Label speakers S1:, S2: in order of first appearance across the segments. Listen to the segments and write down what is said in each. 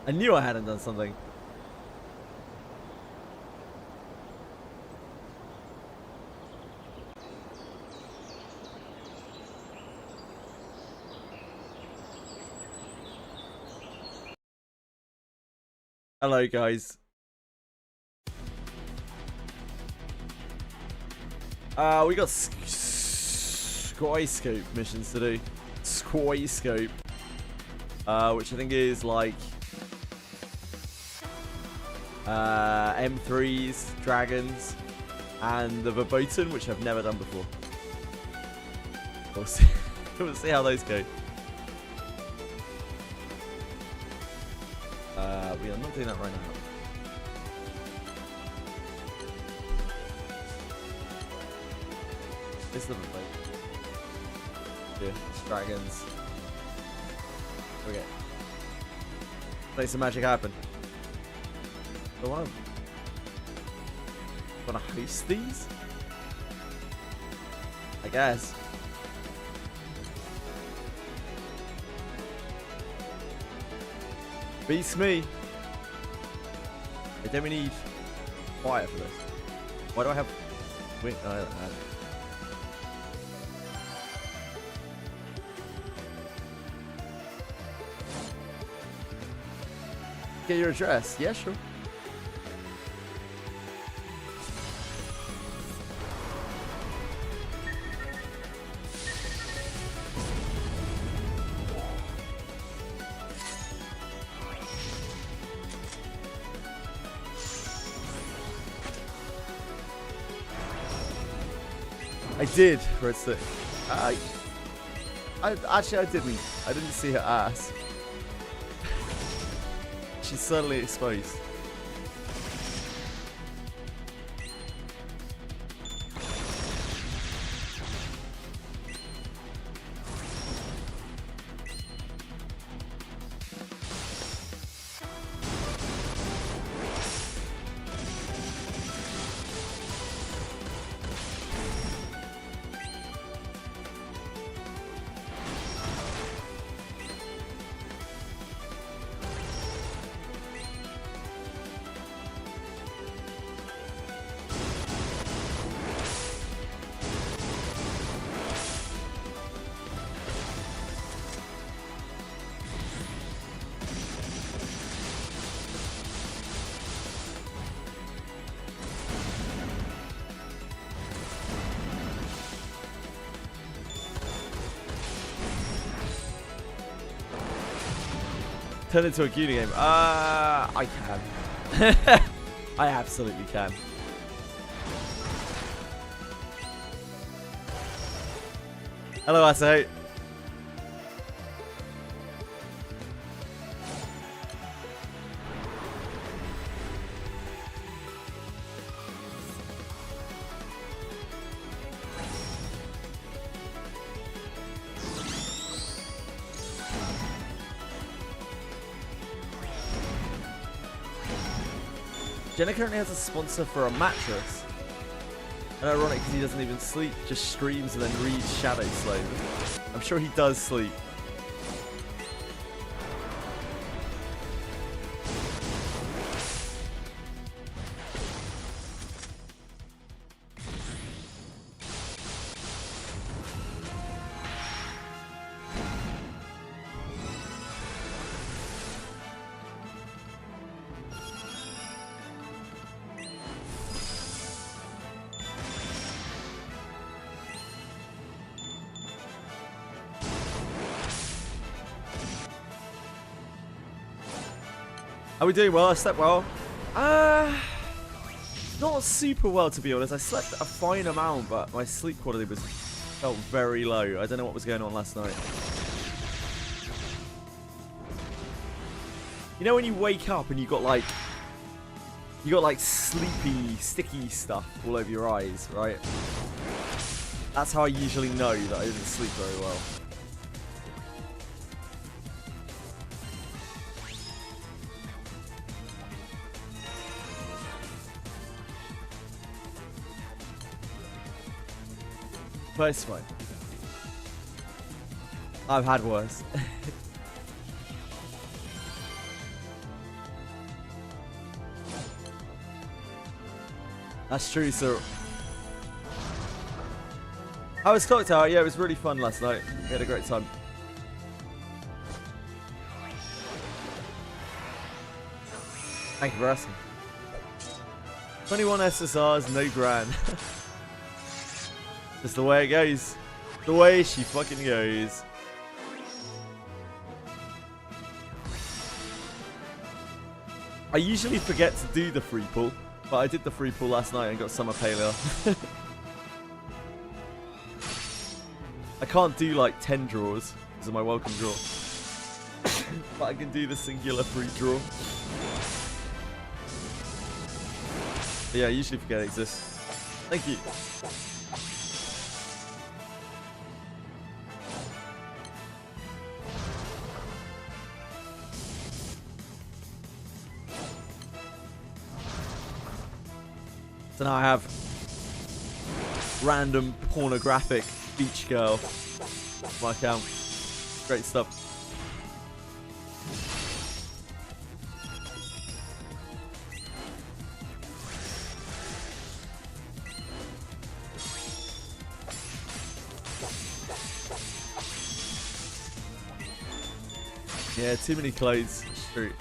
S1: I knew I hadn't done something. Hello, guys. We got Skyscope missions to do. Skyscope. Which I think is like M3s, dragons, and the Verboten, which I've never done before. We'll see. We'll see how those go. We are not doing that right now. This is the Verboten. Yeah, dragons. Okay. Make some magic happen. I wanna host these? I guess. Beats me. Don't we need fire for this? Why do I have... Wait, no, I don't have it. Get your address. Yeah, sure. I did, for instance. Actually, I didn't. I didn't see her ass. She's suddenly exposed. Turn into a Guni game. I can. I absolutely can. Hello, Asahi. Jenna currently has a sponsor for a mattress. And ironic because he doesn't even sleep, just streams and then reads Shadow Slave. I'm sure he does sleep. Are we doing well? I slept well. Not super well, to be honest. I slept a fine amount, but my sleep quality felt very low. I don't know what was going on last night. You know when you wake up and you got like sleepy, sticky stuff all over your eyes, right? That's how I usually know that I didn't sleep very well. But it's fine. I've had worse. That's true, sir. How was Clock Tower? Yeah, it was really fun last night. We had a great time. Thank you for asking. 21 SSRs, no Gran. Just the way it goes. The way she fucking goes. I usually forget to do the free pull, but I did the free pull last night and got Summer Paleo. I can't do like 10 draws because of my welcome draw. But I can do the singular free draw. But yeah, I usually forget it exists. Thank you. So now I have random pornographic beach girl on my account. Great stuff. Yeah, too many clothes. It's true.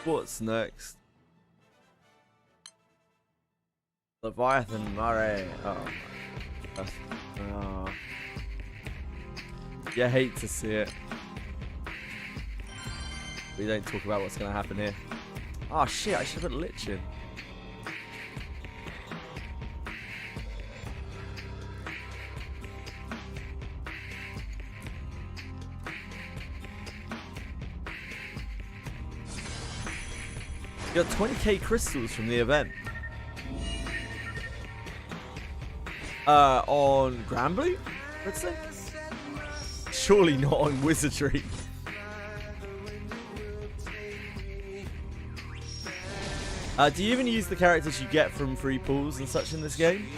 S1: What's next? Leviathan Murray. Oh. You hate to see it. We don't talk about what's going to happen here. Oh shit, I should have put Lich in. You got 20k crystals from the event. On Granblue, let's say. Surely not on Wizardry. Do you even use the characters you get from free pools and such in this game?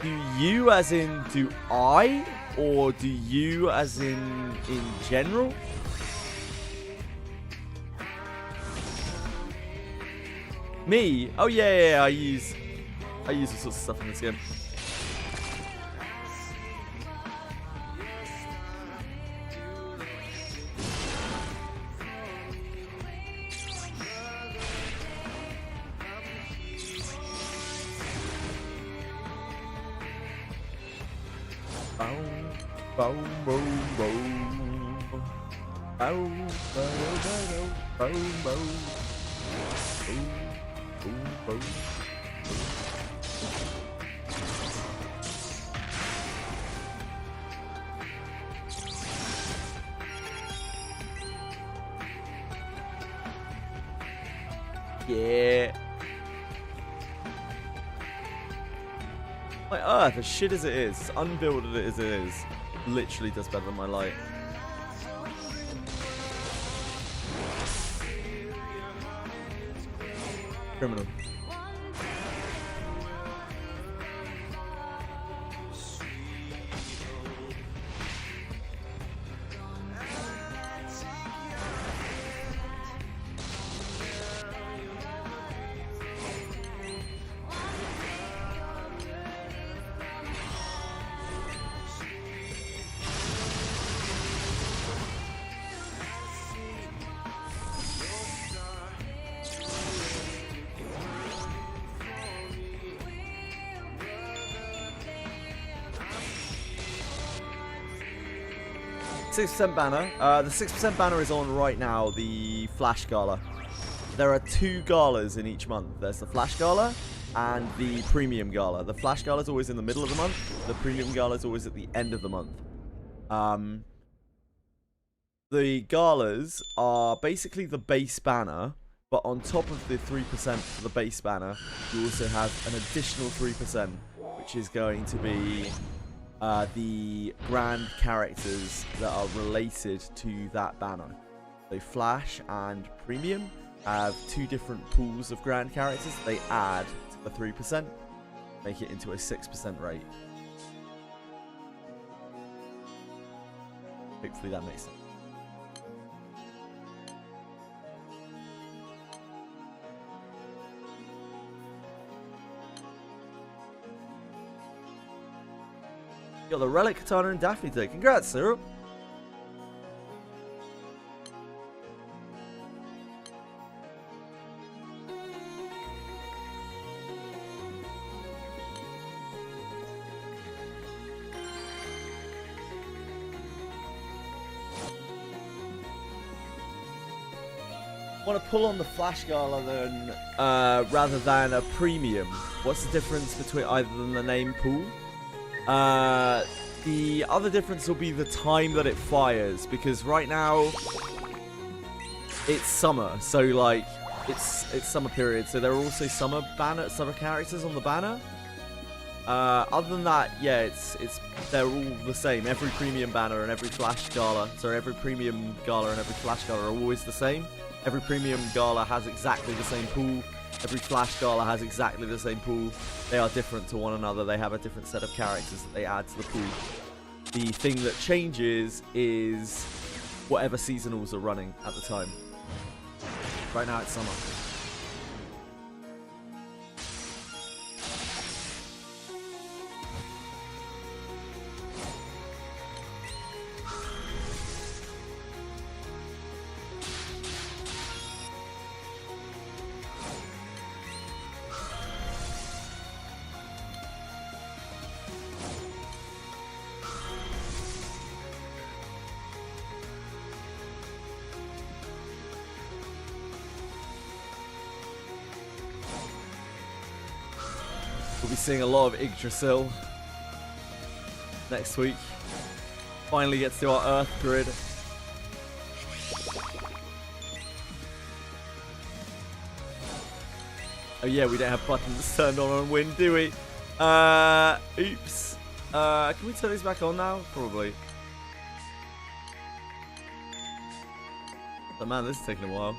S1: Do you as in do I? Or do you as in general? Me? Oh yeah, I use all sorts of stuff in this game. Yeah. My Earth, as shit as it is, as unbuilded as it is, literally does better than my light. Criminal. 6% banner. The 6% banner is on right now, the Flash Gala. There are 2 galas in each month. There's the Flash Gala and the Premium Gala. The Flash Gala is always in the middle of the month. The Premium Gala is always at the end of the month. The galas are basically the base banner, but on top of the 3% for the base banner, you also have an additional 3%, which is going to be the grand characters that are related to that banner. So Flash and Premium have 2 different pools of grand characters. They add to the 3%, make it into a 6% rate. Hopefully that makes sense. Got the Relic Katana and Daphne today. Congrats, Cyril. Want to pull on the Flash Gala then, rather than a Premium? What's the difference between either than the name pool? The other difference will be the time that it fires, because right now it's summer, so like it's summer period, so there are also summer characters on the banner. Other than that, yeah, they're all the same. Every Premium banner and every Flash Gala, sorry, every Premium Gala and every Flash Gala are always the same. Every Premium Gala has exactly the same pool. Every Flash Gala has exactly the same pool. They are different to one another. They have a different set of characters that they add to the pool. The thing that changes is whatever seasonals are running at the time. Right now it's summer. We'll be seeing a lot of Yggdrasil next week. Finally gets to our Earth grid. Oh yeah, we don't have buttons turned on Win, do we? Oops. Can we turn these back on now? Probably. Oh man, this is taking a while.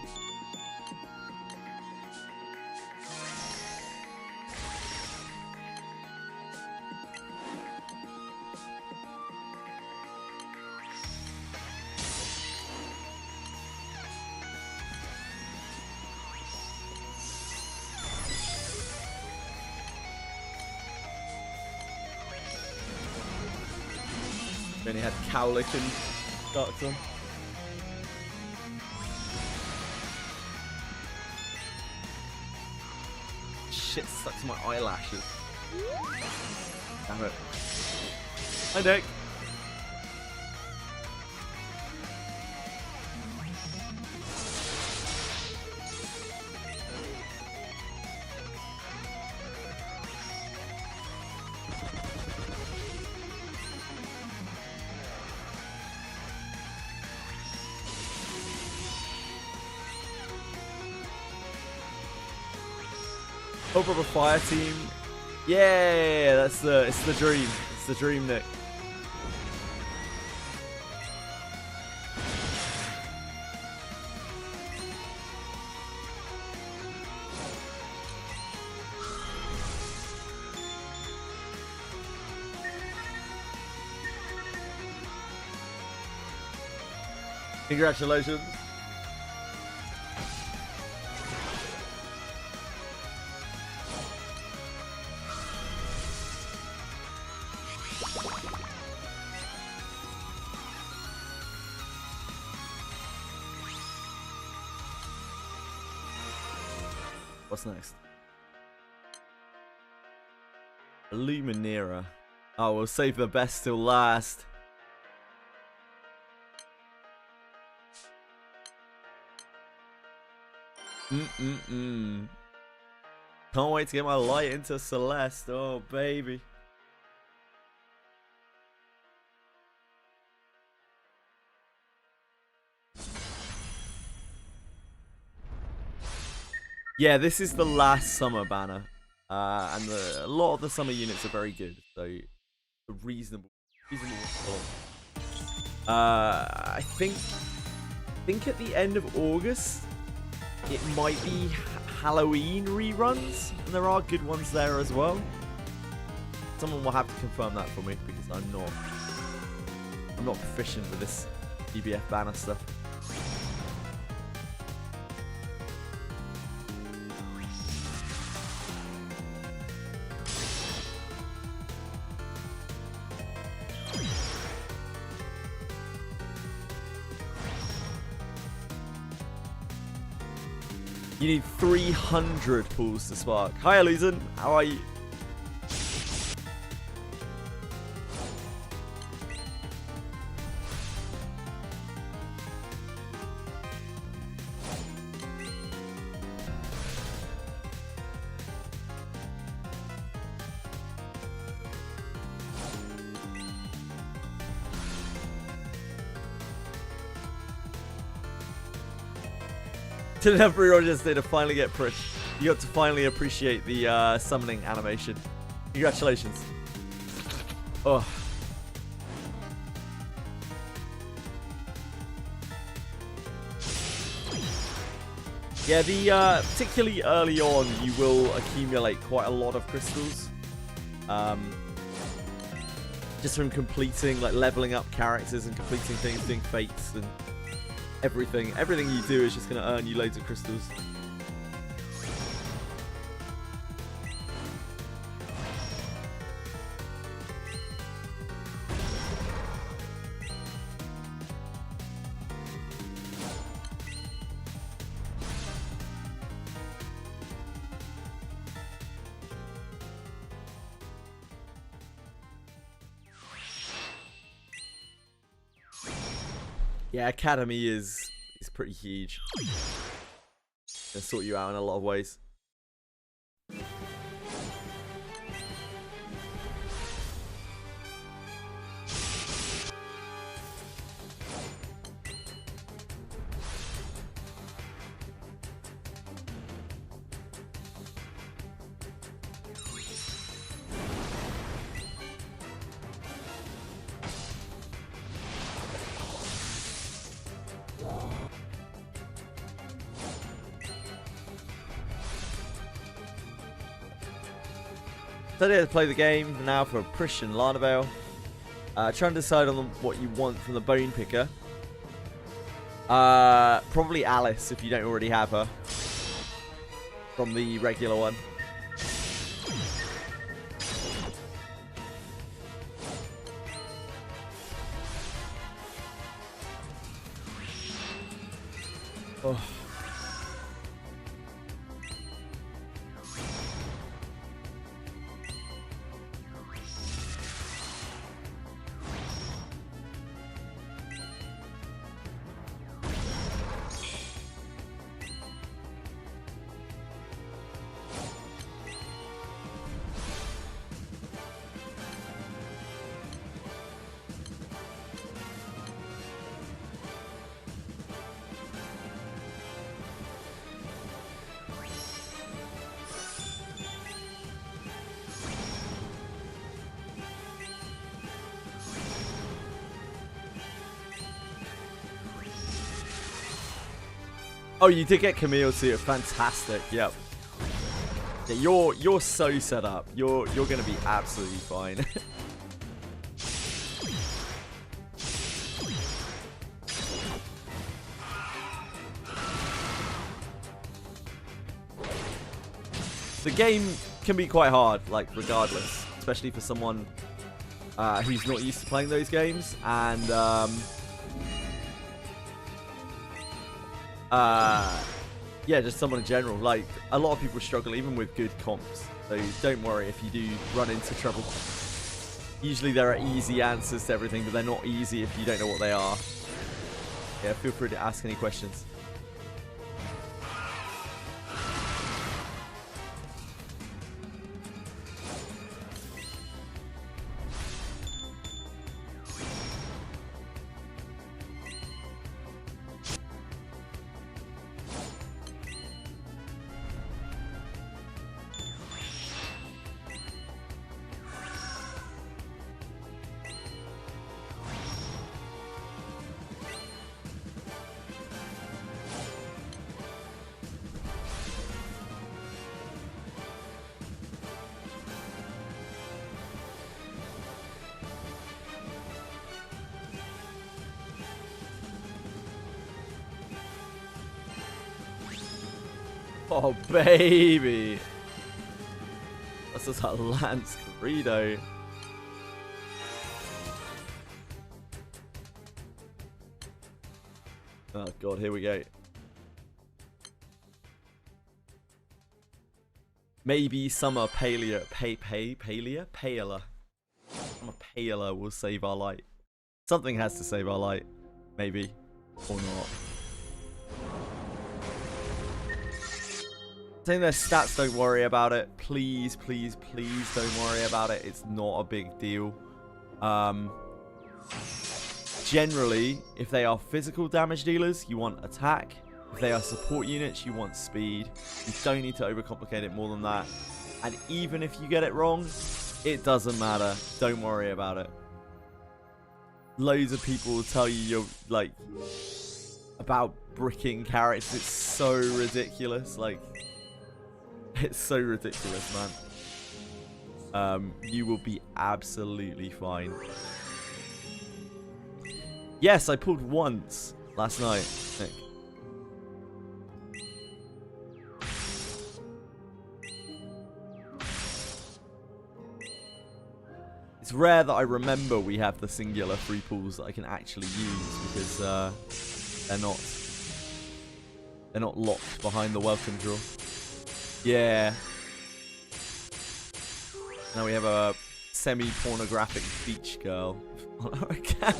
S1: We only had Cowlick and Darkton. Shit stuck to my eyelashes. Damn it. Hi, Dick. Hope of a fire team. Yeah, it's the dream. It's the dream, Nick. Congratulations. What's next? Illuminera. Oh, we'll save the best till last. Can't wait to get my light into Celeste. Oh, baby. Yeah, this is the last summer banner. And a lot of the summer units are very good. So, reasonable. I think at the end of August, it might be Halloween reruns. And there are good ones there as well. Someone will have to confirm that for me because I'm not proficient with this DBF banner stuff. You need 300 pulls to spark. Hi, Elusen. How are you? Didn't have pre-orders to finally get pushed. You got to finally appreciate the summoning animation. Congratulations. Oh. Yeah, particularly early on, you will accumulate quite a lot of crystals. Just from completing, like leveling up characters and completing things, doing fates and everything you do is just going to earn you loads of crystals. Yeah, Academy is pretty huge. They sort you out in a lot of ways. So to play the game now for Prish and Larnavale. Try and decide on what you want from the Bone Picker. Probably Alice if you don't already have her. From the regular one. Oh. Oh, you did get Camille too. Fantastic. Yep. Yeah, you're so set up. You're gonna be absolutely fine. The game can be quite hard, like regardless, especially for someone who's not used to playing those games, and yeah, just someone in general. Like, a lot of people struggle even with good comps, so don't worry if you do run into trouble. Usually there are easy answers to everything, but they're not easy if you don't know what they are. Yeah, feel free to ask any questions. Oh, baby. That's just a Lance Corrido. Oh, God, here we go. Maybe Summer Paler. Summer Paler will save our light. Something has to save our light. Maybe. Or not. Saying their stats, don't worry about it. Please, please, please don't worry about it. It's not a big deal. Generally, if they are physical damage dealers, you want attack. If they are support units, you want speed. You don't need to overcomplicate it more than that. And even if you get it wrong, it doesn't matter. Don't worry about it. Loads of people will tell you you're like about bricking characters. It's so ridiculous. Like, it's so ridiculous, man. You will be absolutely fine. Yes, I pulled once last night, Nick. It's rare that I remember we have the singular free pools that I can actually use because they're not locked behind the welcome draw. Yeah. Now we have a semi-pornographic beach girl on our account.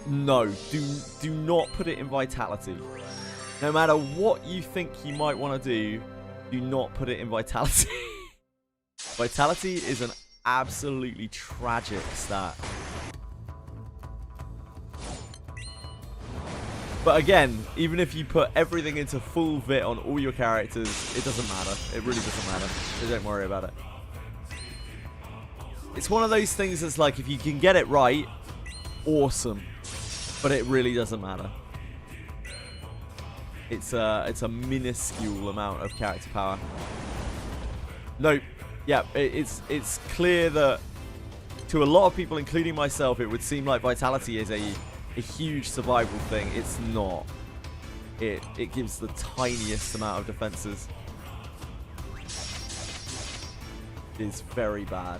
S1: No, do not put it in Vitality. No matter what you think you might want to do not put it in Vitality. Vitality is an absolutely tragic stat. But again, even if you put everything into full vit on all your characters, it doesn't matter. It really doesn't matter. So don't worry about it. It's one of those things that's like, if you can get it right, awesome. But it really doesn't matter. It's a minuscule amount of character power. Nope. Yeah, it's clear that to a lot of people, including myself, it would seem like Vitality is a huge survival thing. It's not. It gives the tiniest amount of defenses. It's very bad.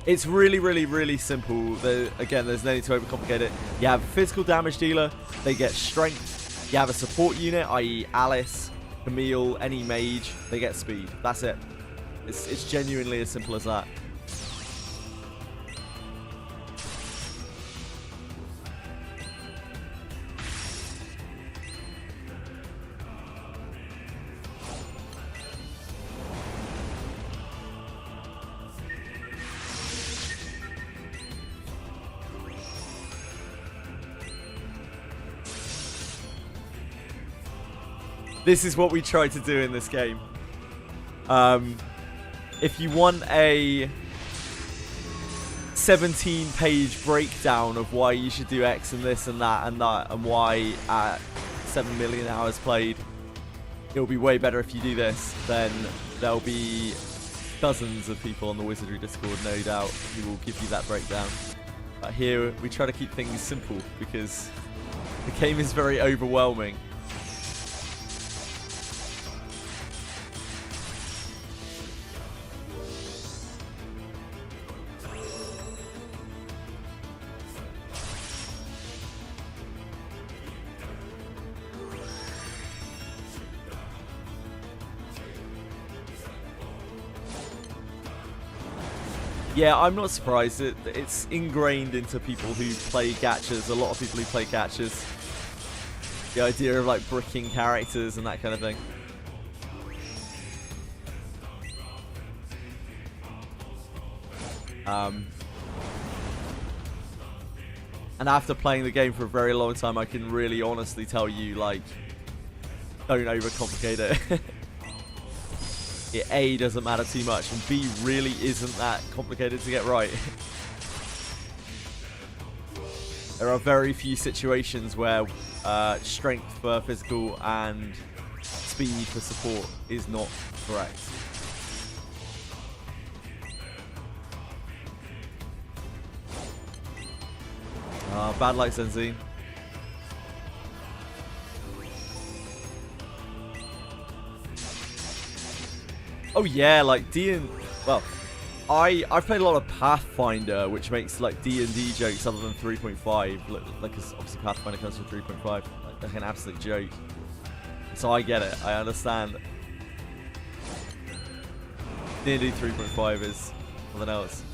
S1: It's really, really, really simple. Again, there's no need to overcomplicate it. You have a physical damage dealer. They get strength. You have a support unit, i.e. Alice, Camille, any mage. They get speed. That's it. It's genuinely as simple as that. This is what we tried to do in this game. If you want a 17-page breakdown of why you should do X and this and that and why at 7 million hours played, it'll be way better if you do this. Then there'll be dozens of people on the Wizardry Discord, no doubt, who will give you that breakdown. But here, we try to keep things simple because the game is very overwhelming. Yeah, I'm not surprised. It's ingrained into people who play gachas. A lot of people who play gachas. The idea of like bricking characters and that kind of thing. And after playing the game for a very long time, I can really honestly tell you, like, don't overcomplicate it. it A, doesn't matter too much, and B, really isn't that complicated to get right. There are very few situations where strength for physical and speed for support is not correct. Bad luck, Senzi. Oh yeah, like well, I've played a lot of Pathfinder, which makes like D&D jokes other than 3.5. Like, cause obviously Pathfinder comes from 3.5, like an absolute joke. So I get it, I understand. D&D 3.5 is something else.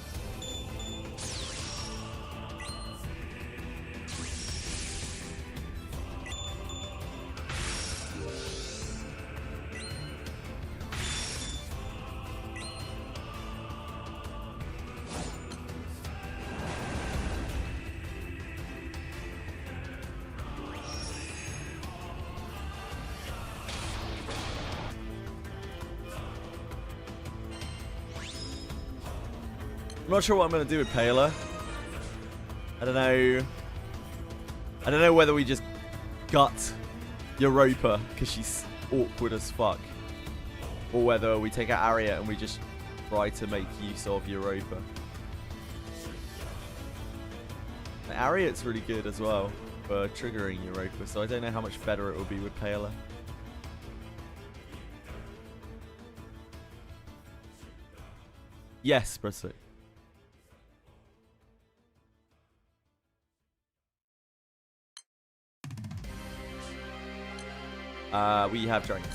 S1: I'm not sure what I'm going to do with Paler. I don't know whether we just gut Europa because she's awkward as fuck, or whether we take out Aria and we just try to make use of Europa. Ariat's really good as well for triggering Europa, so I don't know how much better it will be with Paler. Yes, Brunswick. We have dragons.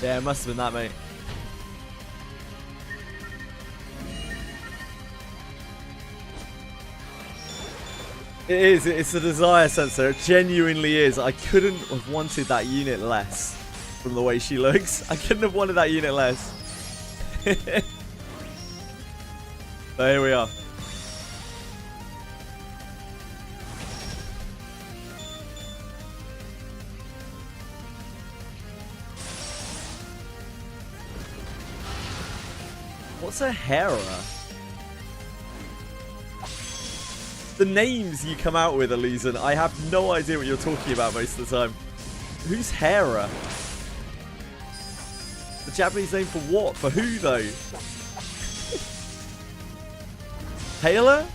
S1: Yeah, it must have been that, mate. It is. It's a desire sensor. It genuinely is. I couldn't have wanted that unit less. From the way she looks, I couldn't have wanted that unit less. So here we are. What's a Hera? The names you come out with, Elysian, I have no idea what you're talking about most of the time. Who's Hera? The Japanese name for what? For who, though? Paler?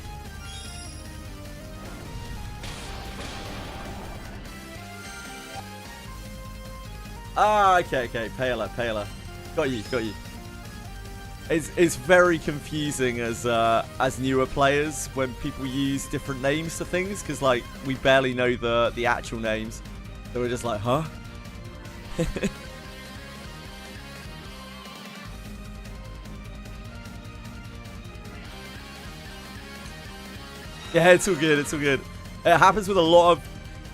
S1: Ah, okay. Paler. Got you. It's very confusing as newer players when people use different names to things, because like we barely know the actual names, so we're just like, huh? Yeah, it's all good. It happens with a lot of.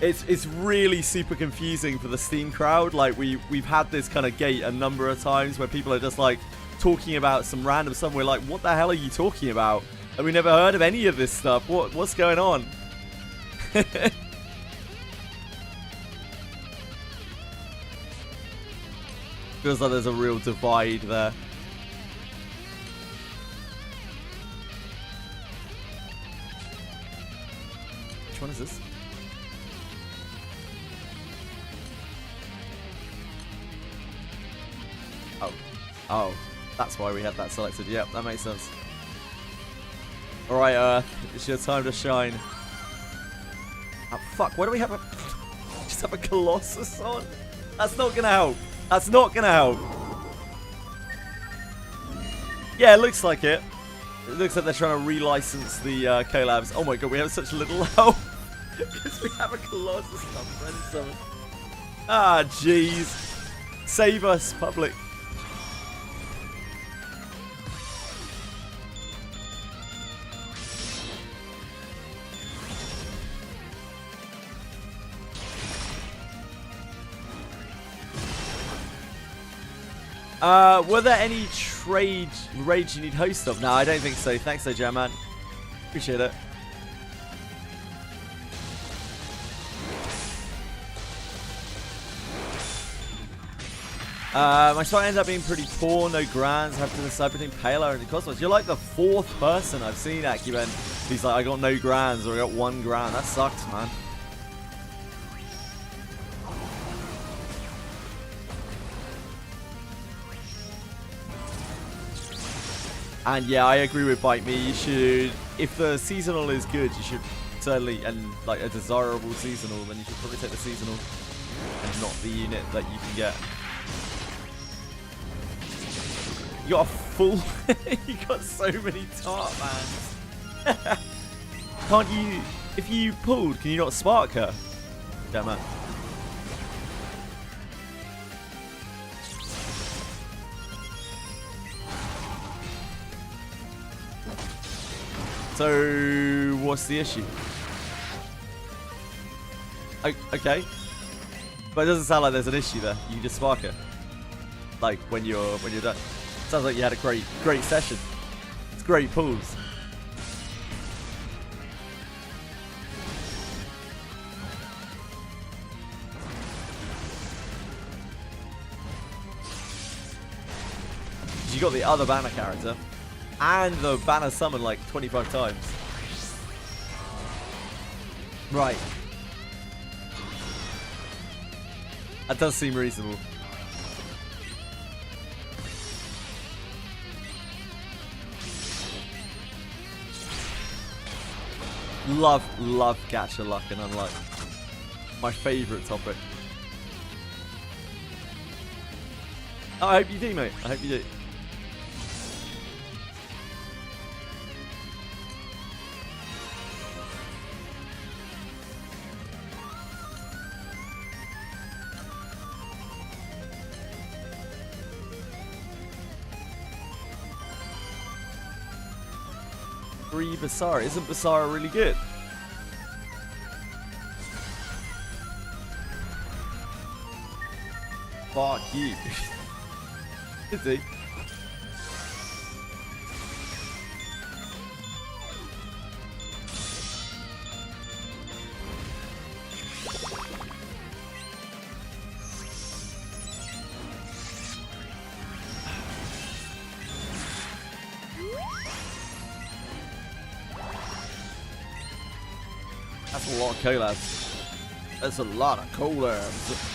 S1: It's really super confusing for the Steam crowd. Like we've had this kind of gate a number of times where people are just like talking about some random stuff. We're like, what the hell are you talking about? And we never heard of any of this stuff. What's going on? Feels like there's a real divide there. Which one is this? Oh, that's why we had that selected. Yep, that makes sense. Alright, Earth, it's your time to shine. Oh, fuck, why do we have a... just have a Colossus on? That's not gonna help. That's not gonna help. Yeah, it looks like it. It looks like they're trying to relicense the collabs. Oh my god, we have such little help. Because we have a Colossus on friend summon. Ah, jeez. Save us, public. Were there any raids you need host of? No, I don't think so. Thanks though, Jam Man. Appreciate it. My start ended up being pretty poor, no grands, have to decide between Paler and Cosmos. You're like the 4th person I've seen, Akiben. He's like, I got no grands, or I got 1 grand. That sucks, man. And yeah, I agree with Bite Me. You should, if the seasonal is good, you should certainly, and like a desirable seasonal, then you should probably take the seasonal and not the unit that you can get. You got a full... you got so many tart mans. Can't you... If you pulled, can you not spark her? Damn it. So, what's the issue? Okay. But it doesn't sound like there's an issue there. You can just spark her. Like, when you're done. Sounds like you had a great session. It's great pulls. You got the other banner character and the banner summon like 25 times. Right. That does seem reasonable. Love gacha luck and unluck. My favourite topic. Oh, I hope you do, mate. I hope you do. Basara. Isn't Basara really good? Fuck you. Is he? That's a lot of collabs. That's a lot of collabs.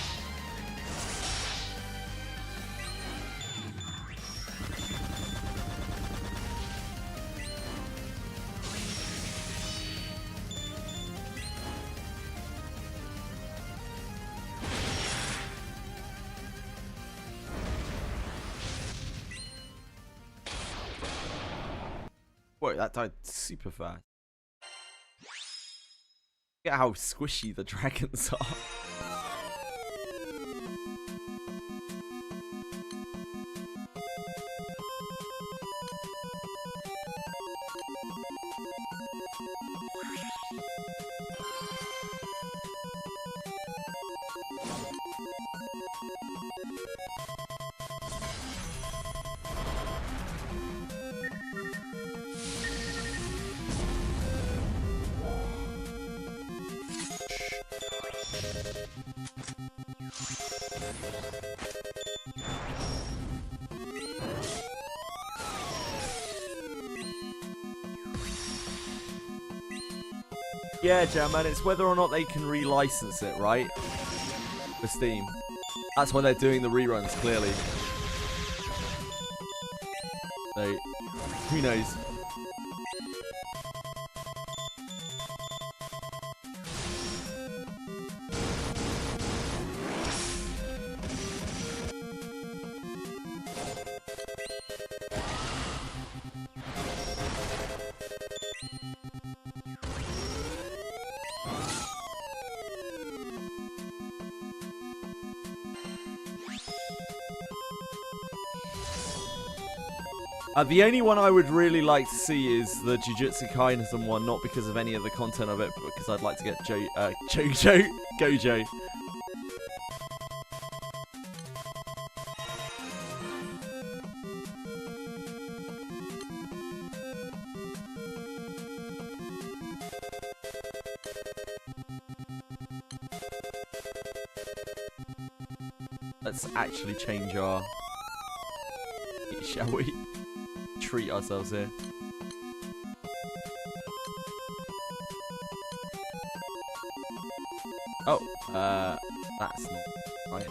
S1: Whoa, that died super fast. Look at how squishy the dragons are. Yeah, Jam Man, it's whether or not they can relicense it, right? For Steam. That's why they're doing the reruns, clearly. So, who knows? The only one I would really like to see is the Jujutsu Kaisen one, not because of any of the content of it, but because I'd like to get Gojo. Let's actually change our... Shall we? Treat ourselves here. Oh, that's not right.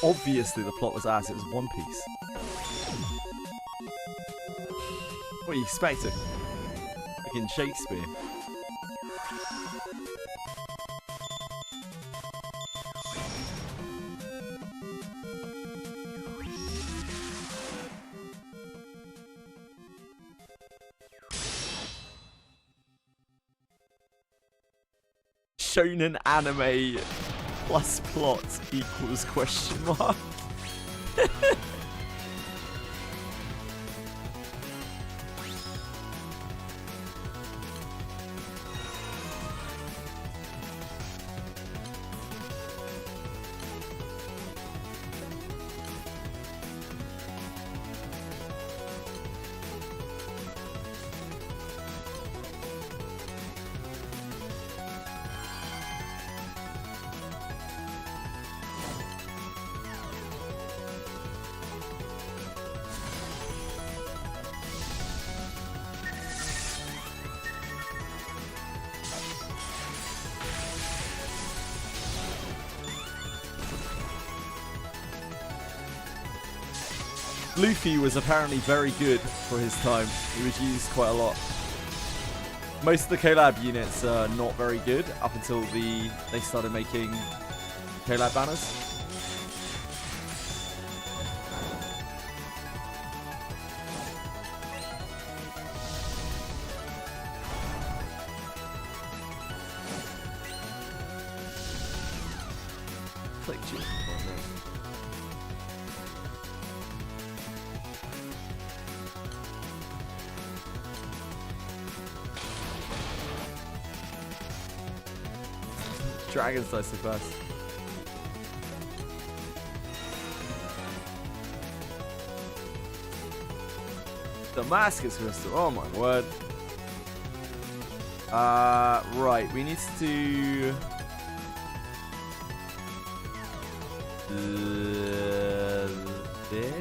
S1: Obviously the plot was ass, it was One Piece. What are you expecting? Like in Shakespeare. Shonen anime plus plot equals question mark. Luffy was apparently very good for his time. He was used quite a lot. Most of the collab units are not very good up until they started making collab banners. Click G. Dragons die so fast. Damascus crystal. Oh my word. Right. We need to do this.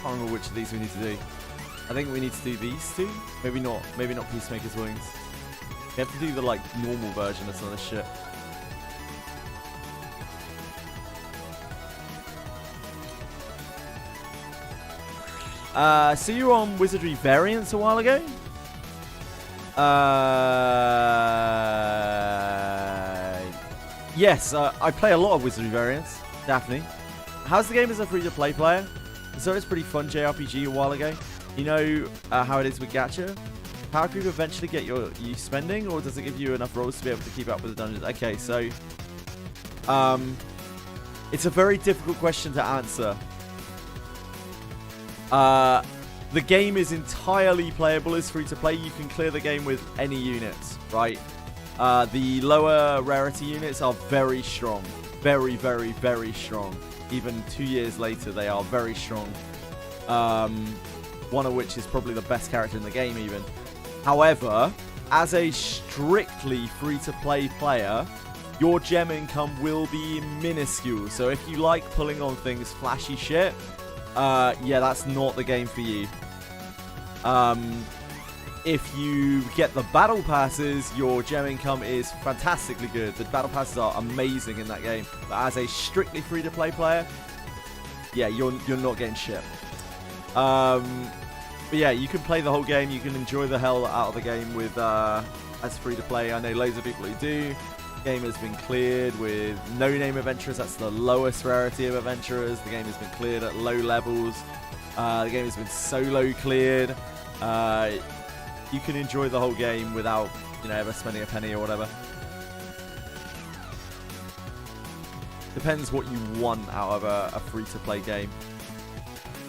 S1: I don't know which of these we need to do. I think we need to do these two. Maybe not Peacemaker's Wings. We have to do the like normal version of some of this shit. So you were on Wizardry Variants a while ago? Yes, I play a lot of Wizardry Variants. Daphne. How's the game as a free-to-play player? So it's pretty fun JRPG a while ago. You know how it is with gacha? Power creep eventually get you spending, or does it give you enough rolls to be able to keep up with the dungeons? Okay, so it's a very difficult question to answer. The game is entirely playable as free to play. You can clear the game with any units, right? The lower rarity units are very strong, very, very, very strong. Even 2 years later, they are very strong. One of which is probably the best character in the game even. However, as a strictly free-to-play player, your gem income will be minuscule. So if you like pulling on things flashy shit, yeah, that's not the game for you. If you get the battle passes, your gem income is fantastically good. The battle passes are amazing in that game. But as a strictly free-to-play player, yeah, you're not getting shit. But yeah, you can play the whole game. You can enjoy the hell out of the game with as free-to-play. I know loads of people who do. The game has been cleared with no-name adventurers. That's the lowest rarity of adventurers. The game has been cleared at low levels. The game has been solo cleared. you can enjoy the whole game without, you know, ever spending a penny or whatever. Depends what you want out of a free-to-play game.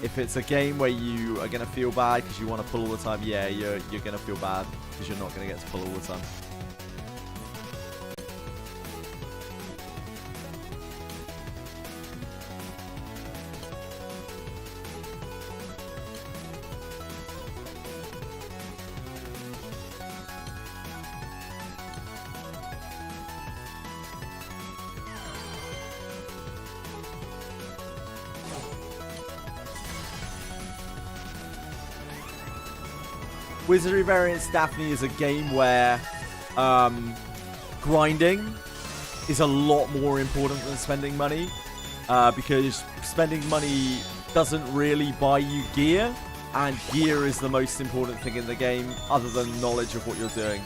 S1: If it's a game where you are going to feel bad because you want to pull all the time, yeah, you're going to feel bad because you're not going to get to pull all the time. Wizardry Variants Daphne is a game where grinding is a lot more important than spending money, because spending money doesn't really buy you gear, and gear is the most important thing in the game other than knowledge of what you're doing.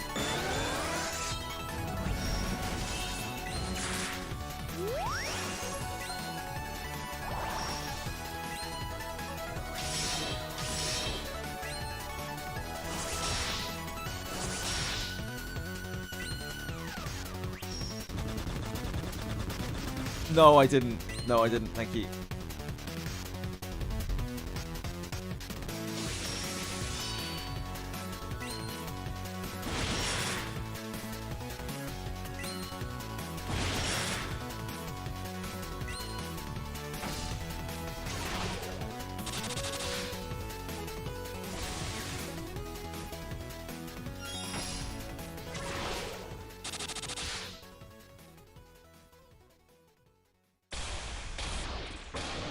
S1: No, I didn't. No, I didn't. Thank you.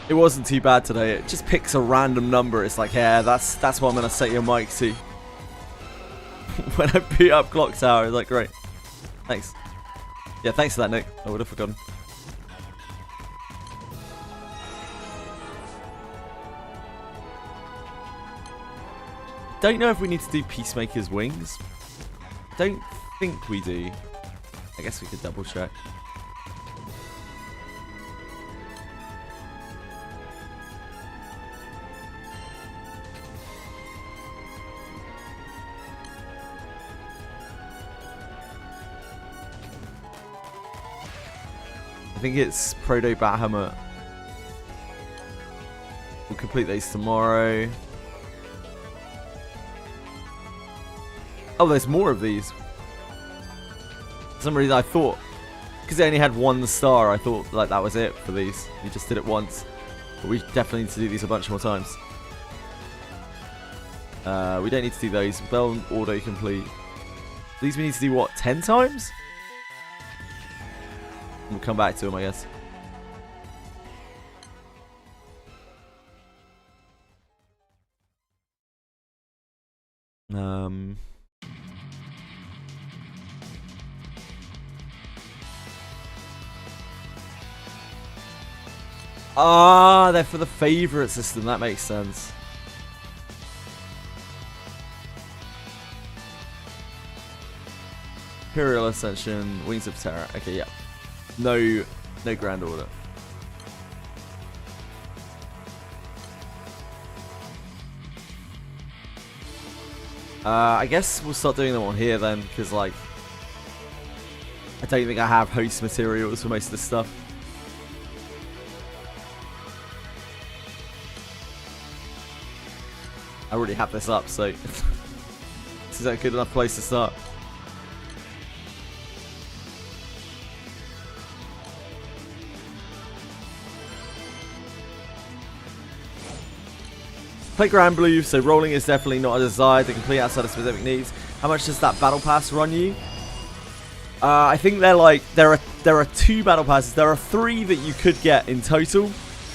S1: It wasn't too bad today. It just picks a random number. It's like, yeah, that's what I'm gonna set your mic to. When I beat up Clock Tower, it's like, great. Thanks. Yeah, thanks for that, Nick. I would have forgotten. Don't know if we need to do Peacemaker's Wings. Don't think we do. I guess we could double check. I think it's Proto Bahamut. We'll complete these tomorrow. Oh, there's more of these. For some reason I thought, because they only had 1 star, I thought like that was it for these. We just did it once. But we definitely need to do these a bunch more times. We don't need to do those. They'll auto-complete. These we need to do, what, 10 times? We'll come back to them, I guess. Ah, they're for the favorite system. That makes sense. Imperial Ascension, Wings of Terror. Okay, yeah. No Grand Order. I guess we'll start doing them on here then, because like I don't think I have host materials for most of this stuff. I already have this up, so this is a good enough place to start. Play Granblue, so rolling is definitely not a desire to complete outside of specific needs. How much does that battle pass run you? I think they're like there are 2 battle passes. There are 3 that you could get in total.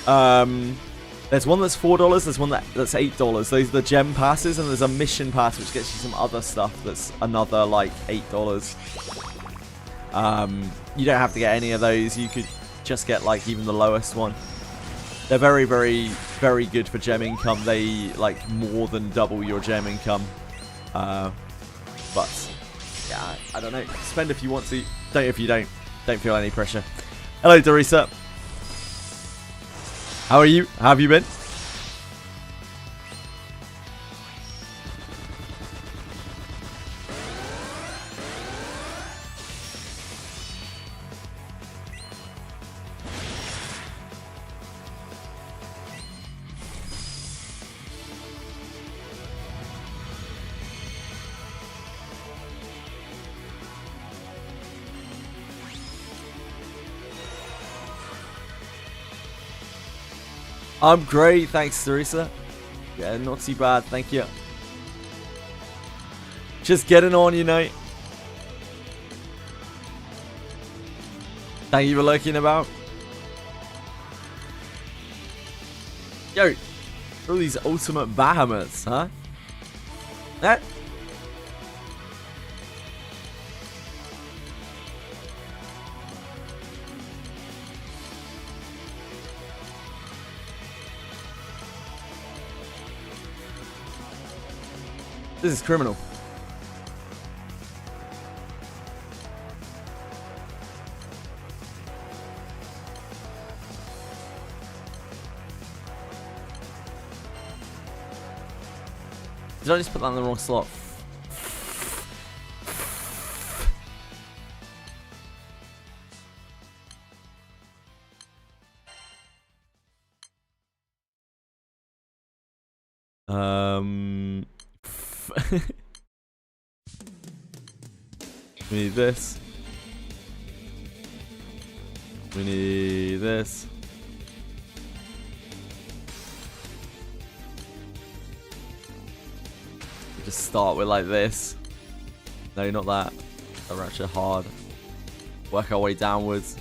S1: There's one that's $4. There's one that's $8. Those are the gem passes, and there's a mission pass which gets you some other stuff that's another like $8. You don't have to get any of those. You could just get like even the lowest one. They're very, very, very good for gem income. They like more than double your gem income. But yeah, I don't know. Spend if you want to. Don't if you don't. Don't feel any pressure. Hello, Dorisa. How are you? How have you been? I'm great, thanks, Teresa. Yeah, not too bad, thank you. Just getting on, you know. Thank you for lurking about. Yo, all these ultimate behemoths, huh? That. This is criminal. Did I just put that in the wrong slot? We need this. We need this. Just start with like this. No, not that. They're actually hard. Work our way downwards.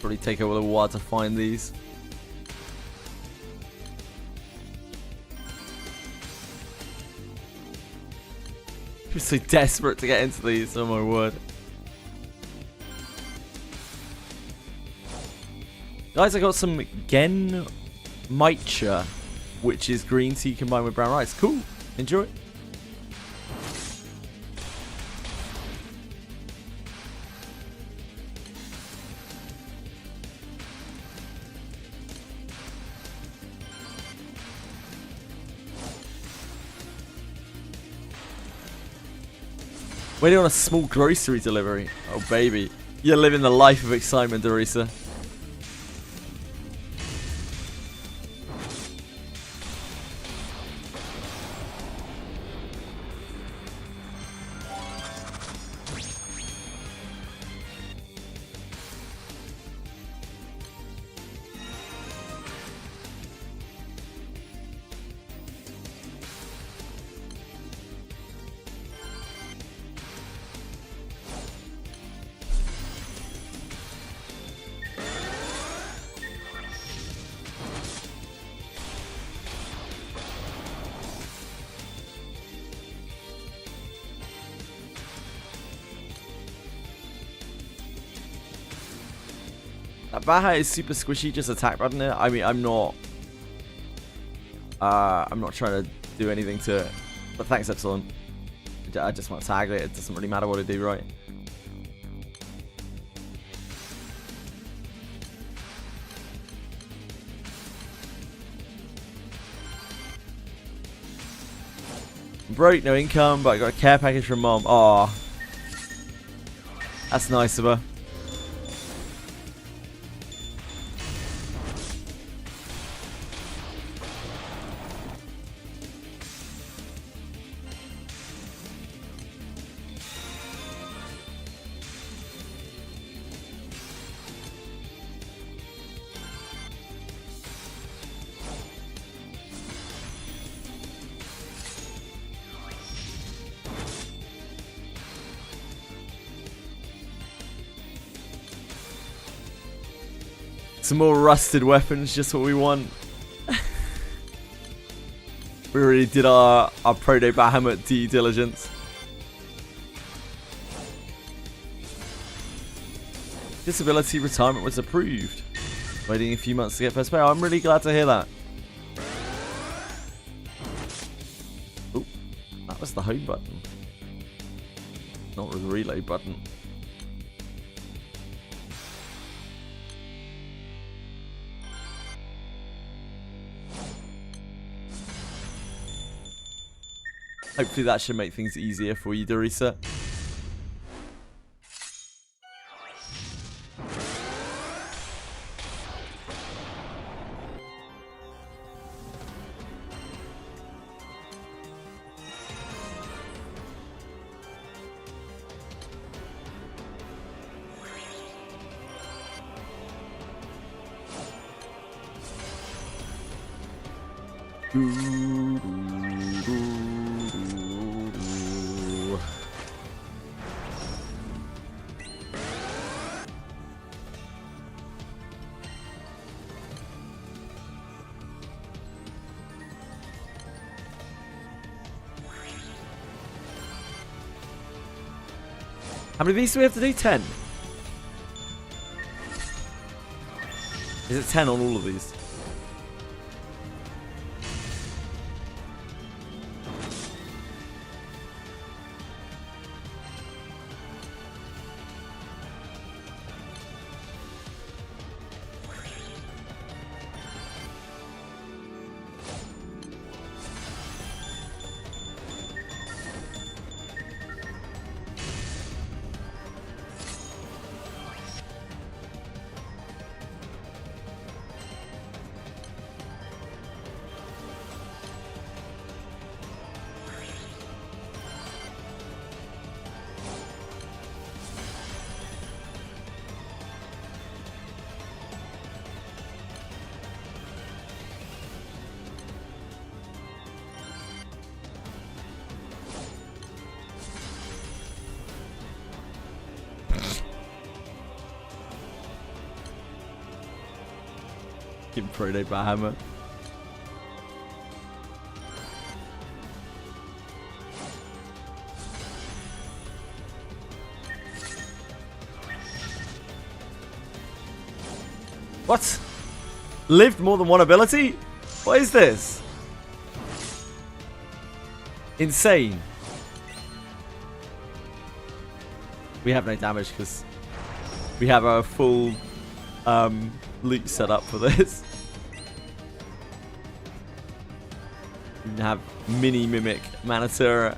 S1: Probably take a little while to find these. I'm so desperate to get into these, oh my word. Guys, I got some Gen Micha, which is green tea combined with brown rice. Cool. Enjoy it. Waiting on a small grocery delivery. Oh, baby. You're living the life of excitement, Dorisa. That Baha is super squishy, just attack button it. I mean, I'm not trying to do anything to it. But thanks, Epsilon. I just want to tag it. It doesn't really matter what I do, right? Broke, no income, but I got a care package from Mom. Aw. That's nice of her. Some more rusted weapons, just what we want. We already did our proto Bahamut due diligence. Disability retirement was approved. Waiting a few months to get first pay. I'm really glad to hear that. Oh, that was the home button, not the reload button. Hopefully that should make things easier for you, Dorisa. How many of these do we have to do? 10. Is it 10 on all of these? Proto Bahamut. What? Lived more than one ability? What is this? Insane. We have no damage because we have our full loot set up for this. We have mini mimic Manatura.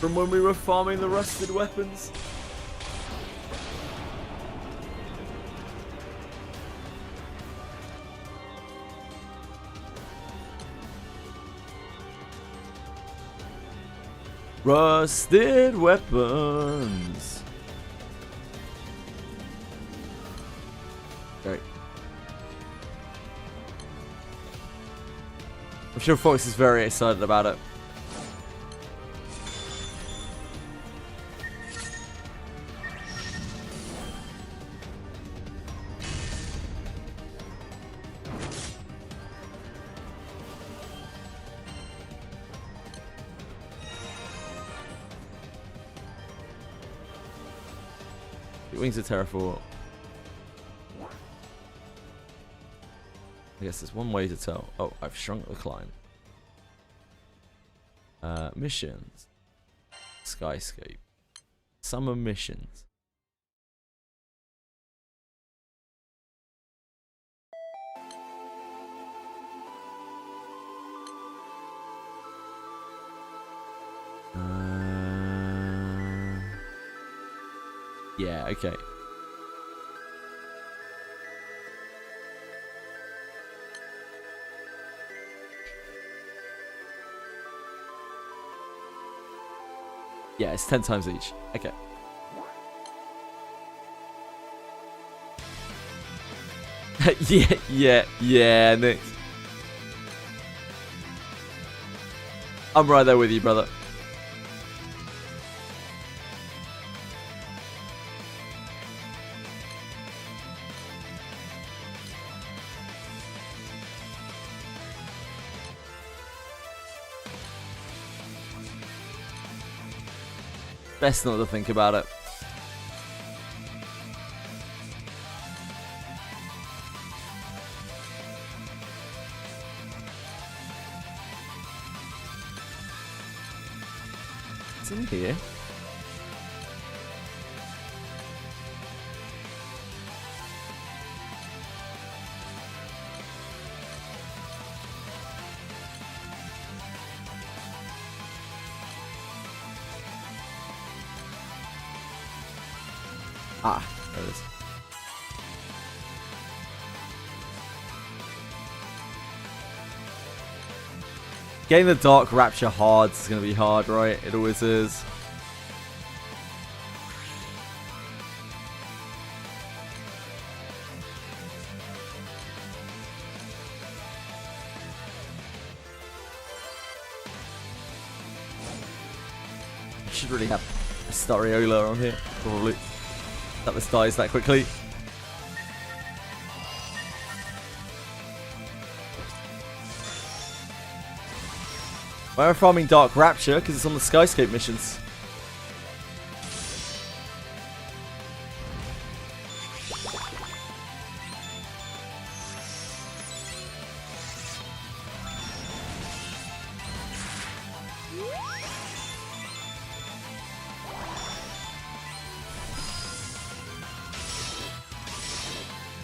S1: From when we were farming the rusted weapons. Rusted weapons. Great. I'm sure Fox is very excited about it. Wings of Terraform. I guess there's one way to tell. Oh, I've shrunk the climb. Missions. Skyscape. Summer missions. Yeah, okay. Yeah, it's 10 times each. Okay. yeah, Nick. I'm right there with you, brother. Best not to think about it. It's in here. Ah, there it is. Getting the Dark Rapture hard is going to be hard, right? It always is. Should really have a Stariola on here, probably. That this dies that quickly. Why am I farming Dark Rapture? Because it's on the Skyscope missions.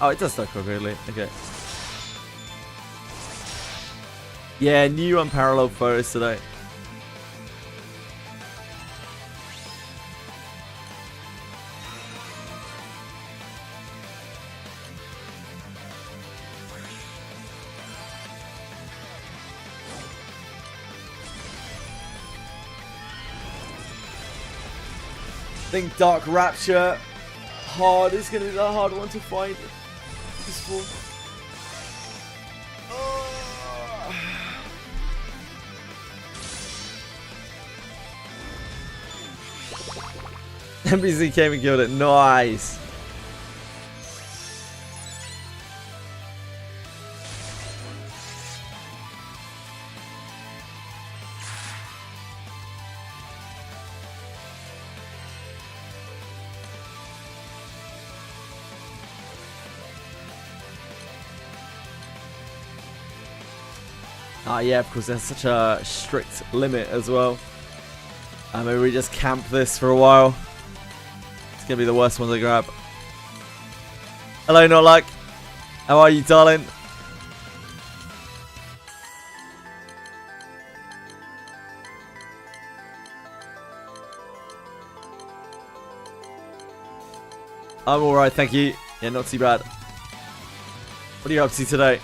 S1: Oh, it does die quickly. Okay. Yeah, new unparalleled photos today. I think Dark Rapture hard is going to be the hard one to find. NBC came and killed it. Nice. Ah, yeah, of course, there's such a strict limit as well. Maybe we just camp this for a while. It's going to be the worst one to grab. Hello, Not Luck. How are you, darling? I'm alright, thank you. Yeah, not too bad. What are you up to today?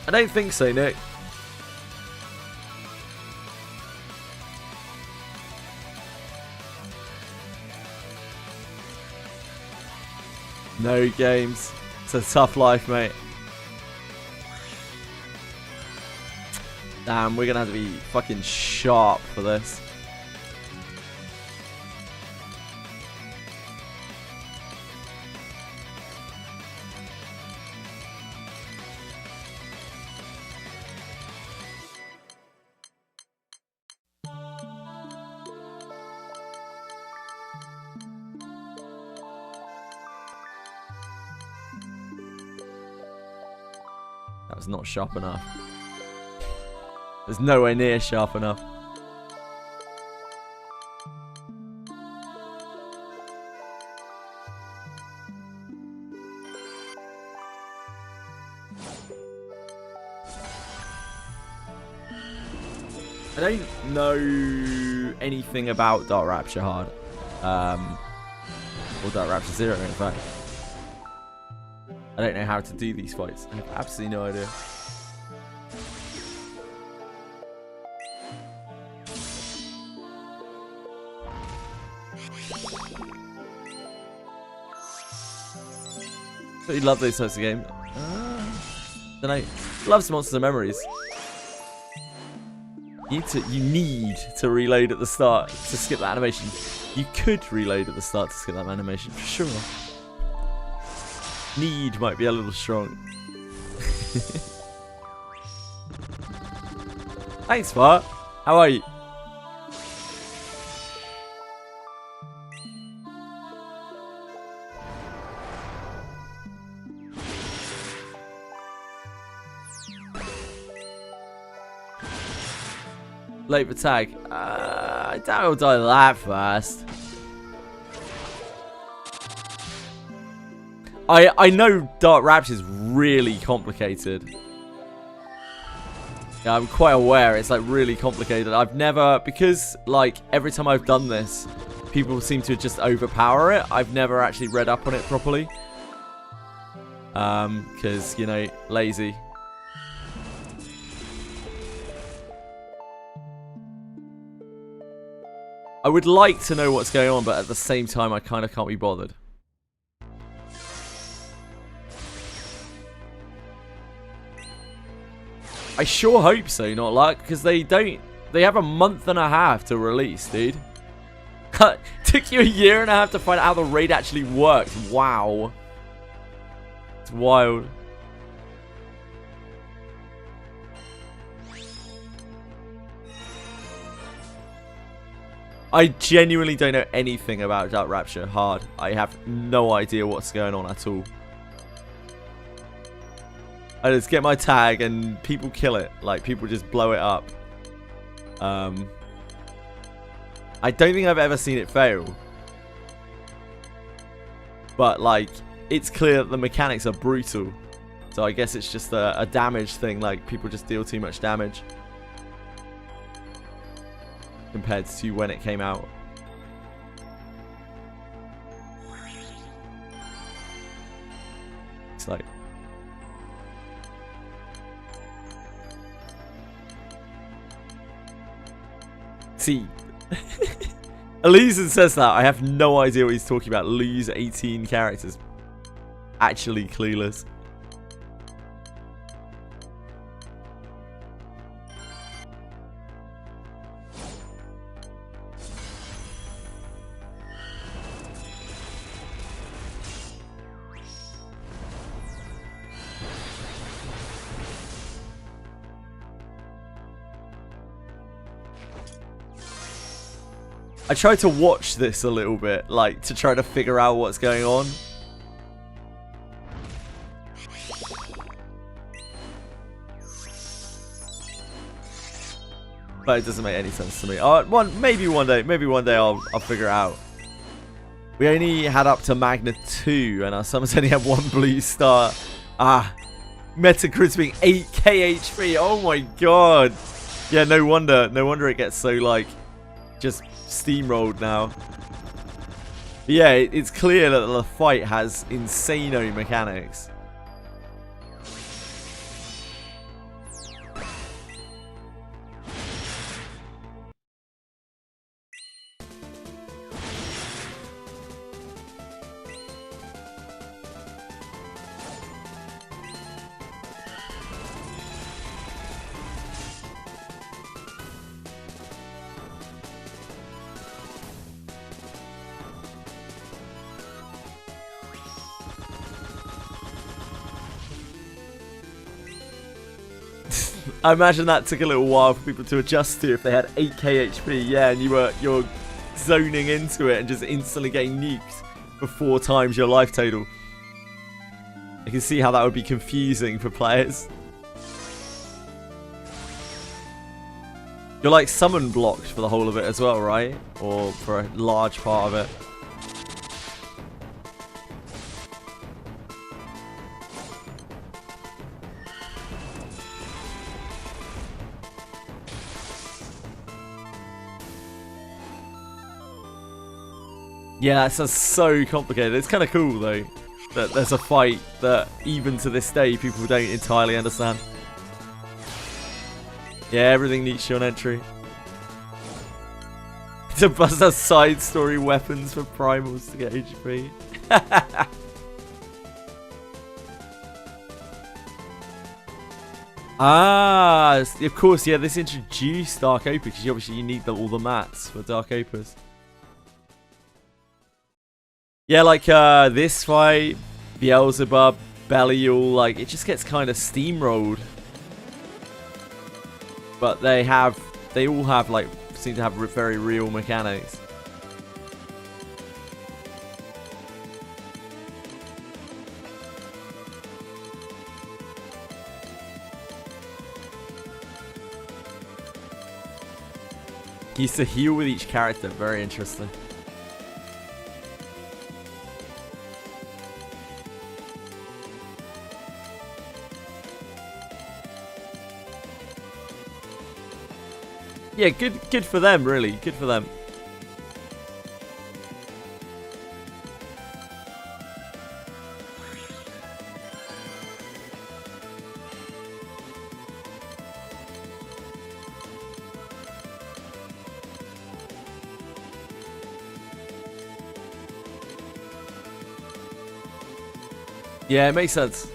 S1: I don't think so, Nick. No games. It's a tough life, mate. Damn, we're gonna have to be fucking sharp for this. That was not sharp enough. There's nowhere near sharp enough. I don't know anything about Dark Rapture Hard. Or Dark Rapture Zero, in fact. I don't know how to do these fights. I have absolutely no idea. But you love those types of games. Don't know. Love some Monsters and Memories. You need to reload at the start to skip that animation. You could reload at the start to skip that animation for sure. Need might be a little strong. Thanks, Fart. How are you? Late for tag. I doubt he'll die that fast. I know Dark Rapture is really complicated. Yeah, I'm quite aware it's like really complicated. I've never, because like every time I've done this, people seem to just overpower it. I've never actually read up on it properly. Because, you know, lazy. I would like to know what's going on, but at the same time, I kind of can't be bothered. I sure hope so, not luck, because they have a month and a half to release, dude. Took you a year and a half to find out how the raid actually worked. Wow. It's wild. I genuinely don't know anything about Dark Rapture hard. I have no idea what's going on at all. I just get my tag and people kill it. Like, people just blow it up. I don't think I've ever seen it fail. But, like, it's clear that the mechanics are brutal. So I guess it's just a damage thing. Like, people just deal too much damage. Compared to when it came out. It's like... See, Elysian says that. I have no idea what he's talking about. Lose 18 characters. Actually clueless. I tried to watch this a little bit, like, to try to figure out what's going on. But it doesn't make any sense to me. Maybe one day I'll figure it out. We only had up to Magna 2, and our summons only have 1 blue star. Metacritic being 8k HP. Oh my god. Yeah, no wonder it gets so, like, just steamrolled now. But yeah, it's clear that the fight has insano mechanics. I imagine that took a little while for people to adjust to if they had 8k HP, yeah, and you're zoning into it and just instantly getting nuked for 4 times your life total. I can see how that would be confusing for players. You're like summon blocked for the whole of it as well, right? Or for a large part of it. Yeah, that's so complicated. It's kind of cool, though, that there's a fight that, even to this day, people don't entirely understand. Yeah, everything needs your entry. To bust out side story weapons for primals to get HP. Of course, yeah, this introduced Dark Opus, because obviously you need all the mats for Dark Opus. Yeah, like this fight, Beelzebub, Belial, like it just gets kind of steamrolled. But they all have like, seem to have very real mechanics. He used to heal with each character. Very interesting. Yeah, good for them, really. Good for them. Yeah, it makes sense.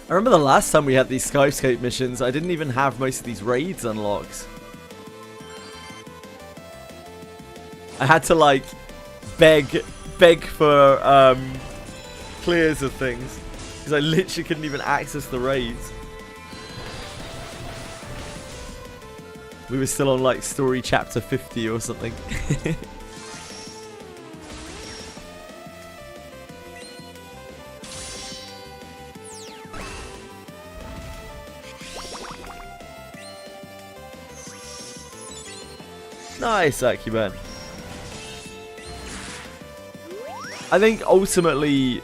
S1: I remember the last time we had these Skyscope missions, I didn't even have most of these raids unlocked. I had to like beg for clears of things because I literally couldn't even access the raids. We were still on like story chapter 50 or something. Nice, Acumen. I think ultimately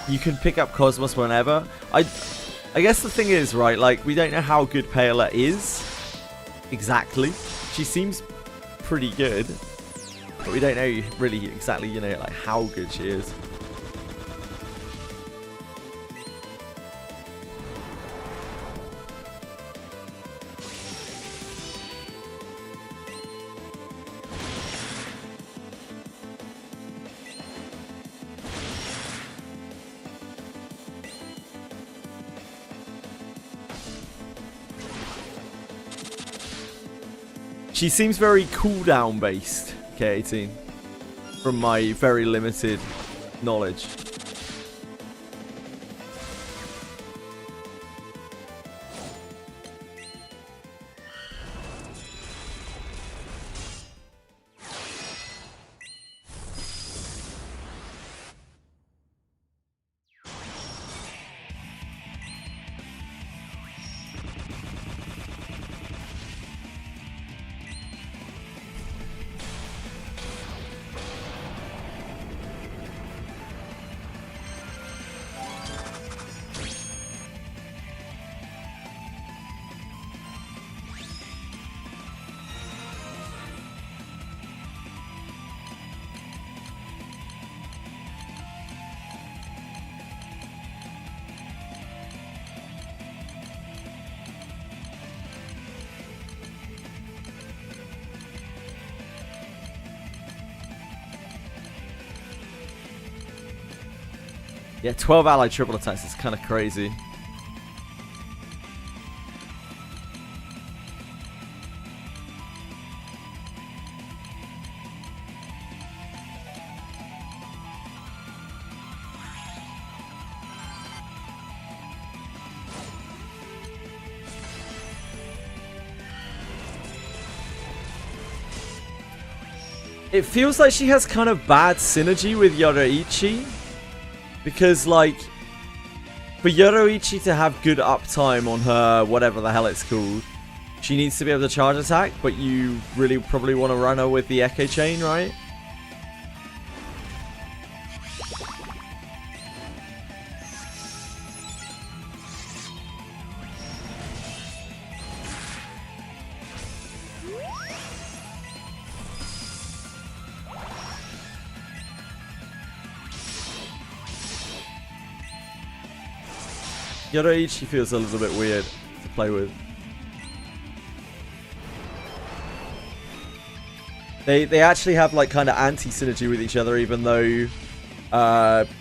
S1: you can pick up Cosmos whenever. I guess the thing is, right, like we don't know how good Paola is exactly. She seems pretty good, but we don't know really exactly, you know, like how good she is. She seems very cooldown based, K18, from my very limited knowledge. Yeah, 12 allied triple attacks is kind of crazy. It feels like she has kind of bad synergy with Yoruichi. Because, like, for Yoruichi to have good uptime on her, whatever the hell it's called, she needs to be able to charge attack, but you really probably want to run her with the Echo Chain, right? Yoruichi feels a little bit weird to play with. They actually have like kind of anti-synergy with each other, even though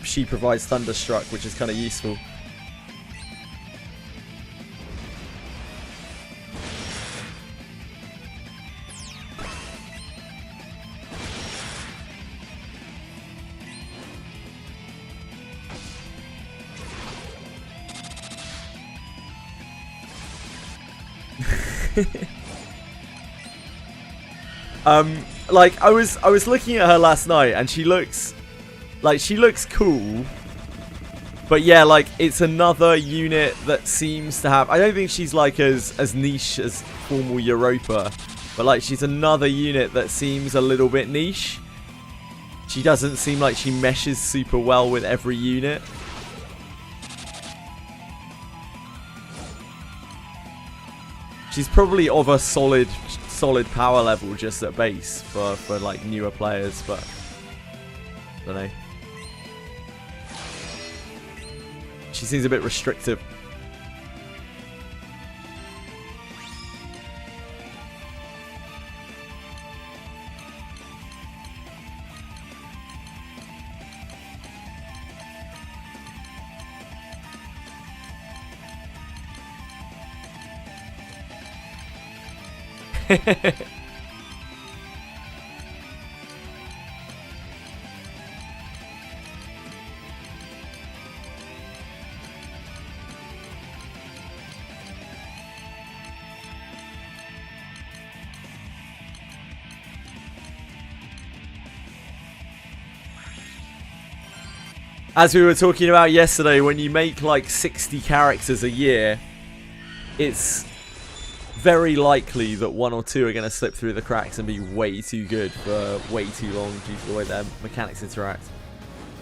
S1: she provides Thunderstruck, which is kind of useful. Like I was looking at her last night, and she looks cool. But yeah, like it's another unit that seems to have. I don't think she's like as niche as formal Europa, but like she's another unit that seems a little bit niche. She doesn't seem like she meshes super well with every unit. She's probably of a solid power level just at base for like newer players, but I don't know. She seems a bit restrictive. As we were talking about yesterday, when you make like 60 characters a year, it's very likely that one or two are going to slip through the cracks and be way too good for way too long due to the way their mechanics interact.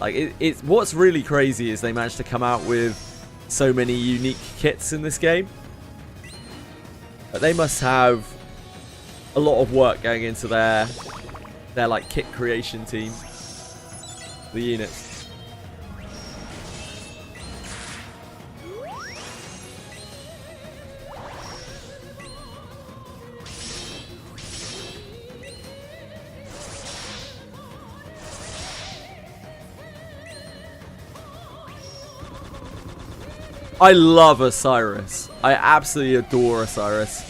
S1: Like it's what's really crazy is they managed to come out with so many unique kits in this game. But they must have a lot of work going into their like kit creation team. The units. I love Osiris. I absolutely adore Osiris.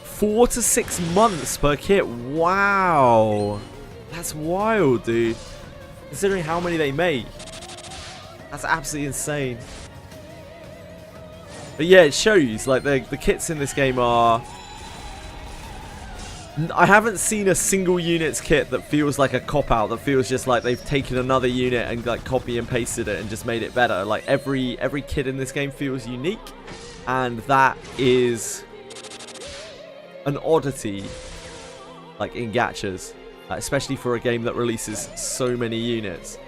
S1: $4 to 6 months per kit. Wow. That's wild, dude. Considering how many they make. That's absolutely insane. But yeah, it shows. Like, the kits in this game are... I haven't seen a single unit's kit that feels like a cop-out, that feels just like they've taken another unit and like copy and pasted it and just made it better. Like every kit in this game feels unique, and that is an oddity like in gachas, especially for a game that releases so many units.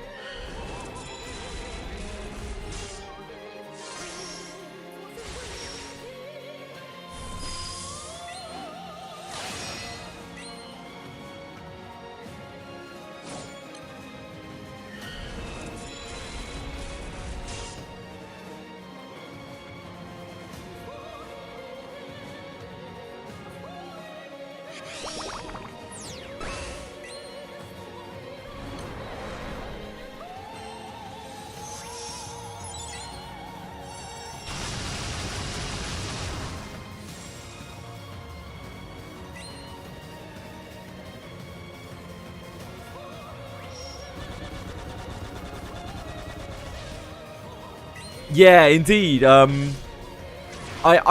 S1: Yeah, indeed. I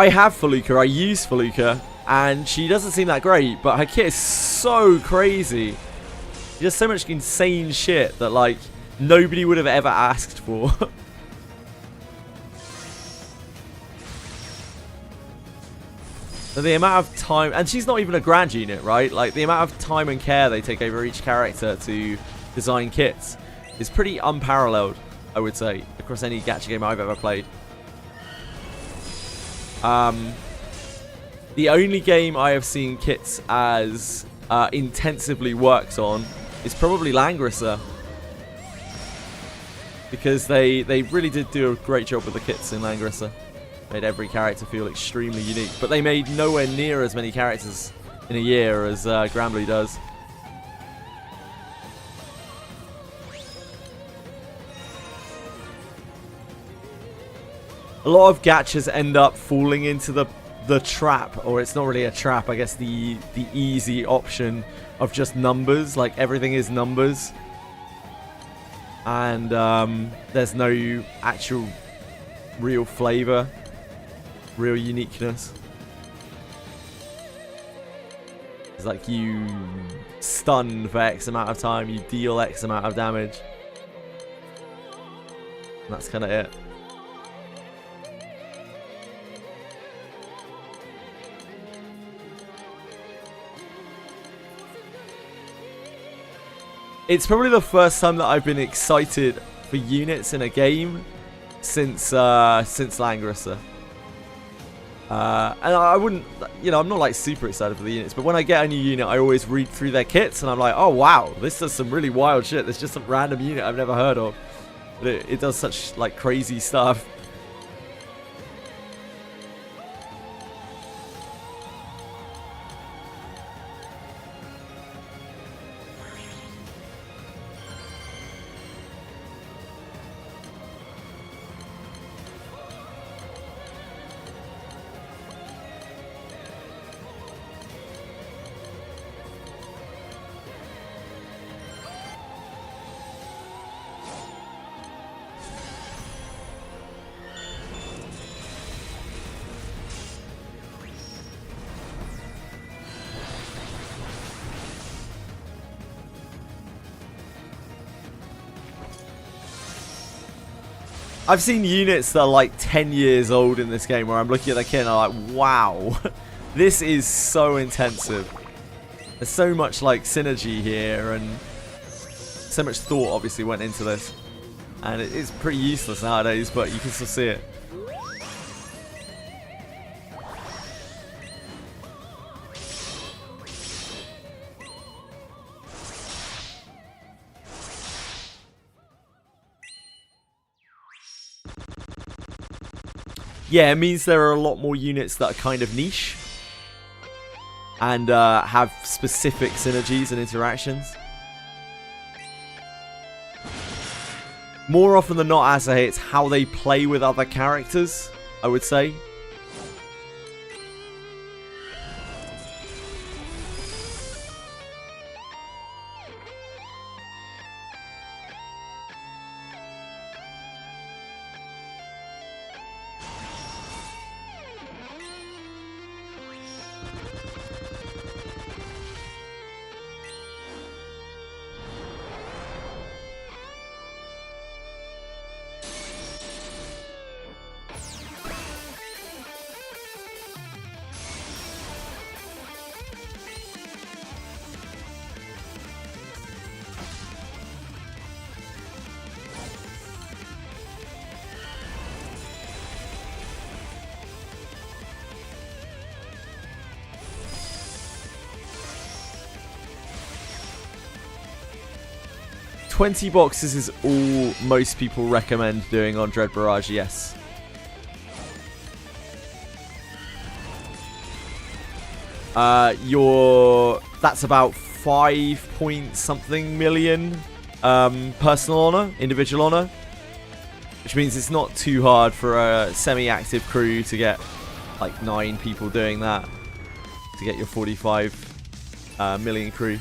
S1: have Feluca. I use Feluca, and she doesn't seem that great, but her kit is so crazy. She does so much insane shit that like nobody would have ever asked for. So the amount of time, and she's not even a grand unit, right? Like the amount of time and care they take over each character to design kits is pretty unparalleled, I would say, across any gacha game I've ever played. The only game I have seen kits as intensively worked on is probably Langrisser, because they really did do a great job with the kits in Langrisser. Made every character feel extremely unique, but they made nowhere near as many characters in a year as Granblue does. A lot of gachas end up falling into the trap, or it's not really a trap, I guess the easy option of just numbers. Like everything is numbers, and there's no actual real flavor, real uniqueness. It's like you stun for X amount of time, you deal X amount of damage. And that's kind of it. It's probably the first time that I've been excited for units in a game since Langrisser. And I wouldn't, you know, I'm not like super excited for the units, but when I get a new unit, I always read through their kits and I'm like, oh wow, this does some really wild shit. There's just some random unit I've never heard of, but it does such like crazy stuff. I've seen units that are like 10 years old in this game where I'm looking at their kit and I'm like, wow, this is so intensive. There's so much like synergy here and so much thought obviously went into this. And it's pretty useless nowadays, but you can still see it. Yeah, it means there are a lot more units that are kind of niche and have specific synergies and interactions. More often than not, as I say, it's how they play with other characters, I would say. $20 boxes is all most people recommend doing on Dread Barrage, yes. That's about 5 point something million personal honor, individual honor, which means it's not too hard for a semi-active crew to get like 9 people doing that to get your 45 million crew.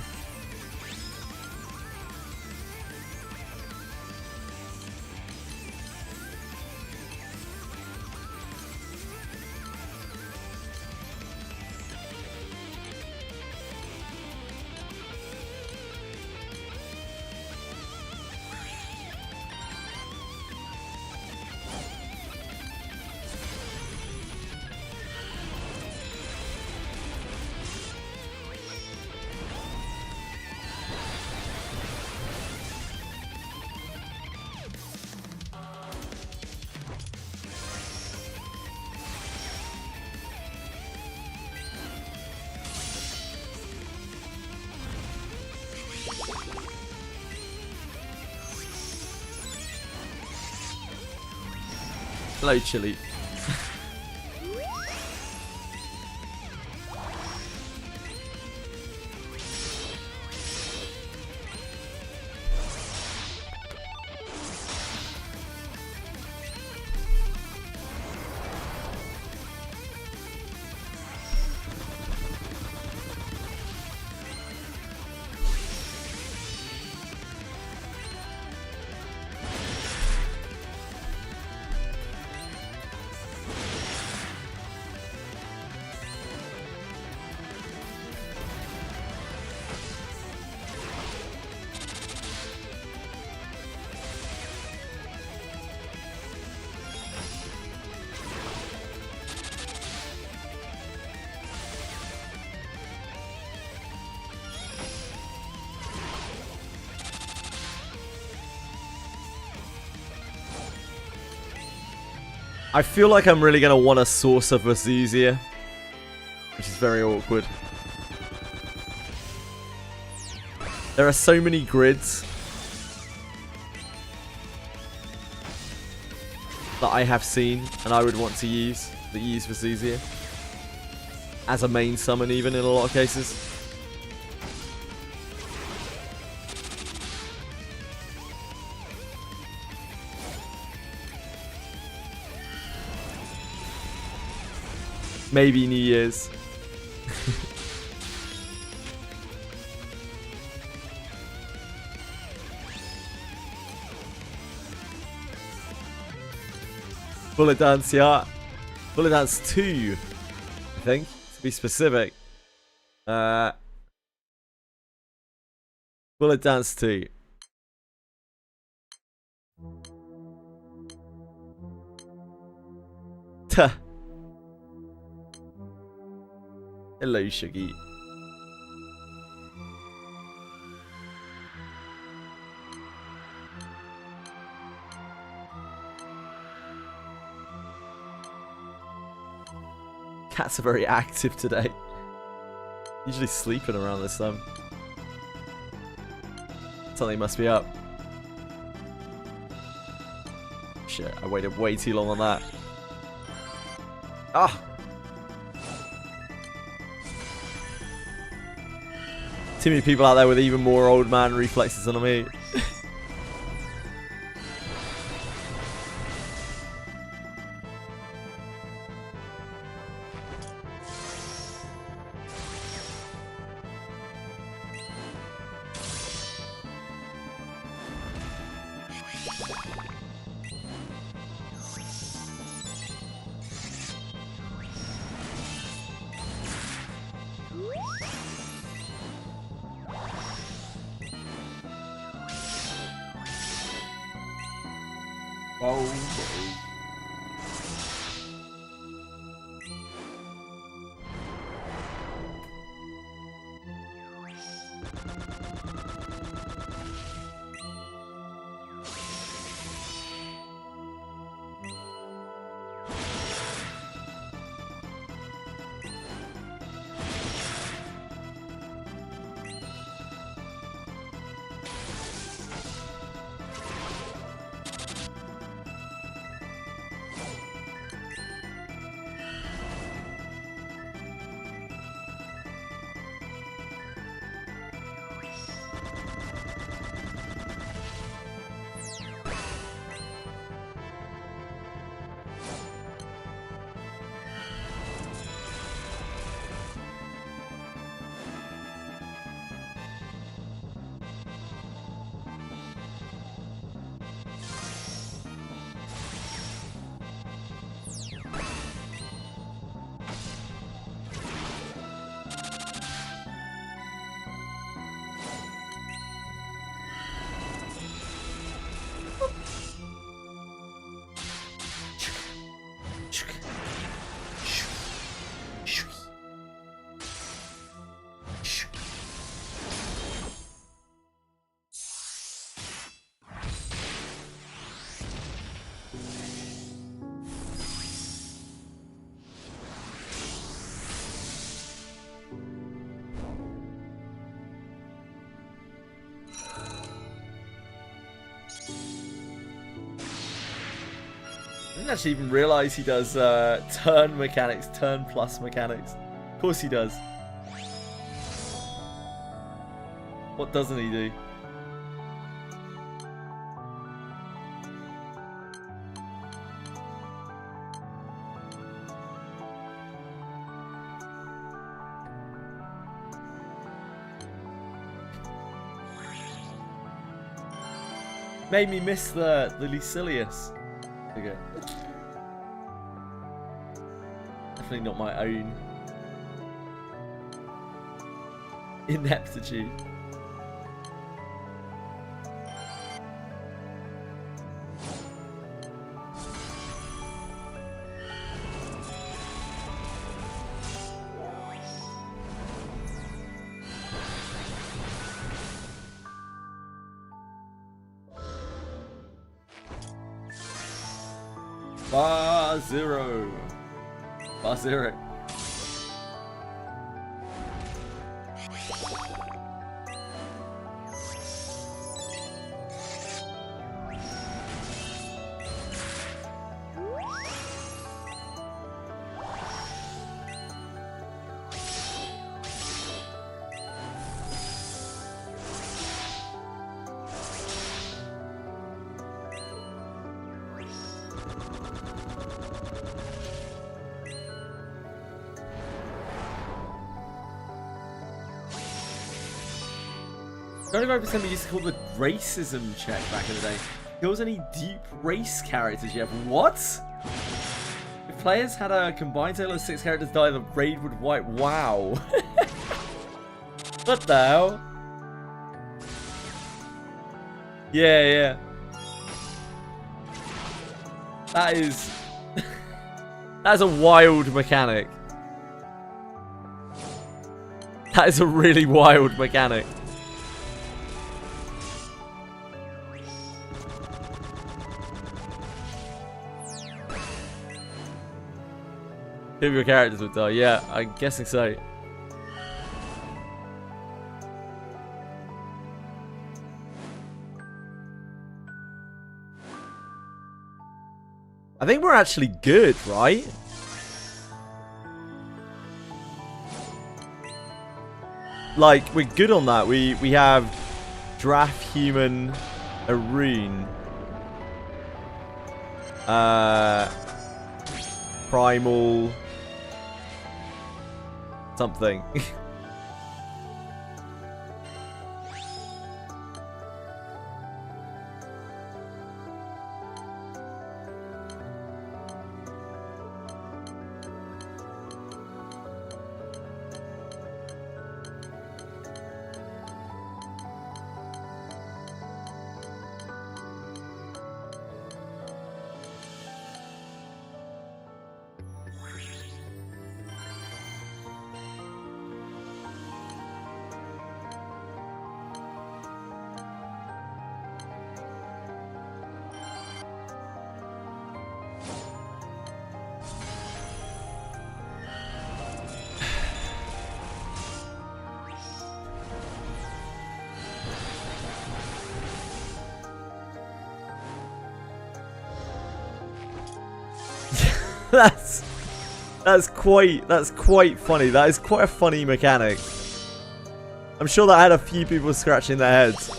S1: Hello, Chili. I feel like I'm really going to want a Saucer for Zuzia, which is very awkward. There are so many grids that I have seen and I would want to use that you use for Zuzia as a main summon, even in a lot of cases. Maybe New Year's. Bullet Dance, yeah. Bullet Dance 2, I think, to be specific. Bullet Dance 2. Tuh. Hello, Shuggy. Cats are very active today. Usually sleeping around this time. Something must be up. Shit, I waited way too long on that. Ah! Too many people out there with even more old man reflexes than me. I didn't actually even realize he does turn mechanics, turn plus mechanics. Of course he does. What doesn't he do? Made me miss the Lucilius. Okay. Definitely not my own ineptitude. Fuck. Bar Zero. Bar Zero. We used to call the racism check back in the day. Kills any deep race characters you have. What? If players had a combined total of 6 characters die, the raid would wipe. Wow. What the hell? Yeah. That is... That's a wild mechanic. That is a really wild mechanic. Two of your characters would die. Yeah, I'm guessing so. I think we're actually good, right? Like, we're good on that. We have Draft Human, a rune. Primal something. That's quite funny. That is quite a funny mechanic. I'm sure that had a few people scratching their heads.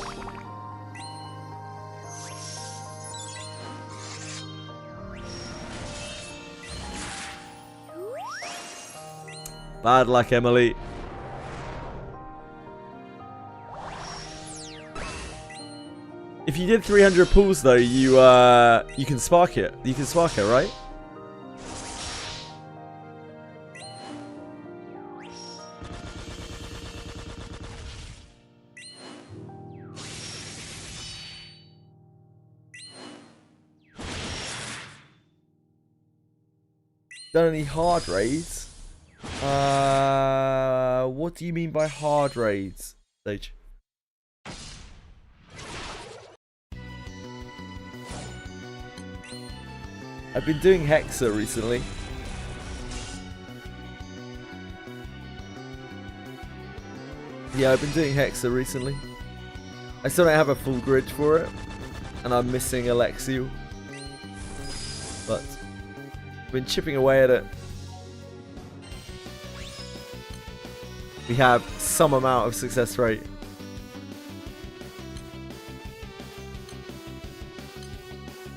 S1: Bad luck, Emily. If you did 300 pulls though, you can spark it. You can spark it, right? Done any hard raids? What do you mean by hard raids, Sage? I've been doing Hexa recently. Yeah, I've been doing Hexa recently. I still don't have a full grid for it, and I'm missing Alexiel. But I've been chipping away at it. We have some amount of success rate.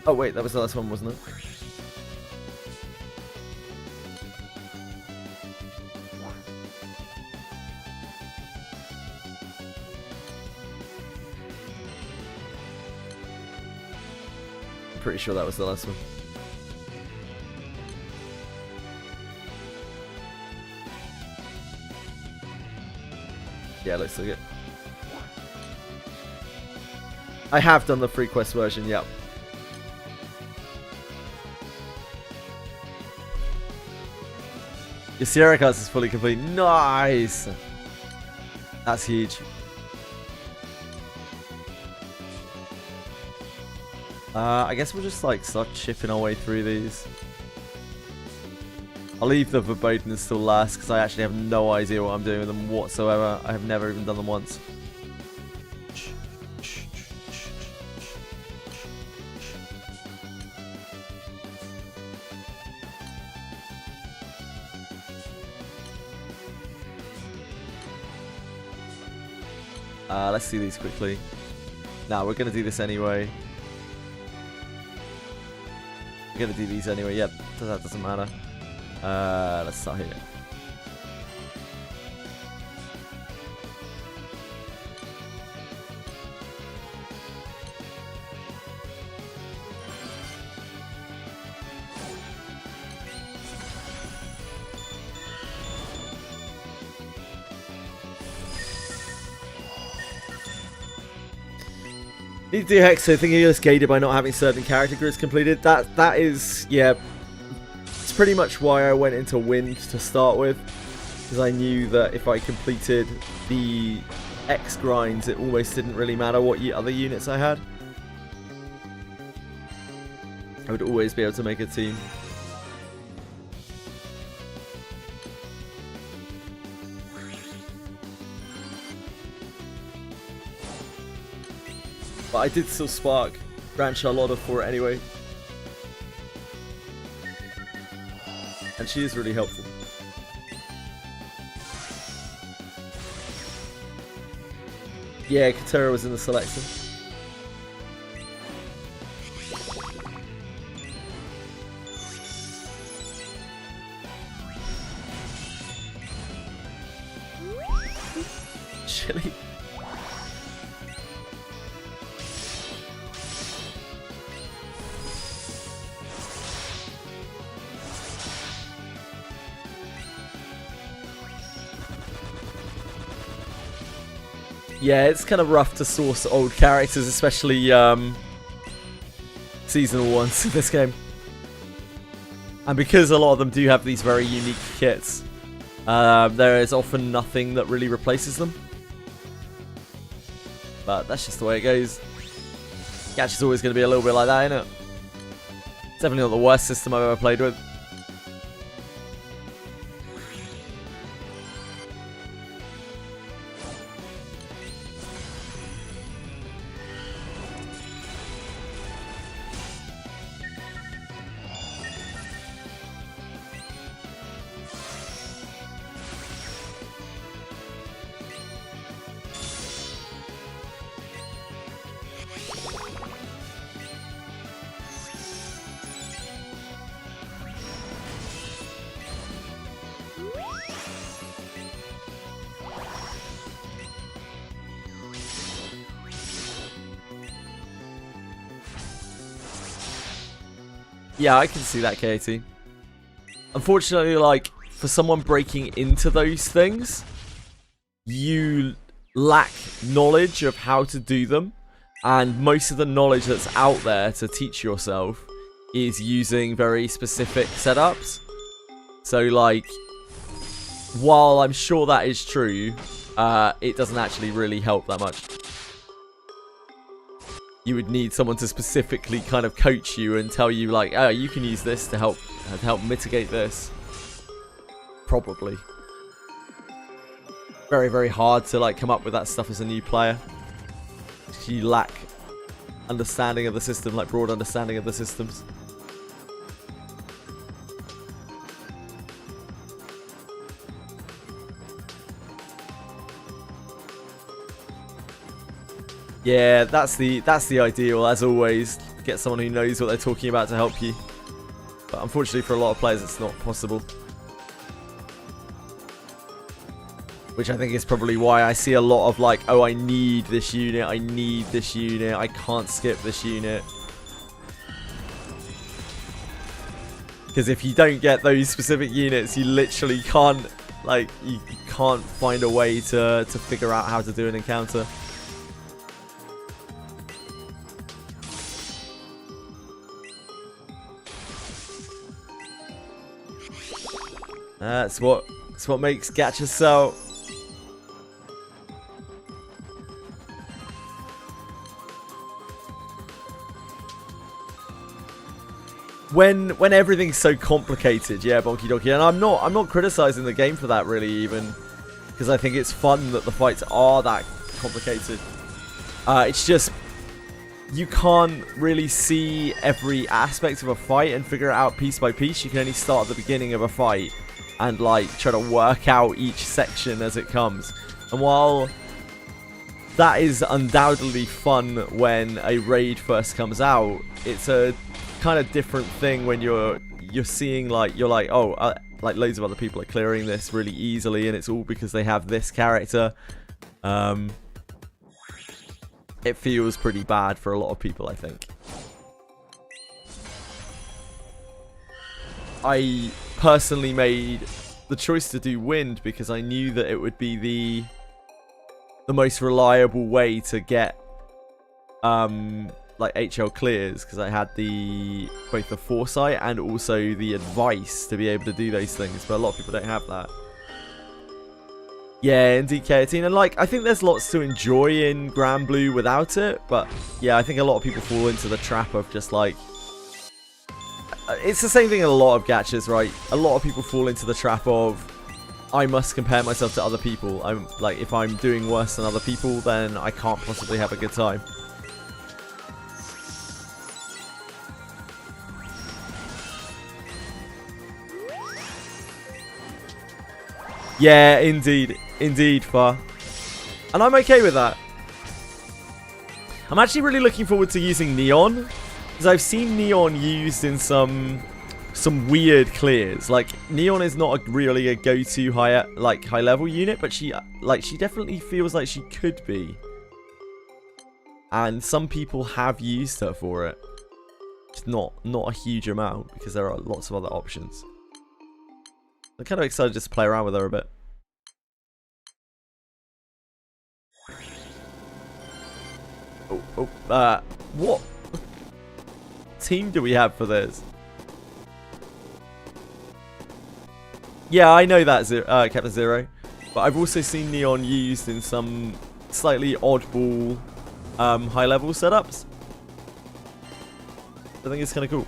S1: Oh wait, that was the last one, wasn't it? I'm pretty sure that was the last one. Yeah, looks like it. I have done the free quest version, yep. Your Sierra cast is fully complete. Nice! That's huge. I guess we'll just like start chipping our way through these. I'll leave the Verbodens till last because I actually have no idea what I'm doing with them whatsoever. I have never even done them once. Let's do these quickly. Now we're gonna do this anyway. We're gonna do these anyway. Yep, that doesn't matter. Let's start here. Need to do Hexo, thinking you're gated by not having certain character grids completed. That is, yeah, it's pretty much why I went into Wind to start with, because I knew that if I completed the X grinds, it almost didn't really matter what other units I had. I would always be able to make a team. But I did still spark Grand Charlotta for it anyway. And she is really helpful. Yeah, Katera was in the selection. Chilly. Yeah, it's kind of rough to source old characters, especially seasonal ones in this game. And because a lot of them do have these very unique kits, there is often nothing that really replaces them. But that's just the way it goes. Gacha is always going to be a little bit like that, isn't it? It's definitely not the worst system I've ever played with. Yeah, I can see that, KT. Unfortunately, like, for someone breaking into those things, you lack knowledge of how to do them. And most of the knowledge that's out there to teach yourself is using very specific setups. So, like, while I'm sure that is true, it doesn't actually really help that much. You would need someone to specifically kind of coach you and tell you, like, oh, you can use this to help mitigate this. Probably. Very, very hard to, like, come up with that stuff as a new player. You lack understanding of the system, like broad understanding of the systems. Yeah, that's the ideal, as always. Get someone who knows what they're talking about to help you. But unfortunately for a lot of players it's not possible. Which I think is probably why I see a lot of, like, oh, I need this unit, I need this unit, I can't skip this unit. Because if you don't get those specific units, you literally can't, like, you can't find a way to figure out how to do an encounter. That's what makes gacha sell. when everything's so complicated, yeah, Bonky Donkey. And I'm not criticizing the game for that really, even because I think it's fun that the fights are that complicated. It's just you can't really see every aspect of a fight and figure it out piece by piece. You can only start at the beginning of a fight and like try to work out each section as it comes. And while that is undoubtedly fun when a raid first comes out, it's a kind of different thing when you're seeing like oh like loads of other people are clearing this really easily, and it's all because they have this character. It feels pretty bad for a lot of people, I think. I personally made the choice to do wind because I knew that it would be the most reliable way to get like HL clears, because I had both the foresight and also the advice to be able to do those things, but a lot of people don't have that. Yeah, indeed, K18. And like, I think there's lots to enjoy in Granblue without it, but yeah, I think a lot of people fall into the trap of just like, it's the same thing in a lot of gachas, right? A lot of people fall into the trap of, I must compare myself to other people. I'm like, if I'm doing worse than other people, then I can't possibly have a good time. Yeah, indeed. Indeed, Far. And I'm okay with that. I'm actually really looking forward to using Neon, because I've seen Neon used in some weird clears. Like, Neon is not really a go-to high level unit, but she definitely feels like she could be. And some people have used her for it. It's not a huge amount, because there are lots of other options. I'm kind of excited just to play around with her a bit. What team do we have for this? Yeah, I know that Captain Zero, but I've also seen Neon used in some slightly oddball high-level setups. I think it's kind of cool.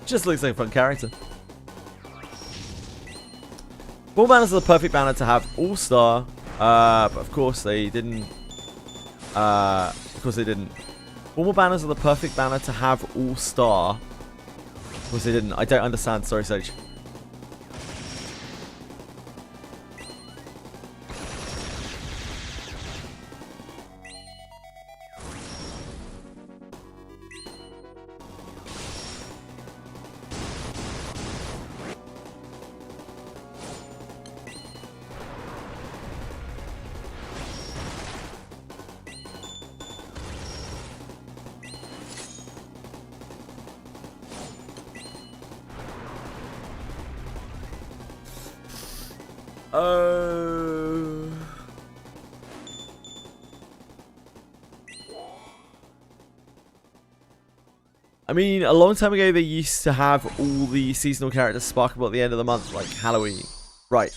S1: Just looks like a fun character. Ball banners are the perfect banner to have all-star, but of course they didn't. Ball banners are the perfect banner to have all-star. Of course they didn't. I don't understand. Sorry, Sage. I mean, a long time ago they used to have all the seasonal characters sparkable at the end of the month, like Halloween. Right.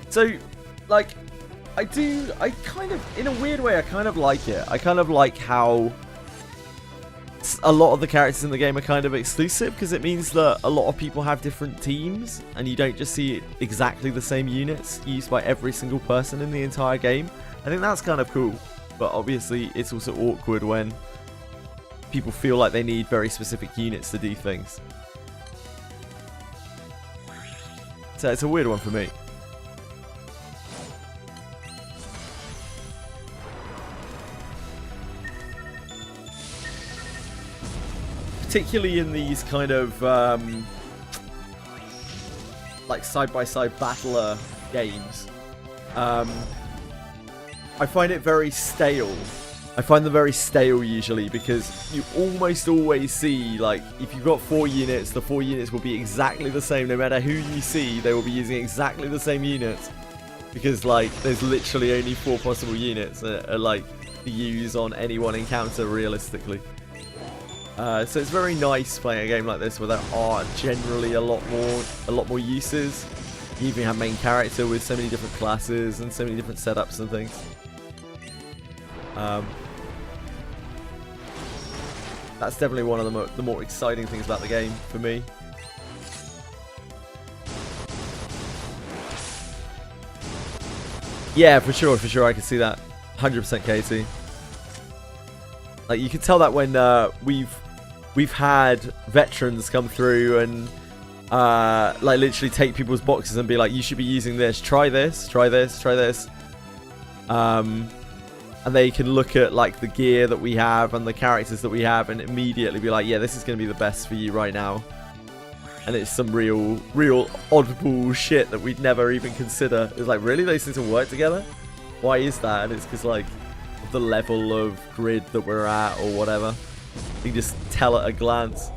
S1: So, like, I kind of, in a weird way, I kind of like it. I kind of like how a lot of the characters in the game are kind of exclusive, because it means that a lot of people have different teams, and you don't just see exactly the same units used by every single person in the entire game. I think that's kind of cool, but obviously it's also awkward when people feel like they need very specific units to do things. So it's a weird one for me. Particularly in these kind of like side-by-side battler games, I find it very stale. I find them very stale usually because you almost always see, like, if you've got 4 units, the 4 units will be exactly the same. No matter who you see, they will be using exactly the same units because, like, there's literally only 4 possible units like to use on any one encounter realistically. So it's very nice playing a game like this where there are generally a lot more uses. You even have main character with so many different classes and so many different setups and things. That's definitely one of the more exciting things about the game for me. Yeah, for sure, I can see that. 100% Katie. Like, you can tell that when we've had veterans come through and like literally take people's boxes and be like, you should be using this, try this, try this, try this. And they can look at like the gear that we have and the characters that we have and immediately be like, yeah, this is going to be the best for you right now. And it's some real oddball shit that we'd never even consider. It's like, really? Those things will work together? Why is that? And it's because, like, the level of grid that we're at or whatever. You can just tell at a glance.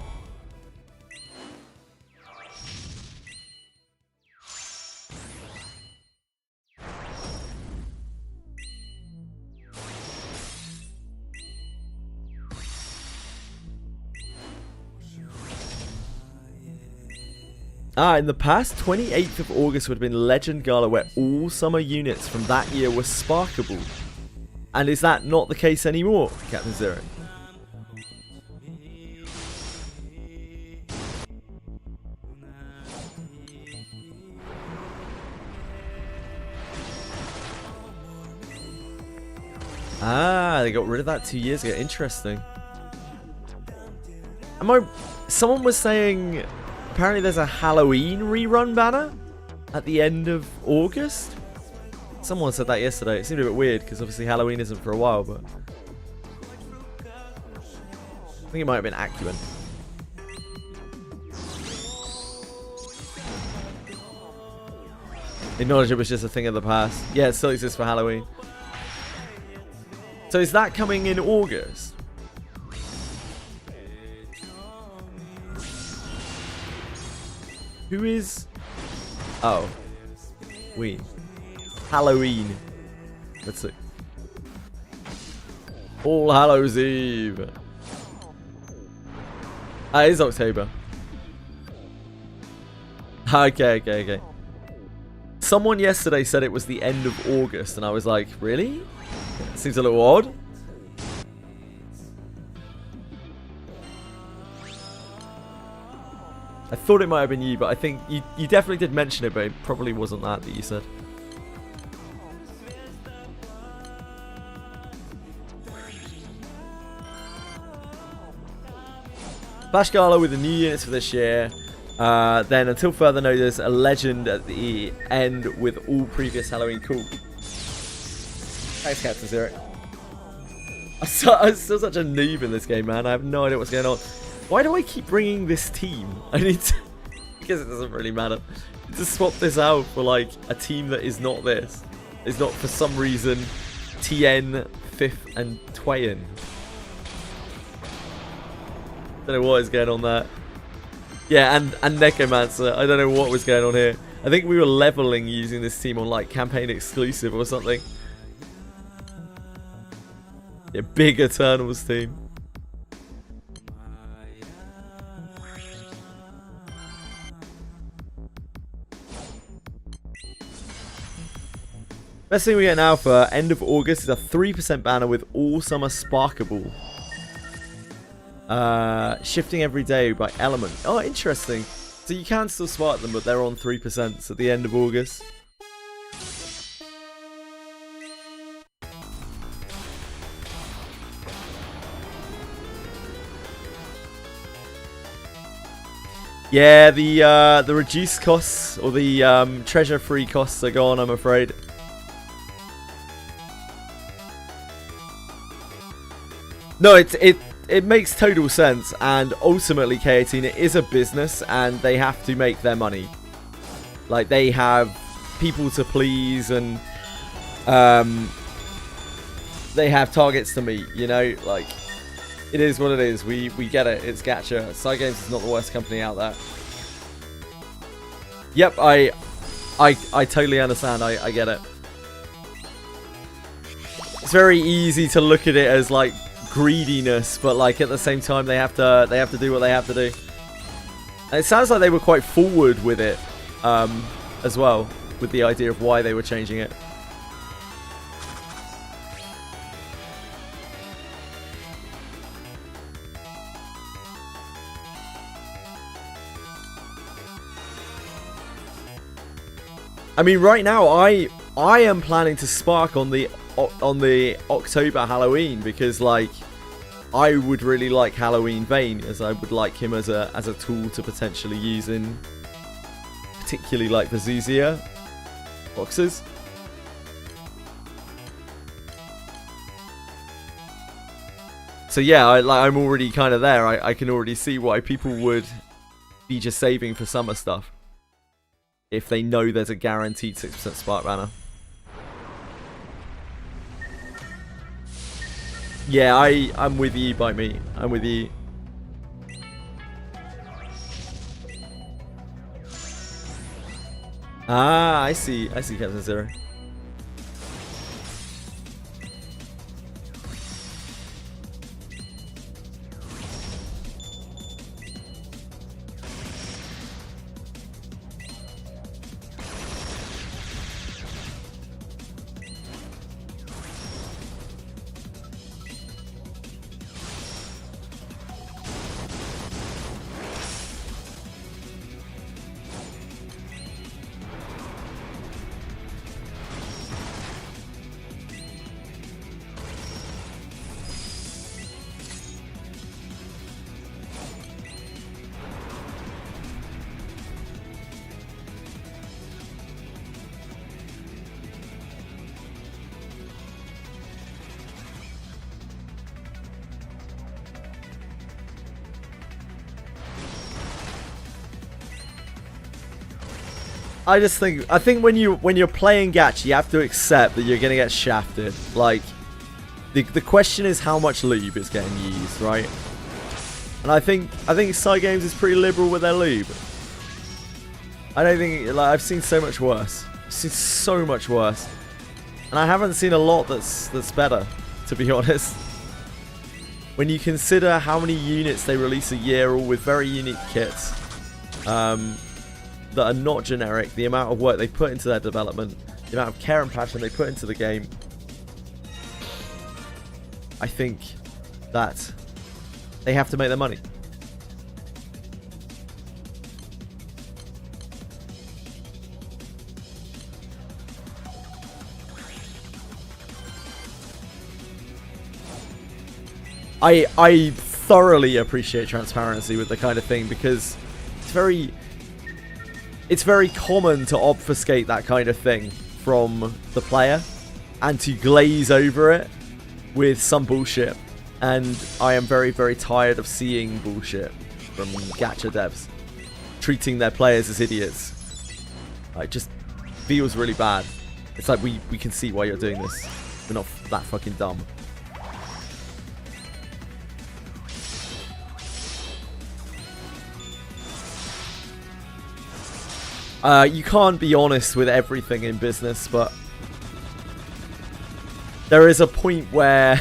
S1: In the past, 28th of August would have been Legend Gala where all summer units from that year were sparkable. And is that not the case anymore, Captain Zero? They got rid of that 2 years ago. Interesting. Someone was saying apparently there's a Halloween rerun banner at the end of August. Someone said that yesterday. It seemed a bit weird because obviously Halloween isn't for a while, but I think it might have been Acumen. Acknowledge it was just a thing of the past. Yeah, it still exists for Halloween. So is that coming in August? Who is... Oh. Halloween. Let's see. All Hallows Eve. It is October. Okay. Someone yesterday said it was the end of August, and I was like, really? Seems a little odd. I thought it might have been you, but I think you definitely did mention it, but it probably wasn't that you said. Flash Gala with the new units for this year. Then, until further notice, a legend at the end with all previous Halloween. Cool. Thanks, Captain Zero. I'm still such a noob in this game, man. I have no idea what's going on. Why do I keep bringing this team? I need to... because it doesn't really matter. To swap this out for, like, a team that is not this. It's not, for some reason, Tien, Fifth, and Twain. Don't know what is going on there. Yeah, and Necromancer. I don't know what was going on here. I think we were leveling using this team on, like, campaign exclusive or something. Yeah, big Eternals team. Best thing we get now for end of August is a 3% banner with all summer sparkable. Shifting every day by element. Oh, interesting. So you can still spark them, but they're on 3% at the end of August. Yeah, the reduced costs or the treasure-free costs are gone, I'm afraid. No, it makes total sense, and ultimately, K18, it is a business, and they have to make their money. Like, they have people to please, and they have targets to meet, you know? Like, it is what it is. We get it. It's gacha. Cygames is not the worst company out there. Yep, I totally understand. I get it. It's very easy to look at it as like greediness, but like at the same time they have to do what they have to do. And it sounds like they were quite forward with it as well, with the idea of why they were changing it. I mean, right now I am planning to spark on the October Halloween, because like I would really like Halloween Vane, as I would like him as a tool to potentially use in particularly like the Zuzia boxes. So yeah, I'm already kind of there. I can already see why people would be just saving for summer stuff if they know there's a guaranteed 6% spark banner. Yeah, I'm with you, Bite Me. I'm with you. Ah, I see, Captain Zero. I think when you're playing gacha, you have to accept that you're gonna get shafted. Like, the question is how much lube is getting used, right? And I think Cygames is pretty liberal with their lube. I don't think, like, I've seen so much worse. I've seen so much worse, and I haven't seen a lot that's better, to be honest. When you consider how many units they release a year, all with very unique kits, that are not generic, the amount of work they put into their development, the amount of care and passion they put into the game, I think that they have to make their money. I thoroughly appreciate transparency with the kind of thing, because it's very common to obfuscate that kind of thing from the player and to glaze over it with some bullshit. And I am very, very tired of seeing bullshit from gacha devs treating their players as idiots. It just feels really bad. It's like, we can see why you're doing this. We're not that fucking dumb. You can't be honest with everything in business, but there is a point where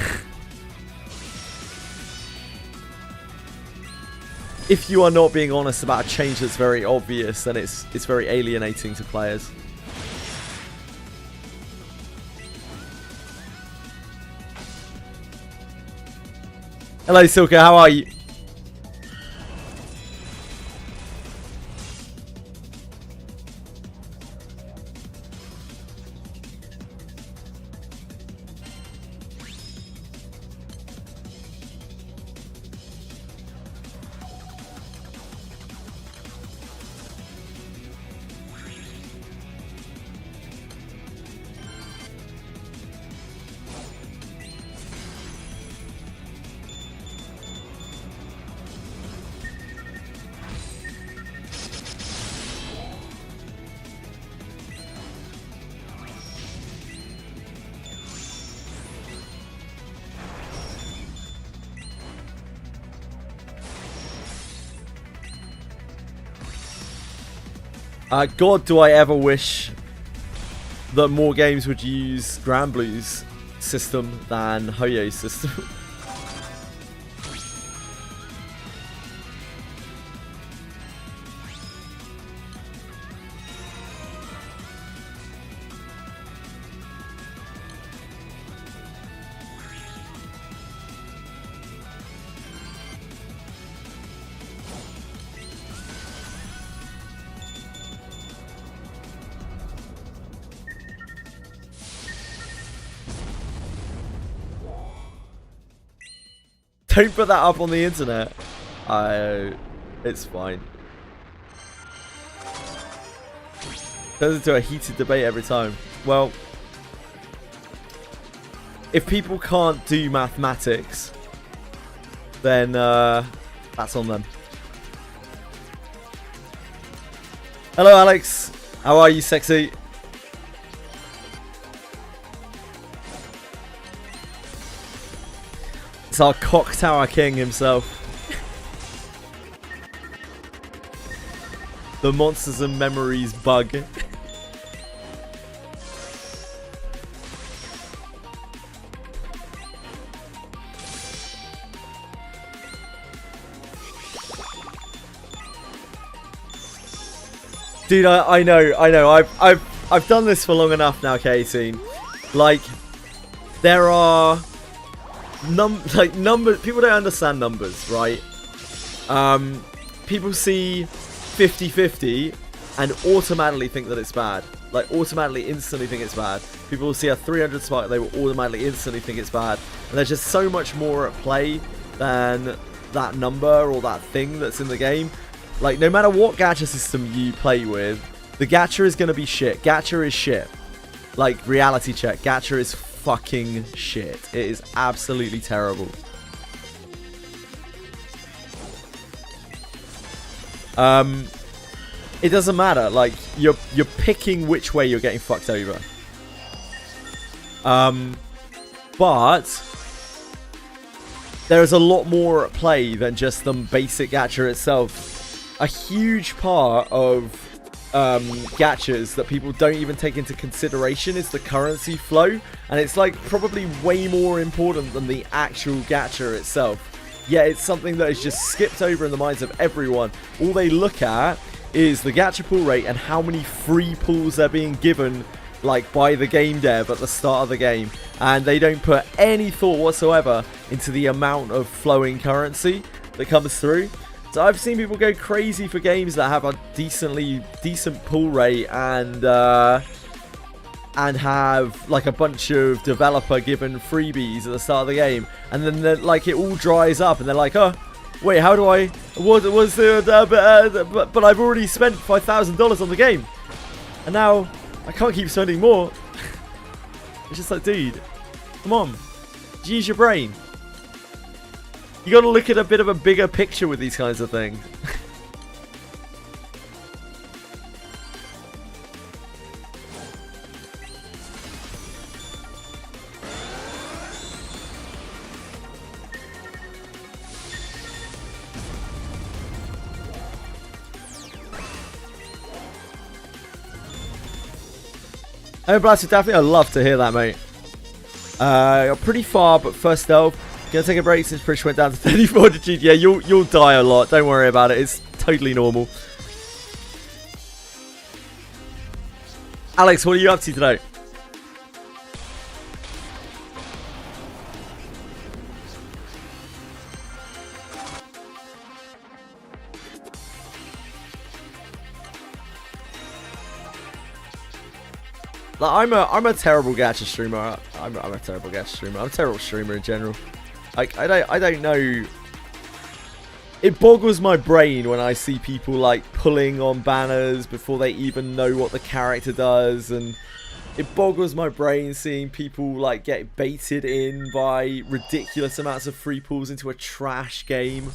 S1: if you are not being honest about a change that's very obvious, then it's very alienating to players. Hello, Silka, how are you? God, do I ever wish that more games would use Granblue's system than Hoyo's system. Don't put that up on the internet. It's fine. Turns into a heated debate every time. Well, if people can't do mathematics, then that's on them. Hello, Alex. How are you, sexy? It's our cock tower king himself. The Monsters and Memories bug. Dude, I know. I've done this for long enough now, Katie. Like, there are numbers. People don't understand numbers, right? People see 50-50 and automatically think that it's bad. Like, automatically, instantly think it's bad. People will see a 300 spark, they will automatically, instantly think it's bad. And there's just so much more at play than that number or that thing that's in the game. Like, no matter what gacha system you play with, the gacha is going to be shit. Gacha is shit. Like, reality check. Gacha is fucking shit. It is absolutely terrible. It doesn't matter. Like, you're picking which way you're getting fucked over. But there is a lot more at play than just the basic gacha itself. A huge part of gachas that people don't even take into consideration is the currency flow, and it's like probably way more important than the actual gacha itself. Yeah, it's something that is just skipped over in the minds of everyone. All they look at is the gacha pull rate and how many free pulls they're being given, like, by the game dev at the start of the game, and they don't put any thought whatsoever into the amount of flowing currency that comes through. So I've seen people go crazy for games that have a decent pull rate and have like a bunch of developer given freebies at the start of the game, and then like it all dries up, and they're like, oh, wait, how do I? But I've already spent $5,000 on the game, and now I can't keep spending more. It's just like, dude, come on, use your brain. You gotta look at a bit of a bigger picture with these kinds of things. Oh, Blaster, definitely, I'd love to hear that, mate. You're pretty far, but first stealth. Gonna take a break since Prish went down to 34 to Yeah, you'll die a lot. Don't worry about it. It's totally normal. Alex, what are you up to today? Like, I'm a terrible gacha streamer. I'm a terrible gacha streamer. I'm a terrible streamer in general. Like, I don't know. It boggles my brain when I see people like pulling on banners before they even know what the character does, and it boggles my brain seeing people like get baited in by ridiculous amounts of free pulls into a trash game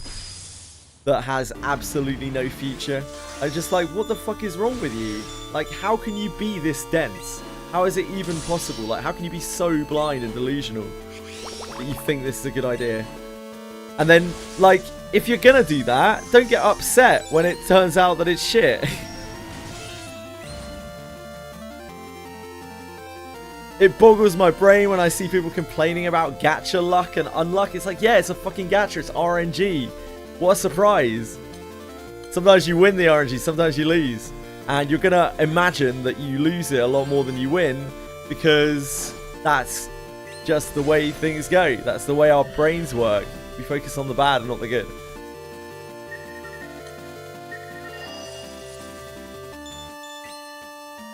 S1: that has absolutely no future. I'm just like, what the fuck is wrong with you? Like, how can you be this dense? How is it even possible? Like, how can you be so blind and delusional that you think this is a good idea? And then, like, if you're gonna do that, don't get upset when it turns out that it's shit. It boggles my brain when I see people complaining about gacha luck and unluck. It's like, yeah, it's a fucking gacha. It's RNG. What a surprise. Sometimes you win the RNG, sometimes you lose. And you're going to imagine that you lose it a lot more than you win because that's just the way things go. That's the way our brains work. We focus on the bad and not the good.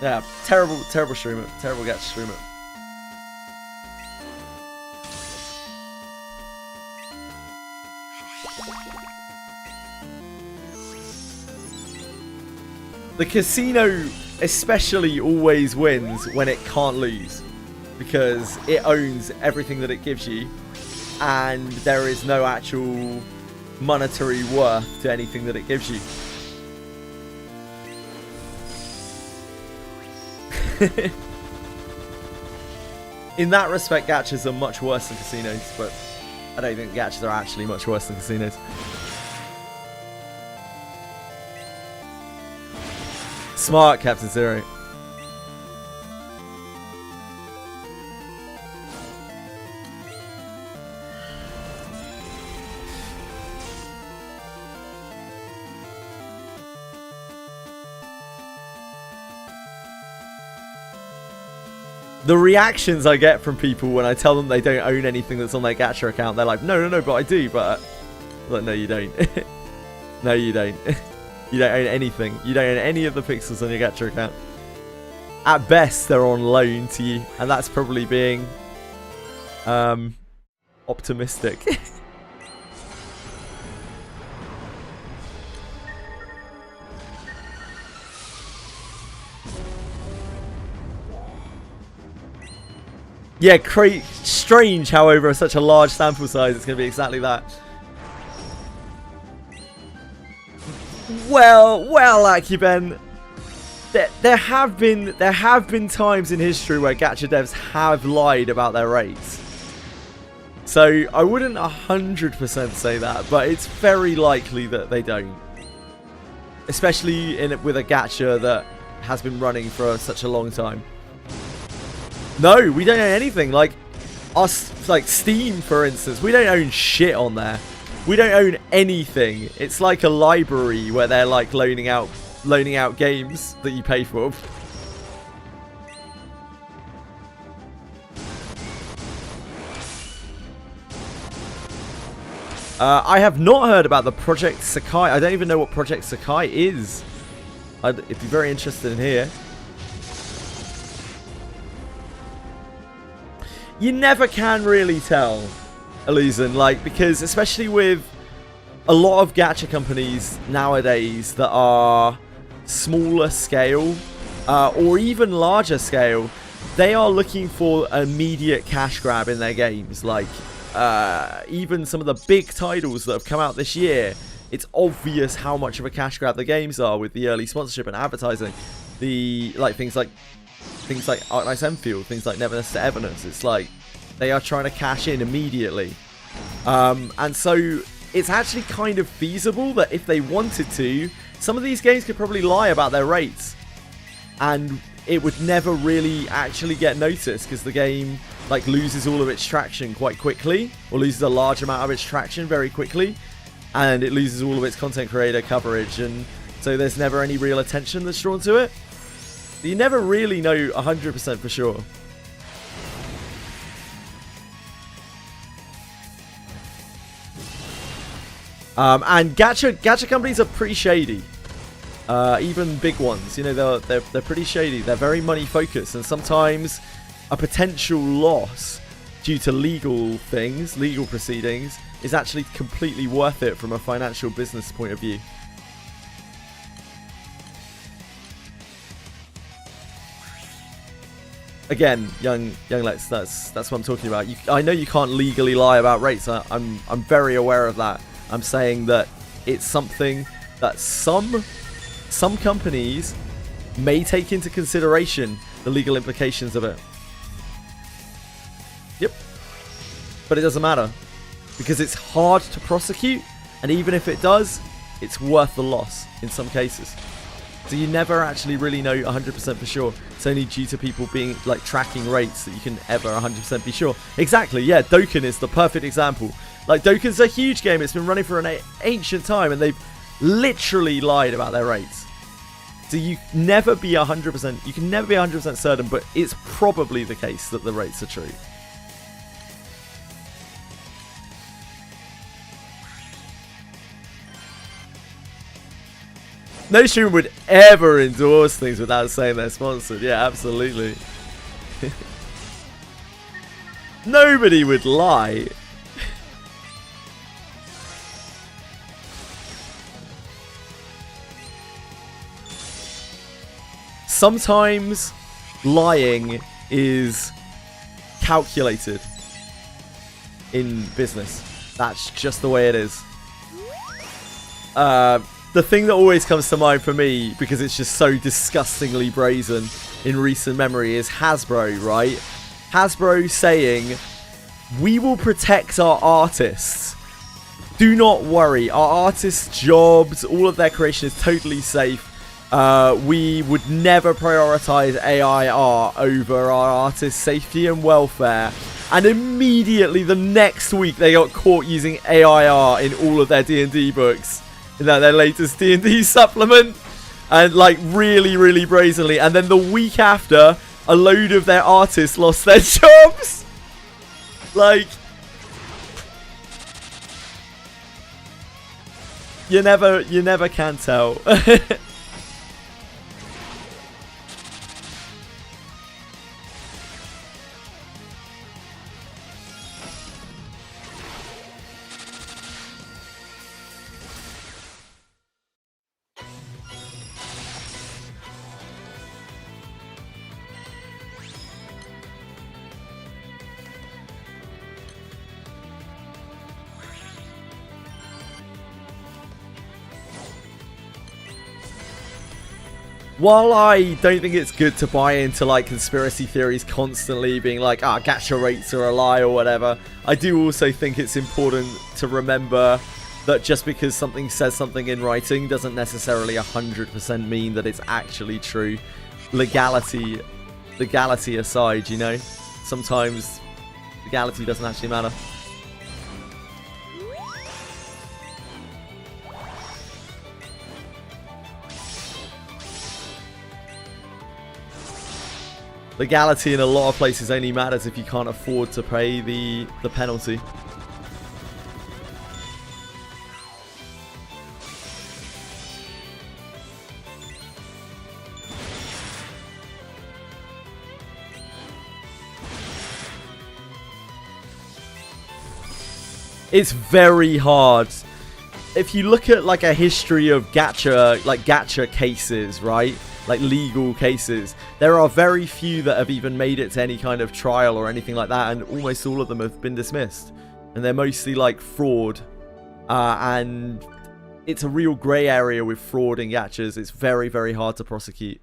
S1: Yeah, terrible streamer. Terrible gacha streamer. The casino especially always wins when it can't lose, because it owns everything that it gives you and there is no actual monetary worth to anything that it gives you. In that respect, gachas are much worse than casinos, but I don't think gachas are actually much worse than casinos. Smart, Captain Zero. The reactions I get from people when I tell them they don't own anything that's on their gacha account, they're like, no, but I do, but... Like, no, you don't. No, you don't. You don't own anything. You don't own any of the pixels on your gacha account. At best, they're on loan to you, and that's probably being optimistic. Yeah, strange how over such a large sample size it's going to be exactly that. Well, Akiben, there have been times in history where gacha devs have lied about their rates. So I wouldn't 100% say that, but it's very likely that they don't. Especially with a gacha that has been running for such a long time. No, we don't own anything. Like Steam, for instance, we don't own shit on there. We don't own anything. It's like a library where they're like loaning out games that you pay for. I have not heard about the Project Sakai. I don't even know what Project Sakai is. I'd be very interested in here. You never can really tell, Illusion, because especially with a lot of gacha companies nowadays that are smaller scale or even larger scale, they are looking for immediate cash grab in their games. Even some of the big titles that have come out this year, it's obvious how much of a cash grab the games are with the early sponsorship and advertising. Things like Arc Knight's Enfield, things like Neverness to Everness. It's like they are trying to cash in immediately. And so it's actually kind of feasible that if they wanted to, some of these games could probably lie about their rates. And it would never really actually get noticed because the game loses all of its traction quite quickly, or loses a large amount of its traction very quickly, and it loses all of its content creator coverage, and so there's never any real attention that's drawn to it. You never really know 100% for sure. And gacha companies are pretty shady. Even big ones, they're pretty shady. They're very money focused, and sometimes a potential loss due to legal proceedings, is actually completely worth it from a financial business point of view. Again, young Lex, that's what I'm talking about. I know you can't legally lie about rates. I'm very aware of that. I'm saying that it's something that some companies may take into consideration, the legal implications of it. Yep. But it doesn't matter, because it's hard to prosecute, and even if it does, it's worth the loss in some cases. So you never actually really know 100% for sure. It's only due to people being like tracking rates that you can ever 100% be sure. Exactly, yeah, Dokkan is the perfect example. Like, Dokkan's a huge game. It's been running for an ancient time, and they've literally lied about their rates. So you never be 100%, you can never be 100% certain, but it's probably the case that the rates are true. No streamer would ever endorse things without saying they're sponsored. Yeah, absolutely. Nobody would lie. Sometimes lying is calculated in business. That's just the way it is. The thing that always comes to mind for me, because it's just so disgustingly brazen in recent memory, is Hasbro, right? Hasbro saying, "We will protect our artists. Do not worry. Our artists' jobs, all of their creation is totally safe. We would never prioritize AI art over our artists' safety and welfare." And immediately the next week, they got caught using AI art in all of their D&D books. In their latest D&D supplement, and like really, really brazenly. And then the week after, a load of their artists lost their jobs. Like, you never can tell. While I don't think it's good to buy into like conspiracy theories constantly being like, gacha rates are a lie or whatever, I do also think it's important to remember that just because something says something in writing doesn't necessarily 100% mean that it's actually true. Legality aside, you know, sometimes legality doesn't actually matter. Legality in a lot of places only matters if you can't afford to pay the penalty. It's very hard. If you look at like a history of gacha cases, right? Like legal cases, there are very few that have even made it to any kind of trial or anything like that, and almost all of them have been dismissed, and they're mostly like fraud, and it's a real grey area with fraud in gachas. It's very, very hard to prosecute.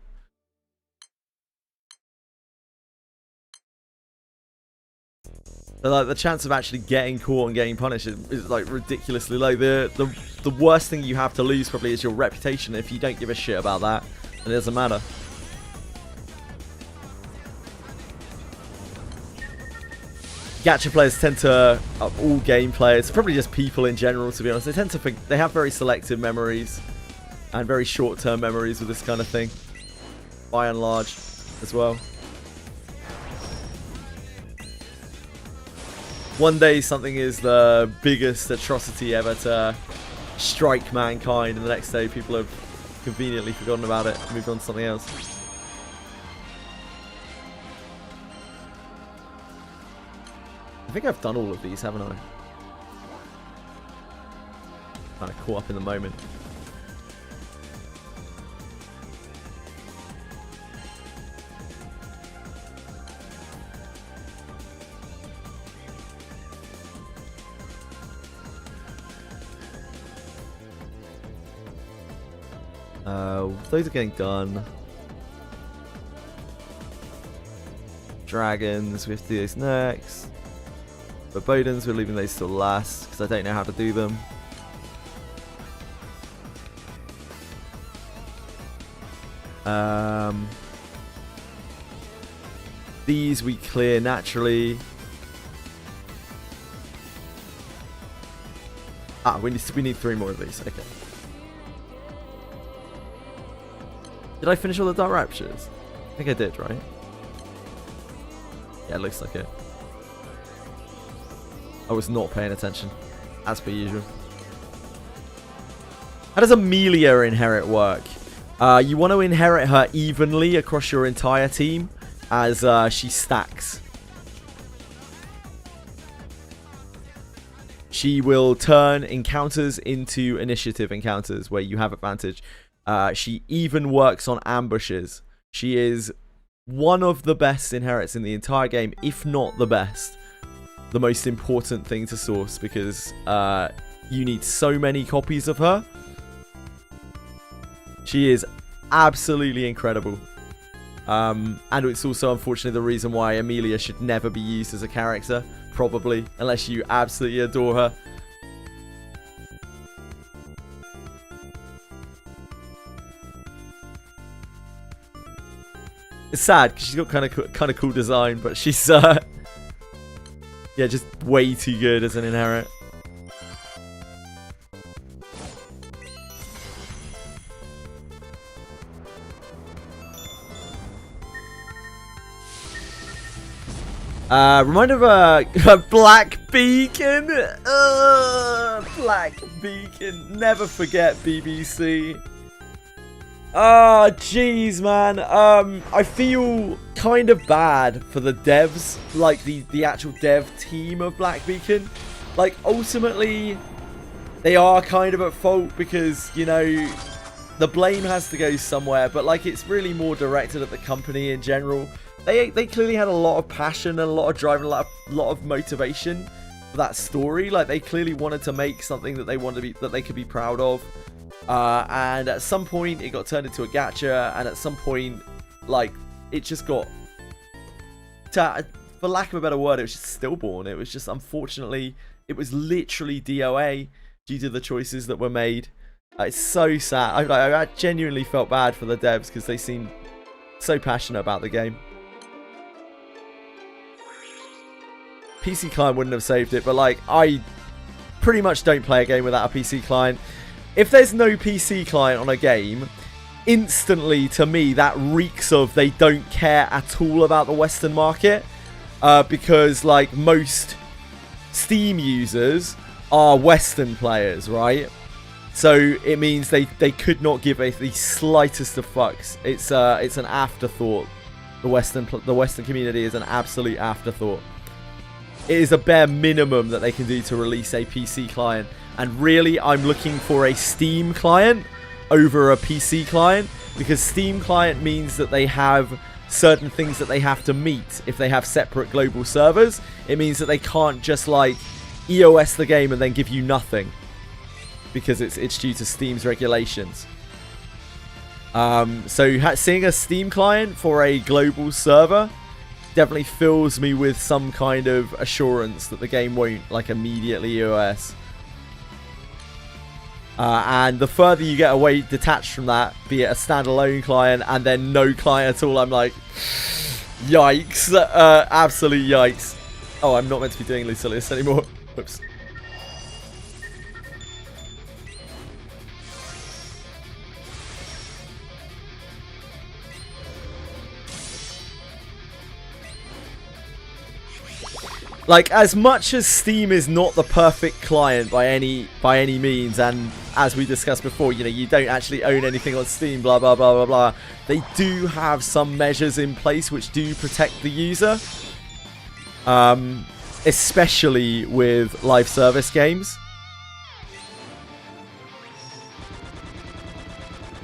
S1: So, like, the chance of actually getting caught and getting punished is like ridiculously low. The worst thing you have to lose probably is your reputation. If you don't give a shit about that, it doesn't matter. Gacha players tend to, all game players, probably just people in general, to be honest, they tend to think they have very selective memories and very short-term memories with this kind of thing, by and large, as well. One day something is the biggest atrocity ever to strike mankind, and the next day people have conveniently forgotten about it and moved on to something else. I think I've done all of these, haven't I? Kind of caught up in the moment. Those are getting done. Dragons, we have to do those next. But Bodens, we're leaving those till last, because I don't know how to do them. These we clear naturally. We need 3 more of these. Okay. Did I finish all the Dark Raptures? I think I did, right? Yeah, it looks like it. I was not paying attention, as per usual. How does Amelia inherit work? You want to inherit her evenly across your entire team as she stacks. She will turn encounters into initiative encounters where you have advantage. She even works on ambushes. She is one of the best inherits in the entire game, if not the best. The most important thing to source, because you need so many copies of her. She is absolutely incredible. And it's also, unfortunately, the reason why Amelia should never be used as a character. Probably. Unless you absolutely adore her. It's sad, because she's got kind of cool design. But she's, yeah, just way too good as an inherit. Remind of a Black Beacon. Black Beacon. Never forget BBC. Oh, jeez, man. I feel kind of bad for the devs, like the actual dev team of Black Beacon. Like, ultimately, they are kind of at fault because, you know, the blame has to go somewhere. But, like, it's really more directed at the company in general. They clearly had a lot of passion and a lot of drive and a lot of motivation for that story. Like, they clearly wanted to make something that they could be proud of. And at some point, it got turned into a gacha, and at some point, like, it just got, for lack of a better word, it was just stillborn. It was just, unfortunately, it was literally DOA due to the choices that were made. It's so sad. I genuinely felt bad for the devs because they seemed so passionate about the game. PC client wouldn't have saved it, but, like, I pretty much don't play a game without a PC client. If there's no PC client on a game, instantly, to me, that reeks of they don't care at all about the Western market. Because, like, most Steam users are Western players, right? So it means they could not give the slightest of fucks. It's an afterthought. The Western community is an absolute afterthought. It is a bare minimum that they can do to release a PC client. And really, I'm looking for a Steam client over a PC client. Because Steam client means that they have certain things that they have to meet if they have separate global servers. It means that they can't just, like, EOS the game and then give you nothing. Because it's due to Steam's regulations. So seeing a Steam client for a global server definitely fills me with some kind of assurance that the game won't, like, immediately EOS. And the further you get away detached from that, be it a standalone client and then no client at all, I'm like, yikes. Absolute yikes. Oh, I'm not meant to be doing Lucilius anymore. Whoops. Like, as much as Steam is not the perfect client by any means, and as we discussed before, you know, you don't actually own anything on Steam, blah, blah, blah, blah, blah. They do have some measures in place which do protect the user. Especially with live service games.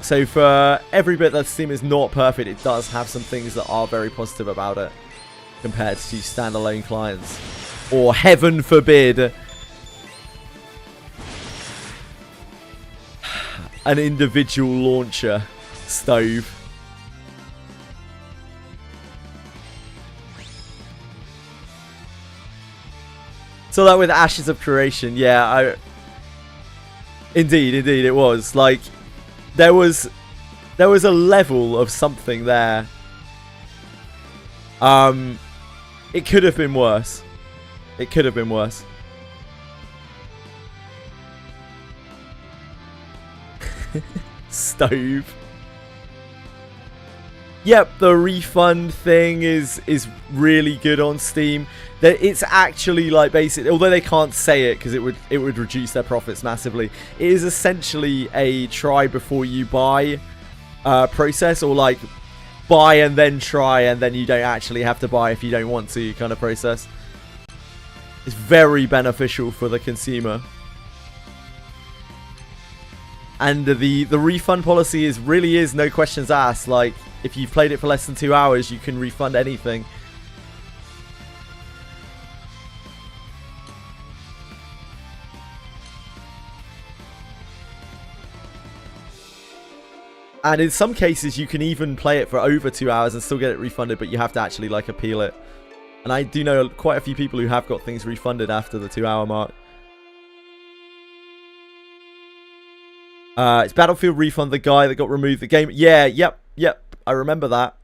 S1: So for every bit that Steam is not perfect, it does have some things that are very positive about it. Compared to standalone clients. Or, heaven forbid, an individual launcher stove. So that with Ashes of Creation, yeah, indeed it was. Like, there was There was a level of something there. It could have been worse. It could have been worse. Stove. Yep, the refund thing is really good on Steam. That it's actually like basically, although they can't say it because it would reduce their profits massively. It is essentially a try before you buy process, or like buy and then try, and then you don't actually have to buy if you don't want to kind of process. It's very beneficial for the consumer. And the refund policy really is no questions asked. Like, if you've played it for less than 2 hours, you can refund anything. And in some cases, you can even play it for over 2 hours and still get it refunded, but you have to actually like appeal it. And I do know quite a few people who have got things refunded after the 2 hour mark. It's Battlefield Refund, the guy that got removed the game. Yeah, yep. I remember that.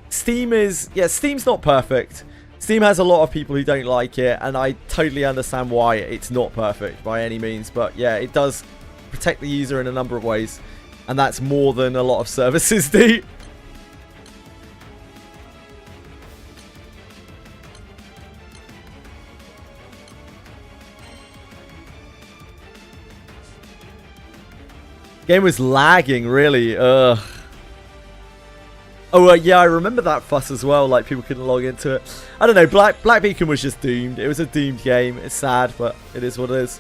S1: Steam's not perfect. Steam has a lot of people who don't like it, and I totally understand why it's not perfect by any means. But yeah, it does protect the user in a number of ways, and that's more than a lot of services do. Game was lagging, really. Ugh. Oh, yeah, I remember that fuss as well. Like, people couldn't log into it. I don't know. Black Beacon was just doomed. It was a doomed game. It's sad, but it is what it is.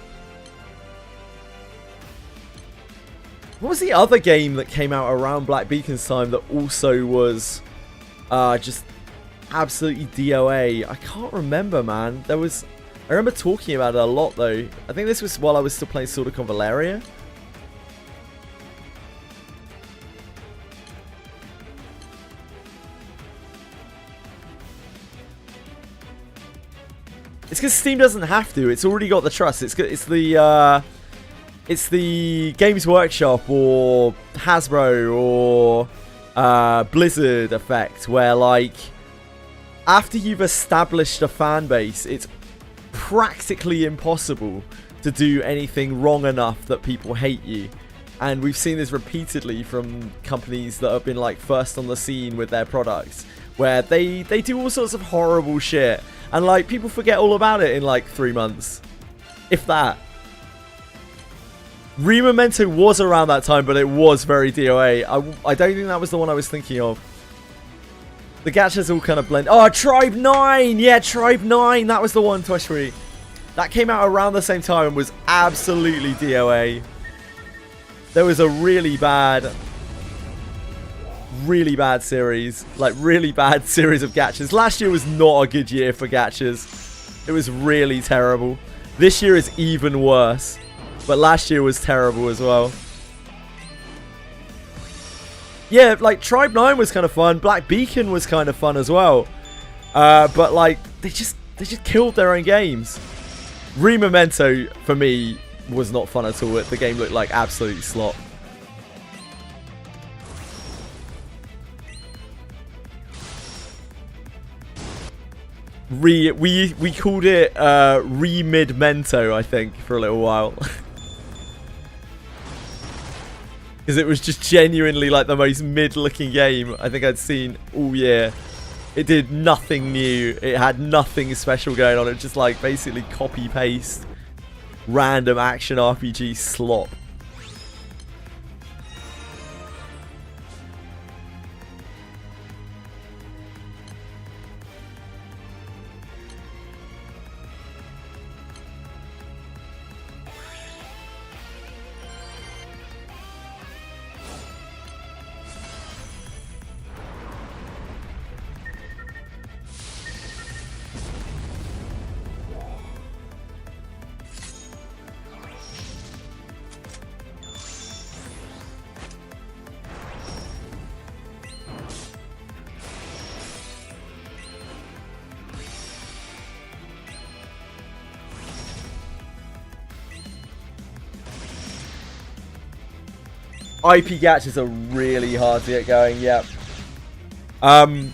S1: What was the other game that came out around Black Beacon's time that also was just absolutely DOA? I can't remember, man. I remember talking about it a lot, though. I think this was while I was still playing Sword of Convaleria. It's because Steam doesn't have to. It's already got the trust. It's the Games Workshop or Hasbro or Blizzard effect, where like after you've established a fan base, it's practically impossible to do anything wrong enough that people hate you. And we've seen this repeatedly from companies that have been like first on the scene with their products, where they do all sorts of horrible shit. And, like, people forget all about it in, like, 3 months. If that. Rememento was around that time, but it was very DOA. I don't think that was the one I was thinking of. The gachas all kind of blend. Oh, Tribe 9! Yeah, Tribe 9! That was the one, Twishry. That came out around the same time and was absolutely DOA. There was a really bad series, like really bad series of gachas. Last year was not a good year for gachas. It was really terrible. This year is even worse, but last year was terrible as well. Yeah, like Tribe 9 was kind of fun. Black Beacon was kind of fun as well. But like they just killed their own games. Rememento for me was not fun at all. The game looked like absolute slop. We called it Remidmento, I think, for a little while. Because it was just genuinely like the most mid-looking game I think I'd seen all year. It did nothing new. It had nothing special going on. It just like basically copy-paste random action RPG slop. IP gachas are really hard to get going, yeah. I'm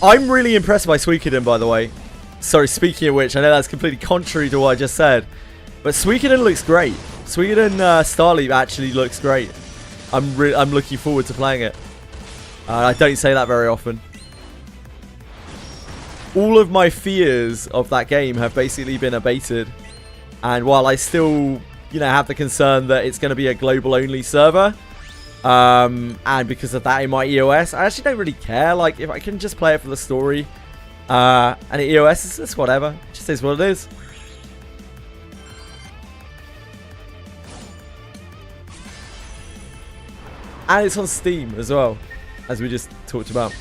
S1: really impressed by Suikoden, by the way. Sorry, speaking of which, I know that's completely contrary to what I just said, but Suikoden looks great. Suikoden Starleap actually looks great. I'm looking forward to playing it. I don't say that very often. All of my fears of that game have basically been abated, and while I still, you know, have the concern that it's going to be a global-only server, and because of that in my EOS, I actually don't really care. Like, if I can just play it for the story, and EOS, it's whatever. It just is what it is. And it's on Steam as well, as we just talked about.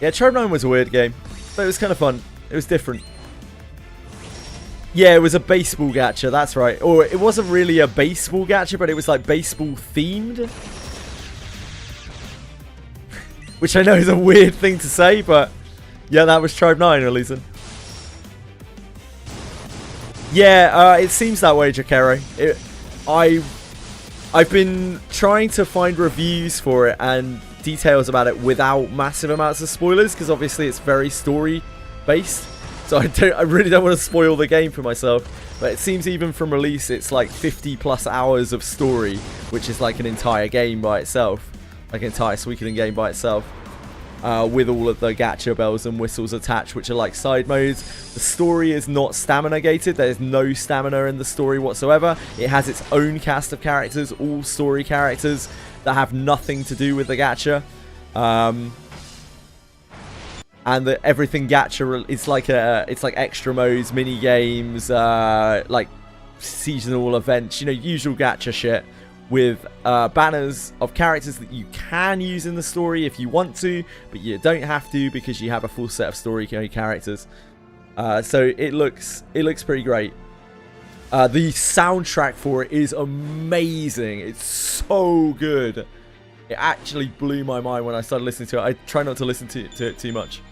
S1: Yeah, Tribe 9 was a weird game, but it was kind of fun. It was different. Yeah, it was a baseball gacha, that's right. Or it wasn't really a baseball gacha, but it was like baseball themed. Which I know is a weird thing to say, but yeah, that was Tribe 9, Elisen. Yeah, it seems that way, Jakero. I've been trying to find reviews for it and details about it without massive amounts of spoilers, because obviously it's very story based. So I really don't want to spoil the game for myself. But it seems even from release, it's like 50 plus hours of story, which is like an entire game by itself. Like an entire Suikoden game by itself, with all of the gacha bells and whistles attached, which are like side modes. The story is not stamina gated. There's no stamina in the story whatsoever. It has its own cast of characters, all story characters that have nothing to do with the gacha. And everything gacha is like it's like extra modes, mini games, like seasonal events, you know, usual gacha shit, with banners of characters that you can use in the story if you want to, but you don't have to because you have a full set of story characters. So it looks pretty great. The soundtrack for it is amazing. It's so good. It actually blew my mind when I started listening to it. I try not to listen to it too much.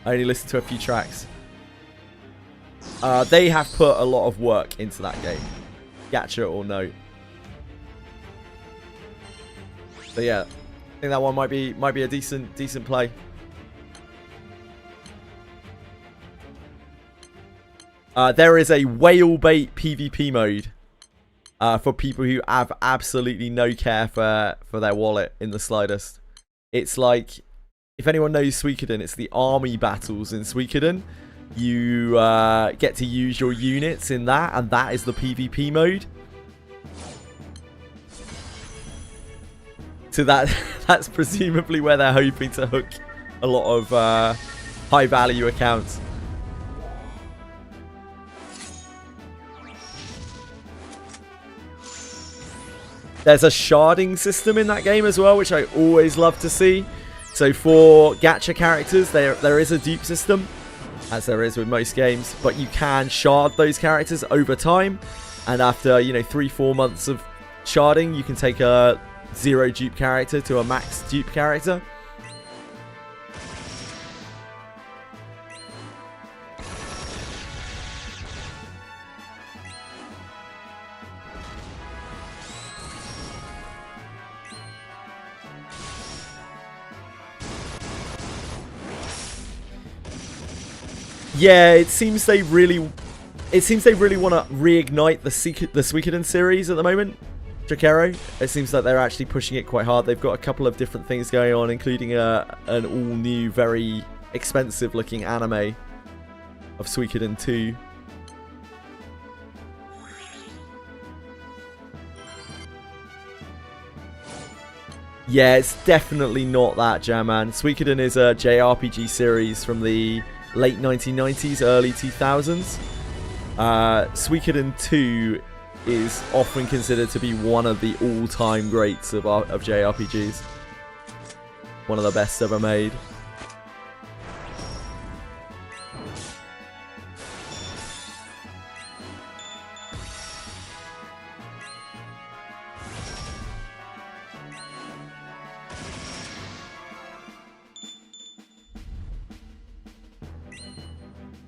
S1: I only listen to a few tracks. They have put a lot of work into that game, gacha or no. So yeah, I think that one might be a decent play. There is a whale bait PvP mode for people who have absolutely no care for their wallet in the slightest. It's like, if anyone knows Suikoden, it's the army battles in Suikoden. You get to use your units in that, and that is the PvP mode. So that's presumably where they're hoping to hook a lot of high value accounts. There's a sharding system in that game as well, which I always love to see. So for gacha characters, there is a dupe system, as there is with most games, but you can shard those characters over time, and after, you know, 3-4 months of sharding, you can take a 0 dupe character to a max dupe character. Yeah, it seems they really want to reignite the Suikoden series at the moment. Jakero, it seems like they're actually pushing it quite hard. They've got a couple of different things going on, including an all-new, very expensive-looking anime of Suikoden 2. Yeah, it's definitely not that, Jamman. Suikoden is a JRPG series from the late 1990s, early 2000s. Suikoden 2 is often considered to be one of the all-time greats of JRPGs. One of the best ever made.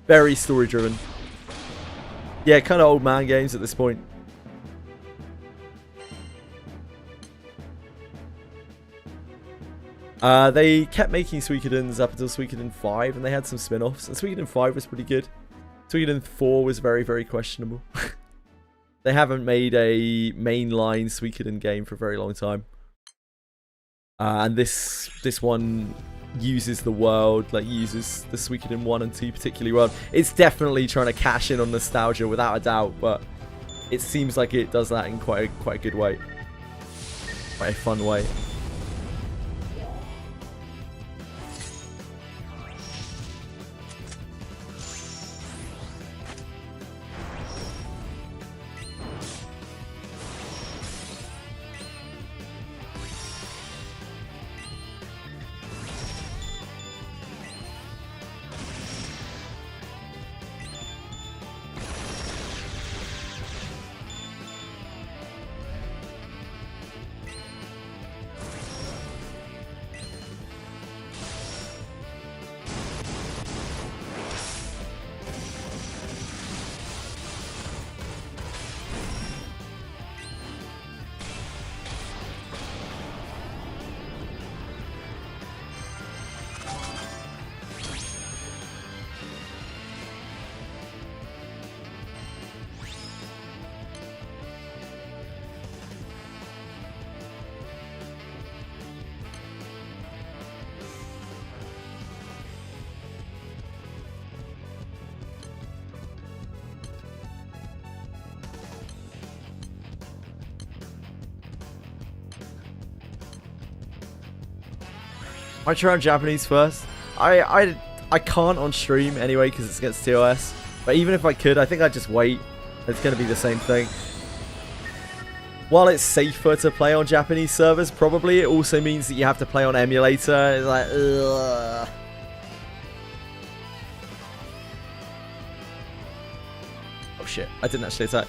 S1: Very story driven. Yeah, kind of old man games at this point. They kept making Suikoden's up until Suikoden 5, and they had some spin-offs. And Suikoden 5 was pretty good. Suikoden 4 was very, very questionable. They haven't made a mainline Suikoden game for a very long time. And this one uses the world, like uses the Suikoden 1 and 2 particularly well. It's definitely trying to cash in on nostalgia without a doubt, but it seems like it does that in quite a good way. Quite a fun way. I try on Japanese first. I can't on stream anyway because it's against TOS. But even if I could, I think I'd just wait. It's going to be the same thing. While it's safer to play on Japanese servers, probably, it also means that you have to play on emulator. It's like, ugh. Oh shit, I didn't actually attack.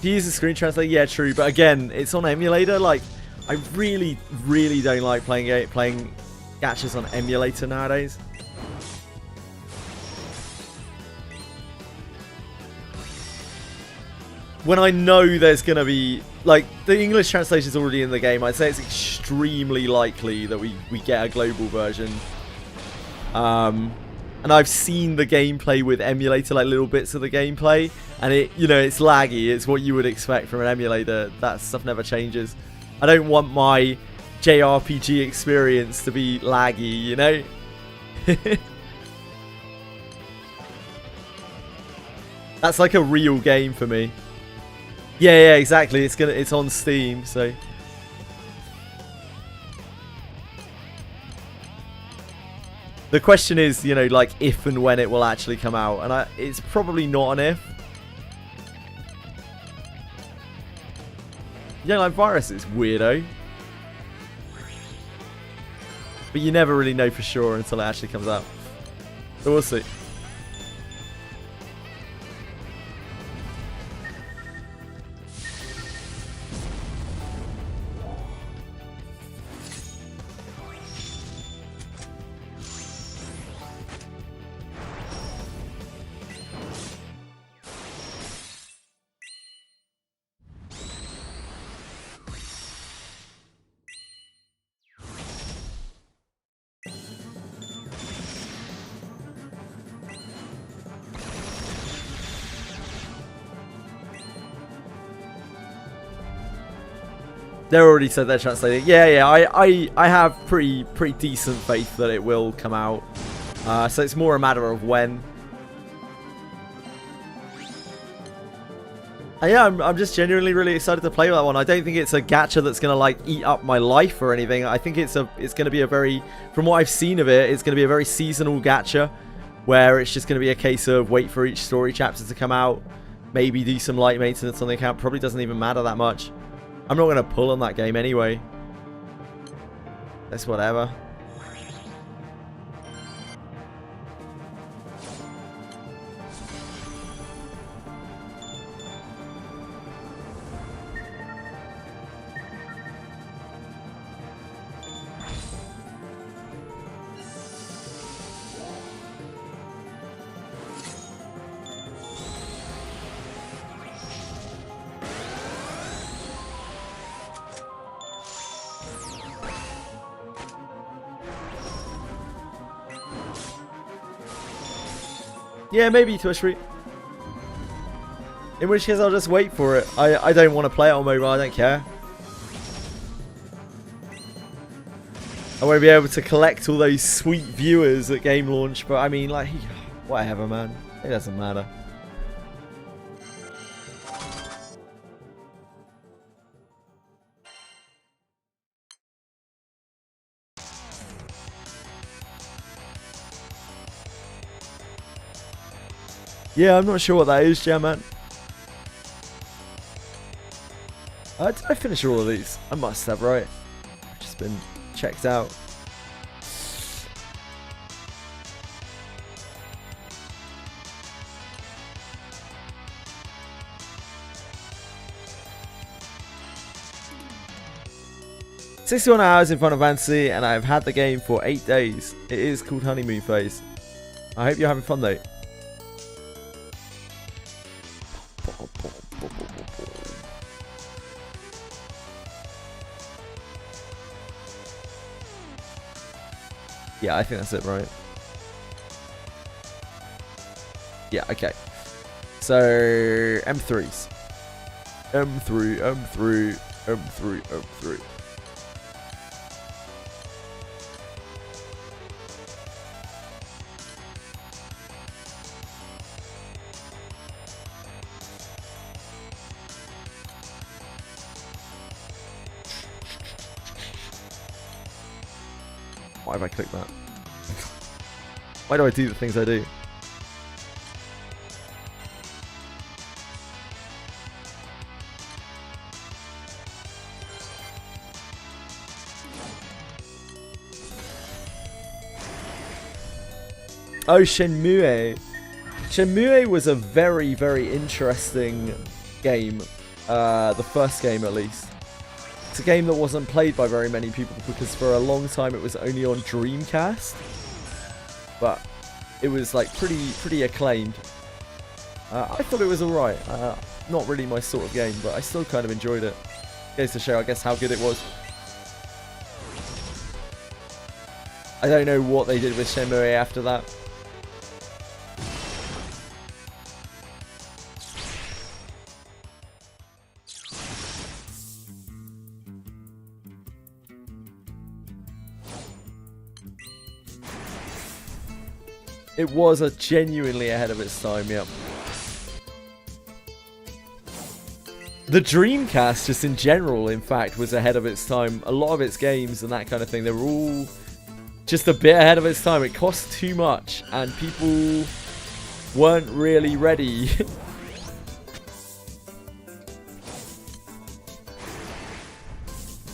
S1: Do you use the screen translator? Yeah, true. But again, it's on emulator. Like, I really, really don't like playing gachas on emulator nowadays. When I know there's going to be... Like, the English translation is already in the game. I'd say it's extremely likely that we get a global version. And I've seen the gameplay with emulator, like little bits of the gameplay. And it, you know, it's laggy. It's what you would expect from an emulator. That stuff never changes. I don't want my JRPG experience to be laggy, you know? That's like a real game for me. Yeah, exactly. It's on Steam, so the question is, you know, like if and when it will actually come out, and it's probably not an if. Yeah, like Virus is weirdo, but you never really know for sure until it actually comes out. So we'll see. They already said they're translating. Yeah. I have pretty decent faith that it will come out. So it's more a matter of when. And yeah, I'm just genuinely really excited to play with that one. I don't think it's a gacha that's gonna like eat up my life or anything. I think it's gonna be a very, from what I've seen of it, it's gonna be a very seasonal gacha, where it's just gonna be a case of wait for each story chapter to come out, maybe do some light maintenance on the account. Probably doesn't even matter that much. I'm not going to pull on that game anyway. That's whatever. Yeah, maybe to a street. In which case I'll just wait for it. I don't want to play it on mobile, I don't care. I won't be able to collect all those sweet viewers at game launch, but I mean, like, whatever, man. It doesn't matter. Yeah, I'm not sure what that is, Jamman. Did I finish all of these? I must have, right? I've just been checked out. "61 hours in Final Fantasy, and I've had the game for 8 days. It is called Honeymoon Phase. I hope you're having fun, though." Yeah, I think that's it, right? Yeah, okay. So, M3s. M3, M3, M3, M3. Why have I clicked that? Why do I do the things I do? Oh, Shenmue. Shenmue was a very, very interesting game. The first game, at least. It's a game that wasn't played by very many people because for a long time it was only on Dreamcast. But it was like pretty acclaimed. I thought it was alright. Not really my sort of game, but I still kind of enjoyed it. Goes to show, I guess, how good it was. I don't know what they did with Shenmue after that. It was genuinely ahead of its time, yeah. The Dreamcast, just in general, in fact, was ahead of its time. A lot of its games and that kind of thing, they were all just a bit ahead of its time. It cost too much, and people weren't really ready.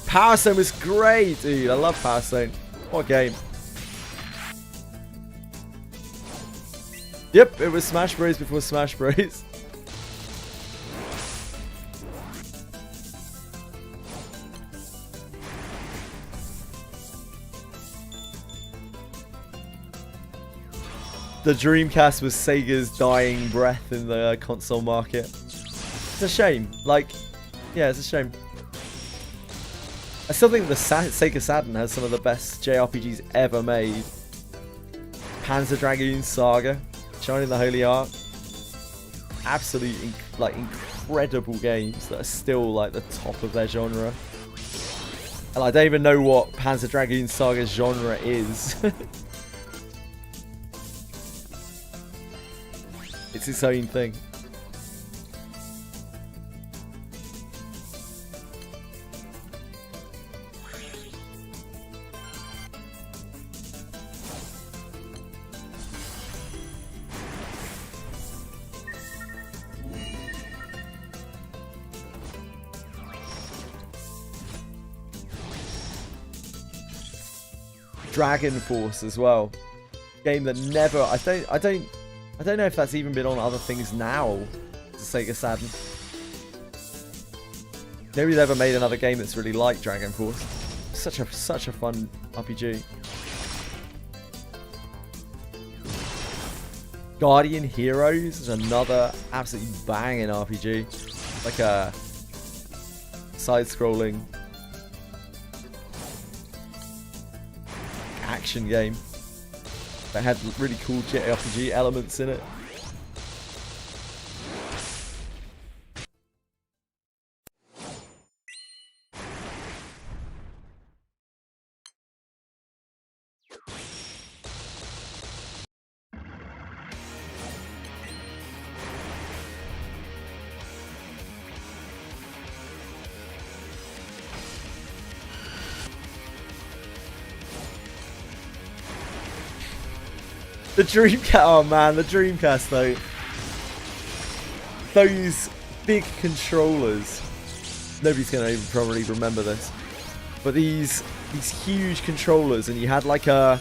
S1: Power Stone was great, dude. I love Power Stone. What a game. Yep, it was Smash Bros. Before Smash Bros. The Dreamcast was Sega's dying breath in the console market. It's a shame. Like, yeah, it's a shame. I still think the Sega Saturn has some of the best JRPGs ever made. Panzer Dragoon Saga. Shining the Holy Ark. Absolute, incredible games that are still, like, the top of their genre. And I don't even know what Panzer Dragoon Saga's genre is. It's its own thing. Dragon Force as well. Game that never I don't know if that's even been on other things now. The Sega Saturn. Nobody's ever made another game that's really like Dragon Force. Such a fun RPG. Guardian Heroes is another absolutely banging RPG. Like a side-scrolling action game that had really cool JRPG elements in it. The Dreamcast, oh man, the Dreamcast though. Those big controllers. Nobody's gonna even probably remember this, but these huge controllers, and you had like a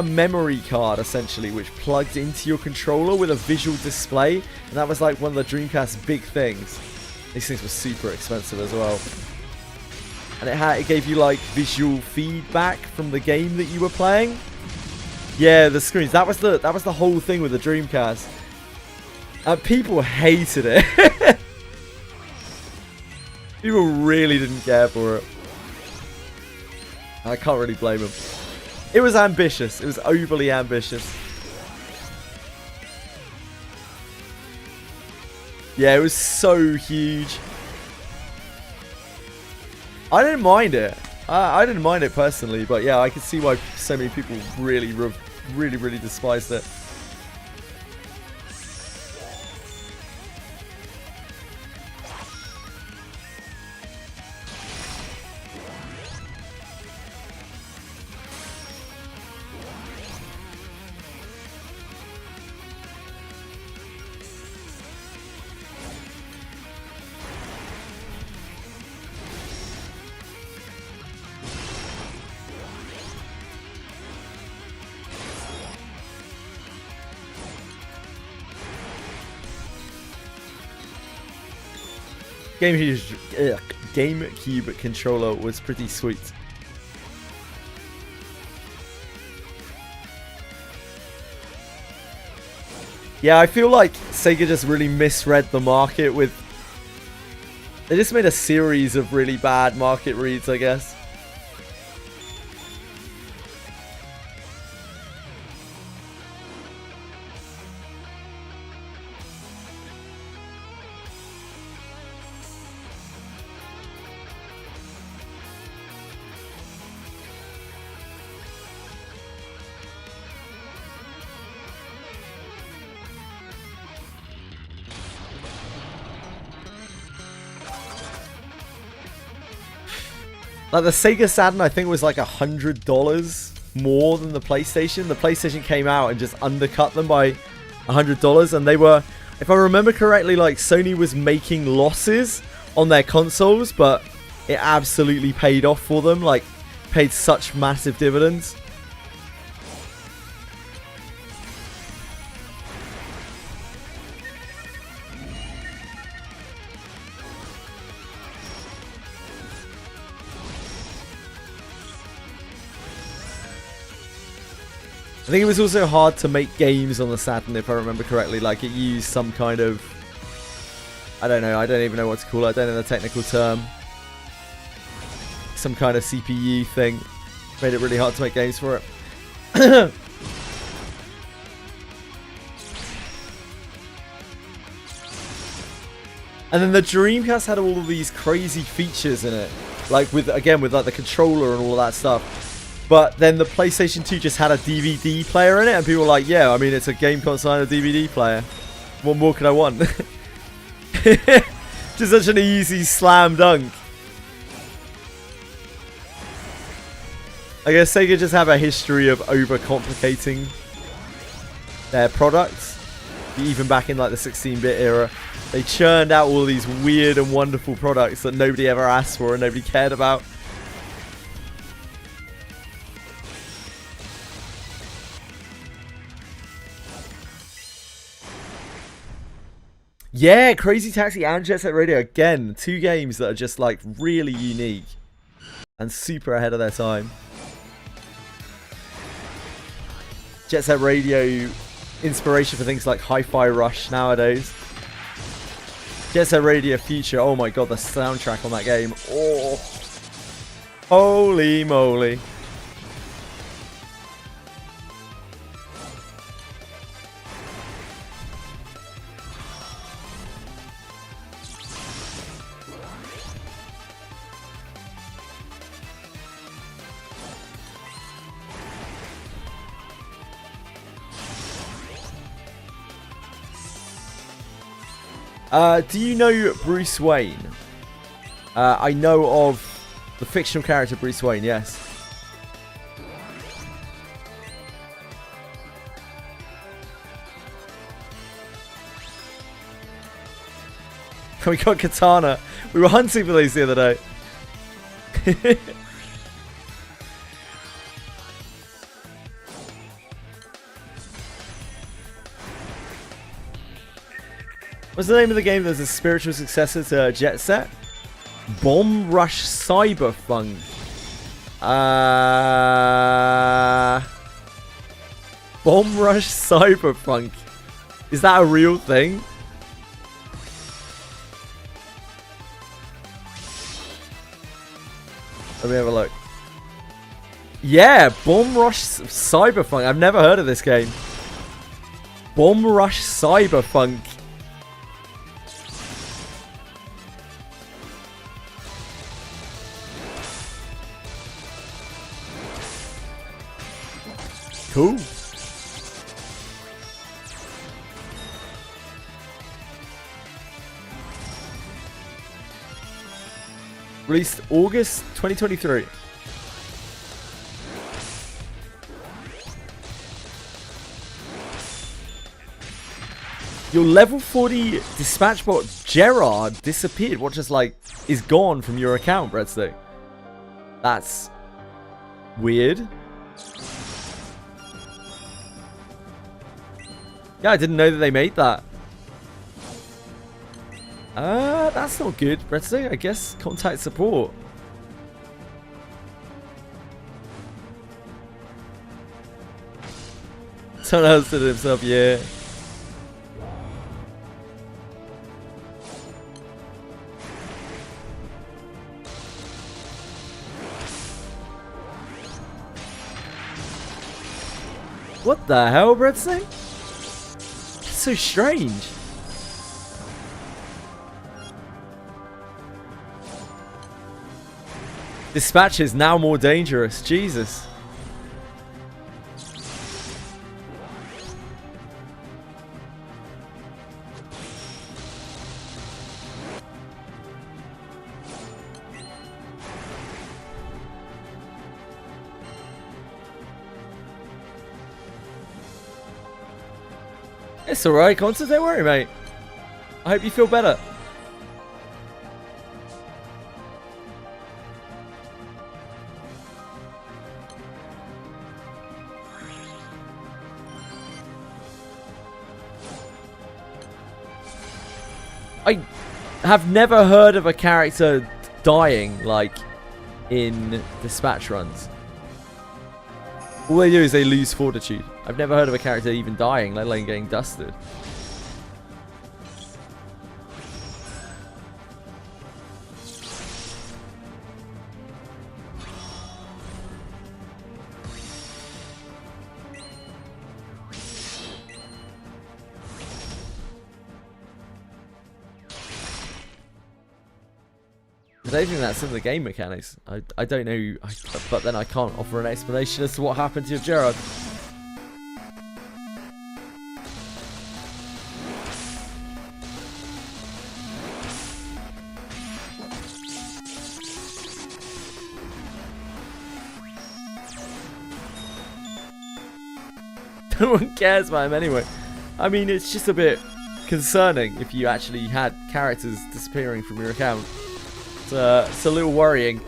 S1: memory card essentially, which plugged into your controller with a visual display, and that was like one of the Dreamcast's big things. These things were super expensive as well, and it gave you like visual feedback from the game that you were playing. Yeah, the screens. That was the whole thing with the Dreamcast. People hated it. People really didn't care for it. I can't really blame them. It was ambitious. It was overly ambitious. Yeah, it was so huge. I didn't mind it. I didn't mind it personally, but yeah, I could see why so many people really despised it. GameCube controller was pretty sweet. Yeah, I feel like Sega just really misread the market with... They just made a series of really bad market reads, I guess. Like the Sega Saturn, I think was like $100 more than the PlayStation. The PlayStation came out and just undercut them by $100, and they were, if I remember correctly, like Sony was making losses on their consoles, but it absolutely paid off for them. Like, paid such massive dividends. I think it was also hard to make games on the Saturn, if I remember correctly. Like, it used some kind of... I don't know, I don't even know what to call it. I don't know the technical term. Some kind of CPU thing. Made it really hard to make games for it. And then the Dreamcast had all of these crazy features in it. Like, with like the controller and all of that stuff. But then the PlayStation 2 just had a DVD player in it, and people were like, yeah, I mean, it's a game console and a DVD player. What more could I want? Just such an easy slam dunk. I guess Sega just have a history of overcomplicating their products. Even back in like the 16-bit era, they churned out all these weird and wonderful products that nobody ever asked for and nobody cared about. Yeah, Crazy Taxi and Jet Set Radio. Again, two games that are just like really unique and super ahead of their time. Jet Set Radio, inspiration for things like Hi-Fi Rush nowadays. Jet Set Radio Future, oh my god, the soundtrack on that game. Oh, holy moly. Do you know Bruce Wayne? I know of the fictional character Bruce Wayne, yes. We got Katana. We were hunting for these the other day. What's the name of the game that's a spiritual successor to Jet Set? Bomb Rush Cyberpunk. Bomb Rush Cyberpunk. Is that a real thing? Let me have a look. Yeah, Bomb Rush Cyberpunk. I've never heard of this game. Bomb Rush Cyberpunk. Cool. Released August 2023. Your level 40 dispatch bot Gerard disappeared. What just like is gone from your account, Breadstick? That's weird. Yeah, I didn't know that they made that. That's not good, Breadstick. I guess contact support. Someone else did it himself, yeah. What the hell, Breadstick? That's so strange. Dispatch is now more dangerous. Jesus. It's alright, Concert. Don't worry, mate. I hope you feel better. I have never heard of a character dying, like, in dispatch runs. All they do is they lose fortitude. I've never heard of a character even dying, let alone getting dusted. I don't think that's in the game mechanics. I don't know, but then I can't offer an explanation as to what happened to your Gerard. No one cares about him anyway. I mean, it's just a bit concerning if you actually had characters disappearing from your account. It's a little worrying.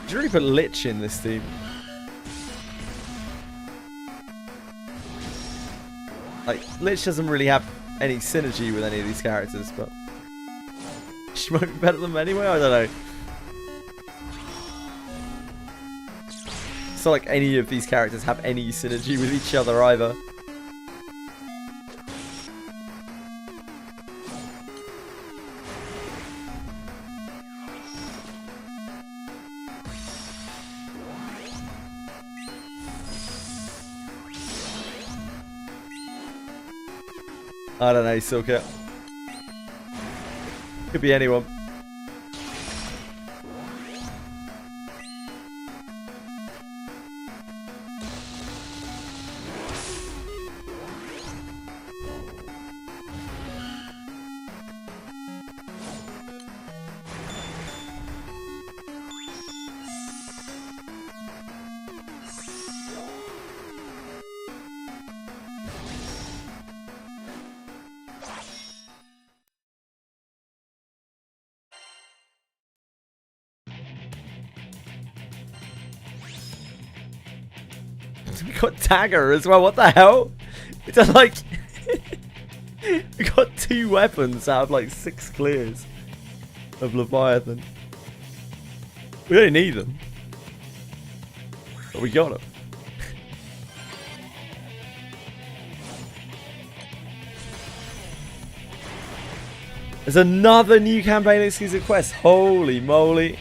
S1: Did you really put Lich in this team? Like, Lich doesn't really have any synergy with any of these characters, but she might be better than them anyway, I don't know. It's not like any of these characters have any synergy with each other either. I don't know, Silka. Could be anyone. We got Dagger as well. What the hell? It's like we got 2 weapons out of like 6 clears of Leviathan. We don't need them, but we got them. There's another new campaign exclusive quest. Holy moly!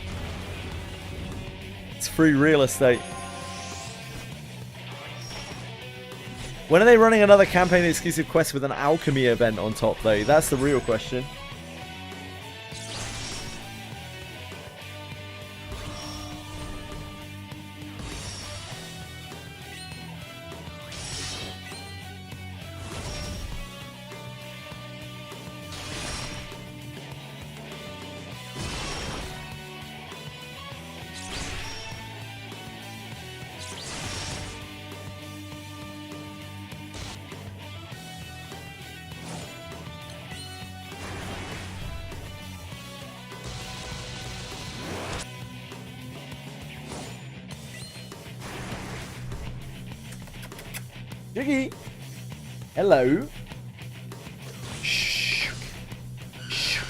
S1: It's free real estate. When are they running another campaign exclusive quest with an alchemy event on top though? That's the real question. Jiggy! Hello! Shh. Shh.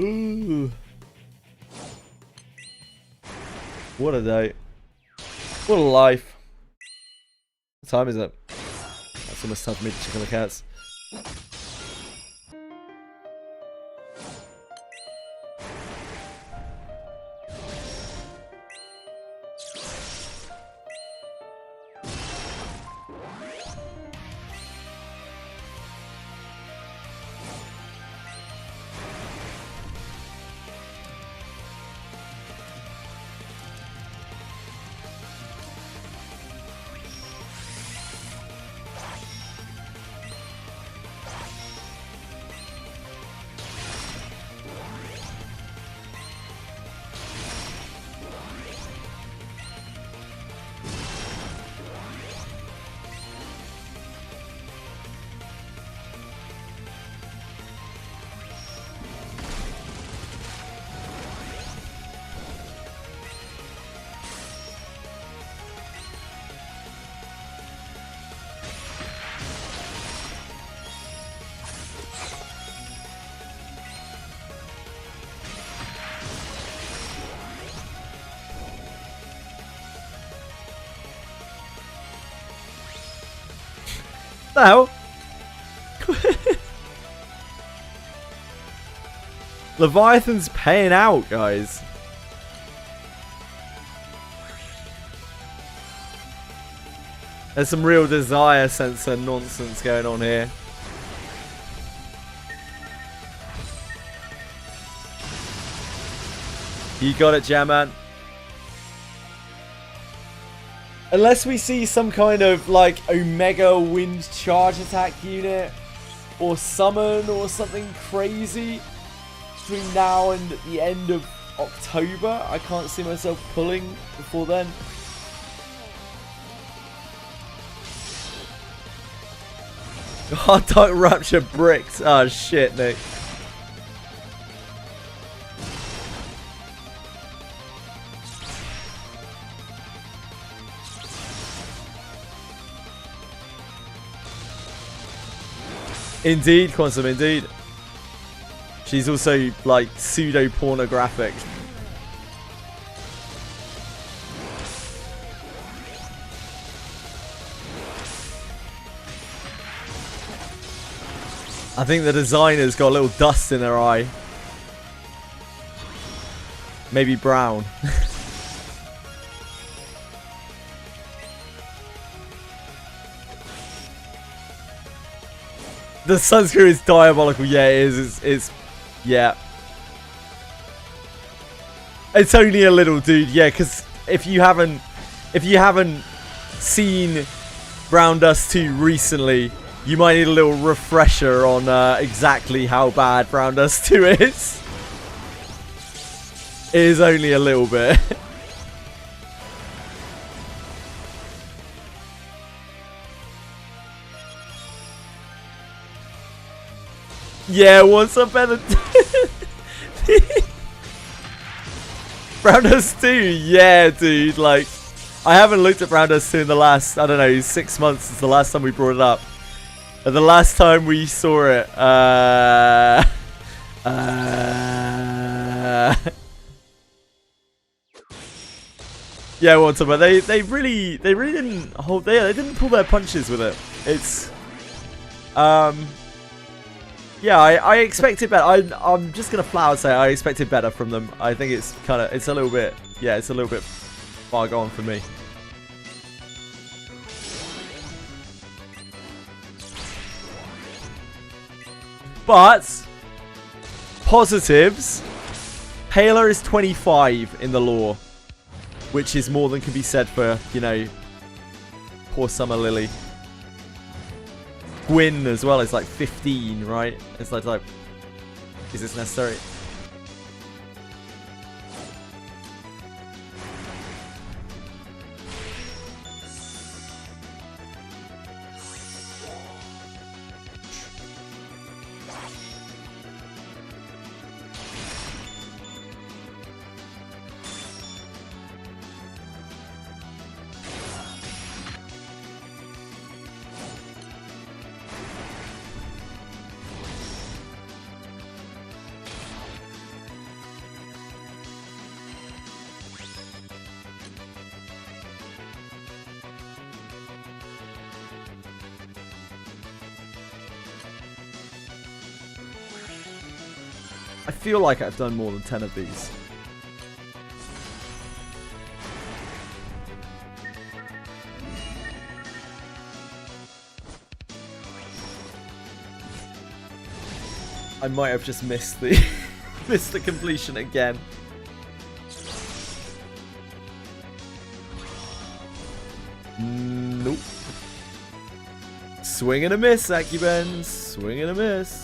S1: Ooh. What a day. What a life. What time is it? That's almost time for me to check on the cats. The hell? Leviathan's paying out, guys. There's some real desire sensor nonsense going on here. You got it, Jamman. Unless we see some kind of like Omega Wind Charge Attack unit or summon or something crazy between now and the end of October, I can't see myself pulling before then. Oh, Dark Rapture bricks. Oh shit, Nick. Indeed, Quantum, indeed. She's also, like, pseudo-pornographic. I think the designer's got a little dust in her eye. Maybe brown. The sunscreen is diabolical. Yeah, it is. It's yeah. It's only a little, dude. Yeah, because if you haven't seen Brown Dust 2 recently, you might need a little refresher on exactly how bad Brown Dust 2 is. It is only a little bit. Yeah, what's up, better? Brown Dust 2, yeah, dude. Like, I haven't looked at Brown Dust 2 in the last, I don't know, 6 months since the last time we brought it up. And the last time we saw it, yeah, what's up? But they really didn't hold. They didn't pull their punches with it. It's, yeah, I expected better. I'm just gonna flat out say I expected better from them. I think it's a little bit, yeah, it's a little bit far gone for me. But positives, Paler is 25 in the lore, which is more than can be said for, you know, poor Summer Lily. Gwyn as well is like 15, right? It's like, is this necessary? I feel like I've done more than 10 of these. I might have just missed the missed the completion again. Nope. Swing and a miss, Akiben. Swing and a miss.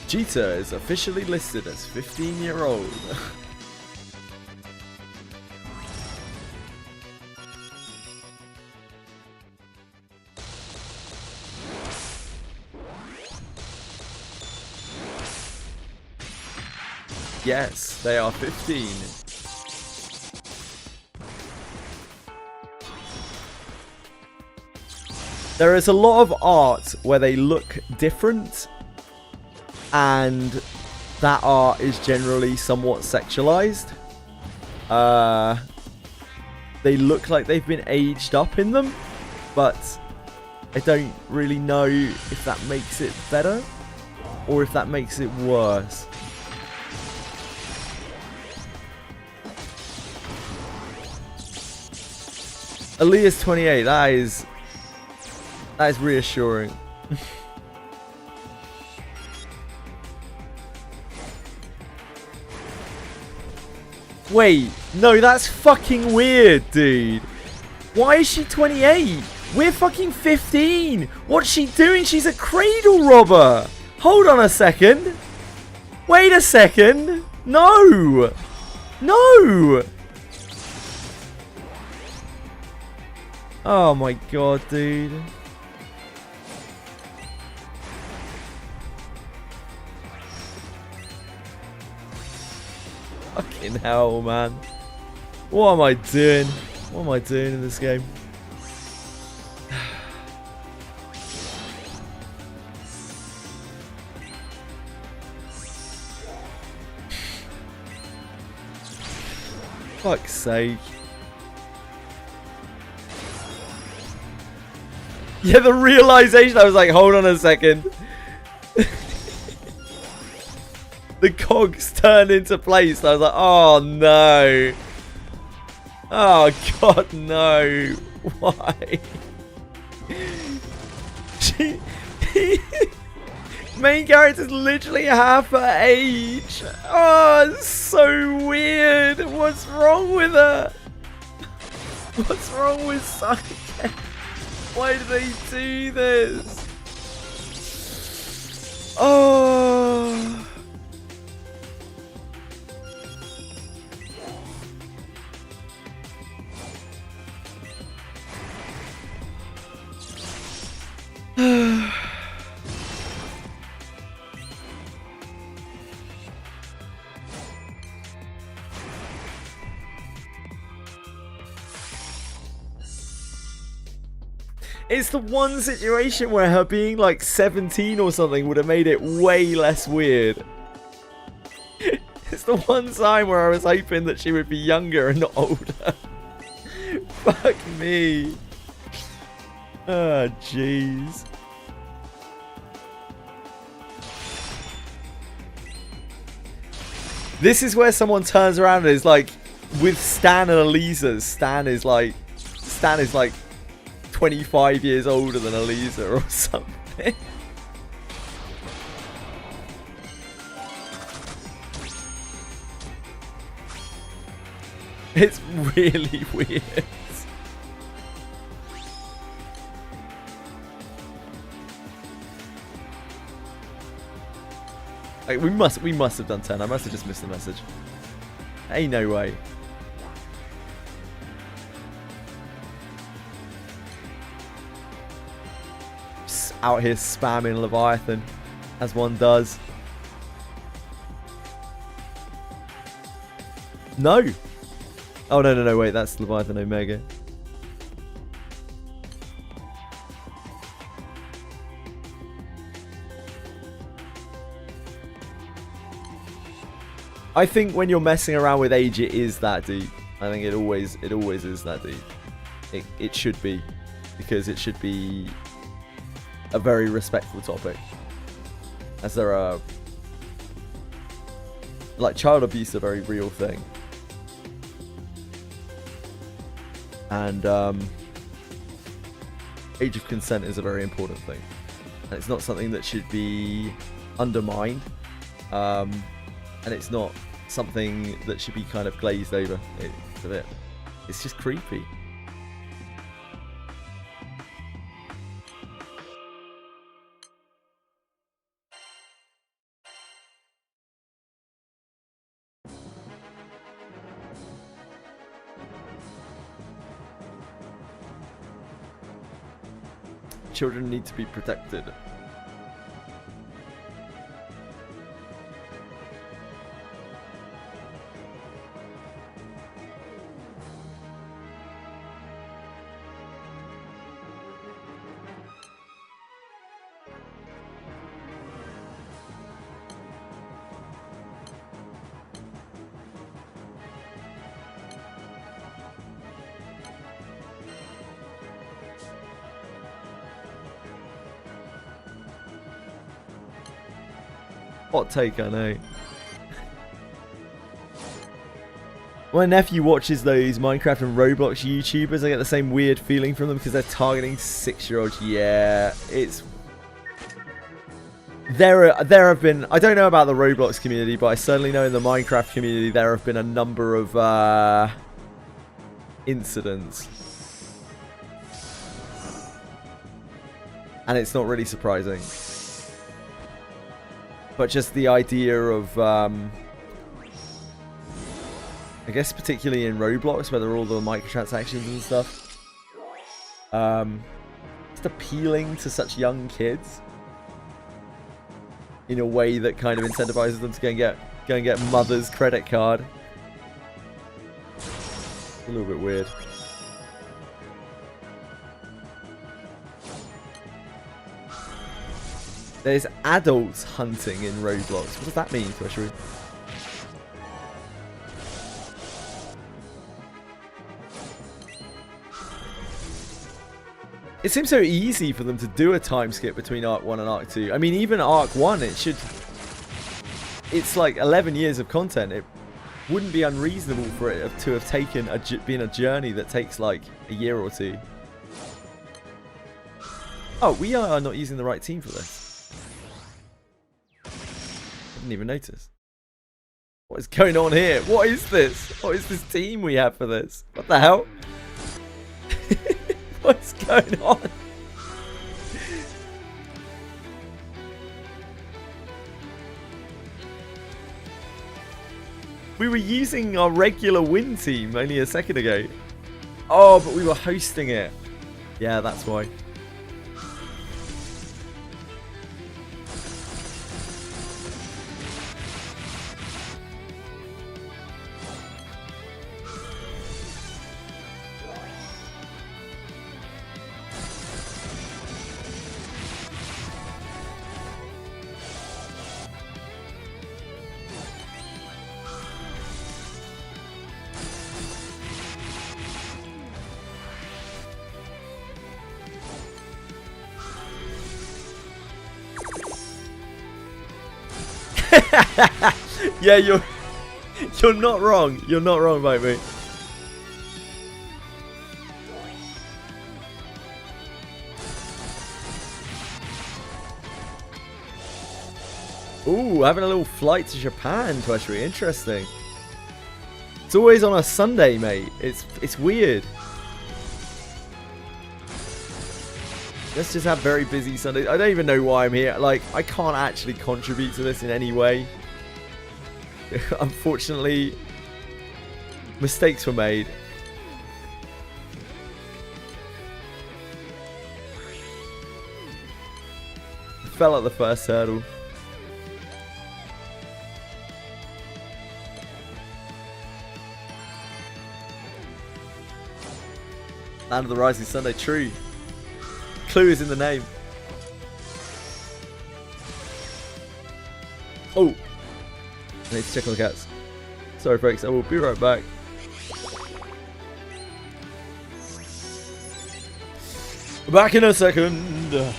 S1: Cheetah is officially listed as 15-year-old. Yes, they are 15. There is a lot of art where they look different, and that art is generally somewhat sexualized. They look like they've been aged up in them, but I don't really know if that makes it better or if that makes it worse. Aaliyah's 28. That is reassuring. Wait, no, that's fucking weird, dude. Why is she 28? We're fucking 15. What's she doing? She's a cradle robber. Hold on a second. Wait a second. No. No. Oh my god, dude. Fucking hell, man. What am I doing? What am I doing in this game? Fuck's sake. Yeah, the realization, I was like, hold on a second. The cogs turned into place. I was like, oh no. Oh god, no. Why? Main character's literally half her age. Oh, it's so weird. What's wrong with her? What's wrong with Sunstone? Why do they do this? Oh. It's the one situation where her being like 17 or something would have made it way less weird. It's the one time where I was hoping that she would be younger and not older. Fuck me. Oh, jeez. This is where someone turns around and is like, with Stan and Elisa's, Stan is like 25 years older than Elisa or something. It's really weird. Like, we must have done 10. I must have just missed the message. Ain't no way. Out here spamming Leviathan, as one does. No! Oh, no, wait, that's Leviathan Omega. I think when you're messing around with age, it is that deep. I think it always is that deep. It should be, because it should be a very respectful topic, as there are, like, child abuse is a very real thing, and age of consent is a very important thing, and it's not something that should be undermined, and it's not something that should be kind of glazed over. It's just creepy. Children need to be protected. Hot take, I know. My nephew watches those Minecraft and Roblox YouTubers. I get the same weird feeling from them because they're targeting 6-year-olds. Yeah, it's... There have been... I don't know about the Roblox community, but I certainly know in the Minecraft community there have been a number of incidents. And it's not really surprising. But just the idea of... I guess particularly in Roblox, where there are all the microtransactions and stuff. Just appealing to such young kids. In a way that kind of incentivizes them to go and get mother's credit card. A little bit weird. There's adults hunting in Roblox. What does that mean, Twitchery? It seems so easy for them to do a time skip between Arc 1 and Arc 2. I mean, even Arc 1, it's like 11 years of content. It wouldn't be unreasonable for it to have been a journey that takes like a year or two. Oh, we are not using the right team for this. I didn't even notice. What is going on here? What is this? What is this team we have for this? What the hell? What's going on? We were using our regular win team only a second ago. Oh, but we were hosting it. Yeah, that's why. Yeah, you're not wrong. You're not wrong about me. Ooh, having a little flight to Japan, Twitchery. Interesting. It's always on a Sunday, mate. It's weird. Let's just have very busy Sundays. I don't even know why I'm here. Like, I can't actually contribute to this in any way. Unfortunately, mistakes were made. Fell at the first hurdle. Land of the Rising Sunday, true. Clue is in the name. Oh! I need to check on the cats. Sorry folks, I will be right back. Back in a second.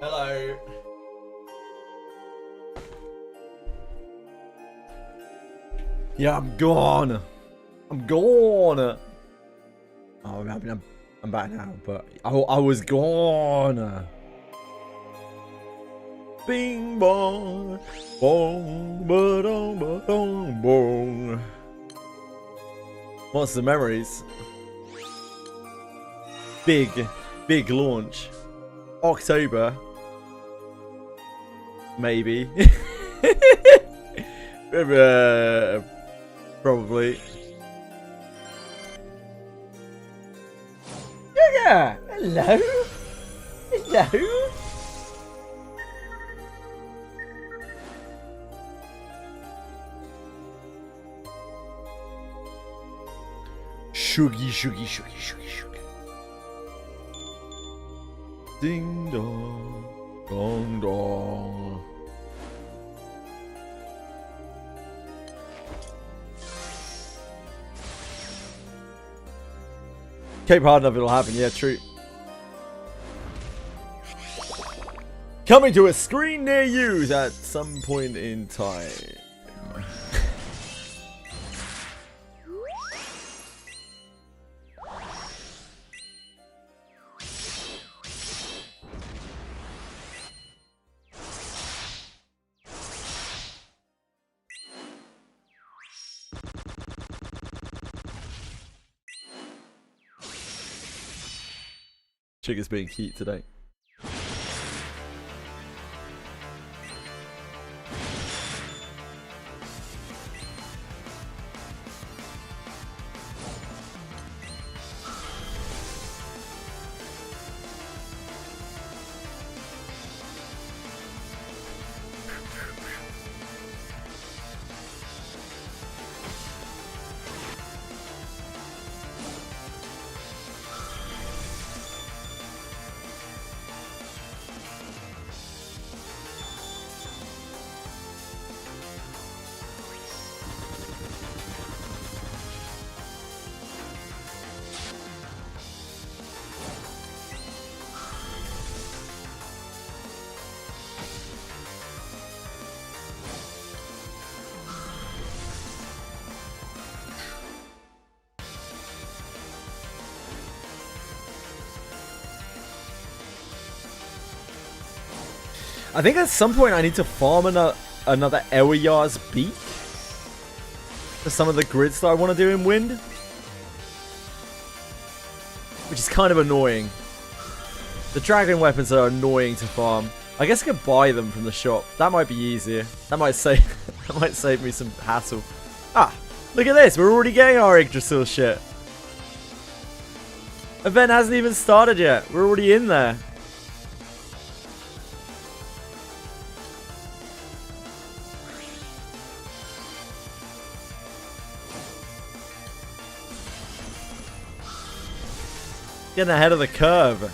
S1: Hello. Yeah, I'm gone. I'm gone. Oh, I mean, I'm back now, but I was gone. Bing bong, bong, ba-dong, ba-dong, bong. Monster Memories. Big launch. October. Maybe. Probably. Sugar! Hello? Hello? Shuggy. Ding dong, dong dong. Cape hard enough, it'll happen. Yeah, true. Coming to a screen near you at some point in time. Chick is being heat today. I think at some point I need to farm another Ewayar's Beak for some of the grids that I want to do in Wind. Which is kind of annoying. The dragon weapons are annoying to farm. I guess I could buy them from the shop. That might be easier. That might save me some hassle. Ah, look at this. We're already getting our Yggdrasil shit. Event hasn't even started yet. We're already in there. Getting ahead of the curve.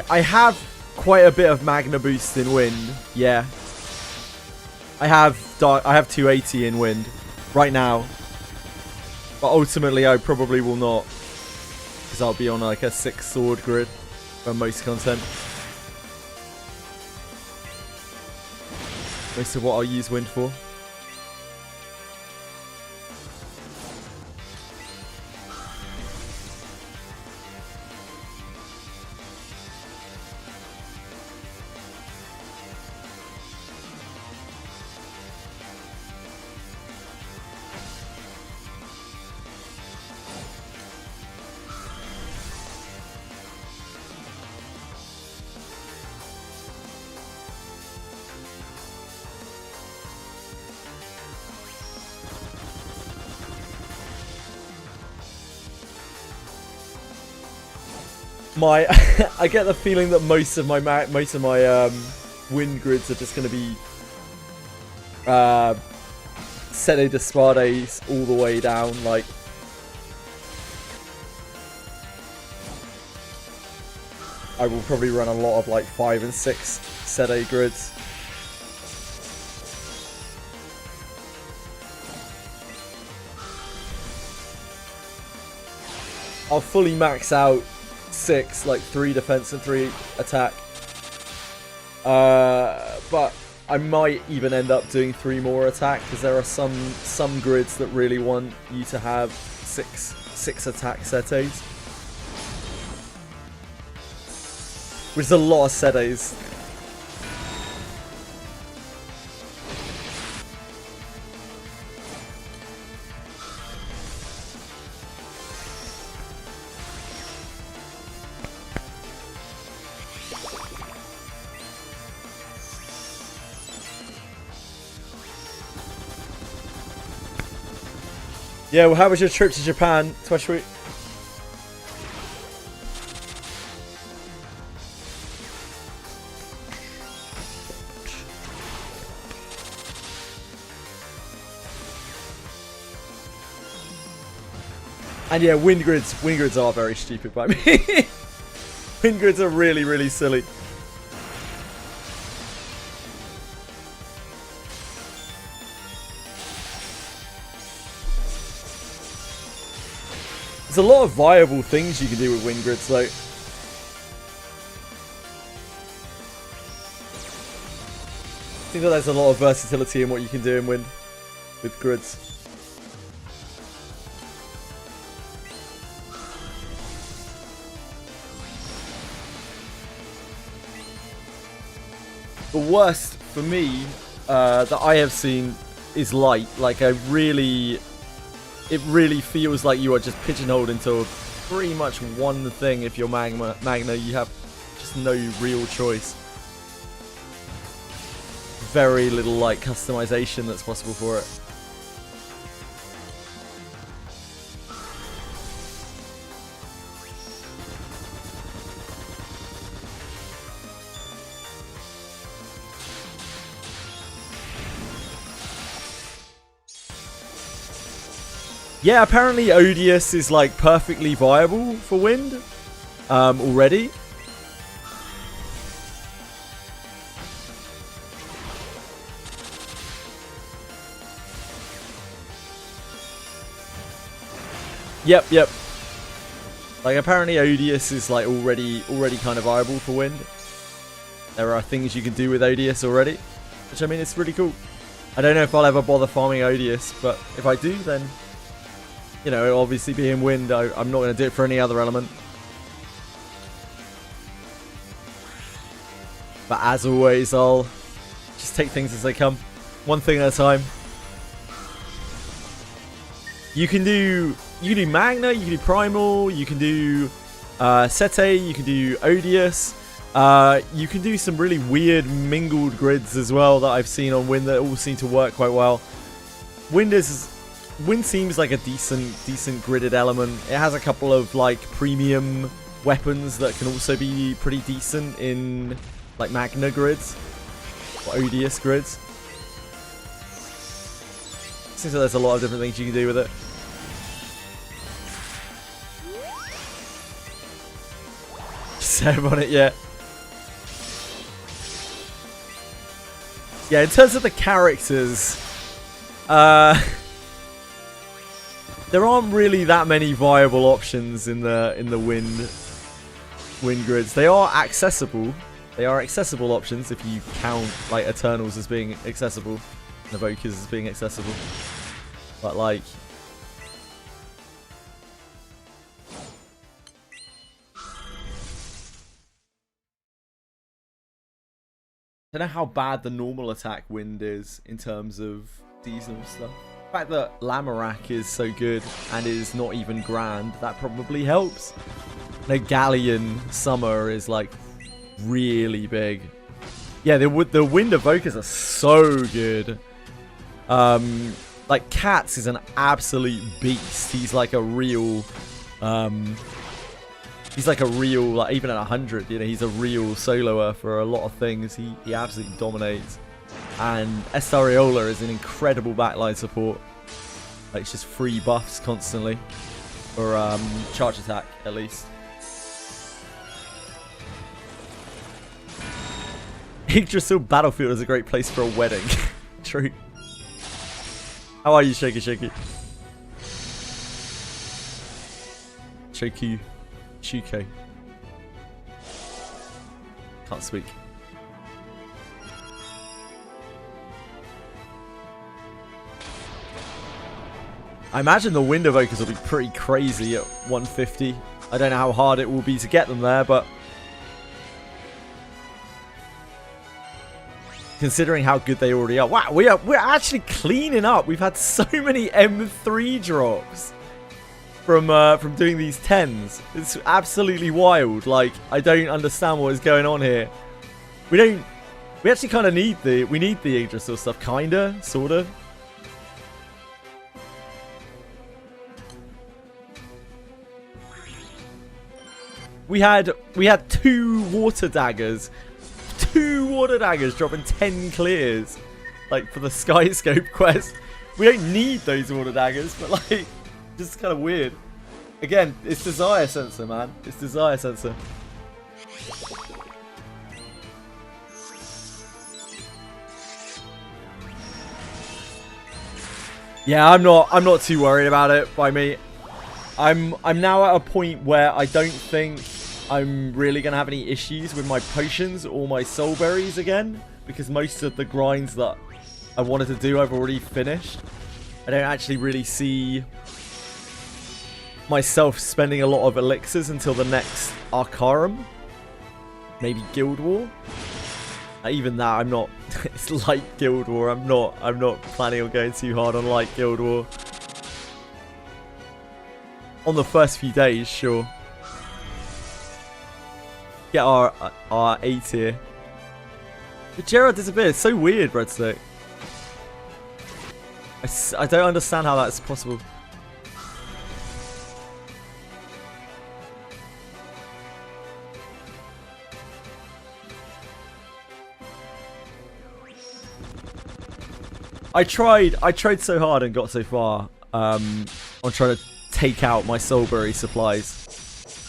S1: I have quite a bit of Magna Boost in Wind. Yeah. I have 280 in Wind right now, but ultimately I probably will not, because I'll be on like a 6 sword grid for most content. Most of what I'll use Wind for. I get the feeling that most of my Wind grids are just going to be Sene Despades all the way down, like I will probably run a lot of like 5 and 6 Sede grids. I'll fully max out 6, like 3 defense and 3 attack. But I might even end up doing 3 more attack because there are some grids that really want you to have 6 attack setes, which is a lot of setes. Yeah, well, how was your trip to Japan, Twashweet? And yeah, wind grids are very stupid by me. Wind grids are really, really silly. There's a lot of viable things you can do with wind grids, though. I think that there's a lot of versatility in what you can do in wind with grids. The worst for me that I have seen is light. Like, it really feels like you are just pigeonholed into pretty much one thing. If you're Magna, you have just no real choice. Very little like customization that's possible for it. Yeah, apparently Odious is like perfectly viable for wind already. Yep. Like apparently Odious is like already kind of viable for wind. There are things you can do with Odious already, which I mean it's really cool. I don't know if I'll ever bother farming Odious, but if I do, then you know, it'll obviously be in wind. I'm not going to do it for any other element. But as always, I'll just take things as they come. One thing at a time. You can do Magna, you can do Primal, you can do Sete, you can do Odious. You can do some really weird mingled grids as well that I've seen on wind that all seem to work quite well. Wind seems like a decent gridded element. It has a couple of like premium weapons that can also be pretty decent in like Magna grids or Odious grids. Seems like there's a lot of different things you can do with it. Seb on it, yeah. Yeah, in terms of the characters, there aren't really that many viable options in the wind grids. They are accessible. They are accessible options if you count like Eternals as being accessible, and Evokers as being accessible. But like, I don't know how bad the normal attack wind is in terms of seasonal stuff. The fact that Lamorak is so good and is not even grand, that probably helps. No, Galleon Summer is like really big. Yeah, the wind evokers are so good. Like Cats is an absolute beast. He's like a real like even at 100, you know, he's a real soloer for a lot of things. He absolutely dominates. And Estariola is an incredible backline support. Like, it's just free buffs constantly. For charge attack, at least. Yggdrasil Battlefield is a great place for a wedding. True. How are you, Shaky Shaky? Shaky Chike. Can't speak. I imagine the wind evokers will be pretty crazy at 150. I don't know how hard it will be to get them there, but considering how good they already are. Wow, we're actually cleaning up. We've had so many M3 drops from doing these 10s. It's absolutely wild. Like, I don't understand what is going on here. We actually kind of need the Yggdrasil stuff, kinda, sorta. We had 2 water daggers. 2 water daggers dropping 10 clears. Like, for the Skyscope quest. We don't need those water daggers, but like, just kind of weird. Again, it's Desire Sensor, man. It's Desire Sensor. Yeah, I'm not too worried about it by me. I'm now at a point where I don't think I'm really going to have any issues with my potions or my soul berries again, because most of the grinds that I wanted to do I've already finished. I don't actually really see myself spending a lot of elixirs until the next Arcarum. Maybe Guild War. Even that, I'm not. It's like Guild War. I'm not planning on going too hard on like Guild War. On the first few days, sure. Get our A tier. But Gerard disappeared. It's so weird, Redstone. I don't understand how that's possible. I tried so hard and got so far on trying to take out my soulberry supplies.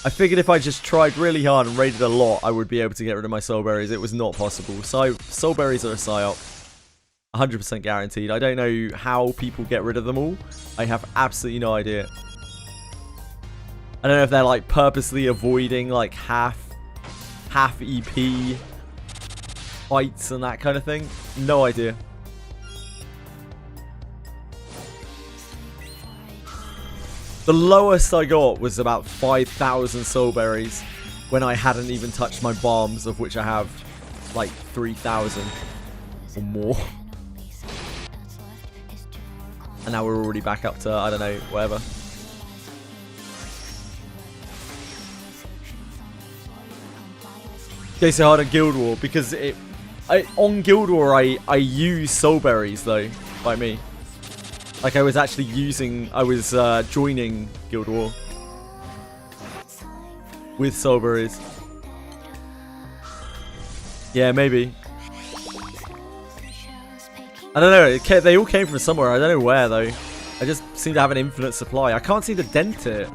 S1: I figured if I just tried really hard and raided a lot, I would be able to get rid of my soulberries. It was not possible. So soulberries are a psyop. 100% guaranteed. I don't know how people get rid of them all. I have absolutely no idea. I don't know if they're like purposely avoiding like half EP fights and that kind of thing. No idea. The lowest I got was about 5,000 soul berries when I hadn't even touched my bombs, of which I have like 3,000 or more. And now we're already back up to, I don't know, whatever. Go so hard on Guild War because on Guild War I use soul berries though, by me. Like I was actually joining Guild War with soul berries. Yeah, maybe. I don't know. They all came from somewhere. I don't know where though. I just seem to have an infinite supply. I can't seem to dent it.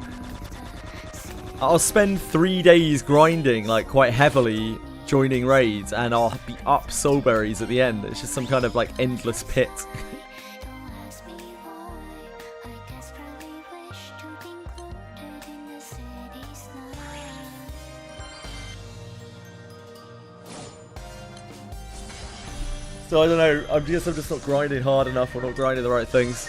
S1: I'll spend 3 days grinding like quite heavily, joining raids, and I'll be up soul berries at the end. It's just some kind of like endless pit. So I don't know, I'm just not grinding hard enough or not grinding the right things.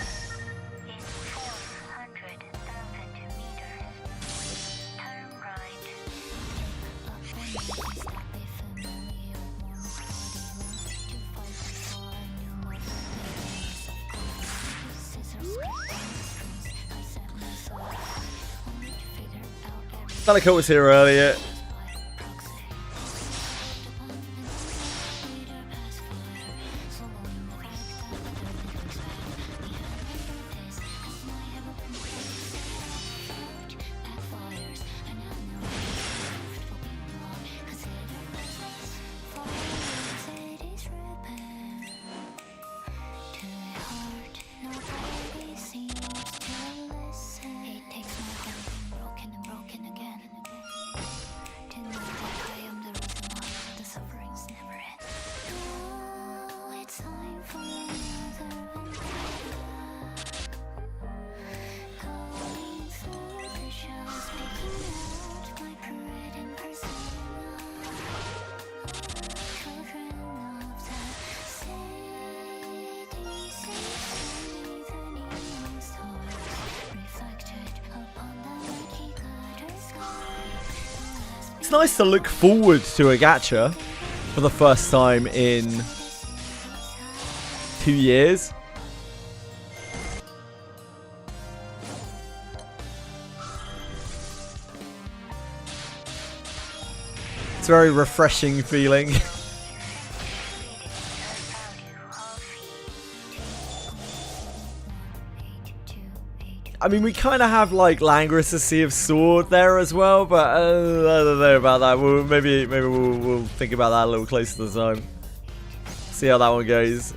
S1: Skyscope was here earlier. nice to look forward to a gacha for the first time in 2 years. It's a very refreshing feeling. I mean, we kind of have like Langris's Sea of Sword there as well, but I don't know about that. Maybe we'll think about that a little closer to the time. See how that one goes.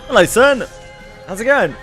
S1: Hello, son. How's it going?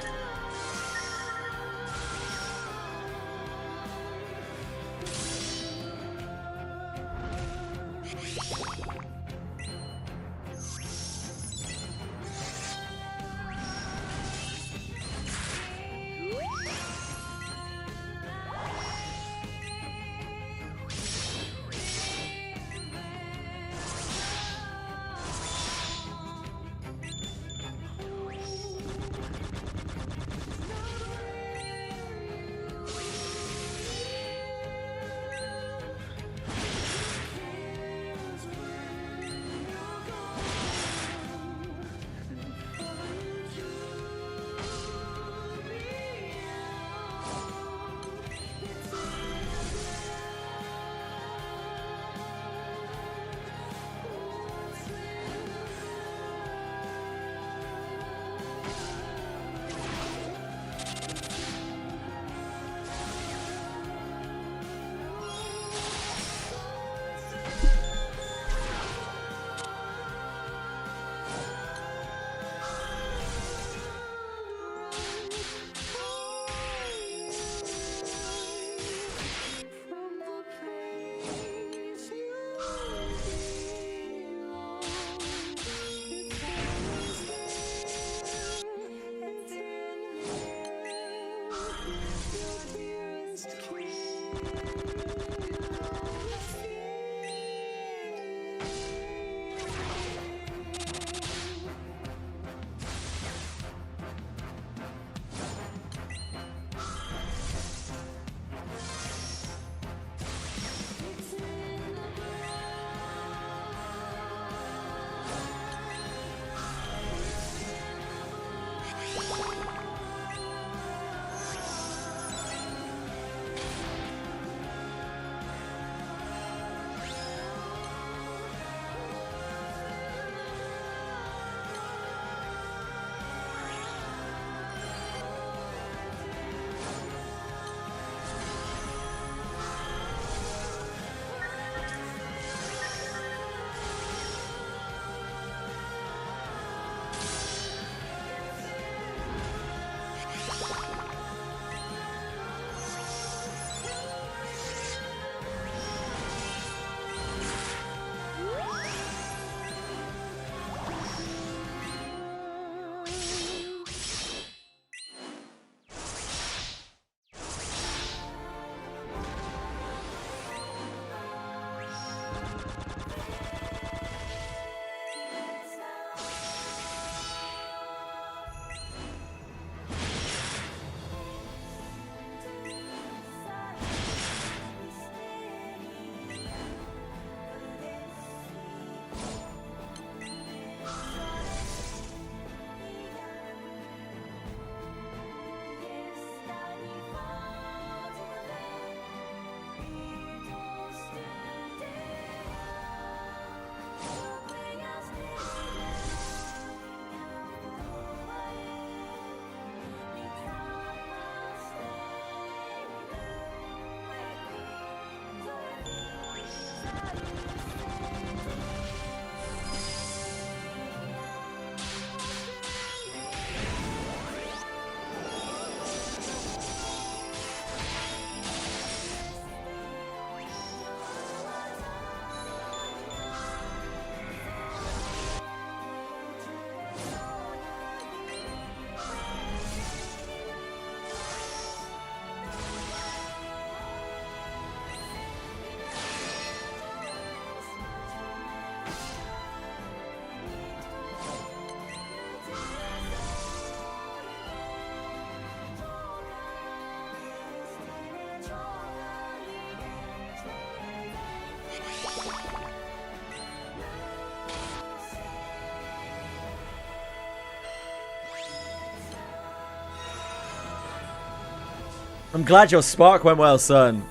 S1: I'm glad your spark went well, son.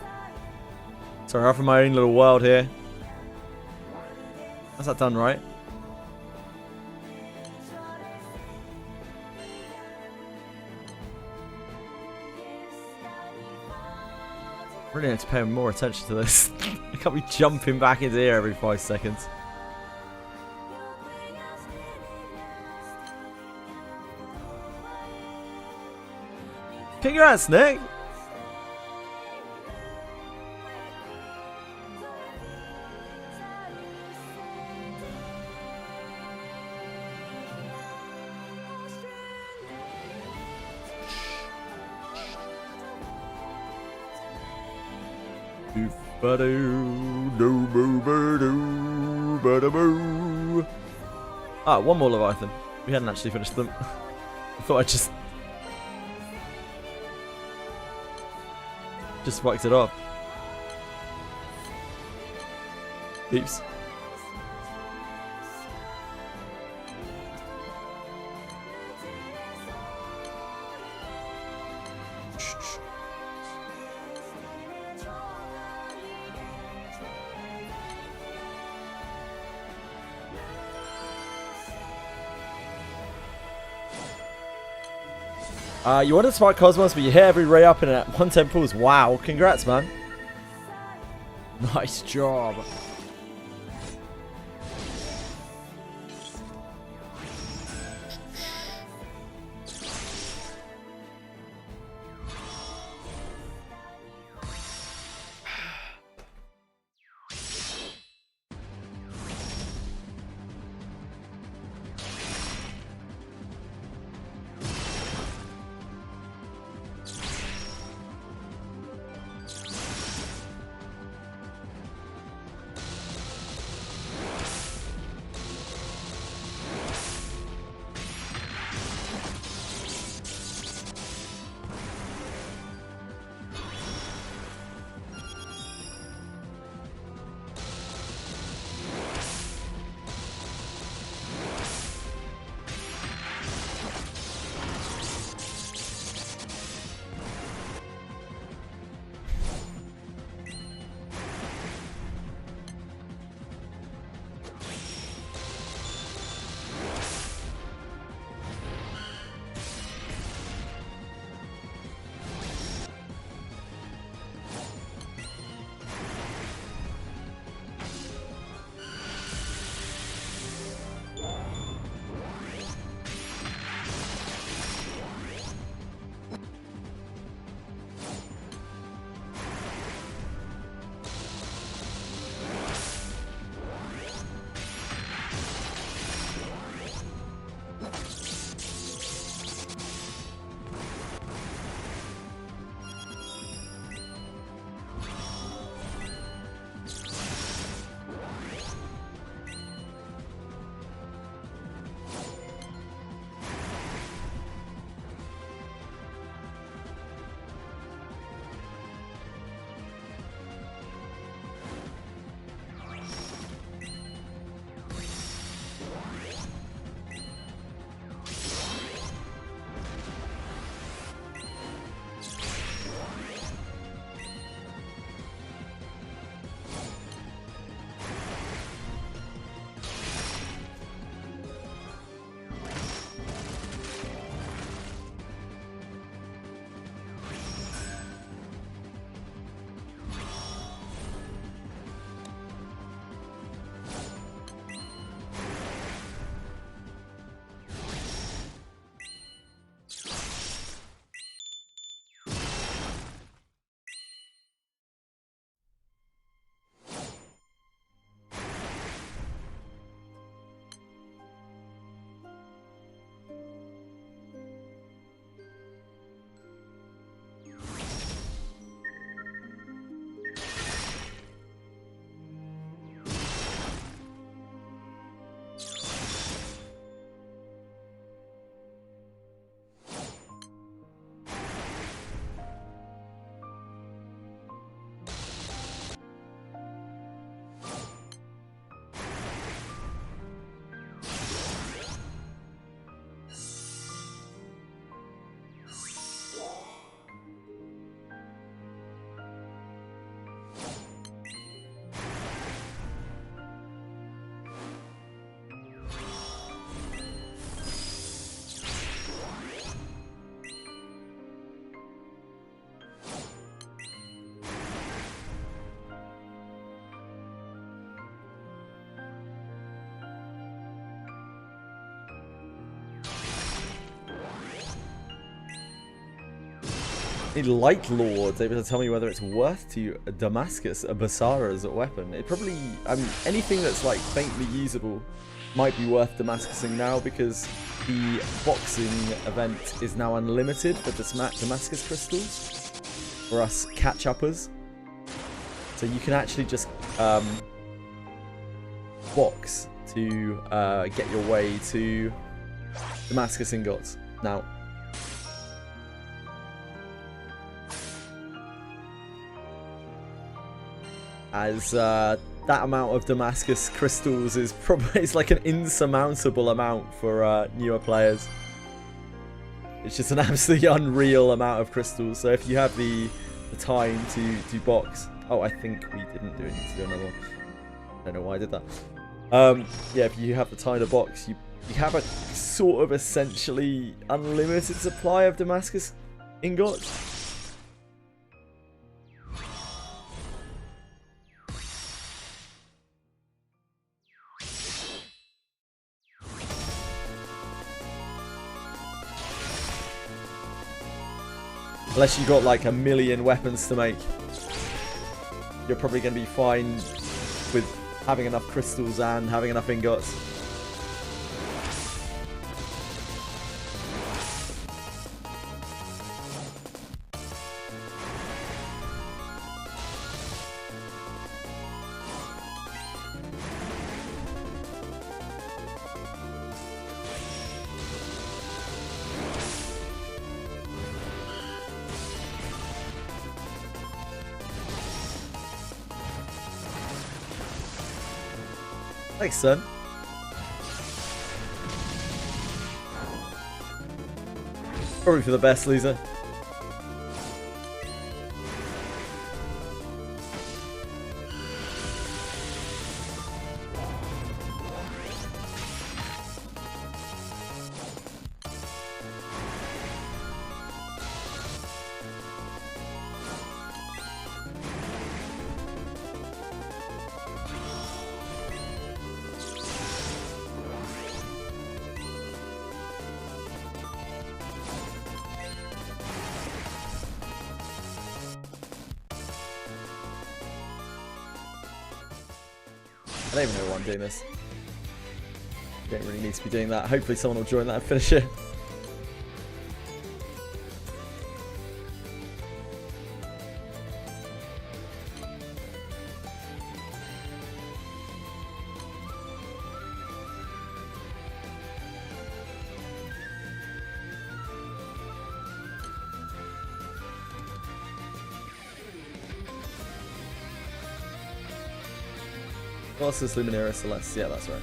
S1: Sorry, off in my own little world here. That's that done right? Really need to pay more attention to this. I can't be jumping back into here every 5 seconds. Congrats, Nick! Ah, one more Leviathan. We hadn't actually finished them. I thought I just fucked it up. Oops. You wanted to spark Cosmos, but you hit every ray up in at 110 pulls. Wow, congrats, man. Nice job. A light lord able to tell me whether it's worth to Damascus a Basara's weapon. It probably, I mean, anything that's like faintly usable might be worth Damascusing now, because the boxing event is now unlimited for Damascus crystals for us catch-uppers. So you can actually just box to get your way to Damascus ingots now. As that amount of Damascus crystals is probably, it's like an insurmountable amount for newer players. It's just an absolutely unreal amount of crystals. So if you have the time to box, oh, I think we didn't do it. Need to do another one. I don't know why I did that. Yeah, if you have the time to box, you have a sort of essentially unlimited supply of Damascus ingots. Unless you got like 1,000,000 weapons to make, you're probably going to be fine with having enough crystals and having enough ingots. Thanks, son. Probably for the best, Lisa. I don't even know why I'm doing this. You don't really need to be doing that. Hopefully someone will join that and finish it. Colossus Luminera Celeste, yeah, that's right.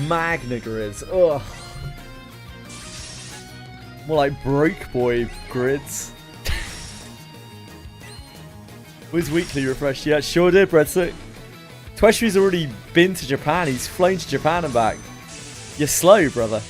S1: Magna grids. Ugh. More like broke boy grids. Was weekly refreshed? Yeah, sure did, Breadstick. Tweshi's already been to Japan. He's flown to Japan and back. You're slow, brother.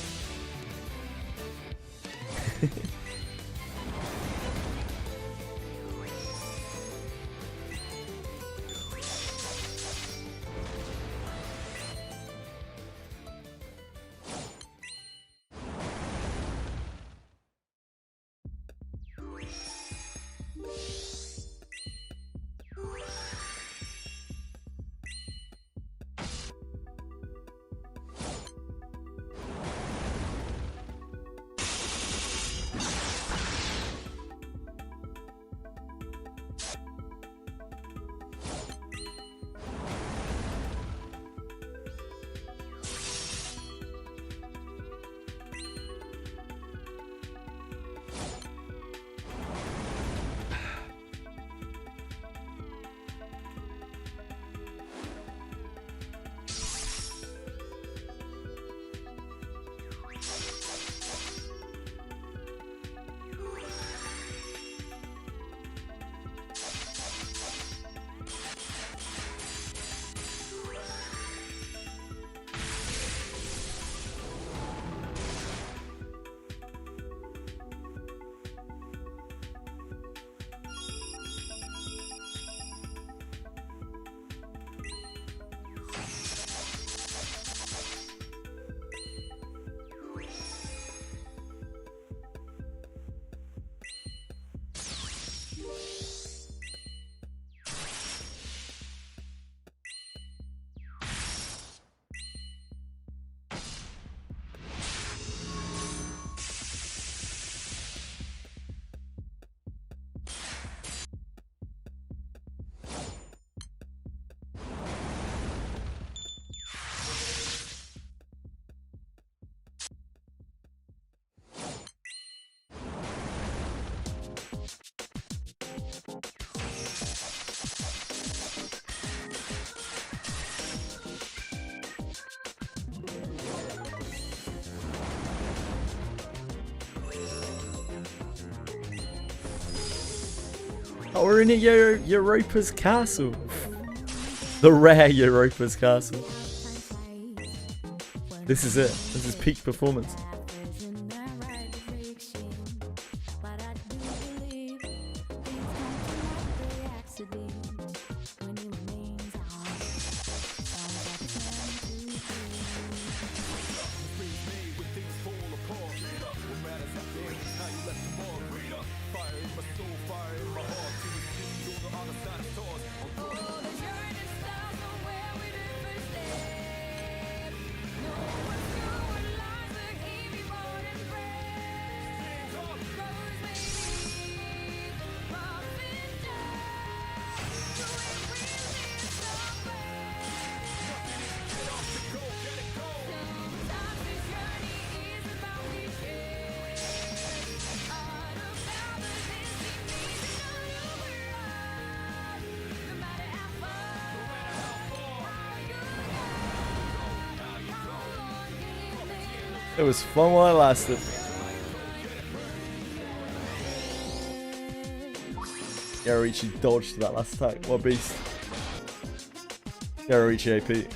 S1: Oh, we're in Europa's castle. The rare Europa's castle. This is it. This is peak performance. It was fun while it lasted. Yaroichi dodged that last attack. What a beast. Yaroichi AP.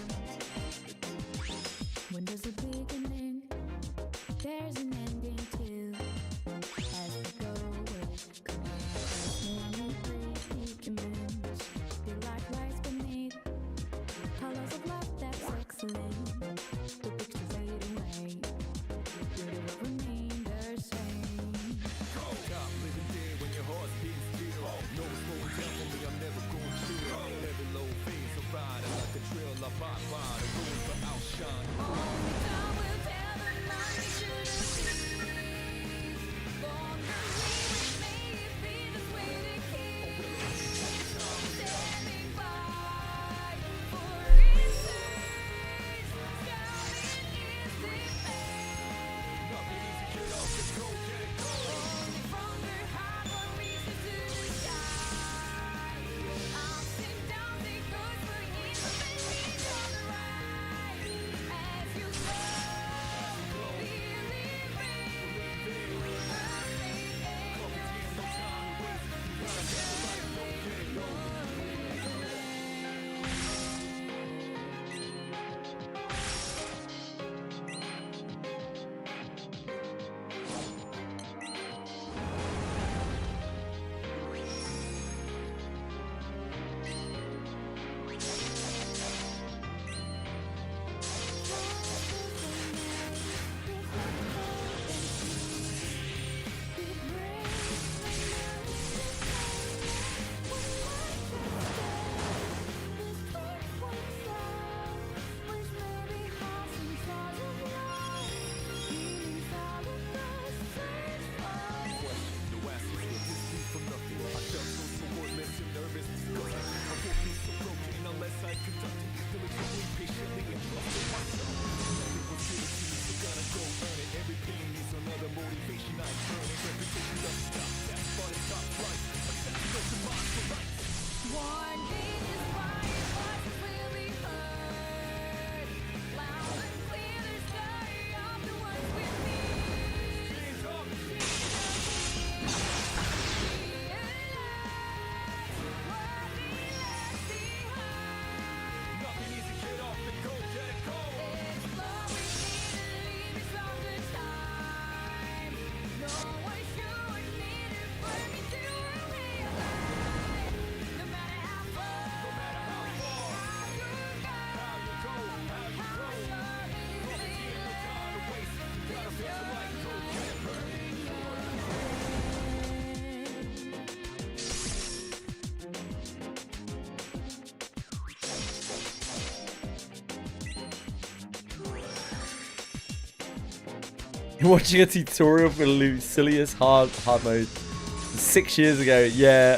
S1: Watching a tutorial for Lucilius hard mode 6 years ago. Yeah,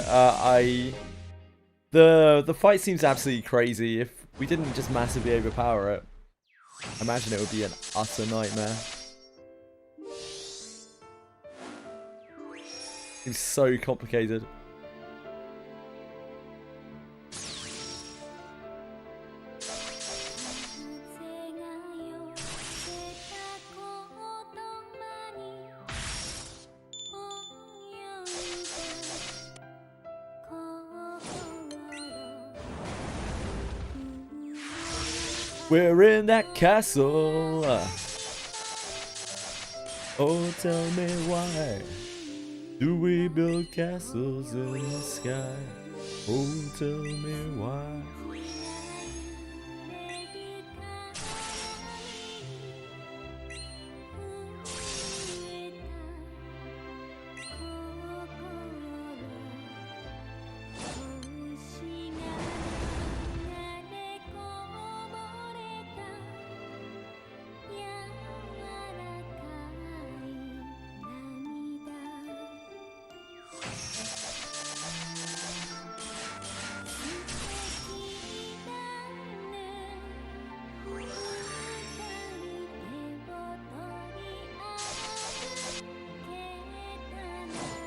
S1: the fight seems absolutely crazy. If we didn't just massively overpower it, I imagine it would be an utter nightmare. It's so complicated. We're in that castle. Oh, tell me why do we build castles in the sky? Oh, tell me why.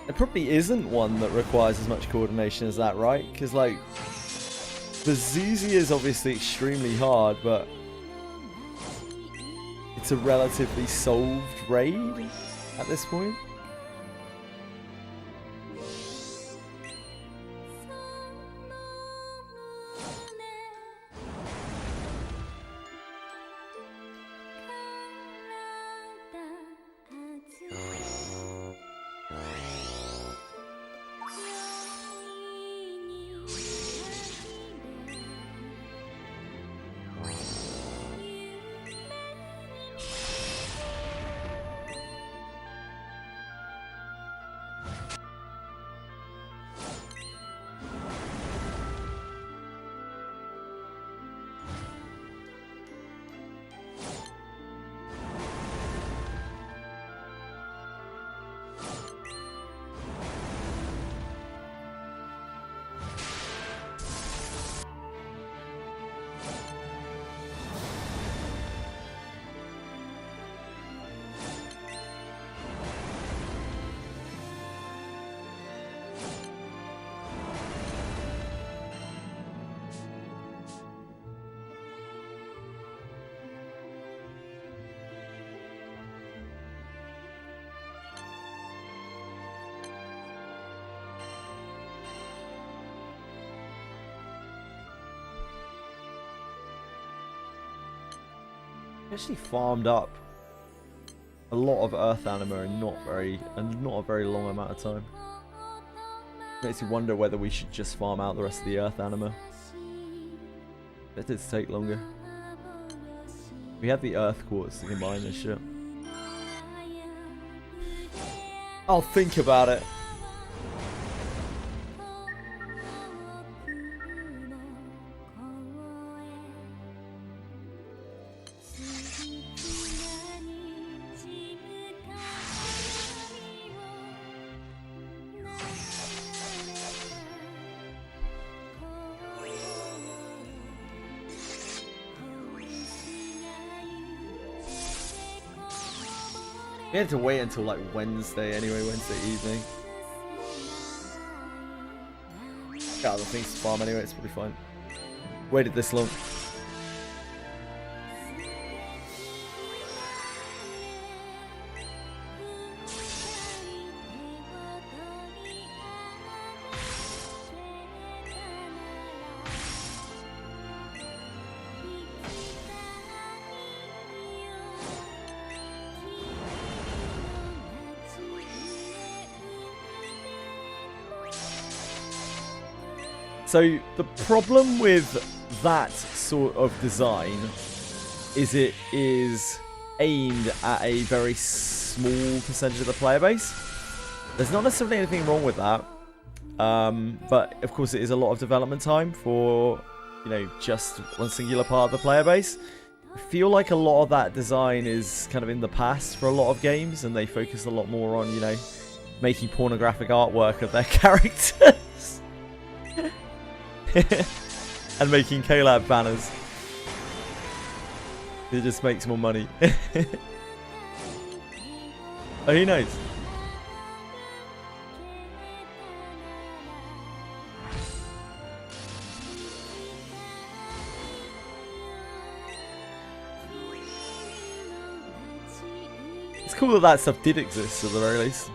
S1: There probably isn't one that requires as much coordination as that, right? Because, like, the ZZ is obviously extremely hard, but it's a relatively solved raid at this point. Actually farmed up a lot of earth anima in not a very long amount of time. Makes you wonder whether we should just farm out the rest of the earth anima. It did take longer. We have the earth quartz to combine this shit. I'll think about it. We had to wait until like Wednesday anyway, Wednesday evening. Got other things to farm anyway, it's probably fine. Waited this long. So the problem with that sort of design is it is aimed at a very small percentage of the player base. There's not necessarily anything wrong with that, but of course it is a lot of development time for, you know, just one singular part of the player base. I feel like a lot of that design is kind of in the past for a lot of games, and they focus a lot more on, you know, making pornographic artwork of their characters. And making K-Lab banners. It just makes more money. Oh, who knows? It's cool that that stuff did exist at the very least.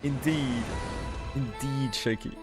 S1: Indeed. Indeed, Shaky.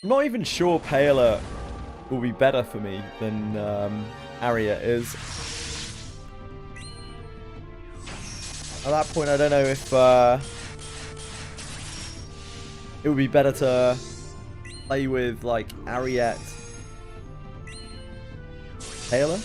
S1: I'm not even sure Paler will be better for me than Aria is. At that point, I don't know if it would be better to play with, like, Ariette Paler.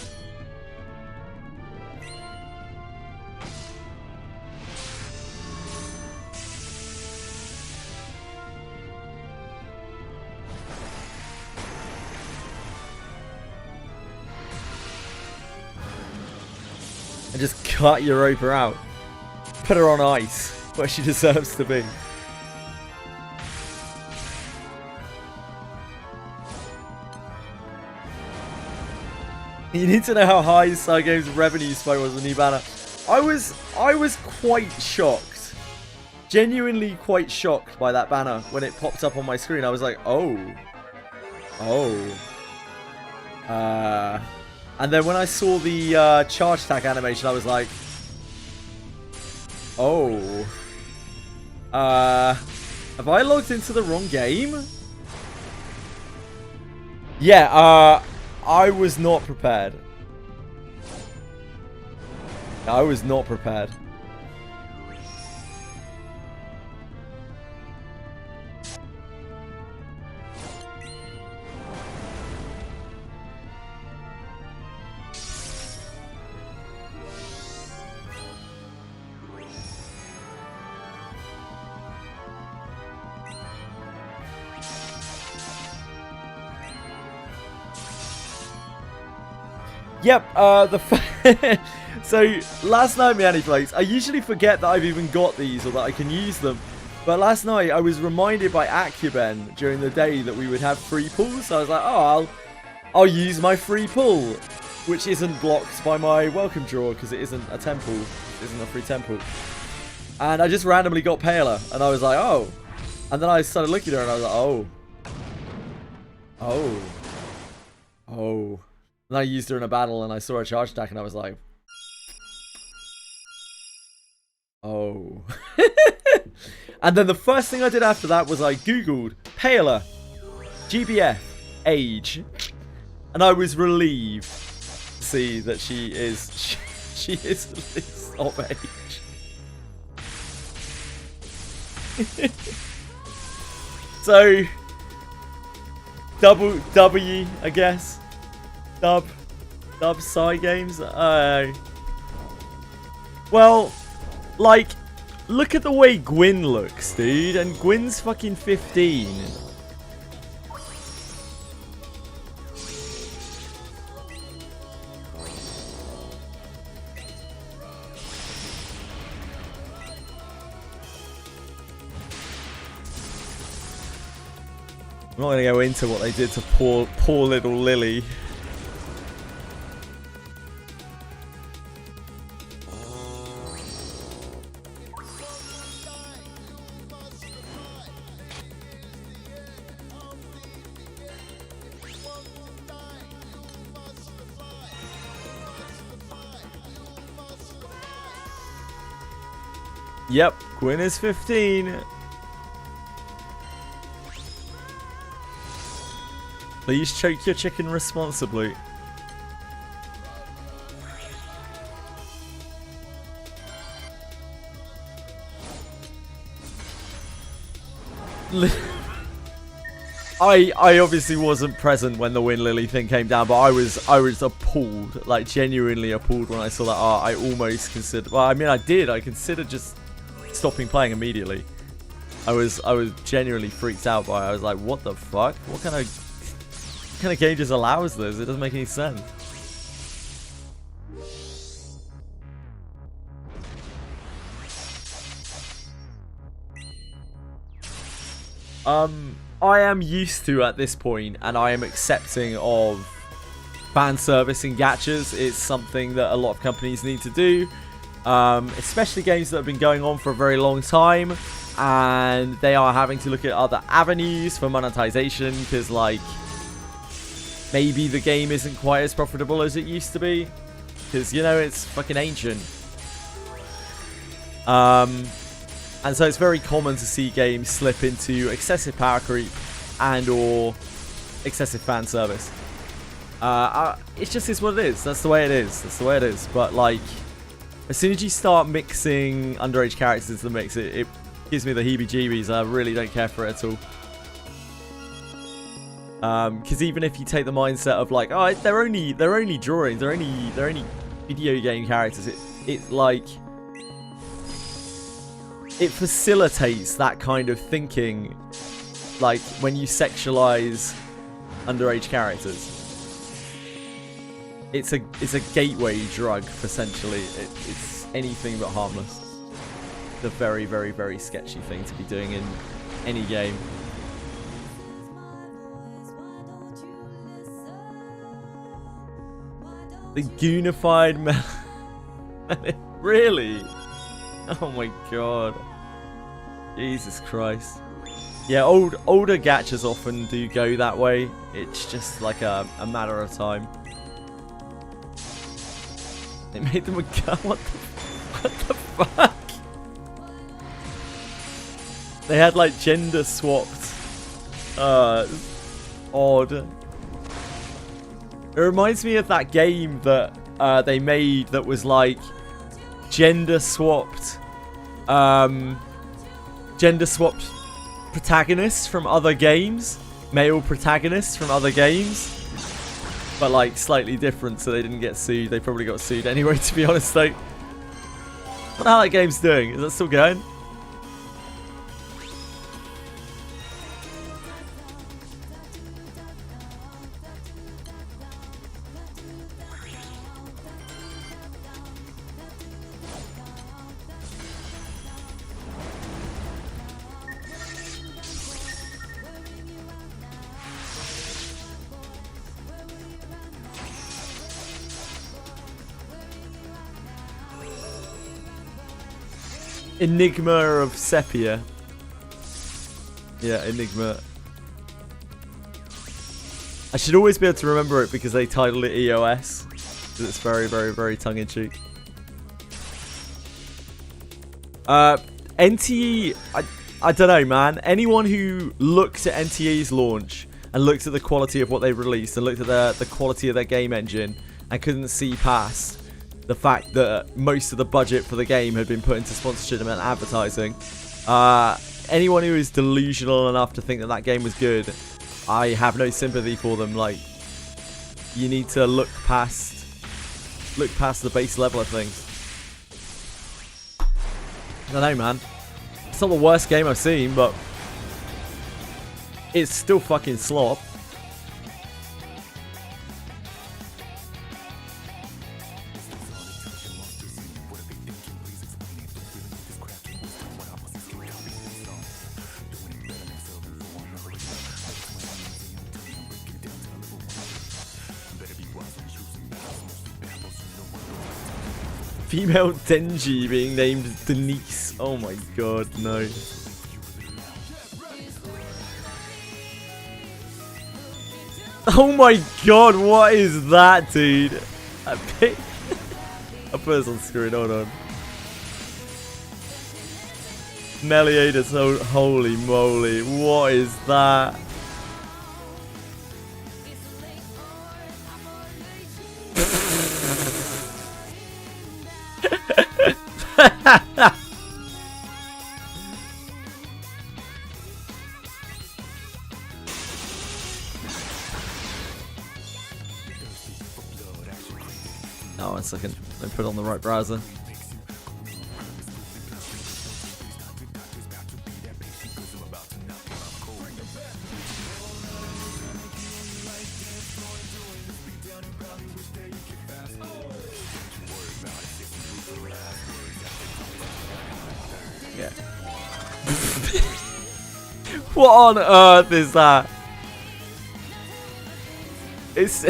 S1: And just cut Europa out. Put her on ice, where she deserves to be. You need to know how high Cygame's revenue spike was with the new banner. I was quite shocked. Genuinely quite shocked by that banner when it popped up on my screen. I was like, oh. And then when I saw the charge attack animation, I was like, oh. Have I logged into the wrong game? Yeah, I was not prepared. I was not prepared. Yep, so last night, Miani Flakes, I usually forget that I've even got these or that I can use them. But last night, I was reminded by Acuben during the day that we would have free pulls. So I was like, oh, I'll use my free pull, which isn't blocked by my welcome draw because it isn't a temple. It isn't a free temple. And I just randomly got Paler, and I was like, oh. And then I started looking at her, and I was like, oh. And I used her in a battle, and I saw a charge attack, and I was like, oh. And then the first thing I did after that was I googled Paler, GBF, age, and I was relieved to see that she is at least of age. So, double W, I guess. Dub Cygames. Well, like, look at the way Gwyn looks, dude, and Gwyn's fucking 15. I'm not gonna go into what they did to poor little Lily. Yep, Gwyn is 15. Please choke your chicken responsibly. I obviously wasn't present when the Win Lily thing came down, but I was appalled, like genuinely appalled when I saw that art. I almost considered, well, I mean I did, I considered just stopping playing immediately. I was genuinely freaked out by it. I was like, what the fuck? What kind of game just allows this? It doesn't make any sense. I am used to at this point, and I am accepting of fan service in gachas. It's something that a lot of companies need to do, especially games that have been going on for a very long time, and they are having to look at other avenues for monetization because, like, maybe the game isn't quite as profitable as it used to be because, you know, it's fucking ancient. And so it's very common to see games slip into excessive power creep and or excessive fan service. It just is what it is. That's the way it is. That's the way it is. But, like, as soon as you start mixing underage characters into the mix, it gives me the heebie-jeebies. I really don't care for it at all. Because even if you take the mindset of, like, oh, they're only drawings, they're only video game characters, it like, it facilitates that kind of thinking, like when you sexualize underage characters. It's a gateway drug, essentially. It's anything but harmless. It's a very, very, very sketchy thing to be doing in any game. The Goonified Really? Oh my god. Jesus Christ. Yeah, older gachas often do go that way. It's just like a matter of time. They made them a gun. What the fuck? They had like gender swapped. Odd. It reminds me of that game that they made that was like gender swapped protagonists from other games, male protagonists from other games, but like slightly different, so they didn't get sued. They probably got sued anyway, to be honest. Though, I wonder how that game's doing. Is that still going? Enigma of Sepia. Yeah, Enigma. I should always be able to remember it because they titled it EOS. Because it's very, very, very tongue-in-cheek. NTE, I don't know, man. Anyone who looked at NTE's launch and looked at the quality of what they released and looked at the quality of their game engine and couldn't see past the fact that most of the budget for the game had been put into sponsorship and advertising. Anyone who is delusional enough to think that that game was good, I have no sympathy for them. Like, you need to look past the base level of things. I don't know, man. It's not the worst game I've seen, but it's still fucking slop. Female Denji being named Denise. Oh my god, no. Oh my god, what is that, dude? I'll put this on screen, hold on. Meliatus, holy moly, what is that? Oh, 1 second. Let me put it on the right browser. What on earth is that? It's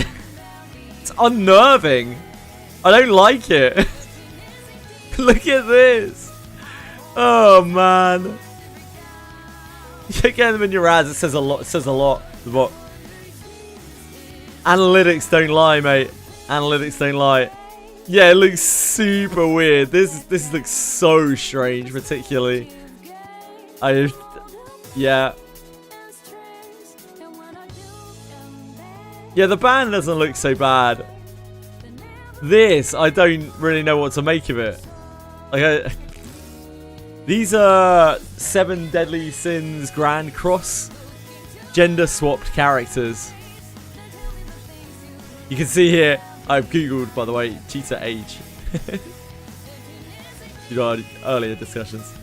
S1: unnerving. I don't like it. Look at this. Oh man. You get them in your ads. It says a lot. It says a lot. What? Analytics don't lie, mate. Analytics don't lie. Yeah, it looks super weird. This looks so strange, particularly. Yeah. Yeah, the band doesn't look so bad. This, I don't really know what to make of it. Like, these are 7 Deadly Sins Grand Cross gender-swapped characters. You can see here, I've googled, by the way, cheetah age. You know, earlier discussions.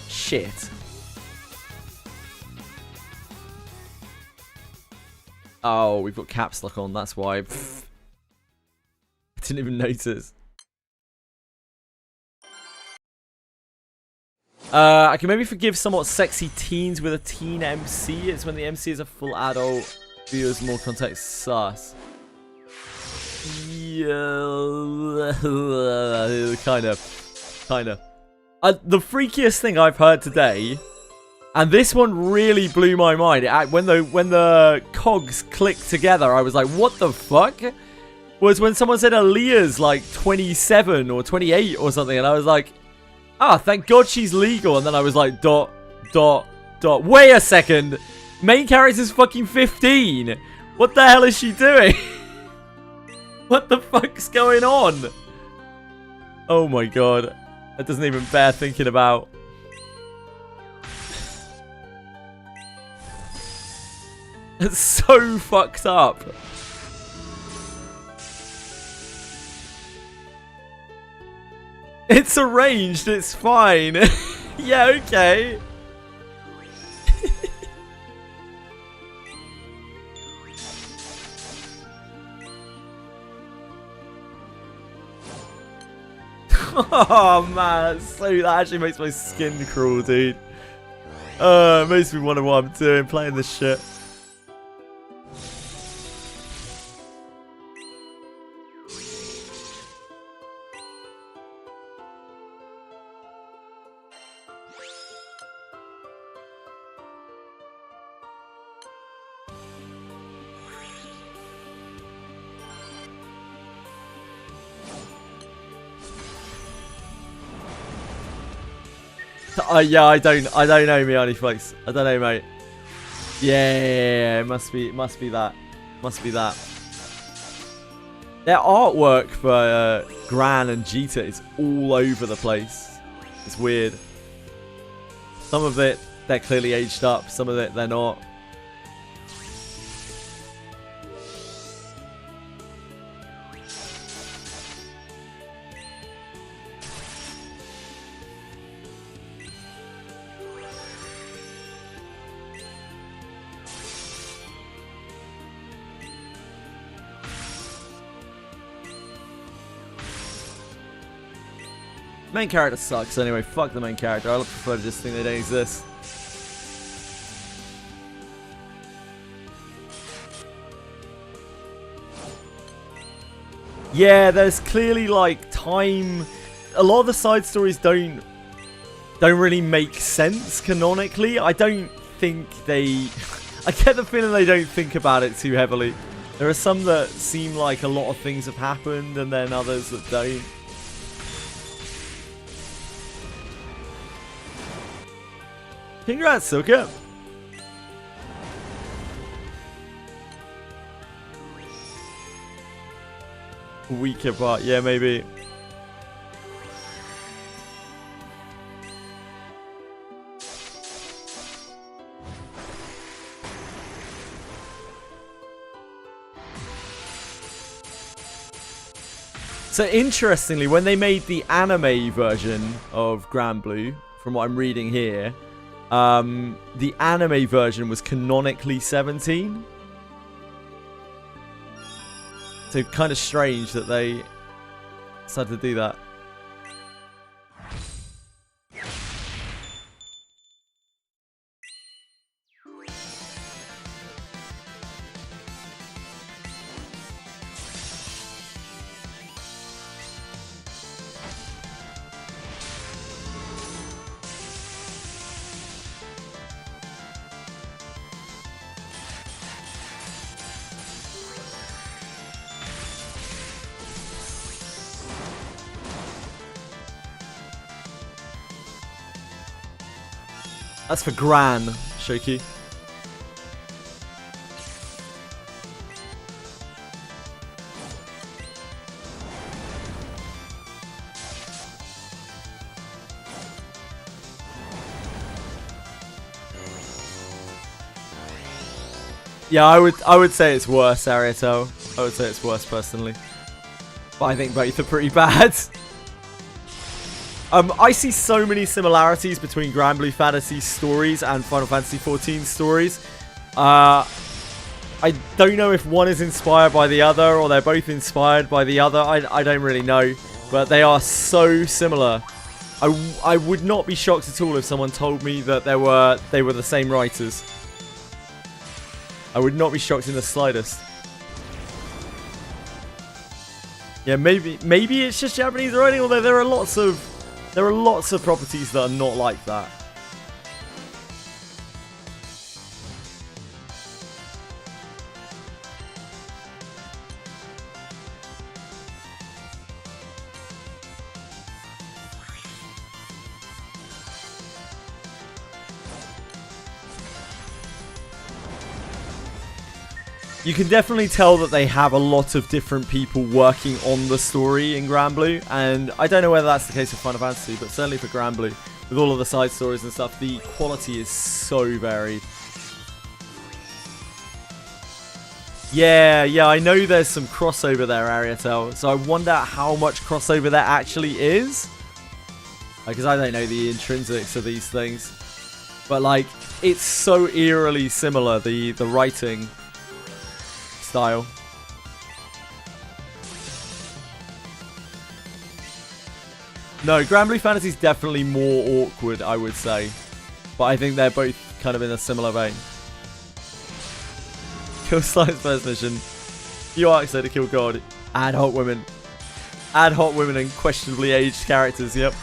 S1: Shit. Oh, we've got caps lock on, that's why. Pfft. I didn't even notice. I can maybe forgive somewhat sexy teens with a teen MC. It's when the MC is a full adult. Viewers more context sus. Yeah, kind of. The freakiest thing I've heard today, and this one really blew my mind. When the cogs clicked together, I was like, "What the fuck?" Was when someone said Aaliyah's like 27 or 28 or something, and I was like, "Ah, thank God she's legal." And then I was like, ... Wait a second, main character's fucking 15. What the hell is she doing? What the fuck's going on? Oh my god. That doesn't even bear thinking about. It's so fucked up. It's arranged, it's fine. Yeah, okay. Oh man, that actually makes my skin crawl, dude. It makes me wonder what I'm doing playing this shit. Yeah, I don't know, Miani Flakes. I don't know, mate. Yeah, it must be that. Must be that. Their artwork for Gran and Jita is all over the place. It's weird. Some of it, they're clearly aged up. Some of it, they're not. Main character sucks anyway. Fuck the main character. I prefer to just think they don't exist. Yeah, there's clearly like time. A lot of the side stories don't really make sense canonically. I don't think they. I get the feeling they don't think about it too heavily. There are some that seem like a lot of things have happened, and then others that don't. Congrats, Silka. Week apart, yeah, maybe. So interestingly, when they made the anime version of Granblue, from what I'm reading here, the anime version was canonically 17. So kind of strange that they decided to do that. That's for Gran, Shoki. Yeah, I would say it's worse, Ariatel. I would say it's worse personally. But I think both are pretty bad. I see so many similarities between Granblue Fantasy stories and Final Fantasy XIV stories. I don't know if one is inspired by the other or they're both inspired by the other. I don't really know. But they are so similar. I would not be shocked at all if someone told me that they were the same writers. I would not be shocked in the slightest. Yeah, maybe it's just Japanese writing, although there are lots of properties that are not like that. You can definitely tell that they have a lot of different people working on the story in Granblue, and I don't know whether that's the case for Final Fantasy, but certainly for Granblue, with all of the side stories and stuff, the quality is so varied. Yeah, I know there's some crossover there, Ariatel, so I wonder how much crossover there actually is. Because I don't know the intrinsics of these things. But, like, it's so eerily similar, the writing style. No, Granblue Fantasy is definitely more awkward, I would say. But I think they're both kind of in a similar vein. Kill Slime's first mission. You are excited to kill God. Add hot women. Add hot women and questionably aged characters, yep.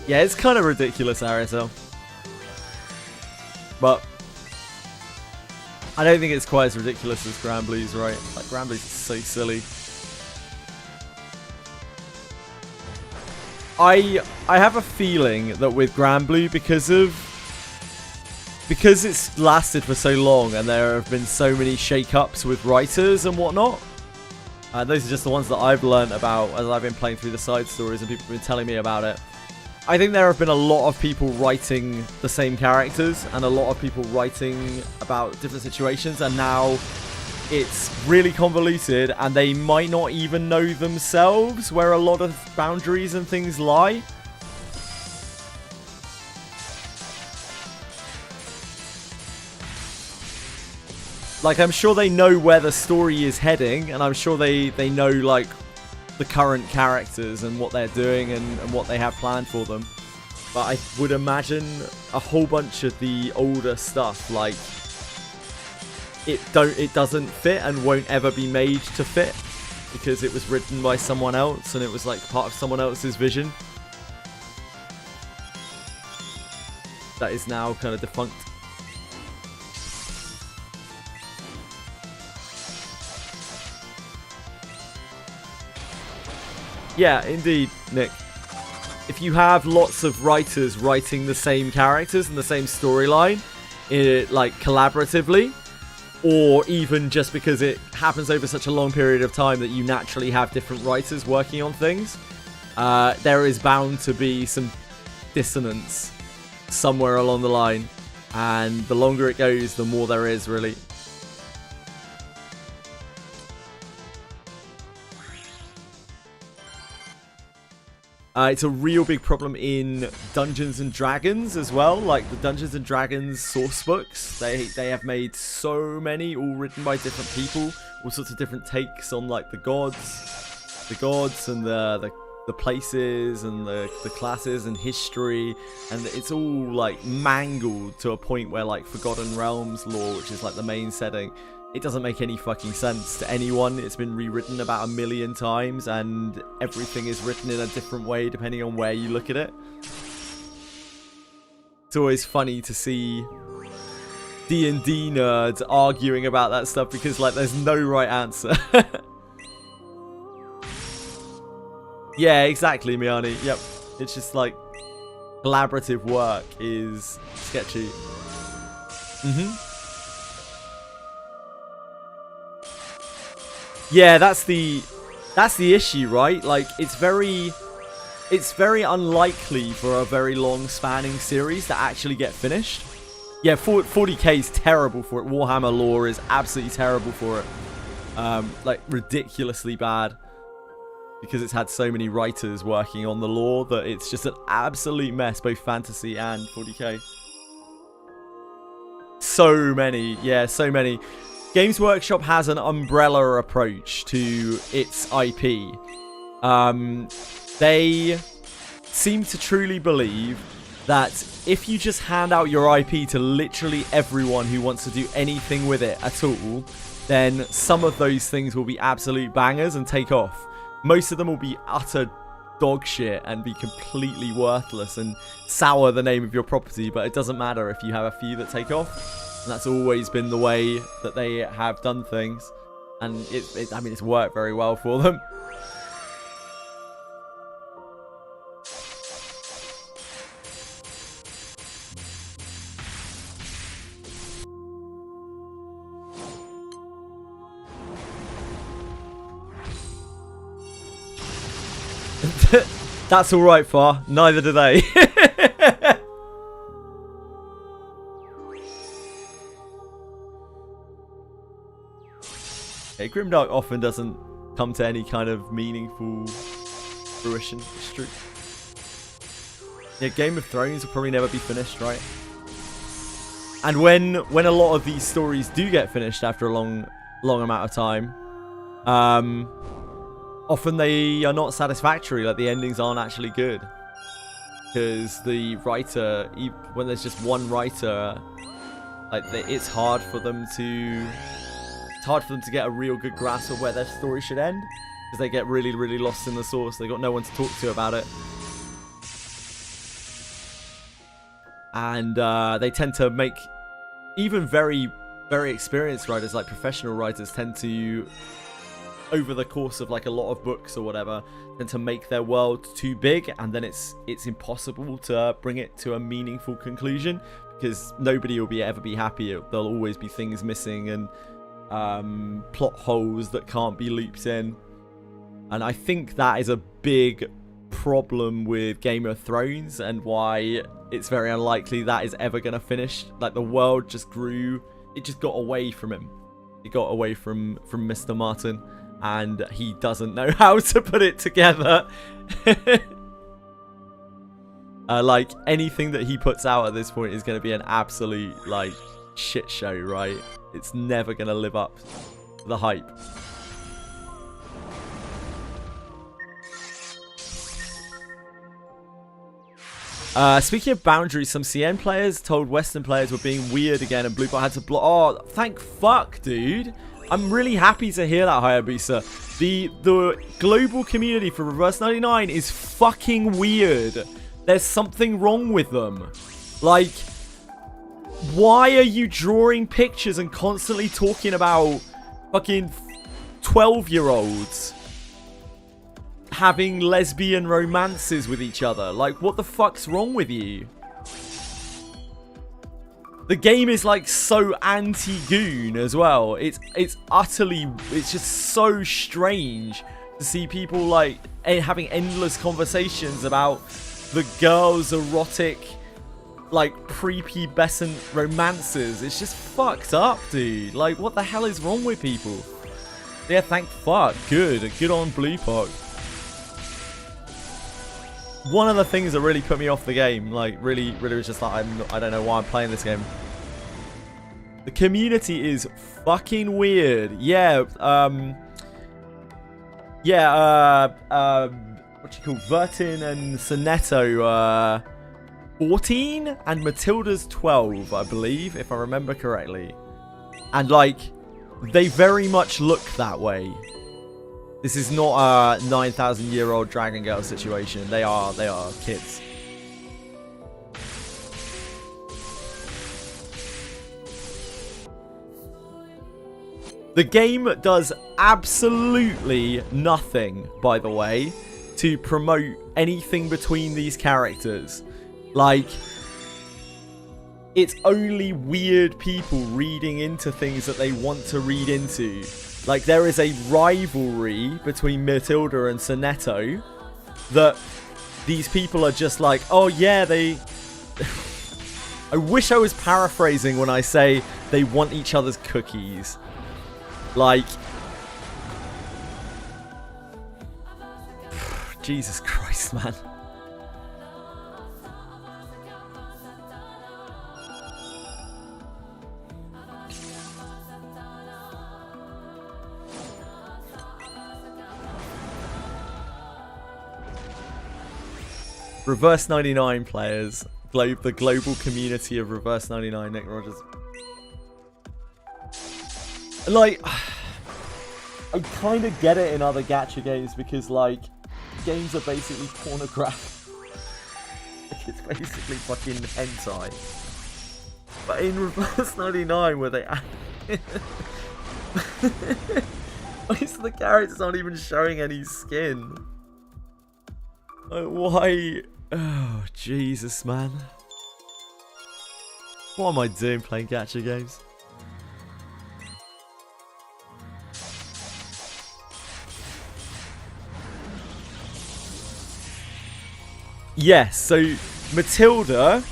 S1: Yeah, it's kind of ridiculous, Ariatel. But I don't think it's quite as ridiculous as Granblue's, right? Like, Granblue's so silly. I have a feeling that with Granblue, because it's lasted for so long and there have been so many shake-ups with writers and whatnot, those are just the ones that I've learned about as I've been playing through the side stories and people have been telling me about it. I think there have been a lot of people writing the same characters and a lot of people writing about different situations, and now it's really convoluted and they might not even know themselves where a lot of boundaries and things lie. Like, I'm sure they know where the story is heading, and I'm sure they know, like, the current characters and what they're doing and what they have planned for them. But I would imagine a whole bunch of the older stuff, like, it doesn't fit and won't ever be made to fit because it was written by someone else and it was like part of someone else's vision that is now kind of defunct. Yeah, indeed, Nick. If you have lots of writers writing the same characters and the same storyline, like collaboratively, or even just because it happens over such a long period of time that you naturally have different writers working on things, there is bound to be some dissonance somewhere along the line, and the longer it goes, the more there is, really. It's a real big problem in Dungeons and Dragons as well. Like the Dungeons and Dragons source books, they have made so many, all written by different people, all sorts of different takes on like the gods and the places and the classes and history, and it's all like mangled to a point where like Forgotten Realms lore, which is like the main setting, it doesn't make any fucking sense to anyone. It's been rewritten about 1 million times, and everything is written in a different way depending on where you look at it. It's always funny to see D&D nerds arguing about that stuff because like there's no right answer. Yeah, exactly, Miani. Yep. It's just like collaborative work is sketchy. Yeah, that's the issue, right? Like it's very unlikely for a very long spanning series to actually get finished. Yeah, 40k is terrible for it. Warhammer lore is absolutely terrible for it. Like ridiculously bad. Because it's had so many writers working on the lore that it's just an absolute mess, both fantasy and 40k. So many, yeah, so many. Games Workshop has an umbrella approach to its IP. They seem to truly believe that if you just hand out your IP to literally everyone who wants to do anything with it at all, then some of those things will be absolute bangers and take off. Most of them will be utter dog shit and be completely worthless and sour the name of your property, but it doesn't matter if you have a few that take off. And that's always been the way that they have done things. And I mean, it's worked very well for them. That's alright, Far. Neither do they. Yeah, Grimdark often doesn't come to any kind of meaningful fruition. It's true. Yeah, Game of Thrones will probably never be finished, right? And when a lot of these stories do get finished after a long amount of time, often they are not satisfactory. Like the endings aren't actually good because the writer, when there's just one writer, like it's hard for them to get a real good grasp of where their story should end because they get really, really lost in the source. They got no one to talk to about it, and they tend to make even very, very experienced writers, like professional writers, tend to, over the course of like a lot of books or whatever, tend to make their world too big, and then it's impossible to bring it to a meaningful conclusion because nobody will ever be happy. There'll always be things missing and plot holes that can't be looped in, and I think that is a big problem with Game of Thrones and why it's very unlikely that is ever going to finish. Like the world just grew, it just got away from him. It got away from Mr. Martin, and he doesn't know how to put it together. Like anything that he puts out at this point is going to be an absolute like shit show, right? It's never going to live up to the hype. Speaking of boundaries, some CN players told Western players were being weird again and Bluebot had to block. Oh, thank fuck, dude. I'm really happy to hear that, Hayabusa. The global community for Reverse 99 is fucking weird. There's something wrong with them. Like, why are you drawing pictures and constantly talking about fucking 12-year-olds having lesbian romances with each other? Like, what the fuck's wrong with you? The game is like so anti-goon as well. It's just so strange to see people like having endless conversations about the girls' erotic, like prepubescent romances. It's just fucked up, dude. Like, what the hell is wrong with people? Yeah, thank fuck. Good on Bluepock. One of the things that really put me off the game, like really was just like, I don't know why I'm playing this game. The community is fucking weird. Yeah, what you call Vertin and Sonetto, 14 and Matilda's 12, I believe, if I remember correctly. And like, they very much look that way. This is not a 9,000-year-old Dragon Girl situation. They are kids. The game does absolutely nothing, by the way, to promote anything between these characters. Like, it's only weird people reading into things that they want to read into. Like, there is a rivalry between Matilda and Sonetto that these people are just like, oh yeah, they... I wish I was paraphrasing when I say they want each other's cookies. Like... Jesus Christ, man. Reverse 99 players. The global community of Reverse 99, Nick Rogers. Like, I kind of get it in other gacha games because, like, games are basically pornographic. Like, it's basically fucking hentai. But in Reverse 99, where they... most of the characters aren't even showing any skin. Like, why... Oh, Jesus, man. What am I doing playing gacha games? Yes, so Matilda...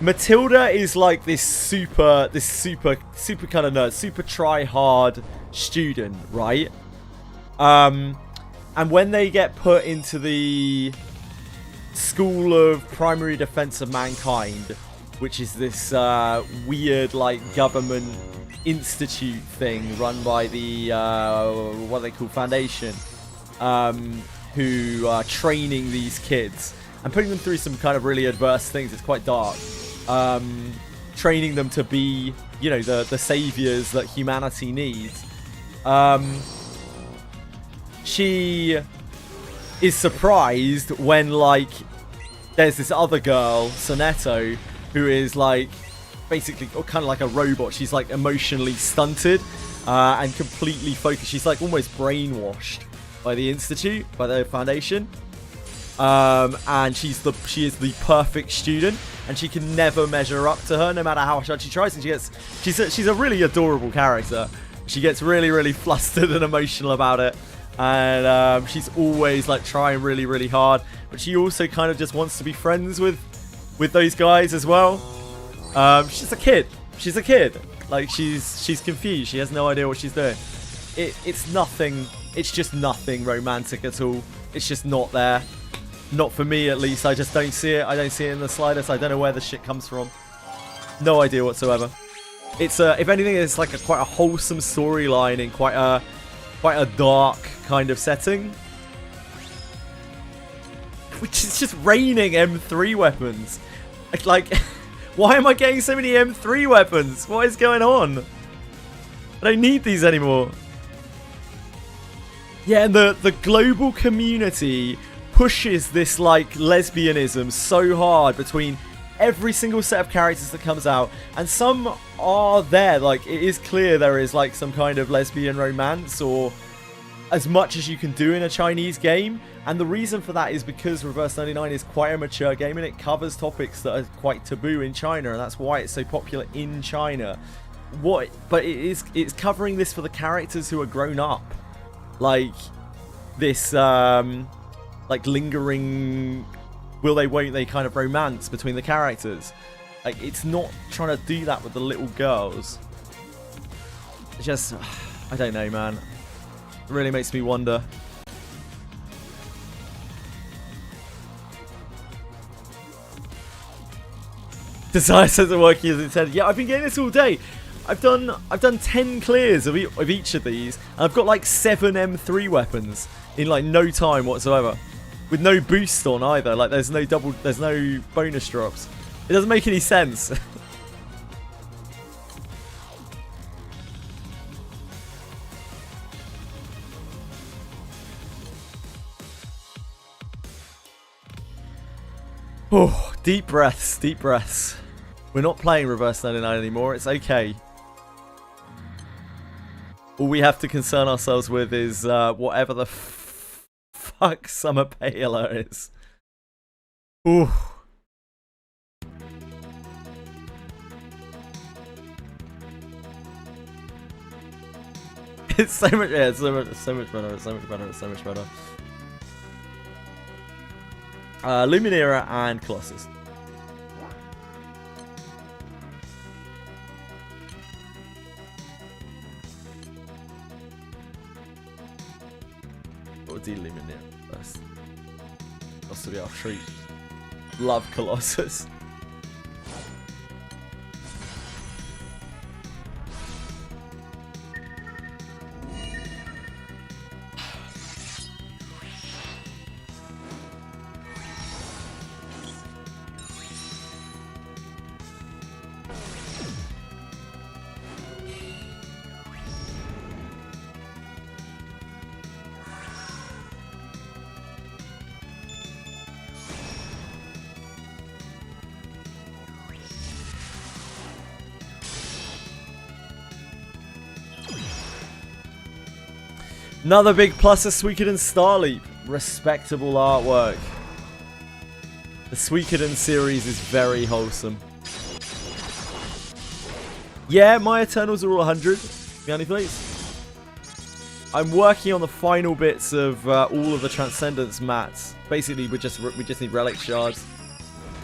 S1: Matilda is like this super kind of nerd, super try-hard student, right? And when they get put into the School of Primary Defense of Mankind, which is this weird, like, government institute thing run by the, what they call Foundation, who are training these kids and putting them through some kind of really adverse things. It's quite dark. Training them to be, you know, the saviors that humanity needs. She is surprised when, like, there's this other girl, Sonetto, who is, like, basically kind of like a robot. She's, like, emotionally stunted and completely focused. She's, like, almost brainwashed by the Institute, by the Foundation. And she is the perfect student, and she can never measure up to her, no matter how hard she tries. And she's a really adorable character. She gets really, really flustered and emotional about it. And she's always, like, trying really, really hard. But she also kind of just wants to be friends with those guys as well. She's a kid. She's a kid. Like, she's confused. She has no idea what she's doing. It's nothing. It's just nothing romantic at all. It's just not there. Not for me, at least. I just don't see it. I don't see it in the slightest. I don't know where the shit comes from. No idea whatsoever. It's if anything, it's like quite a wholesome storyline in quite a dark kind of setting, which is just raining M3 weapons. Like, why am I getting so many M3 weapons? What is going on? I don't need these anymore. Yeah, and the global community pushes this, like, lesbianism so hard between every single set of characters that comes out, and some are there. Like, it is clear there is, like, some kind of lesbian romance or as much as you can do in a Chinese game. And the reason for that is because Reverse 99 is quite a mature game and it covers topics that are quite taboo in China, and that's why it's so popular in China. But it's covering this for the characters who are grown up, like this like lingering will they won't they kind of romance between the characters. Like, it's not trying to do that with the little girls. It's just, I don't know, man. It really makes me wonder. Desire says it working as intended. Yeah, I've been getting this all day. I've done 10 clears of each of these, and I've got like 7 M3 weapons in like no time whatsoever, with no boost on either. Like, there's no bonus drops. It doesn't make any sense. Oh, deep breaths, deep breaths. We're not playing Reverse 99 anymore. It's okay. All we have to concern ourselves with is whatever the fuck Summer Paler is. Ooh. It's so much, yeah, it's so much better, it's so much better, it's so much better. Luminera and Colossus. We'll do Luminera first. That's to be our treat. Love Colossus. Another big plus of Suikoden Starleap. Respectable artwork. The Suikoden series is very wholesome. Yeah, my Eternals are all 100. Behind please. I'm working on the final bits of all of the Transcendence mats. Basically, we just need relic shards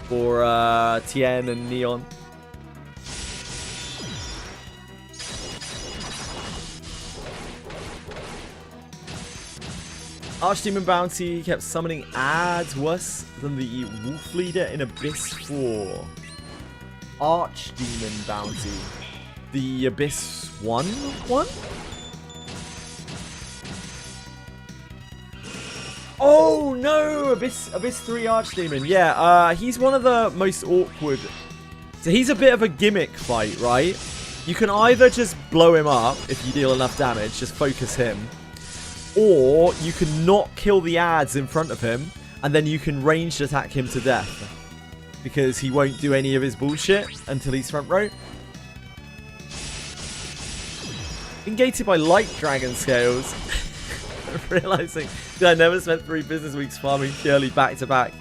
S1: for Tien and Neon. Archdemon Bounty kept summoning ads worse than the Wolf Leader in Abyss 4. Archdemon Bounty. The Abyss 1 one? Oh no! Abyss 3 Archdemon. Yeah, he's one of the most awkward. So he's a bit of a gimmick fight, right? You can either just blow him up if you deal enough damage, just focus him. Or you can not kill the ads in front of him, and then you can ranged attack him to death. Because he won't do any of his bullshit until he's front row. Been gated by light dragon scales. Realizing that I never spent 3 business weeks farming purely back to back.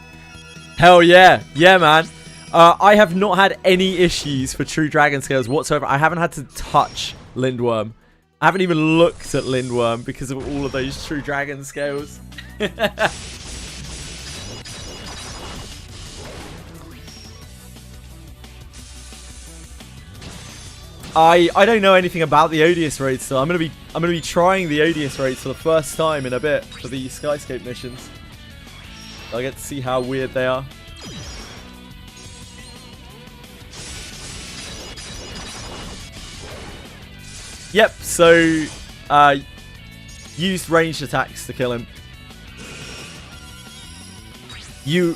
S1: Hell yeah. Yeah, man. I have not had any issues for true dragon scales whatsoever. I haven't had to touch Lindworm. I haven't even looked at Lindworm because of all of those true dragon scales. I don't know anything about the Odious raids, so I'm gonna be trying the Odious raids for the first time in a bit for the Skyscope missions. I'll get to see how weird they are. Yep, so used ranged attacks to kill him.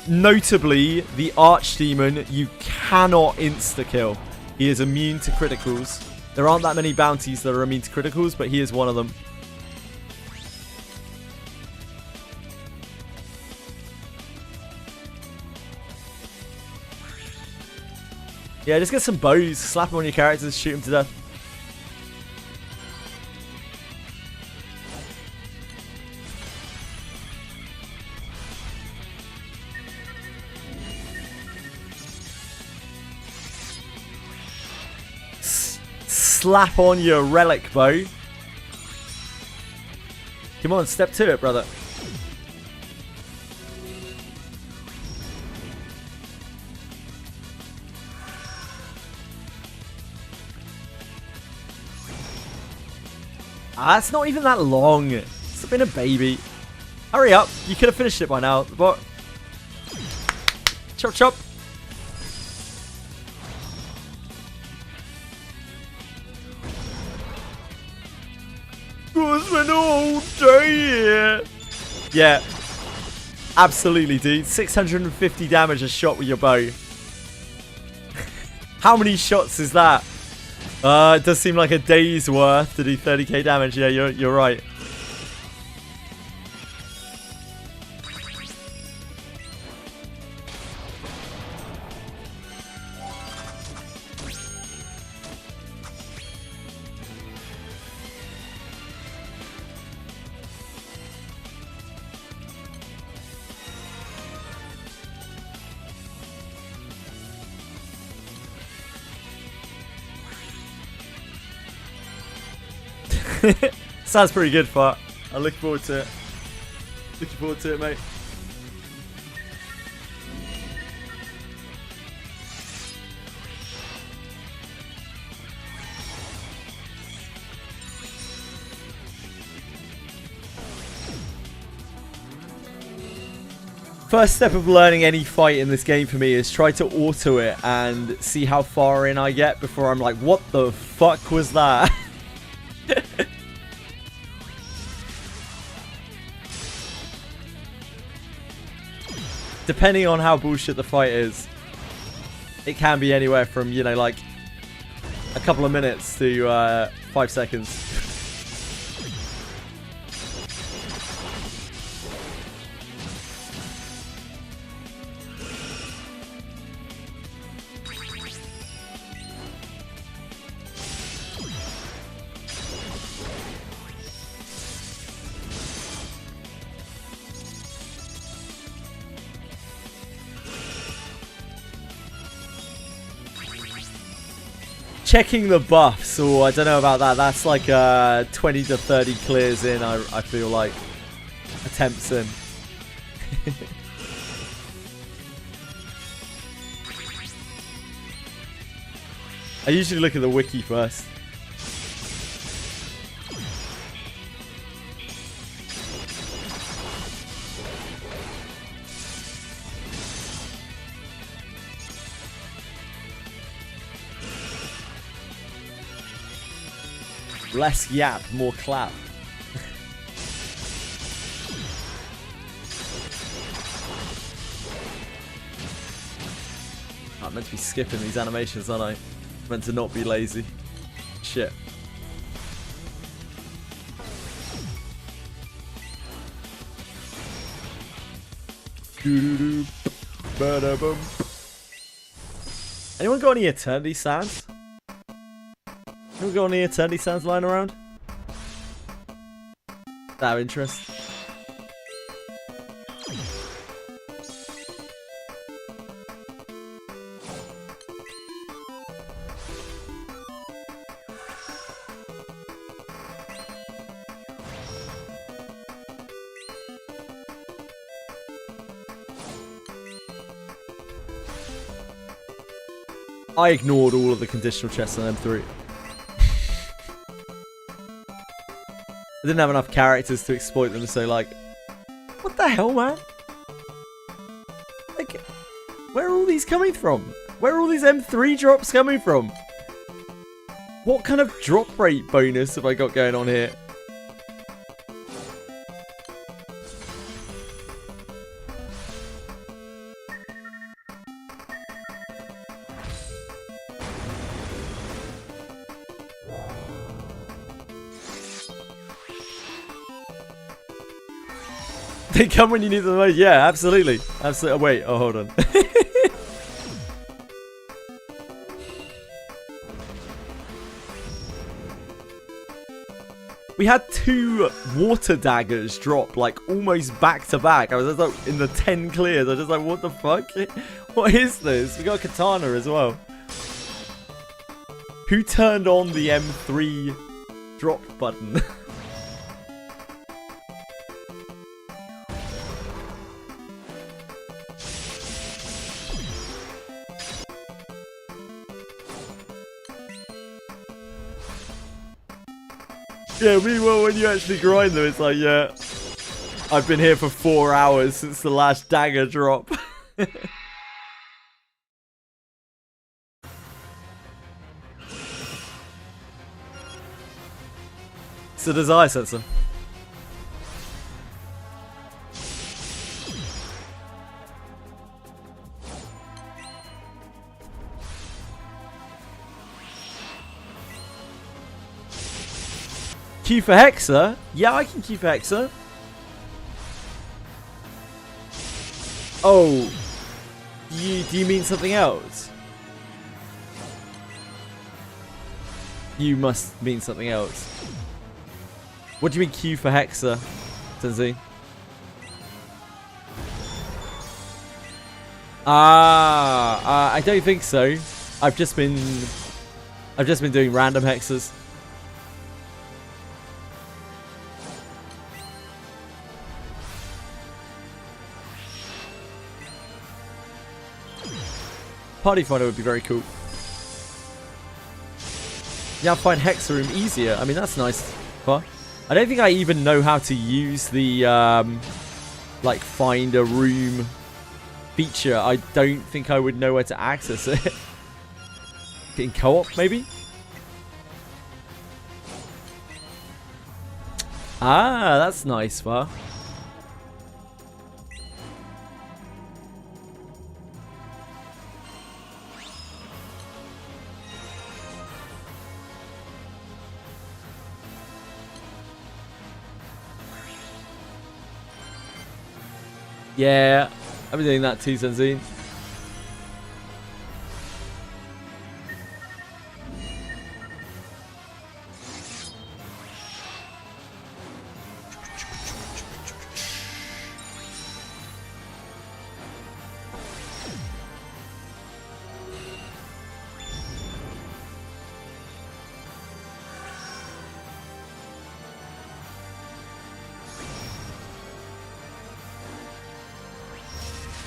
S1: Notably, the Archdemon, you cannot insta-kill. He is immune to criticals. There aren't that many bounties that are immune to criticals, but he is one of them. Yeah, just get some bows, slap them on your characters, shoot them to death. slap on your relic bow. Come on, step to it, brother. Ah, it's not even that long. It's been a baby. Hurry up. You could have finished it by now. But chop chop. I spent a whole day here. Yeah. Absolutely, dude. 650 damage a shot with your bow. How many shots is that? It does seem like a day's worth to do 30k damage. Yeah, you're right. Sounds pretty good, Fart. I look forward to it. Looking forward to it, mate. First step of learning any fight in this game for me is try to auto it and see how far in I get before I'm like, what the fuck was that? Depending on how bullshit the fight is, it can be anywhere from, you know, like a couple of minutes to 5 seconds. Checking the buffs, or I don't know about that. That's like 20 to 30 clears in, I feel like. Attempts in. I usually look at the wiki first. Less yap, more clap. I'm meant to be skipping these animations, aren't I? Meant to not be lazy. Shit. Anyone got any eternity sands? Have we got any eternity sands lying around? That of interest. I ignored all of the conditional chests on M3. I didn't have enough characters to exploit them, so like, what the hell, man? Like, where are all these coming from? Where are all these M3 drops coming from? What kind of drop rate bonus have I got going on here? They come when you need them the most. Yeah, absolutely. Absolutely. Oh, wait. Oh, hold on. We had 2 water daggers drop like almost back to back. I was just like in the 10 clears. I was just like, what the fuck? What is this? We got a katana as well. Who turned on the M3 drop button? Yeah, meanwhile, when you actually grind them, it's like, yeah, I've been here for 4 hours since the last dagger drop. It's a desire sensor. Q for Hexa? Yeah, I can Q for Hexa. Oh. Do you mean something else? You must mean something else. What do you mean Q for Hexa, Tenzi? I don't think so. I've just been doing random hexes. Party Finder would be very cool. Yeah, I'll find Hexa Room easier. I mean, that's nice. Huh? I don't think I even know how to use the, like, find a room feature. I don't think I would know where to access it. In co-op, maybe? Ah, that's nice, Far. Yeah, I've been doing that too, Senzine.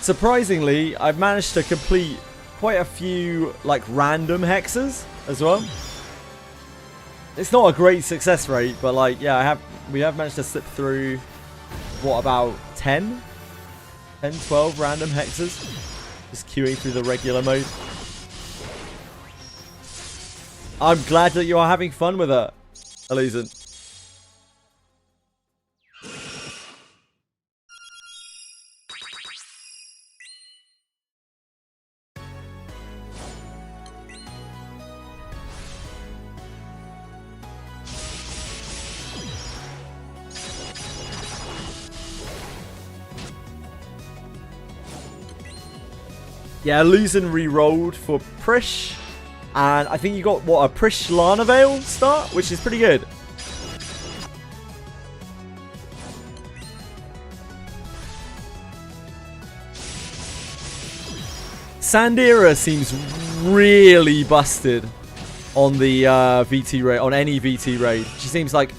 S1: Surprisingly, I've managed to complete quite a few, like, random hexes as well. It's not a great success rate, but, like, yeah, we have managed to slip through, what, about 10? 10, 12 random hexes? Just queuing through the regular mode. I'm glad that you are having fun with it, Elysian. Yeah, Luzin re-rolled for Prish. And I think you got, what, a Prish Lana Veil start? Which is pretty good. Sandira seems really busted on the VT raid, on any VT raid. She seems like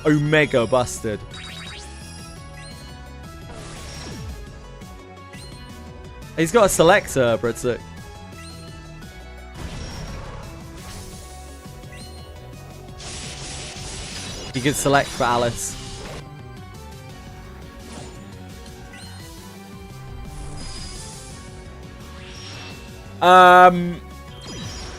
S1: Omega busted. He's got a selector, Britzik. He can select for Alice.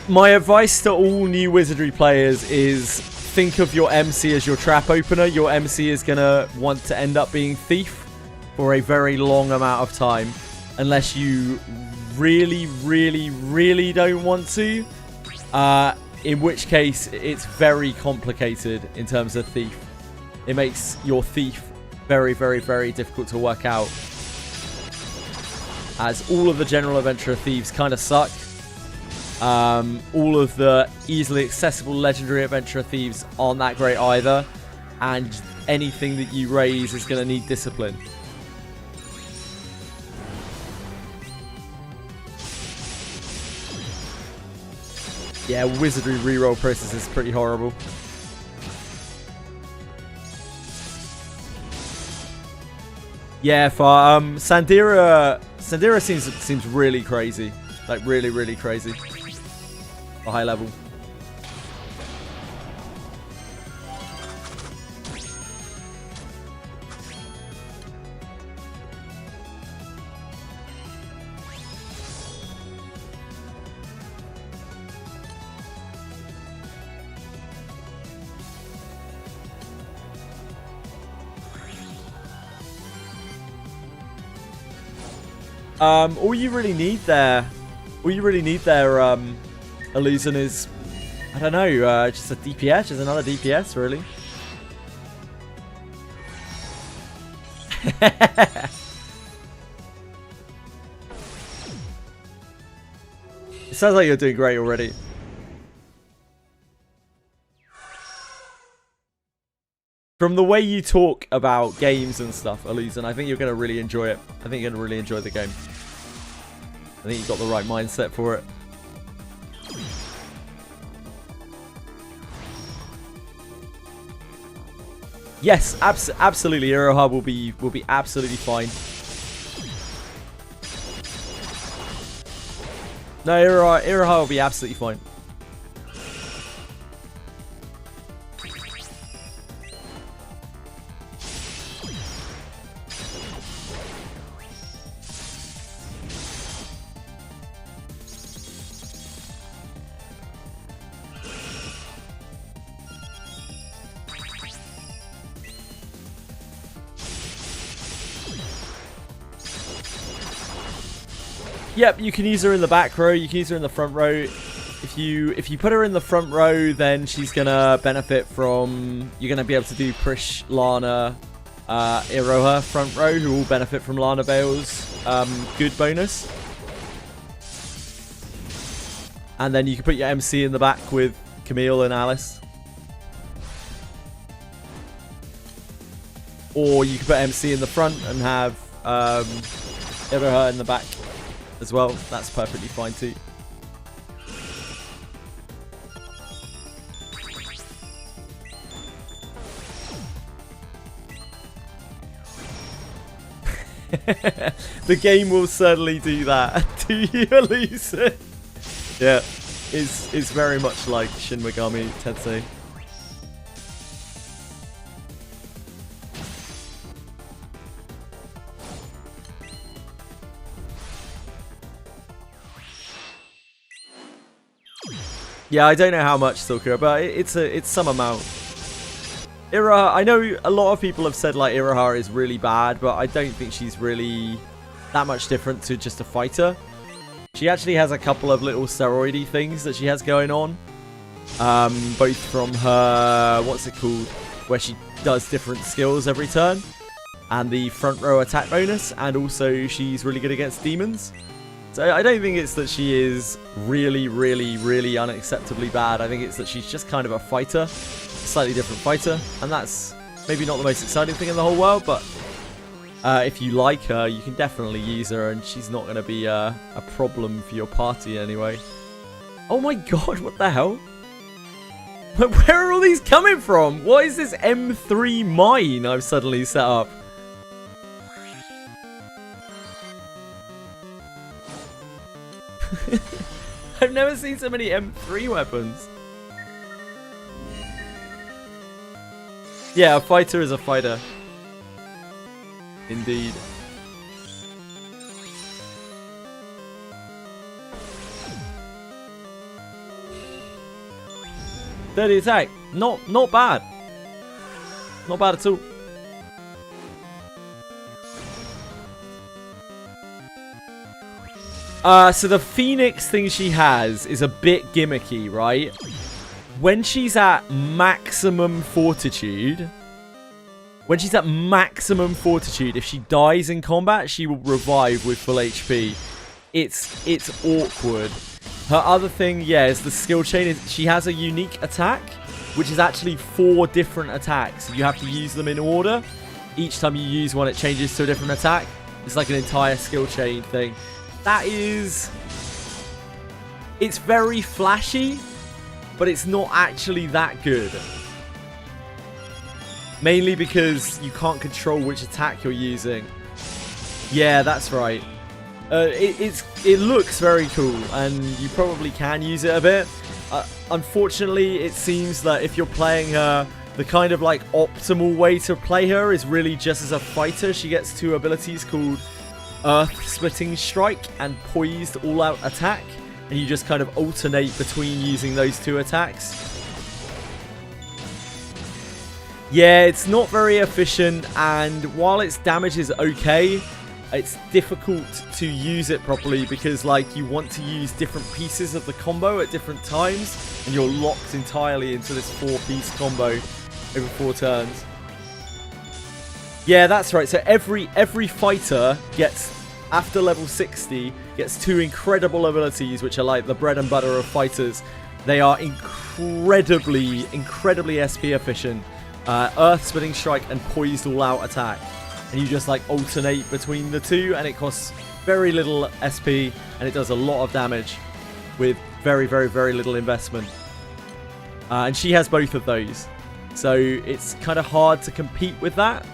S1: My advice to all new Wizardry players is think of your MC as your trap opener. Your MC is going to want to end up being Thief for a very long amount of time. Unless you really, really, really don't want to. In which case, it's very complicated in terms of Thief. It makes your Thief very, very, very difficult to work out. As all of the general adventurer thieves kind of suck. All of the easily accessible legendary adventurer thieves aren't that great either. And anything that you raise is going to need discipline. Yeah, wizardry reroll process is pretty horrible. Yeah, for Sandira seems really crazy. Like really crazy. A high level. All you really need there, Illusion, is, I don't know, just a DPS, just another DPS, really. It sounds like you're doing great already. From the way you talk about games and stuff, Illusion, I think you're going to really enjoy it. I think you're going to really enjoy the game. I think you've got the right mindset for it. Yes, absolutely. Iroha will be absolutely fine. No, Iroha will be absolutely fine. Yep, you can use her in the back row. You can use her in the front row. If you put her in the front row, then she's gonna benefit from. You're gonna be able to do Prish, Lana, Iroha front row, who all benefit from Lana Vale's good bonus. And then you can put your MC in the back with Camille and Alice. Or you can put MC in the front and have Iroha in the back as well. That's perfectly fine too. The game will certainly do that. Do you, Elisa? Yeah, it's very much like Shin Megami Tensei. Yeah, I don't know how much Silka, but it's some amount. Iroha, I know a lot of people have said like Iroha is really bad, but I don't think she's really that much different to just a fighter. She actually has a couple of little steroidy things that she has going on. Both from her, what's it called, where she does different skills every turn, and the front row attack bonus, and also she's really good against demons. So I don't think it's that she is really unacceptably bad. I think it's that she's just kind of a fighter, a slightly different fighter, and that's maybe not the most exciting thing in the whole world, but if you like her, you can definitely use her, and she's not going to be a problem for your party anyway. Oh my god, what the hell? Where are all these coming from? What is this M3 mine I've suddenly set up? I've never seen so many M3 weapons. Yeah, a fighter is a fighter. Indeed. Dirty attack. Not bad. Not bad at all. So the Phoenix thing she has is a bit gimmicky, right? When she's at maximum fortitude, if she dies in combat, she will revive with full HP. It's awkward. Her other thing, yeah, is the skill chain. She has a unique attack, which is actually 4 different attacks. You have to use them in order. Each time you use one, it changes to a different attack. It's like an entire skill chain thing. That is... It's very flashy, but it's not actually that good. Mainly because you can't control which attack you're using. Yeah, that's right. It looks very cool, and you probably can use it a bit. Unfortunately, it seems that if you're playing her, the kind of like optimal way to play her is really just as a fighter. She gets two abilities called Earth Splitting Strike and Poised All-Out Attack, and you just kind of alternate between using those two attacks. Yeah, it's not very efficient, and while its damage is okay, it's difficult to use it properly because, like, you want to use different pieces of the combo at different times, and you're locked entirely into this 4-piece combo over 4 turns. Yeah, that's right. So every fighter gets, after level 60, gets 2 incredible abilities, which are like the bread and butter of fighters. They are incredibly SP efficient. Earth Splitting Strike and Poised All-Out Attack. And you just like alternate between the two, and it costs very little SP, and it does a lot of damage with very little investment. And she has both of those, so it's kind of hard to compete with that.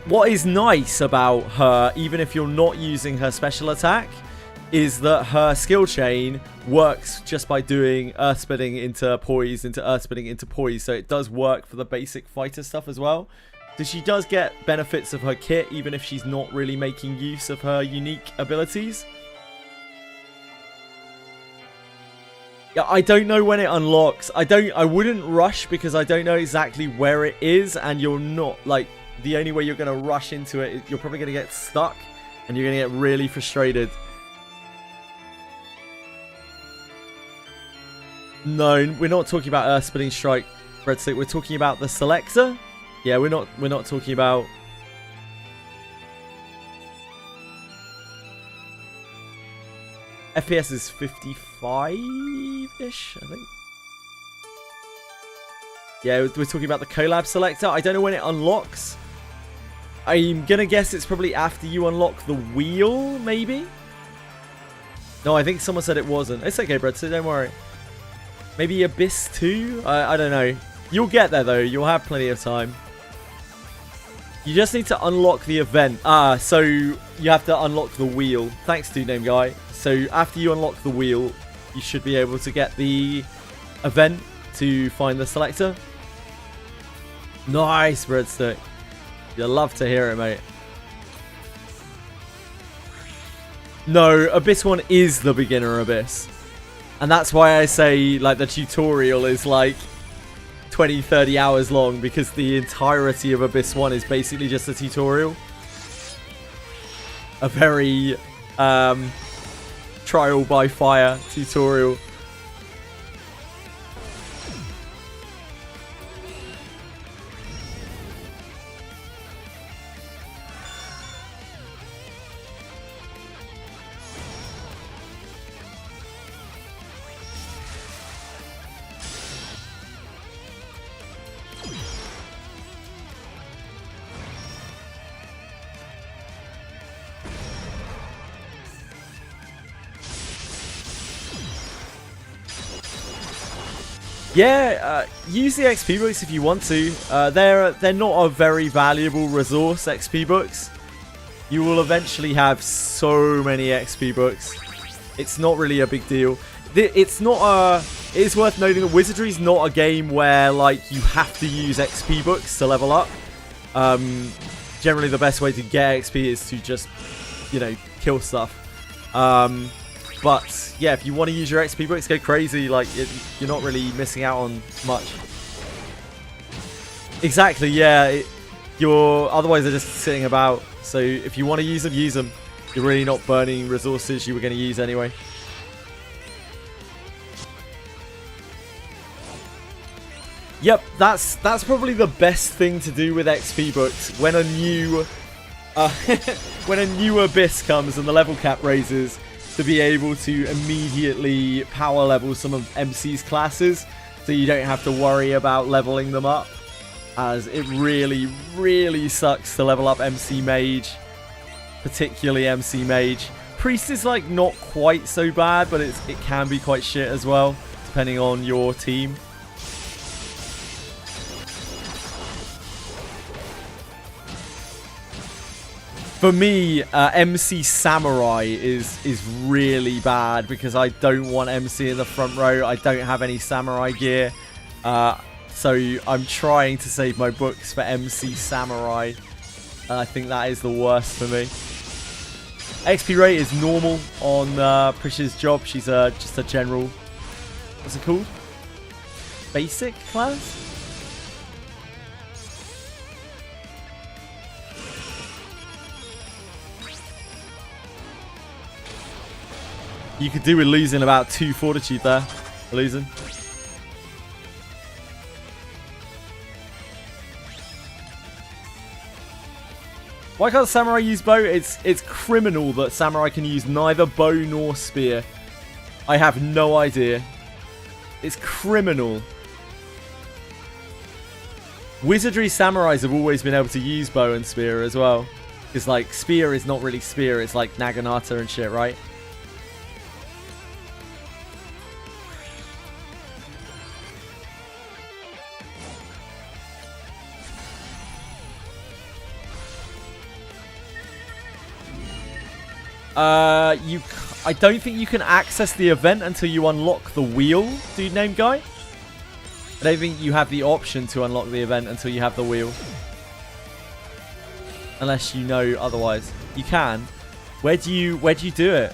S1: What is nice about her, even if you're not using her special attack, is that her skill chain works just by doing Earth Splitting into Poise, into Earth Splitting into Poise, so it does work for the basic fighter stuff as well. So she does get benefits of her kit, even if she's not really making use of her unique abilities. Yeah, I don't know when it unlocks. I wouldn't rush because I don't know exactly where it is, and you're not, like, the only way you're going to rush into it is you're probably going to get stuck, and you're going to get really frustrated. No, we're not talking about Earth Splitting Strike, Breadstick. We're talking about the selector. Yeah, we're not talking about... FPS is 55-ish, I think. Yeah, we're talking about the collab selector. I don't know when it unlocks. I'm gonna guess it's probably after you unlock the wheel, maybe? No, I think someone said it wasn't. It's okay, Brett, so don't worry. Maybe Abyss 2? I don't know. You'll get there, though. You'll have plenty of time. You just need to unlock the event. So you have to unlock the wheel. Thanks, Dude Name Guy. So after you unlock the wheel, you should be able to get the event to find the selector. Nice, Breadstick. You'll love to hear it, mate. No, Abyss 1 is the beginner Abyss. And that's why I say, like, the tutorial is, like, 20-30 hours long, because the entirety of Abyss 1 is basically just a tutorial. A very trial by fire tutorial. Yeah, use the XP books if you want to. They're not a very valuable resource, XP books. You will eventually have so many XP books. It's not really a big deal. It is worth noting that Wizardry is not a game where, like, you have to use XP books to level up. Generally, the best way to get XP is to just, you know, kill stuff. But yeah, if you want to use your XP books, go crazy. Like, you're not really missing out on much. Exactly, yeah. Otherwise they're just sitting about. So if you want to use them. You're really not burning resources you were going to use anyway. Yep, that's probably the best thing to do with XP books when a new when a new Abyss comes and the level cap raises, to be able to immediately power level some of MC's classes, so you don't have to worry about leveling them up, as it really sucks to level up MC Mage, particularly MC Mage. Priest is, like, not quite so bad, but it can be quite shit as well, depending on your team. For me, MC Samurai is really bad because I don't want MC in the front row. I don't have any Samurai gear. So I'm trying to save my books for MC Samurai. I think that is the worst for me. XP rate is normal on Prisha's job. She's just a general. What's it called? Basic class? You could do with losing about 2 fortitude there. Losing. Why can't Samurai use bow? It's criminal that Samurai can use neither bow nor spear. I have no idea. It's criminal. Wizardry Samurais have always been able to use bow and spear as well. Because, like, spear is not really spear. It's like Naginata and shit, right? I don't think you can access the event until you unlock the wheel, dude named Guy. I don't think you have the option to unlock the event until you have the wheel. Unless you know otherwise. You can. Where do you do it?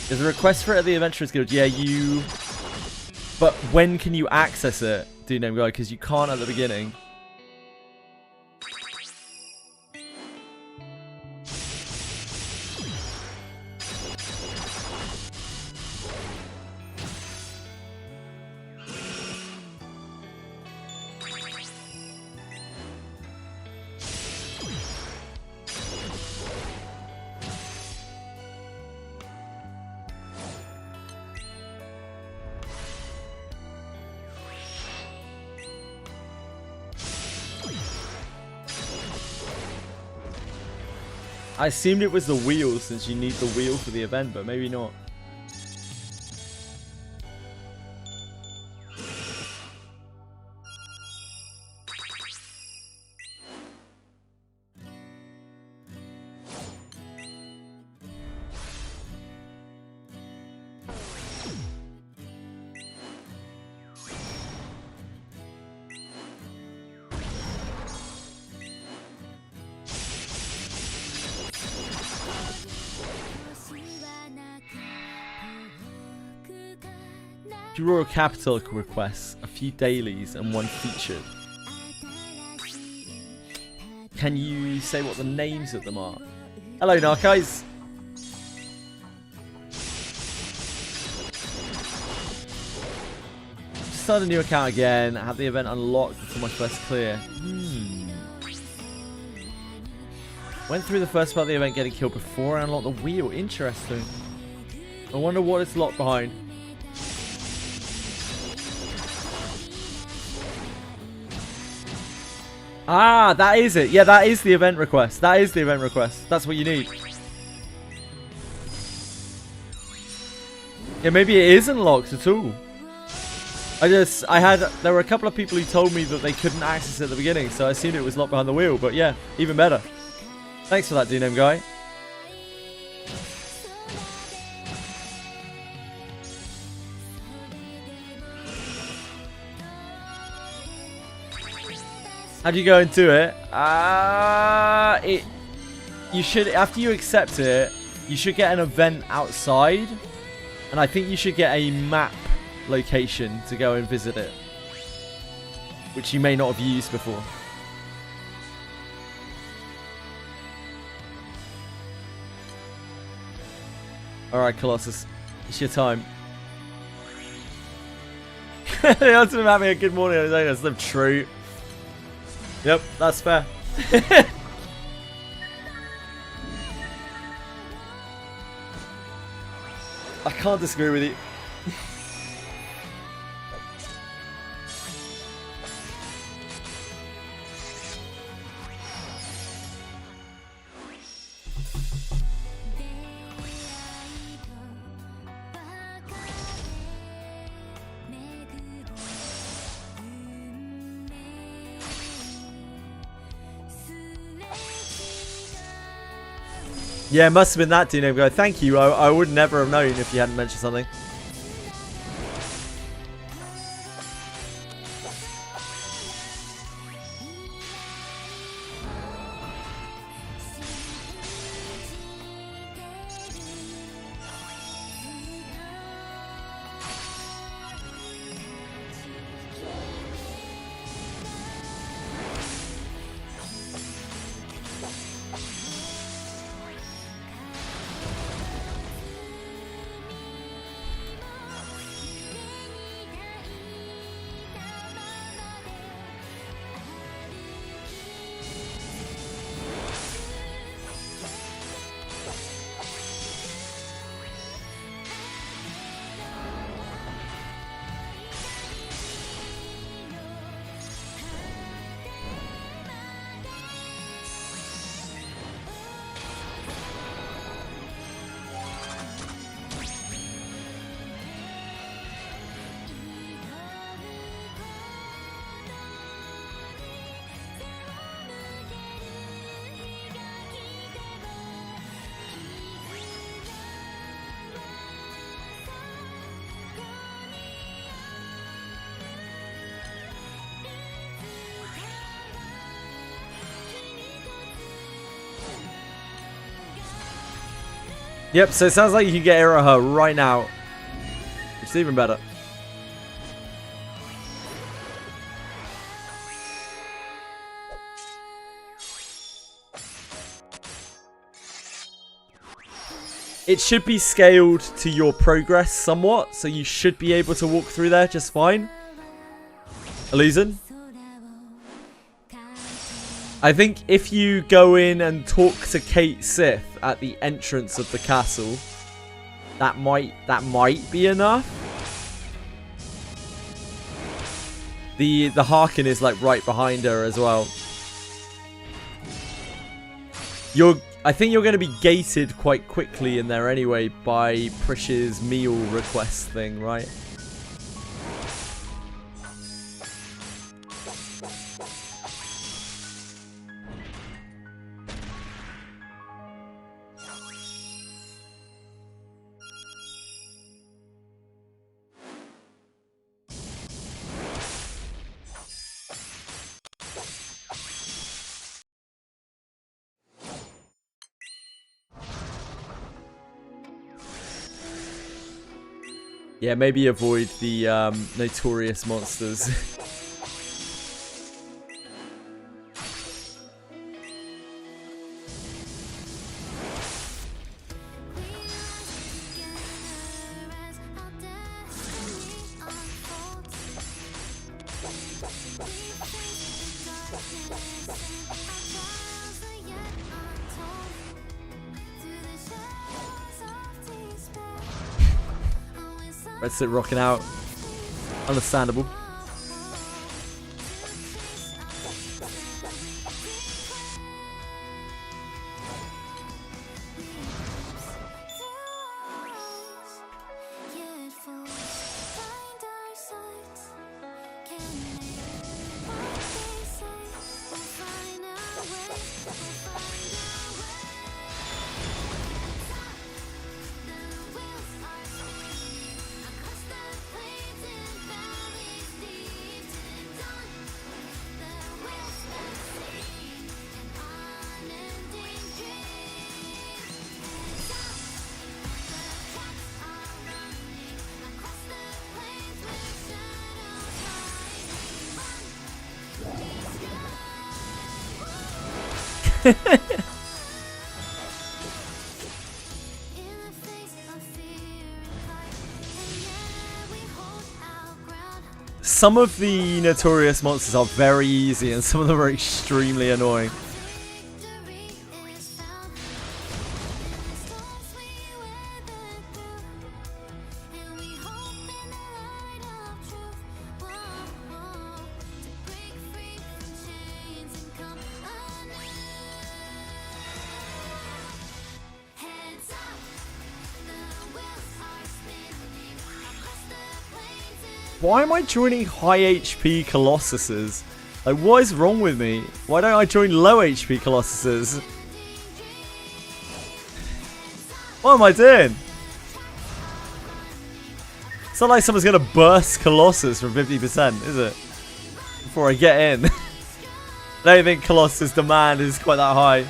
S1: There's a request for it at the Adventurers Guild. Yeah, you... But when can you access it, dude name guy? Because you can't at the beginning. I assumed it was the wheel since you need the wheel for the event, but maybe not. Royal Capital requests, a few dailies and 1 featured. Can you say what the names of them are? Hello, Narcos. Just started a new account again. I had the event unlocked for my first clear. Went through the first part of the event getting killed before I unlocked the wheel. Interesting. I wonder what it's locked behind. Ah, that is it. Yeah, that is the event request. That is the event request. That's what you need. Yeah, maybe it isn't locked at all. There were a couple of people who told me that they couldn't access it at the beginning, so I assumed it was locked behind the wheel, but yeah, even better. Thanks for that, D-Name guy. How do you go into it? You should, after you accept it, you should get an event outside, and I think you should get a map location to go and visit it, which you may not have used before. All right, Colossus, it's your time. The ultimate having a good morning on his own. That's the true. Yep, that's fair. I can't disagree with you. Yeah, it must have been that Dino guy. Thank you. I would never have known if you hadn't mentioned something. Yep, so it sounds like you can get Iroha right now. It's even better. It should be scaled to your progress somewhat, so you should be able to walk through there just fine. Illusion? I think if you go in and talk to Kate Sith at the entrance of the castle, that might be enough. The Harkin is like right behind her as well. I think you're going to be gated quite quickly in there anyway by Prish's meal request thing, right? Yeah, maybe avoid the notorious monsters. Red Sit rocking out. Understandable. Some of the notorious monsters are very easy and some of them are extremely annoying. Why am I joining high HP Colossuses? Like, what is wrong with me? Why don't I join low HP Colossuses? What am I doing? It's not like someone's going to burst Colossus from 50%, is it? Before I get in. I don't think Colossus demand is quite that high.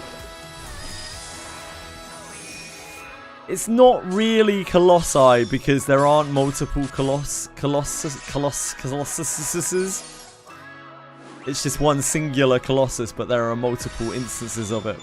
S1: It's not really Colossi because there aren't multiple Colossuses. It's just one singular Colossus, but there are multiple instances of it.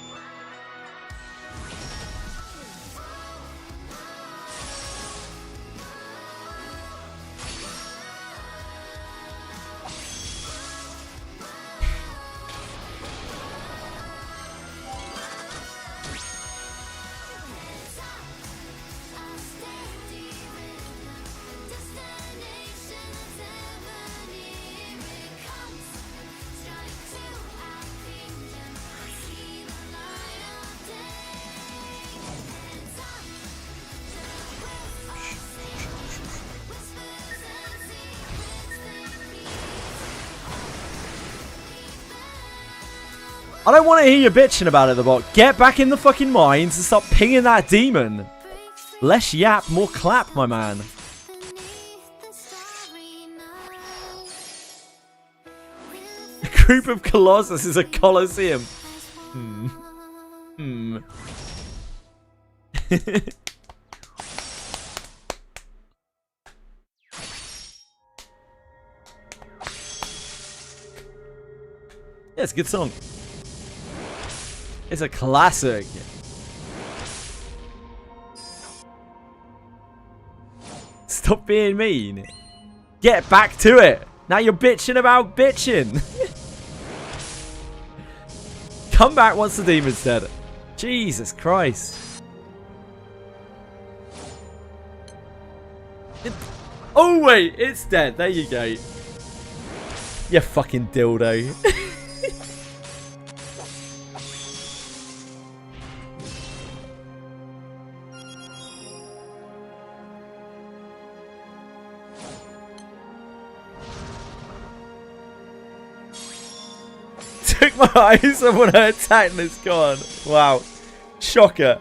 S1: I don't want to hear you bitching about it, the bot. Get back in the fucking mines and stop pinging that demon. Less yap, more clap, my man. A group of Colossus is a Colosseum. Yeah, it's a good song. It's a classic. Stop being mean. Get back to it. Now you're bitching about bitching. Come back once the demon's dead. Jesus Christ. Oh wait, it's dead. There you go. You fucking dildo. Took my eyes off when I attacked and it's gone. Wow. Shocker.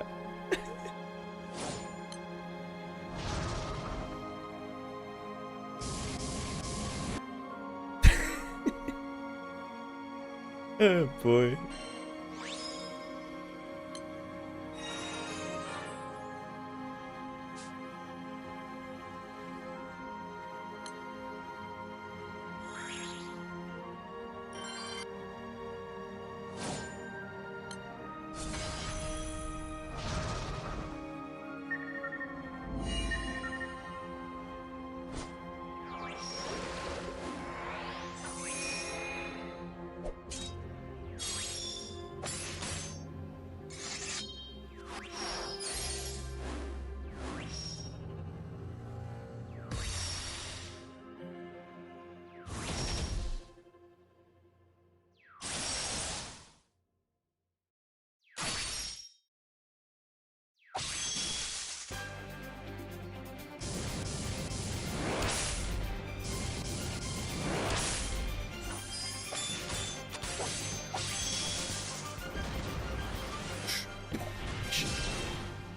S1: Oh boy.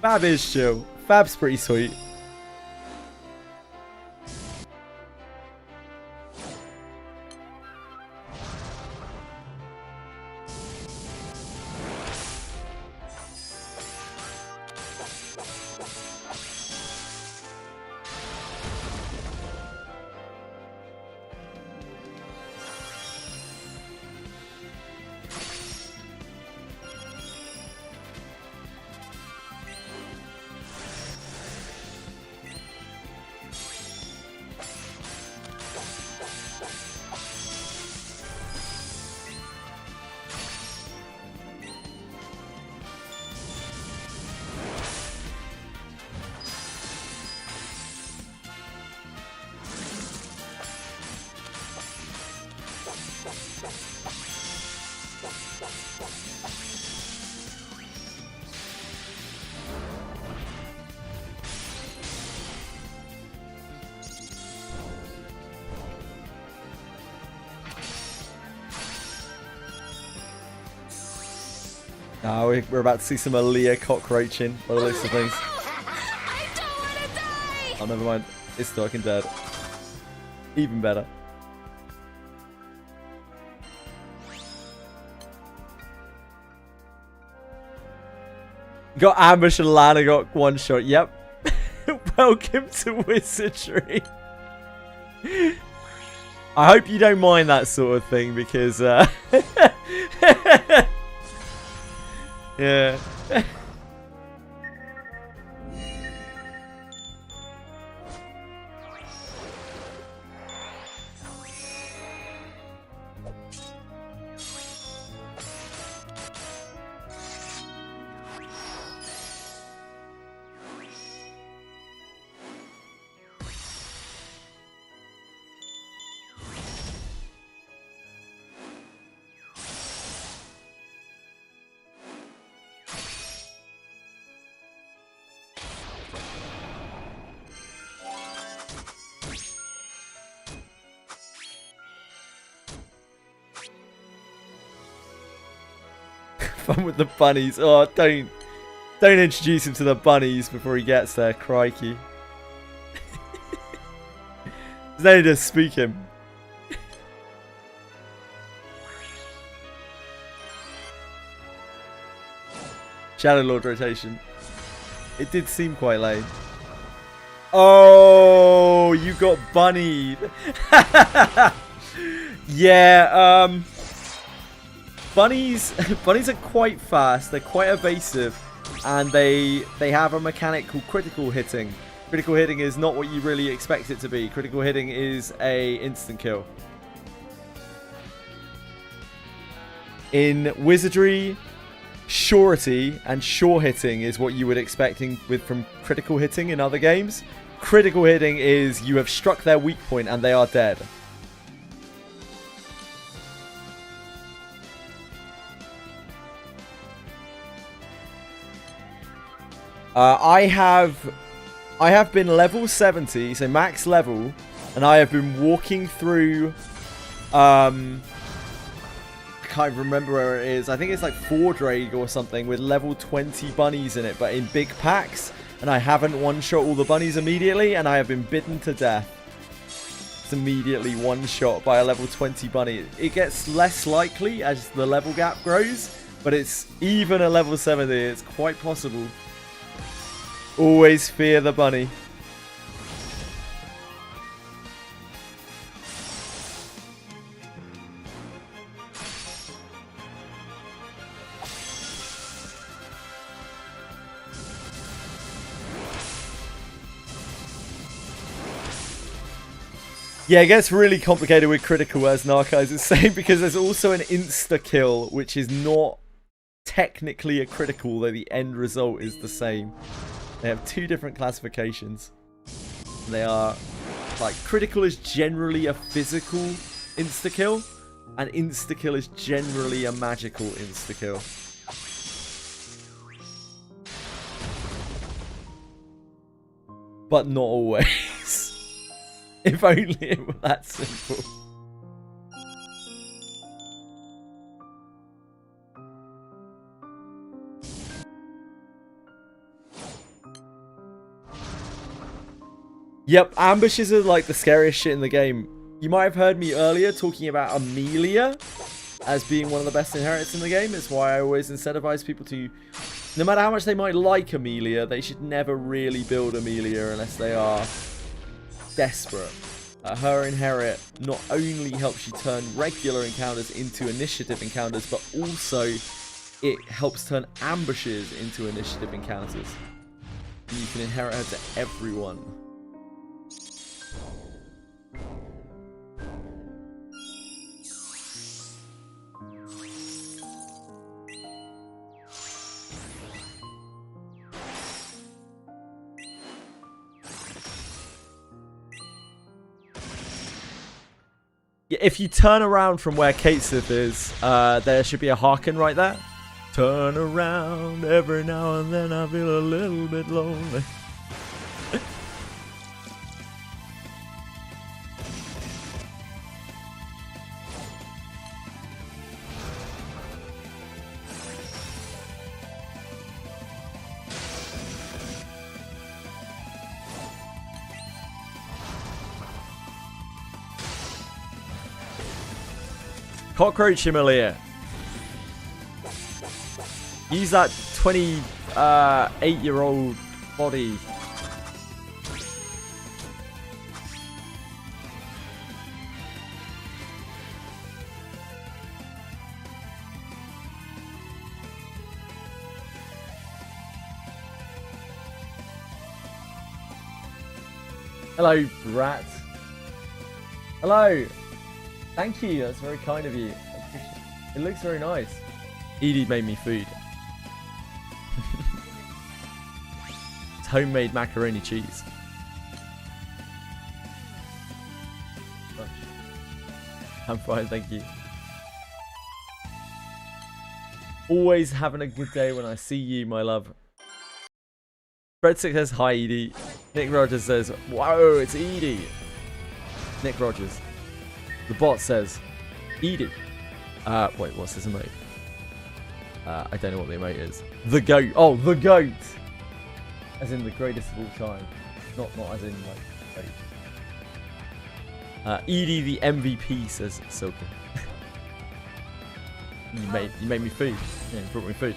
S1: Fab is chill. Fab's pretty sweet. We're about to see some Aaliyah cockroaching by the looks of things.
S2: I don't want to die!
S1: Oh, never mind. It's Talking Dead. Even better. Got ambush and Lana got one shot. Yep. Welcome to Wizardry. I hope you don't mind that sort of thing because, yeah. Fun with the bunnies. Oh, don't introduce him to the bunnies before he gets there. Crikey. There's no need to spook him. Shadow Lord rotation. It did seem quite lame. Oh, you got bunnied. Yeah, Bunnies are quite fast, they're quite evasive, and they have a mechanic called critical hitting. Critical hitting is not what you really expect it to be. Critical hitting is a instant kill. In Wizardry, surety and sure hitting is what you would expect from critical hitting in other games. Critical hitting is you have struck their weak point and they are dead. I have been level 70, so max level, and I have been walking through, I can't remember where it is. I think it's like Fordraig or something with level 20 bunnies in it, but in big packs, and I haven't one-shot all the bunnies immediately, and I have been bitten to death. It's immediately one-shot by a level 20 bunny. It gets less likely as the level gap grows, but it's even at level 70, it's quite possible. Always fear the bunny. Yeah, it gets really complicated with critical, as Narcos is saying, because there's also an insta-kill, which is not technically a critical, though the end result is the same. They have two different classifications. They are, like, critical is generally a physical insta-kill, and insta-kill is generally a magical insta-kill. But not always. If only it were that simple. Yep, ambushes are like the scariest shit in the game. You might have heard me earlier talking about Amelia as being one of the best inheritors in the game. It's why I always incentivize people to, no matter how much they might like Amelia, they should never really build Amelia unless they are desperate. Her inherit not only helps you turn regular encounters into initiative encounters, but also it helps turn ambushes into initiative encounters. And you can inherit her to everyone. Yeah, if you turn around from where Katesith is, there should be a Harken right there. Turn around every now and then, I feel a little bit lonely. Cockroach Himalaya. Use that 28-year-old body. Hello, Brat. Hello. Thank you. That's very kind of you. It looks very nice. Edie made me food. It's homemade macaroni cheese. I'm fine, thank you. Always having a good day when I see you, my love. Breadstick says, hi, Edie. Nick Rogers says, whoa, it's Edie. Nick Rogers. The bot says, Edie. Wait, what's this emote? I don't know what the emote is. The goat. Oh, the goat. As in the greatest of all time. Not as in, like, goat. Edie the MVP, says Silken. you made me food. Yeah, you brought me food.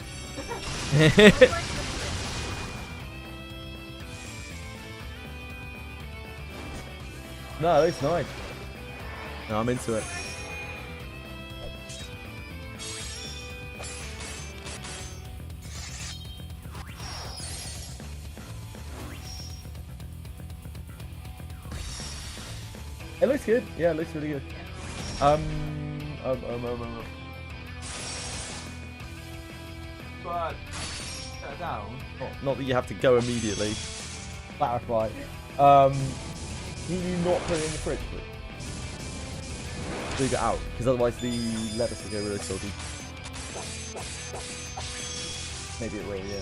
S1: No, it's nice. No, I'm into it. It looks good. Yeah, it looks really good. But shut down. Not that you have to go immediately. Clarify. Can you not put it in the fridge, please? Leave it out, because otherwise the lettuce will get really salty. Maybe it will, yeah.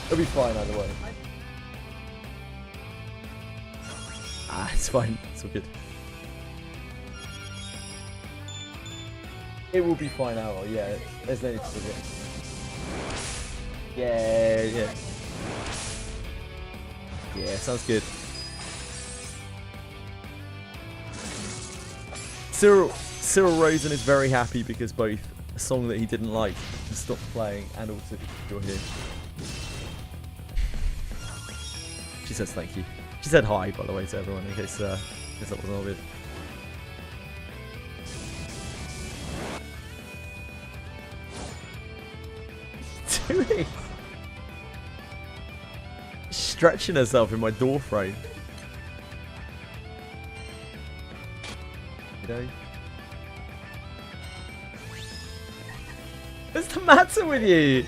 S1: It'll be fine either way. Ah, it's fine. It's all good. It will be fine now, yeah. There's no need to forget. Yeah. Yeah, sounds good. Cyril Rosen is very happy because both a song that he didn't like has stopped playing and also you're here. She says thank you. She said hi, by the way, to everyone in case that wasn't obvious. Doing? Stretching herself in my door frame. What's the matter with you?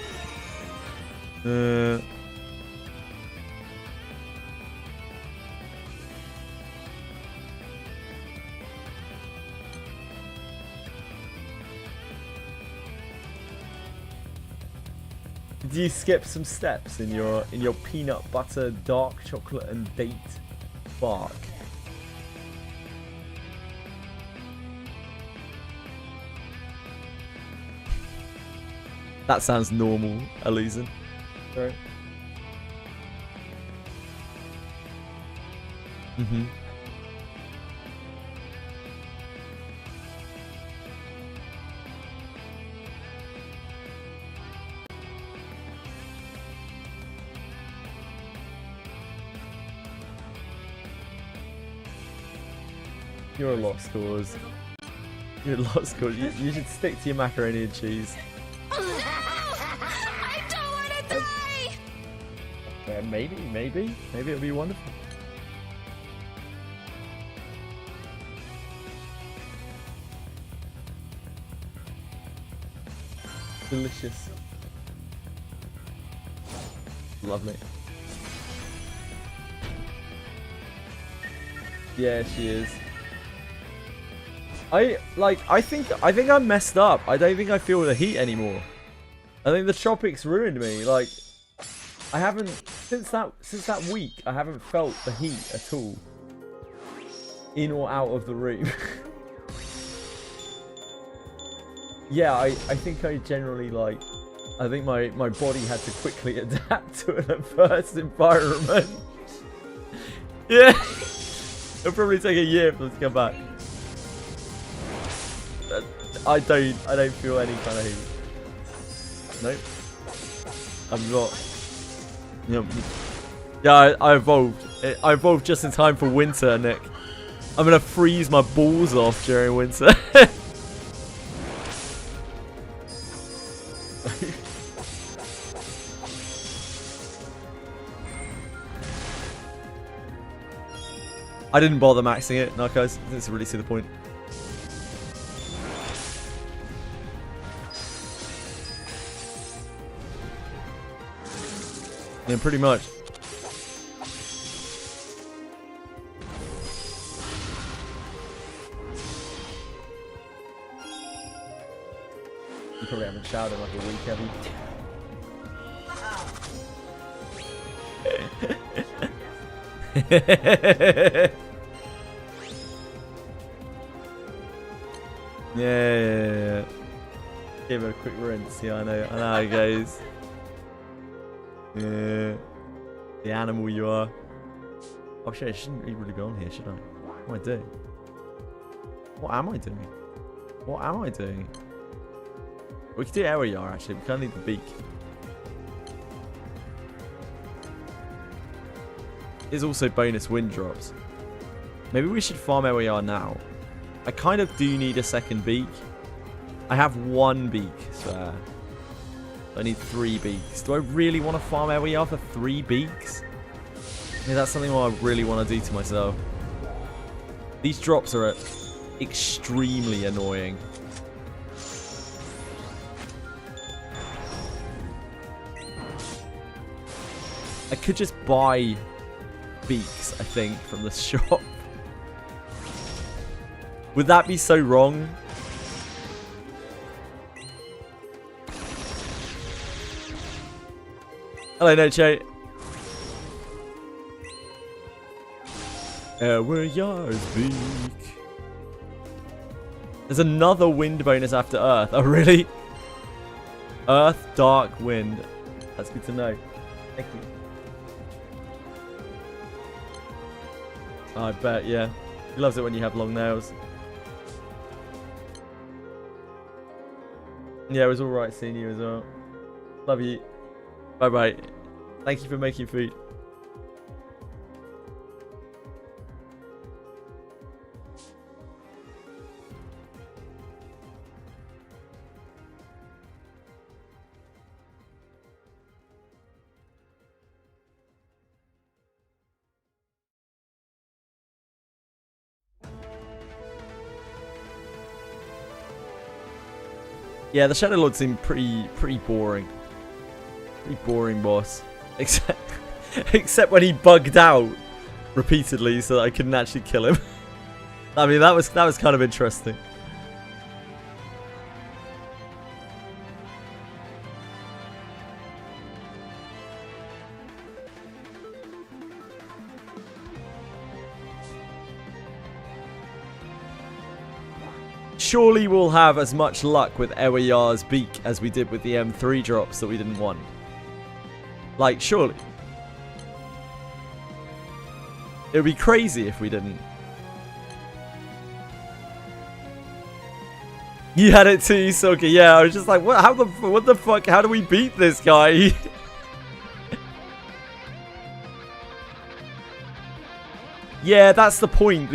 S1: Did you skip some steps in your peanut butter, dark chocolate, and date bark? That sounds normal, Elysian. Sorry. You're a lost cause. You're a lost cause. You should stick to your macaroni and cheese.
S2: I don't want to die!
S1: Yeah, maybe it'll be wonderful. Delicious. Lovely. Yeah, she is. I think I messed up. I don't think I feel the heat anymore. I think the tropics ruined me. Like, I haven't since that week. I haven't felt the heat at all, in or out of the room. Yeah, I think I generally like. I think my body had to quickly adapt to an adverse environment. Yeah, it'll probably take a year for it to come back. I don't feel any kind of heat. Nope. I'm not. Yep. Yeah, I evolved. I evolved just in time for winter, Nick. I'm gonna freeze my balls off during winter. I didn't bother maxing it, Narcos. I didn't really see the point. Yeah, pretty much. You probably haven't showered in like a week, have you? Yeah. Give it a quick rinse. Yeah, I know how it goes. Yeah. The animal you are. Oh shit, I shouldn't really go on here, should I? What am I doing? What am I doing? What am I doing? We can do area actually, we kind of need the beak. There's also bonus wind drops. Maybe we should farm where we are now. I kind of do need a second beak. I have one beak, so I need 3 beaks. Do I really want to farm where we are for 3 beaks? Yeah, that's something I really want to do to myself. These drops are extremely annoying. I could just buy beaks, I think, from the shop. Would that be so wrong? Hello, Noche. We're yours, beak. There's another wind bonus after Earth. Oh, really? Earth, dark, wind. That's good to know. Thank you. I bet, yeah. He loves it when you have long nails. Yeah, it was alright seeing you as well. Love you. Bye-bye. Thank you for making food. Yeah, the Shadow Lord seemed pretty boring. Pretty boring boss. Except when he bugged out repeatedly so that I couldn't actually kill him. I mean, that was kind of interesting. Surely we'll have as much luck with Ewayar's beak as we did with the M3 drops that we didn't want. Like, surely. It would be crazy if we didn't. You had it too, Soka. Yeah, I was just like, what the fuck? How do we beat this guy? Yeah, that's the point.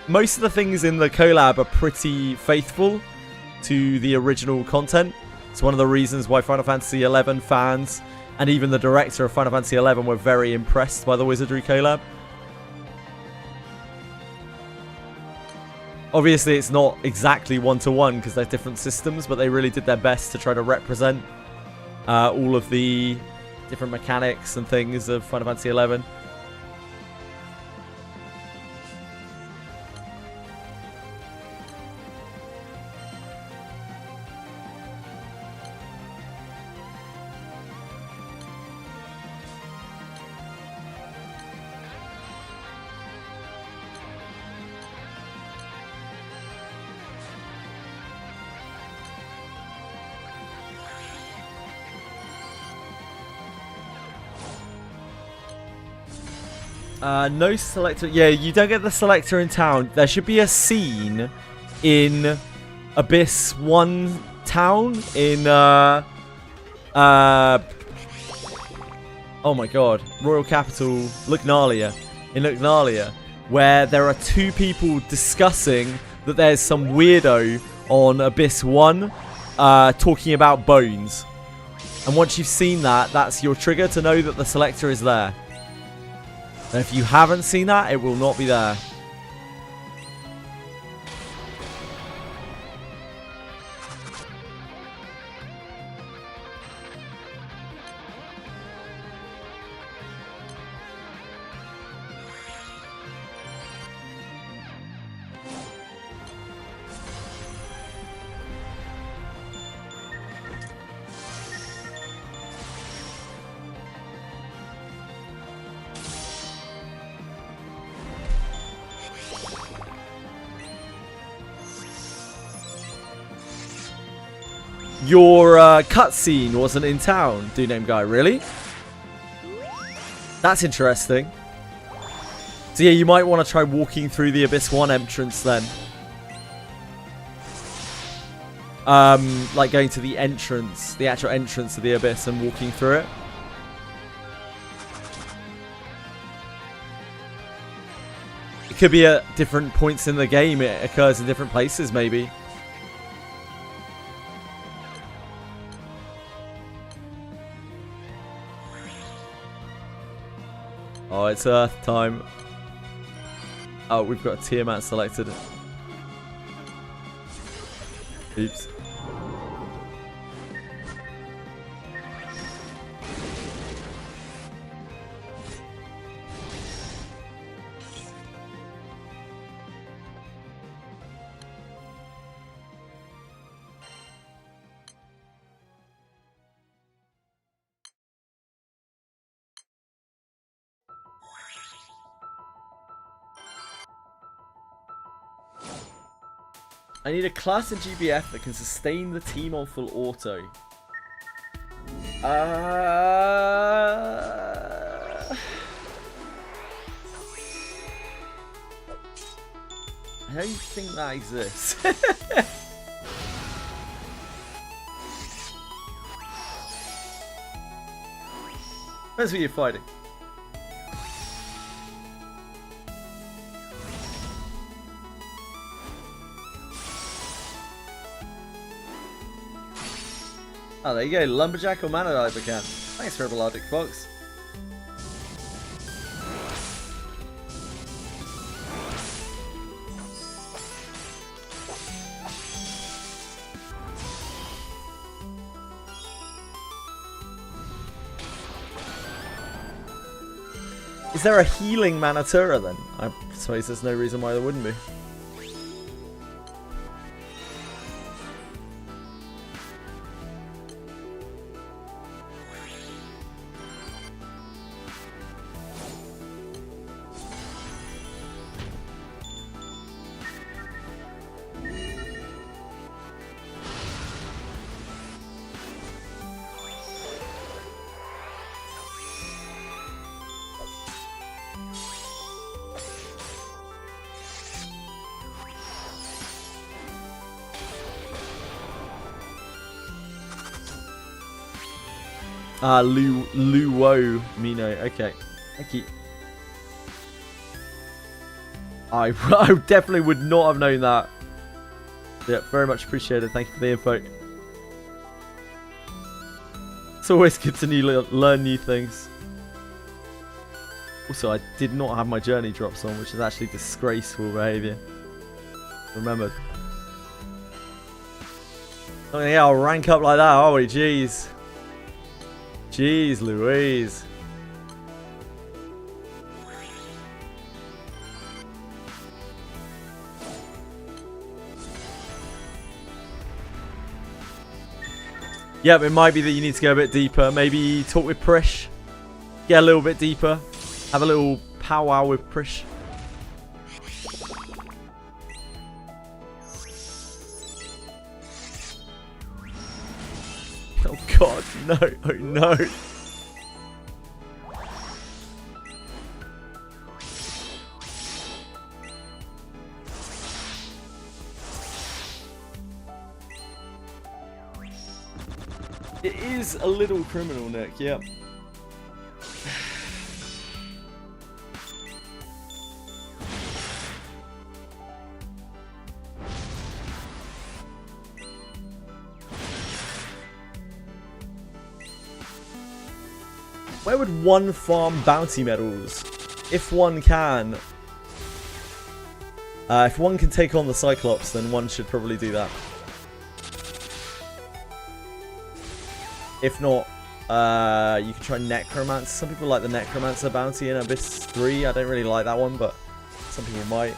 S1: Most of the things in the collab are pretty faithful to the original content. It's one of the reasons why Final Fantasy XI fans and even the director of Final Fantasy XI were very impressed by the Wizardry collab. Obviously, it's not exactly one-to-one because they're different systems, but they really did their best to try to represent all of the different mechanics and things of Final Fantasy XI. No selector. Yeah, you don't get the selector in town. There should be a scene in Abyss 1 town in oh my god, Royal Capital Lugnalia, in Lugnalia, where there are 2 people discussing that there's some weirdo on Abyss 1 talking about bones. And once you've seen that, that's your trigger to know that the selector is there. And if you haven't seen that, it will not be there. Your cutscene wasn't in town, Do Name Guy, really? That's interesting. So yeah, you might want to try walking through the Abyss 1 entrance then. Like going to the entrance, the actual entrance of the Abyss and walking through it. It could be at different points in the game, it occurs in different places maybe. Oh, it's Earth time. Oh, we've got a Tiamat selected. Oops. I need a class in GBF that can sustain the team on full auto. I don't think that exists. Depends what you're fighting. Oh, there you go. Lumberjack or Mana Ibercan. Thanks for Arctic Fox. Is there a healing Manatura then? I suppose there's no reason why there wouldn't be. Luo Mino. Okay. Thank you. I definitely would not have known that. Yeah, very much appreciated. Thank you for the info. It's always good to learn new things. Also, I did not have my journey drops on, which is actually disgraceful behaviour. Remembered. Oh yeah, I'll rank up like that, are we? Jeez. Jeez Louise. Yep, it might be that you need to go a bit deeper. Maybe talk with Prish. Get a little bit deeper. Have a little powwow with Prish. Oh god, no, oh no. It is a little criminal, Nick, yeah. Where would one farm bounty medals? If one can. If one can take on the Cyclops, then one should probably do that. If not, you can try Necromancer. Some people like the Necromancer bounty in Abyss 3. I don't really like that one, but some people might.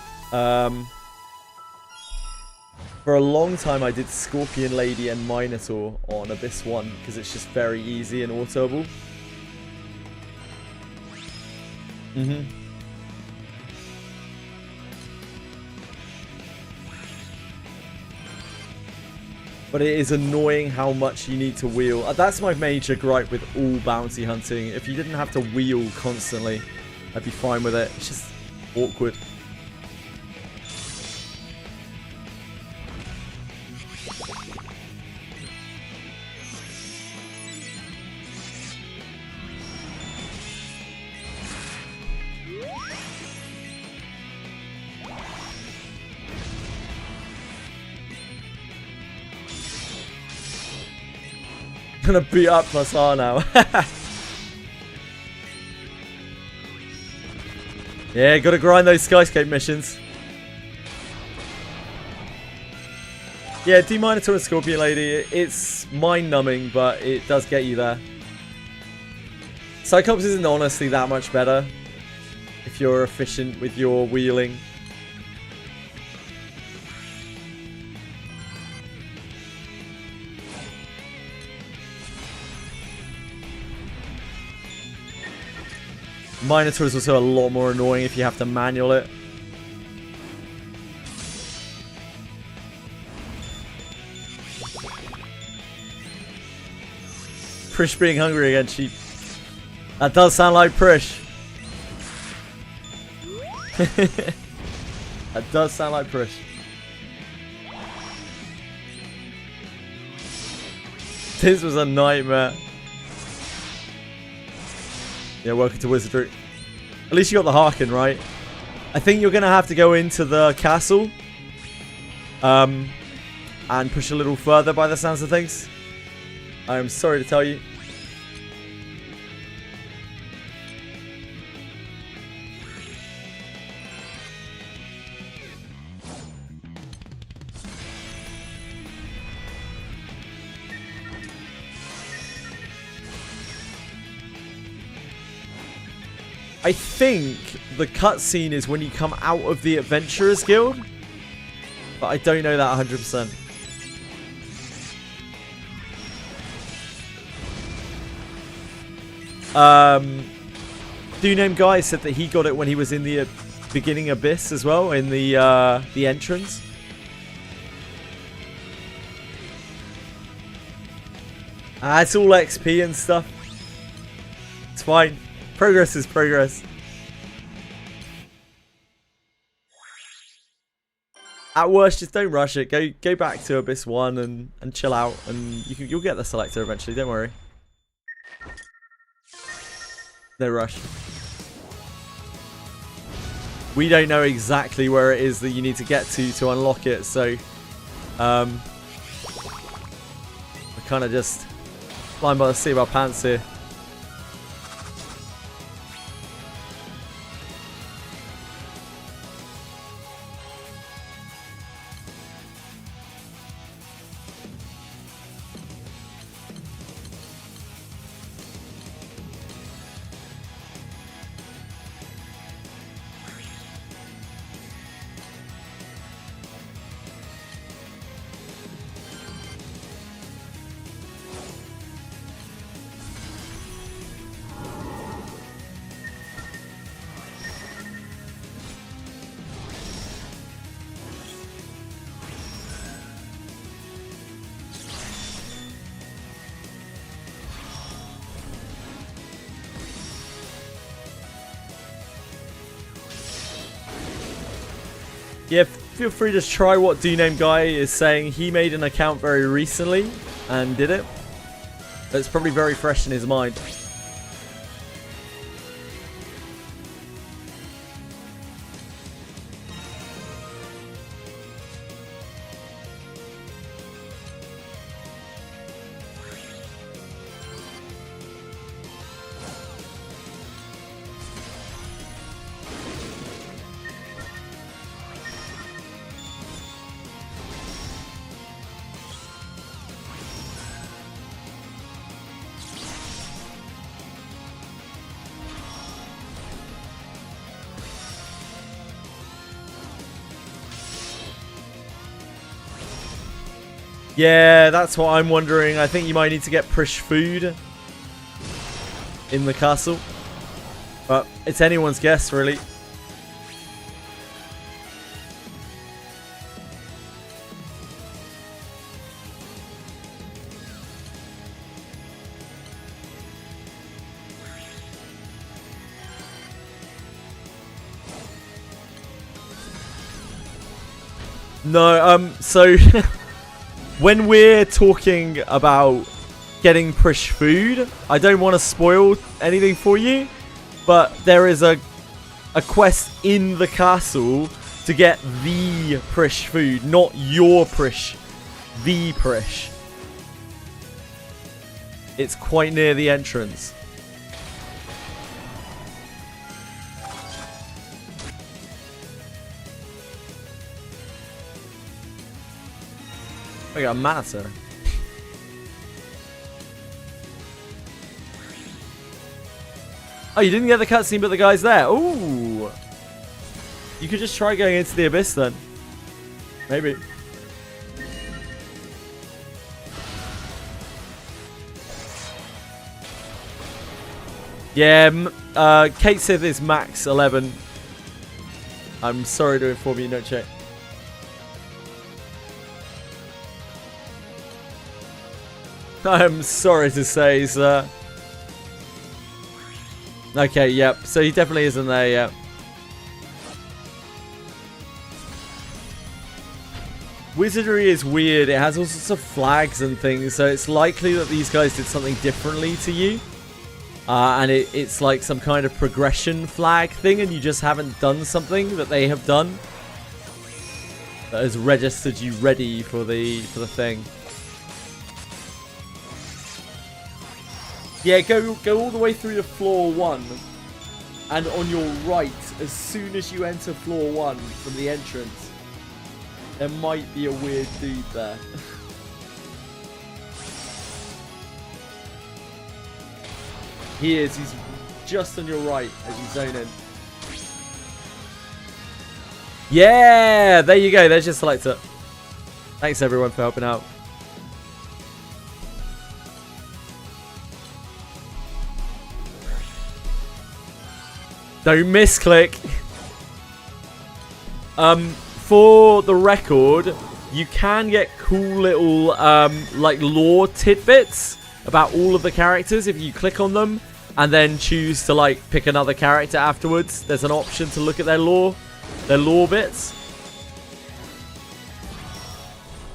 S1: For a long time, I did Scorpion Lady and Minotaur on Abyss 1 because it's just very easy and autoable. But it is annoying how much you need to wheel. That's my major gripe with all bounty hunting. If you didn't have to wheel constantly, I'd be fine with it. It's just awkward. Gonna beat up +R now. Yeah, gotta grind those Skyscape missions. Yeah, do Minotaur and Scorpion Lady. It's mind-numbing, but it does get you there. Cyclops isn't honestly that much better if you're efficient with your wheeling. Minotaur is also a lot more annoying if you have to manual it. Prish being hungry again, sheep. That does sound like Prish. That does sound like Prish. This was a nightmare. Yeah, welcome to Wizardry. At least you got the Harkin, right? I think you're going to have to go into the castle. And push a little further by the sounds of things. I'm sorry to tell you. I think the cutscene is when you come out of the Adventurers Guild. But I don't know that 100%. Do Name Guy said that he got it when he was in the beginning Abyss as well, in the entrance. It's all XP and stuff. It's fine. Progress is progress. At worst, just don't rush it. Go back to Abyss 1 and chill out, and you'll get the selector eventually. Don't worry. No rush. We don't know exactly where it is that you need to get to unlock it, so we're kind of just flying by the seat of our pants here. Yeah, feel free to try what Do Name Guy is saying. He made an account very recently and did it. It's probably very fresh in his mind. Yeah, that's what I'm wondering. I think you might need to get Prish food in the castle. But it's anyone's guess, really. No, so... when we're talking about getting Prish food, I don't want to spoil anything for you, but there is a quest in the castle to get the Prish food, not your Prish, the Prish. It's quite near the entrance. I got a matter. Oh, you didn't get the cutscene, but the guy's there. Ooh. You could just try going into the abyss then. Maybe. Yeah, Kate Sith is max 11. I'm sorry to inform you, no check. I'm sorry to say, sir. Okay, yep. So he definitely isn't there yet. Wizardry is weird. It has all sorts of flags and things, so it's likely that these guys did something differently to you. And it's like some kind of progression flag thing, and you just haven't done something that they have done that has registered you ready for the thing. Yeah, go all the way through to floor 1, and on your right, as soon as you enter floor 1 from the entrance, there might be a weird dude there. He is. He's just on your right as you zone in. Yeah, there you go. There's your selector. Thanks everyone for helping out. Don't misclick. For the record, you can get cool little like lore tidbits about all of the characters if you click on them and then choose to like pick another character afterwards. There's an option to look at their lore bits.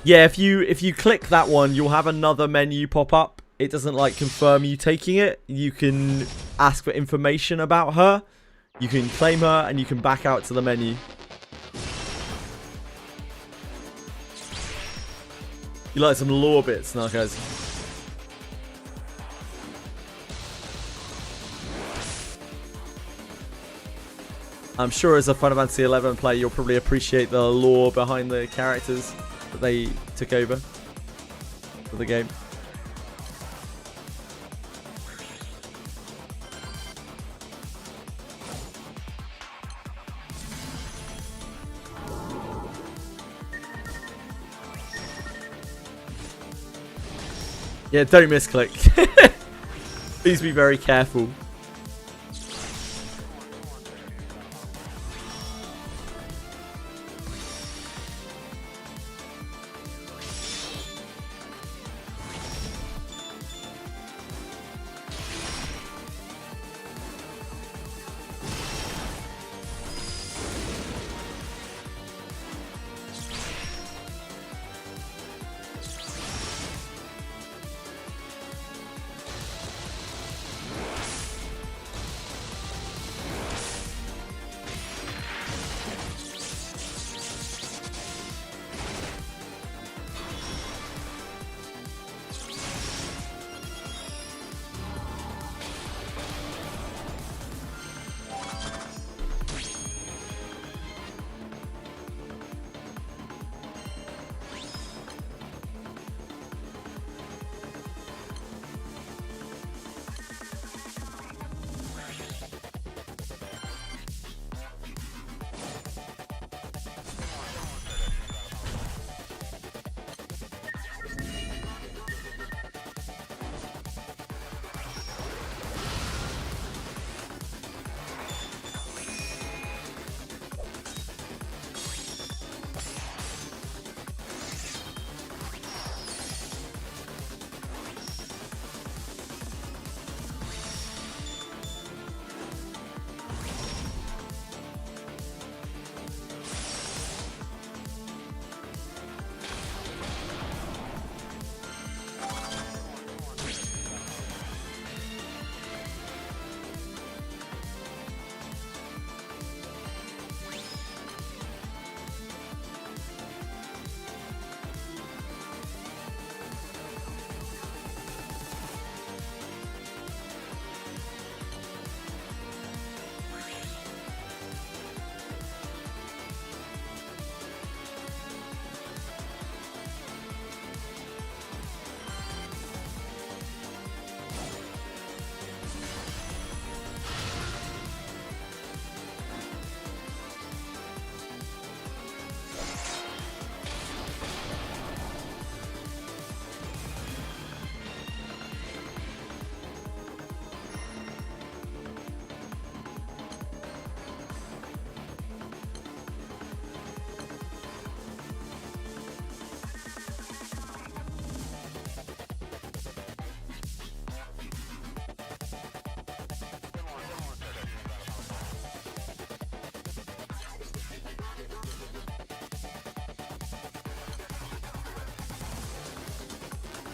S1: Yeah, if you click that one, you'll have another menu pop up. It doesn't like confirm you taking it. You can ask for information about her. You can claim her and you can back out to the menu. You like some lore bits now, guys? I'm sure as a Final Fantasy XI player, you'll probably appreciate the lore behind the characters that they took over for the game. Yeah, don't misclick. Please be very careful.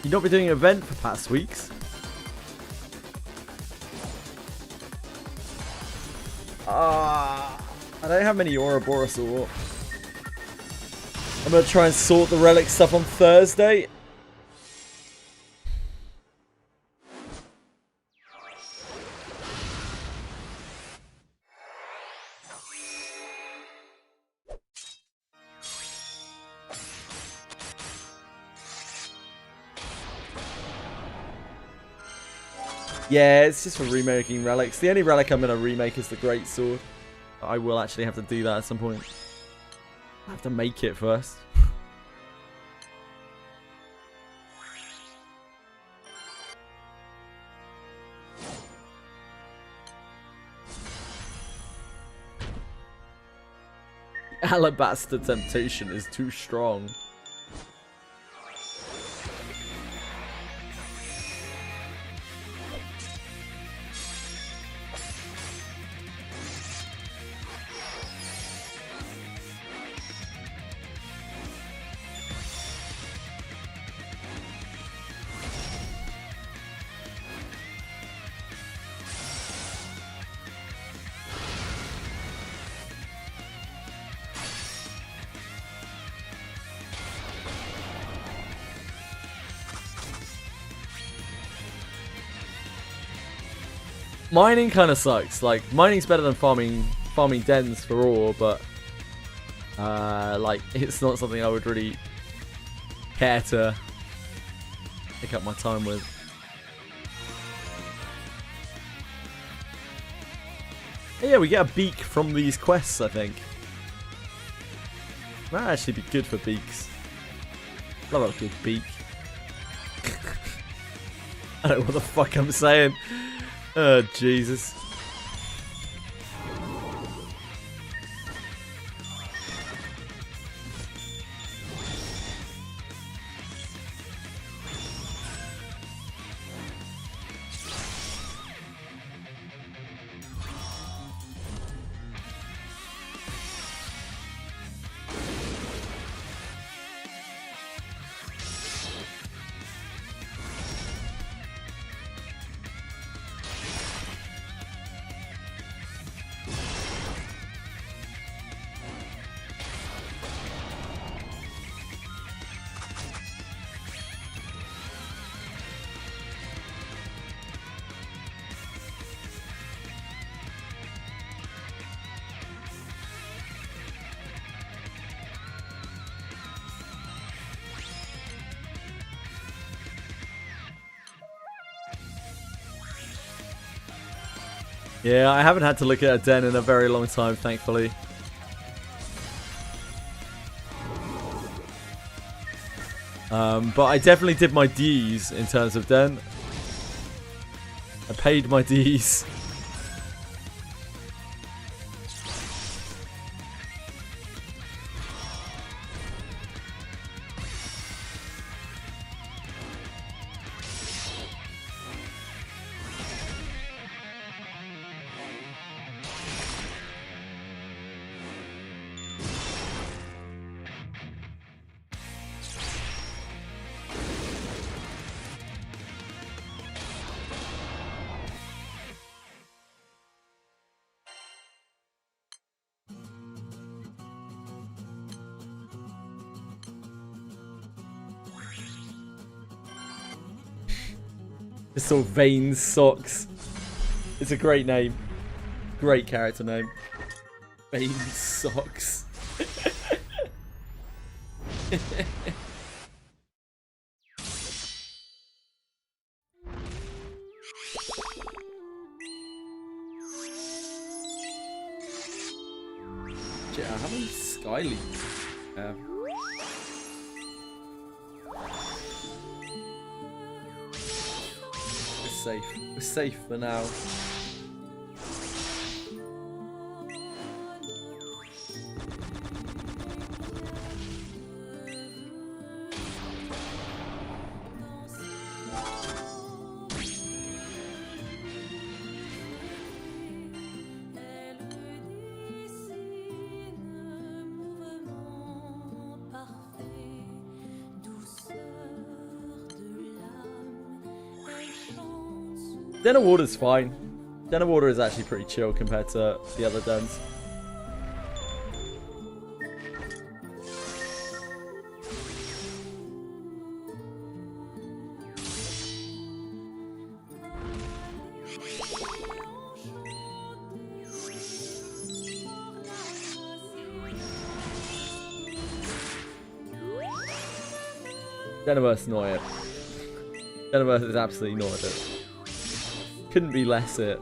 S1: You not been doing an event for past weeks? I don't have many Ouroboros or. I'm gonna try and sort the relic stuff on Thursday. Yeah, it's just for remaking relics. The only relic I'm going to remake is the Great Sword. I will actually have to do that at some point. I have to make it first. Alabaster Temptation is too strong. Mining kind of sucks. Like, mining's better than farming dens for ore, but like, it's not something I would really care to pick up my time with. Yeah, we get a beak from these quests, I think. Might actually be good for beaks. Love a good beak. I don't know what the fuck I'm saying. Oh, Jesus. Yeah, I haven't had to look at a den in a very long time, thankfully. But I definitely did my D's in terms of den. I paid my D's. This all Veins Socks. It's a great name. Great character name. Veins Socks. Shit, how many Skyleaps have? Safe. We're safe for now. Den of Water's fine. Den of Water is actually pretty chill compared to the other dens. Deniverse not it. Deniverse is absolutely not it. Couldn't be less it.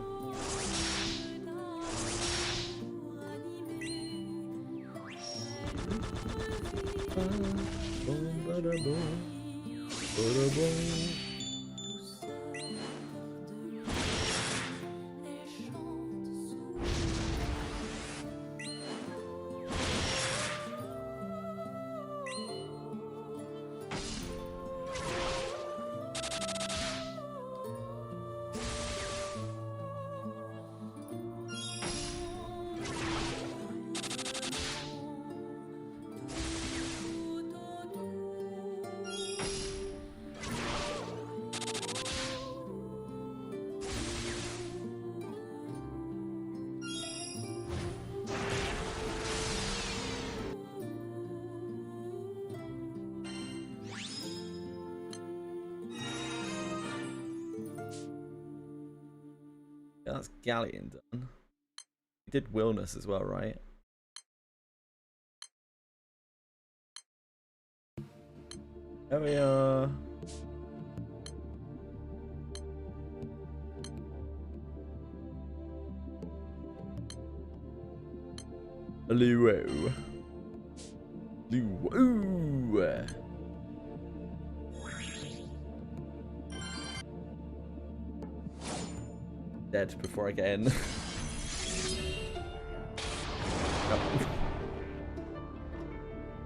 S1: Yeah, that's Galleon done. He did Willness as well, right? There we are. Luo. Luo. Dead before I get in.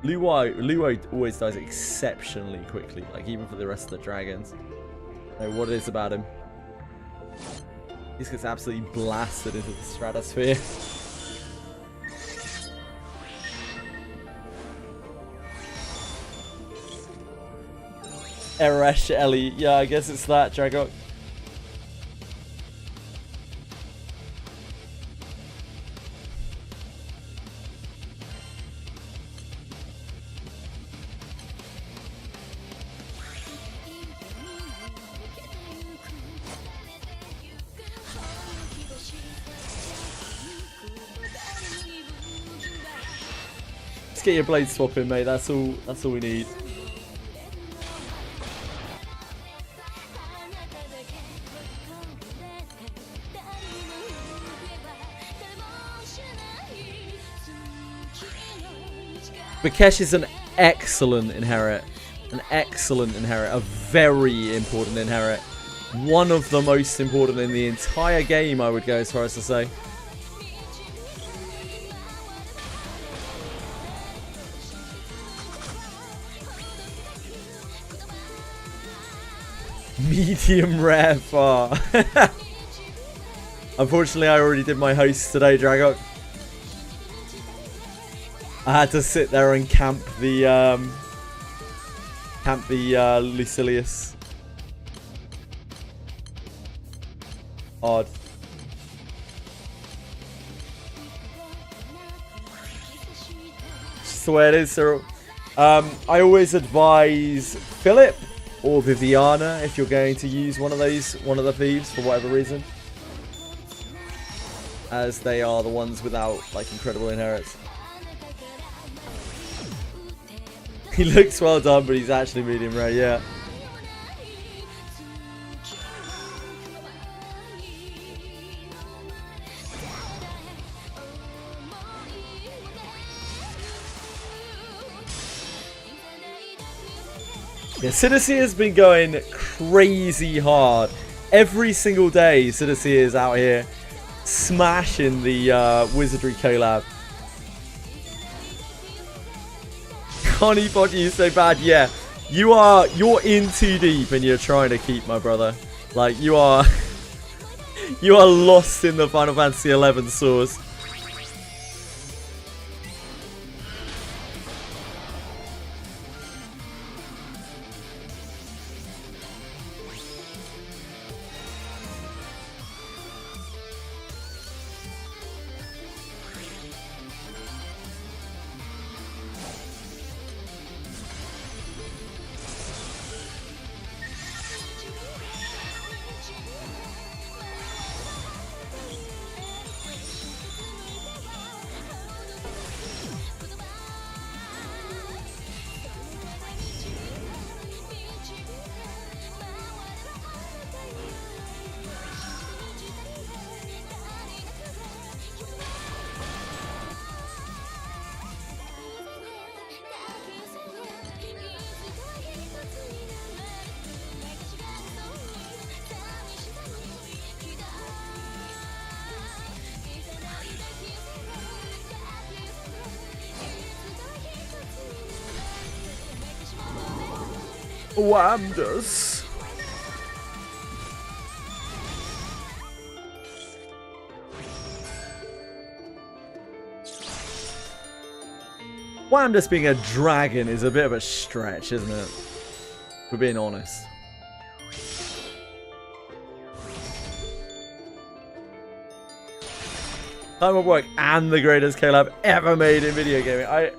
S1: Luo always dies exceptionally quickly, like even for the rest of the dragons. I don't know what it is about him. He just gets absolutely blasted into the stratosphere. Eresh Ellie, yeah, I guess it's that, Dragok. Let's get your blade swap in, mate. That's all we need. Vikesh is an excellent inherit. An excellent inherit. A very important inherit. One of the most important in the entire game, I would go as far as to say. Medium rare far. Unfortunately, I already did my host today, Dragok. I had to sit there and camp the Lucilius. Odd. Just the way it is, Cyril. I always advise Philip or Viviana if you're going to use one of the thieves for whatever reason, as they are the ones without like incredible inherits. He looks well done, but he's actually medium rare, yeah. Yeah, Siddacy has been going crazy hard. Every single day, Siddacy is out here smashing the Wizardry collab. Connie bought you so bad, yeah. You're in too deep and you're trying to keep, my brother. Like you are lost in the Final Fantasy XI source. Whamdas. Whamdas being a dragon is a bit of a stretch, isn't it? If we're being honest. Time of work and the greatest collab ever made in video gaming.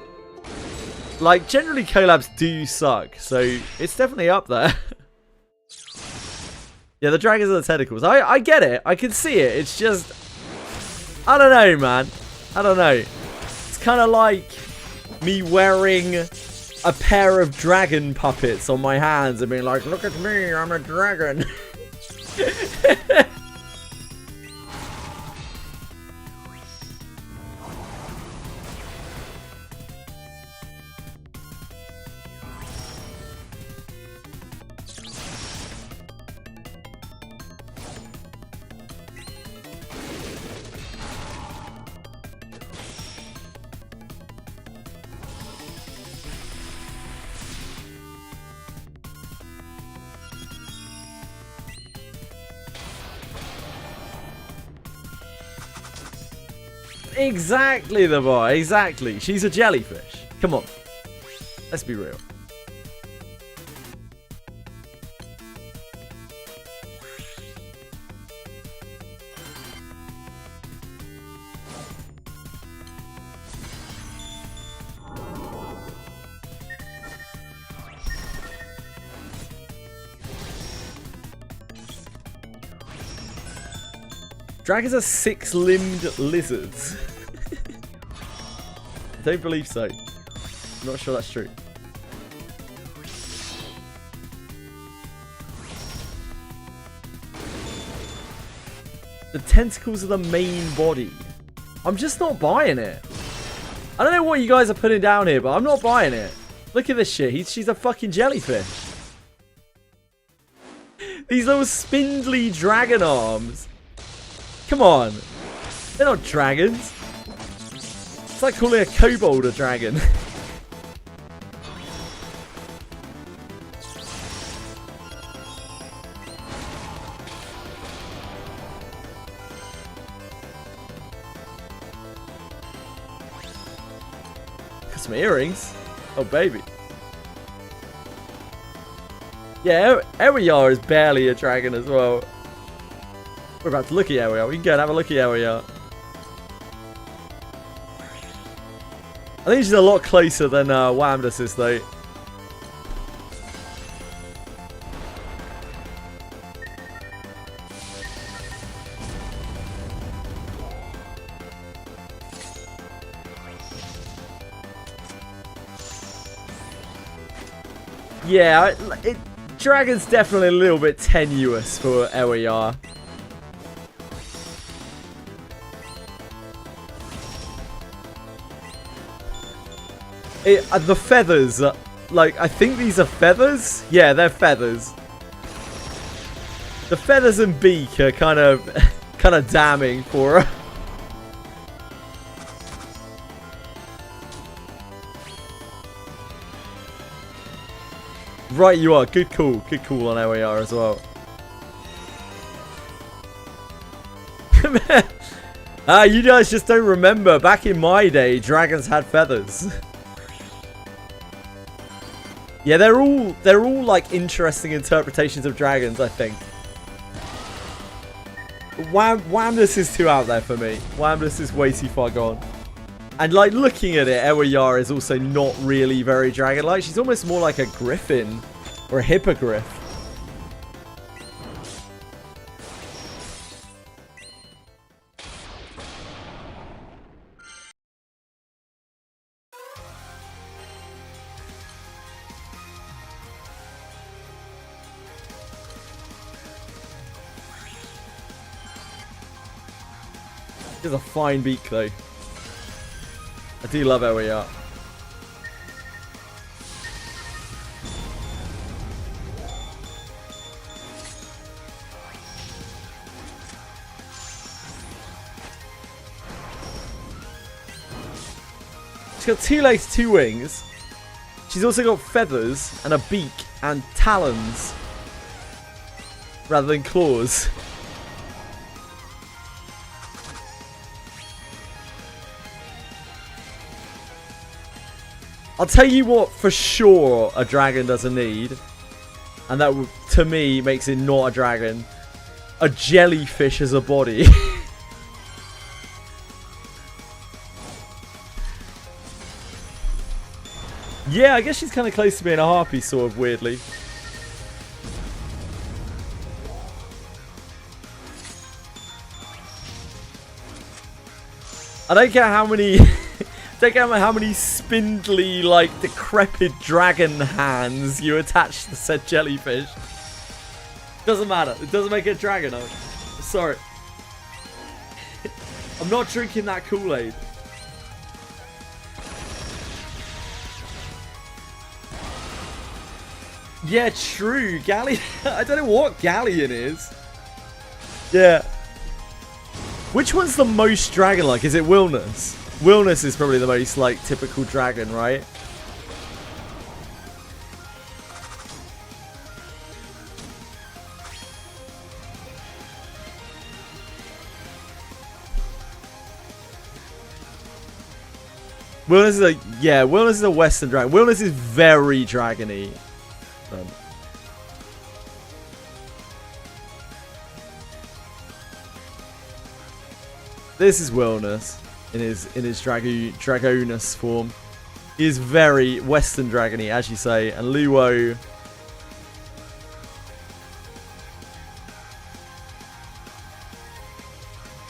S1: Like, generally collabs do suck, so it's definitely up there. Yeah, the dragons and the tentacles. I get it. I can see it. It's just... I don't know, man. I don't know. It's kind of like me wearing a pair of dragon puppets on my hands and being like, look at me, I'm a dragon. Exactly, the boy. Exactly. She's a jellyfish. Come on. Let's be real. Dragons are six-limbed lizards. I don't believe so. I'm not sure that's true. The tentacles are the main body. I'm just not buying it. I don't know what you guys are putting down here, but I'm not buying it. Look at this shit. She's a fucking jellyfish. These little spindly dragon arms. Come on. They're not dragons. It's like calling a kobold a dragon. Got some earrings. Oh, baby. Yeah, Ewiyar is barely a dragon as well. We're about to look at Ewiyar. We can go and have a look at Ewiyar. I think she's a lot closer than Whamdas is, though. Yeah, Dragon's definitely a little bit tenuous for Ewiyar. The feathers, like, I think these are feathers? Yeah, they're feathers. The feathers and beak are kind of damning for her. Right, you are. Good call on Ewiyar as well. You guys just don't remember. Back in my day, dragons had feathers. Yeah, they're all like interesting interpretations of dragons, I think. Whamdas is too out there for me. Whamdas is way too far gone. And like looking at it, Ewiyar is also not really very dragon-like. She's almost more like a griffin or a hippogriff. She has a fine beak, though. I do love Ewiyar. She's got 2 legs, 2 wings. She's also got feathers and a beak. and talons rather than claws. I'll tell you what for sure a dragon doesn't need, and that to me makes it not a dragon. A jellyfish as a body. Yeah, I guess she's kind of close to being a harpy, sort of weirdly. I don't care how many don't care how many spindly, like, decrepit dragon hands you attach to said jellyfish. Doesn't matter. It doesn't make it a dragon. Sorry. I'm not drinking that Kool-Aid. Yeah, true. Galleon. I don't know what Galleon is. Yeah. Which one's the most dragon-like? Is it Wilness? Wilness is probably the most, like, typical dragon, right? Wilness is a... Yeah, Wilness is a Western dragon. Wilness is very dragony. This is Wilness in his dragonous form. He is very Western dragony, as you say, and Luo.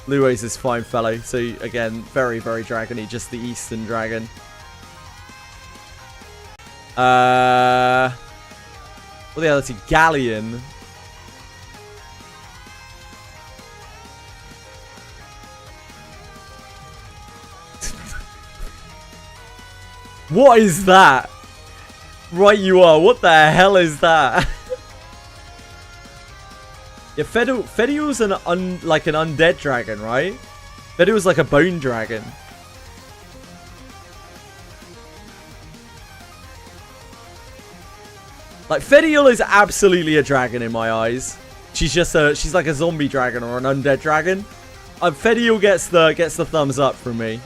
S1: Luo's this fine fellow, so again, very, very dragony, just the Eastern dragon. What the other two? Galleon. What is that? Right you are. What the hell is that? Yeah, Fediel's like an undead dragon, right? Fediel's like a bone dragon. Like, Fediel is absolutely a dragon in my eyes. She's like a zombie dragon or an undead dragon. Fediel gets the thumbs up from me.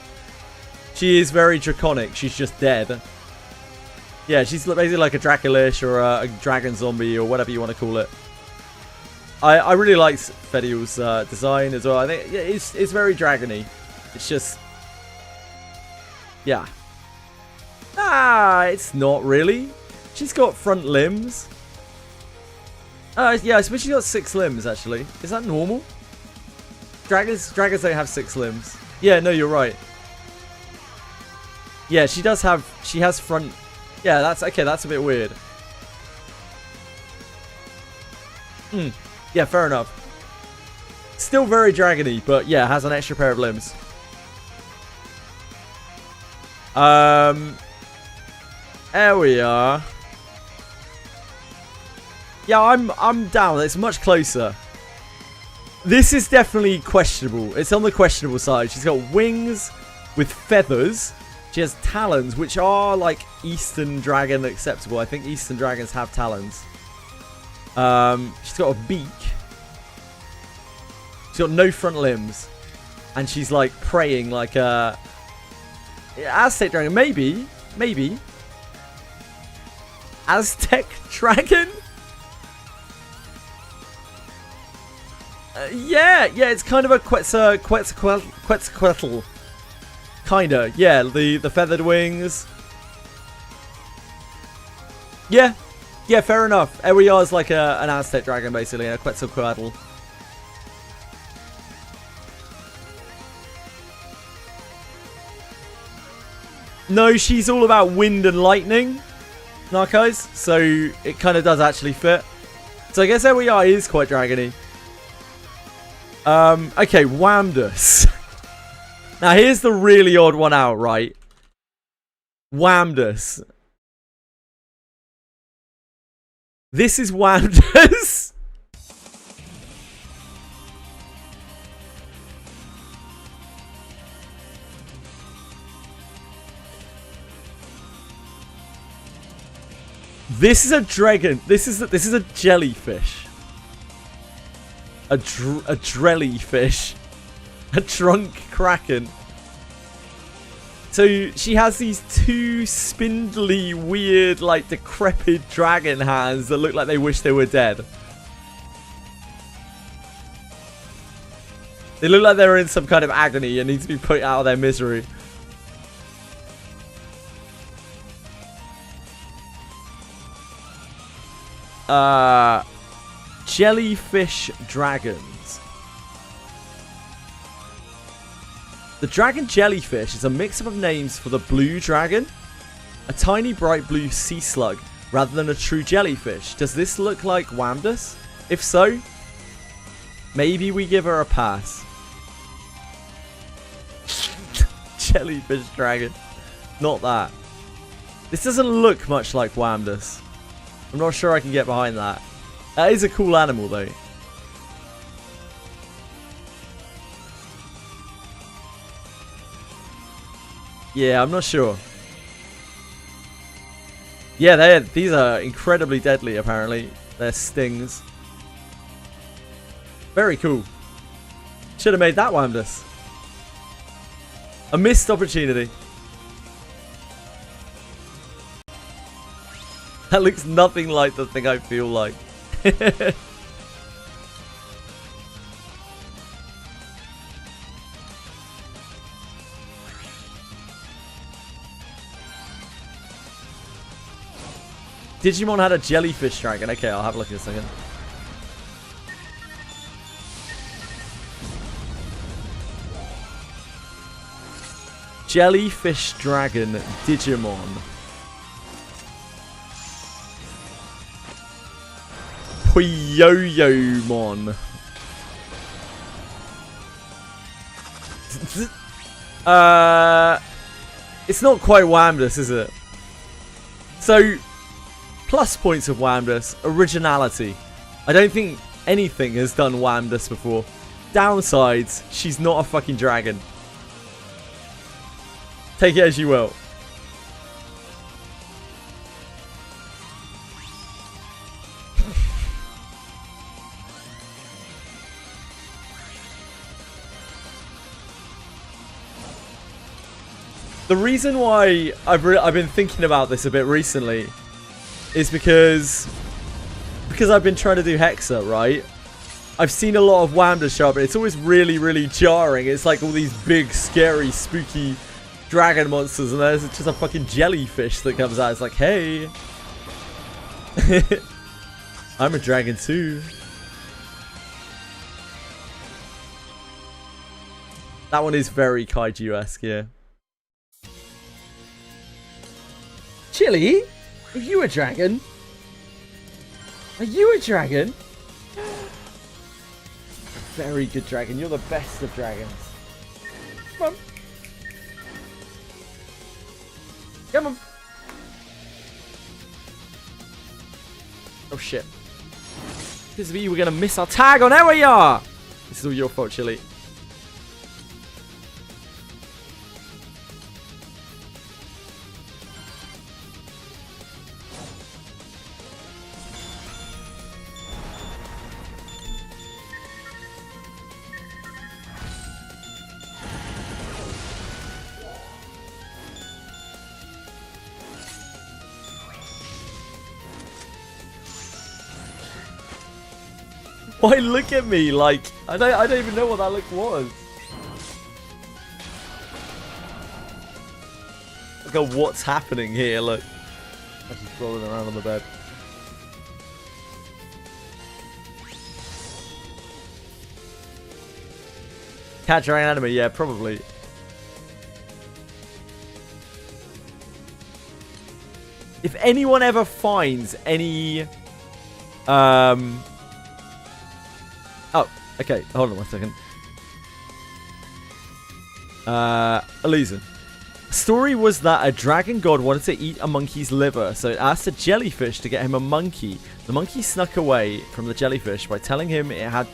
S1: She is very draconic. She's just dead. Yeah, she's basically like a Dracolish or a dragon zombie or whatever you want to call it. I really like Fediel's design as well. I think it's very dragony. It's just... Yeah. Ah, it's not really. She's got front limbs. Yeah, I suppose she's got 6 limbs, actually. Is that normal? Dragons don't have 6 limbs. Yeah, no, you're right. Yeah, she has front... Yeah, that's okay, that's a bit weird. Yeah, fair enough. Still very dragony, but yeah, has an extra pair of limbs. There we are. Yeah, I'm down. It's much closer. This is definitely questionable. It's on the questionable side. She's got wings with feathers. She has talons, which are like Eastern dragon acceptable. I think Eastern dragons have talons. She's got a beak. She's got no front limbs. And she's like praying like a Aztec dragon. Maybe. Aztec dragon? Yeah, it's kind of a Quetzalcoatl. Kinda, yeah, the feathered wings. Yeah, fair enough. Every is like an Aztec dragon, basically, a Quetzalcoatl. No, she's all about wind and lightning, Narcos, so it kind of does actually fit. So I guess Every is quite dragony. Okay, Wamdus. Now here's the really odd one out, right? Wamdus. This is Wamdus. This is a dragon. This is a jellyfish. A drellyfish. A drunk kraken. So she has these two spindly, weird, like decrepit dragon hands that look like they wish they were dead. They look like they're in some kind of agony and need to be put out of their misery. Jellyfish dragons. The dragon jellyfish is a mix-up of names for the blue dragon, a tiny bright blue sea slug, rather than a true jellyfish. Does this look like Wamdus? If so, maybe we give her a pass. Jellyfish dragon. Not that. This doesn't look much like Wamdus. I'm not sure I can get behind that. That is a cool animal, though. Yeah, I'm not sure. Yeah, these are incredibly deadly, apparently. They're stings. Very cool. Should have made that Wamdus. A missed opportunity. That looks nothing like the thing I feel like. Digimon had a jellyfish dragon. Okay, I'll have a look in a second. Jellyfish dragon Digimon. Puyoyomon. It's not quite Wamdus, is it? So, plus points of Wamdus, originality. I don't think anything has done Wamdus before. Downsides, she's not a fucking dragon. Take it as you will. The reason why I've been thinking about this a bit recently is because I've been trying to do Hexa, right? I've seen a lot of Wamdus show up, but it's always really, really jarring. It's like all these big, scary, spooky dragon monsters, and there's just a fucking jellyfish that comes out. It's like, hey, I'm a dragon too. That one is very kaiju-esque, yeah. Chili? Are you a dragon? Are you a dragon? Very good dragon. You're the best of dragons. Come on. Come on. Oh shit. This is you. We're gonna miss our tag on. There we are. This is all your fault, Chili. Why look at me like I don't even know what that look was. Look at what's happening here. Look, I'm just rolling around on the bed. Cat dragon anime, yeah, probably. If anyone ever finds any oh, okay. Hold on 1 second. Illusion. The story was that a dragon god wanted to eat a monkey's liver, so it asked a jellyfish to get him a monkey. The monkey snuck away from the jellyfish by telling him it had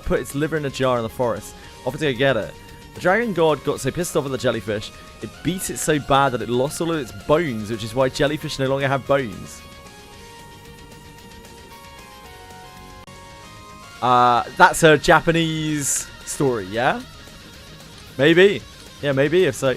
S1: put its liver in a jar in the forest, offered to go get it. The dragon god got so pissed off at the jellyfish, it beat it so bad that it lost all of its bones, which is why jellyfish no longer have bones. That's a Japanese story, yeah? Maybe. Yeah, maybe, if so.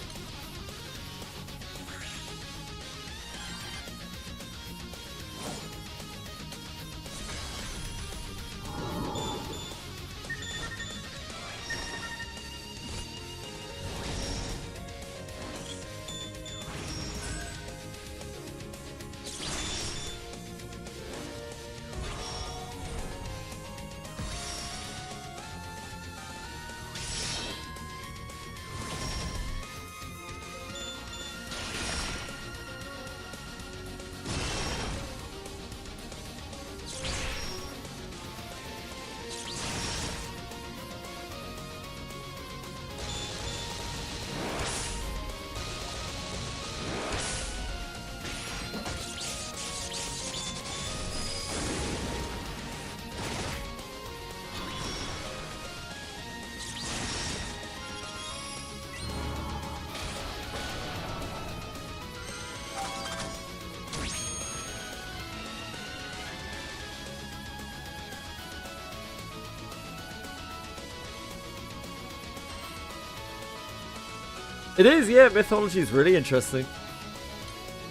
S1: It is, yeah. Mythology is really interesting.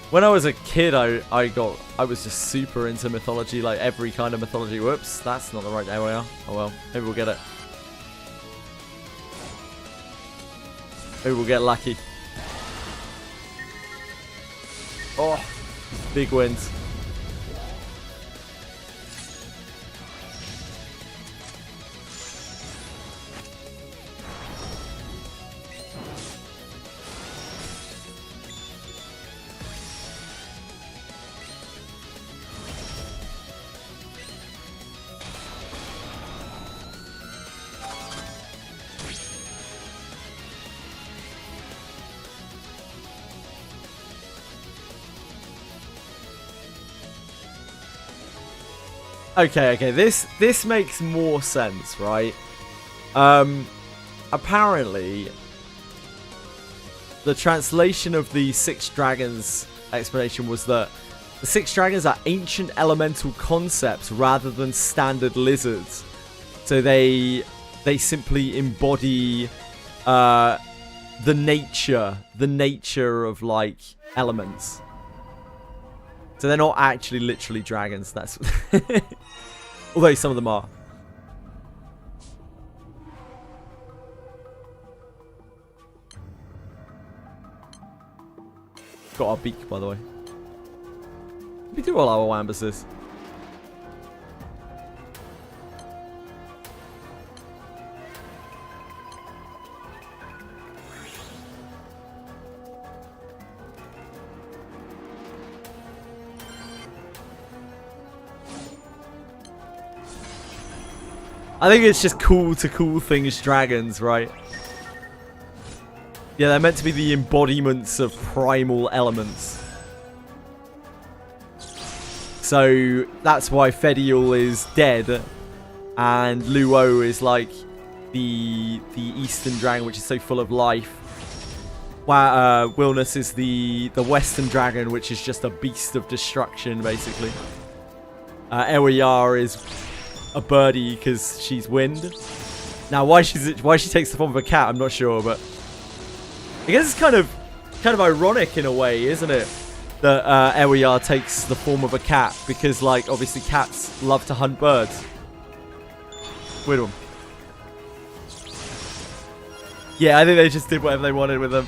S1: When I was a kid, I was just super into mythology, like every kind of mythology. Whoops, that's not the right area. Oh well, maybe we'll get it. Maybe we'll get lucky. Oh, big wins. Okay, this makes more sense, right? Apparently, the translation of the Six Dragons explanation was that the Six Dragons are ancient elemental concepts rather than standard lizards. So they simply embody the nature of like elements. So they're not actually literally dragons. That's although some of them are. Got our beak, by the way. We do all our wambuses. I think it's just cool to call things dragons, right? Yeah, they're meant to be the embodiments of primal elements. So that's why Fedial is dead, and Luo is like the Eastern dragon, which is so full of life. While Wilness is the Western dragon, which is just a beast of destruction, basically. Ewayar is a birdie because she's wind. Now, why she takes the form of a cat, I'm not sure, but I guess it's kind of ironic in a way, isn't it? That Ewayar takes the form of a cat because, like, obviously cats love to hunt birds. Weird one. Yeah, I think they just did whatever they wanted with them.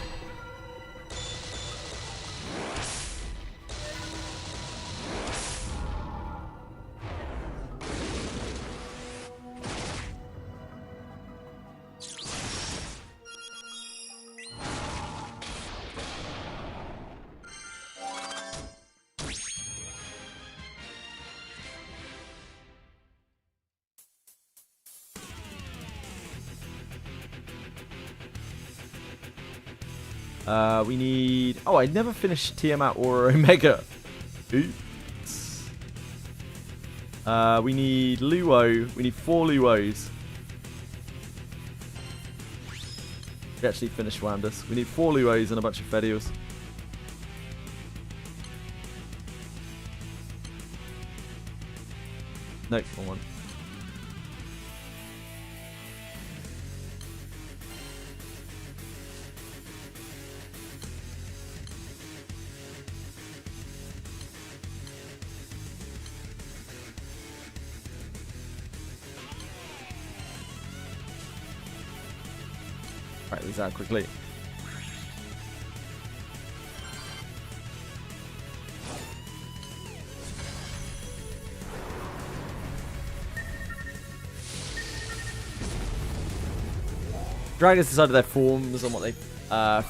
S1: We need... Oh, I never finished Tiamat or Omega. Oops. We need Luo. We need 4 Luos. We actually finished Wandus. We need 4 Luos and a bunch of Fedials. Nope, wrong one. Write these out quickly. Dragons decided their forms and what they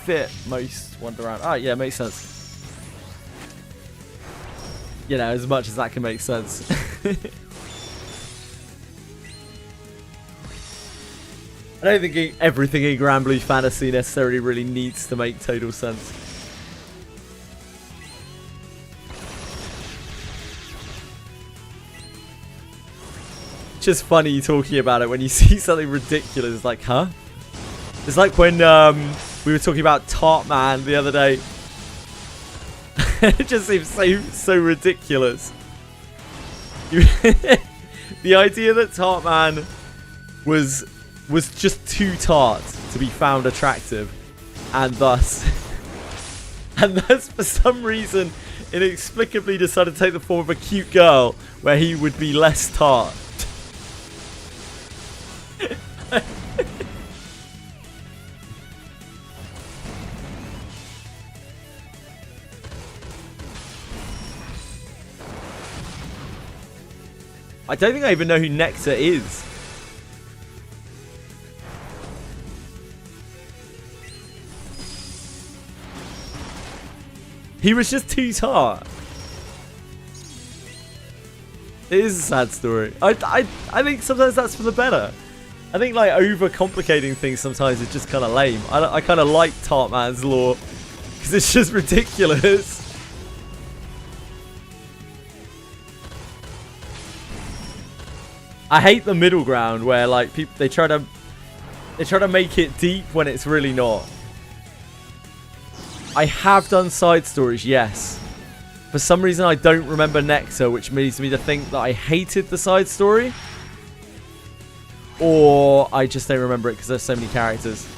S1: fit most wander around. Ah, yeah, makes sense. You know, as much as that can make sense. I don't think everything in Granblue Fantasy necessarily really needs to make total sense. Just funny talking about it when you see something ridiculous. It's like, huh? It's like when we were talking about Tartman the other day. It just seems so ridiculous. The idea that Tartman was just too tart to be found attractive, and thus for some reason inexplicably decided to take the form of a cute girl where he would be less tart. I don't think I even know who Nectar is. He was just too tart. It is a sad story. I think sometimes that's for the better. I think like overcomplicating things sometimes is just kind of lame. I kind of like Tartman's lore because it's just ridiculous. I hate the middle ground where like people they try to make it deep when it's really not. I have done side stories, yes. For some reason I don't remember Nectar, which leads me to think that I hated the side story. Or I just don't remember it because there's so many characters.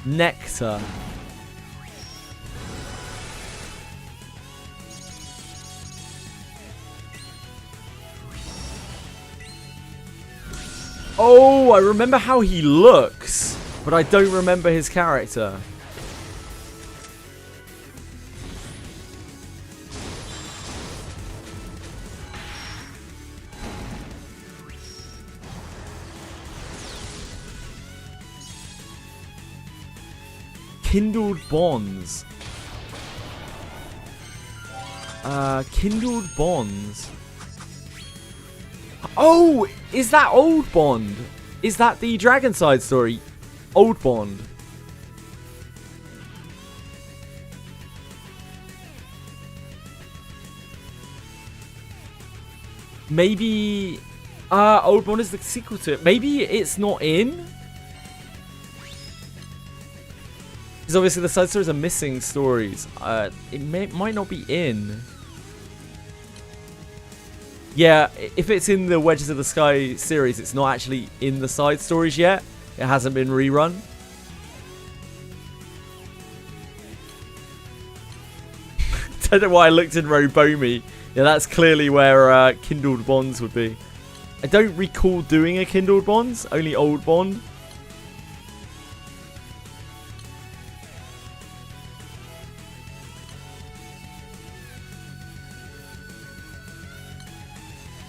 S1: Nectar. Oh, I remember how he looks, but I don't remember his character. Kindled bonds. Kindled bonds. Oh, is that Old Bond? Is that the Dragon side story? Old Bond. Maybe Old Bond is the sequel to it. Maybe it's not in? Because obviously the side stories are missing stories. It might not be in. Yeah, if it's in the Wedges of the Sky series, it's not actually in the side stories yet. It hasn't been rerun. Don't know why I looked in Robomi. Yeah, that's clearly where Kindled Bonds would be. I don't recall doing a Kindled Bonds, only Old Bond.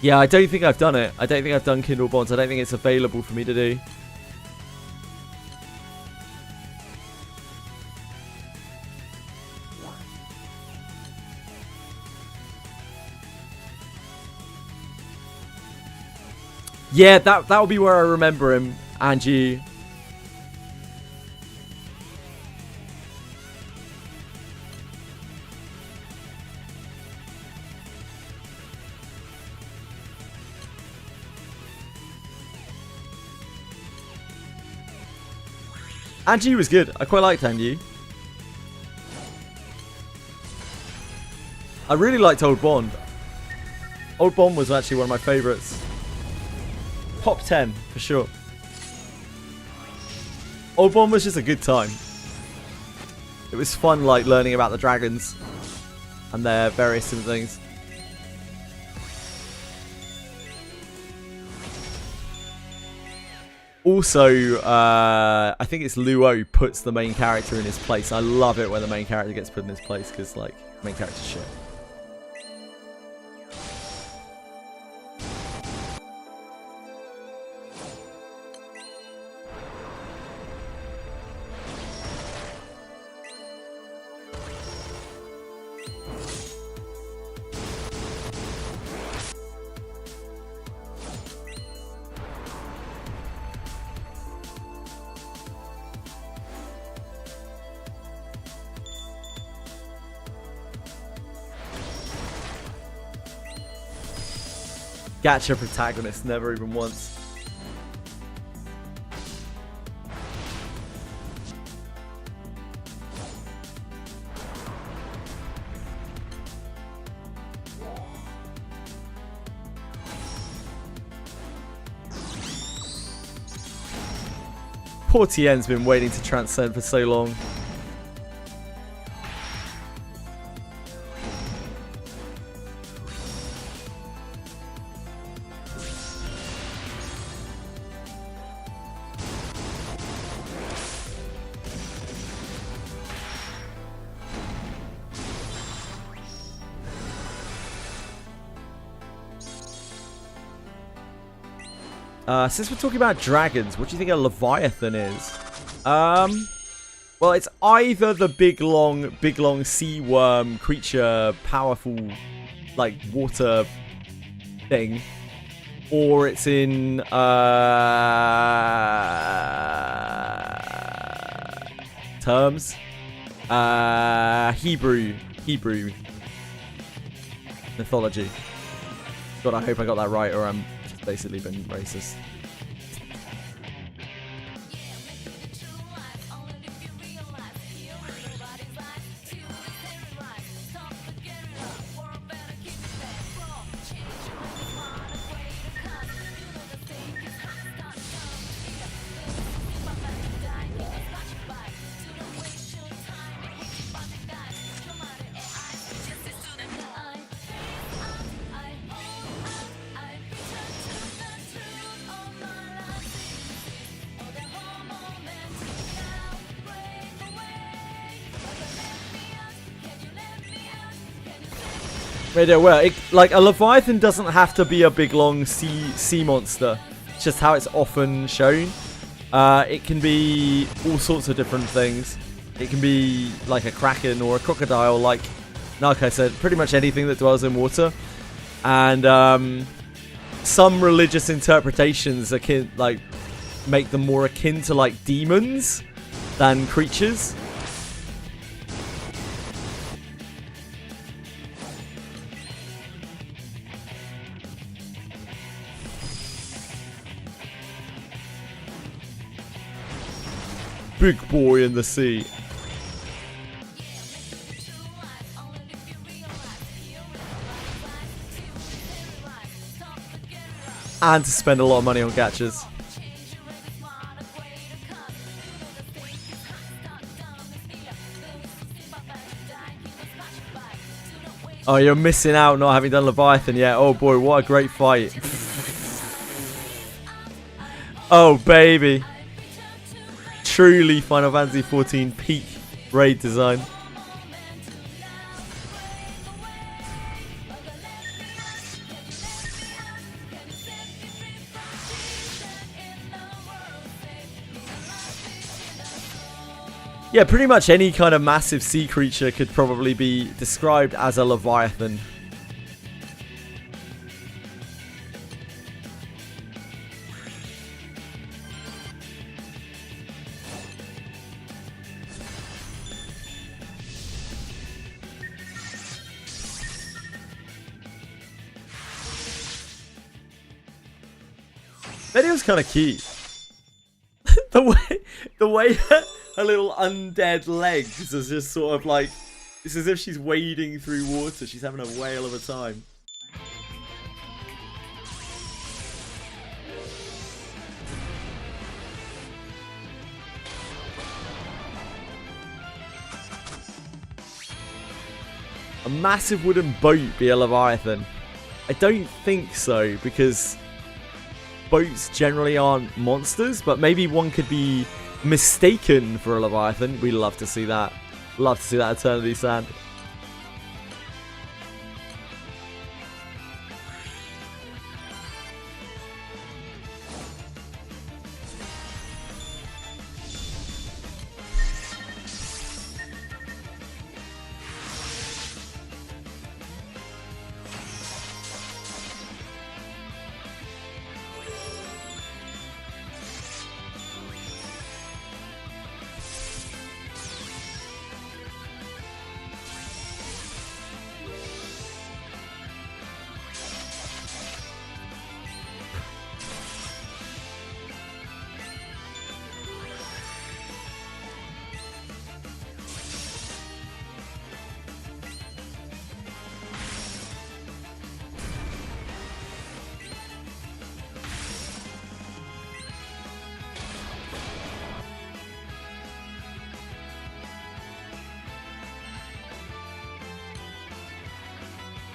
S1: Yeah, I don't think I've done it. I don't think I've done Kindle Bonds. I don't think it's available for me to do. Yeah, that'll be where I remember him, and you. Angie was good. I quite liked Angie. I really liked Old Bond. Old Bond was actually one of my favourites. Top 10, for sure. Old Bond was just a good time. It was fun, like, learning about the dragons and their various different things. Also, I think it's Luo puts the main character in his place. I love it when the main character gets put in his place because, like, main character's shit. Gacha protagonist, never even once. Poor Tien's been waiting to transcend for so long. Since we're talking about dragons, what do you think a Leviathan is? Well, it's either the big long sea worm creature, powerful, like water thing, or it's in terms Hebrew mythology. God, I hope I got that right, or I'm just basically been racist. Well, like a Leviathan doesn't have to be a big long sea monster. It's just how it's often shown. It can be all sorts of different things. It can be like a kraken or a crocodile, like Narco said, pretty much anything that dwells in water. And some religious interpretations make them more akin to like demons than creatures. Big boy in the sea. And to spend a lot of money on gachas. Oh, you're missing out not having done Leviathan yet. Oh boy, what a great fight. Oh baby. Truly Final Fantasy XIV peak raid design. Yeah, pretty much any kind of massive sea creature could probably be described as a Leviathan. That was kind of cute. the way her little undead legs is just sort of like, it's as if she's wading through water. She's having a whale of a time. A massive wooden boat be a Leviathan? I don't think so, because boats generally aren't monsters, but maybe one could be mistaken for a Leviathan. We love to see that. Love to see that Eternity Sand.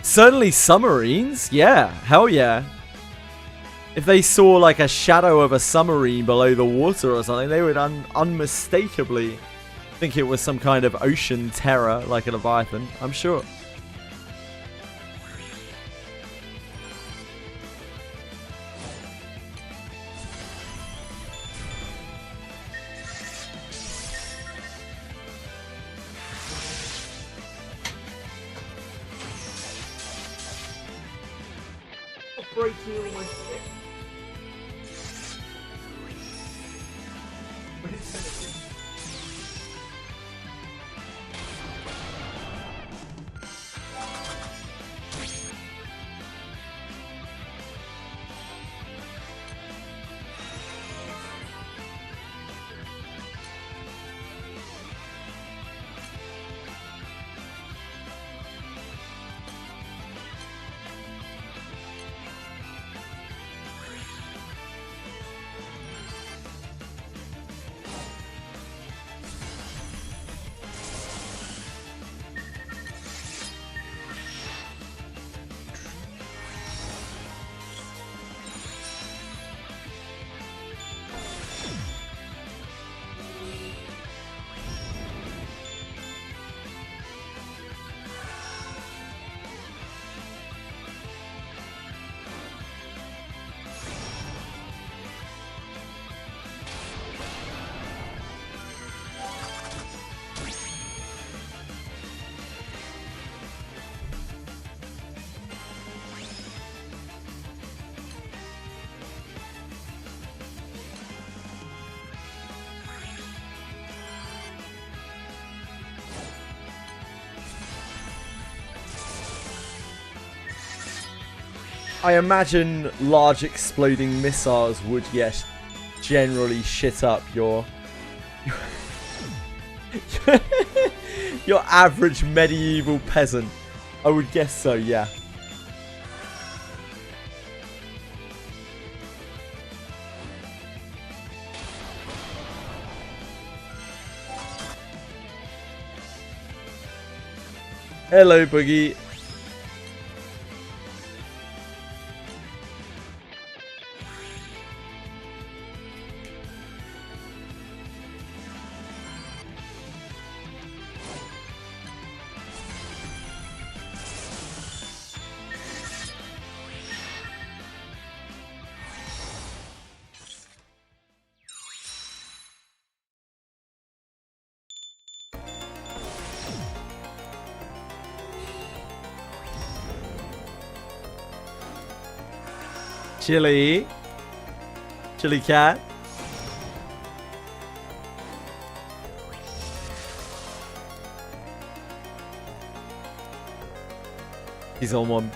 S1: Certainly submarines, yeah, hell yeah. If they saw like a shadow of a submarine below the water or something, they would unmistakably think it was some kind of ocean terror like a Leviathan, I'm sure. Breaking all my shit. I imagine large exploding missiles would, yes, generally shit up your your average medieval peasant. I would guess so, yeah. Hello, Boogie. Chili. Chili cat. He's on one.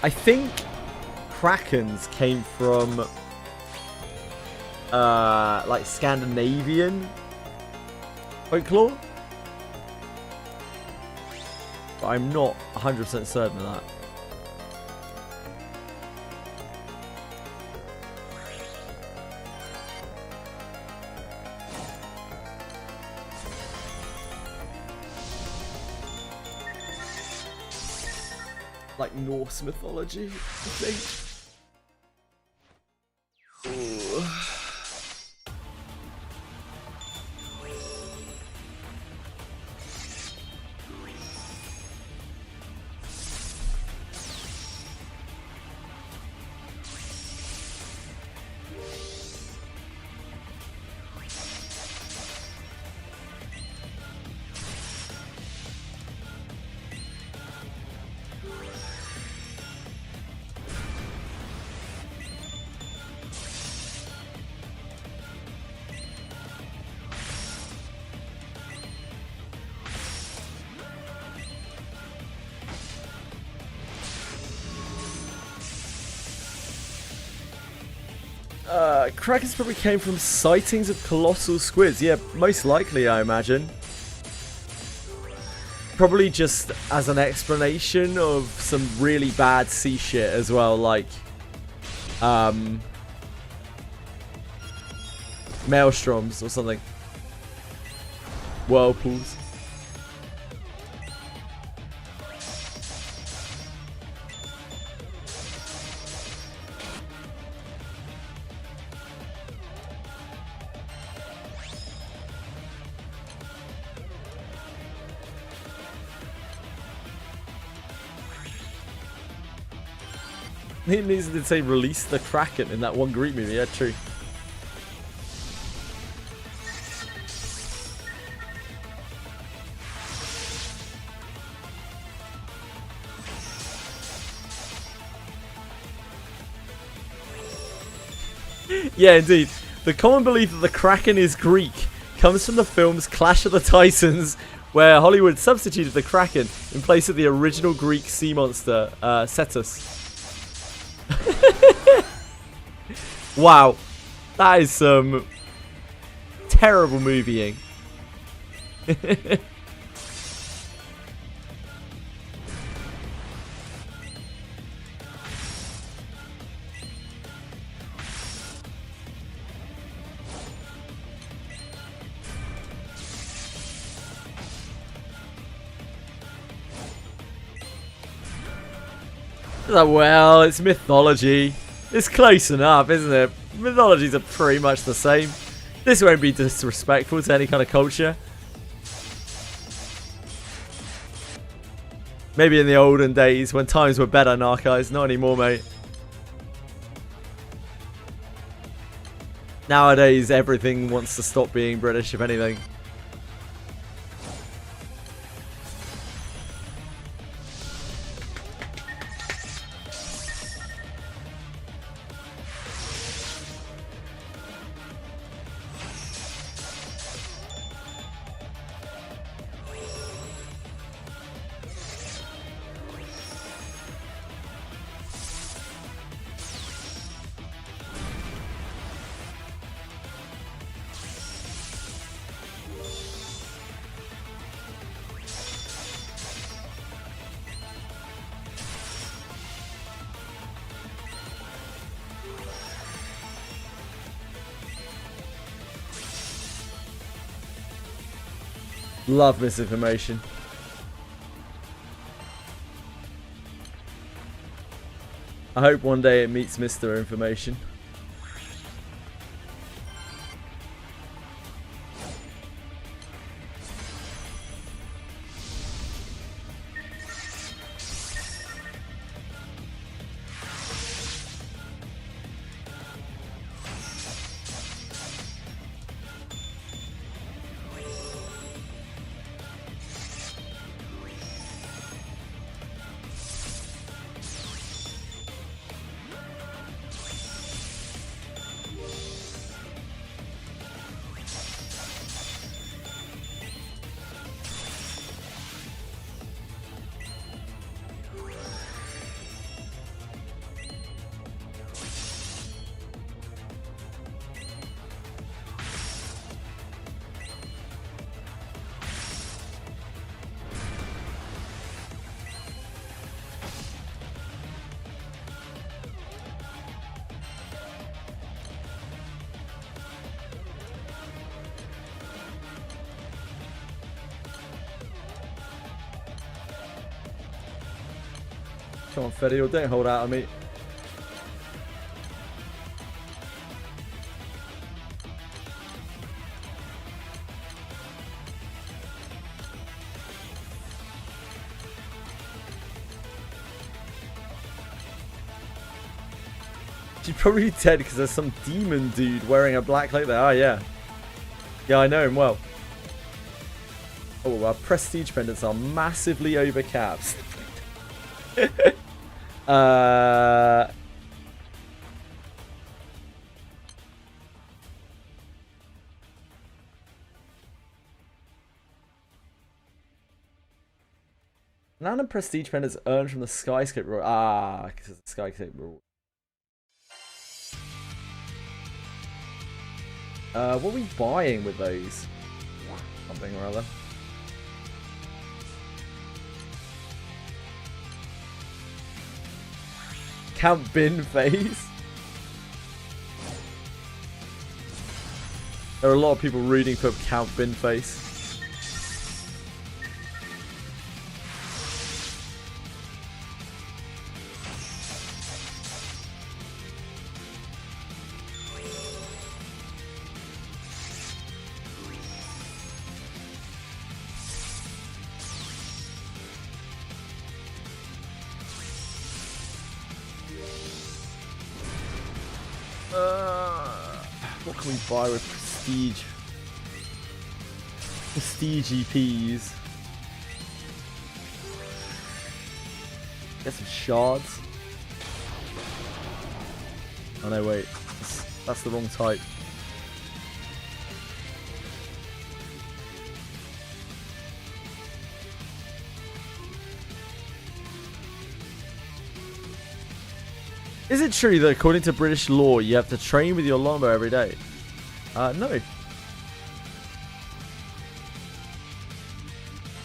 S1: I think Krakens came from like Scandinavian folklore. But I'm not 100% certain of that. like Norse mythology, I think. Ooh. Krakens probably came from sightings of colossal squids. Yeah, most likely, I imagine. Probably just as an explanation of some really bad sea shit as well, like maelstroms or something. Whirlpools. It needs to say release the Kraken in that one Greek movie. Yeah, true. Yeah, indeed. The common belief that the Kraken is Greek comes from the films Clash of the Titans, where Hollywood substituted the Kraken in place of the original Greek sea monster, Cetus. Wow, that is some terrible movieing. Well, it's mythology. It's close enough, isn't it? Mythologies are pretty much the same. This won't be disrespectful to any kind of culture. Maybe in the olden days when times were better, Narcos. Not anymore, mate. Nowadays, everything wants to stop being British, if anything. Love misinformation. I hope one day it meets Mr. Information. Come on, Fedior, don't hold out on me. She's probably dead because there's some demon dude wearing a black cloak there. Oh, yeah. Yeah, I know him well. Oh, our prestige pendants are massively overcapped. Random prestige pendants earned from the Skyscope reward. Ah, because it's the Skyscope reward. What are we buying with those? Something or other. Count bin phase. There are a lot of people rooting for Count bin face. What can we buy with prestige? Prestige EPs. Get some shards. Oh no, wait. That's the wrong type. Is it true that according to British law, you have to train with your longbow every day? No.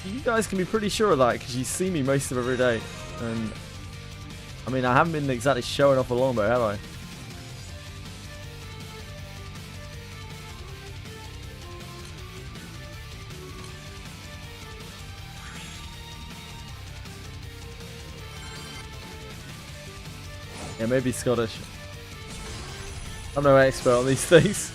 S1: You guys can be pretty sure of that because you see me most of every day. And I mean, I haven't been exactly showing off a longbow, have I? Yeah, maybe Scottish. I'm no expert on these things.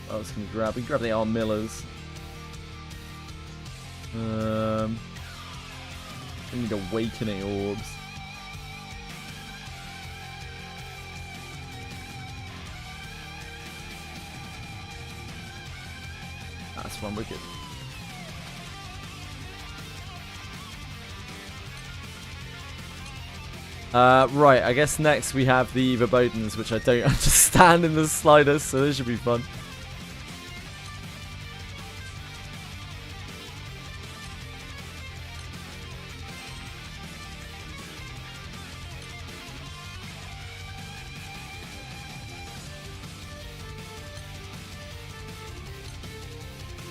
S1: What else can we grab? We can grab the Arm Millers. We need Awakening Orbs. That's one wicked. Right, I guess next we have the Verbodens, which I don't understand in the slightest, so this should be fun.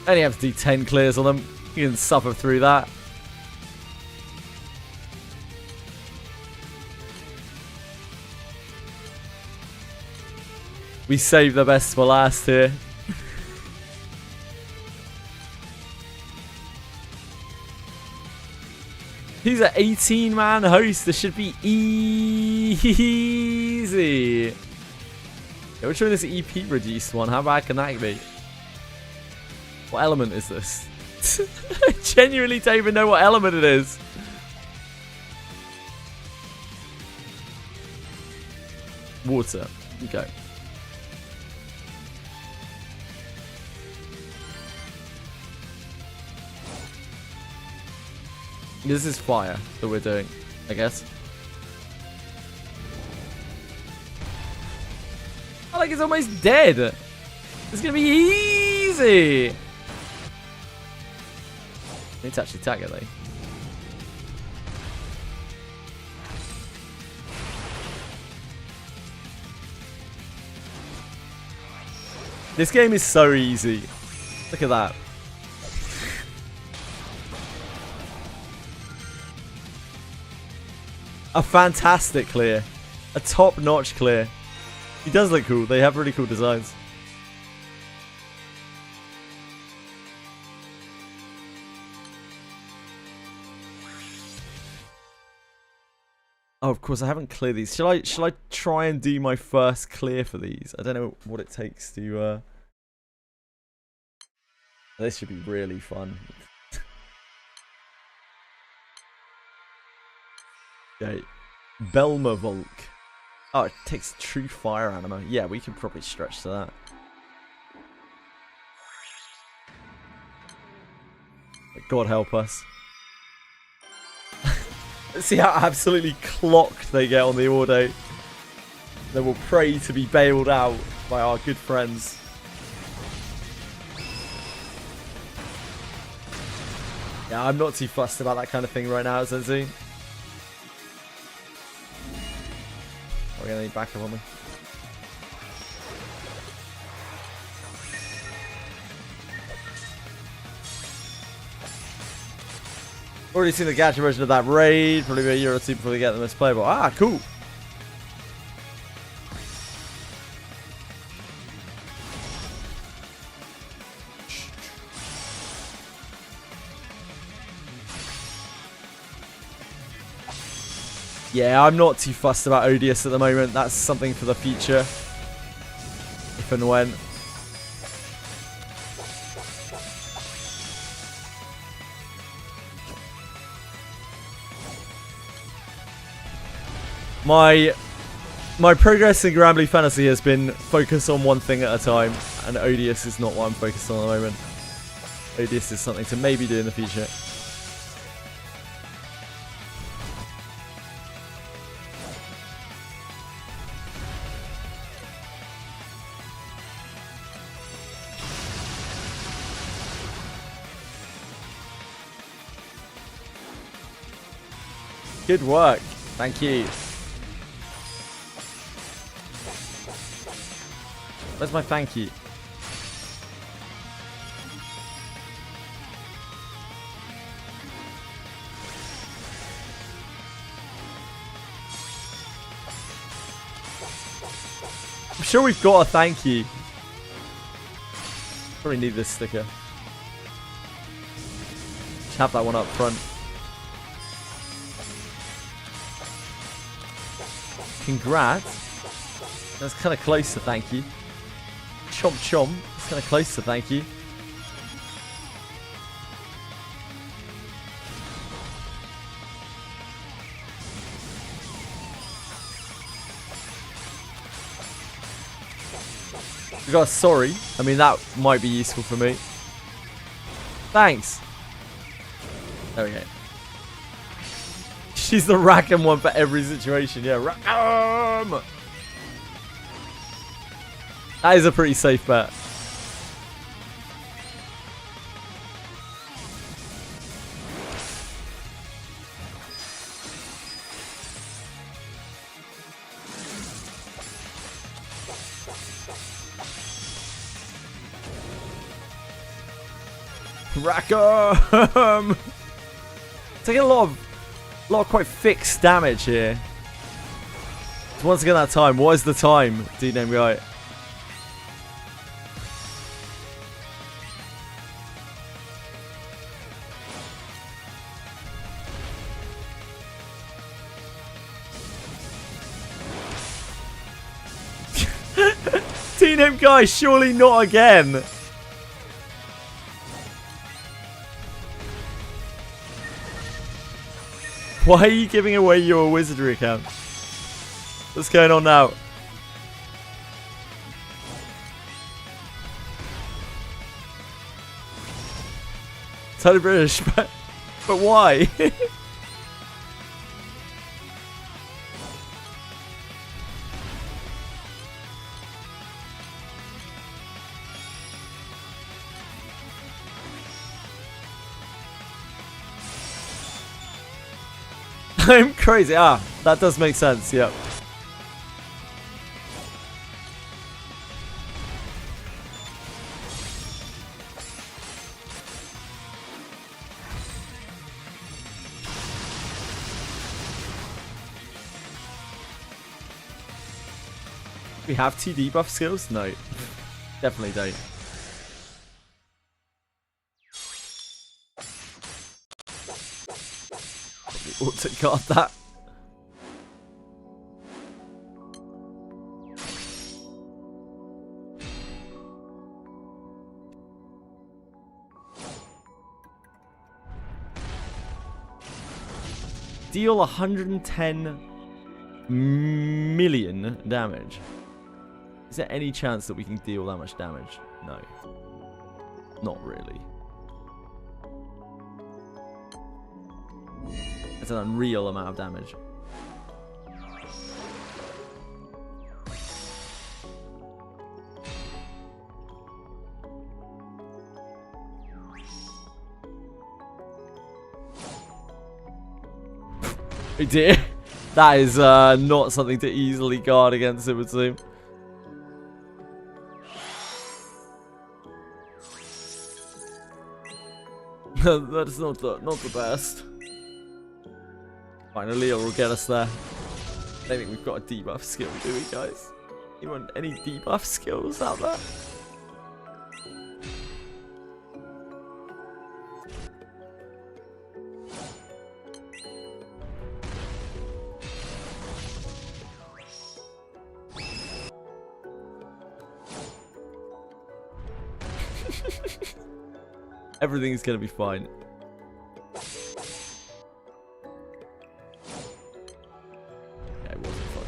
S1: Only have to do 10 clears on them. You can suffer through that. We saved the best for last here. He's an 18-man host. This should be easy. Yeah, which one is the EP reduced one? How bad can that be? What element is this? I genuinely don't even know what element it is. Water. Okay. This is fire that we're doing, I guess. I like it's almost dead. It's gonna be easy. Need to actually tag it though. This game is so easy. Look at that. A fantastic clear. A top-notch clear. He does look cool. They have really cool designs. Oh, of course, I haven't cleared these. Shall I try and do my first clear for these? I don't know what it takes to... This should be really fun. Okay. Belma Volk. Oh, it takes true fire anima. Yeah, we can probably stretch to that. God help us. Let's see how absolutely clocked they get on the auto. They will pray to be bailed out by our good friends. Yeah, I'm not too fussed about that kind of thing right now, Zenzu. We're gonna need backup on me. Already seen the gacha version of that raid. Probably a year or two before they get the most playable. Ah, cool. Yeah, I'm not too fussed about Odious at the moment. That's something for the future. If and when. My progress in Granblue Fantasy has been focus on one thing at a time, and Odious is not what I'm focused on at the moment. Odious is something to maybe do in the future. Good work. Thank you. Where's my thank you? I'm sure we've got a thank you. Probably need this sticker. Just have that one up front. Congrats. That's kind of close to thank you. Chomp chomp. That's kind of close to thank you. We got a sorry. I mean, that might be useful for me. Thanks. There we go. She's the Rackham one for every situation. Yeah, Rackham! That is a pretty safe bet. Rackham! Taking a lot of quite fixed damage here. So once again, that time. What is the time, D-name guy? D-name guy, surely not again. Why are you giving away your wizardry account? What's going on now? Totally British, but But why? I'm crazy. Ah, that does make sense. Yep. We have 2 debuff skills? No. Definitely don't. Auto card that. Deal 110 million damage. Is there any chance that we can deal that much damage? No. Not really. It's an unreal amount of damage. Oh dear. That is not something to easily guard against, it would seem. That's not the best. Finally, it will get us there. I don't think we've got a debuff skill, do we, guys? Anyone, any debuff skills out there? Everything's gonna be fine. Yeah, it wasn't fun.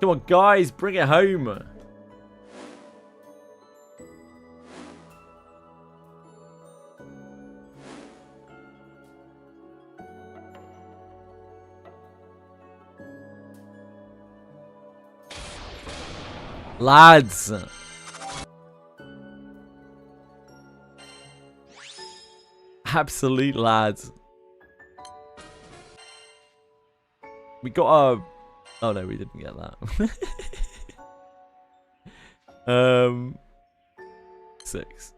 S1: Come on, guys, bring it home. Lads. Absolute lads. We got a... Oh no, we didn't get that. 6.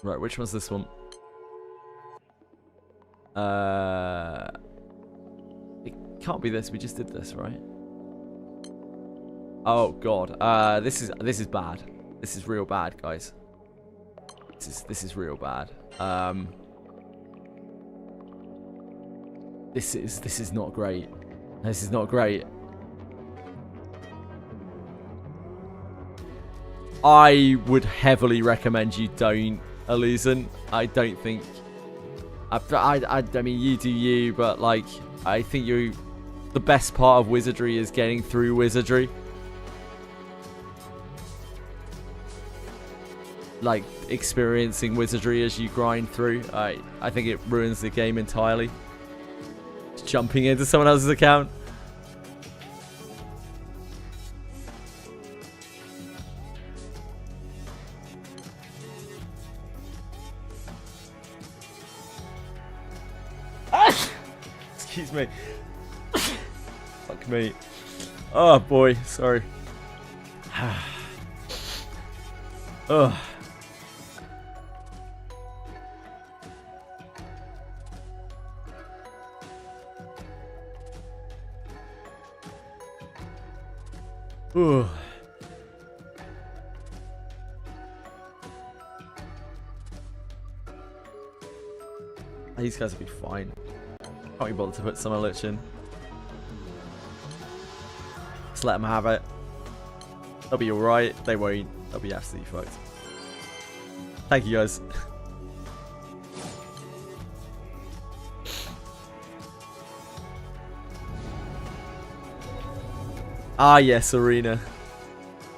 S1: Right, which one's this one? It can't be this. We just did this, right? Oh god. This is bad. This is real bad, guys. This is real bad. This is not great. This is not great. I would heavily recommend you don't, Illusion. I don't think. I mean, you do you, but like, I think the best part of wizardry is getting through wizardry. Like, experiencing wizardry as you grind through. I think it ruins the game entirely. Just jumping into someone else's account. Excuse me. Fuck me. Oh boy, sorry. Ugh. Ooh. These guys will be fine. Can't be bothered to put Summer Lich in. Just let them have it. They'll be alright. They won't. They'll be absolutely fucked. Thank you, guys. Ah, yes, arena.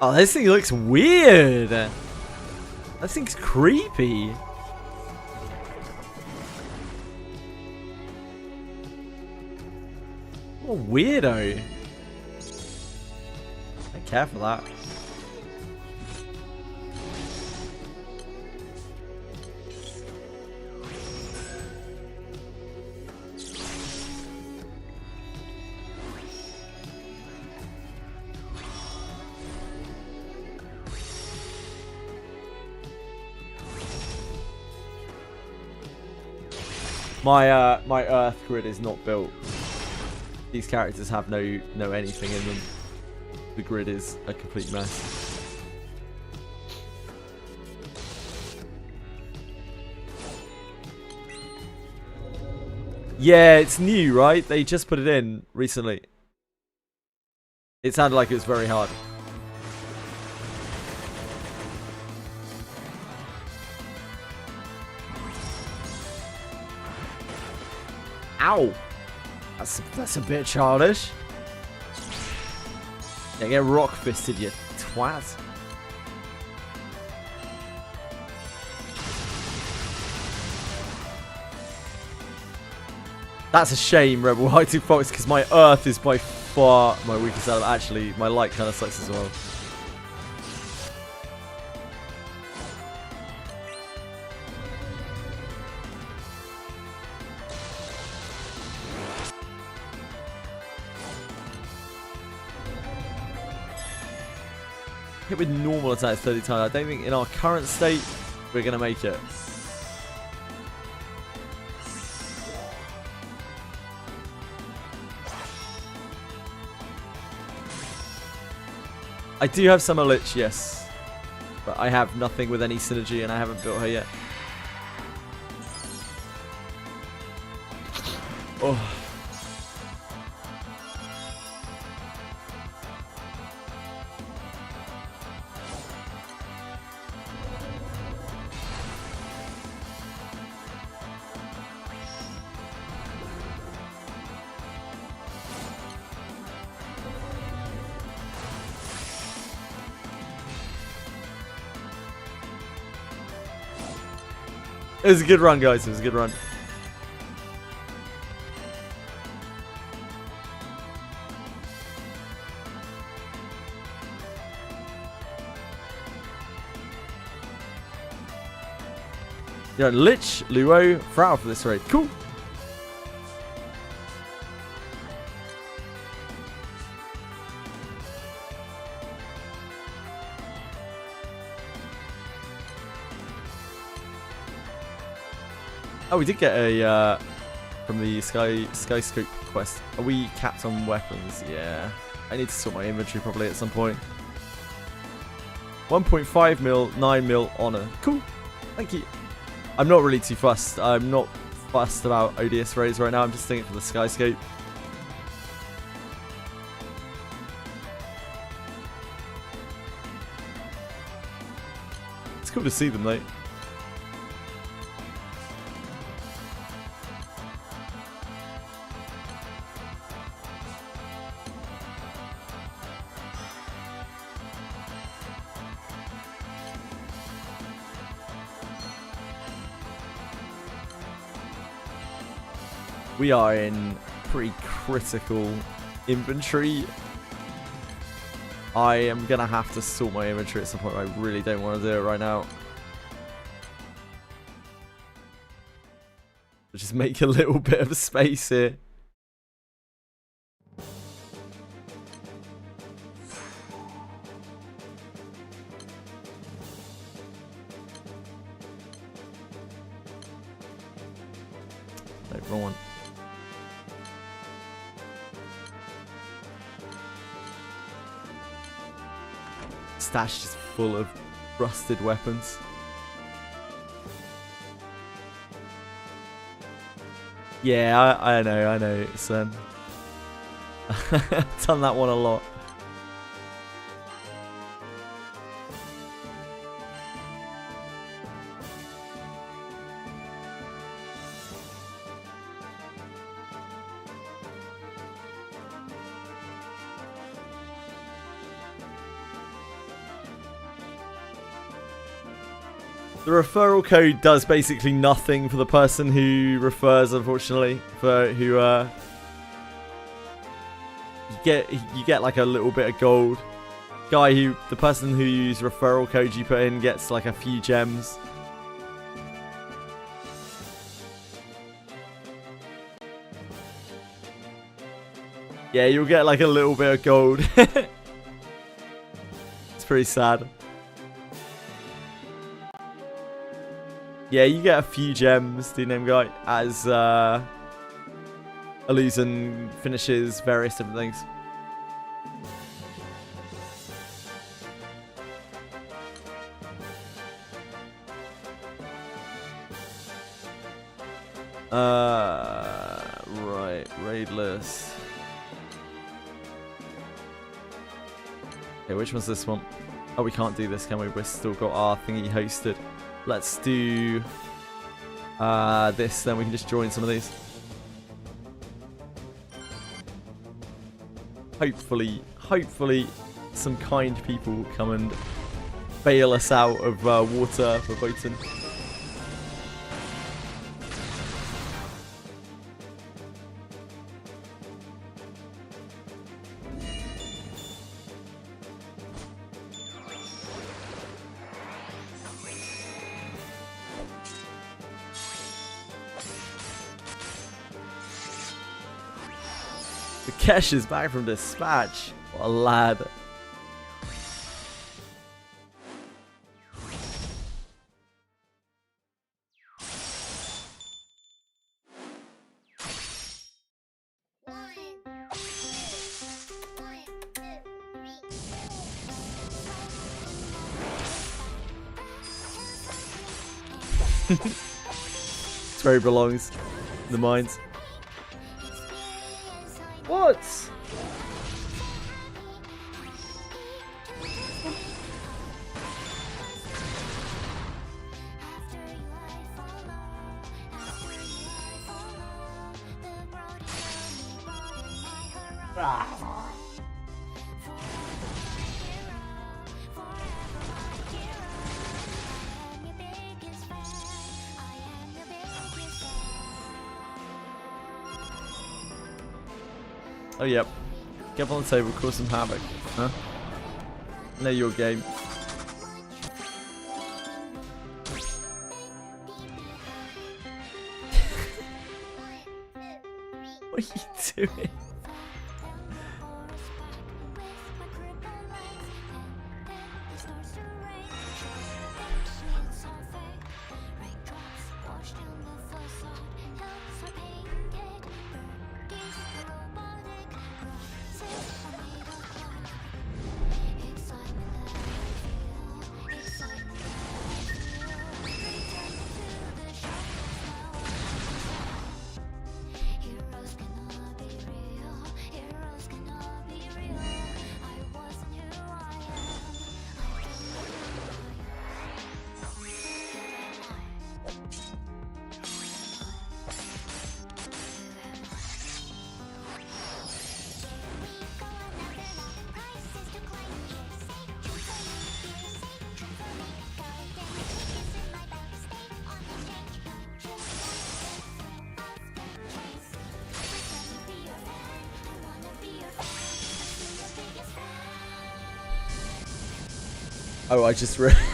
S1: Oh, this thing looks weird. That thing's creepy. What a weirdo. Don't care for that. My Earth grid is not built. These characters have no anything in them. The grid is a complete mess. Yeah, it's new, right? They just put it in recently. It sounded like it was very hard. Ow! That's a bit childish. Yeah, get rock fisted, you twat. That's a shame, Rebel Hiding Fox, because my Earth is by far my weakest element. Actually, my light kind of sucks as well. Hit with normal attacks 30 times. I don't think in our current state we're going to make it. I do have Summer Lich, yes. But I have nothing with any synergy and I haven't built her yet. Oh. It was a good run, guys. It was a good run. Yeah, Lich, Luo, Frau for this raid. Cool. Oh, we did get a from the Skyscope quest. Are we capped on weapons? Yeah. I need to sort my inventory probably at some point. 1.5 mil, 9 mil honor. Cool. Thank you. I'm not really too fussed. I'm not fussed about ODS raids right now. I'm just doing it for the Skyscope. It's cool to see them though. We are in pretty critical inventory. I am going to have to sort my inventory at some point. I really don't want to do it right now. Just make a little bit of a space here. No, wrong one. Stash just full of rusted weapons. Yeah, I know. It's done that one a lot. The referral code does basically nothing for the person who refers, unfortunately. For who you get like a little bit of gold. The person who used referral code you put in gets like a few gems. Yeah, you'll get like a little bit of gold. It's pretty sad. Yeah, you get a few gems, the name guy, as Illusion finishes various different things. Right, raidless. Okay, which one's this one? Oh, we can't do this, can we? We've still got our thingy hosted. Let's do this, then we can just join some of these. Hopefully, some kind people will come and bail us out of water for boating. Kesh is back from dispatch. What a lad. It's where he belongs. In the mines. What? Oh, yep. Get up on the table, cause some havoc. Huh? Know your game. What are you doing? Oh, I just realized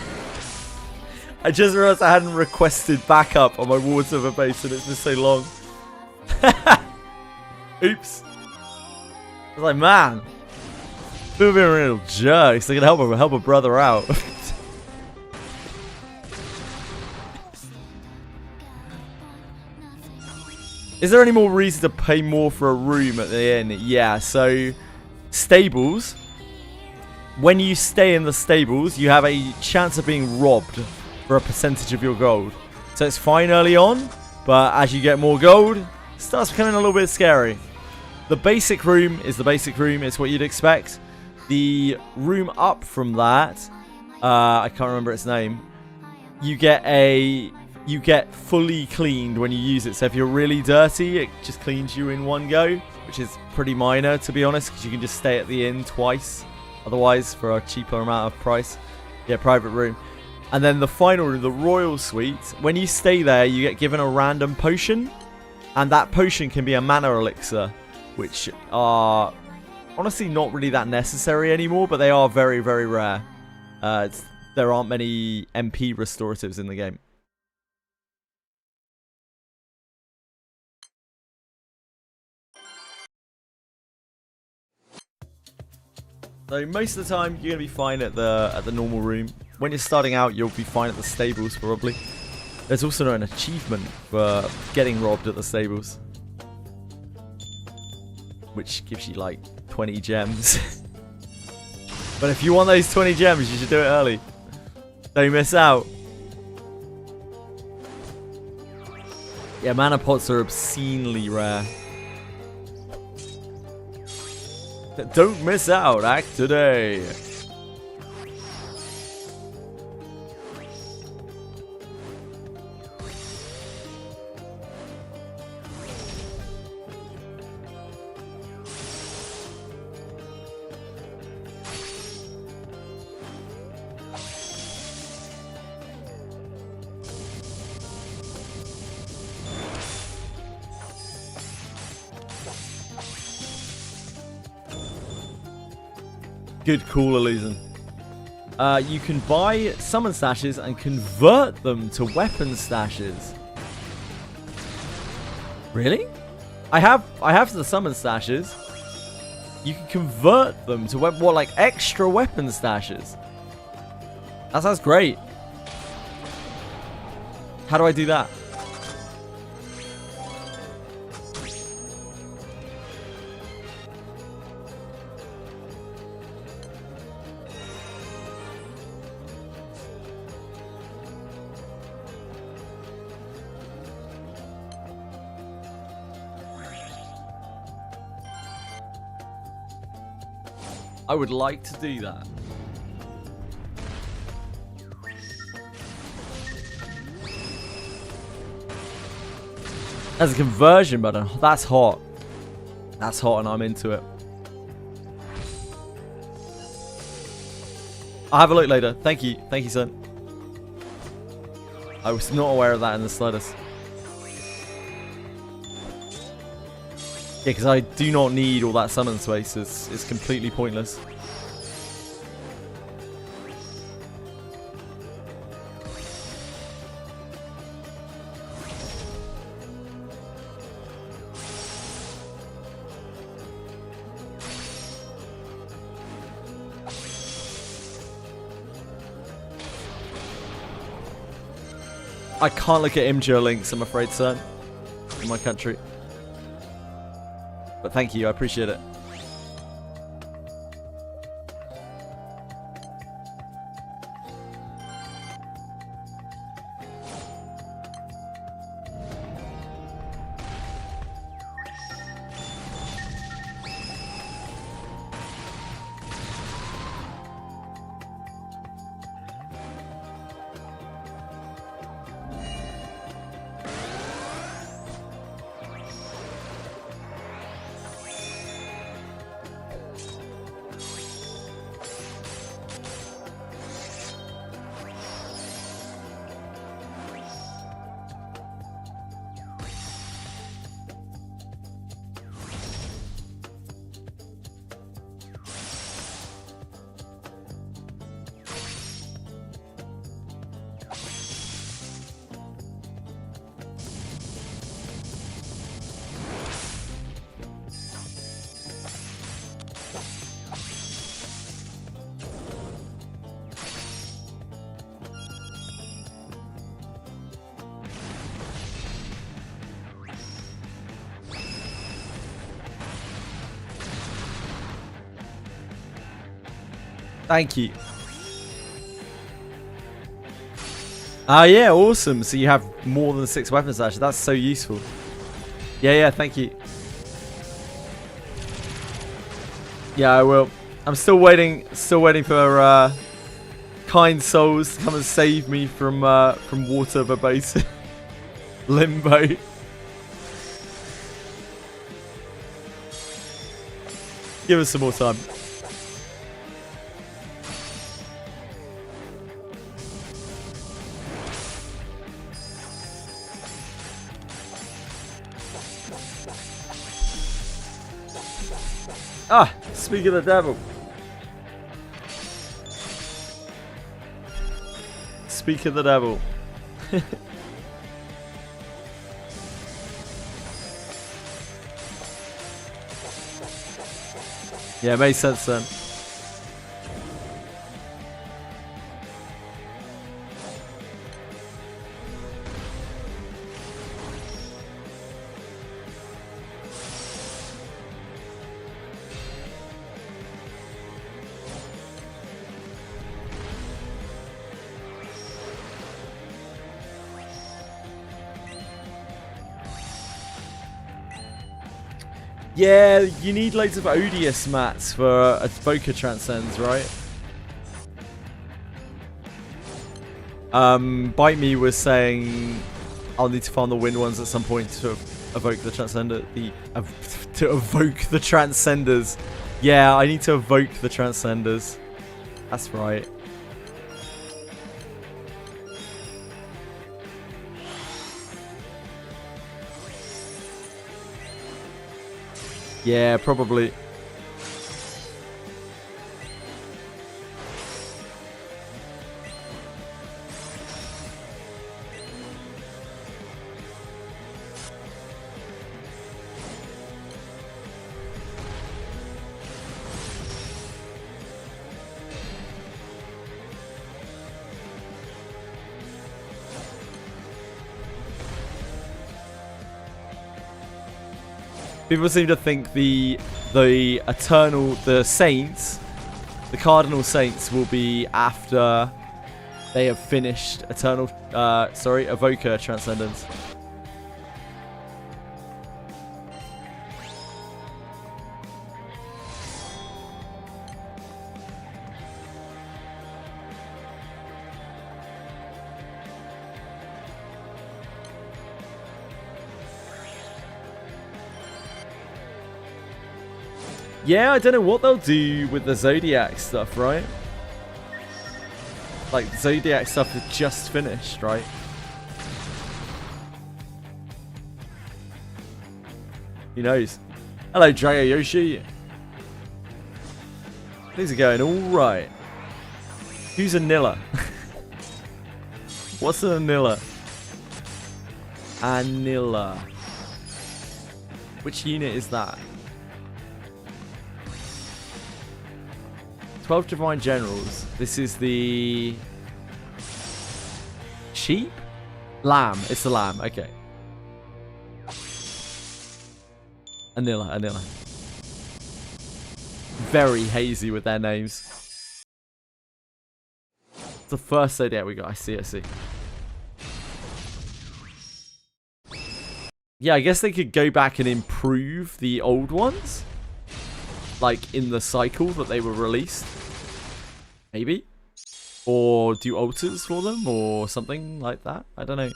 S1: I hadn't requested backup on my water for base and it's been so long. Oops. I was like, man, people being real jerks. They can help a brother out. Is there any more reason to pay more for a room at the inn? Yeah, so stables. When you stay in the stables, you have a chance of being robbed for a percentage of your gold. So it's fine early on, but as you get more gold, it starts becoming a little bit scary. The basic room is the basic room. It's what you'd expect. The room up from that, I can't remember its name. You get fully cleaned when you use it. So if you're really dirty, it just cleans you in one go, which is pretty minor, to be honest, because you can just stay at the inn twice. Otherwise, for a cheaper amount of price. Yeah, private room. And then the final room, the Royal Suite, when you stay there, you get given a random potion. And that potion can be a mana elixir, which are honestly not really that necessary anymore, but they are very, very rare. There aren't many MP restoratives in the game. So most of the time, you're going to be fine at the normal room. When you're starting out, you'll be fine at the stables, probably. There's also an achievement for getting robbed at the stables, which gives you like 20 gems. But if you want those 20 gems, you should do it early. Don't miss out. Yeah, mana pots are obscenely rare. Don't miss out. Act today. Good call, Illusion. You can buy summon stashes and convert them to weapon stashes. Really? I have the summon stashes. You can convert them to like extra weapon stashes. That sounds great. How do I do that? I would like to do that. There's a conversion button. That's hot. That's hot and I'm into it. I'll have a look later. Thank you. Thank you, son. I was not aware of that in the slightest. Yeah, because I do not need all that summon space. It's completely pointless. I can't look at immature links, I'm afraid, son. In my country. But thank you, I appreciate it. Thank you. Yeah, awesome. So you have more than 6 weapon stashes. That's so useful. Yeah, thank you. Yeah, I will. I'm still waiting for kind souls to come and save me from water verbose limbo. Give us some more time. Ah, speak of the devil. Speak of the devil. Yeah, it makes sense then. Yeah, you need loads of odious mats for Evoker Transcends, right? Bite Me was saying I'll need to farm the wind ones at some point to evoke the Transcender. To evoke the Transcenders. Yeah, I need to evoke the Transcenders. That's right. Yeah, probably. People seem to think the Saints, the Cardinal Saints, will be after they have finished Evoker Transcendence. Yeah, I don't know what they'll do with the Zodiac stuff, right? Like, Zodiac stuff is just finished, right? Who knows? Hello, Drago Yoshi. Things are going alright. Who's a Nilla? What's an Anilla? Anilla. Which unit is that? 12 Divine Generals. This is the... sheep? Lamb. It's the lamb. Okay. Anilla. Very hazy with their names. It's the first Zodiac we got. I see. Yeah, I guess they could go back and improve the old ones. Like, in the cycle that they were released. Maybe? Or do alters for them, or something like that? I don't know.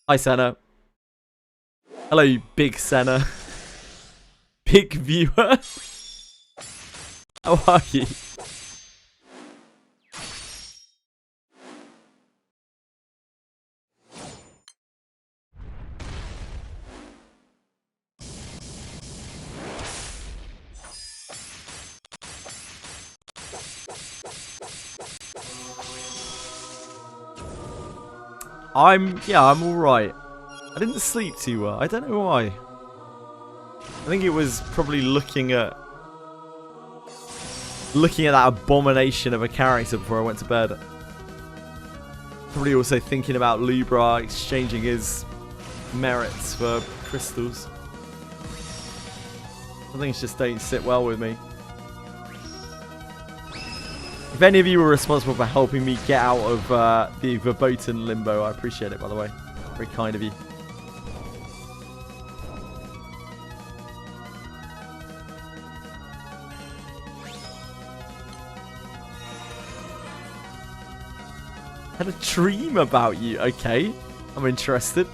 S1: Hi, Senna. Hello, Big Senna. Big viewer. How are you? I'm alright. I didn't sleep too well. I don't know why. I think it was probably looking at that abomination of a character before I went to bed. Probably also thinking about Lubra exchanging his merits for crystals. I think it's just don't sit well with me. If any of you were responsible for helping me get out of the verboten limbo, I appreciate it, by the way. Very kind of you. Had a dream about you. Okay, I'm interested.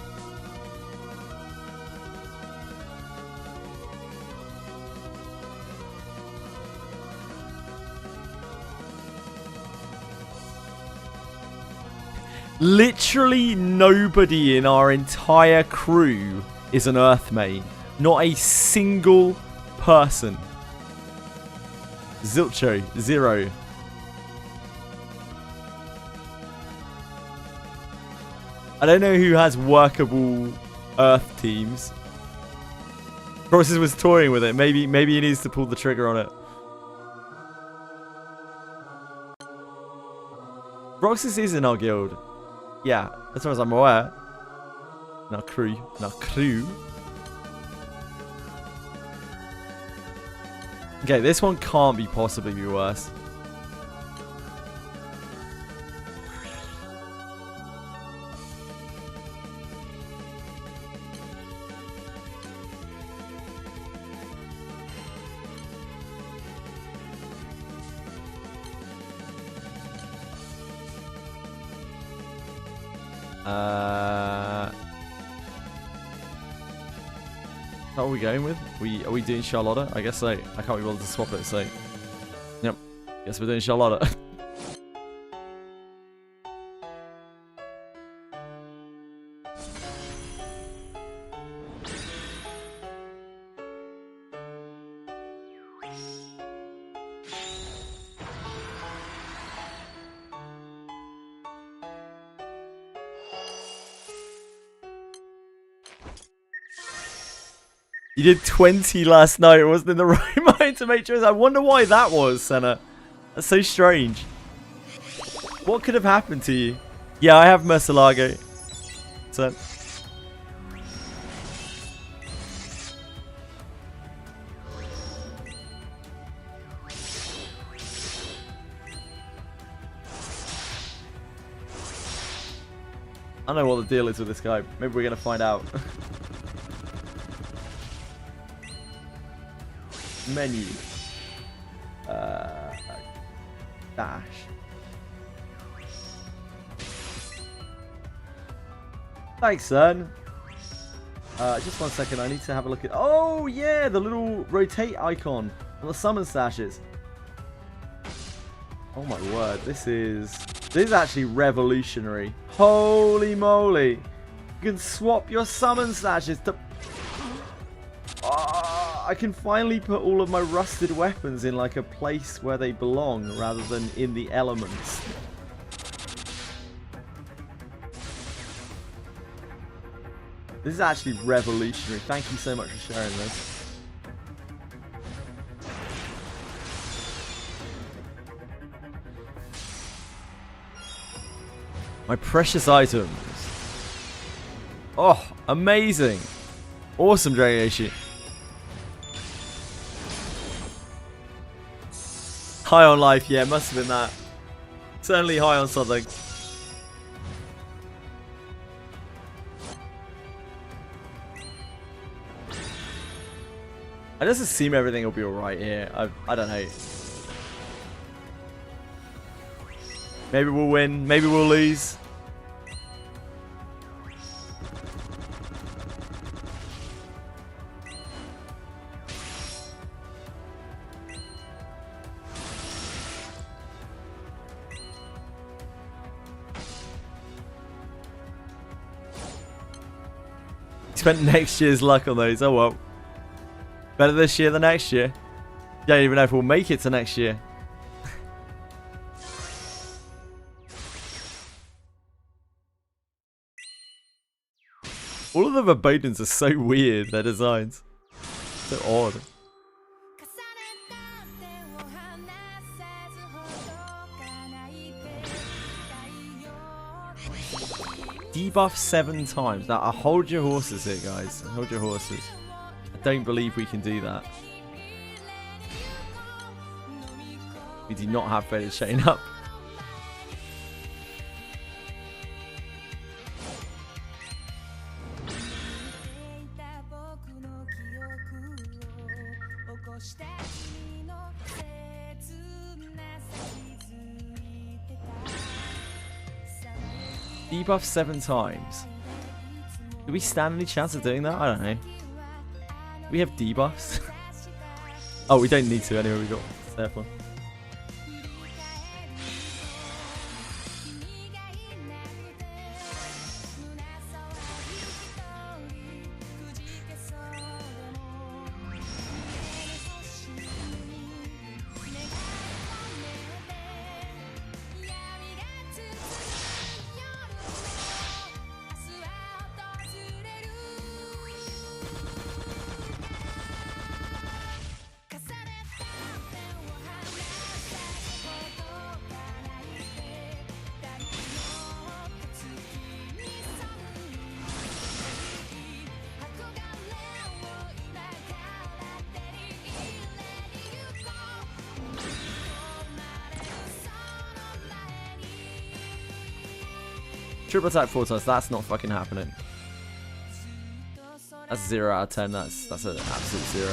S1: Literally nobody in our entire crew is an Earth main. Not a single person. Zilcho, 0. I don't know who has workable Earth teams. Process was toying with it. Maybe he needs to pull the trigger on it. Roxas is in our guild. Yeah, as far as I'm aware. In our crew. Okay, this one can't be possibly be worse. What are we going with? Are we doing Charlotta? I guess so. I can't be bothered to swap it, so. Yep. Guess we're doing Charlotta. You did 20 last night. Wasn't in the right mind to make choice. I wonder why that was, Senna. That's so strange. What could have happened to you? Yeah, I have Murcielago. So. I don't know what the deal is with this guy. Maybe we're going to find out. Menu. Dash. Thanks, son. Just 1 second. I need to have a look at. Oh yeah, the little rotate icon on the summon stashes. Oh my word, this is actually revolutionary. Holy moly! You can swap your summon stashes to. I can finally put all of my rusted weapons in like a place where they belong rather than in the elements. This is actually revolutionary. Thank you so much for sharing this. My precious items. Oh, amazing. Awesome, Dragoshi. High on life, yeah, must have been that. Certainly high on something. I just assume everything will be alright here. I don't know. Maybe we'll win, maybe we'll lose. Spent next year's luck on those. Oh well. Better this year than next year. Don't even know if we'll make it to next year. All of the verbodens are so weird, their designs. So odd. Debuff 7 times. Now, hold your horses here, guys. Hold your horses. I don't believe we can do that. We do not have Faded Chain up. Debuff 7 times. Do we stand any chance of doing that? I don't know. Do we have debuffs? Oh, we don't need to anyway. We got Stefan. Triple attack 4 times. That's not fucking happening. That's 0 out of 10. That's an absolute 0.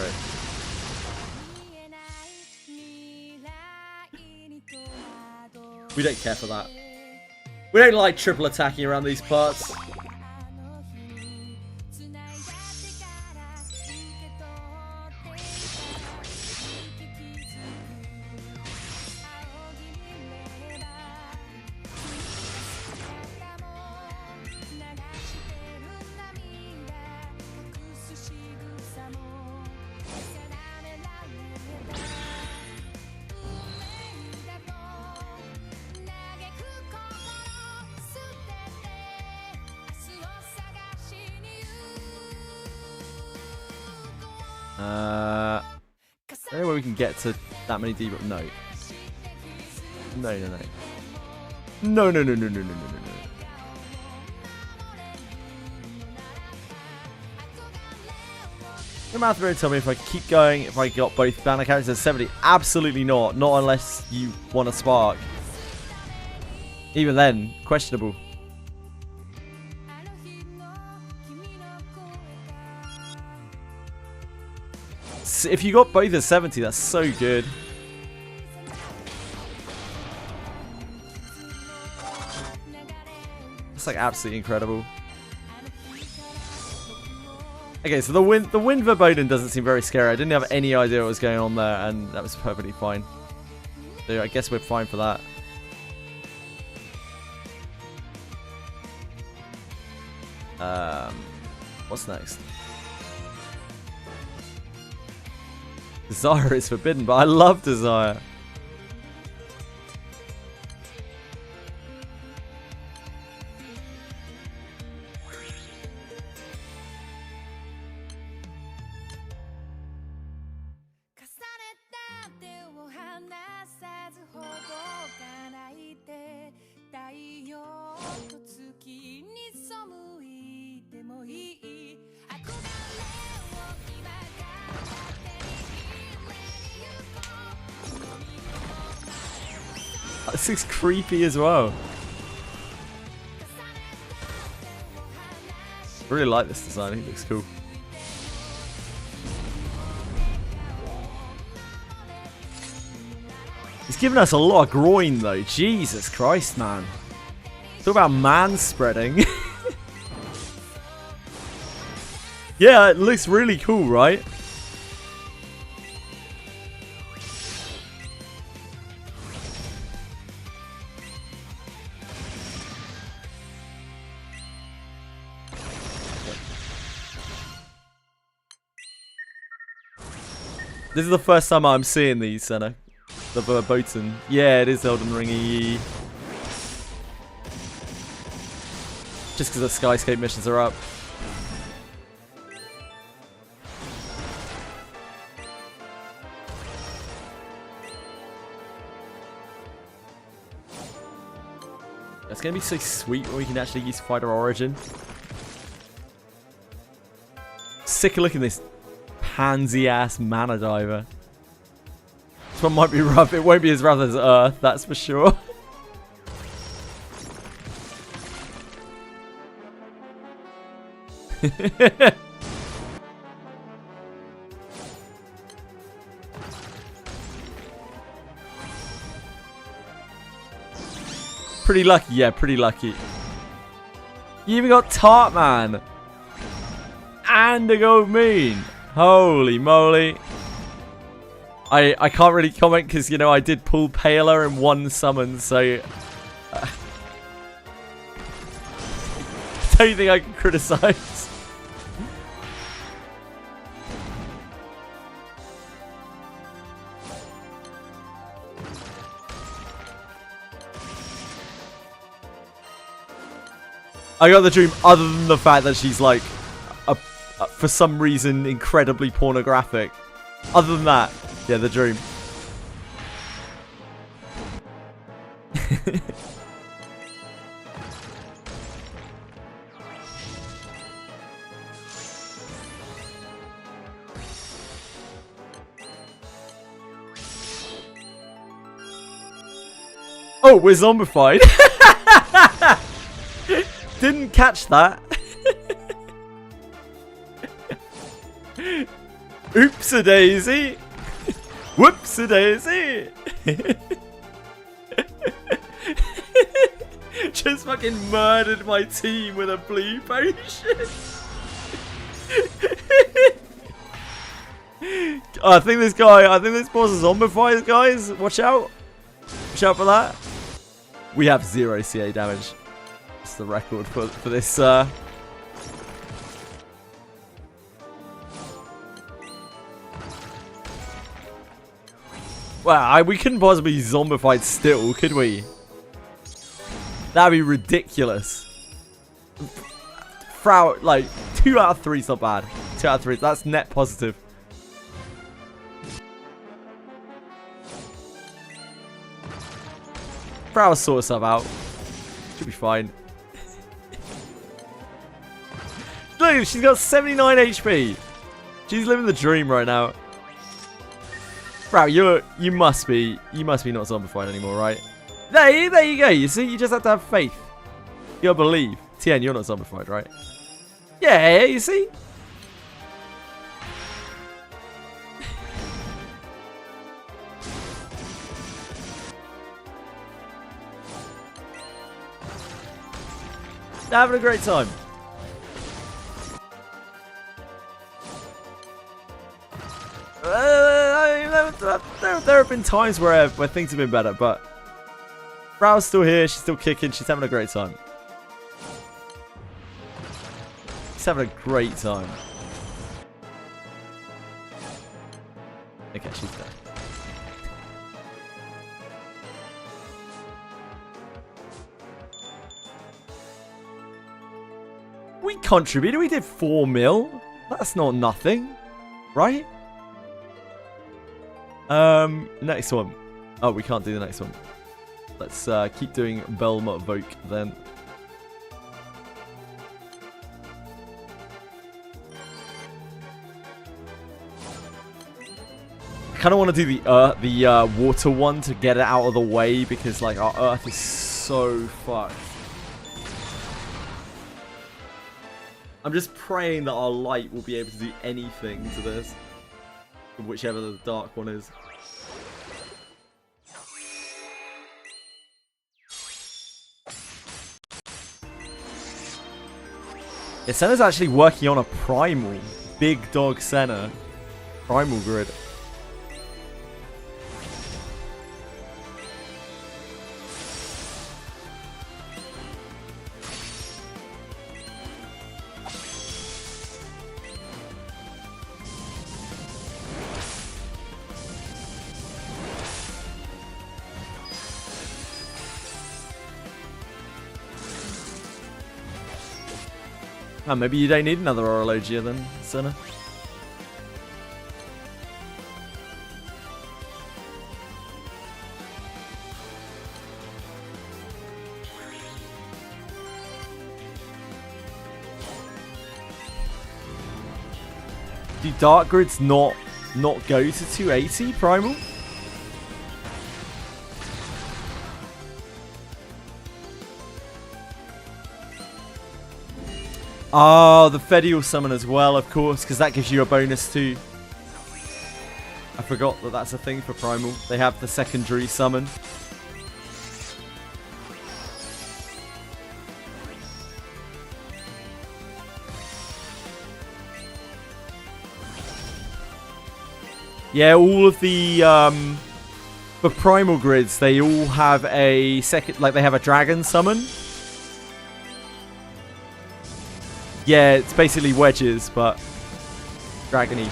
S1: We don't care for that. We don't like triple attacking around these parts. Anyway, we can get to that many debuff. No. No, no, no. No, no, no, no, no, no, no, no, no. No matter, tell me if I keep going, if I got both banner characters at 70. Absolutely not. Not unless you want a spark. Even then, questionable. If you got both at 70, that's so good. It's like absolutely incredible. Okay, so the wind Verboten doesn't seem very scary. I didn't have any idea what was going on there, and that was perfectly fine. So I guess we're fine for that. What's next? Desire is forbidden, but I love Desire. This is creepy as well. I really like this design. I think it looks cool. He's giving us a lot of groin though. Jesus Christ, man. Talk about man spreading. Yeah, it looks really cool, right? This is the first time I'm seeing these, Senna. The Verboten. Yeah, it is Elden Ringy. Just because the Skyscope missions are up. It's going to be so sweet when we can actually use Fighter Origin. Sick of looking at this pansy ass mana diver. This one might be rough. It won't be as rough as Earth, that's for sure. Pretty lucky, yeah, pretty lucky. You even got Tart Man and a gold mean. Holy moly. I can't really comment because, you know, I did pull Paler in one summon, so I don't think I can criticize. I got the dream other than the fact that she's like for some reason incredibly pornographic. Other than that, yeah, the dream. Oh, we're zombified. didn't catch that. Oops-a-daisy. Whoops-a-daisy. Just fucking murdered my team with a blue potion. I think this boss is zombified, guys. Watch out. Watch out for that. We have 0 CA damage. That's the record for this. Wow, we couldn't possibly zombified still, could we? That'd be ridiculous. Frau, like, 2 out of 3 is not bad. 2 out of 3, that's net positive. Frau sort stuff out. Should be fine. Look, she's got 79 HP. She's living the dream right now. Frau, you must be not zombified anymore, right? There you go. You see, you just have to have faith. You gotta believe. Tien, you're not zombified, right? Yeah, you see? They're having a great time. There have been times where things have been better, but Frau's still here. She's still kicking. She's having a great time. She's having a great time. Okay, she's dead. We contributed. We did 4 mil. That's not nothing, right? Next one. Oh, we can't do the next one. Let's keep doing Belmont Vogue then. I kind of want to do the water one to get it out of the way because like our Earth is so fucked. I'm just praying that our light will be able to do anything to this, whichever the dark one is. Yeah, Senna's actually working on a primal. Big dog Senna. Primal grid. Oh, maybe you don't need another Orologia then, Senna. Do dark grids not go to 280 primal? Oh, the Fedial summon as well, of course, because that gives you a bonus too. I forgot that that's a thing for Primal. They have the secondary summon. Yeah, all of the for Primal grids, they all have a second, like they have a dragon summon. Yeah, it's basically wedges, but dragony.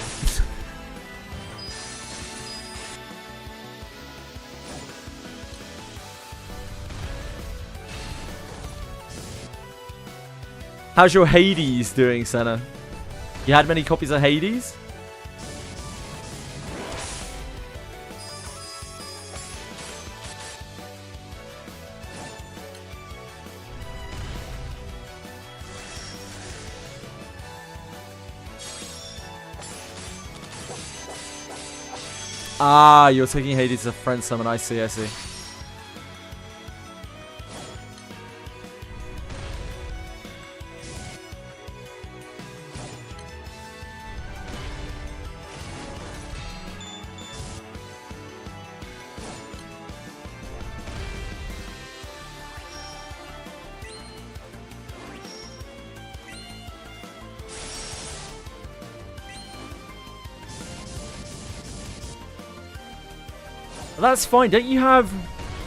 S1: How's your Hades doing, Senna? You had many copies of Hades? Ah, you're taking Hades as a friend summon. I see, I see. That's fine. Don't you have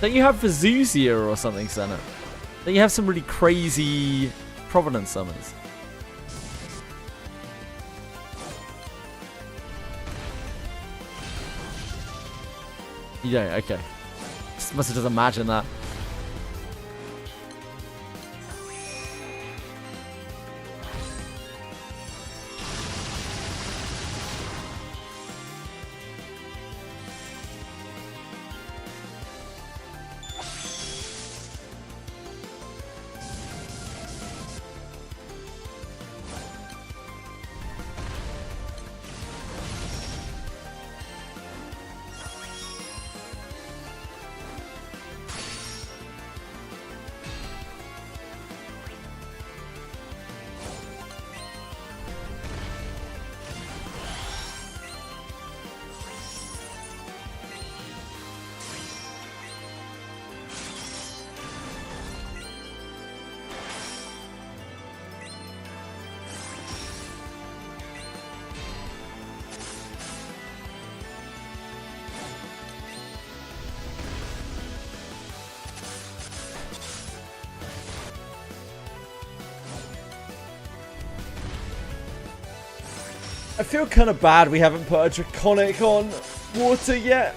S1: Vizuzia or something, Senna? Don't you have some really crazy Providence summons? You don't? Okay. Must have just imagined that. I feel kind of bad we haven't put a Draconic on water yet.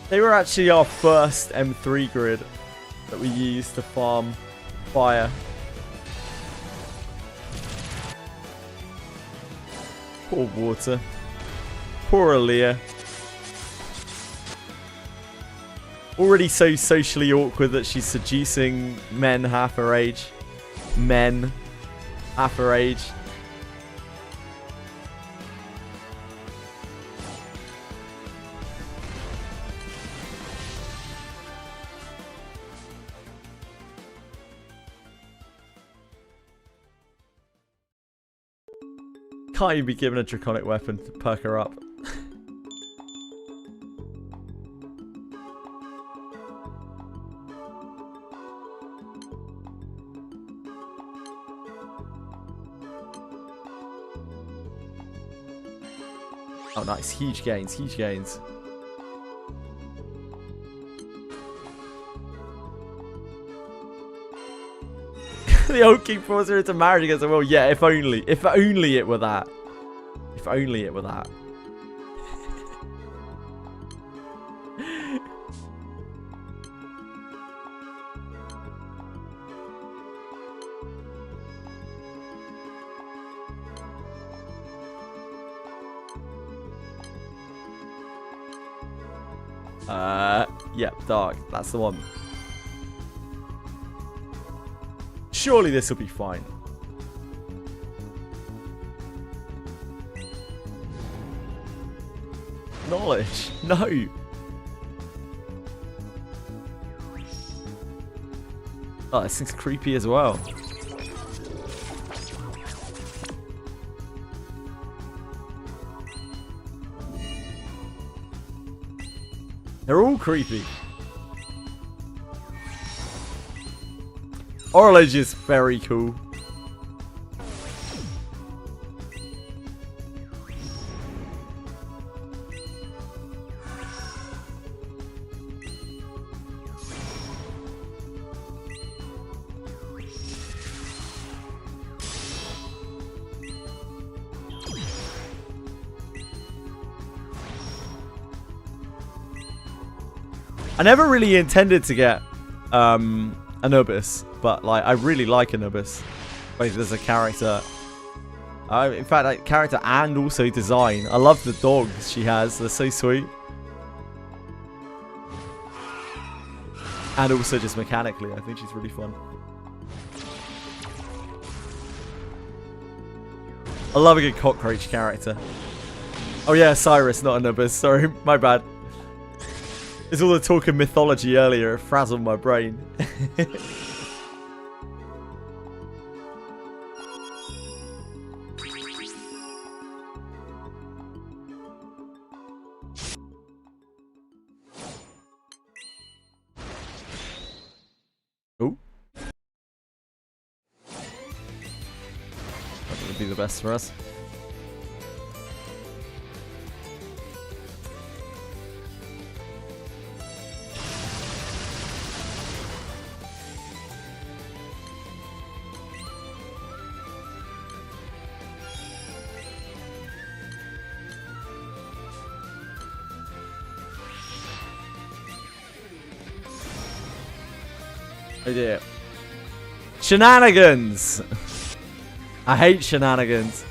S1: They were actually our first M3 grid that we used to farm fire. Poor water. Poor Aaliyah. Already so socially awkward that she's seducing men half her age. Men half her age. Can't even be given a Draconic weapon to perk her up. Oh, nice. Huge gains. Huge gains. The old King forced her into marriage against her will. Yeah, if only. If only it were that. If only it were that. Yep, dark. That's the one. Surely this will be fine. Knowledge. No. Oh, this thing's creepy as well. They're all creepy. Oral Edge is very cool. I never really intended to get Anubis, but like I really like Anubis, both as a character. In fact, like, character and also design. I love the dogs she has; they're so sweet. And also just mechanically, I think she's really fun. I love a good cockroach character. Oh yeah, Cyrus, not Anubis. Sorry, my bad. There's all the talk of mythology earlier. It frazzled my brain. Oh. That would be the best for us. Oh dear. Shenanigans! I hate shenanigans.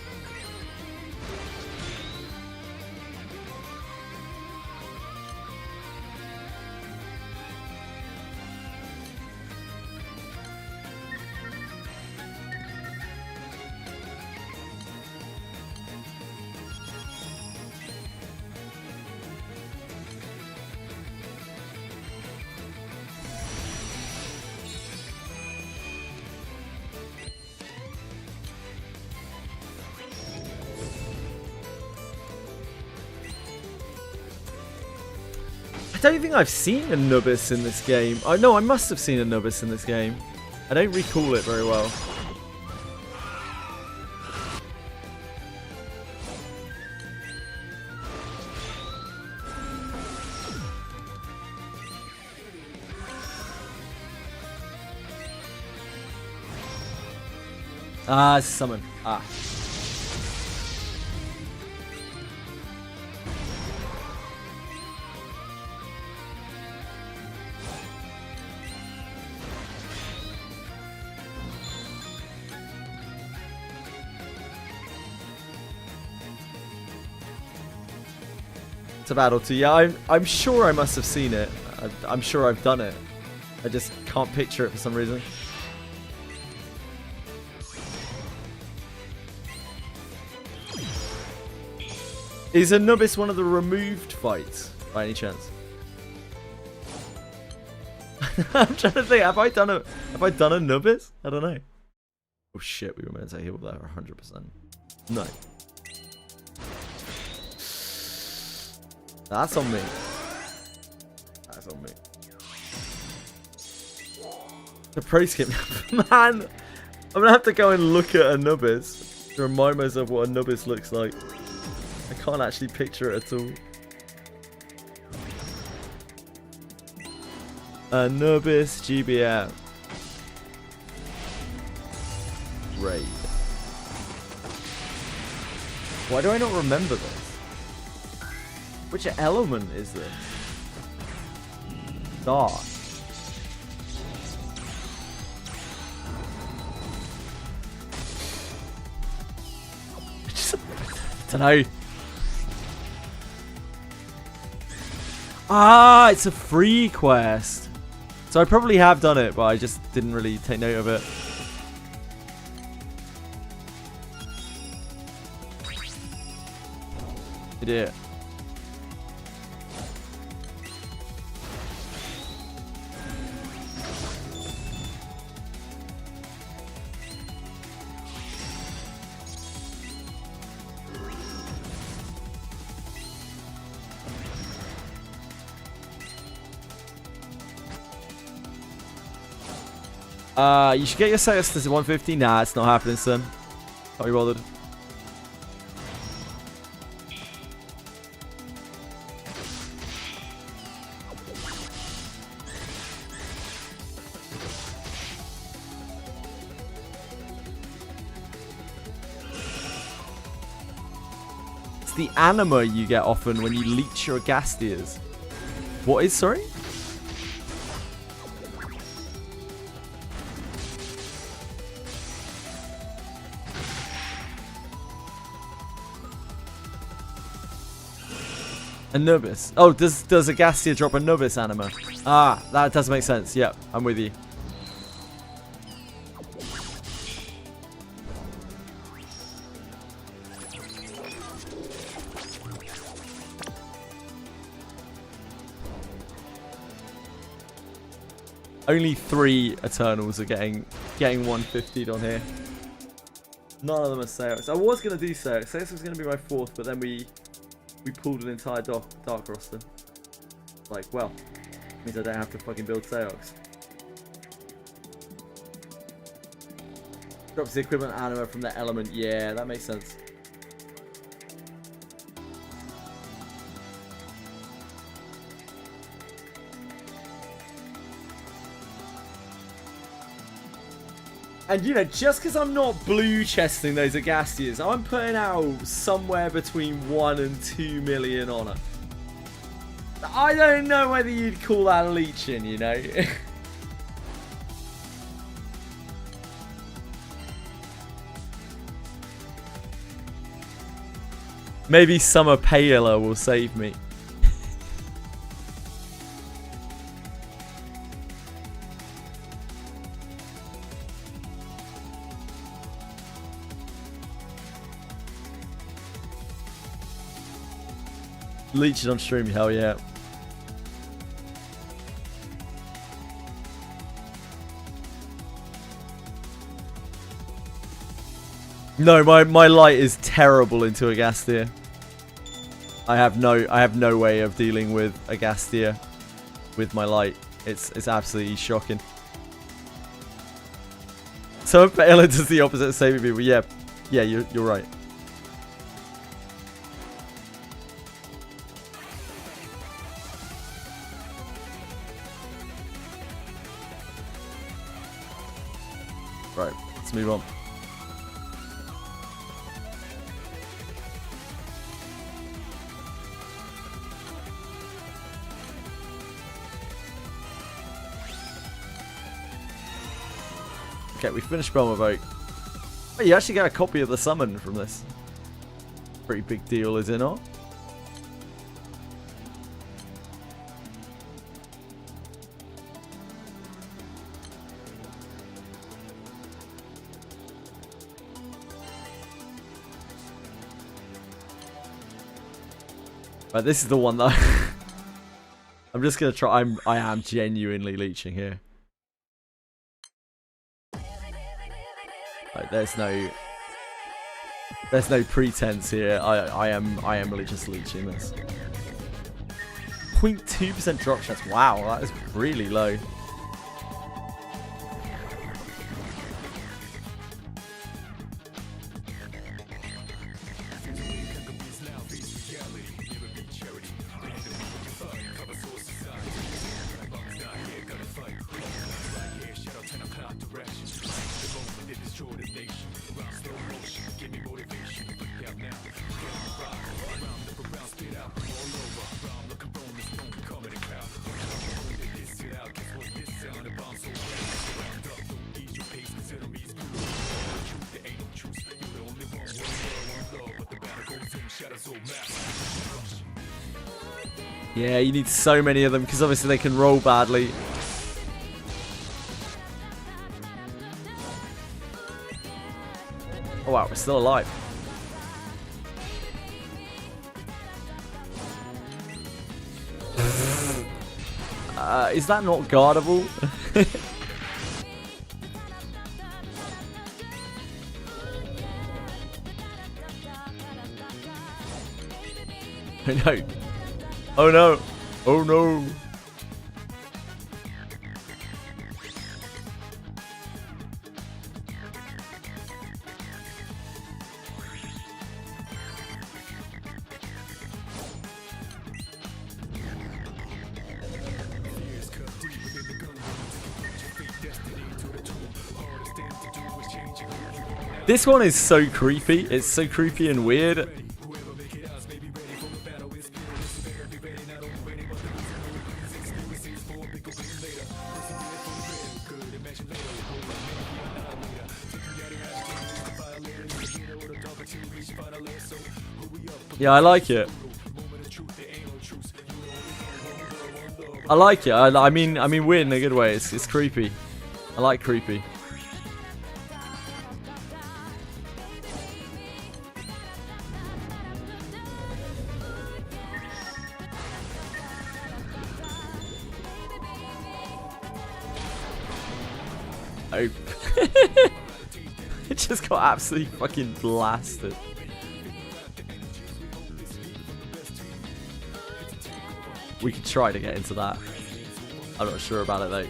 S1: I don't think I've seen a Nubis in this game. Oh no, I must have seen a Nubis in this game. I don't recall it very well. Ah, summon. Ah. It's a battle too. Yeah, I'm sure I must have seen it. I'm sure I've done it. I just can't picture it for some reason. Is Anubis one of the removed fights by any chance? I'm trying to think. Have I done a Nubis? I don't know. Oh shit, we were meant to heal there 100%. No. That's on me. That's on me. The pro skip. Man, I'm gonna have to go and look at Anubis to remind myself what Anubis looks like. I can't actually picture it at all. Anubis GBM. Raid. Why do I not remember this? Which element is this? Dark. I don't know. Ah, it's a free quest. So I probably have done it, but I just didn't really take note of it. Idiot. You should get your status to 150. Nah, it's not happening, son. Can't be bothered. It's the anima you get often when you leech your Gastias. What is, sorry? Anubis. Oh, does Agastia drop Anubis anima? Ah, that does make sense. Yep, I'm with you. Only 3 Eternals are getting 150'd on here. None of them are Seox. I was gonna do Seox. Seox was gonna be my 4th, but then we pulled an entire dark roster. Like, well, means I don't have to fucking build Seox. Drops the equivalent anima from the element. Yeah, that makes sense. And, you know, just because I'm not blue chesting those Agastias, I'm putting out somewhere between 1 and 2 million on it. I don't know whether you'd call that leeching, you know. Maybe Summer Paler will save me. Leeching on stream, hell yeah. No, my light is terrible into Agastia. I have no way of dealing with Agastia with my light. It's absolutely shocking. So if Ella does the opposite of saving people, yeah, you're right. Right, let's move on. Okay, we finished Realm of Oak. Oh, you actually get a copy of the summon from this. Pretty big deal, is it not? Right, this is the one that I'm just gonna try. I am genuinely leeching here. Like, there's no pretense here. I am really just leeching this. 0.2% drop chance. Wow, that is really low. Yeah, you need so many of them because obviously they can roll badly. Oh wow, we're still alive. Is that not guardable? No. Oh no. Oh no. This one is so creepy. It's so creepy and weird. Yeah, I like it. I like it. I mean weird in a good way. It's creepy. I like creepy. Oh. It just got absolutely fucking blasted. We could try to get into that. I'm not sure about it though.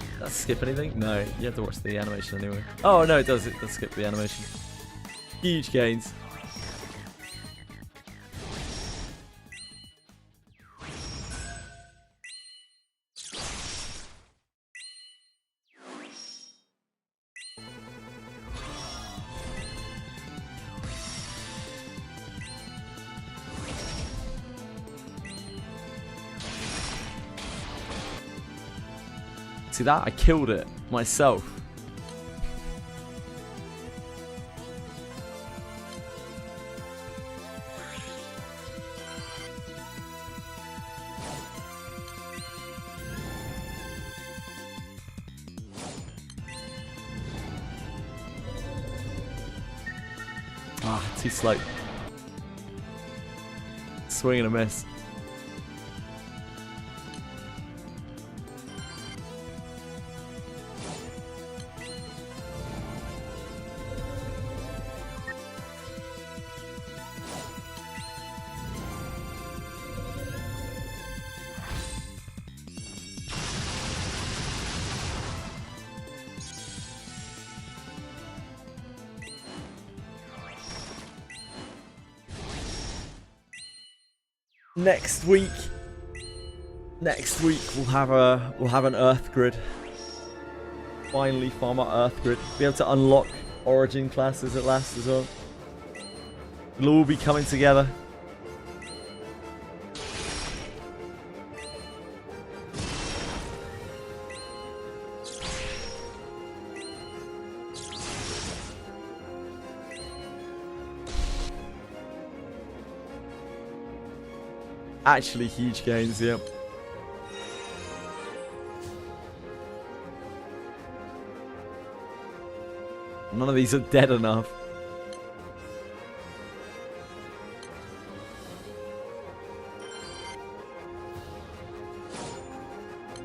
S1: Does that skip anything? No, you have to watch the animation anyway. Oh no, it does skip the animation. Huge gains. See that? I killed it myself. Ah, too slow. Swing and a miss. Next week we'll have an Earth grid. Finally farm our Earth grid. Be able to unlock Origin classes at last as well. We'll all be coming together. Actually huge gains, yeah. None of these are dead enough.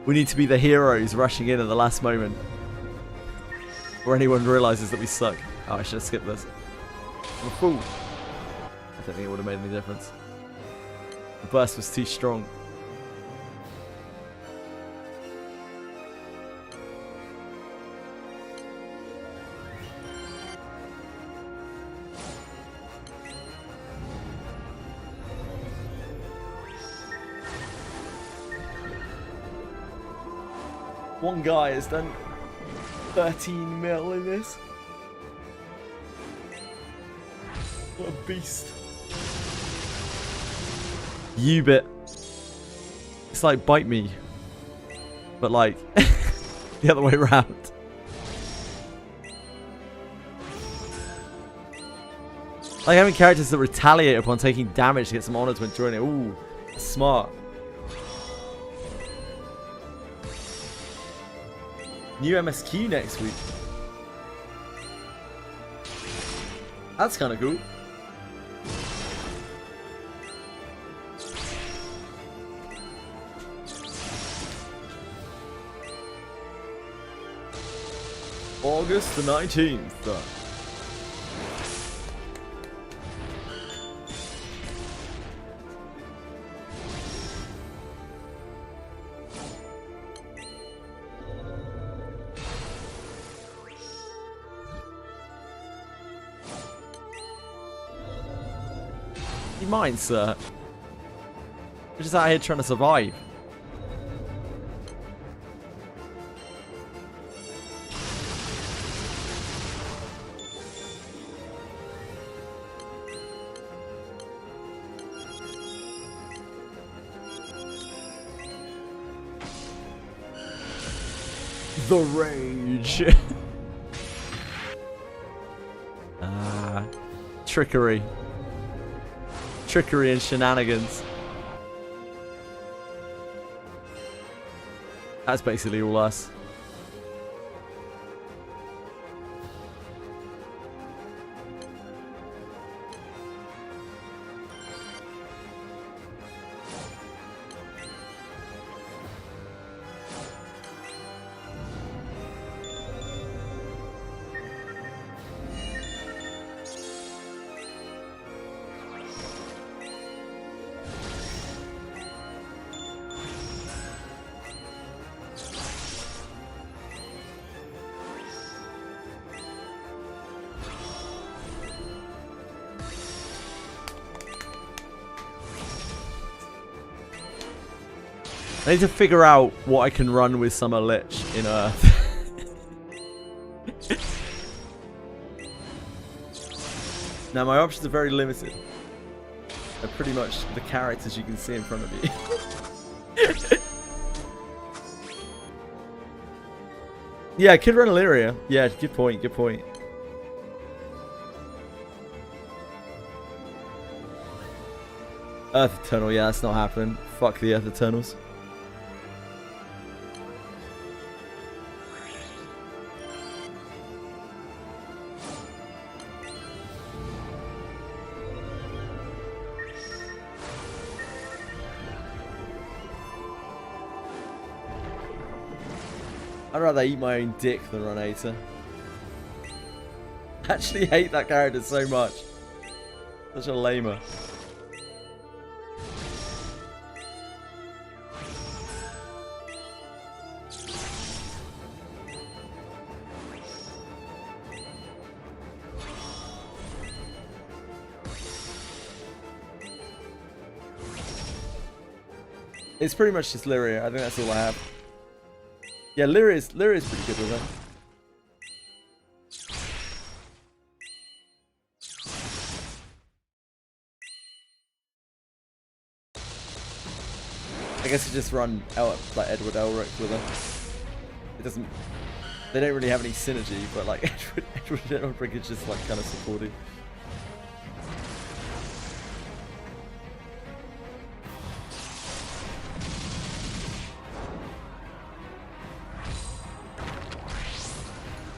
S1: We need to be the heroes rushing in at the last moment. Or anyone realizes that we suck. Oh, I should have skipped this. I'm a fool. I don't think it would have made any difference. The burst was too strong. One guy has done 13 mil in this. What a beast. U-bit. It's like bite me. But like the other way around. Like having characters that retaliate upon taking damage to get some honors when joining. Ooh, smart. New MSQ next week. That's kind of cool. August the 19th. You mind, sir? We're just out here trying to survive. The rage. Trickery. Trickery and shenanigans. That's basically all us. I need to figure out what I can run with Summer Lich in Earth. Now my options are very limited. They're pretty much the characters you can see in front of you. Yeah, I could run Illyria. Yeah, good point, good point. Earth Eternal, yeah, that's not happening. Fuck the Earth Eternals. I'd rather eat my own dick than run Aether. I actually hate that character so much. Such a lamer. It's pretty much just Lyria. I think that's all I have. Yeah, Lyria's pretty good with it. I guess you just run like Edward Elric with her. It doesn't. They don't really have any synergy, but like Edward Elric is just like kind of supportive.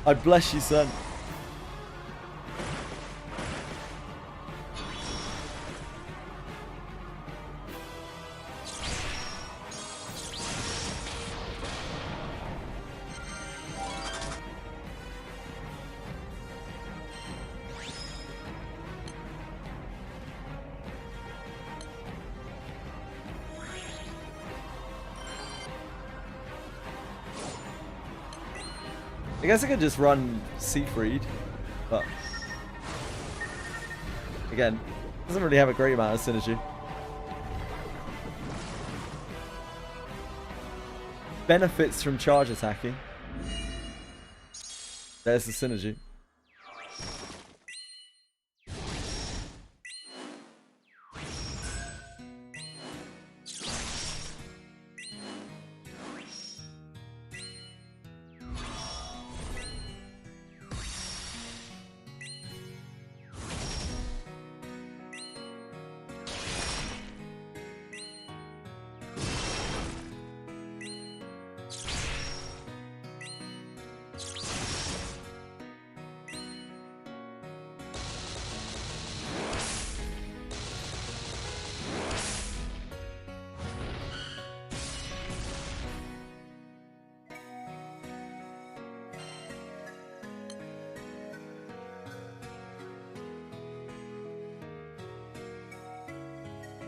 S1: I bless you, son. I guess I could just run Siegfried, but again, doesn't really have a great amount of synergy. Benefits from charge attacking. There's the synergy.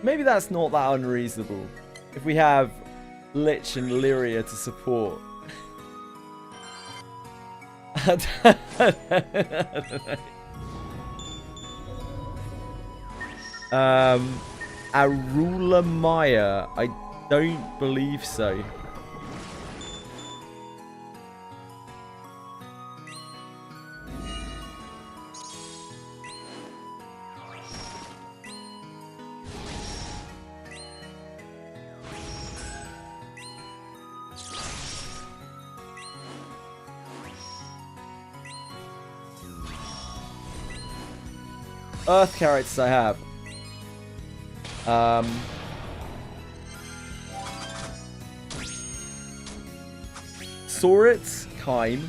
S1: Maybe that's not that unreasonable. If we have Lich and Lyria to support. I don't know. Arula Maya, I don't believe so. Earth characters I have. Sorit, Kaim,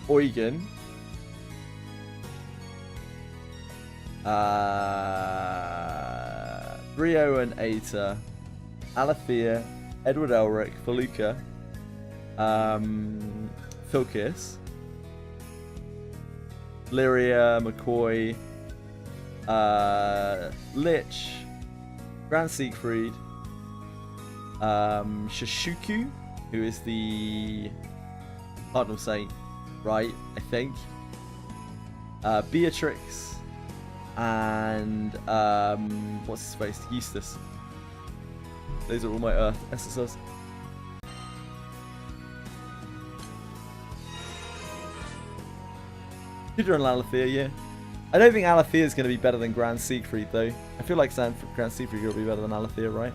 S1: Eugen, Rio and Aether, Alethea, Edward Elric, Feluca, Filkis, Lyria, McCoy, Lich, Grand Siegfried, Shashuku, who is the Cardinal Saint, right? I think. Beatrix, and what's his face? Eustace. Those are all my Earth SSRs. Hydra and Alethea, yeah. I don't think Alethea is going to be better than Grand Siegfried, though. I feel like Grand Siegfried will be better than Alethea, right?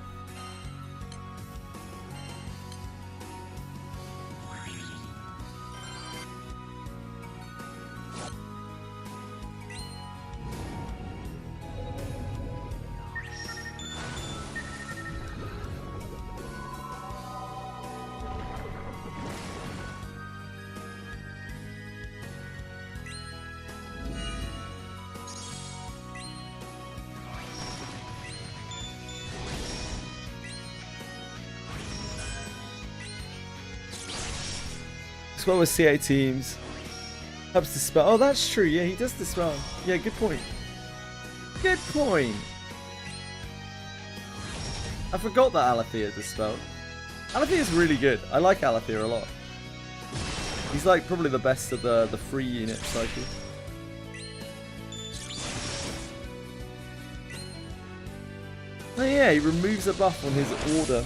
S1: Dispel with CA teams. Helps dispel. Oh, that's true. Yeah, he does dispel. Yeah, good point. Good point. I forgot that Alethea dispelled. Alethea's really good. I like Alethea a lot. He's like probably the best of the free unit cycle. Oh yeah, he removes a buff on his order.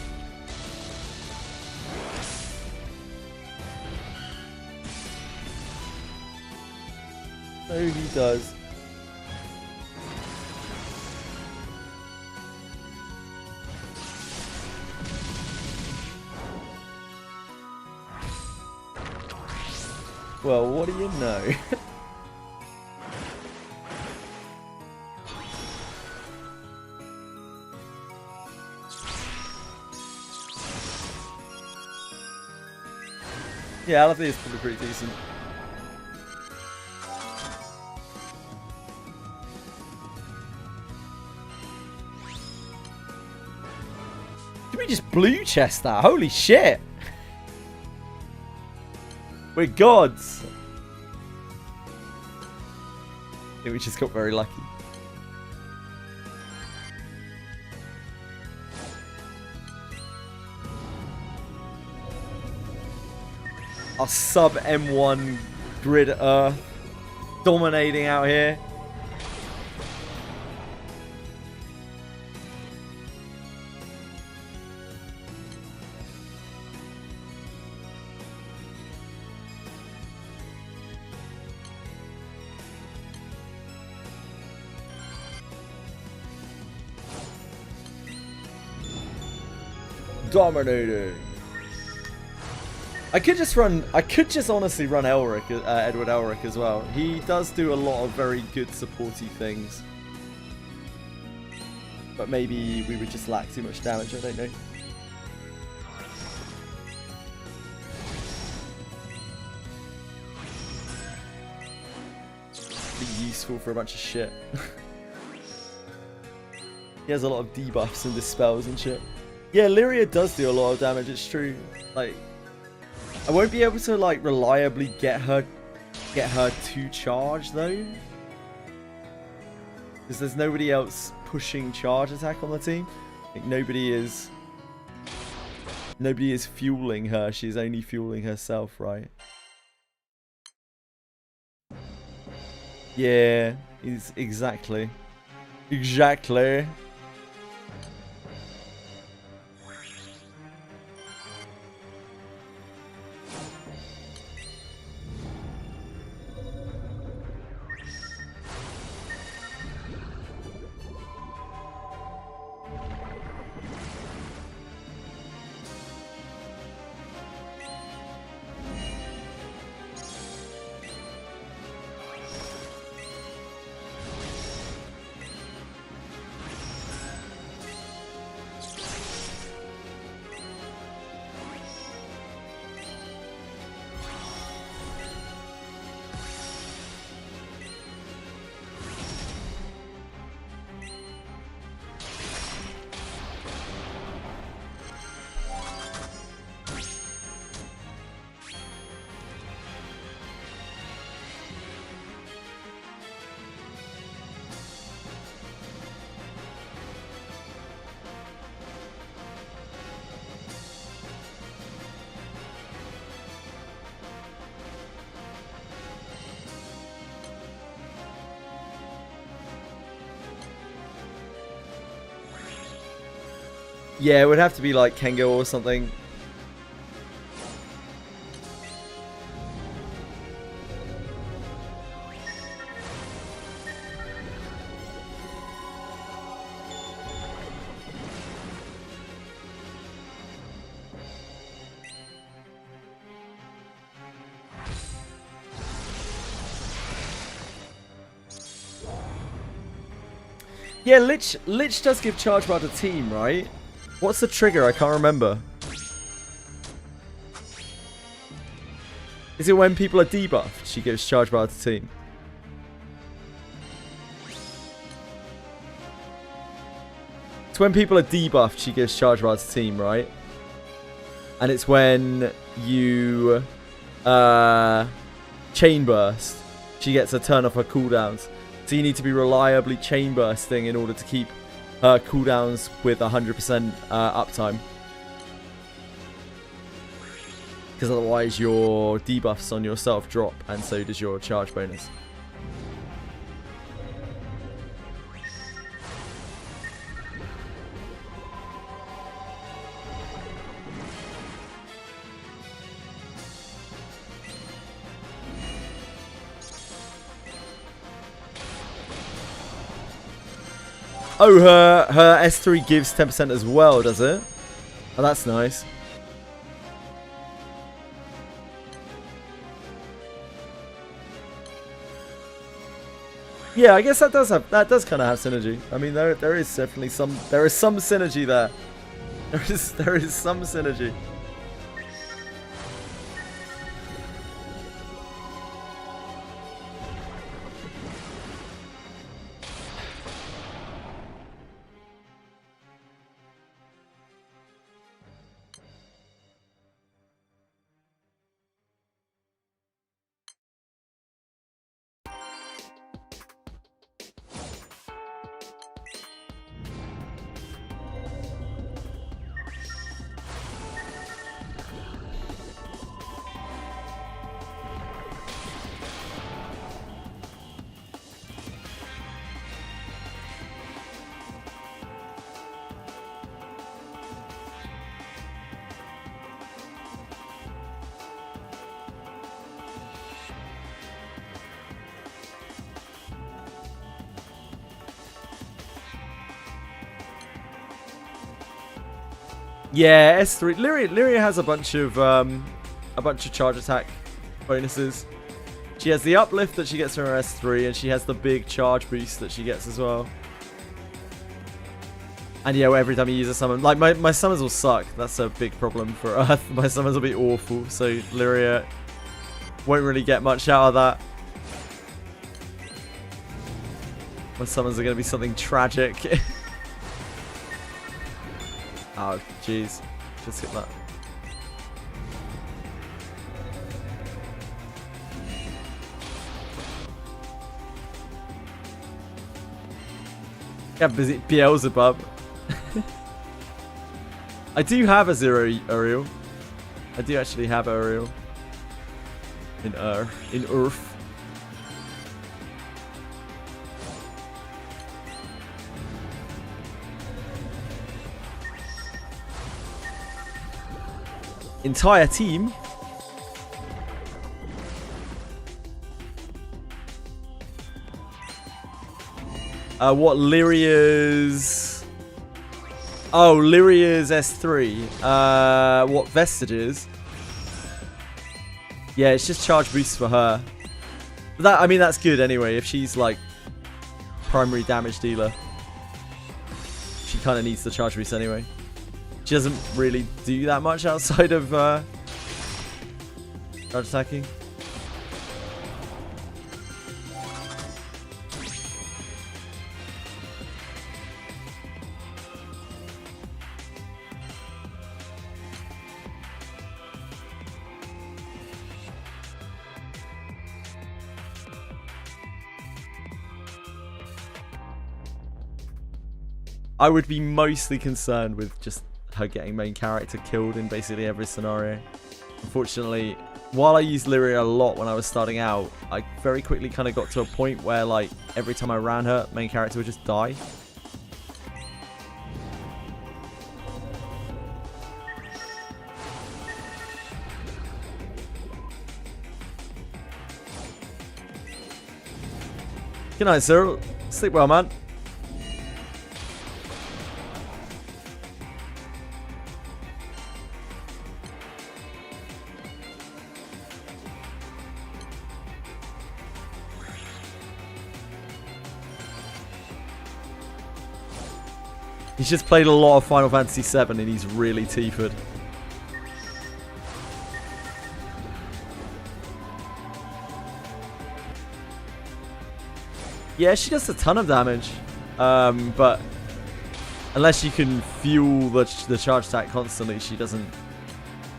S1: So he does. Well, what do you know? Yeah, Alethea is probably pretty decent. Did we just blue chest that? Holy shit! We're gods! I think we just got very lucky. Our sub M1 grid Earth dominating out here. Dominating. I could just honestly run Elric, Edward Elric as well. He does do a lot of very good supporty things. But maybe we would just lack too much damage, I don't know. Be useful for a bunch of shit. He has a lot of debuffs and dispels and shit. Yeah, Lyria does do a lot of damage, it's true. Like, I won't be able to like reliably get her to charge though. Because there's nobody else pushing charge attack on the team. Like nobody is fueling her, she's only fueling herself, right? Yeah, exactly. Exactly. Yeah, it would have to be like Kengo or something. Yeah, Lich does give charge bar to team, right? What's the trigger? I can't remember. Is it when people are debuffed, she gives charge bar to team? It's when people are debuffed, she gives charge bar to team, right? And it's when you chain burst, she gets a turn off her cooldowns. So you need to be reliably chain bursting in order to keep her cooldowns with 100% uptime. Because otherwise your debuffs on yourself drop, and so does your charge bonus. Oh, her S3 gives 10% as well, does it? Oh, that's nice. Yeah, I guess that does kind of have synergy. I mean, there is definitely some synergy there. There is some synergy. Yeah, S3. Lyria has a bunch of charge attack bonuses. She has the uplift that she gets from her S3, and she has the big charge boost that she gets as well. And yeah, every time you use a summon, like my summons will suck. That's a big problem for Earth. My summons will be awful, so Lyria won't really get much out of that. My summons are going to be something tragic. Oh, jeez. Just hit that. Yeah, busy Beelzebub. I do have a 0 Uriel. I do actually have Uriel. In Earth. Entire team. What Lyria's? Oh, Lyria's S3. What Vestiges? Yeah, it's just charge boosts for her. But that, I mean, that's good anyway. If she's like primary damage dealer, she kind of needs the charge boost anyway. She doesn't really do that much outside of charge attacking. I would be mostly concerned with just her getting main character killed in basically every scenario. Unfortunately, while I used Lyria a lot when I was starting out, I very quickly kind of got to a point where, like, every time I ran her, main character would just die. Good night, Cyril. Sleep well, man. He's just played a lot of Final Fantasy VII and he's really teepered. Yeah, she does a ton of damage. But unless you can fuel the charge attack constantly, she doesn't...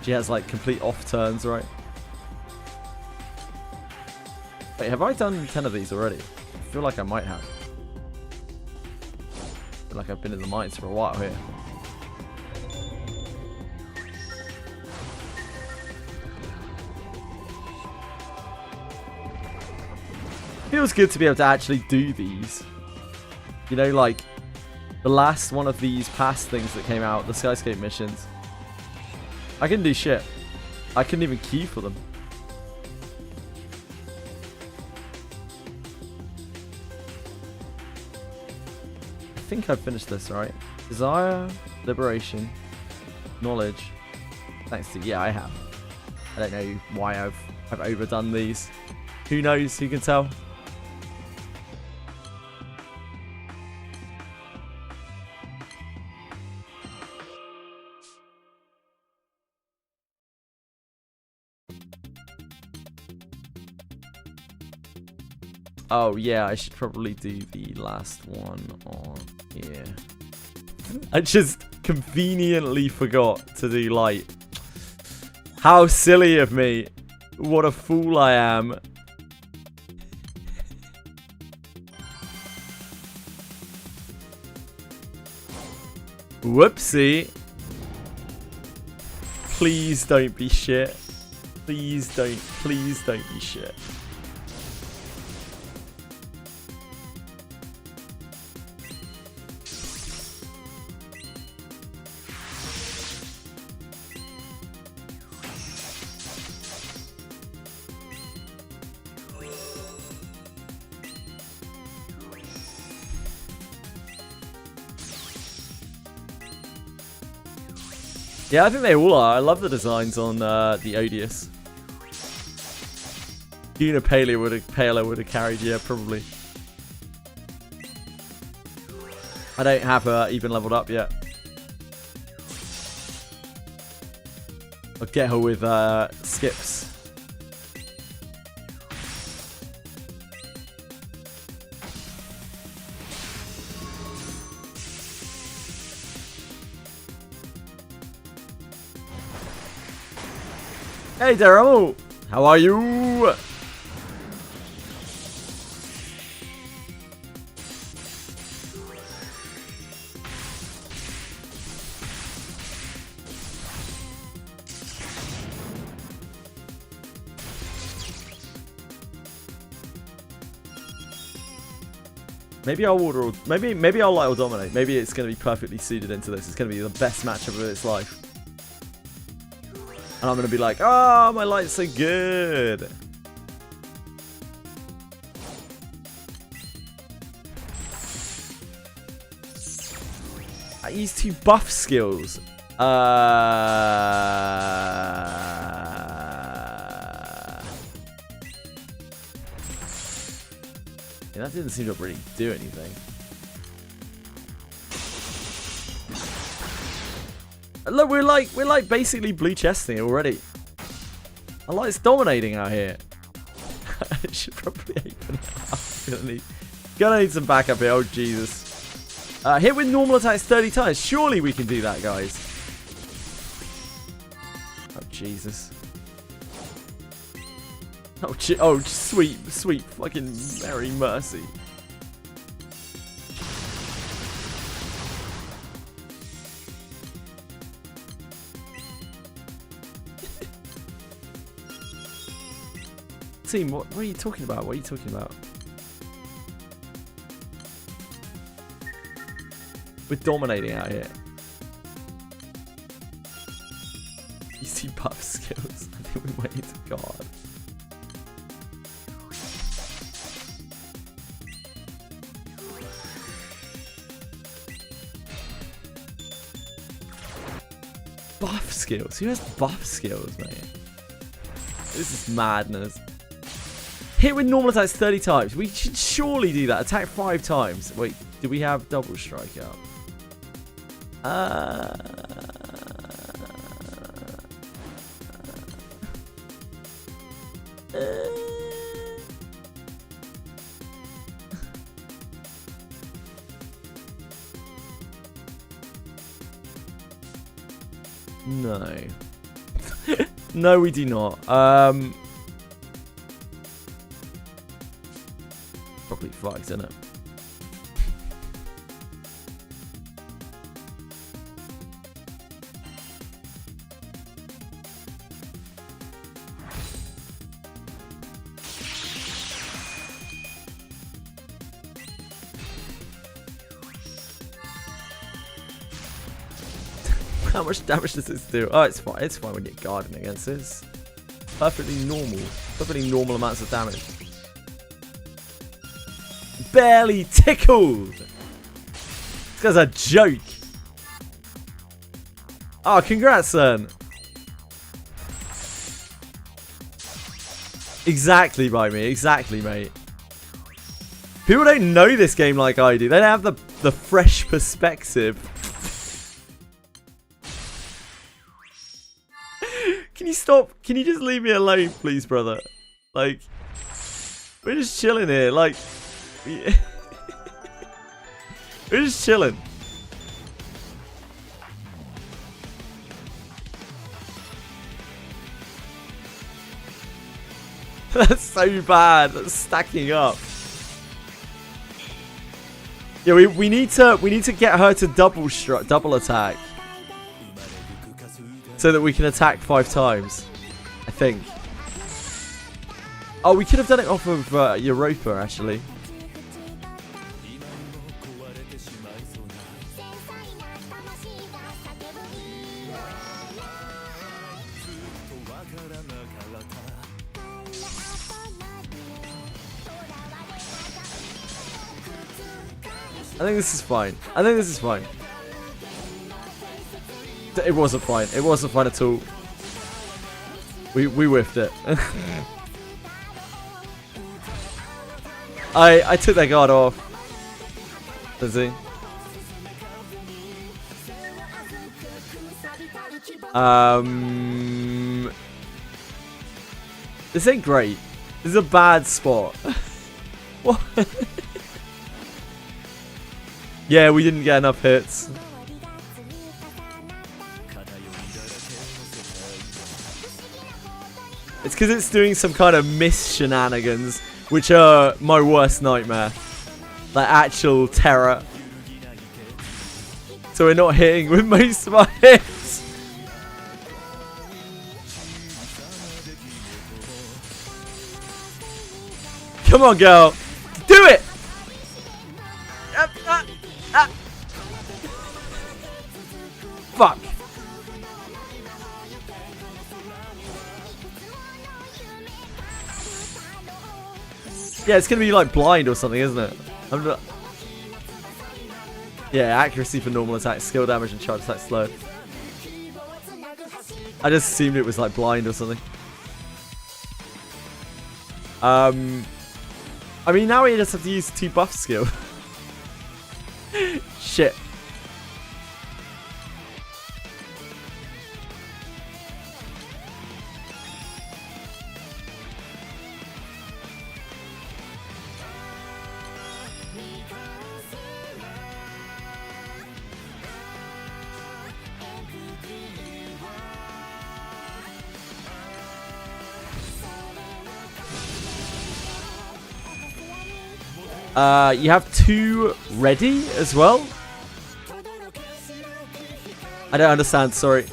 S1: She has like complete off turns, right? Wait, have I done 10 of these already? I feel like I might have. I feel like I've been in the mines for a while here. Feels good to be able to actually do these. You know, like the last one of these past things that came out, the Skyscape missions. I couldn't do shit. I couldn't even queue for them. I think I've finished this, right? Desire, liberation, knowledge. Thanks to, yeah, I have. I don't know why I've overdone these. Who knows? Who can tell? Oh yeah, I should probably do the last one on here. I just conveniently forgot to do light. How silly of me. What a fool I am. Whoopsie. Please don't be shit. Please don't be shit. Yeah, I think they all are. I love the designs on the Odious. Una Paler would have carried, yeah, probably. I don't have her even leveled up yet. I'll get her with skips. Hey Daryl, how are you? Maybe I'll order. Maybe I'll light or dominate. Maybe it's going to be perfectly suited into this. It's going to be the best matchup of its life. And I'm going to be like, oh, my light's so good. I use 2 buff skills. Yeah, that didn't seem to really do anything. Look, we're like basically blue chesting already. I like it's dominating out here. I should probably open it up. Gonna need some backup here. Oh Jesus! Hit with normal attacks 30 times. Surely we can do that, guys. Oh Jesus! Oh, sweet fucking Mary Mercy. Team, what are you talking about? What are you talking about? We're dominating out here. You see buff skills. I think we went into God. Buff skills? Who has buff skills, mate? This is madness. Hit with normal attacks 30 times. We should surely do that. Attack 5 times. Wait, do we have double strikeout? No. No, we do not. fucked, isn't it? How much damage does this do? Oh, it's fine. It's fine when you're guarding against this. Perfectly normal. Perfectly normal amounts of damage. Barely tickled. This guy's a joke. Oh, congrats, son. Exactly, by me. Exactly, mate. People don't know this game like I do. They don't have the fresh perspective. Can you stop? Can you just leave me alone, please, brother? Like, we're just chilling here. Like, we're just chilling. That's so bad. That's stacking up. Yeah, we need to get her to double attack. So that we can attack 5 times, I think. Oh, we could have done it off of Europa, actually. I think this is fine. I think this is fine. It wasn't fine. It wasn't fine at all. We whiffed it. I took that guard off. Does he? This ain't great. This is a bad spot. What? Yeah, we didn't get enough hits. It's because it's doing some kind of miss shenanigans, which are my worst nightmare. Like actual terror. So we're not hitting with most of our hits. Come on, girl. Do it! Fuck. Yeah, it's gonna be like blind or something, isn't it? I'm not... Yeah, accuracy for normal attacks, skill damage, and charge attack slow. I just assumed it was like blind or something. I mean, now we just have to use 2 buff skill. Shit. You have 2 ready as well? I don't understand, sorry.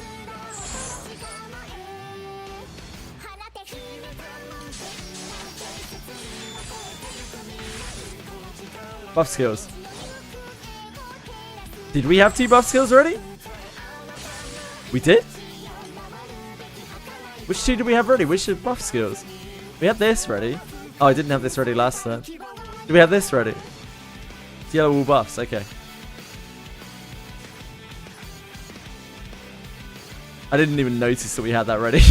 S1: Buff skills. Did we have 2 buff skills already? We did? Which 2 did we have ready? Which are buff skills? We had this ready. Oh, I didn't have this ready last time. Do we have this ready? It's yellow all buffs, okay. I didn't even notice that we had that ready.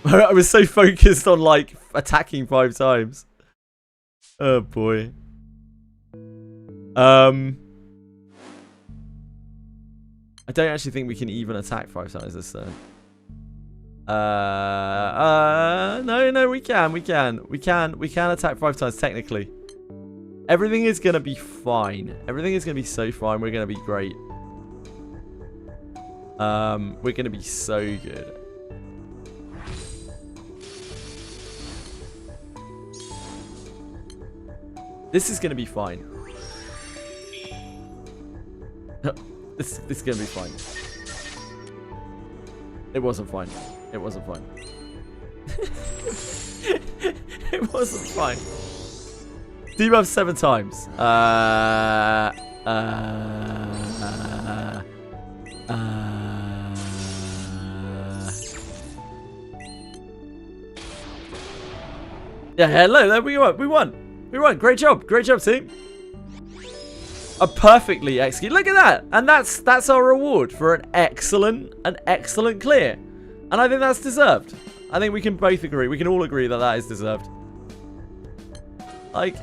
S1: I was so focused on like attacking 5 times. Oh boy. I don't actually think we can even attack 5 times this turn. No, we can attack 5 times technically. Everything is gonna be fine. Everything is gonna be so fine. We're gonna be great. We're gonna be so good. This is going to be fine. This is going to be fine. It wasn't fine. It wasn't fine. It wasn't fine. Debuff 7 times. Yeah, look, we won. We won. We won. Great job. Great job, team. A perfectly executed. Look at that. And that's our reward for an excellent clear. And I think that's deserved. I think we can both agree. We can all agree that that is deserved. Like...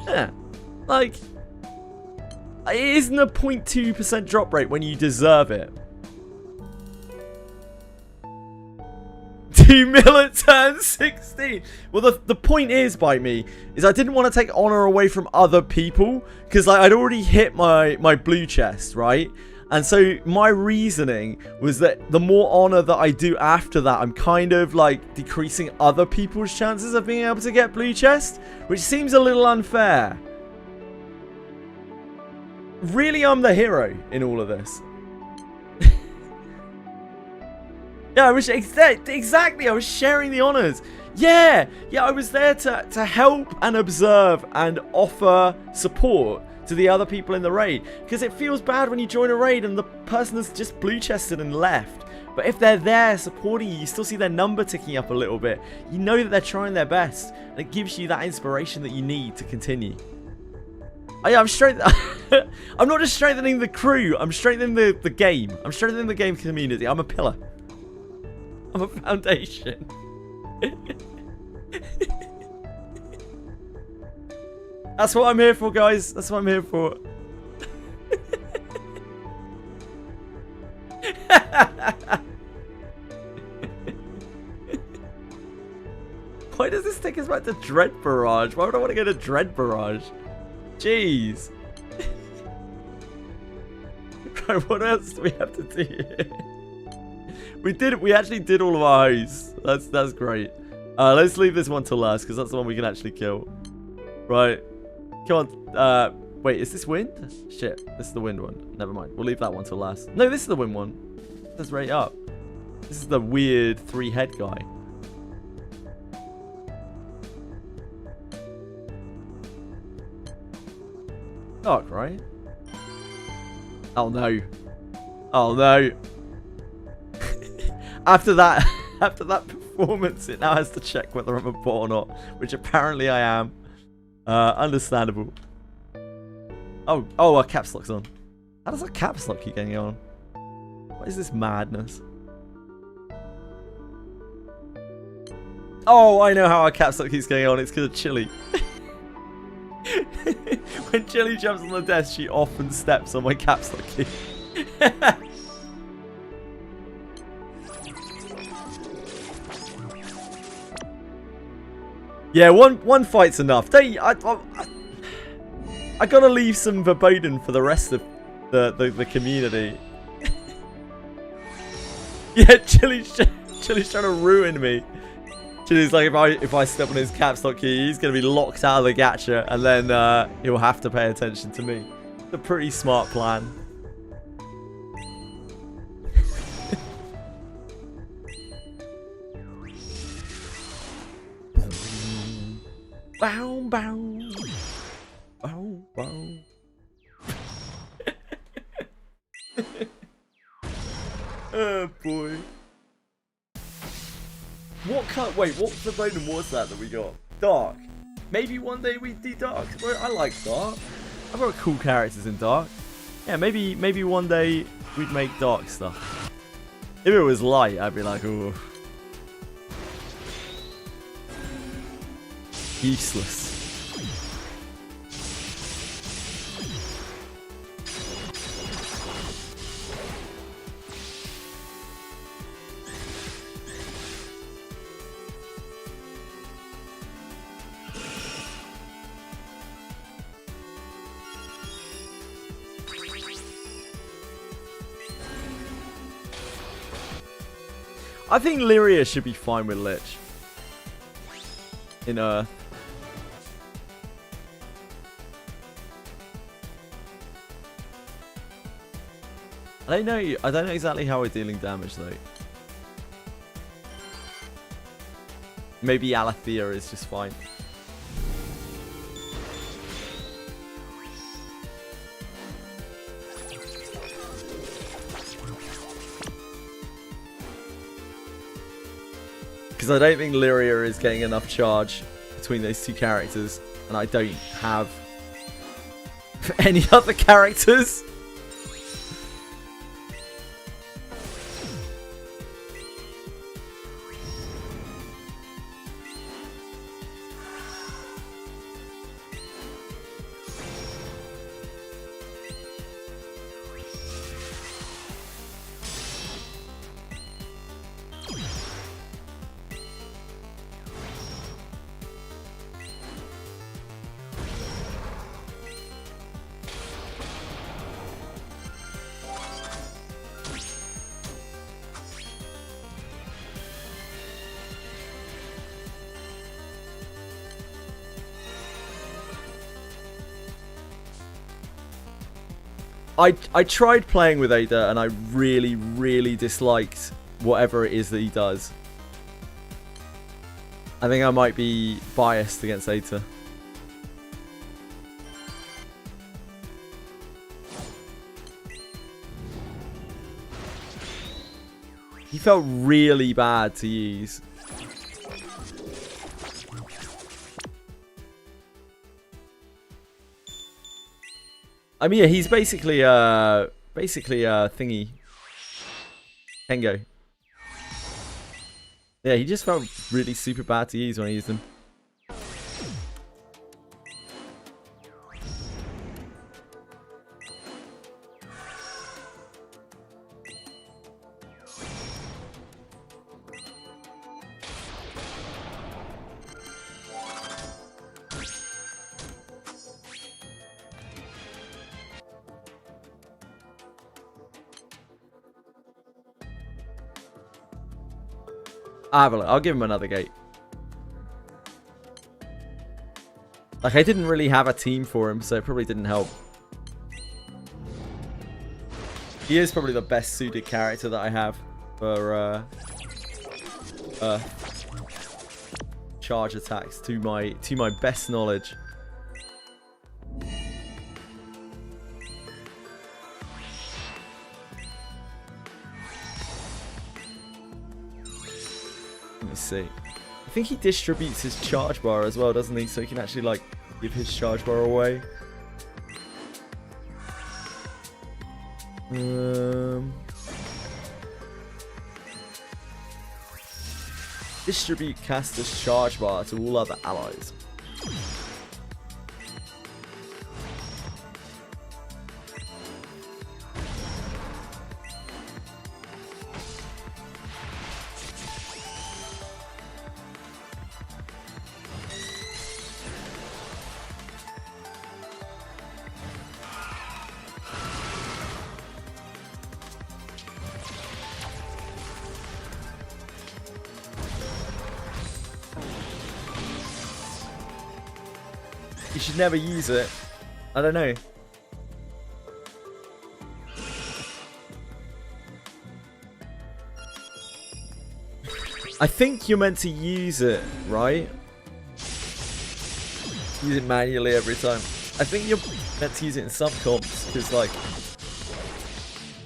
S1: yeah. Like... it isn't a 0.2% drop rate when you deserve it. 2 mil at turn 16. Well, the point is, by me, is I didn't want to take honor away from other people. Because like, I'd already hit my blue chest, right? And so my reasoning was that the more honor that I do after that, I'm kind of like decreasing other people's chances of being able to get blue chest. Which seems a little unfair. Really, I'm the hero in all of this. Yeah, I was exactly. I was sharing the honors. Yeah, I was there to help and observe and offer support to the other people in the raid. Because it feels bad when you join a raid and the person has just blue chested and left. But if they're there supporting you, you still see their number ticking up a little bit. You know that they're trying their best, and it gives you that inspiration that you need to continue. I'm not just strengthening the crew. I'm strengthening the game. I'm strengthening the game community. I'm a pillar. I'm a foundation. That's what I'm here for, guys. That's what I'm here for. Why does this take us back to Dread Barrage? Why would I want to go to Dread Barrage? Jeez. Right, what else do we have to do here? We actually did all of our hosts. That's great. Let's leave this one to last because that's the one we can actually kill. Right. Come on. Wait, is this wind? Shit, this is the wind one. Never mind. We'll leave that one to last. No, this is the wind one. That's right up. This is the weird 3-head guy. Dark, right? Oh no. Oh no. After that performance, it now has to check whether I'm a bot or not, which apparently I am. Understandable. Oh, our caps lock's on. How does our caps lock keep getting on? What is this madness? Oh, I know how our caps lock keeps going on. It's because of Chili. When Chili jumps on the desk, she often steps on my caps lock key. Yeah, one fight's enough. I gotta leave some verboten for the rest of the community. Yeah, Chili's trying to ruin me. Chili's like, if I step on his caps lock key, he's gonna be locked out of the gacha, and then he'll have to pay attention to me. It's a pretty smart plan. Bow, bow. Bow, bow. Oh, boy. Wait, what verbatim was that we got? Dark. Maybe one day we do Dark. Well, I like Dark. I've got cool characters in Dark. Yeah, maybe one day we'd make Dark stuff. If it was light, I'd be like, ooh. Useless. I think Lyria should be fine with Lich. In Earth. I don't know exactly how we're dealing damage though. Maybe Alethea is just fine. Because I don't think Lyria is getting enough charge between those two characters. And I don't have any other characters. I tried playing with Ada and I really, really disliked whatever it is that he does. I think I might be biased against Ada. He felt really bad to use. I mean, yeah, he's basically thingy. Kengo. Yeah, he just felt really super bad to use when I used him. I'll give him another gate. Like, I didn't really have a team for him, so it probably didn't help. He is probably the best suited character that I have for charge attacks to my best knowledge. Let me see. I think he distributes his charge bar as well, doesn't he? So he can actually, like, give his charge bar away. Distribute caster's charge bar to all other allies. You should never use it. I don't know. I think you're meant to use it, right? Use it manually every time. I think you're meant to use it in some comps, because, like,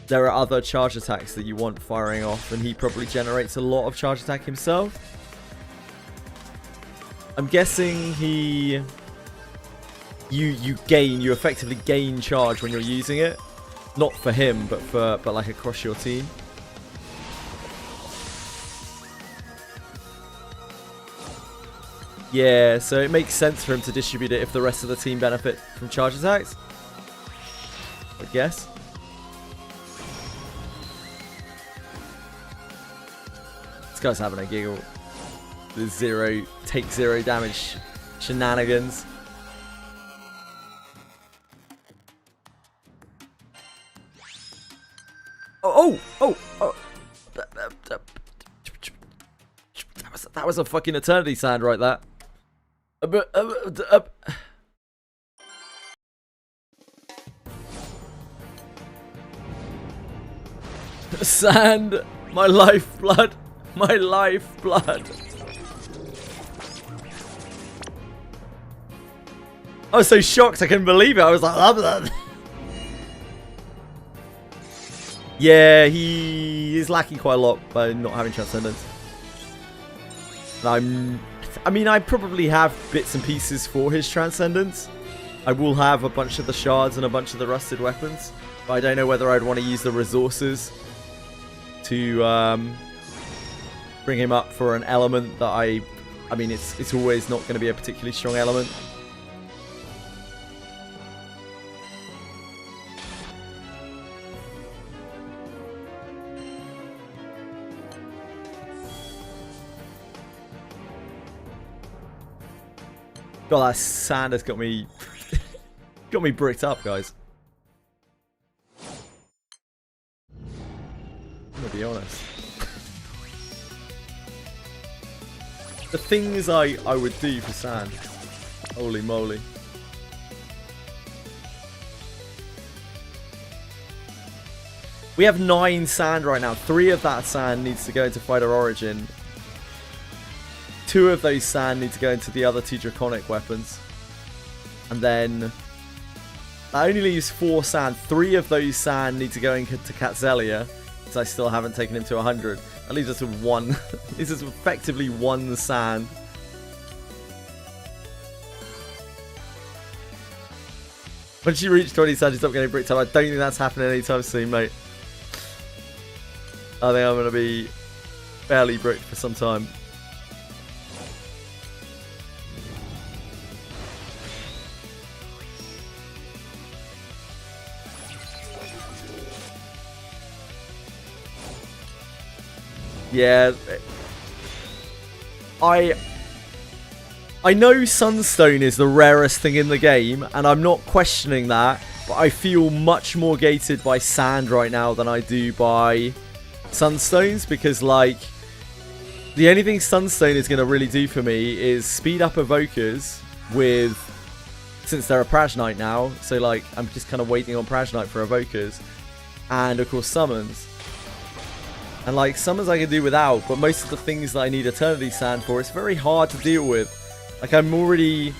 S1: there are other charge attacks that you want firing off, and he probably generates a lot of charge attack himself. I'm guessing you effectively gain charge when you're using it, not for him, but like across your team. Yeah, so it makes sense for him to distribute it if the rest of the team benefit from charge attacks, I guess. This guy's having a giggle. The take zero damage shenanigans. Oh! That was a fucking eternity sand right there. Sand, my lifeblood, my lifeblood. I was so shocked I couldn't believe it. I was like, yeah, he is lacking quite a lot by not having Transcendence. I mean, I probably have bits and pieces for his Transcendence. I will have a bunch of the shards and a bunch of the rusted weapons, but I don't know whether I'd want to use the resources to bring him up for an element that I mean, it's always not going to be a particularly strong element. God, that sand has got me bricked up, guys. I'm gonna be honest. The things I would do for sand. Holy moly. We have 9 sand right now. 3 of that sand needs to go into Fighter Origin. 2 of those sand need to go into the other 2 draconic weapons. And then that only leaves 4 sand. 3 of those sand need to go into Catzelia, because I still haven't taken him to 100. That leaves us with 1. This is effectively 1 sand. Once you reach 20 sand, you stop getting bricked up. I don't think that's happening anytime soon, mate. I think I'm going to be fairly bricked for some time. Yeah, I know Sunstone is the rarest thing in the game, and I'm not questioning that, but I feel much more gated by sand right now than I do by Sunstones, because, like, the only thing Sunstone is going to really do for me is speed up evokers with, since they're a Pragnite now, so, like, I'm just kind of waiting on Pragnite for evokers, and, of course, summons. And like summons I can do without, but most of the things that I need Eternity Sand for, it's very hard to deal with. Like I'm already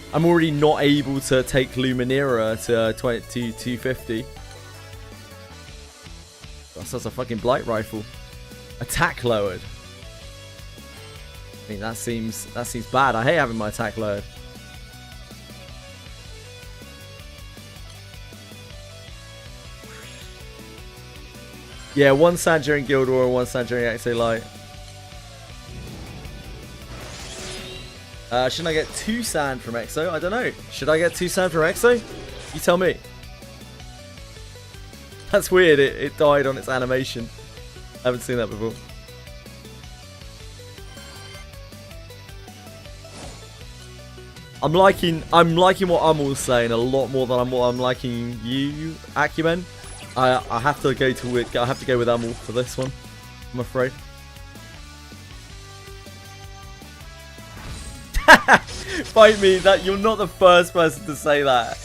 S1: not able to take Luminera to 250. That's a fucking Blight Rifle. Attack lowered. I mean that seems bad. I hate having my attack lowered. Yeah, 1 sand during Guild War and 1 sand during Exo Light. Shouldn't I get 2 sand from Exo? I don't know. Should I get 2 sand from Exo? You tell me. That's weird. It died on its animation. I haven't seen that before. I'm liking what Amal's saying a lot more than what I'm liking you, Acumen. I have to go with Amal for this one, I'm afraid. Fight me, that you're not the first person to say that.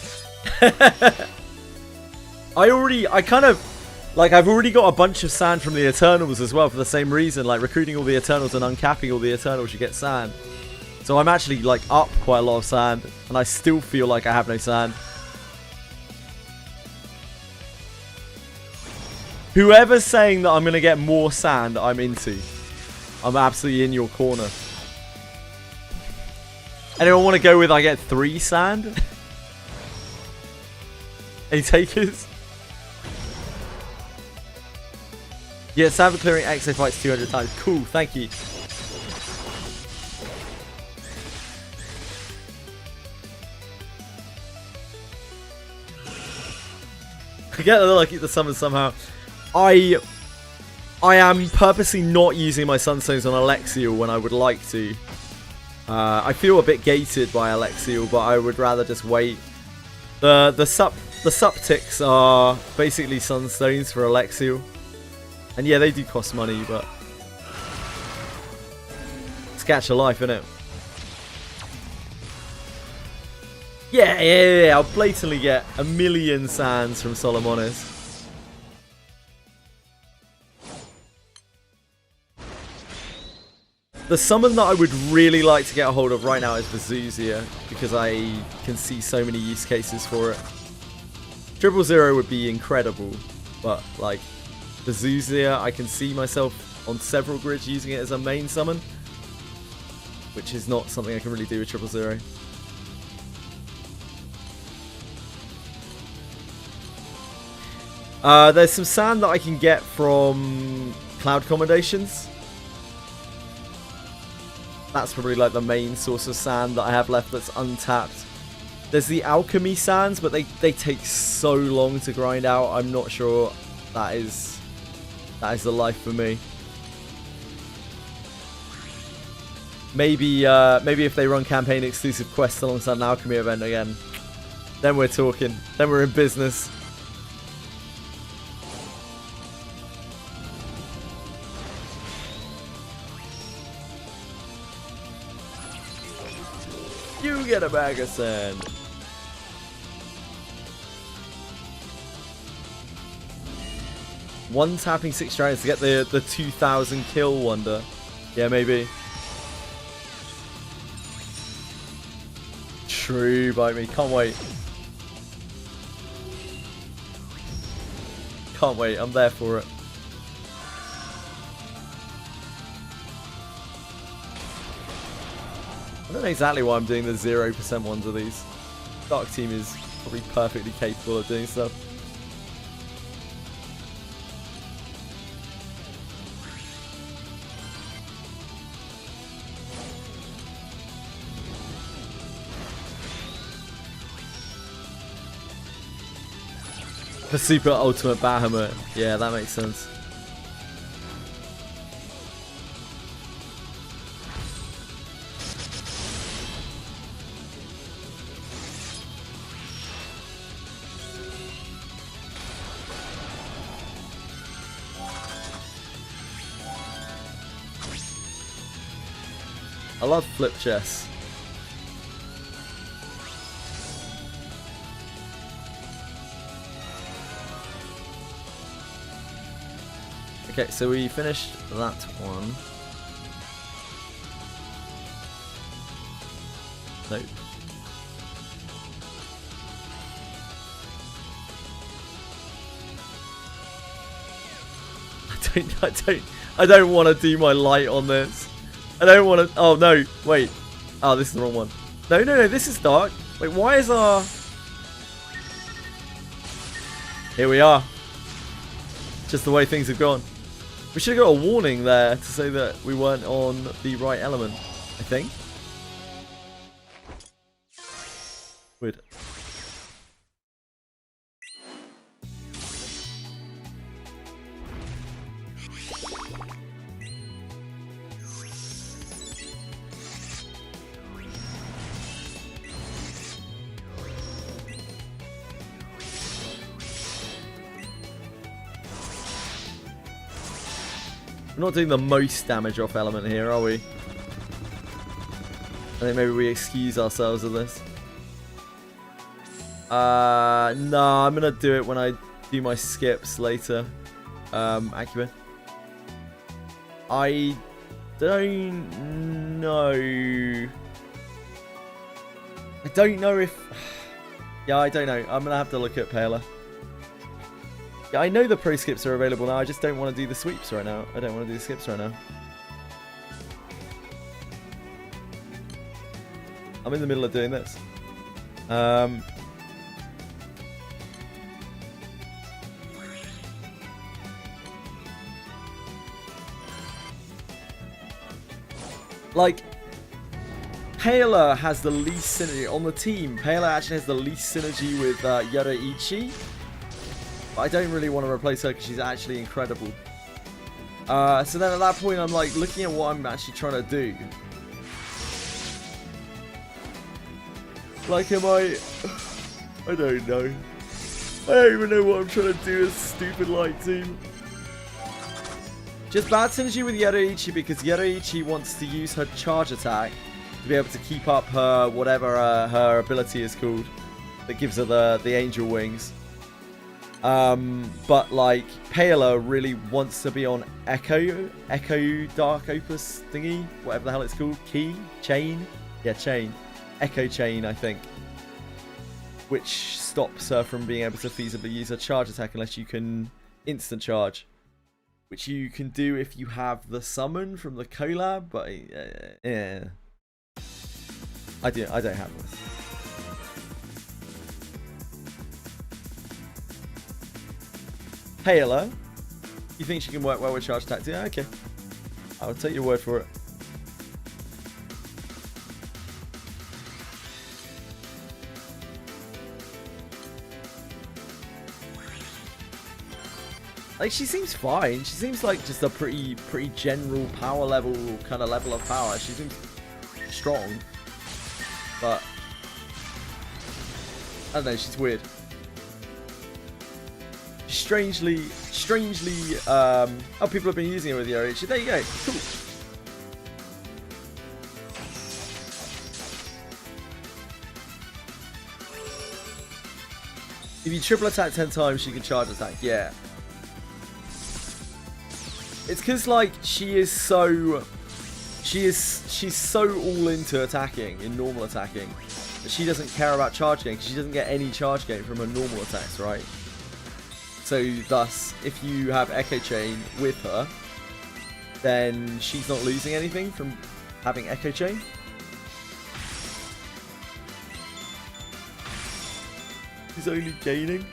S1: I've already got a bunch of sand from the Eternals as well for the same reason, like recruiting all the Eternals and uncapping all the Eternals, you get sand. So I'm actually like up quite a lot of sand, and I still feel like I have no sand. Whoever's saying that I'm going to get more sand, I'm into. I'm absolutely in your corner. Anyone want to go with I get 3 sand? Any takers? Yeah, sand for clearing Exo fights 200 times. Cool, thank you. I get that I keep the summons somehow. I am purposely not using my Sunstones on Alexiel when I would like to. I feel a bit gated by Alexiel, but I would rather just wait. The Suptics are basically Sunstones for Alexiel. And yeah, they do cost money, but Catch a life, innit? Yeah. I'll blatantly get a million sands from Solomonis. The summon that I would really like to get a hold of right now is Vizuzia, because I can see so many use cases for it. 000 would be incredible, but like Vizuzia, I can see myself on several grids using it as a main summon, which is not something I can really do with 000. There's some sand that I can get from cloud commendations. That's probably like the main source of sand that I have left that's untapped. There's the alchemy sands, but they take so long to grind out. I'm not sure that is the life for me. Maybe if they run campaign exclusive quests alongside an alchemy event again, then we're talking. Then we're in business. You get a bag of sand. One tapping 6 dragons to get the 2000 kill wonder. Yeah, maybe. True, bite me. Can't wait. Can't wait. I'm there for it. I don't know exactly why I'm doing the 0% ones of these. Dark Team is probably perfectly capable of doing stuff. The super ultimate Bahamut. Yeah, that makes sense. I love flip chess. Okay, so we finished that one. Nope. I don't want to do my light on this. I don't want to. Oh no! Wait. Oh, this is the wrong one. No, this is dark. Wait, why is our? Here we are. Just the way things have gone. We should have got a warning there to say that we weren't on the right element, I think. Weird. We're not doing the most damage off element here, are we? I think maybe we excuse ourselves of this. No, I'm gonna do it when I do my skips later. Acumen. I don't know. I don't know if... Yeah, I don't know. I'm gonna have to look at Paler. Yeah, I know the pro skips are available now. I just don't want to do the sweeps right now. I don't want to do the skips right now. I'm in the middle of doing this. Like, Paler has the least synergy on the team. Paler actually has the least synergy with Yoruichi. But I don't really want to replace her because she's actually incredible. So then at that point, I'm like looking at what I'm actually trying to do. Like, am I don't know. I don't even know what I'm trying to do as a stupid light team. Just bad synergy with Yoruichi because Yoruichi wants to use her charge attack to be able to keep up her whatever her ability is called that gives her the angel wings. But like Paola really wants to be on Echo Dark Opus thingy, whatever the hell it's called, chain, Echo chain, I think, which stops her from being able to feasibly use her charge attack unless you can instant charge, which you can do if you have the summon from the collab, but yeah, I don't have this. Paola, you think she can work well with charge attack? Yeah, okay. I'll take your word for it. Like, she seems fine. She seems like just a pretty general power level kind of level of power. She seems strong, but I don't know. She's weird. Strangely, oh, people have been using it with the Yoruichi. There you go. Cool. If you triple attack 10 times, she can charge attack. Yeah. It's because like she's so all into attacking in normal attacking that she doesn't care about charge gain because she doesn't get any charge gain from her normal attacks, right? So thus, if you have Echo Chain with her, then she's not losing anything from having Echo Chain. She's only gaining.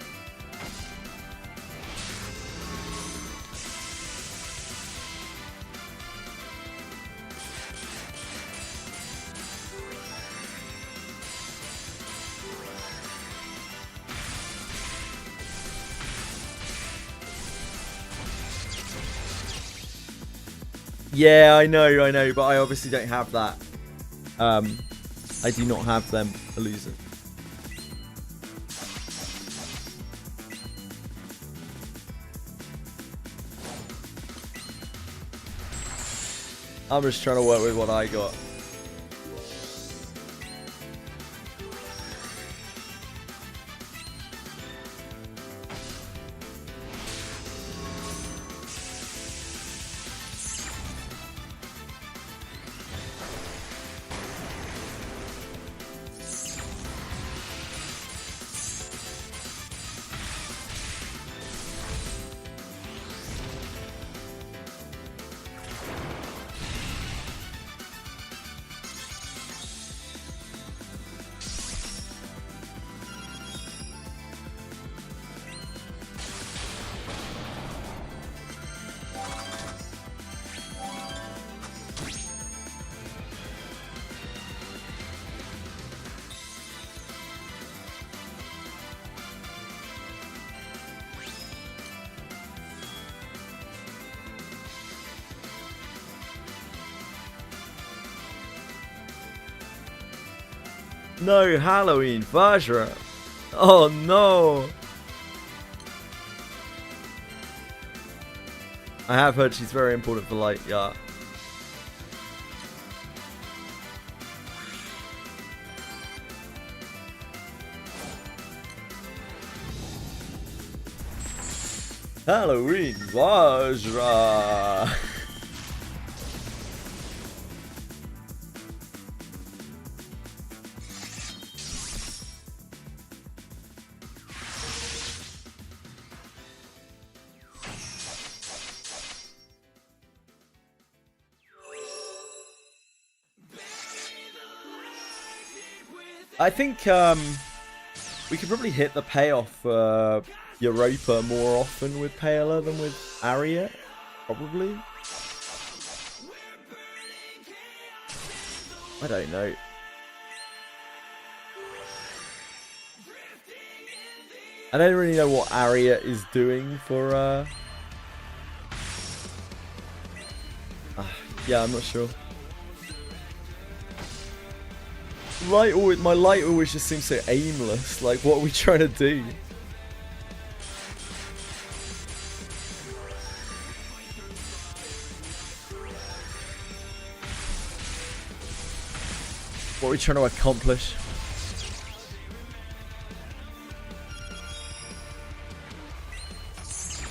S1: Yeah, I know, but I obviously don't have that. I do not have them illusion. I'm just trying to work with what I got. No, Halloween, Vajra. Oh no. I have heard she's very important for light, yeah. Halloween, Vajra. I think we could probably hit the payoff for Europa more often with Paola than with Ariat, probably. I don't know. I don't really know what Ariat is doing for yeah, I'm not sure. My light always just seems so aimless. Like, what are we trying to do? What are we trying to accomplish?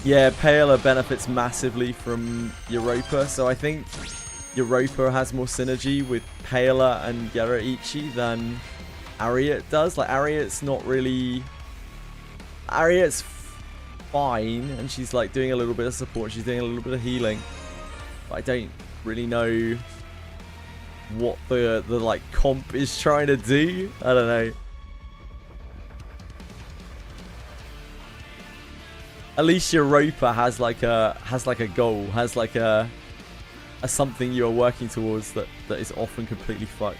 S1: Yeah, Paler benefits massively from Europa, so I think Europa has more synergy with Paler and Yaraichi than Ariat does. Like, Ariat's not really... Ariat's fine, and she's like doing a little bit of support, she's doing a little bit of healing. But I don't really know what the like comp is trying to do. I don't know. At least Europa has like a goal, has like a something you are working towards that is often completely fucked.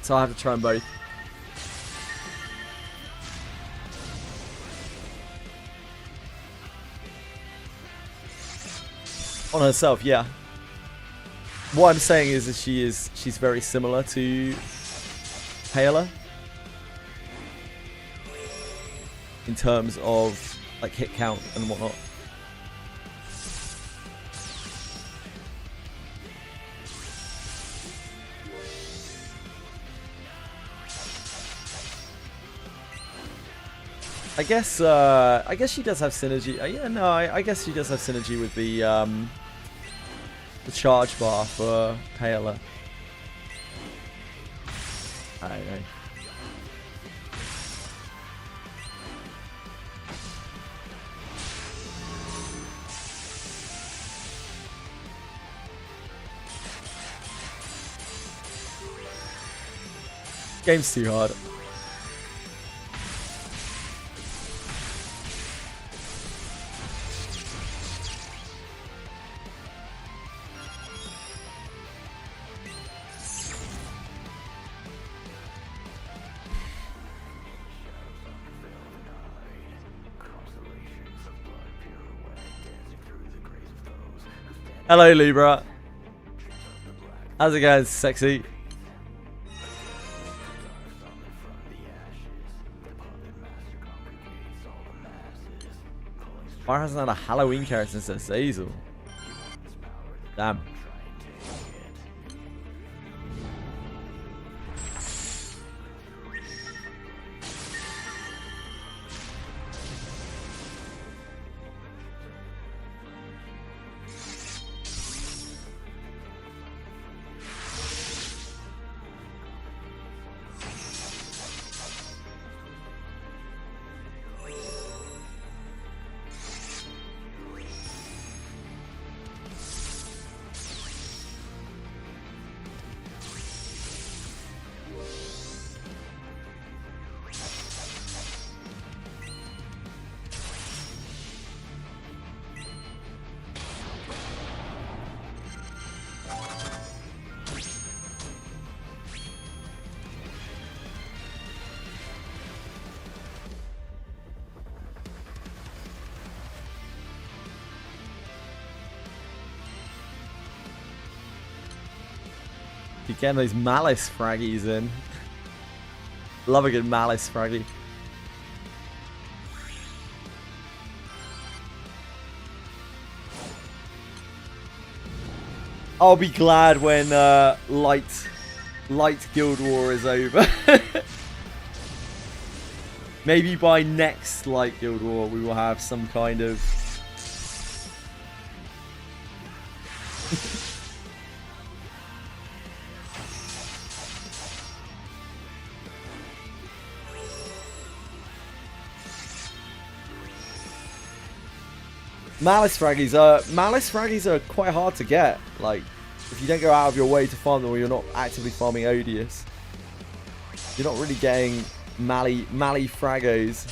S1: So I have to try them both. On herself, yeah. What I'm saying is that she's very similar to Paler in terms of like hit count and whatnot. I guess she does have synergy. Yeah, no, I guess she does have synergy with the charge bar for Paler. I don't know. Game's too hard. Hello, Libra. How's it going, sexy? Fire hasn't had a Halloween character since Azazel. Damn. You're getting those malice fraggies in. Love a good malice fraggy. I'll be glad when Light Guild War is over. Maybe by next Light Guild War we will have some kind of... Malice fraggies are quite hard to get. Like, if you don't go out of your way to farm them, or you're not actively farming Odious, you're not really getting Mali fraggos.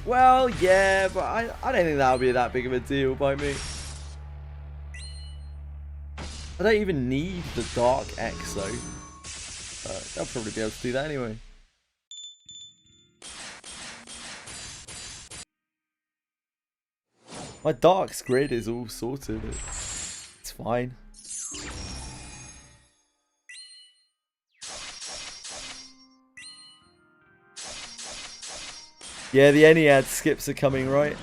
S1: Well, yeah, but I don't think that would be that big of a deal by me. I don't even need the Dark Exo. They'll probably be able to do that anyway. My Dark's grid is all sorted. It's fine. Yeah, the Ennead skips are coming, right?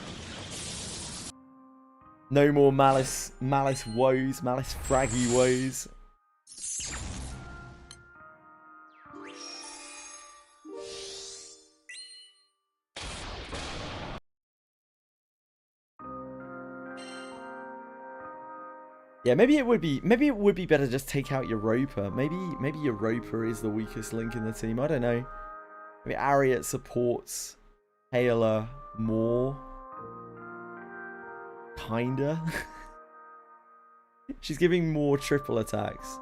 S1: No more Malice woes, Malice fraggy woes. Yeah, maybe it would be better just take out Europa. Maybe Europa is the weakest link in the team. I don't know. Maybe Ariat supports Taylor more. Kinda. She's giving more triple attacks.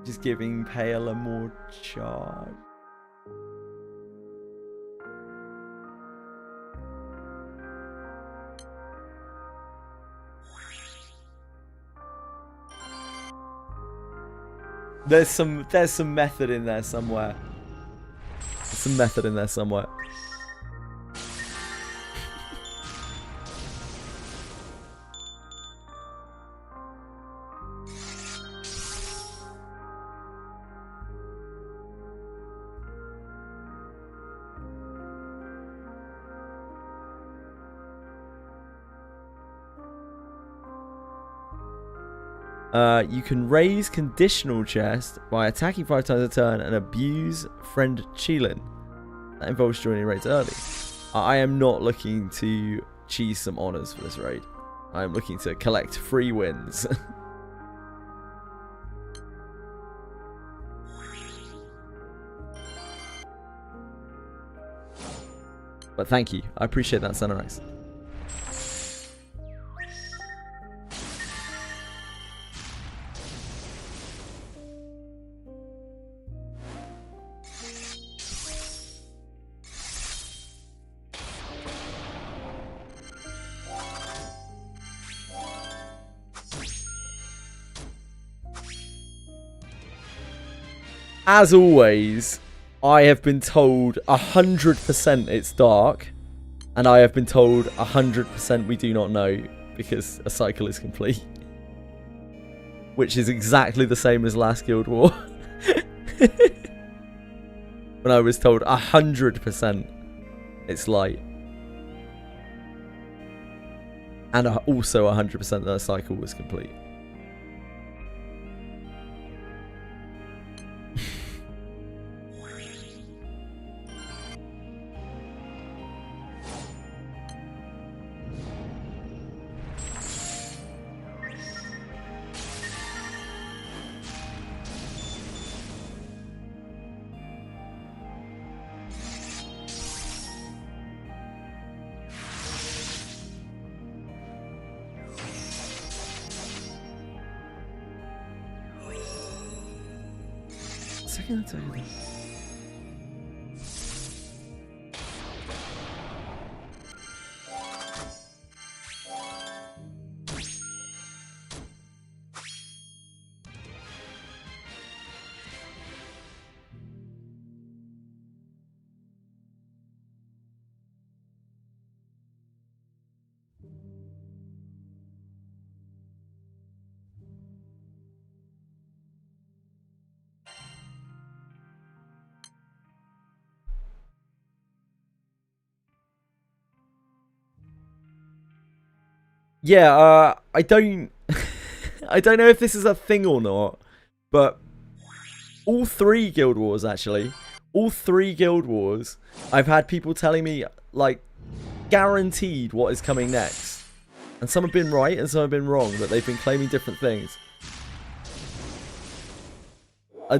S1: She's giving Paler more charge. There's some method in there somewhere. There's some method in there somewhere. You can raise conditional chest by attacking 5 times a turn and abuse friend Chilin. That involves joining raids early. I am not looking to cheese some honors for this raid. I am looking to collect free wins. But thank you. I appreciate that, Sunrise. As always, I have been told 100% it's dark, and I have been told 100% we do not know because a cycle is complete. Which is exactly the same as last Guild War. When I was told 100% it's light. And also 100% that the cycle was complete. Second attack. Yeah, I don't I don't know if this is a thing or not, but all 3 Guild Wars actually, all 3 Guild Wars, I've had people telling me like guaranteed what is coming next. And some have been right and some have been wrong, but they've been claiming different things.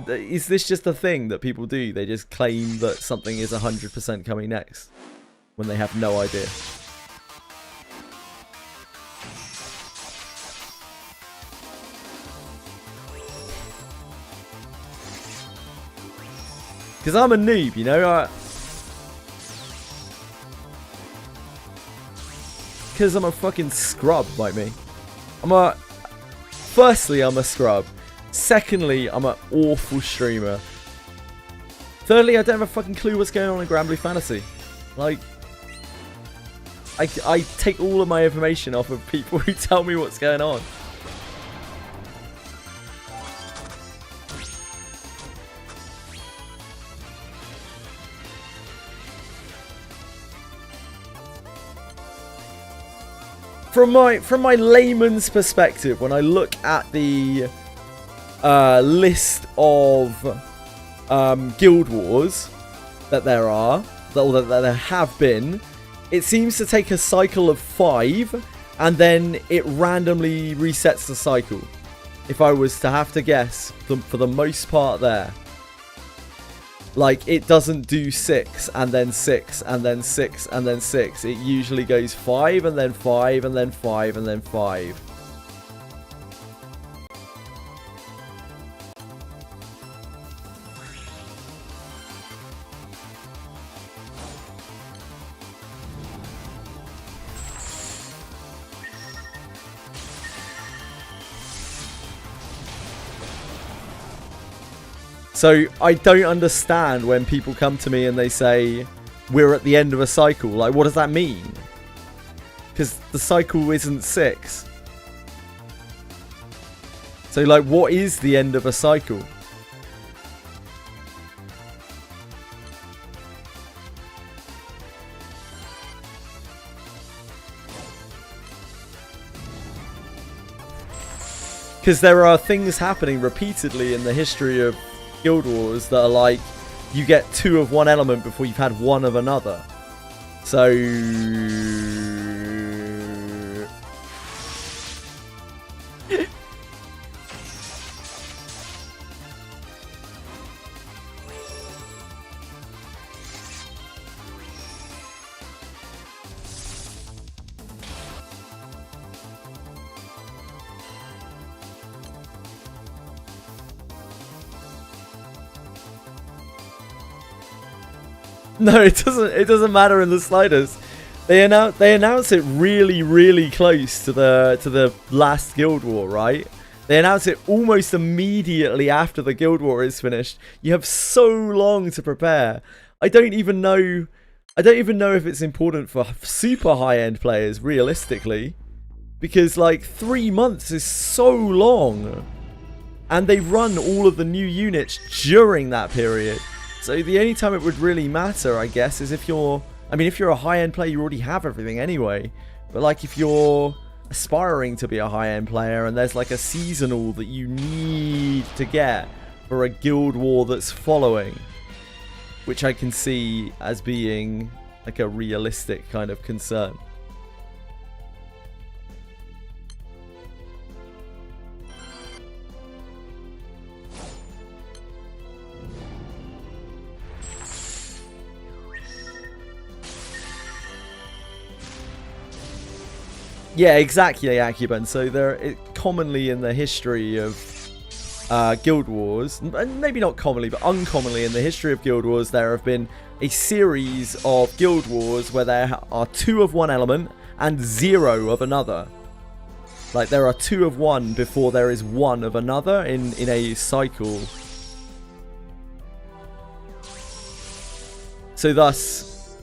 S1: Is this just a thing that people do? They just claim that something is 100% coming next when they have no idea. Because I'm a noob, you know? Because I'm a fucking scrub, like me. Firstly, I'm a scrub. Secondly, I'm an awful streamer. Thirdly, I don't have a fucking clue what's going on in Granblue Fantasy. Like, I take all of my information off of people who tell me what's going on. From my layman's perspective, when I look at the list of guild wars that there are, that there have been, it seems to take a cycle of 5, and then it randomly resets the cycle. If I was to have to guess, for the most part there. Like, it doesn't do 6, and then 6, and then 6, and then 6. It usually goes 5, and then 5, and then 5, and then 5. So, I don't understand when people come to me and they say, we're at the end of a cycle. Like, what does that mean? Because the cycle isn't 6. So, like, what is the end of a cycle? Because there are things happening repeatedly in the history of Guild Wars that are like, you get 2 of one element before you've had 1 of another. So no, it doesn't matter in the slightest. They announce it really close to the last Guild War, right? They announce it almost immediately after the Guild War is finished. You have so long to prepare. I don't even know if it's important for super high-end players realistically, because like 3 months is so long, and they run all of the new units during that period. So the only time it would really matter, I guess, is if you're a high-end player, you already have everything anyway. But like if you're aspiring to be a high-end player and there's like a seasonal that you need to get for a guild war that's following, which I can see as being like a realistic kind of concern. Yeah, exactly, Akuban. So commonly in the history of Guild Wars, maybe not commonly, but uncommonly in the history of Guild Wars, there have been a series of Guild Wars where there are 2 of one element and 0 of another. Like, there are 2 of one before there is 1 of another in a cycle. So thus,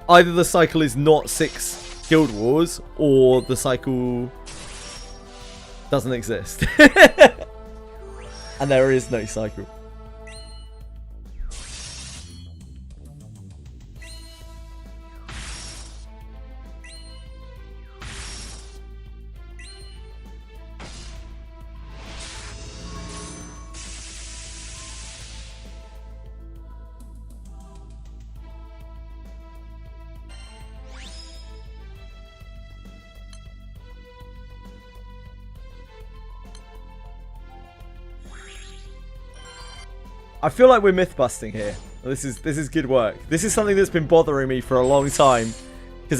S1: either the cycle is not 6 Guild Wars, or the cycle doesn't exist. And there is no cycle. I feel like we're myth busting here. This is good work. This is something that's been bothering me for a long time. Because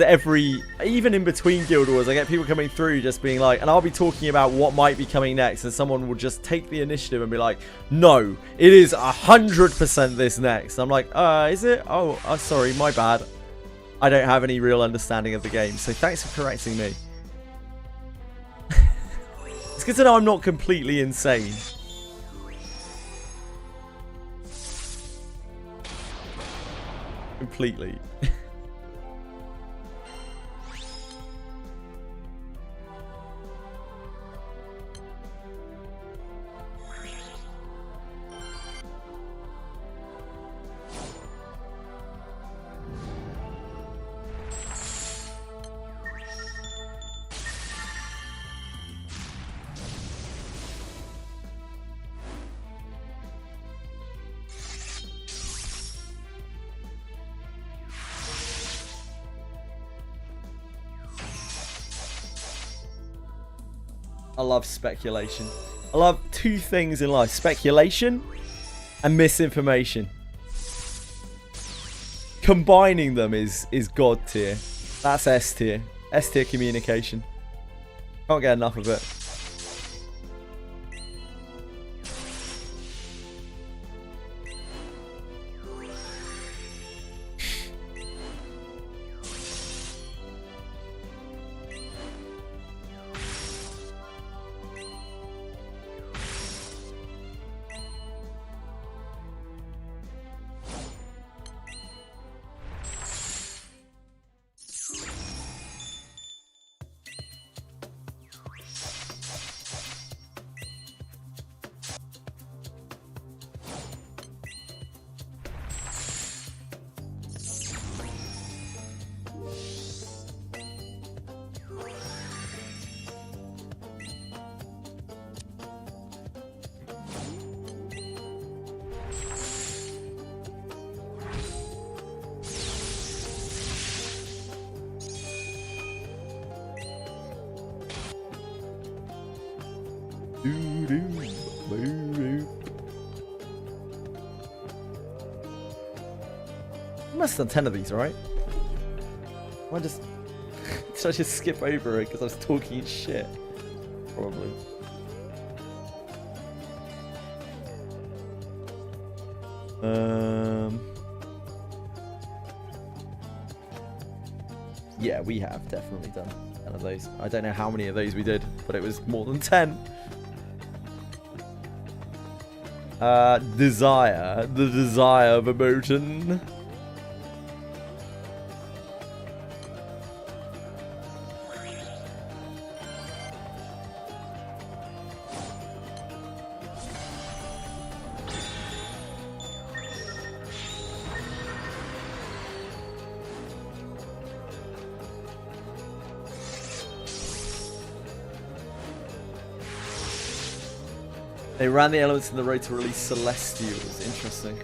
S1: even in between Guild Wars, I get people coming through just being like, and I'll be talking about what might be coming next, and someone will just take the initiative and be like, no, it is 100% this next. I'm like, is it? Oh, sorry, my bad. I don't have any real understanding of the game, so thanks for correcting me. It's good to know I'm not completely insane. Completely. I love speculation. I love two things in life: speculation and misinformation. Combining them is God tier. That's S tier. S tier communication. Can't get enough of it. I must have done 10 of these, right? I just did I just skip over it because I was talking shit? Probably. Yeah, we have definitely done 10 of those. I don't know how many of those we did, but it was more than 10. Desire. The desire of emotion. They ran the elements in the road to release Celestials. Interesting.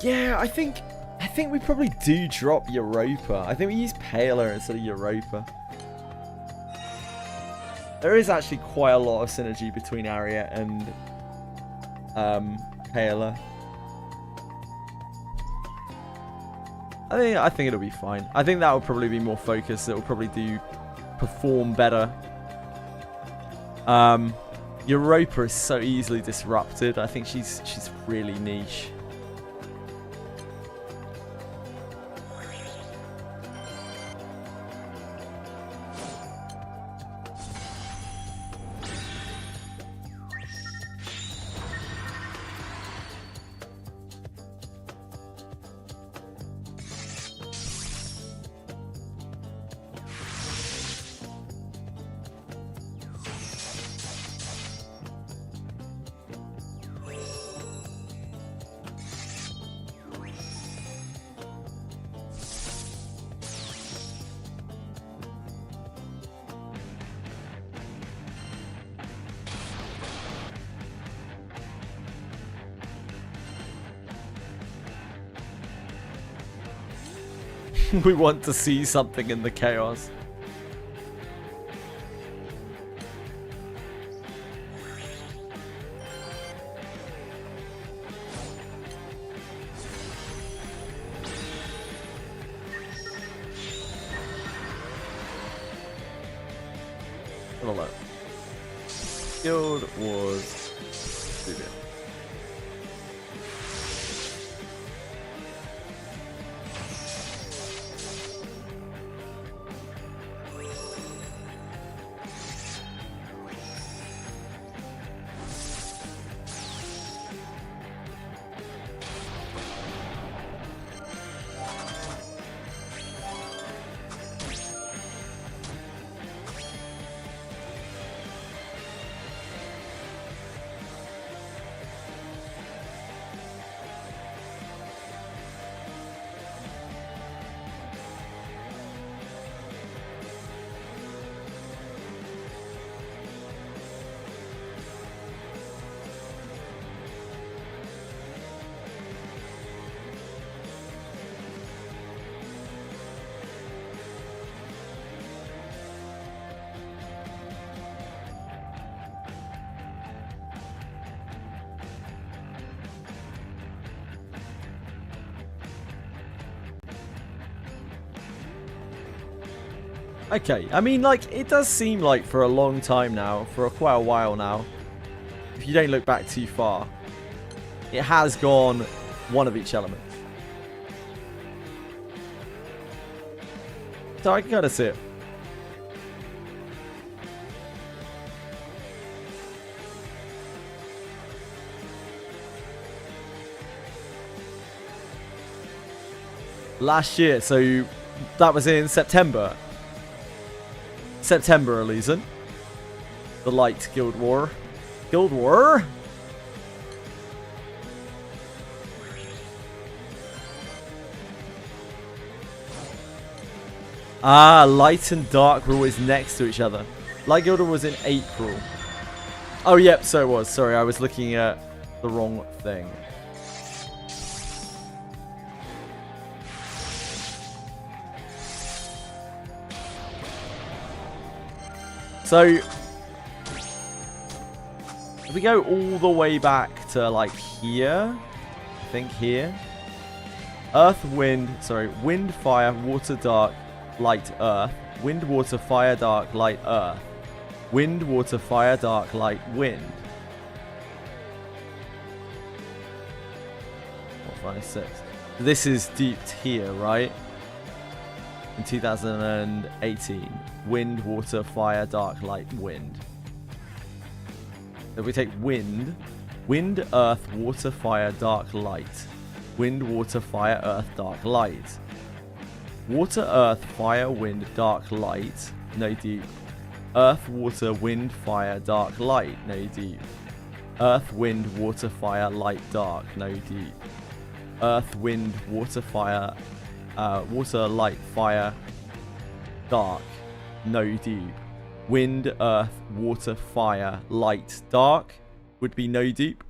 S1: Yeah, I think we probably do drop Europa. I think we use Paler instead of Europa. There is actually quite a lot of synergy between Ariat and Paler. I think it'll be fine. I think that will probably be more focused. It will probably perform better. Europa is so easily disrupted. I think she's really niche. We want to see something in the chaos. Have a look. Guild Wars Studio. Okay, I mean, like, it does seem like for a long time now, for quite a while now, if you don't look back too far, it has gone one of each element. So I can kind of see it. Last year, so that was in September. September releasing. The Light Guild War. Guild War? Ah, Light and Dark were always next to each other. Light Guild War was in April. Oh, yep, so it was. Sorry, I was looking at the wrong thing. So, if we go all the way back to, like, here, I think here. Wind, fire, water, dark, light, earth. Wind, water, fire, dark, light, earth. Wind, water, fire, dark, light, wind. 4, 5, 6. This is deeped here, right? In 2018. Wind, water, fire, dark, light, wind. If we take wind, earth, water, fire, dark, light. Wind, water, fire, earth, dark, light. Water, earth, fire, wind, dark, light. No deep. Earth, water, wind, fire, dark, light. No deep. Earth, wind, water, fire, light, dark. No deep. Earth, wind, water, fire, water, light, fire, dark. No deep. Wind, earth, water, fire, light, dark would be no deep.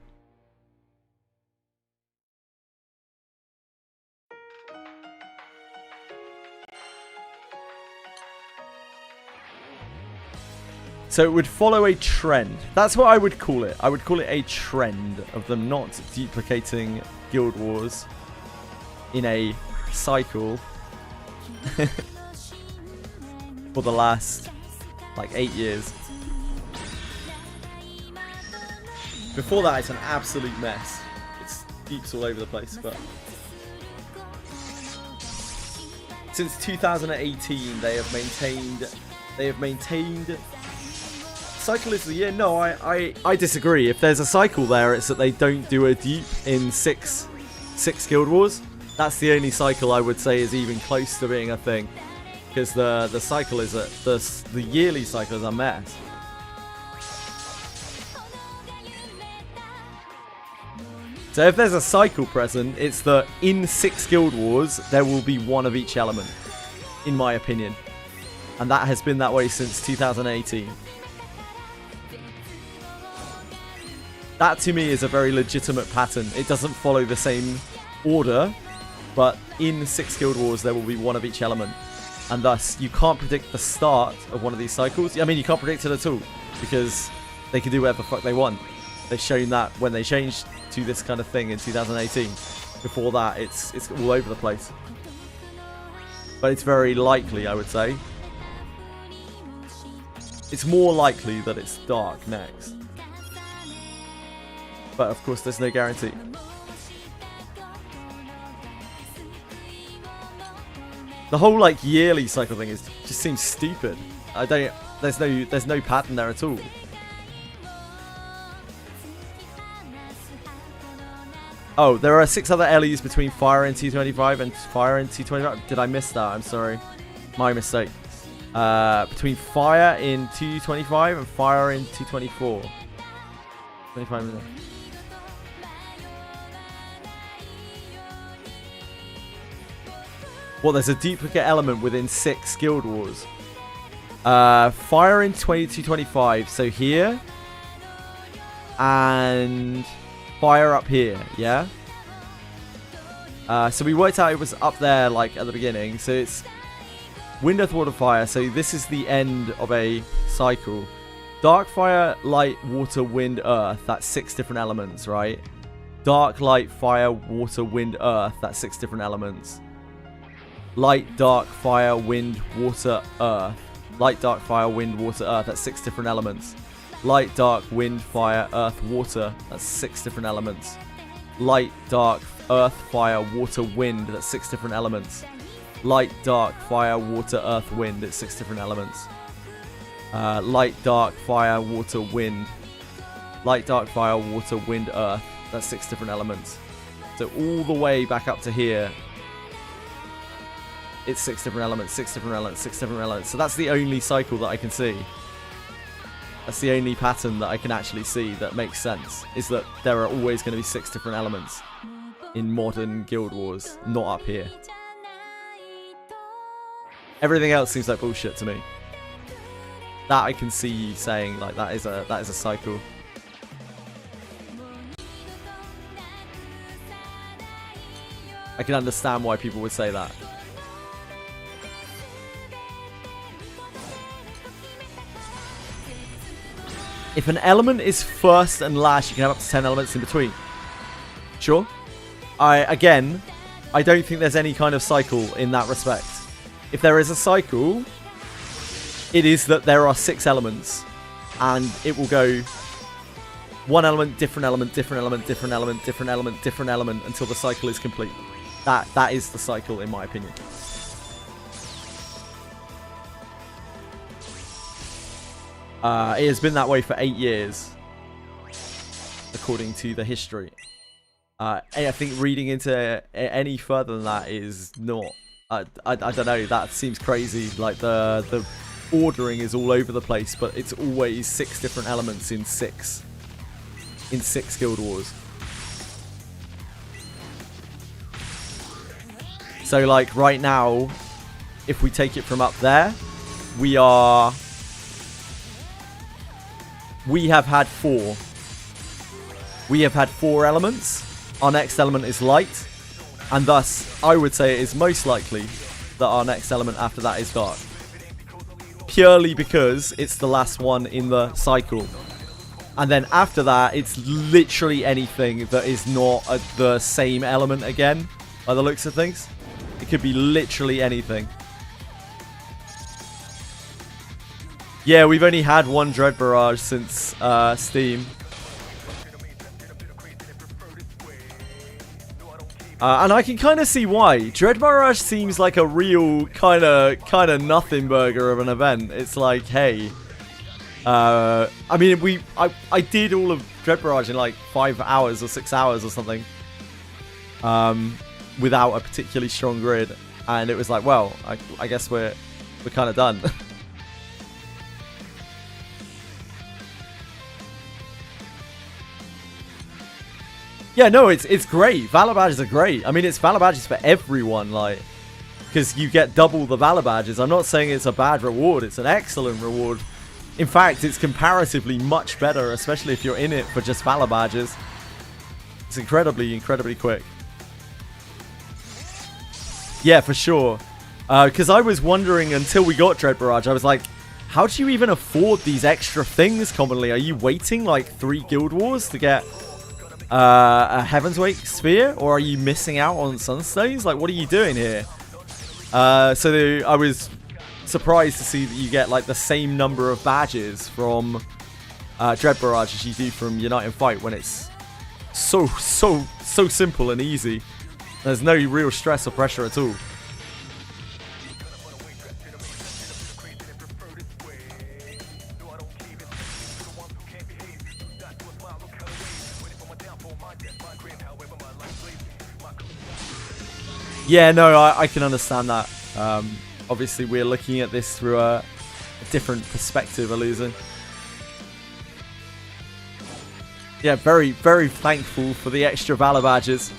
S1: So it would follow a trend. That's what I would call it. I would call it a trend of them not duplicating Guild Wars in a cycle for the last like 8 years. Before that, it's an absolute mess. It's deeps all over the place, but since 2018 they have maintained cycle is the year. No, I disagree. If there's a cycle there, it's that they don't do a deep in six Guild Wars. That's the only cycle I would say is even close to being a thing. Because the cycle is the yearly cycle is a mess. So if there's a cycle present, it's that in 6 Guild Wars there will be one of each element, in my opinion, and that has been that way since 2018. That to me is a very legitimate pattern. It doesn't follow the same order, but in 6 Guild Wars there will be one of each element. And thus, you can't predict the start of one of these cycles. I mean, you can't predict it at all, because they can do whatever the fuck they want. They've shown that when they changed to this kind of thing in 2018. Before that, it's all over the place. But it's very likely, I would say. It's more likely that it's dark next. But of course, there's no guarantee. The whole like yearly cycle thing just seems stupid. There's no pattern there at all. Oh, there are 6 other LEs between Fire in T25 and Fire in T25. Did I miss that? I'm sorry. My mistake. Between Fire in T25 and Fire in T24. 25 minutes. Well, there's a duplicate element within 6 Guild Wars. Fire in 2225, so here. And Fire up here, yeah? So we worked out it was up there, like, at the beginning. So it's Wind, Earth, Water, Fire. So this is the end of a cycle. Dark, Fire, Light, Water, Wind, Earth. That's 6 different elements, right? Dark, Light, Fire, Water, Wind, Earth. That's 6 different elements. Light, Dark, Fire, Wind, Water, Earth. Light, Dark, Fire, Wind, Water, Earth. That's 6 different elements. Light, Dark, Wind, Fire, Earth, Water. That's 6 different elements. Light, Dark, Earth, Fire, Water, Wind. That's 6 different elements. Light, Dark, Fire, Water, Earth, Wind. It's 6 different elements. Light, Dark, Fire, Water, Wind. Light, Dark, Fire, Water, Wind, Earth. That's 6 different elements. So all the way back up to here, it's 6 different elements, 6 different elements, 6 different elements. So that's the only cycle that I can see. That's the only pattern that I can actually see that makes sense. Is that there are always going to be 6 different elements in modern Guild Wars, not up here. Everything else seems like bullshit to me. That I can see you saying like that is a cycle. I can understand why people would say that. If an element is first and last, you can have up to 10 elements in between. Sure. Again, I don't think there's any kind of cycle in that respect. If there is a cycle, it is that there are 6 elements, and it will go one element, different element, different element, different element, different element, different element, until the cycle is complete. That is the cycle, in my opinion. It has been that way for 8 years, according to the history. I think reading into any further than that is not. I don't know. That seems crazy. Like the ordering is all over the place, but it's always 6 different elements in 6 Guild Wars. So like right now, if we take it from up there, we have had 4. We have had 4 elements. Our next element is light. And thus, I would say it is most likely that our next element after that is dark. Purely because it's the last one in the cycle. And then after that, it's literally anything that is not the same element again, by the looks of things. It could be literally anything. Yeah, we've only had one Dread Barrage since Steam. And I can kind of see why. Dread Barrage seems like a real kind of nothing burger of an event. It's like, hey, I mean, I did all of Dread Barrage in like 5 hours or 6 hours or something, without a particularly strong grid, and it was like, well, I guess we're kind of done. Yeah, no, it's great. Valor badges are great. I mean, it's Valor badges for everyone, like, because you get double the Valor badges. I'm not saying it's a bad reward. It's an excellent reward. In fact, it's comparatively much better, especially if you're in it for just Valor badges. It's incredibly, incredibly quick. Yeah, for sure. Because I was wondering until we got Dread Barrage, I was like, how do you even afford these extra things commonly? Are you waiting like 3 Guild Wars to get a Heaven's Wake Sphere, or are you missing out on Sunstones? Like, what are you doing here? So I was surprised to see that you get like the same number of badges from Dread Barrage as you do from Unite and Fight when it's so simple and easy. There's no real stress or pressure at all. Yeah, no, I can understand that. Obviously, we're looking at this through a different perspective, Illusion. Yeah, very, very thankful for the extra Valor badges.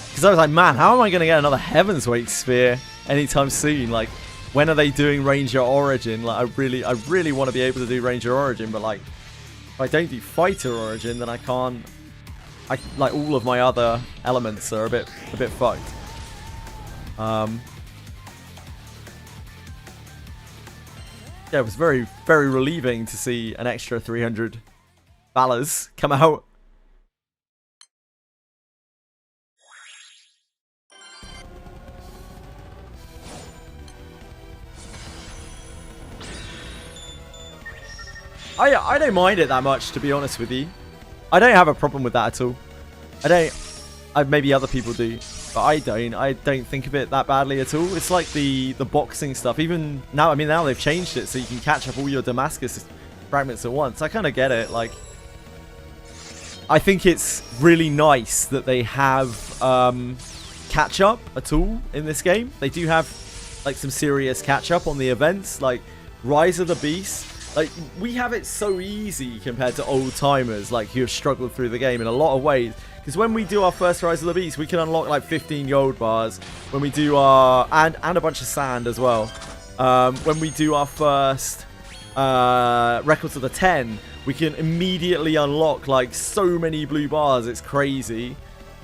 S1: Because I was like, man, how am I going to get another Heaven's Wake Sphere anytime soon? Like, when are they doing Ranger Origin? Like, I really want to be able to do Ranger Origin, but like, if I don't do Fighter Origin, then I can't. Like all of my other elements are a bit fucked. Yeah, it was very, very relieving to see an extra 300 Valors come out. I don't mind it that much, to be honest with you. I don't have a problem with that at all. Maybe other people do, but I don't. I don't think of it that badly at all. It's like the boxing stuff. Even now, I mean, now they've changed it so you can catch up all your Damascus fragments at once. I kind of get it. Like, I think it's really nice that they have catch up at all in this game. They do have like some serious catch up on the events, like Rise of the Beast. Like, we have it so easy compared to old timers, like, who have struggled through the game in a lot of ways. Because when we do our first Rise of the Beast, we can unlock, like, 15 gold bars. When we do our... And a bunch of sand as well. When we do our first Records of the 10, we can immediately unlock, like, so many blue bars. It's crazy.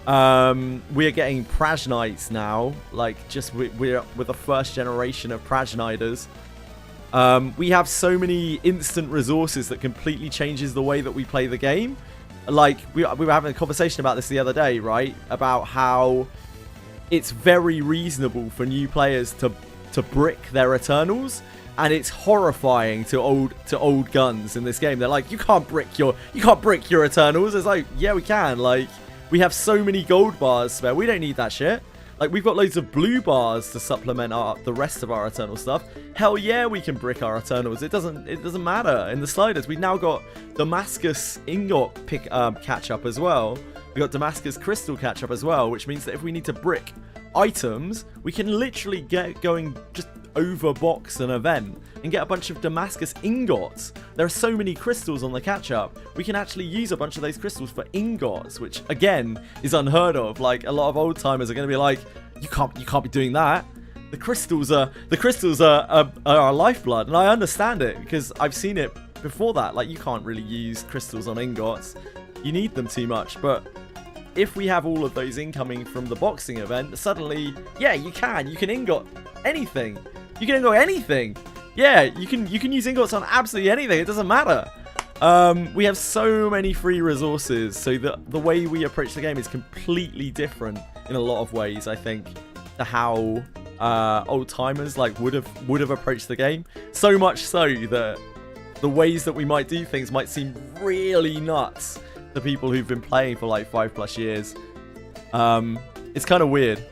S1: We are getting Prajnites now. Like, we're with the first generation of Prajniters. We have so many instant resources that completely changes the way that we play the game. Like, we were having a conversation about this the other day, right? About how it's very reasonable for new players to brick their Eternals, and it's horrifying to old guns in this game. They're like, you can't brick your Eternals. It's like, yeah, we can. Like, we have so many gold bars spare. We don't need that shit. Like, we've got loads of blue bars to supplement the rest of our Eternal stuff. Hell yeah, we can brick our Eternals. It doesn't matter in the sliders. We've now got Damascus ingot catch up as well. We got Damascus crystal catch up as well, which means that if we need to brick items, we can literally get going just overbox an event and get a bunch of Damascus ingots. There are so many crystals on the catch-up. We can actually use a bunch of those crystals for ingots, which again is unheard of. Like, a lot of old timers are going to be like, you can't be doing that. The crystals are our lifeblood, and I understand it because I've seen it before that. Like, you can't really use crystals on ingots. You need them too much, but if we have all of those incoming from the boxing event, suddenly, yeah, you can ingot anything. You can ingot anything. Yeah, you can use ingots on absolutely anything. It doesn't matter. We have so many free resources, so the way we approach the game is completely different in a lot of ways, I think, to how old timers like would have approached the game. So much so that the ways that we might do things might seem really nuts to people who've been playing for like 5+ years. It's kind of weird.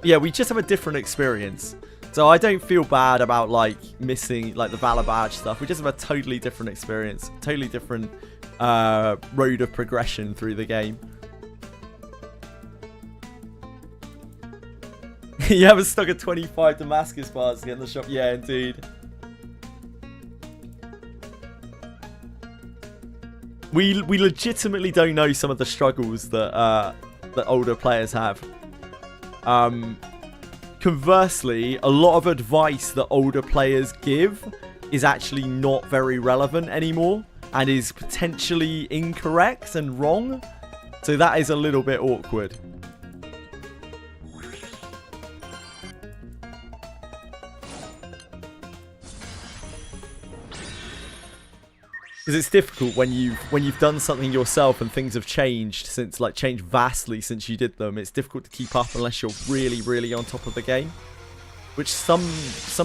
S1: Yeah, we just have a different experience. So I don't feel bad about like missing like the Valor badge stuff. We just have a totally different experience, totally different road of progression through the game. You have a stock of 25 Damascus bars to get in the shop. Yeah, indeed. We legitimately don't know some of the struggles that that older players have. Conversely, a lot of advice that older players give is actually not very relevant anymore and is potentially incorrect and wrong. So that is a little bit awkward. Because it's difficult when you've done something yourself and things have changed since, like, changed vastly since you did them. It's difficult to keep up unless you're really, really on top of the game. Which some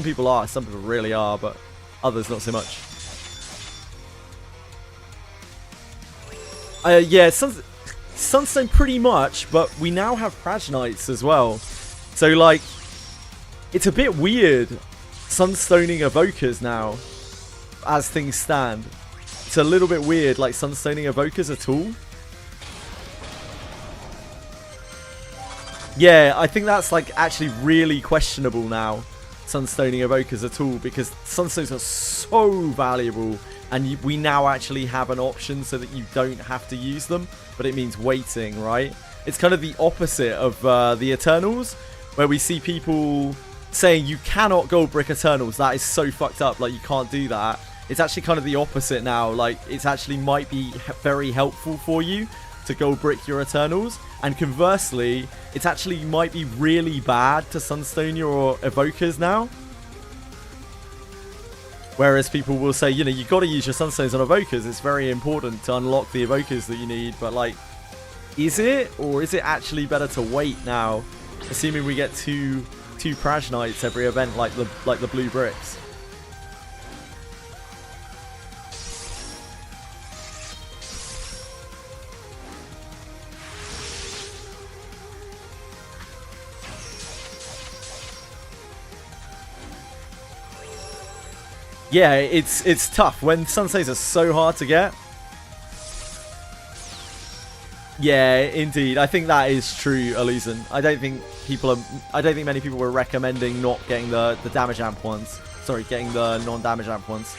S1: people are, some people really are, but others not so much. Yeah, Sunstone pretty much, but we now have Prajnites as well. So, like, it's a bit weird Sunstoning Evokers now, as things stand. It's a little bit weird, like, Sunstoning Evokers at all. Yeah, I think that's, like, actually really questionable now, Sunstoning Evokers at all, because Sunstones are so valuable, and we now actually have an option so that you don't have to use them, but it means waiting, right? It's kind of the opposite of the Eternals, where we see people saying you cannot gold brick Eternals. That is so fucked up, like, you can't do that. It's actually kind of the opposite now. Like, it's actually might be very helpful for you to gold brick your Eternals. And conversely, it's actually might be really bad to Sunstone your Evokers now. Whereas people will say, you know, you got to use your Sunstones on Evokers. It's very important to unlock the Evokers that you need. But, like, is it? Or is it actually better to wait now? Assuming we get two Prajnites every event like the blue bricks. Yeah, it's tough when Sunstones are so hard to get. Yeah, indeed. I think that is true, Elysian. I don't think many people were recommending not getting the damage amp ones. Sorry, getting the non-damage amp ones.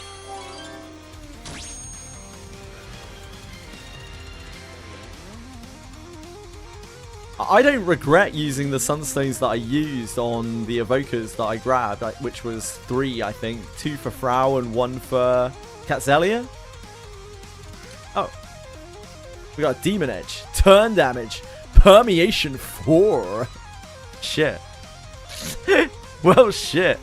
S1: I don't regret using the Sunstones that I used on the Evokers that I grabbed, which was 3, I think. 2 for Frau and 1 for Catzelia. Oh. We got Demon Edge. Turn damage. Permeation 4. Shit. Well, shit.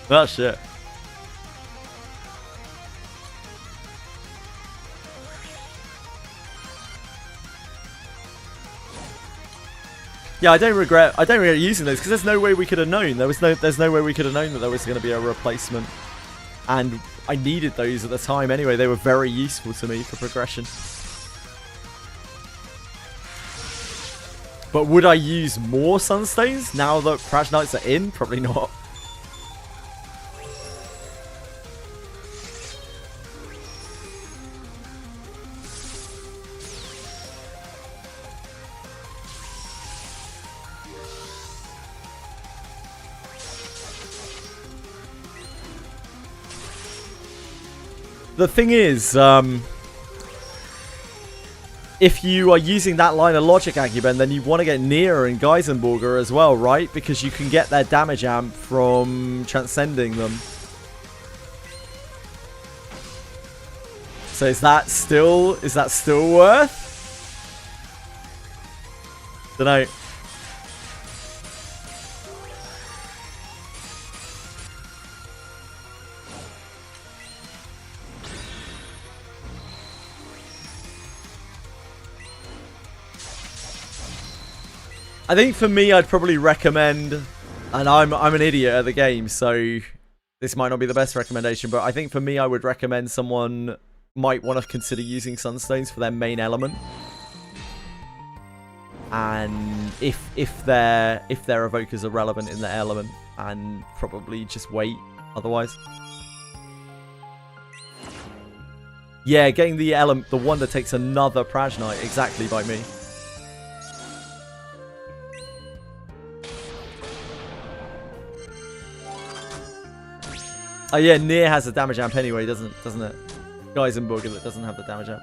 S1: Well, shit. Yeah, I don't regret using those because there's no way we could have known. There's no way we could have known that there was going to be a replacement. And I needed those at the time anyway. They were very useful to me for progression. But would I use more Sunstones now that Prajnites are in? Probably not. The thing is, if you are using that line of logic, Aguben, then you want to get Nier and Geisenburger as well, right? Because you can get their damage amp from transcending them. So is that still worth? Dunno. I think for me, I'd probably recommend, and I'm an idiot at the game, so this might not be the best recommendation, but I think for me, I would recommend someone might want to consider using Sunstones for their main element. And if their Evokers are relevant in their element, and probably just wait otherwise. Yeah, getting the one that takes another Prajnite, exactly, by me. Oh yeah, Nier has a damage amp anyway, doesn't it? Geisenburger that doesn't have the damage amp.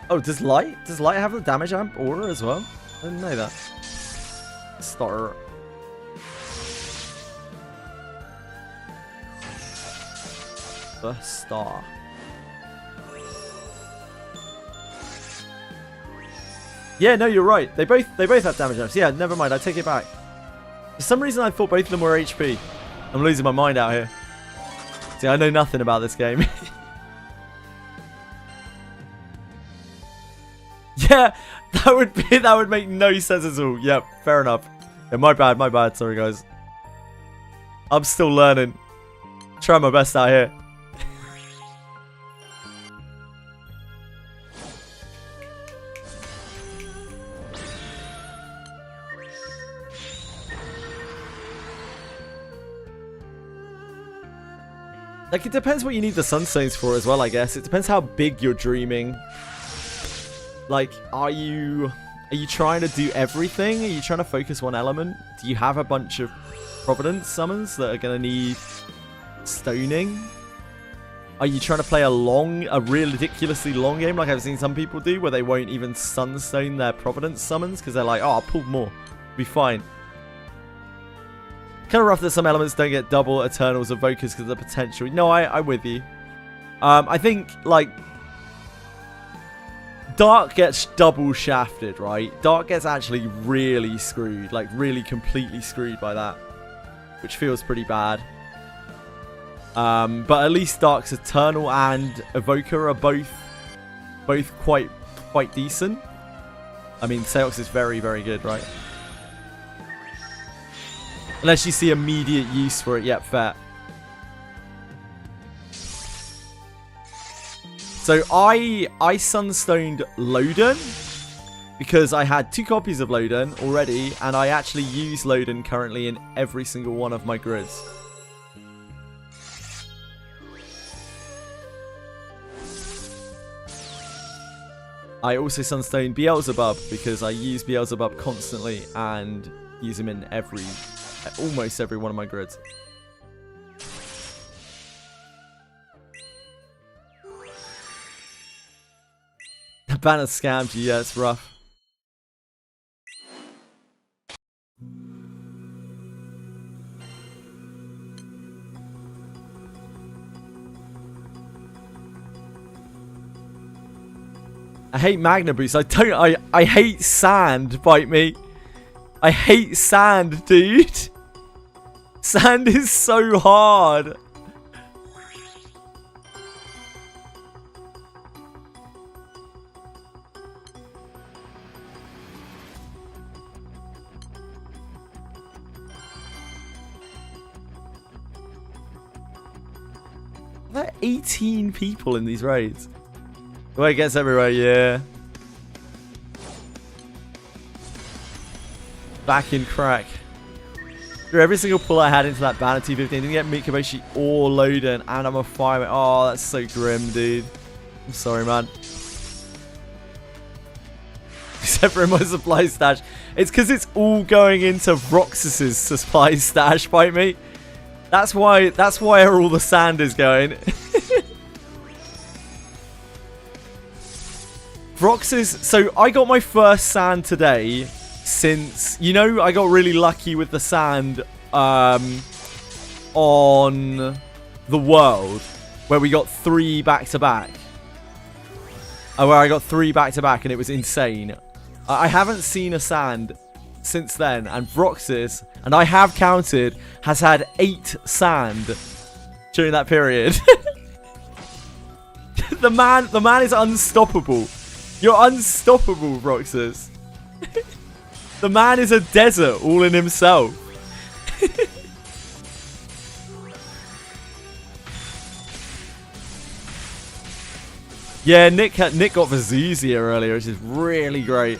S1: Oh, does light have the damage amp aura as well? I didn't know that. Star. The star. Yeah, no, you're right. They both have damage amps. Yeah, never mind. I take it back. For some reason, I thought both of them were HP. I'm losing my mind out here. See, I know nothing about this game. Yeah, that would make no sense at all. Yep, fair enough. Yeah, my bad. Sorry, guys. I'm still learning. Trying my best out here. Like, it depends what you need the Sunstones for as well, I guess. It depends how big you're dreaming. Like, are you trying to do everything? Are you trying to focus one element? Do you have a bunch of Providence summons that are going to need stoning? Are you trying to play a real ridiculously long game like I've seen some people do, where they won't even Sunstone their Providence summons because they're like, oh, I'll pull more. Be fine. Kind of rough that some elements don't get double Eternals Evokers because of the potential. No, I'm with you. I think, like, Dark gets double shafted, right? Dark gets actually really screwed. Like, really completely screwed by that. Which feels pretty bad. But at least Dark's Eternal and Evoker are both quite decent. I mean, Seox is very, very good, right? Unless you see immediate use for it. Yep, fair. So I Sunstoned Loden because I had 2 copies of Loden already, and I actually use Loden currently in every single one of my grids. I also Sunstoned Beelzebub because I use Beelzebub constantly and use him in almost every one of my grids. The banner scammed you, yeah, it's rough. I hate Magna Boost. I hate sand, bite me. I hate sand, dude. Sand is so hard. There are 18 people in these raids. Well, it gets everywhere, yeah. Back in crack. Through every single pull I had into that banner T15, didn't get Mikaboshi or Loden, and I'm a fireman. Oh, that's so grim, dude. I'm sorry, man. Except for in my supply stash. It's because it's all going into Roxas's supply stash, bite me. That's why all the sand is going. Roxas, so I got my first sand today. Since, you know, I got really lucky with the sand on the world, where we got 3 back-to-back. Where I got 3 back-to-back, and it was insane. I haven't seen a sand since then, and Roxas, and I have counted, has had 8 sand during that period. the man is unstoppable. You're unstoppable, Roxas. The man is a desert all in himself. Yeah, Nick got Vazuzia earlier, which is really great.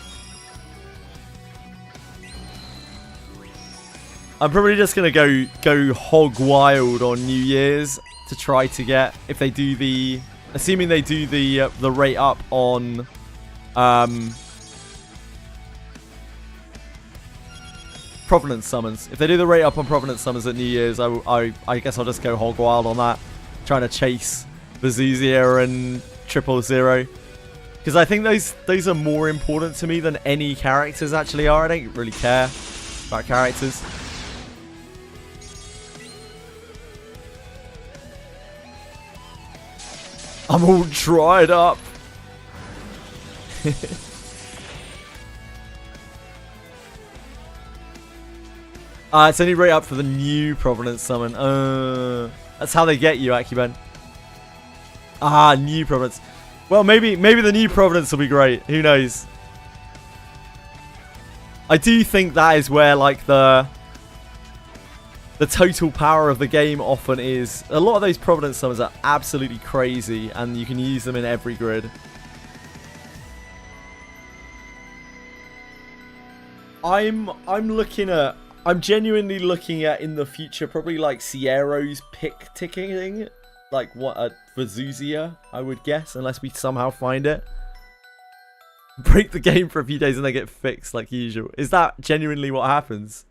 S1: I'm probably just gonna go hog wild on New Year's to try to get, if they do the, assuming they do the rate up on Provenance summons. If they do the rate up on Provenance summons at New Year's, I guess I'll just go hog wild on that, trying to chase Vazuzia and 000. Because Because I think those are more important to me than any characters actually are. I don't really care about characters. I'm all dried up. It's only right up for the new Providence summon. That's how they get you, Akiben. New Providence. Well, maybe the new Providence will be great. Who knows? I do think that is where like the total power of the game often is. A lot of those Providence summons are absolutely crazy, and you can use them in every grid. I'm genuinely looking at in the future probably like Sierro's pick ticking, like what a Vazuzia, I would guess, unless we somehow find it. Break the game for a few days and they get fixed like usual. Is that genuinely what happens?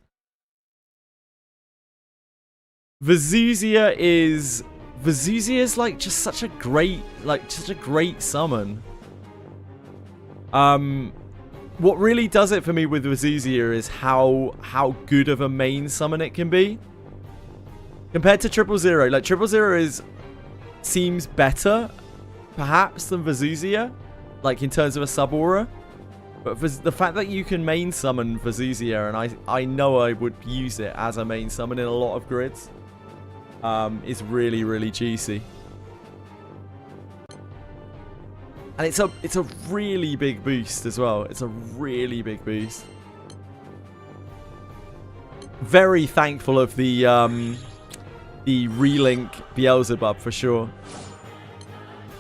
S1: Vazuzia is like just such a great summon. What really does it for me with Vazuzia is how good of a main summon it can be. Compared to 000, like 000 seems better perhaps than Vazuzia, like in terms of a sub aura. But the fact that you can main summon Vazuzia, and I know I would use it as a main summon in a lot of grids, is really, really juicy. And it's a really big boost as well. It's a really big boost. Very thankful of the relink Beelzebub for sure.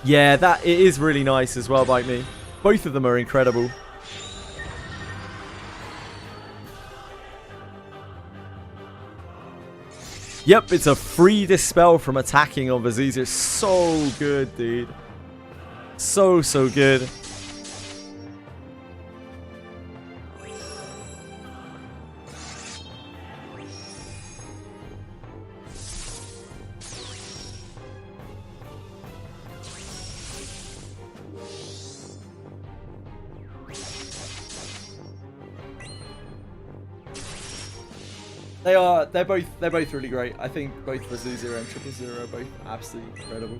S1: Yeah, it is really nice as well, Bite Me. Both of them are incredible. Yep, it's a free dispel from attacking on Vazuzia. It's so good, dude. So good. They're both really great. I think both Vazuzia and 000 are both absolutely incredible.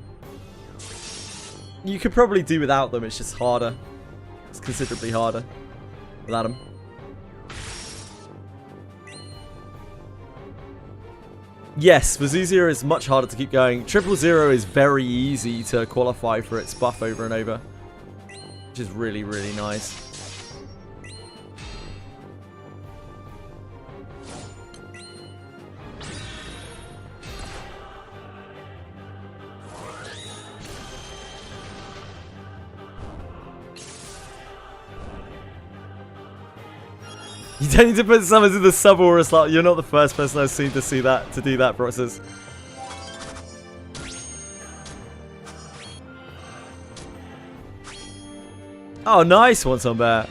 S1: You could probably do without them, it's just harder. It's considerably harder without them. Yes, Vazuzia is much harder to keep going. 000 is very easy to qualify for its buff over and over, which is really, really nice. You don't need to put summons in the sub-aura slot. You're not the first person I've seen to do that process. Oh, nice one, on Bear.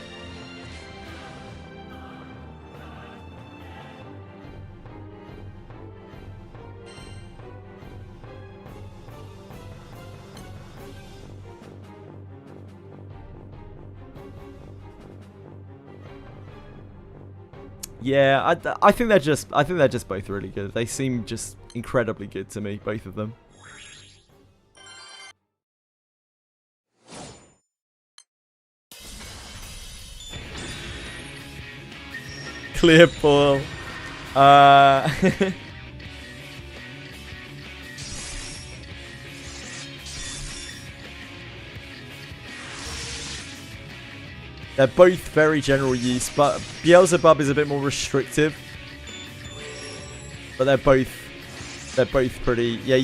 S1: Yeah, I think they're just both really good. They seem just incredibly good to me, both of them. Clear ball. They're both very general use, but Beelzebub is a bit more restrictive. But they're both pretty. Yeah,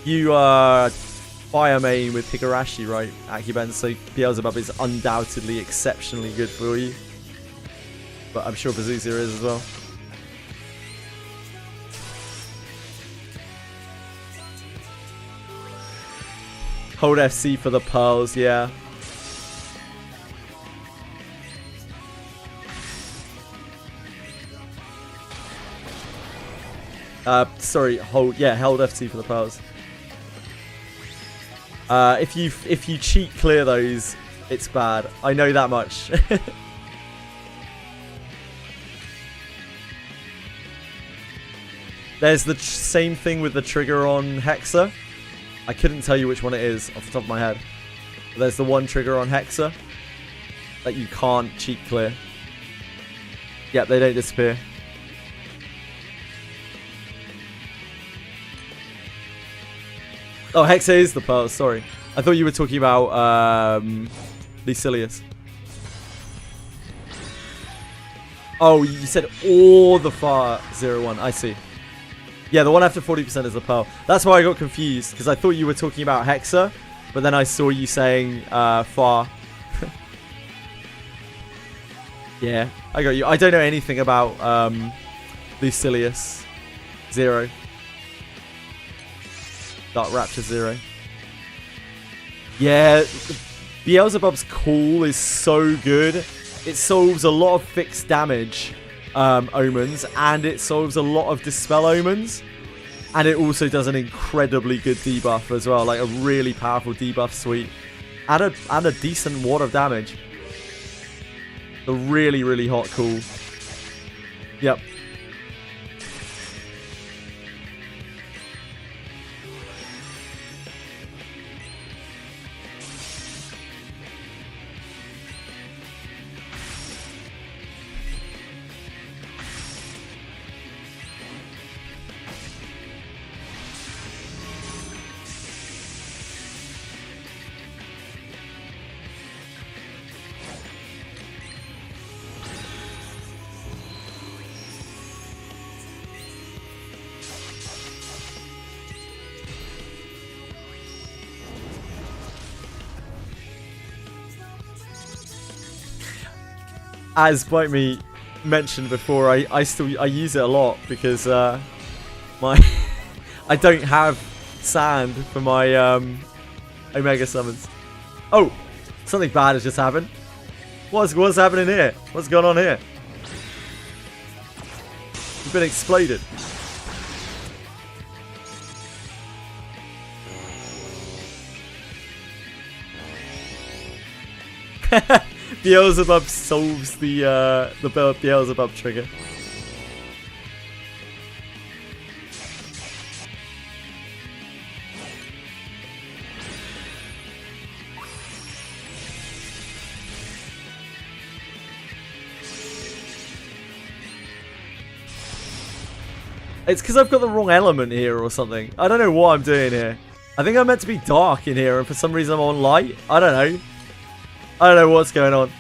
S1: you are fire main with Higurashi, right, Akiben? So Beelzebub is undoubtedly exceptionally good for you. But I'm sure Vazuzia is as well. Hold FC for the pearls, yeah. Sorry, hold FT for the pearls. If you cheat clear those, It's bad. I know that much. There's the same thing with the trigger on Hexa. I couldn't tell you which one it is off the top of my head. But there's the one trigger on Hexa that you can't cheat clear. Yep, they don't disappear. Oh, Hexa is the pearl, sorry. I thought you were talking about Lucilius. Oh, you said all the far 01. I see. Yeah, the one after 40% is the pearl. That's why I got confused, because I thought you were talking about Hexa, but then I saw you saying far. Yeah, I got you. I don't know anything about Lucilius 0. Dark Rapture 0. Yeah, Beelzebub's call is so good. It solves a lot of fixed damage omens, and it solves a lot of dispel omens, and it also does an incredibly good debuff as well, like a really powerful debuff suite, and a decent wad of damage. A really, really hot call. Yep. As Bite Me mentioned before, I use it a lot because my I don't have sand for my Omega summons. Oh, something bad has just happened. What's happening here? What's going on here? You've been exploded. Beelzebub solves the Beelzebub trigger. It's because I've got the wrong element here or something. I don't know what I'm doing here. I think I'm meant to be dark in here, and for some reason I'm on light. I don't know. I don't know what's going on.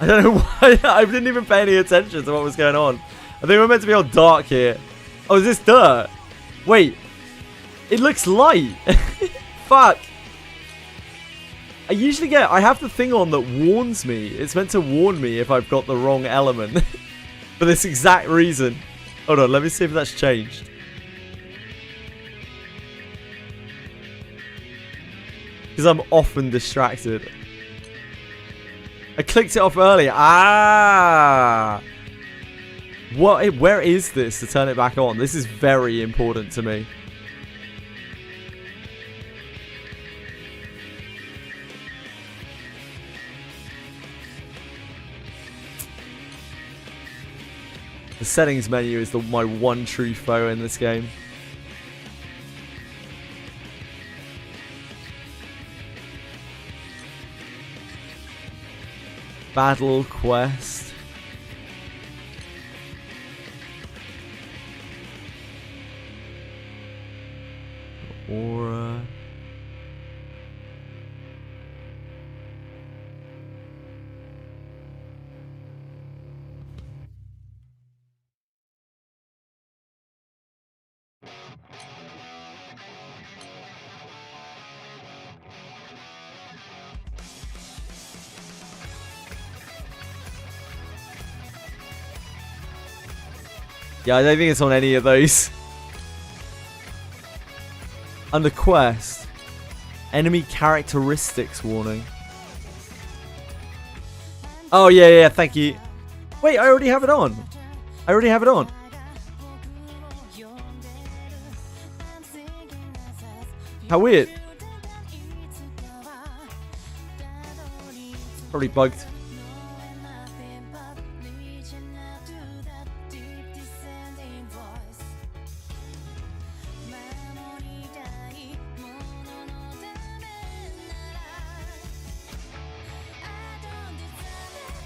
S1: I don't know why. I didn't even pay any attention to what was going on. I think we're meant to be on dark here. Oh, is this dirt? Wait. It looks light. Fuck. I have the thing on that warns me. It's meant to warn me if I've got the wrong element. For this exact reason. Hold on, let me see if that's changed. Because I'm often distracted. I clicked it off earlier. Ah! Where is this to turn it back on? This is very important to me. The settings menu is my one true foe in this game. Battle quest. Aura. Yeah, I don't think it's on any of those. Under quest, enemy characteristics warning. Oh yeah, thank you. Wait, I already have it on. How weird. Probably bugged.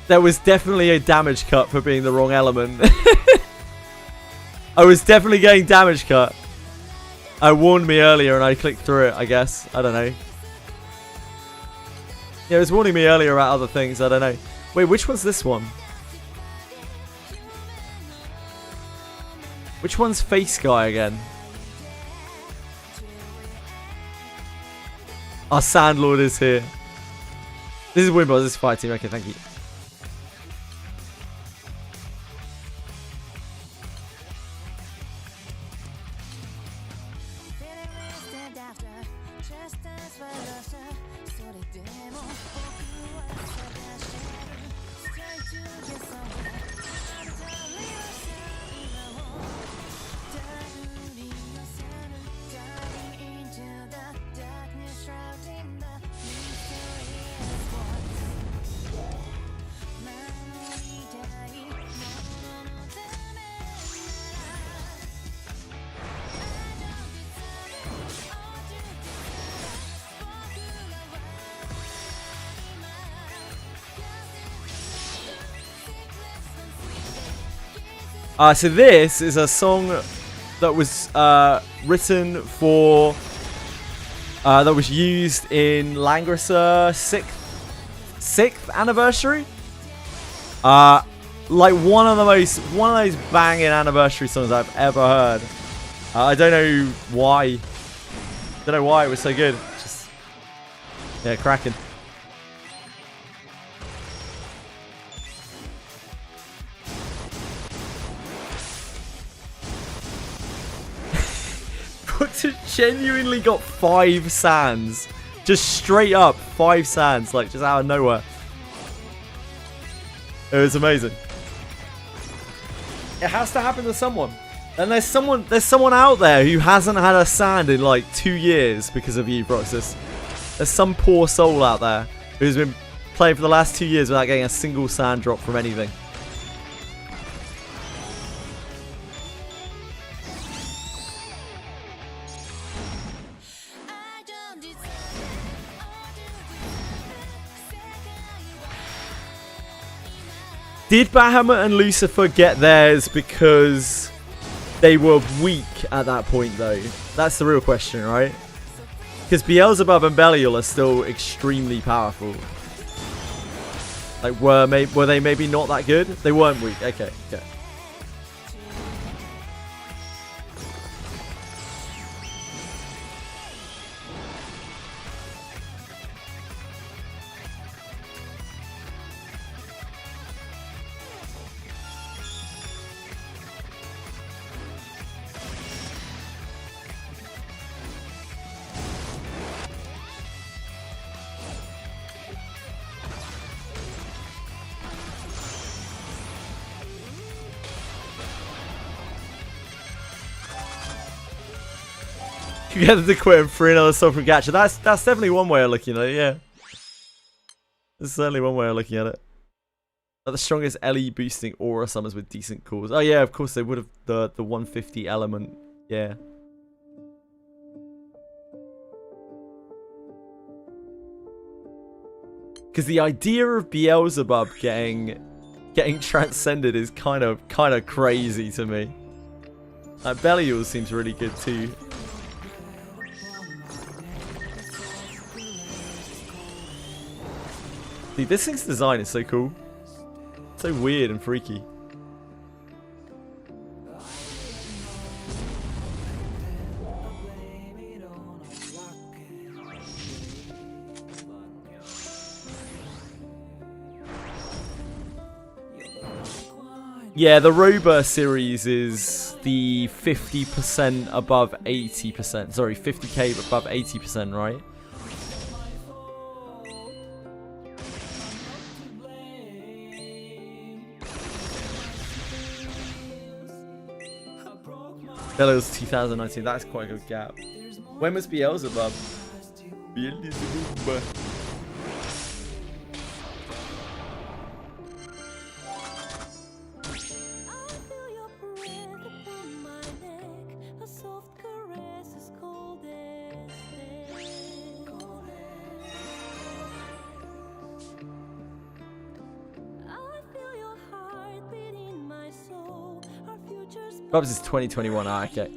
S1: There was definitely a damage cut for being the wrong element. I was definitely getting damage cut. I warned me earlier and I clicked through it, I guess. I don't know. Yeah, it was warning me earlier about other things. I don't know. Wait, which one's this one? Which one's Face Guy again? Our Sandlord is here. This is Winboss. This is Fire Team. Okay, thank you. So this is a song that was written for, that was used in Langrisser 6th anniversary. Like one of those banging anniversary songs I've ever heard. I don't know why. Don't know why it was so good. Just, yeah, cracking. Genuinely got 5 sands. Just straight up 5 sands, like just out of nowhere. It was amazing. It has to happen to someone. And there's someone out there who hasn't had a sand in like 2 years because of you, Broxus. There's some poor soul out there who's been playing for the last 2 years without getting a single sand drop from anything. Did Bahamut and Lucifer get theirs because they were weak at that point, though? That's the real question, right? Because Beelzebub and Belial are still extremely powerful. Like, were they maybe not that good? They weren't weak. Okay, okay. You get them to quit and free another song from Gacha. That's definitely one way of looking at it, yeah. That's certainly one way of looking at it. Are the strongest LE boosting aura summons with decent calls. Oh yeah, of course they would have the 150 element. Yeah. Because the idea of Beelzebub getting transcended is kind of crazy to me. Like Belial seems really good too. Dude, this thing's design is so cool. So weird and freaky. Yeah, the Roba series is the 50% above 80%. Sorry, 50k above 80%, right? Belial's 2019, that's quite a good gap. When was Beelzebub? Beelzebub. Perhaps it's 2021. Ah, okay.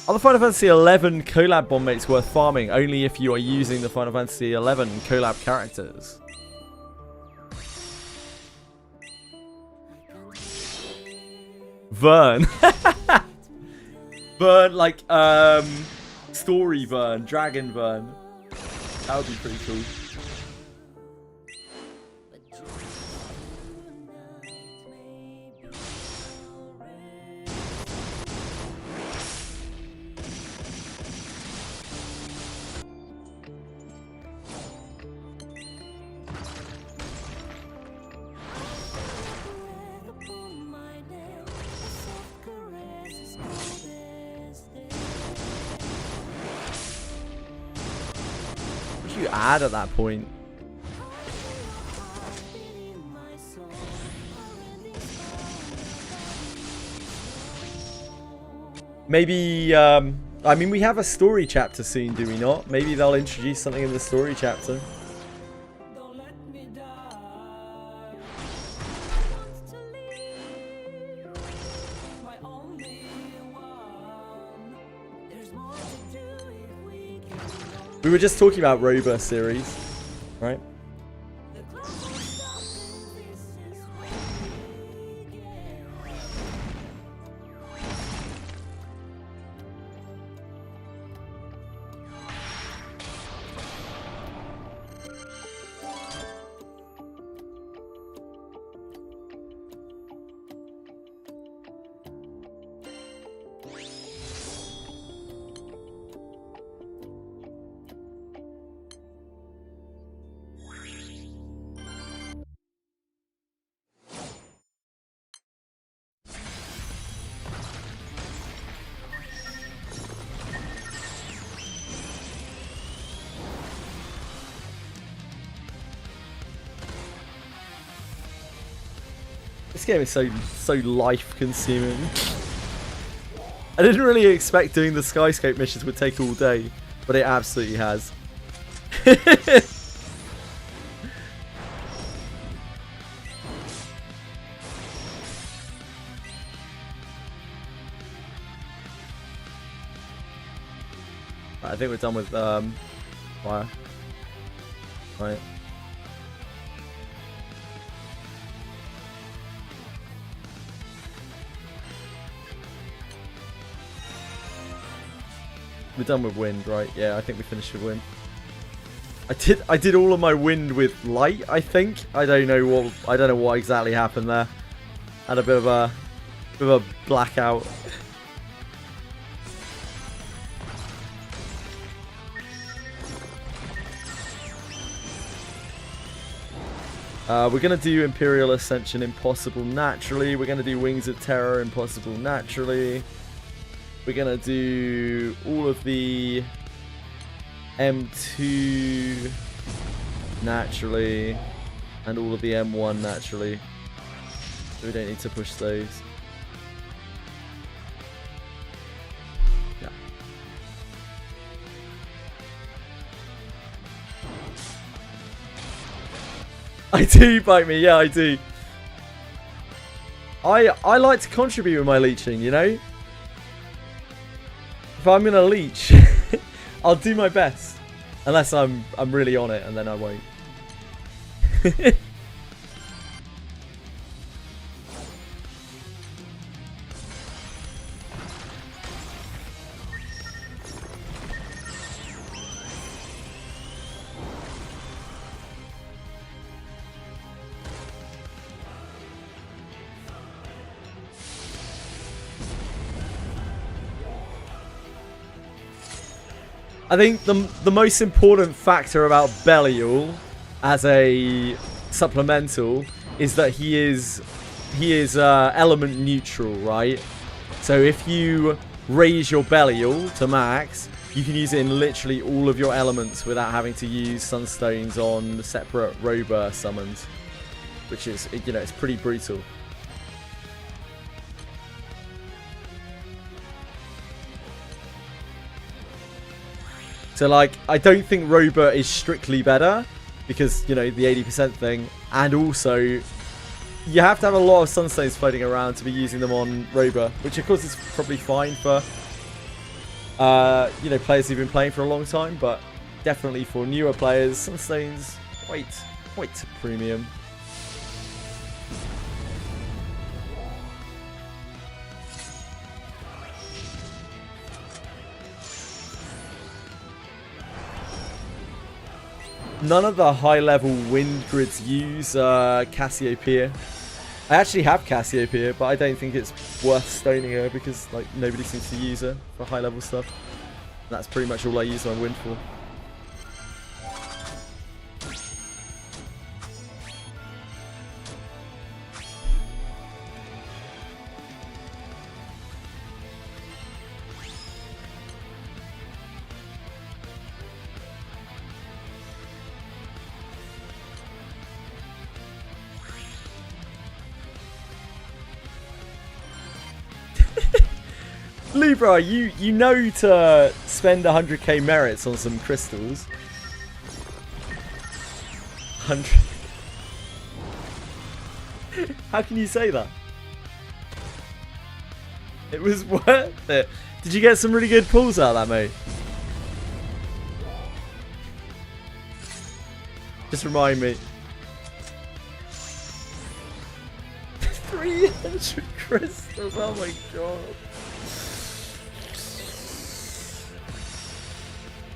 S1: Are the Final Fantasy XI collab bond mates worth farming only if you are using the Final Fantasy XI collab characters? Vern. Vern, like, Story Vern, Dragon Vern. That would be pretty cool. You add at that point. Maybe, I mean, we have a story chapter soon, do we not? Maybe they'll introduce something in the story chapter. We were just talking about Rover series, right? This game is so life consuming. I didn't really expect doing the Skyscope missions would take all day, but it absolutely has. Right, I think we're done with fire. Right. We're done with wind, right? Yeah, I think we finished with wind. I did all of my wind with light, I think. I don't know what exactly happened there. Had a bit of a blackout. We're gonna do Imperial Ascension impossible naturally. We're gonna do Wings of Terror impossible naturally. We're going to do all of the M2 naturally and all of the M1 naturally. So we don't need to push those. Yeah. I do, bite me. Yeah, I do. I like to contribute with my leeching, you know? If I'm gonna leech, I'll do my best. Unless I'm really on it, and then I won't. I think the most important factor about Belial as a supplemental is that he is element neutral, right? So if you raise your Belial to max, you can use it in literally all of your elements without having to use Sunstones on separate Rober summons. Which is, you know, it's pretty brutal. So, like, I don't think Rober is strictly better because, you know, the 80% thing. And also, you have to have a lot of Sunstones floating around to be using them on Rober, which, of course, is probably fine for, you know, players who've been playing for a long time. But definitely for newer players, Sunstones, quite premium. None of the high-level wind grids use Cassiopeia. I actually have Cassiopeia, but I don't think it's worth stoning her because like nobody seems to use her for high-level stuff. That's pretty much all I use my wind for. Libra, you know to spend 100k merits on some crystals. 100. How can you say that? It was worth it. Did you get some really good pulls out of that, mate? Just remind me. 300 crystals, oh my god.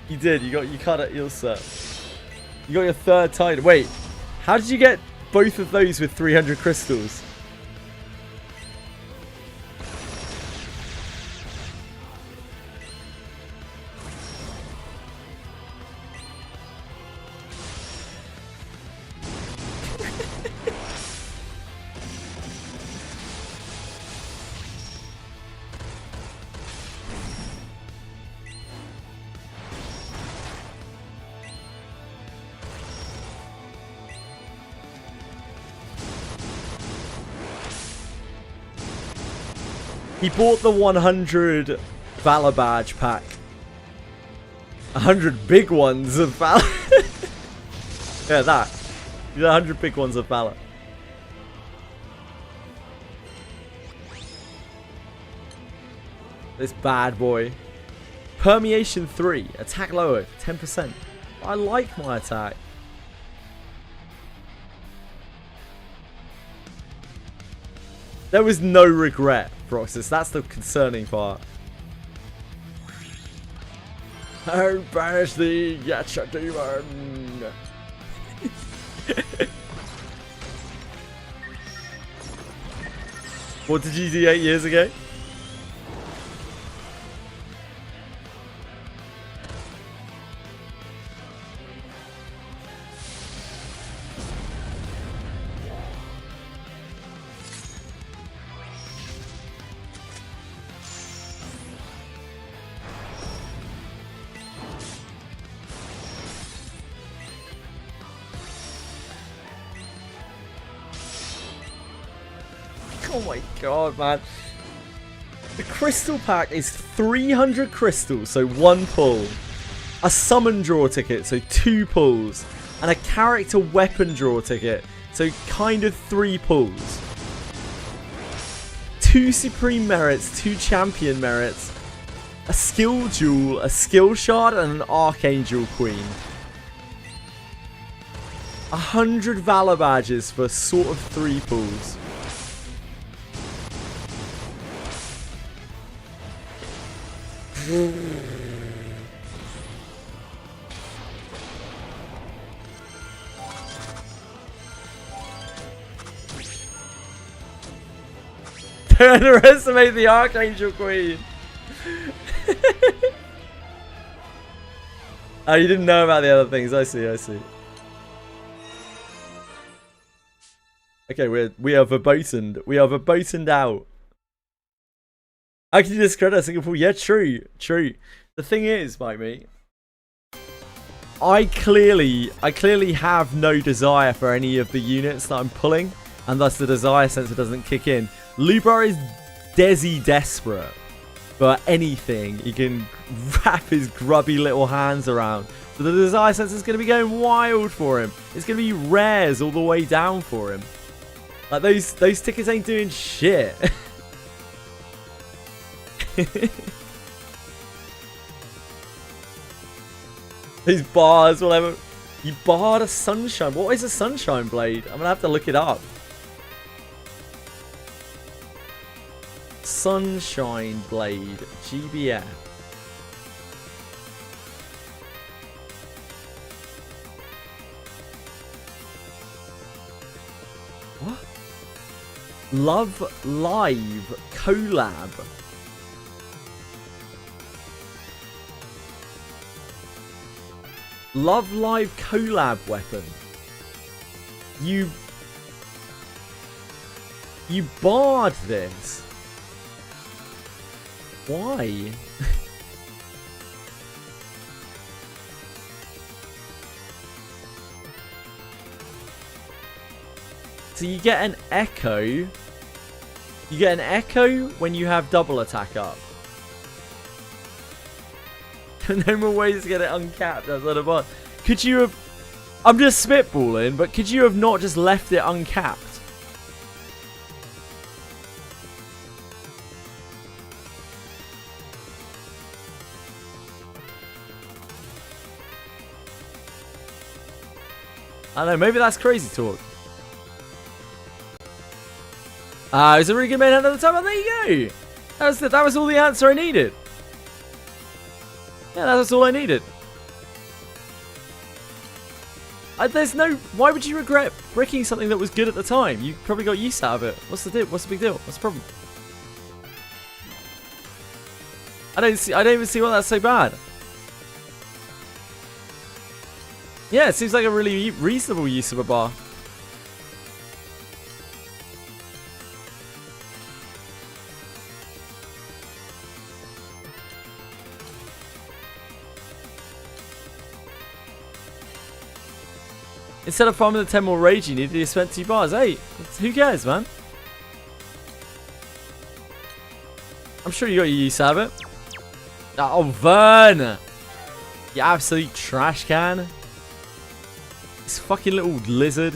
S1: You did, you cut it Ilsa. You got your third title. Wait, how did you get both of those with 300 crystals? He bought the 100 Valor Badge pack. 100 big ones of Valor. Yeah, that. 100 big ones of Valor. This bad boy. Permeation 3. Attack lower. 10%. I like my attack. There was no regret, Proxys. That's the concerning part. Oh, banish thee, Yacha demon! What did you do 8 years ago? Oh my god, man. The crystal pack is 300 crystals, so 1 pull. A summon draw ticket, so 2 pulls. And a character weapon draw ticket, so kind of 3 pulls. 2 supreme merits, 2 champion merits. A skill jewel, a skill shard, and an archangel queen. 100 valor badges for sort of 3 pulls. Don't underestimate the Archangel Queen. Oh, you didn't know about the other things. I see, I see. Okay, we are verbotened. We are verbotened out. How can you discredit a single pull? Yeah, true. The thing is, mate, I clearly have no desire for any of the units that I'm pulling, and thus the desire sensor doesn't kick in. Lubar is Desi desperate for anything he can wrap his grubby little hands around. So the desire sensor is going to be going wild for him. It's going to be rares all the way down for him. Like those tickets ain't doing shit. These bars, whatever. You barred a Sunshine. What is a Sunshine Blade? I'm going to have to look it up. Sunshine Blade. GBF. What? Love Live collab. Love Live collab weapon. You barred this. Why? So you get an echo. You get an echo when you have double attack up. No more ways to get it uncapped outside of bar. Could you have... I'm just spitballing, but could you have not just left it uncapped? I don't know, maybe that's crazy talk. It's a really good main hand at the time. Oh, there you go. That was all the answer I needed. Yeah, that's all I needed. There's no... Why would you regret bricking something that was good at the time? You probably got use out of it. What's the deal? What's the big deal? What's the problem? I don't even see why that's so bad. Yeah, it seems like a really reasonable use of a bar. Instead of farming the 10 more rage, you needed to spend 2 bars. Hey, who cares, man? I'm sure you got your use out of it. Oh, Vern! You absolute trash can. This fucking little lizard.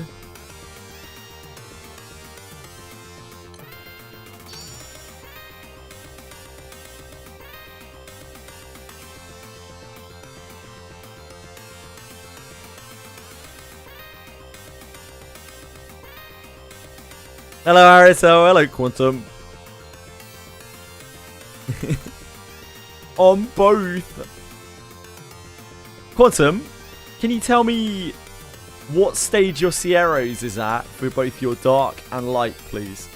S1: Hello, Harris. Oh, hello, Quantum. On both. Quantum, can you tell me what stage your Sierros is at for both your dark and light, please?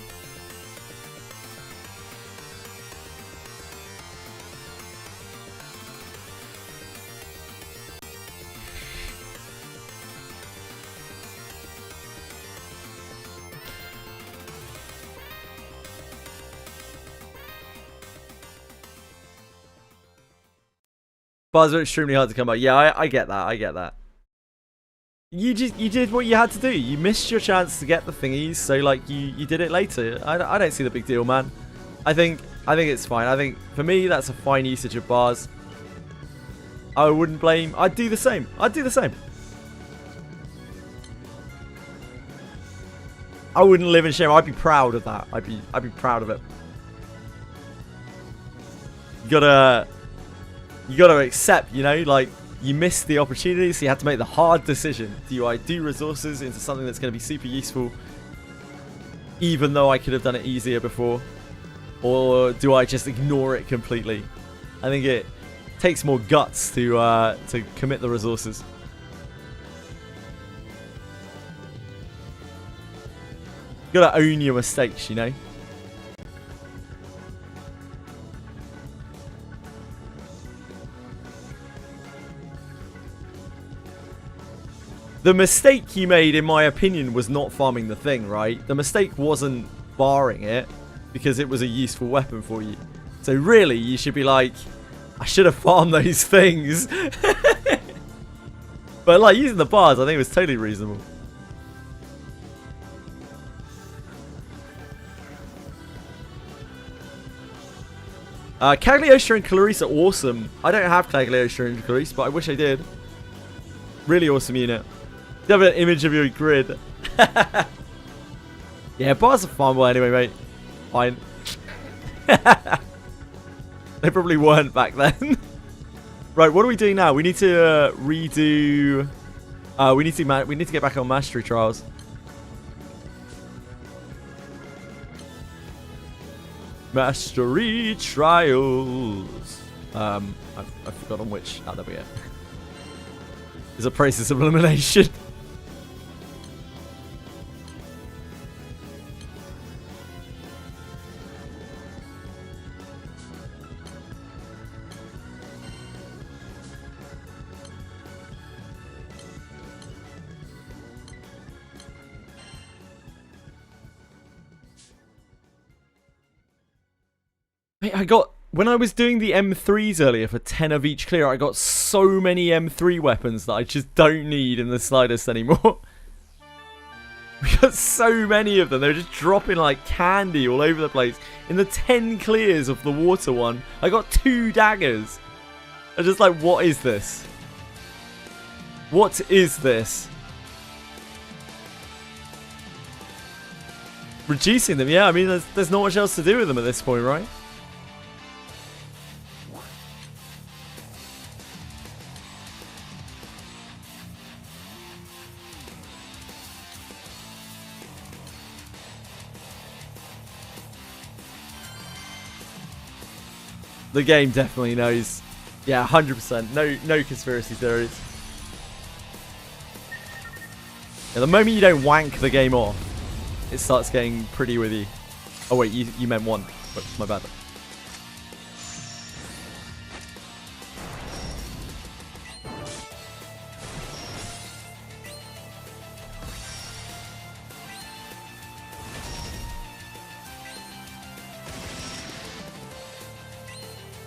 S1: Bars are extremely hard to come by. Yeah, I get that. I get that. You did what you had to do. You missed your chance to get the thingies, so like you did it later. I don't see the big deal, man. I think it's fine. I think for me that's a fine usage of bars. I wouldn't blame. I'd do the same. I'd do the same. I wouldn't live in shame. I'd be proud of that. I'd be proud of it. You gotta accept, you know, like, you missed the opportunity, so you had to make the hard decision. Do I do resources into something that's going to be super useful, even though I could have done it easier before? Or do I just ignore it completely? I think it takes more guts to commit the resources. You gotta own your mistakes, you know? The mistake you made, in my opinion, was not farming the thing, right? The mistake wasn't barring it because it was a useful weapon for you. So really, you should be like, I should have farmed those things. But like using the bars, I think it was totally reasonable. Cagliostro and Clarice are awesome. I don't have Cagliostro and Clarice, but I wish I did. Really awesome unit. You have an image of your grid. Yeah, bars are farmable anyway, mate. Fine. They probably weren't back then. Right, what are we doing now? We need to redo. We need to get back on mastery trials. Mastery trials. I've forgotten which. Oh, there we go. There's a process of elimination. When I was doing the M3s earlier for 10 of each clear, I got so many M3 weapons that I just don't need in the slightest anymore. We got so many of them. They're just dropping like candy all over the place. In the 10 clears of the water one, I got 2 daggers. I'm just like, what is this? What is this? Reducing them, yeah. I mean, there's not much else to do with them at this point, right? The game definitely knows. Yeah, 100%. No conspiracy theories. Yeah, the moment you don't wank the game off, it starts getting pretty with you. Oh wait, you meant one. My bad.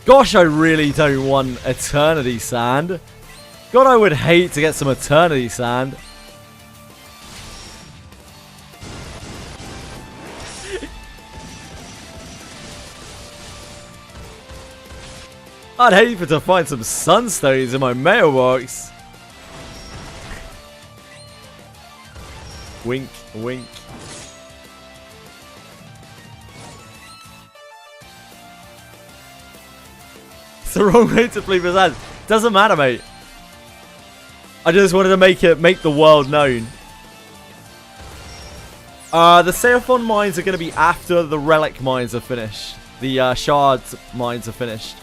S1: Gosh, I really don't want Eternity Sand. God, I would hate to get some Eternity Sand. I'd hate to find some Sunstones in my mailbox. Wink, wink. It's the wrong way to play for that. Doesn't matter, mate. I just wanted to make the world known. The Seraphon mines are going to be after the relic mines are finished. The shards mines are finished,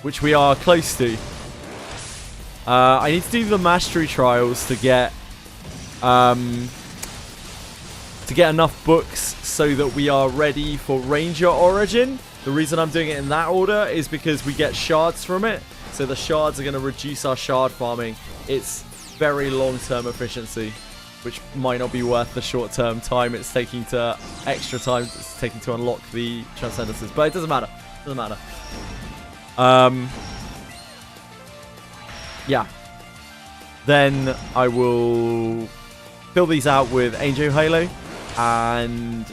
S1: which we are close to. I need to do the mastery trials to get enough books so that we are ready for Ranger Origin. The reason I'm doing it in that order is because we get shards from it. So the shards are going to reduce our shard farming. It's very long-term efficiency, which might not be worth the short-term time it's taking to unlock the Transcendences. But it doesn't matter. It doesn't matter. Yeah. Then I will fill these out with Angel Halo, and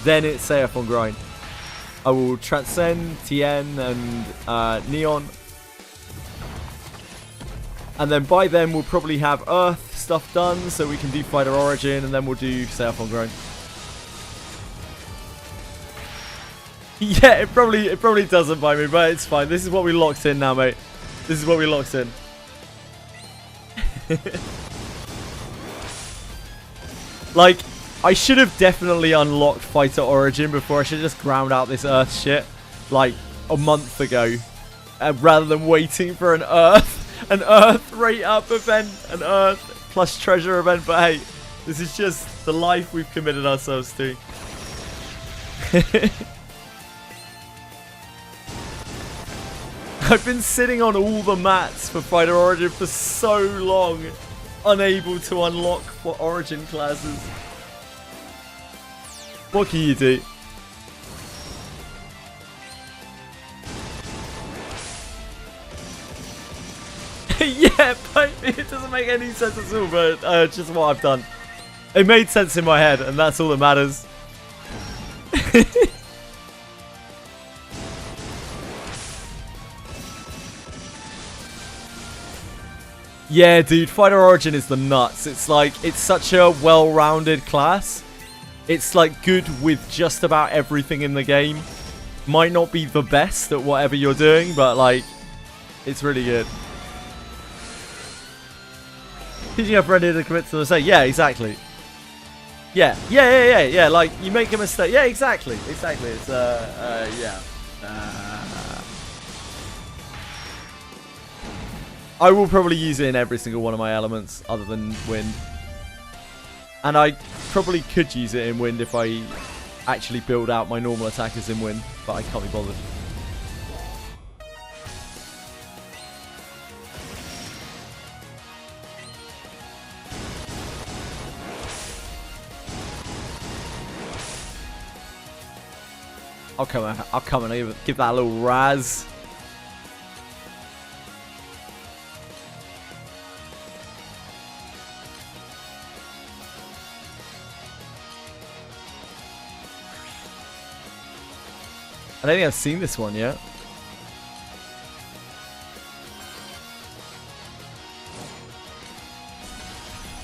S1: then it's Seraphon grind. I will transcend Tien and Neon, and then by then we'll probably have Earth stuff done, so we can do Fighter Origin, and then we'll do Seraphon grind. Yeah, it probably doesn't buy me, but it's fine. This is what we locked in now, mate. This is what we locked in. Like, I should have definitely unlocked Fighter Origin before. I should have just ground out this Earth shit like a month ago, rather than waiting for an Earth rate up event, an Earth plus treasure event. But hey, this is just the life we've committed ourselves to. I've been sitting on all the mats for Fighter Origin for so long, unable to unlock for Origin classes. What can you do? Yeah, but it doesn't make any sense at all, but it's just what I've done. It made sense in my head, and that's all that matters. Yeah, dude, Fighter Origin is the nuts. It's like, it's such a well-rounded class. It's like good with just about everything in the game. Might not be the best at whatever you're doing, but like, it's really good. Teaching a friend to commit to the mistake. Yeah, exactly. Yeah, like, you make a mistake. Yeah, exactly. It's, yeah. I will probably use it in every single one of my elements other than wind. And I probably could use it in wind if I actually build out my normal attackers in wind, but I can't be bothered. I'll come and give that a little razz. I don't think I've seen this one yet.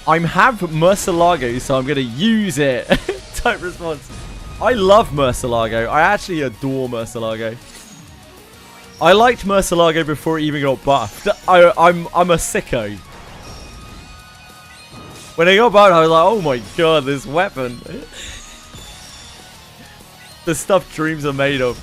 S1: I have Murcielago, so I'm going to use it. Type response. I love Murcielago. I actually adore Murcielago. I liked Murcielago before it even got buffed. I'm a sicko. When it got buffed, I was like, oh my god, this weapon. The stuff dreams are made of.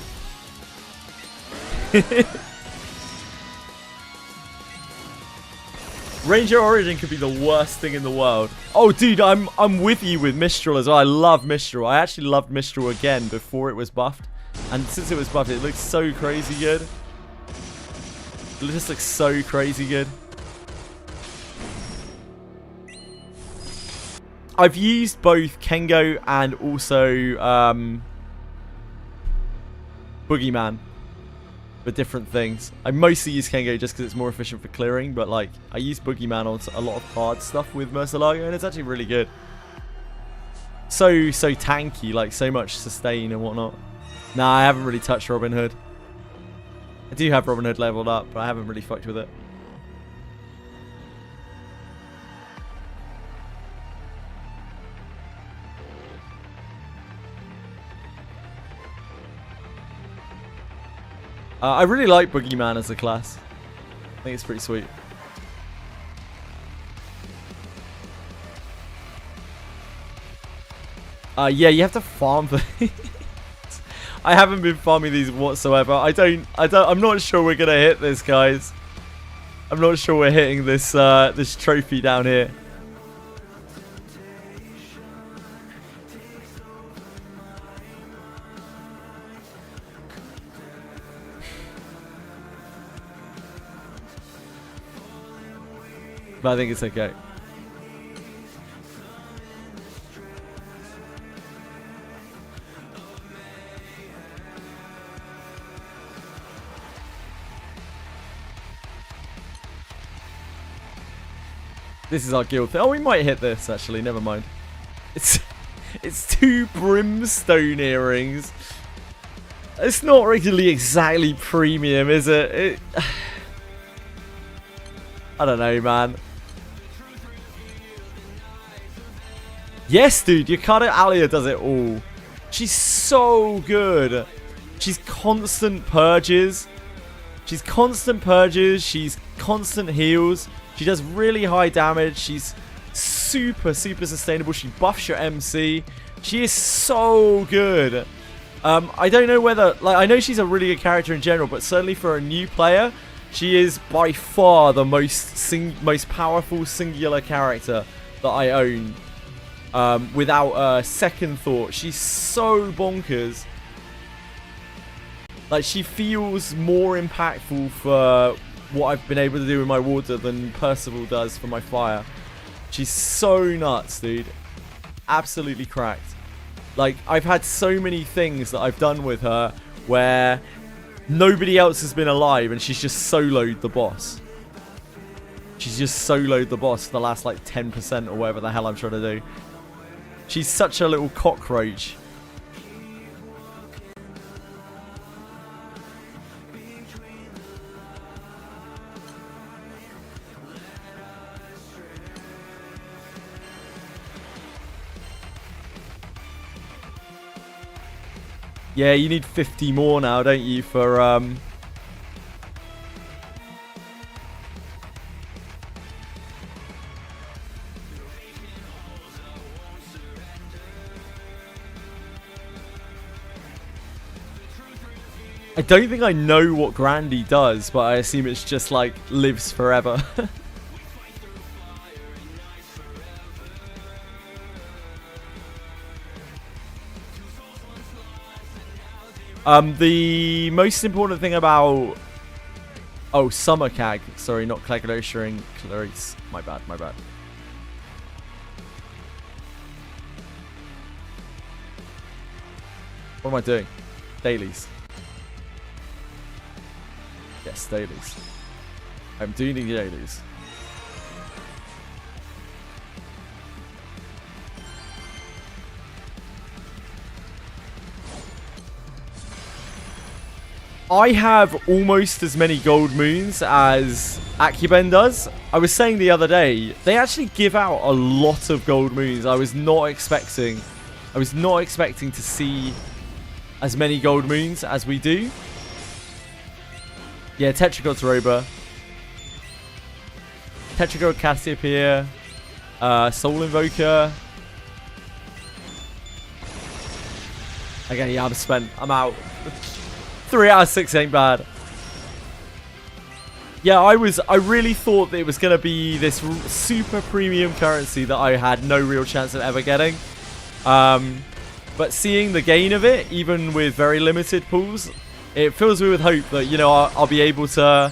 S1: Ranger Origin could be the worst thing in the world. Oh, dude, I'm with you with Mistral as well. I love Mistral. I actually loved Mistral again before it was buffed. And since it was buffed, it looks so crazy good. It just looks so crazy good. I've used both Kengo and also Boogeyman for different things. I mostly use Kengo just because it's more efficient for clearing, but like I use Boogeyman on a lot of hard stuff with Murcielago, and it's actually really good. So tanky, like so much sustain and whatnot. Nah, I haven't really touched Robin Hood. I do have Robin Hood leveled up, but I haven't really fucked with it. I really like Boogeyman as a class. I think it's pretty sweet. Yeah, you have to farm for these. I haven't been farming these whatsoever. I'm not sure we're gonna hit this, guys. I'm not sure we're hitting this this trophy down here. But I think it's okay. This is our guild thing. Oh, we might hit this actually. Never mind. It's 2 brimstone earrings. It's not really exactly premium, is it? I don't know, man. Yes, dude, Yukata Alia does it all. She's so good. She's constant purges. She's constant heals. She does really high damage. She's super sustainable. She buffs your MC. She is so good. I don't know whether, like, I know she's a really good character in general, but certainly for a new player, she is by far the most powerful singular character that I own. Without a second thought. She's so bonkers. Like, she feels more impactful for what I've been able to do with my water than Percival does for my fire. She's so nuts, dude. Absolutely cracked. Like, I've had so many things that I've done with her where nobody else has been alive and she's just soloed the boss. She's just soloed the boss for the last like 10% or whatever the hell I'm trying to do. She's such a little cockroach. Yeah, you need 50 more now, don't you, for I don't think I know what Grandy does, but I assume it's just like lives forever. The most important thing about... Oh, Summer Cag. Sorry, not Clarice. Clarice. My bad, my bad. What am I doing? Dailies. Yes, dailies. I'm doing the dailies. I have almost as many gold moons as Akiben does. I was saying the other day, they actually give out a lot of gold moons. I was not expecting to see as many gold moons as we do. Yeah, Tetragod's Roba. Tetragod Cassiopeia. Soul Invoker. Okay, yeah, I'm spent. I'm out. 3 out of 6 ain't bad. Yeah, I really thought that it was going to be this super premium currency that I had no real chance of ever getting. But seeing the gain of it, even with very limited pools, it fills me with hope that, you know, I'll be able to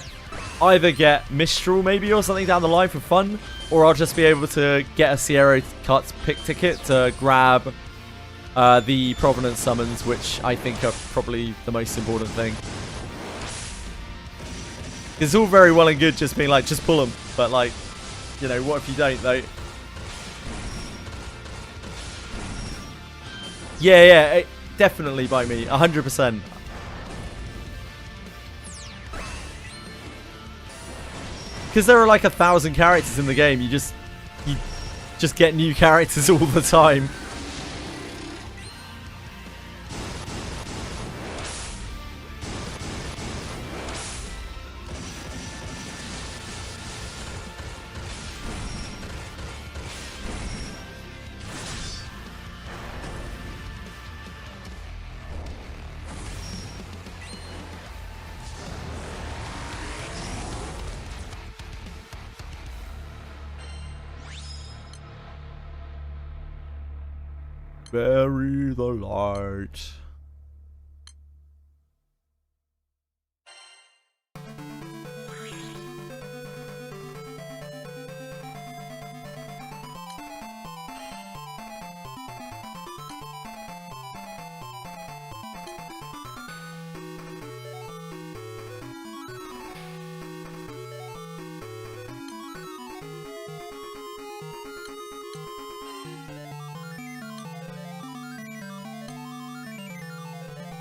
S1: either get Mistral maybe or something down the line for fun, or I'll just be able to get a Sierra Cuts pick ticket to grab the Provenance summons, which I think are probably the most important thing. It's all very well and good just being like, just pull them. But like, you know, what if you don't though? Yeah, definitely by me, 100%. Because there are like 1,000 characters in the game, you just get new characters all the time. Bury the light.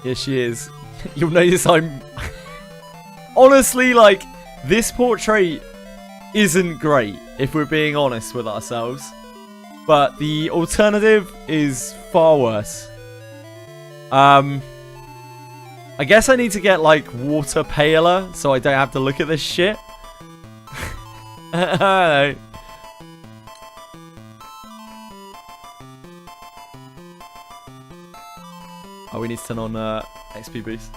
S1: Here she is. You'll notice I'm... Honestly, like, this portrait isn't great, if we're being honest with ourselves. But the alternative is far worse. I guess I need to get, like, water paler, so I don't have to look at this shit. I don't know. Oh, we need to turn on XP boost.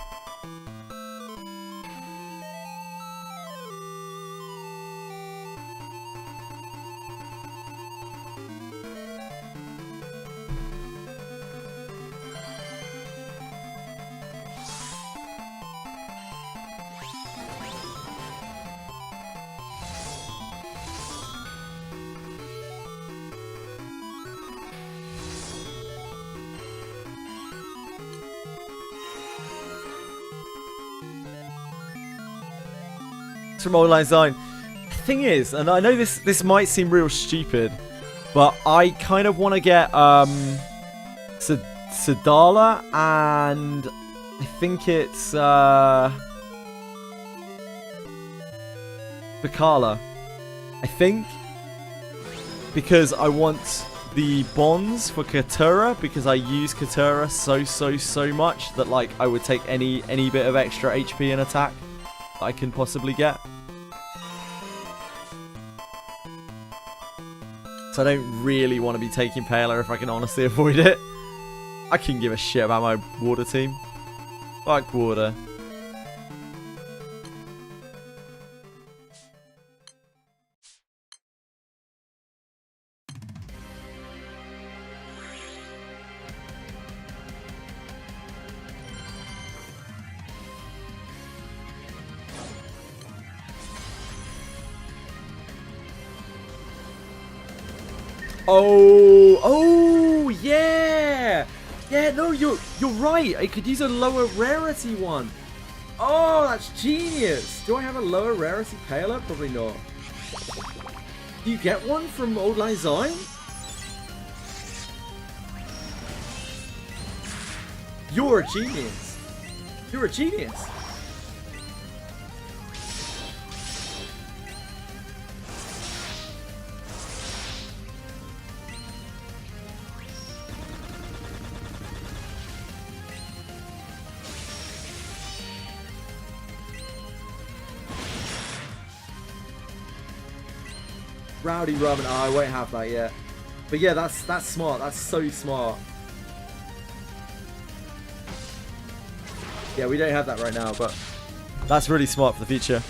S1: From Old Line Zone. thing is, and I know this might seem real stupid, but I kind of want to get Sadala, and I think it's Bakala. I think, because I want the bonds for Katura, because I use Katura so much that like I would take any bit of extra HP and attack that I can possibly get. So I don't really want to be taking Paler if I can honestly avoid it. I can give a shit about my water team. Fuck water. Oh, yeah. Yeah, no, you're right. I could use a lower rarity one. Oh, that's genius. Do I have a lower rarity Paler? Probably not. Do you get one from Old Lang Syne? You're a genius. You're a genius. Rowdy Ramen. Oh, I won't have that yet. But yeah, that's smart. That's so smart. Yeah, we don't have that right now, but that's really smart for the future.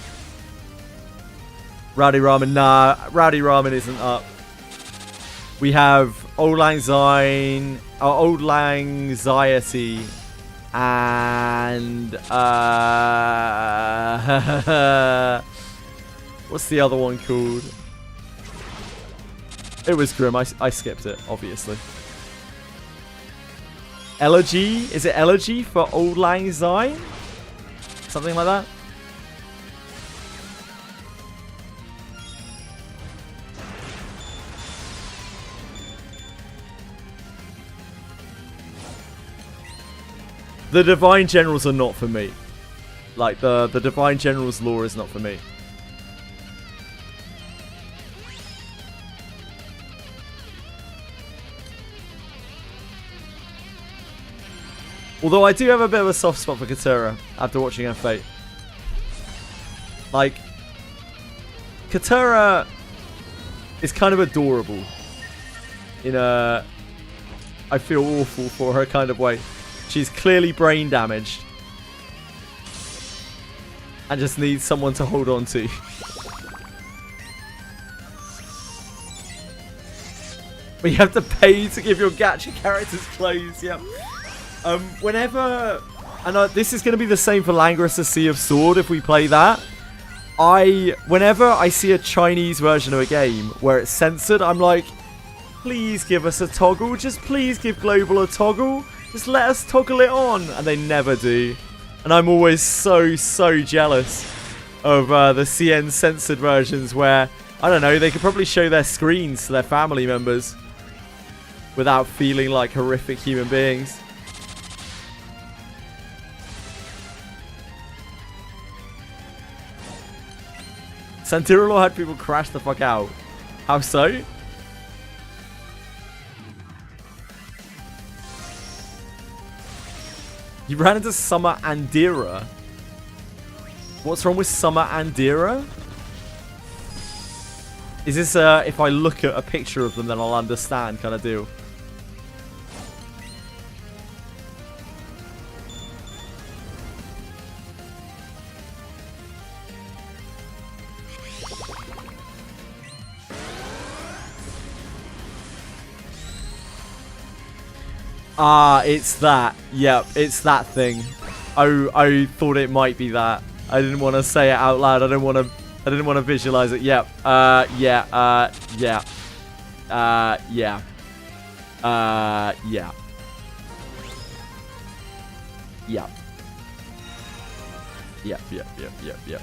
S1: Rowdy Ramen. Nah, Rowdy Ramen isn't up. We have Old Lang Syne, Old Lang Anxiety, and what's the other one called? It was Grim. I skipped it, obviously. Elegy? Is it Elegy for Old Lang Syne? Something like that? The Divine Generals are not for me. Like, the Divine Generals lore is not for me. Although I do have a bit of a soft spot for Katura after watching her fate. Like, Katura is kind of adorable in a I feel awful for her kind of way. She's clearly brain damaged and just needs someone to hold on to. But you have to pay to give your gacha characters clothes, yep. Whenever, and this is going to be the same for Langrisser Sea of Sword if we play that. Whenever I see a Chinese version of a game where it's censored, I'm like, please give us a toggle. Just please give Global a toggle. Just let us toggle it on. And they never do. And I'm always so jealous of the CN censored versions where, I don't know, they could probably show their screens to their family members without feeling like horrific human beings. Santirolo had people crash the fuck out. How so? You ran into Summer Andira. What's wrong with Summer Andira? Is this if I look at a picture of them then I'll understand kind of deal? Ah, it's that. Yep, it's that thing. I thought it might be that. I didn't want to say it out loud. I didn't want to visualize it. Yep. Yeah. Yeah. Yeah. Yeah. Yep. Yep. Yep. Yep. Yep. Yep.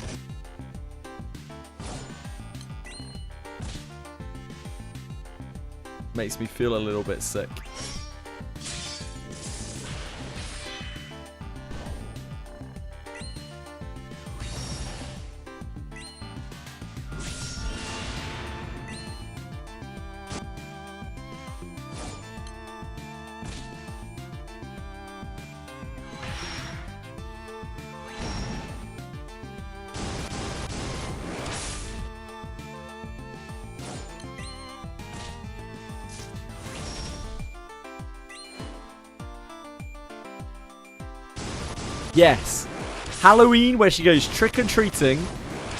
S1: makes me feel a little bit sick. Yes, Halloween where she goes trick-or-treating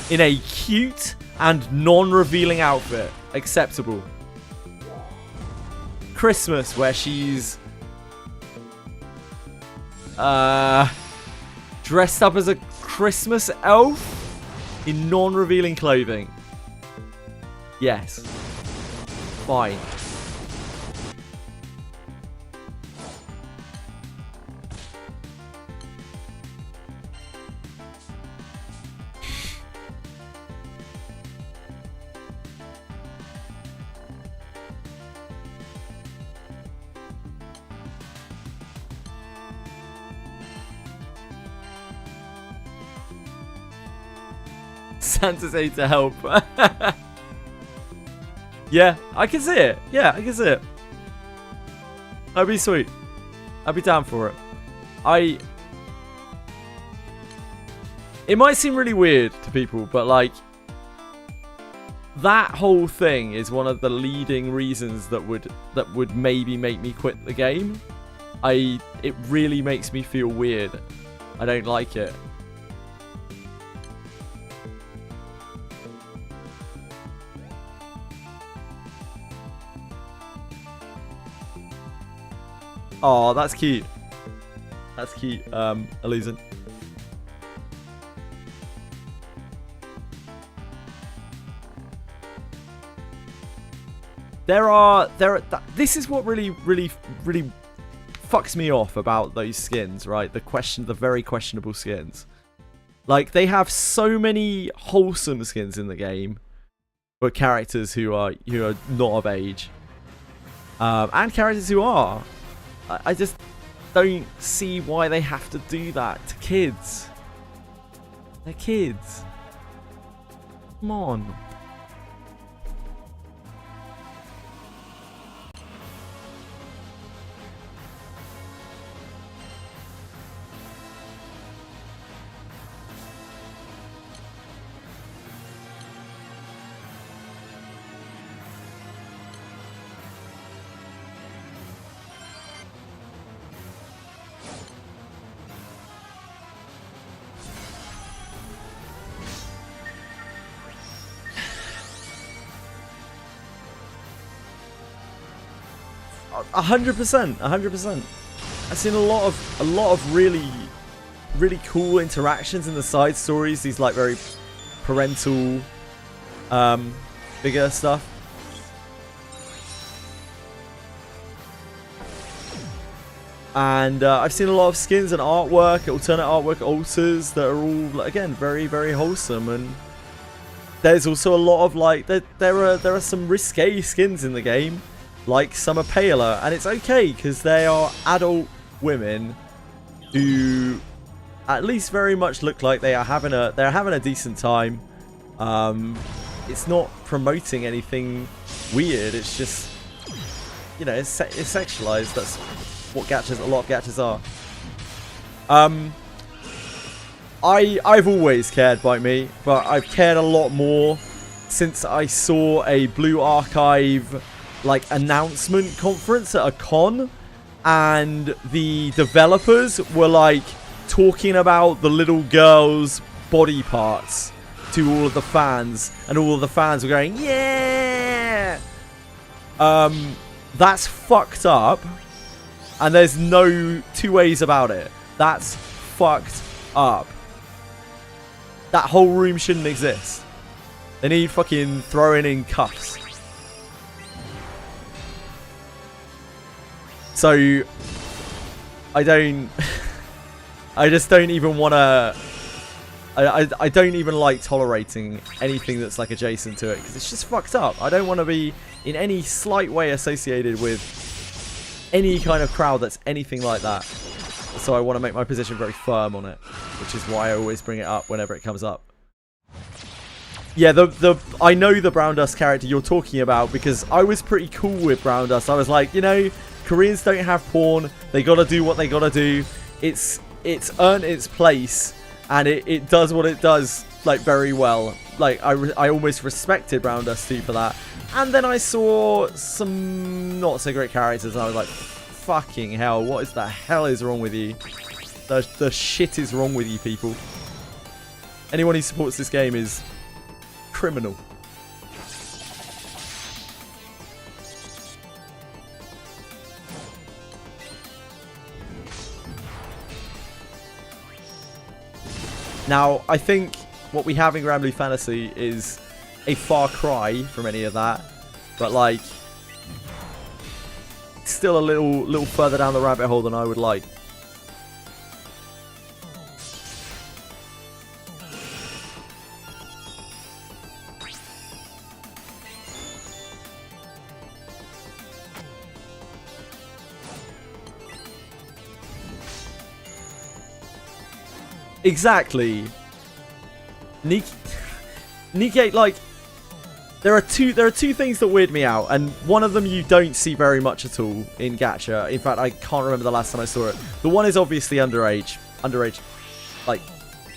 S1: in a cute and non-revealing outfit. Acceptable. Christmas where she's dressed up as a Christmas elf in non-revealing clothing. Yes. Fine. Santa's aid to help. Yeah, I can see it. Yeah, I can see it. That'd be sweet. I'd be down for it. It might seem really weird to people, but like, that whole thing is one of the leading reasons that would maybe make me quit the game. It really makes me feel weird. I don't like it. Oh, that's cute. That's cute, Elysian. This is what really fucks me off about those skins, right? The very questionable skins. Like, they have so many wholesome skins in the game for characters who are not of age, and characters who are. I just don't see why they have to do that to kids. They're kids. Come on. 100%, 100%. I've seen a lot of really cool interactions in the side stories. These like very parental figure stuff. And I've seen a lot of skins and artwork, alternate artwork alters that are all, again, very, very wholesome. And there's also a lot of like there are some risque skins in the game, like some are paler, and it's okay because they are adult women who at least very much look like they're having a decent time. It's not promoting anything weird. It's just, you know, it's sexualized. That's what gachas, a lot of gachas are. I've always cared about me, but I've cared a lot more since I saw a Blue Archive like announcement conference at a con, and the developers were like talking about the little girl's body parts to all of the fans, and all of the fans were going, yeah. That's fucked up. And there's no two ways about it. That's fucked up. That whole room shouldn't exist. They need fucking throwing in cuffs. So, I just don't even want to I don't even like tolerating anything that's like adjacent to it because it's just fucked up. I don't want to be in any slight way associated with any kind of crowd that's anything like that. So I want to make my position very firm on it, which is why I always bring it up whenever it comes up. Yeah, I know the Brown Dust character you're talking about because I was pretty cool with Brown Dust. I was like, you know, Koreans don't have porn. They gotta do what they gotta do. It's earned its place, and it does what it does like very well. Like I almost respected Brown Dust 2 for that. And then I saw some not so great characters, and I was like, fucking hell, what is the hell is wrong with you? The shit is wrong with you people. Anyone who supports this game is criminal. Now, I think what we have in Granblue Fantasy is a far cry from any of that, but like still a little further down the rabbit hole than I would like. Exactly. Nikki, like, there are two things that weird me out, and one of them you don't see very much at all in gacha. In fact, I can't remember the last time I saw it. The one is obviously underage. Like,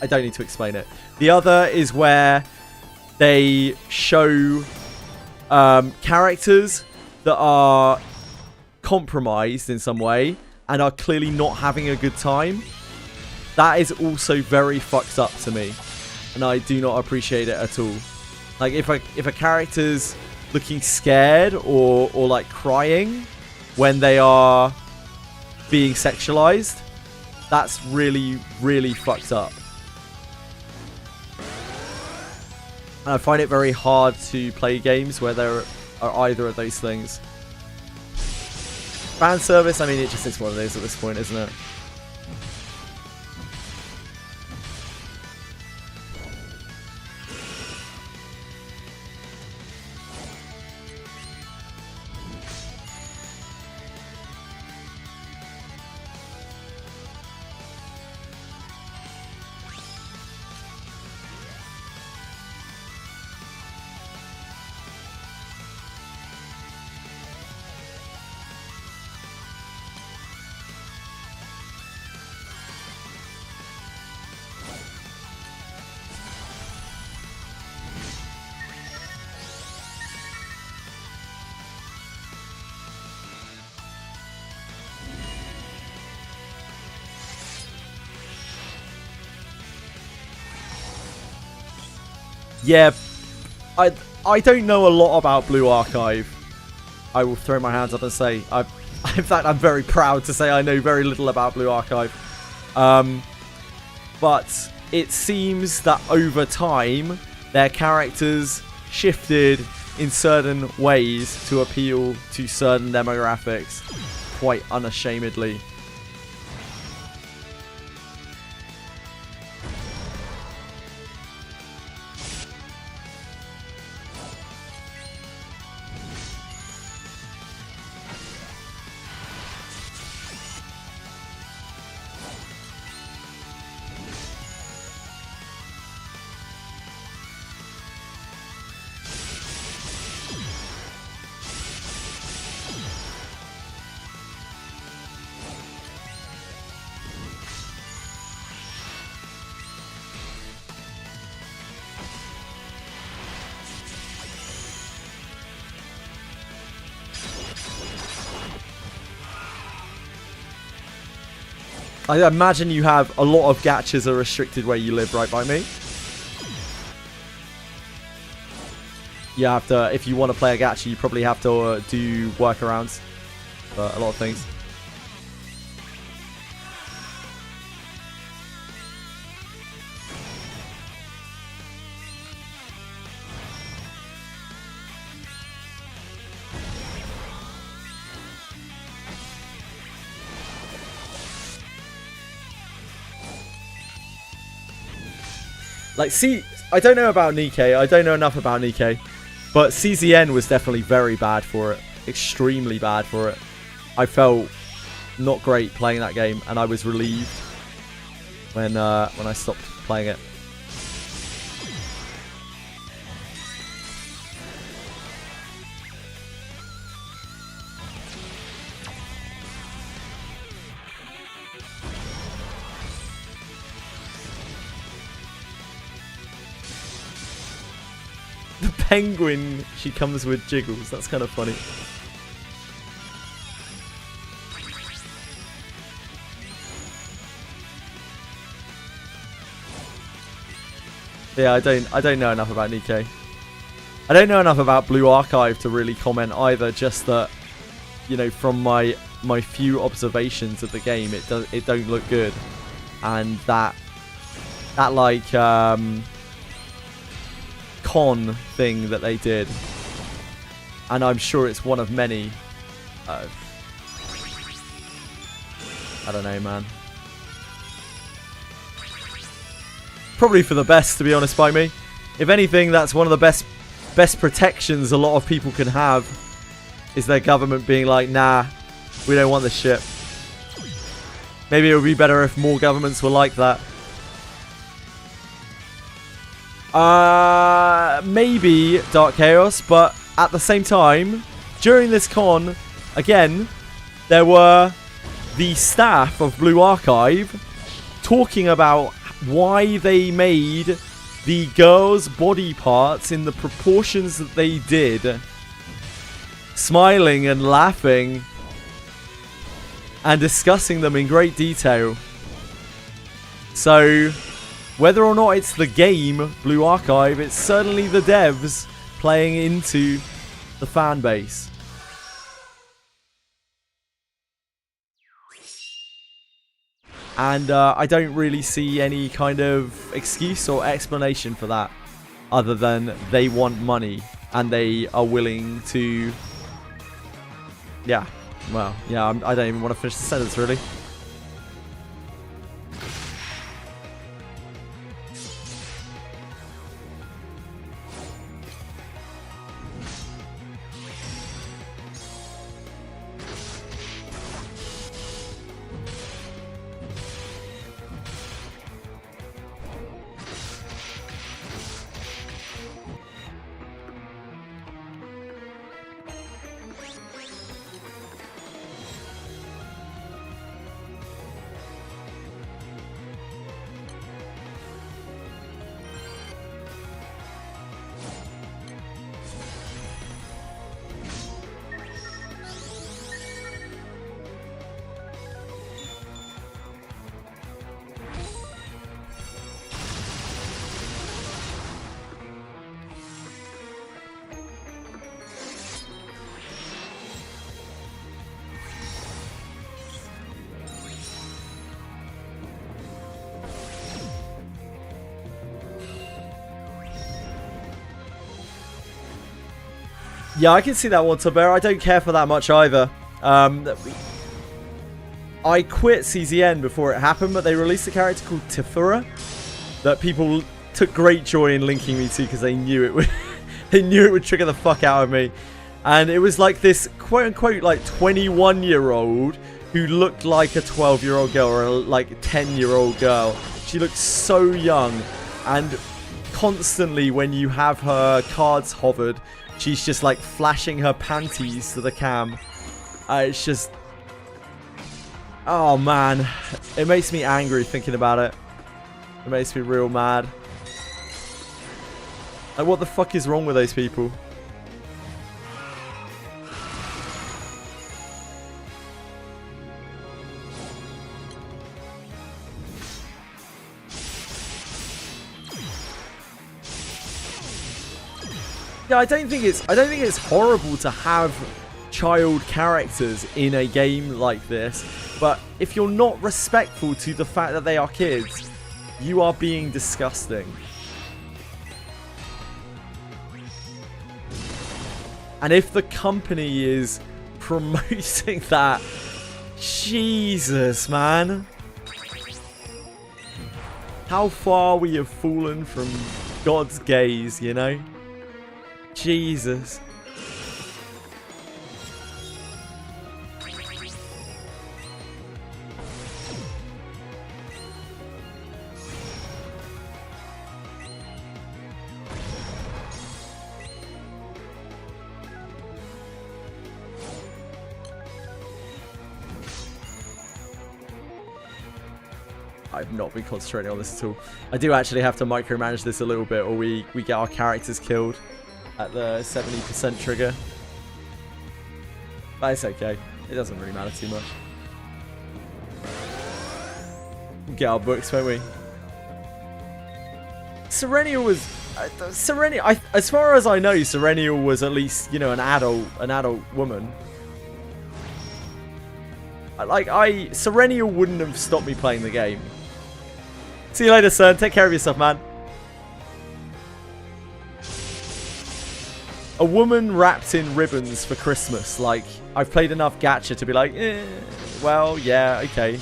S1: I don't need to explain it. The other is where they show characters that are compromised in some way and are clearly not having a good time. That is also very fucked up to me, and I do not appreciate it at all. Like, if a character's looking scared or like crying when they are being sexualized, that's really, really fucked up. And I find it very hard to play games where there are either of those things. Fan service, I mean, it just is what it is at this point, isn't it? Yeah, I don't know a lot about Blue Archive. I will throw my hands up and say, in fact, I'm very proud to say I know very little about Blue Archive. But it seems that over time, their characters shifted in certain ways to appeal to certain demographics quite unashamedly. I imagine you have a lot of gachas are restricted where you live, right by me? You have to, if you want to play a gacha, you probably have to do workarounds for a lot of things. Like, I don't know about Nikkei. I don't know enough about Nikkei. But CZN was definitely very bad for it. Extremely bad for it. I felt not great playing that game, and I was relieved when I stopped playing it. The penguin, she comes with jiggles. That's kind of funny. Yeah, I don't know enough about Nikkei. I don't know enough about Blue Archive to really comment either. Just that, you know, from my few observations of the game, it don't look good, and that like con thing that they did, and I'm sure it's one of many. I don't know, man. Probably for the best, to be honest, by me. If anything, that's one of the best protections a lot of people can have, is their government being like, nah, we don't want this shit. Maybe it would be better if more governments were like that. Maybe Dark Chaos, but at the same time, during this con, again, there were the staff of Blue Archive talking about why they made the girls' body parts in the proportions that they did, smiling and laughing and discussing them in great detail. So, whether or not it's the game Blue Archive, it's certainly the devs playing into the fan base. And I don't really see any kind of excuse or explanation for that, other than they want money and they are willing to... Yeah, well, yeah, I don't even want to finish the sentence, really. Yeah, I can see that one, Bear. I don't care for that much either. I quit CZN before it happened, but they released a character called Tifura that people took great joy in linking me to because they knew it would they knew it would trigger the fuck out of me. And it was like this quote-unquote like 21-year-old who looked like a 12-year-old girl or a like 10-year-old girl. She looked so young, and constantly when you have her cards hovered, she's just like flashing her panties to the cam. It's just... Oh man. It makes me angry thinking about it. It makes me real mad. Like, what the fuck is wrong with those people? Yeah, I don't think it's horrible to have child characters in a game like this, but if you're not respectful to the fact that they are kids, you are being disgusting. And if the company is promoting that, Jesus, man. how far we have fallen from God's gaze, you know? Jesus. I've not been concentrating on this at all. I do actually have to micromanage this a little bit, or we get our characters killed at the 70% trigger. But it's okay. It doesn't really matter too much. We'll get our books, won't we? Serenia was... Serenia... as far as I know, Serenia was at least, you know, an adult woman. Serenia wouldn't have stopped me playing the game. See you later, son. Take care of yourself, man. A woman wrapped in ribbons for Christmas. Like, I've played enough gacha to be like, well, yeah, okay.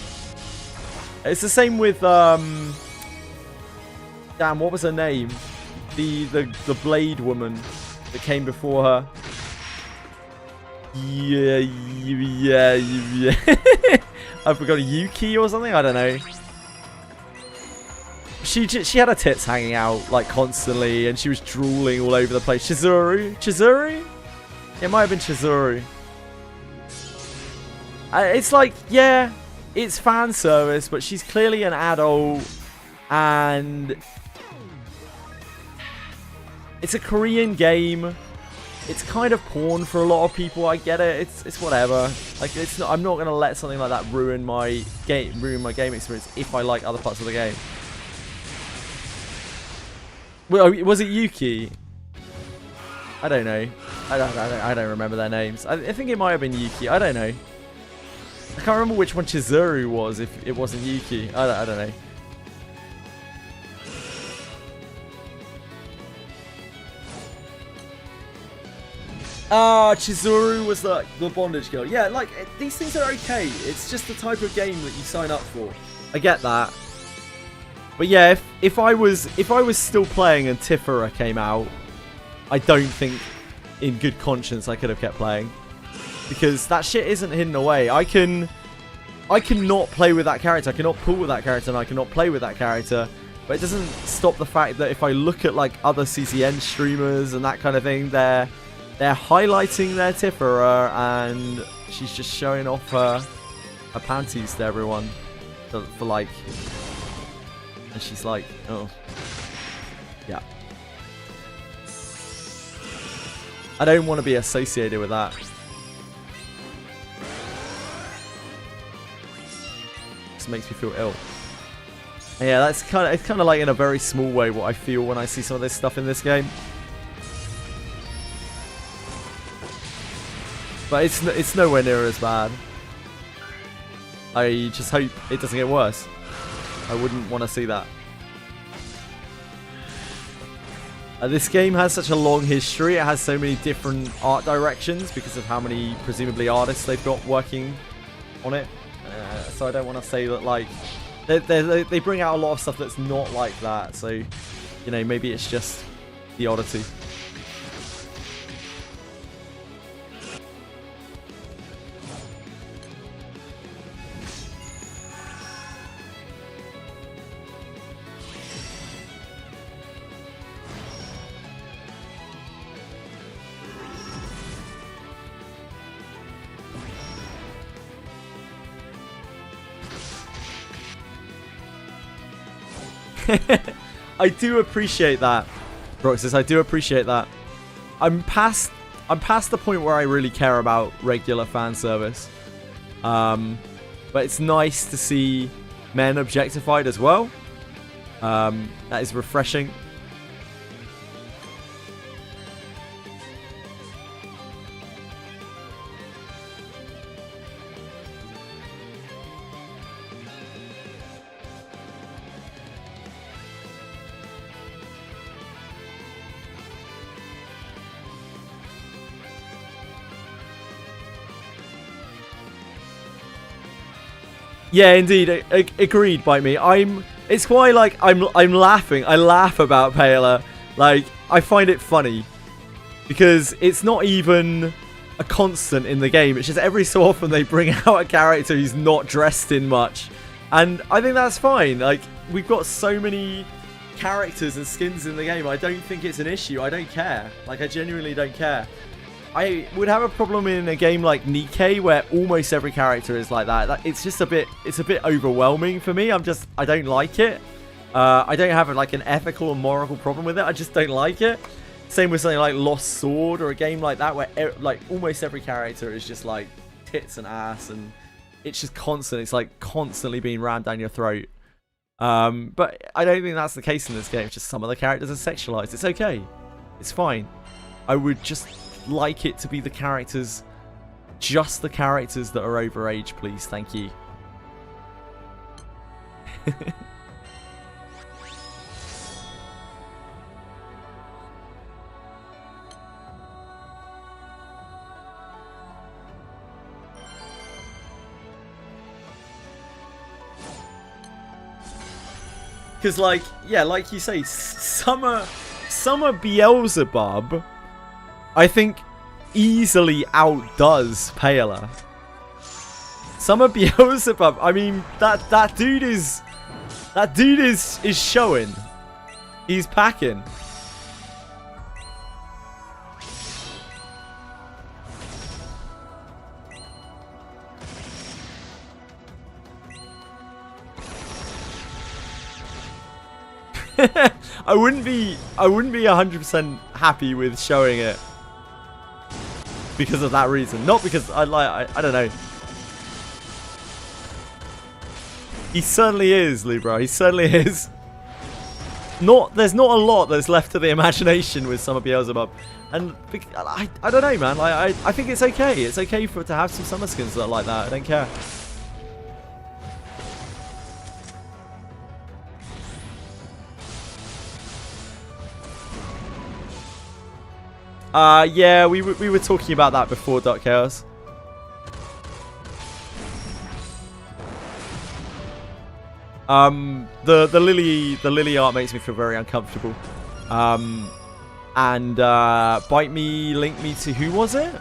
S1: It's the same with, damn, what was her name? The Blade woman that came before her. Yeah. I forgot, Yuki or something? I don't know. She had her tits hanging out, like, constantly, and she was drooling all over the place. Chizuru? Chizuru? It might have been Chizuru. It's like, yeah, it's fan service, but she's clearly an adult, and it's a Korean game. It's kind of porn for a lot of people. I get it. It's whatever. Like, it's not. I'm not gonna let something like that ruin my game experience if I like other parts of the game. Well, was it Yuki? I don't know. I don't remember their names. I think it might have been Yuki. I don't know. I can't remember which one Chizuru was if it wasn't Yuki. I don't know. Ah, Chizuru was the bondage girl. Yeah, like, these things are okay. It's just the type of game that you sign up for. I get that. But yeah, if I was still playing and Tifera came out, I don't think in good conscience I could have kept playing. Because that shit isn't hidden away. I cannot play with that character. I cannot pull with that character, and I cannot play with that character. But it doesn't stop the fact that if I look at like other CCN streamers and that kind of thing, they're highlighting their Tifera, and she's just showing off her panties to everyone for like, and she's like, oh, yeah. I don't want to be associated with that. Just makes me feel ill. And yeah, it's kind of like in a very small way what I feel when I see some of this stuff in this game. But it's nowhere near as bad. I just hope it doesn't get worse. I wouldn't want to see that. This game has such a long history. It has so many different art directions because of how many, presumably, artists they've got working on it. So I don't want to say that, like, they bring out a lot of stuff that's not like that. So, you know, maybe it's just the oddity. I do appreciate that, Roxas. I do appreciate that. I'm past the point where I really care about regular fan service. But it's nice to see men objectified as well. That is refreshing. Yeah, indeed. Agreed by me. It's why, like, I'm laughing. I laugh about Paler. Like, I find it funny. Because it's not even a constant in the game. It's just every so often they bring out a character who's not dressed in much. And I think that's fine. Like, we've got so many characters and skins in the game. I don't think it's an issue. I don't care. Like, I genuinely don't care. I would have a problem in a game like Nikkei where almost every character is like that. It's just a bit overwhelming for me. I don't like it. I don't have like an ethical or moral problem with it. I just don't like it. Same with something like Lost Sword or a game like that where like almost every character is just like tits and ass and it's just constant. It's like constantly being rammed down your throat. But I don't think that's the case in this game. It's just some of the characters are sexualized. It's okay. It's fine. I would just like it to be the characters, just the characters that are overage, please. Thank you. Because, like, yeah, like you say, Summer Beelzebub, I think, easily outdoes Paler. Summer Beelzebub, I mean, that dude is showing. He's packing. I wouldn't be 100% happy with showing it because of that reason. Not because I don't know. He certainly is, Libra. He certainly is. There's not a lot that's left to the imagination with Summer Beelzebub. And I don't know, man. Like, I think it's okay. It's okay for it to have some summer skins that are like that. I don't care. Yeah, we were talking about that before, Dark Chaos. The Lily art makes me feel very uncomfortable. And Bite Me, Link Me to who was it?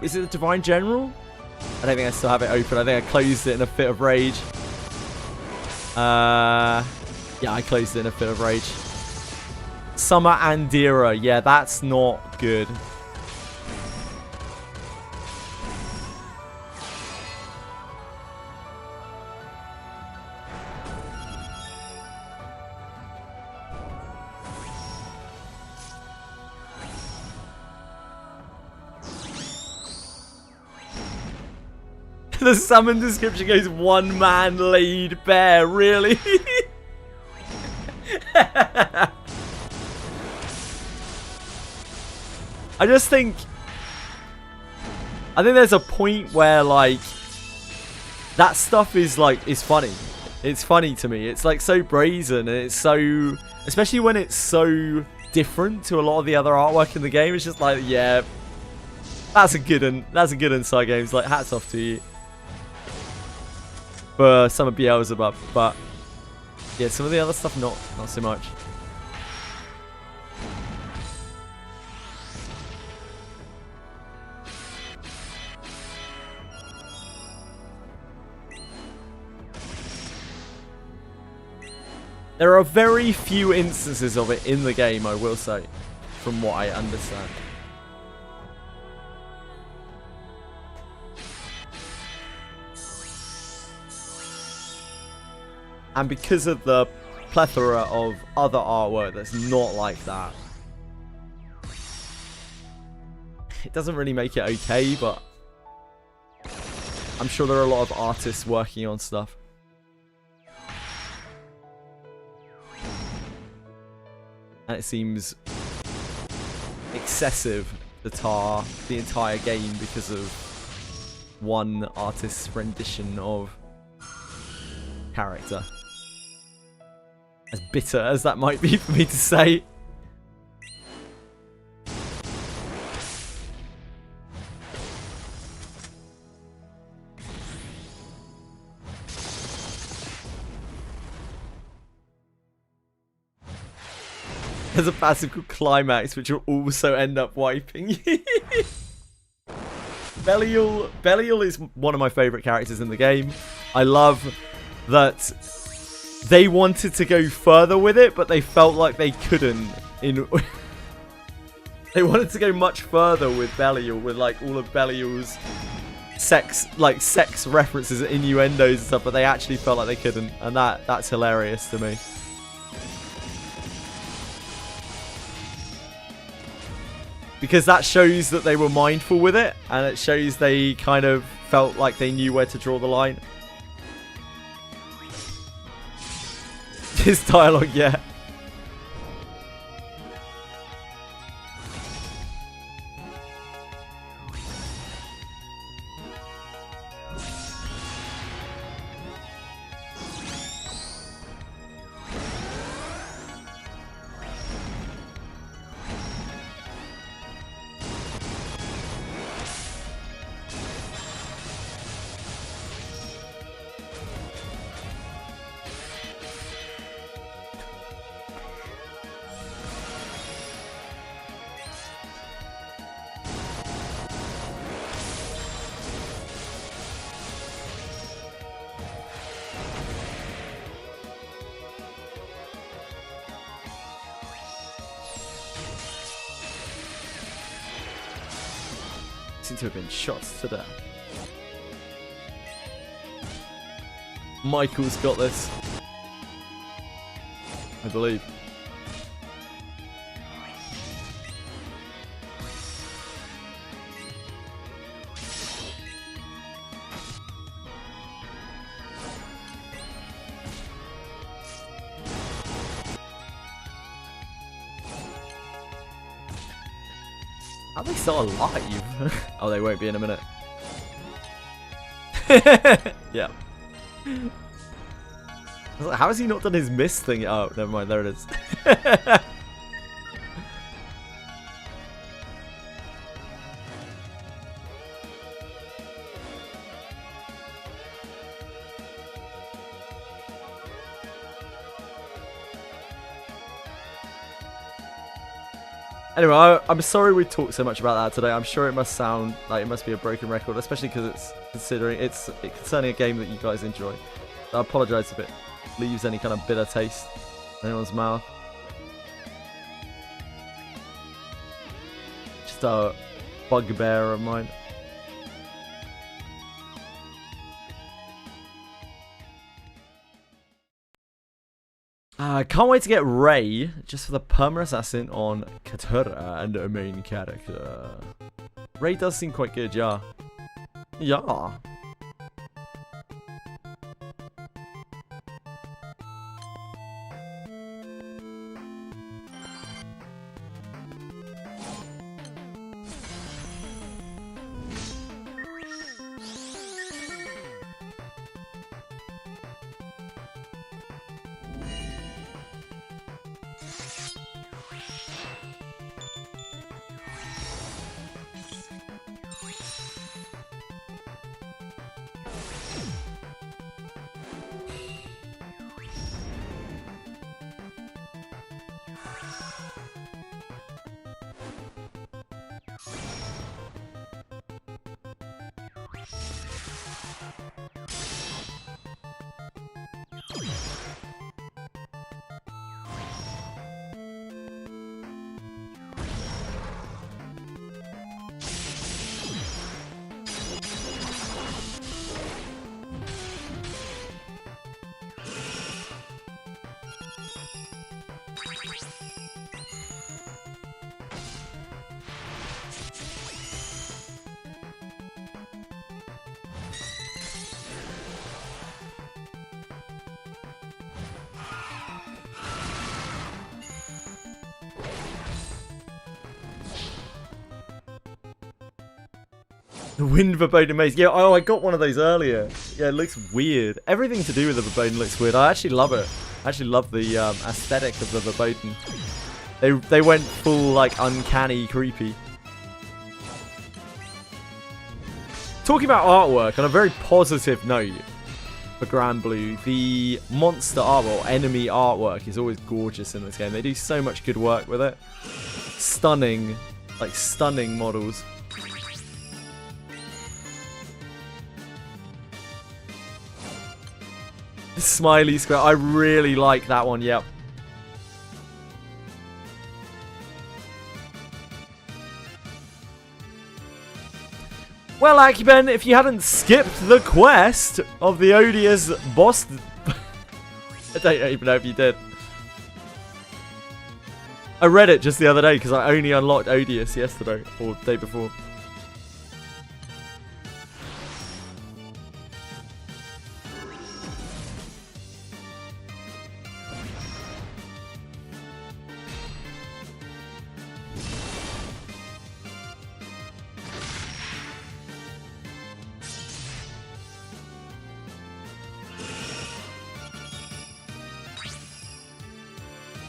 S1: Is it the Divine General? I don't think I still have it open. I think I closed it in a fit of rage. Yeah, I closed it in a fit of rage. Summer Andira. Yeah, that's not good. The summon description goes one man laid bare. Really? I think there's a point where, like, that stuff is funny. It's funny to me. It's like so brazen, and it's so, especially when it's so different to a lot of the other artwork in the game. It's just like, yeah, that's a good inside games. Like, hats off to you for some of Beelzebub, but yeah, some of the other stuff not so much. There are very few instances of it in the game, I will say, from what I understand. And because of the plethora of other artwork that's not like that, it doesn't really make it okay, but I'm sure there are a lot of artists working on stuff. And it seems excessive to tar the entire game because of one artist's rendition of character. As bitter as that might be for me to say. There's a passive called Climax, which will also end up wiping you. Belial is one of my favourite characters in the game. I love that they wanted to go further with it, but they felt like they couldn't. They wanted to go much further with Belial, with like all of Belial's sex references, innuendos and stuff, but they actually felt like they couldn't, and that's hilarious to me. Because that shows that they were mindful with it, and it shows they kind of felt like they knew where to draw the line. His dialogue, yeah. Seem to have been shot to death. Michael's got this, I believe. Are they still alive? Oh, they won't be in a minute. Yeah. I was like, how has he not done his miss thing? Oh, never mind. There it is. Anyway, I'm sorry we talked so much about that today. I'm sure it must sound like it must be a broken record, especially because it's concerning a game that you guys enjoy. I apologise if it leaves any kind of bitter taste in anyone's mouth. Just a bugbear of mine. Can't wait to get Ray, just for the perma assassin on Katura and a main character. Ray does seem quite good, yeah. Yeah. The Wind Verboten Maze. Yeah, oh, I got one of those earlier. Yeah, it looks weird. Everything to do with the Verboten looks weird. I actually love it. I actually love the aesthetic of the Verboten. They went full, like, uncanny, creepy. Talking about artwork, on a very positive note, for Granblue. The monster art or enemy artwork is always gorgeous in this game. They do so much good work with it. Stunning, like stunning models. Smiley Square, I really like that one, yep. Well, Akiben, if you hadn't skipped the quest of the odious boss... I don't even know if you did. I read it just the other day because I only unlocked Odious yesterday, or the day before.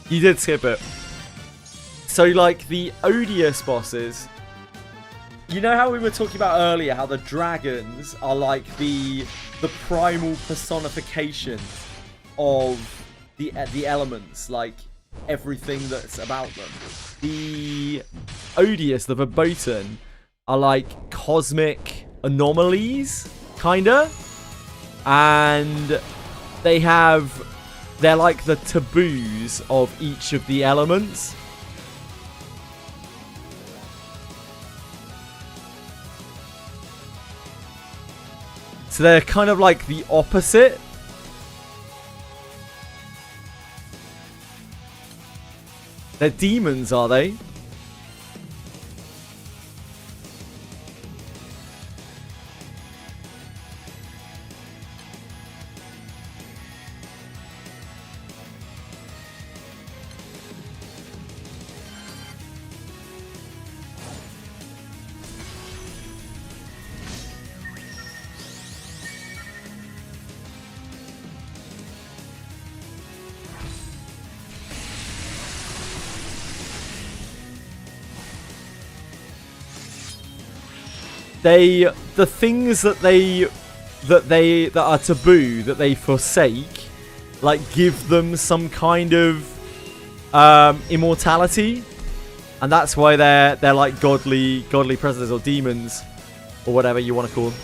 S1: You did skip it. So, like, the odious bosses... You know how we were talking about earlier, how the dragons are like the primal personification of the elements, like everything that's about them. The odious, the verboten, are like cosmic anomalies, kinda. And they have... They're like the taboos of each of the elements. So they're kind of like the opposite. They're demons, are they? The things that are taboo, that they forsake, like give them some kind of immortality, and that's why they're like godly presences or demons or whatever you want to call them.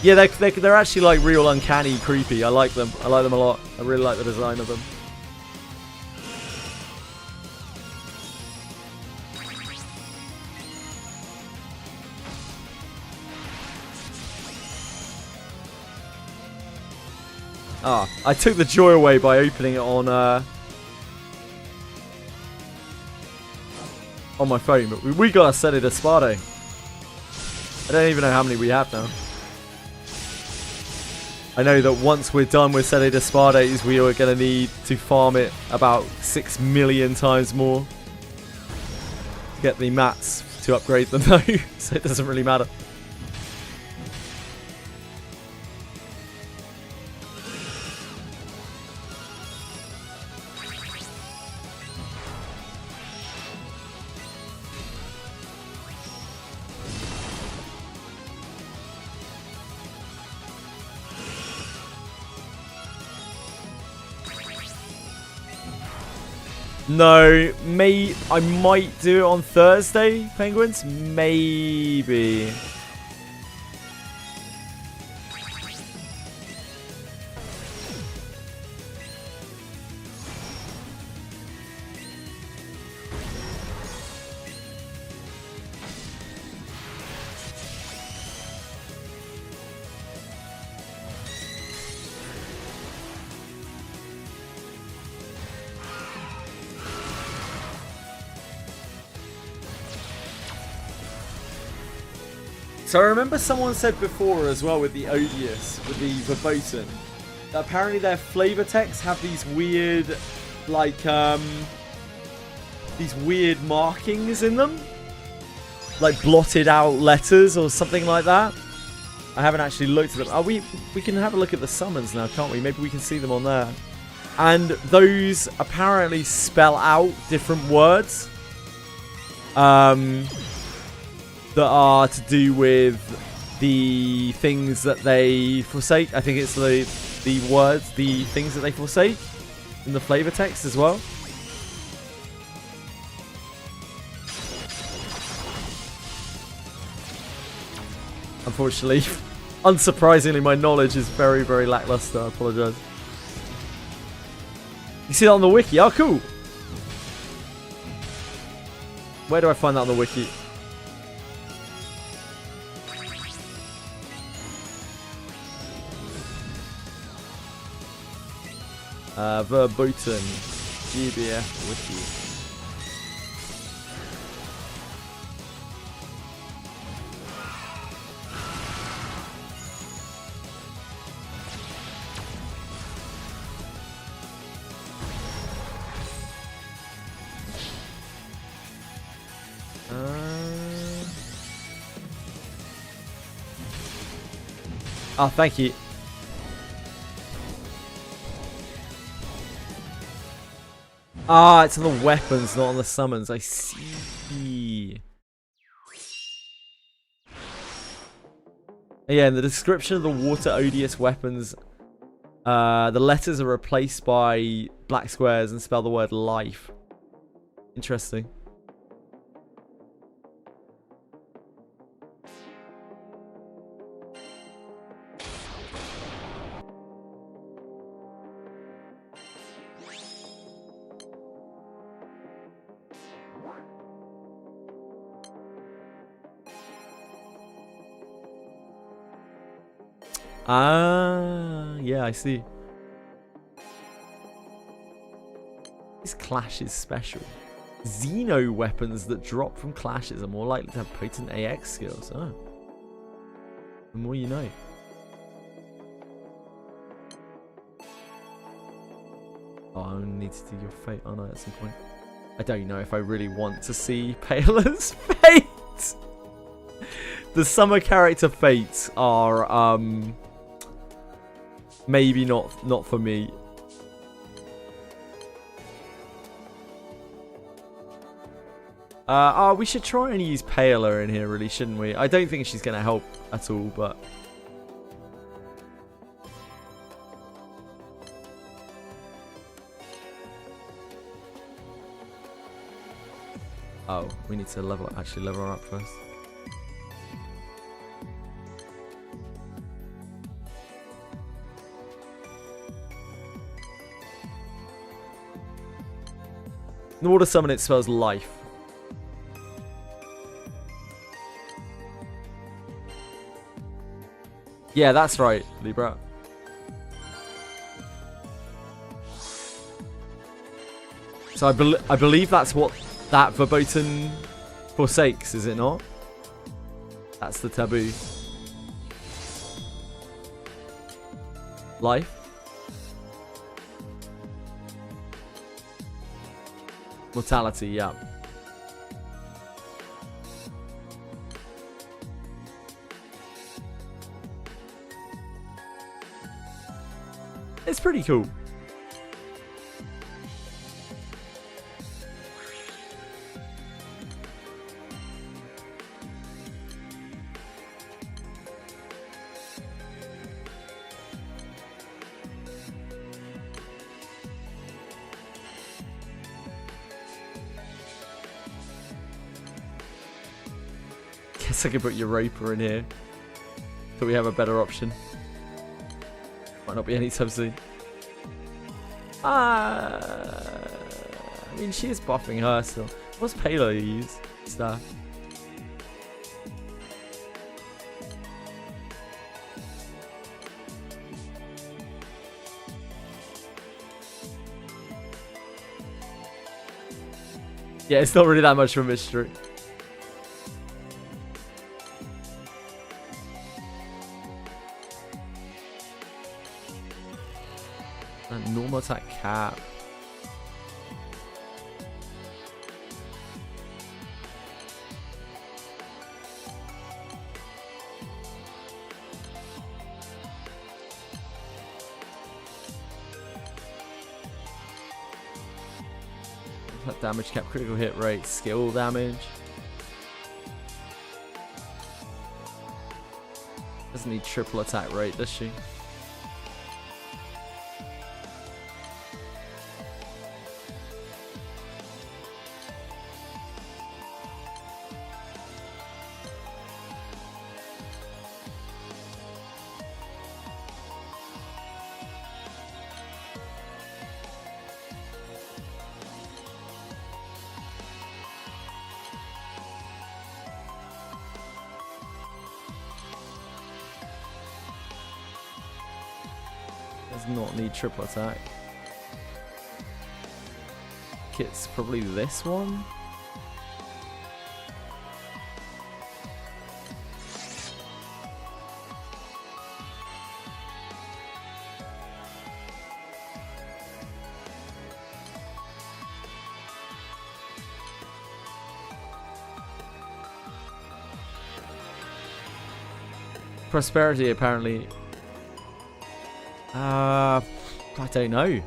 S1: Yeah, they're actually like real uncanny creepy. I like them. I like them a lot. I really like the design of them. Ah, I took the joy away by opening it on my phone, but we got a set of Spade. I don't even know how many we have now. I know that once we're done with Sede de Spades, we are going to need to farm it about 6 million times more to get the mats to upgrade them though, so it doesn't really matter. No, I might do it on Thursday, Penguins. Maybe. So I remember someone said before as well with the odious, with the verboten, that apparently their flavor texts have these weird, like, these weird markings in them, like blotted out letters or something like that. I haven't actually looked at them. Oh, we can have a look at the summons now, can't we? Maybe we can see them on there. And those apparently spell out different words. That are to do with the things that they forsake. I think it's the words, the things that they forsake in the flavor text as well. Unfortunately, unsurprisingly, my knowledge is very, very lackluster. I apologize. You see that on the wiki? Oh, cool. Where do I find that on the wiki? Verboten. GBF wiki. Oh, thank you. Ah, it's on the weapons, not on the summons. I see. Yeah, in the description of the water odious weapons, the letters are replaced by black squares and spell the word life. Interesting. Ah, yeah, I see. This clash is special. Xeno weapons that drop from clashes are more likely to have potent AX skills. Oh. The more you know. Oh, I need to do your fate, aren't I, at some point? I don't know if I really want to see Paler's fate. The summer character fates are, maybe not for me. We should try and use Paler in here, really, shouldn't we? I don't think she's going to help at all, but... Oh, we need to actually level her up first. In order to summon it spells life. Yeah, that's right, Libra. So I believe that's what that verboten forsakes, is it not? That's the taboo. Life. Mortality, yeah. It's pretty cool. Guess I could put Europa in here. But we have a better option. Might not be anytime soon. I mean, she is buffing her still. What's Palo use? Stuff. Yeah, it's not really that much of a mystery. Normal attack cap. That damage cap, critical hit rate, skill damage. Doesn't need triple attack rate, does she? Does not need triple attack. Kit's probably this one. Prosperity apparently. I don't know.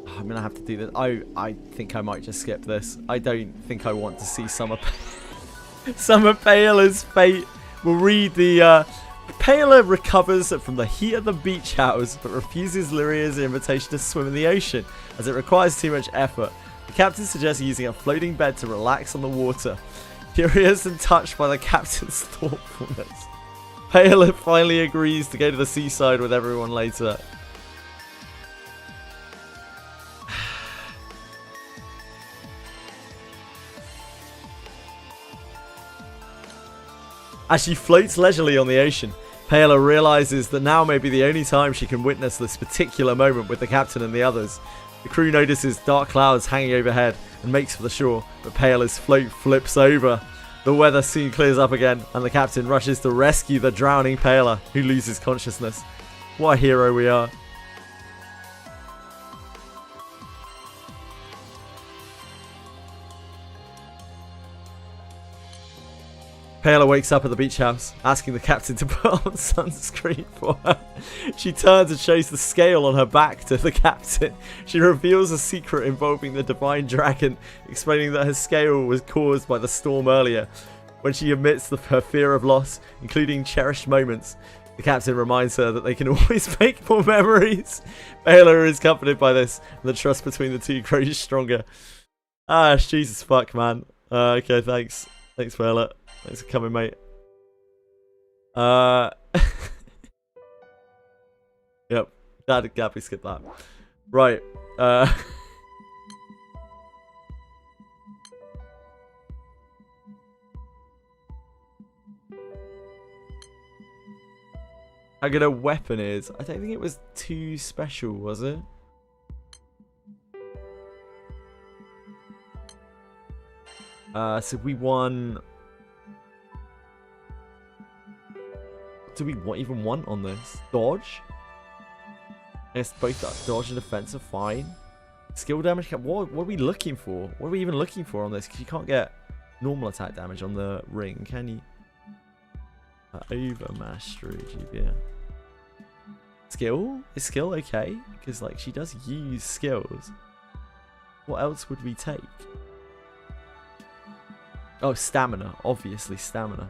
S1: I'm gonna have to do this. I think I might just skip this. I don't think I want to see Summer Summer Paola's fate. We'll read the Paola recovers from the heat of the beach house, but refuses Lyria's invitation to swim in the ocean, as it requires too much effort. The captain suggests using a floating bed to relax on the water. Curious and touched by the captain's thoughtfulness, Paola finally agrees to go to the seaside with everyone later. As she floats leisurely on the ocean, Paola realizes that now may be the only time she can witness this particular moment with the captain and the others. The crew notices dark clouds hanging overhead and makes for the shore, but Paola's float flips over. The weather soon clears up again, and the captain rushes to rescue the drowning Paola, who loses consciousness. What a hero we are. Paola wakes up at the beach house, asking the captain to put on sunscreen for her. She turns and shows the scale on her back to the captain. She reveals a secret involving the divine dragon, explaining that her scale was caused by the storm earlier. When she admits her fear of loss, including cherished moments, the captain reminds her that they can always make more memories. Paola is comforted by this, and the trust between the two grows stronger. Ah, Jesus fuck, man. Okay, thanks. Thanks, Paola. Thanks for coming, mate. Yep. Glad we skipped that. Right. How good a weapon is. I don't think it was too special, was it? So we won. Do we even want on this? Dodge? I guess both that dodge and defense are fine. Skill damage cap. What are we looking for? What are we even looking for on this? Because you can't get normal attack damage on the ring, can you? Over mastery, GBA. Skill? Is skill okay? Because like she does use skills. What else would we take? Oh, stamina. Obviously stamina.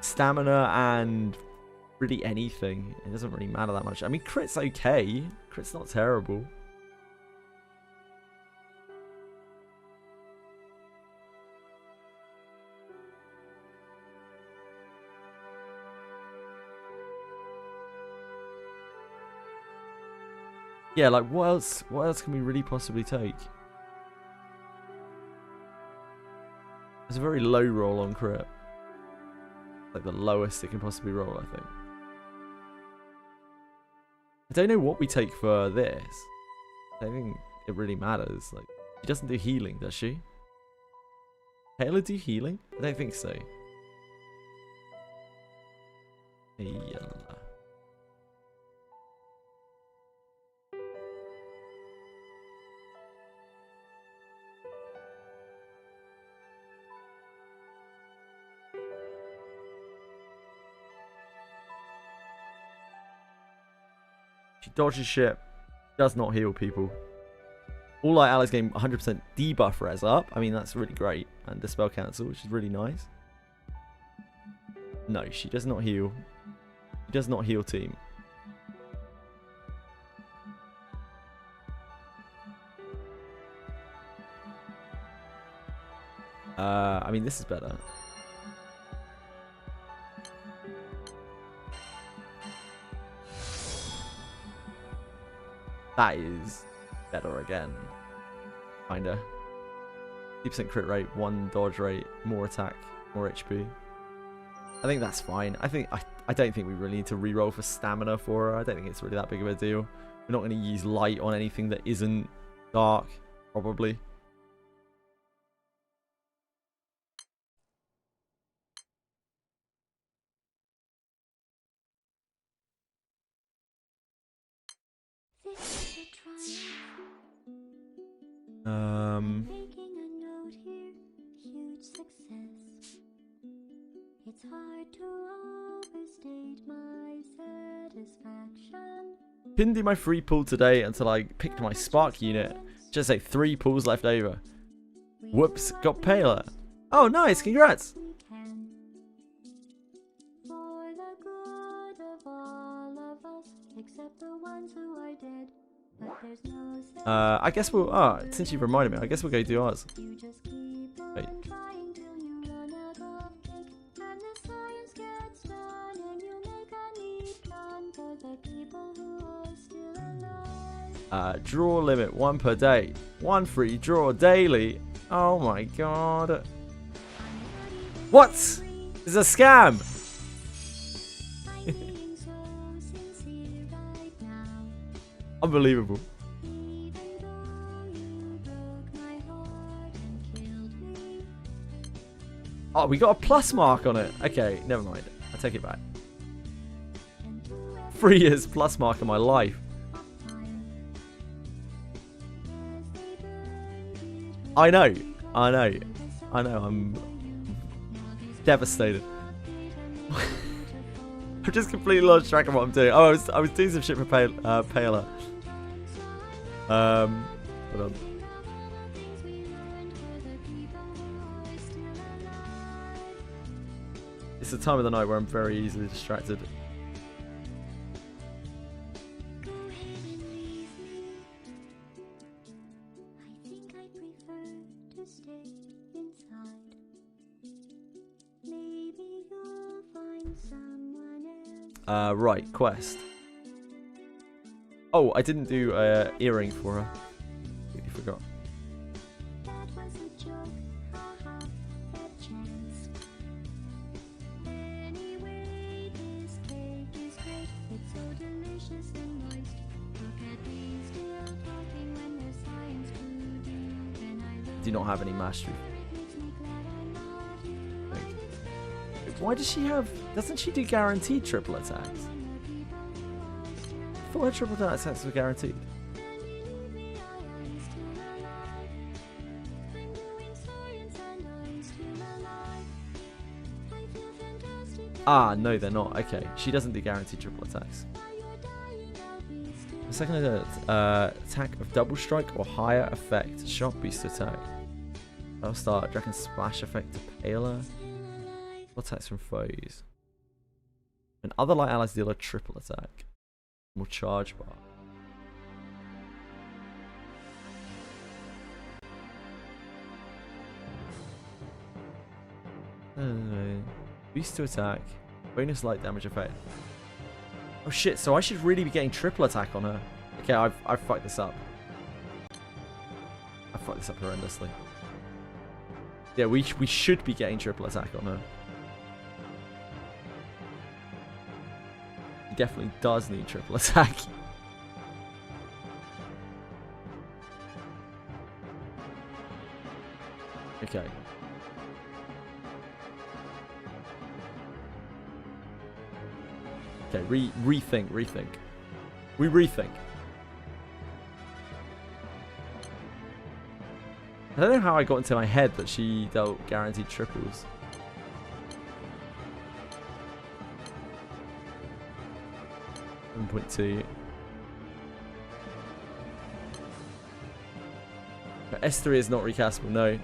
S1: Stamina and really anything. It doesn't really matter that much. I mean, crit's okay. Crit's not terrible. Yeah, like what else can we really possibly take? It's a very low roll on crit. Like the lowest it can possibly roll, I think. I don't know what we take for this. I don't think it really matters. Like, she doesn't do healing, does she? Paola do healing? I don't think so. Yalla. She dodges shit. Does not heal people. All Light Allies game 100% debuff res up. I mean, that's really great. And Dispel Cancel, which is really nice. No, she does not heal. She does not heal team. I mean, this is better. That is better again. Kinda. 50% crit rate, 1 dodge rate, more attack, more HP. I think that's fine. I don't think we really need to reroll for stamina for her. I don't think it's really that big of a deal. We're not going to use light on anything that isn't dark, probably.
S2: Making a note here, huge success. It's hard to overstate my satisfaction.
S1: Didn't do my free pull today until I picked my spark unit. Just like 3 pulls left over. Whoops, got paler. Oh, nice, congrats.
S2: For the good of all of us, except the ones who are dead. But there's no
S1: I guess we'll. Since you reminded me, I guess we'll go do ours.
S2: you just keep on
S1: Wait.
S2: trying till you run out of cake. And the science gets done, and you make a neat gun for the people who are still alive.
S1: Draw limit 1 per day. 1 free draw daily. Oh my god. What? This is a scam.
S2: I'm being so sincere right now.
S1: Unbelievable.
S2: Even though you broke my heart and killed me.
S1: Oh, we got a plus mark on it. Okay, never mind. I take it back.
S2: And
S1: 3 years plus mark in my life. I know. I'm devastated. I've just completely lost track of what I'm doing. Oh, I was doing some shit for Paler. Hold on. It's the time of the night where I'm very easily distracted.
S2: I think I prefer to stay inside. Maybe you'll find someone else.
S1: Right, quest. Oh, I didn't do earring for her. Completely forgot.
S2: That was a joke. Haha, that chance. Anyway, this cake is great. It's so delicious and moist. Look at me still talking when there's science to do. And I look
S1: Do not have any mastery.
S2: makes me glad I'm not here.
S1: Why does she have... Doesn't she do guaranteed triple attacks? I thought her triple attacks were guaranteed. Ah, no, they're not. Okay, she doesn't do guaranteed triple attacks. The second attack of double strike or higher effect. Shock beast attack. I'll start Dragon Splash effect to Paler. Attacks from foes. And other light allies deal a triple attack. More charge bar. Boost to attack. Bonus light damage effect. Oh shit, so I should really be getting triple attack on her. Okay, I've fucked this up. I fucked this up horrendously. Yeah, we should be getting triple attack on her. He definitely does need triple attack. Okay. Okay, rethink. We rethink. I don't know how I got into my head that she dealt guaranteed triples. $1.2. But S3 is not recastable, no.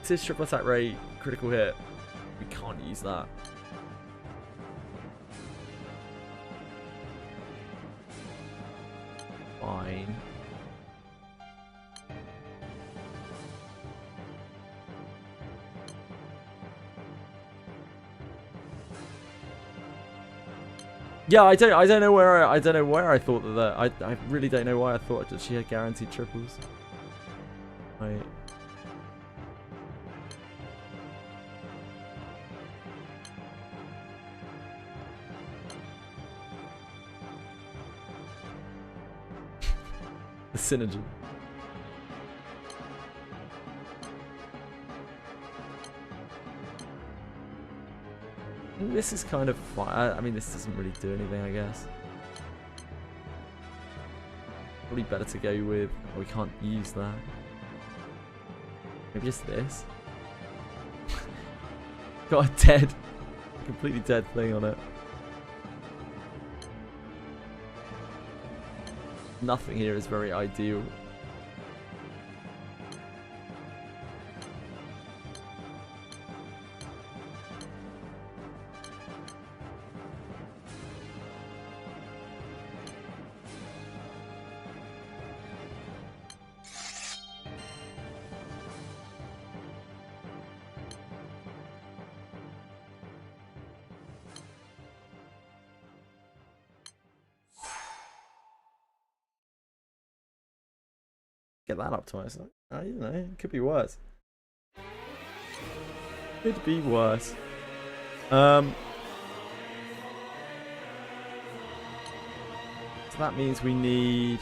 S1: It is triple attack rate, critical hit. We can't use that. Fine. Yeah, I don't know where I thought that I really don't know why I thought that she had guaranteed triples. Right. The synergy. This is kind of fine. I mean, this doesn't really do anything, I guess. Probably better to go with... Oh, we can't use that. Maybe just this. Got a completely dead thing on it. Nothing here is very ideal. Get that up twice. You know, it could be worse. Could be worse. So that means we need...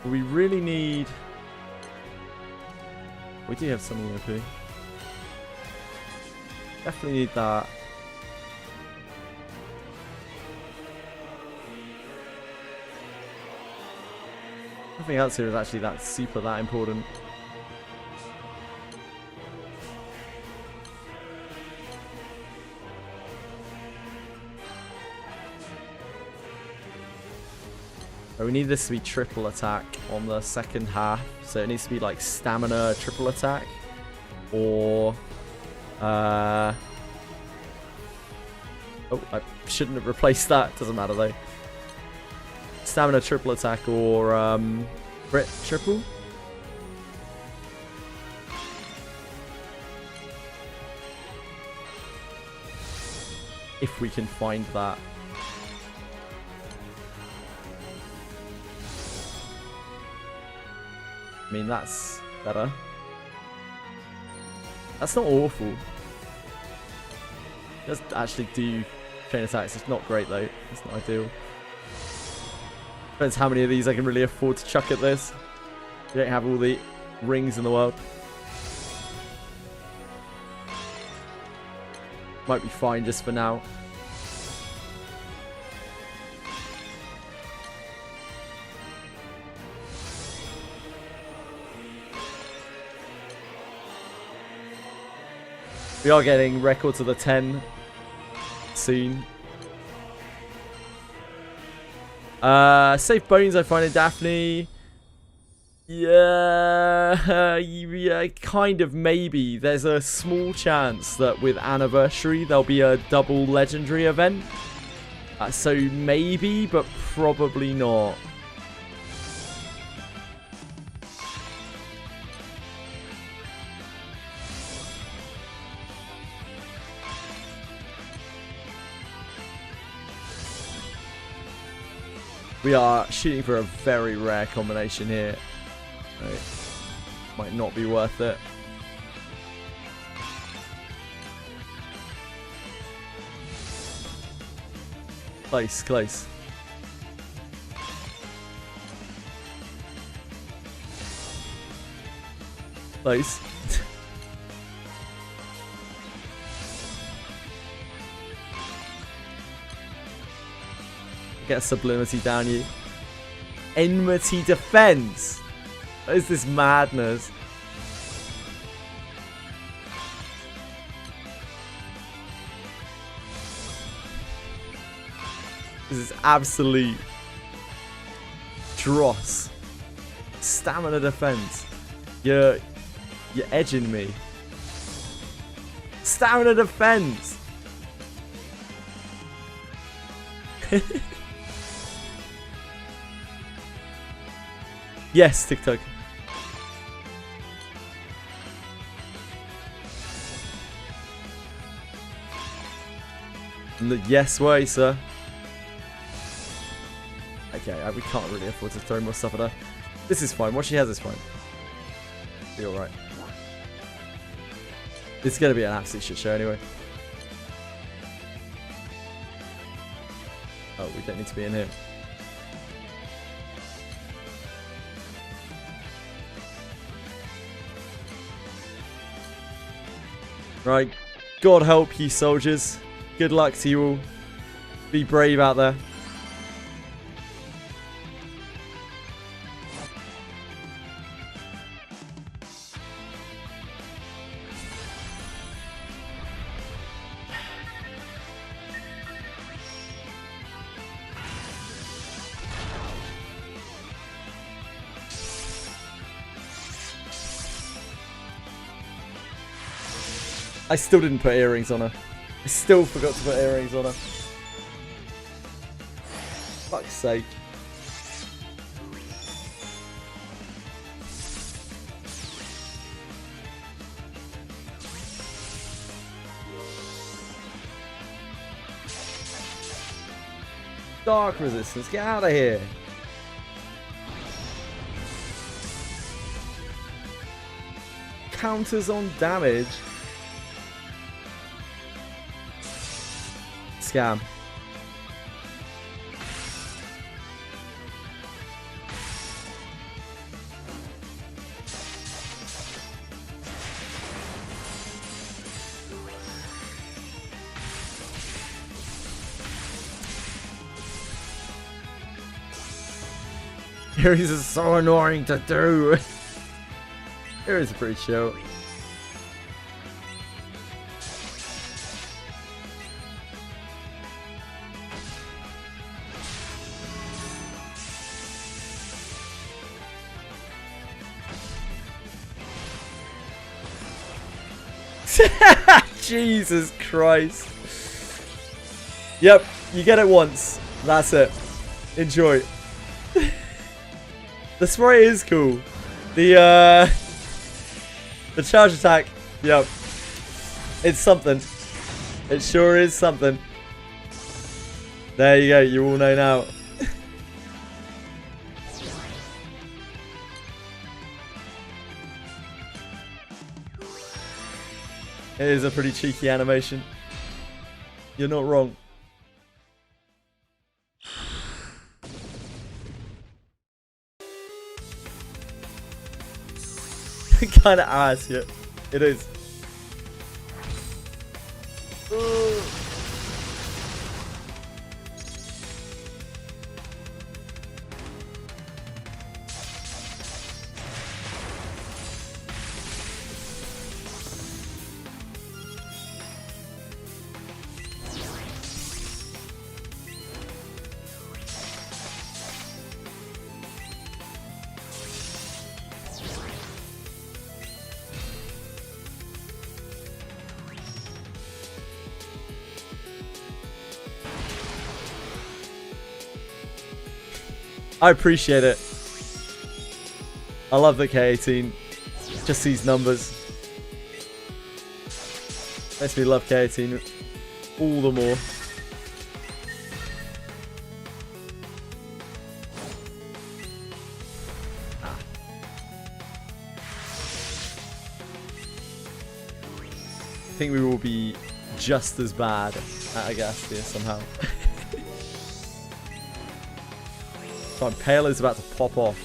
S1: We really need... We do have something OP. Definitely need that. Nothing else here is actually that important. We need this to be triple attack on the second half, so it needs to be like stamina triple attack, or oh, I shouldn't have replaced that. Doesn't matter though. Stamina triple attack or crit triple. If we can find that. I mean, that's better. That's not awful. It does actually do chain attacks. It's not great though. It's not ideal. Depends how many of these I can really afford to chuck at this. You don't have all the rings in the world. Might be fine just for now. We are getting records of the 10 soon. Safe bones I find in Daphne. Yeah, kind of, maybe. There's a small chance that with Anniversary there'll be a double legendary event. So maybe, but probably not. We are shooting for a very rare combination here. Right. Might not be worth it. Close, close. Close. Get sublimity down you. Enmity defense. What is this madness? This is absolute dross. Stamina defense. You're edging me. Stamina defense. Yes, TikTok. In the yes way, sir. Okay, we can't really afford to throw more stuff at her. This is fine. What she has is fine. Be alright. It's gonna be an absolute shit show anyway. Oh, we don't need to be in here. Right, God help you soldiers. Good luck to you all. Be brave out there. I still didn't put earrings on her. I still forgot to put earrings on her. Fuck's sake. Dark resistance, get out of here. Counters on damage. Scam. Ares is so annoying to do. Ares is pretty chill. Jesus Christ. Yep, you get it once. That's it. Enjoy. The spray is cool. The charge attack, yep. It's something. It sure is something. There you go, you all know now. It is a pretty cheeky animation. You're not wrong. Kind of ass, yeah. It is. I appreciate it. I love the K18. Just these numbers. Makes me love K18 all the more. I think we will be just as bad at Agastia somehow. Fine, Pale is about to pop off.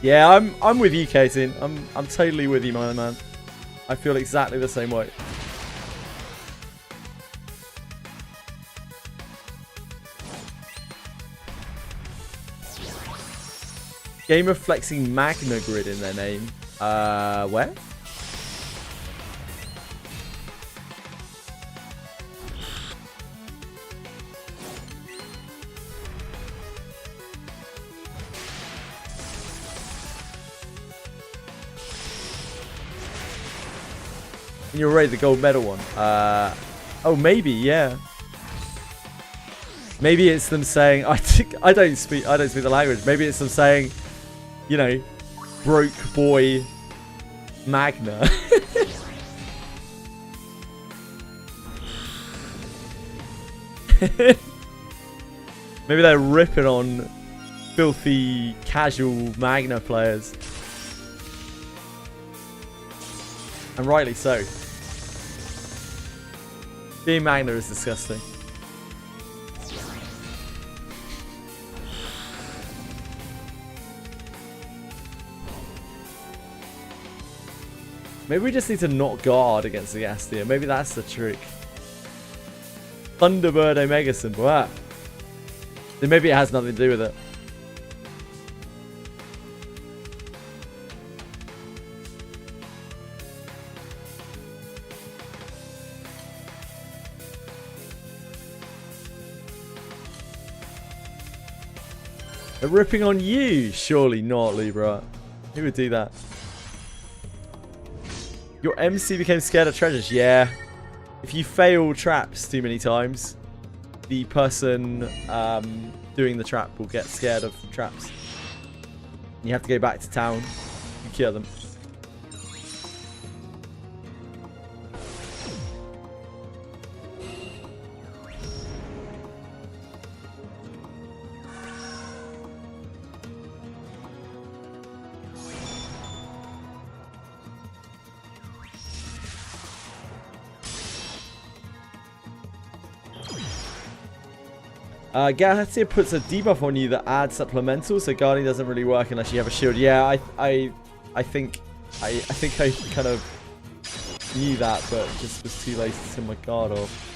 S1: Yeah, I'm with you, Katin. I'm totally with you, my man. I feel exactly the same way. Game of flexing Magna Grid in their name. Where? You're right, the gold medal one. Oh, maybe, yeah. Maybe it's them saying, I don't speak the language. Maybe it's them saying, you know, broke boy Magna. Maybe they're ripping on filthy casual Magna players. And rightly so. Being Magna is disgusting. Maybe we just need to not guard against the Astia. Maybe that's the trick. Thunderbird Omega symbol. Ah. Then maybe it has nothing to do with it. They're ripping on you. Surely not, Libra. Who would do that? Your MC became scared of treasures. Yeah. If you fail traps too many times, the person doing the trap will get scared of traps. You have to go back to town and kill them. Gahatia puts a debuff on you that adds supplemental, so guarding doesn't really work unless you have a shield. Yeah, I think I kind of knew that, but just was too late to turn my guard off.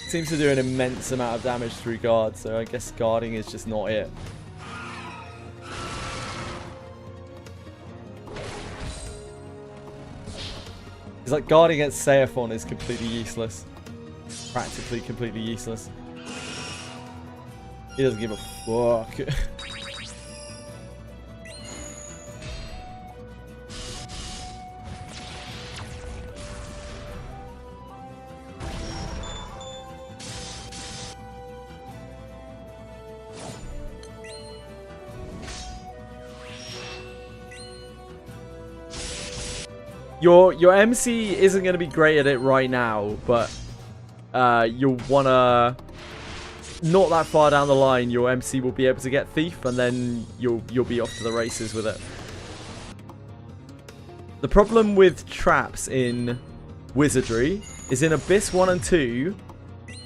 S1: Seems to do an immense amount of damage through guard, so I guess guarding is just not it. It's like guarding against Seraphon is completely useless. Practically completely useless. He doesn't give a fuck. Your MC isn't going to be great at it right now, but you'll want to... Not that far down the line, your MC will be able to get Thief, and then you'll be off to the races with it. The problem with traps in Wizardry is in Abyss 1 and 2,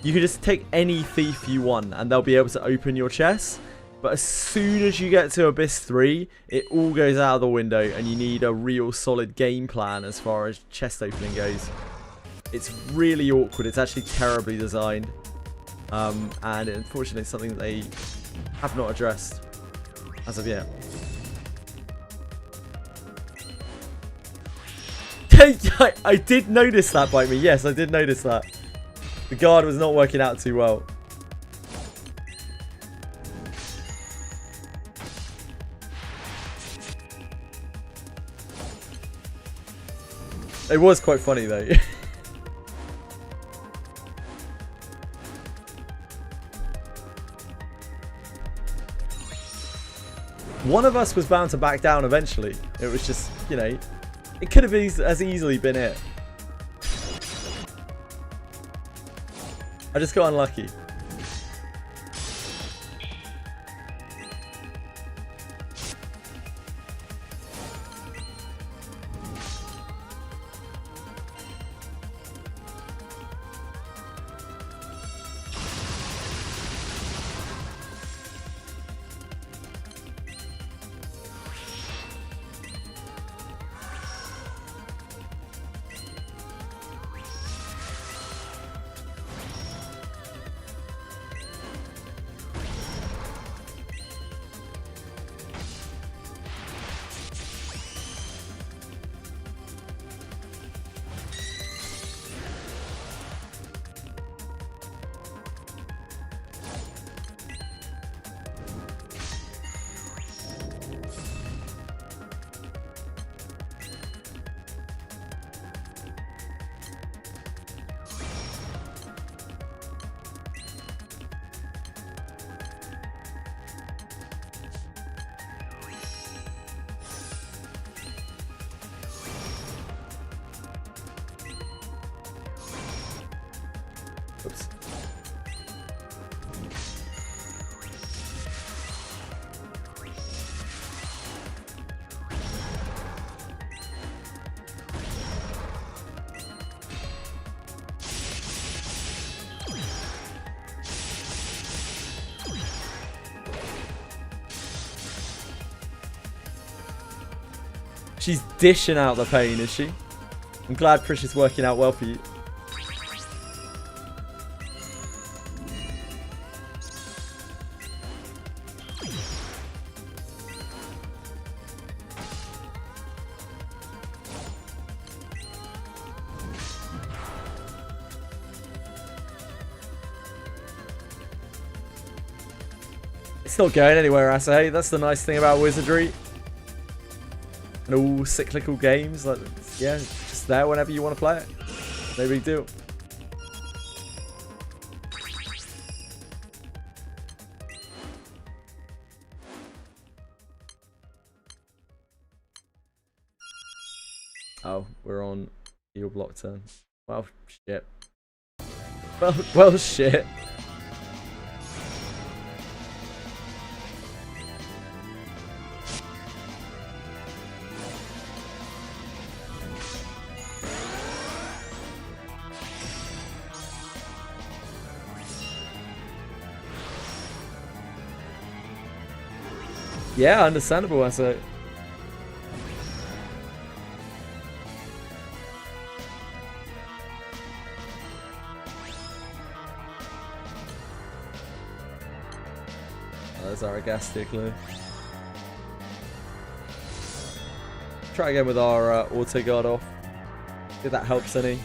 S1: you can just take any Thief you want, and they'll be able to open your chest. But as soon as you get to Abyss 3, it all goes out of the window and you need a real solid game plan as far as chest opening goes. It's really awkward. It's actually terribly designed. And unfortunately, it's something that they have not addressed as of yet. I did notice that, Bite Me. Yes, I did notice that. The guard was not working out too well. It was quite funny though. One of us was bound to back down eventually. It was just, you know, it could have as easily been it. I just got unlucky. Oops. She's dishing out the pain, is she? I'm glad Prish is working out well for you. It's not going anywhere, I say. That's the nice thing about Wizardry. And all cyclical games, like, yeah, it's just there whenever you want to play it. No big deal. Oh, we're on your block turn. Well, shit. Well, shit. Yeah, understandable, I say. Oh, there's our Agastia clue. Try again with our auto guard off. If that helps any.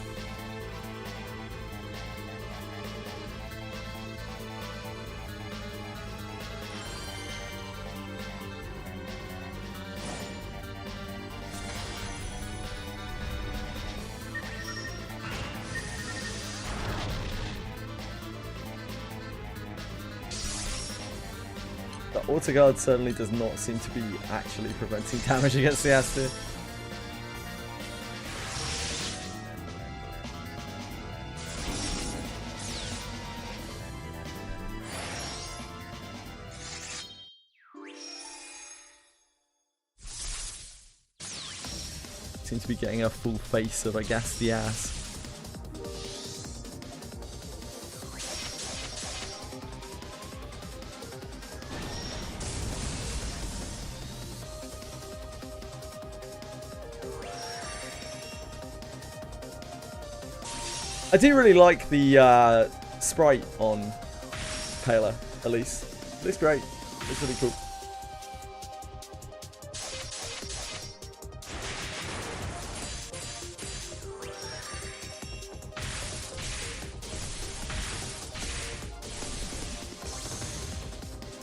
S1: The auto guard certainly does not seem to be actually preventing damage against the Astir. Seem to be getting a full face of, I guess, the ass. I do really like the sprite on Paler, at least. It looks great. It's really cool.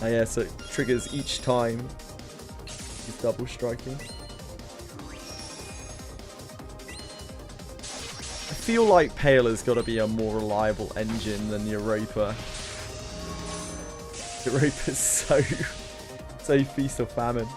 S1: Oh yeah, so it triggers each time he's double striking. I feel like Paler's got to be a more reliable engine than Europa. Europa's so feast or famine.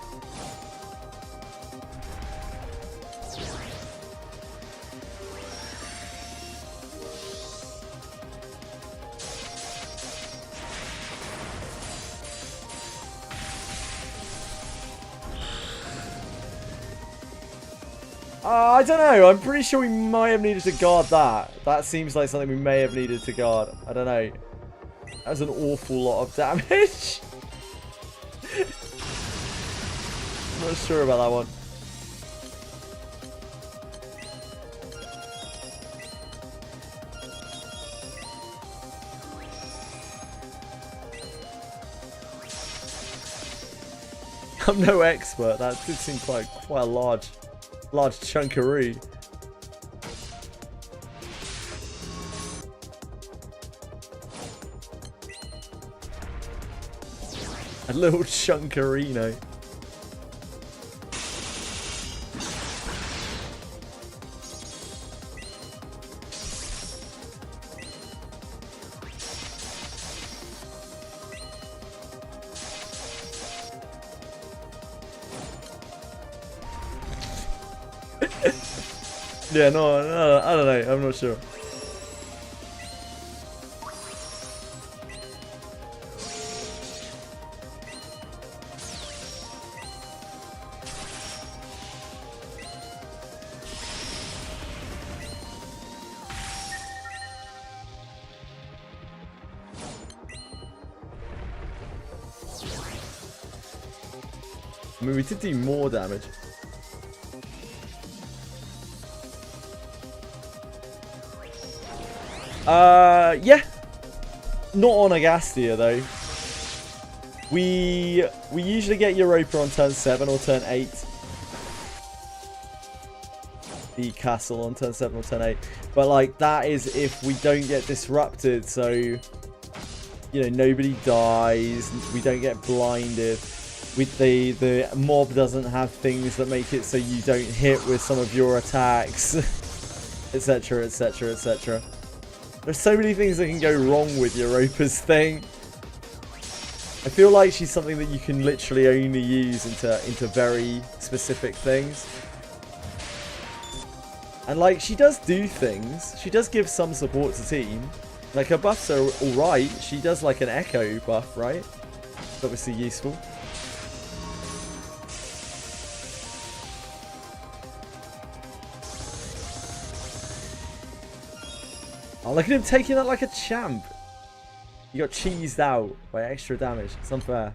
S1: I don't know. I'm pretty sure we might have needed to guard that. That seems like something we may have needed to guard. I don't know. That was an awful lot of damage. I'm not sure about that one. I'm no expert. That did seem quite a large chunkaroo. A little chunkarino. Yeah, no, I don't know. I'm not sure. I mean, we did do more damage. Yeah. Not on Agastia though. We usually get Europa on turn 7 or turn 8. The castle on turn 7 or turn 8. But like that is if we don't get disrupted, so you know nobody dies, we don't get blinded. The mob doesn't have things that make it so you don't hit with some of your attacks, etc, etc, etc. There's so many things that can go wrong with Europa's thing. I feel like she's something that you can literally only use into very specific things. And like, she does do things. She does give some support to team. Like, her buffs are alright. She does like an echo buff, right? It's obviously useful. Oh, look at him taking that like a champ. He got cheesed out by extra damage. It's unfair.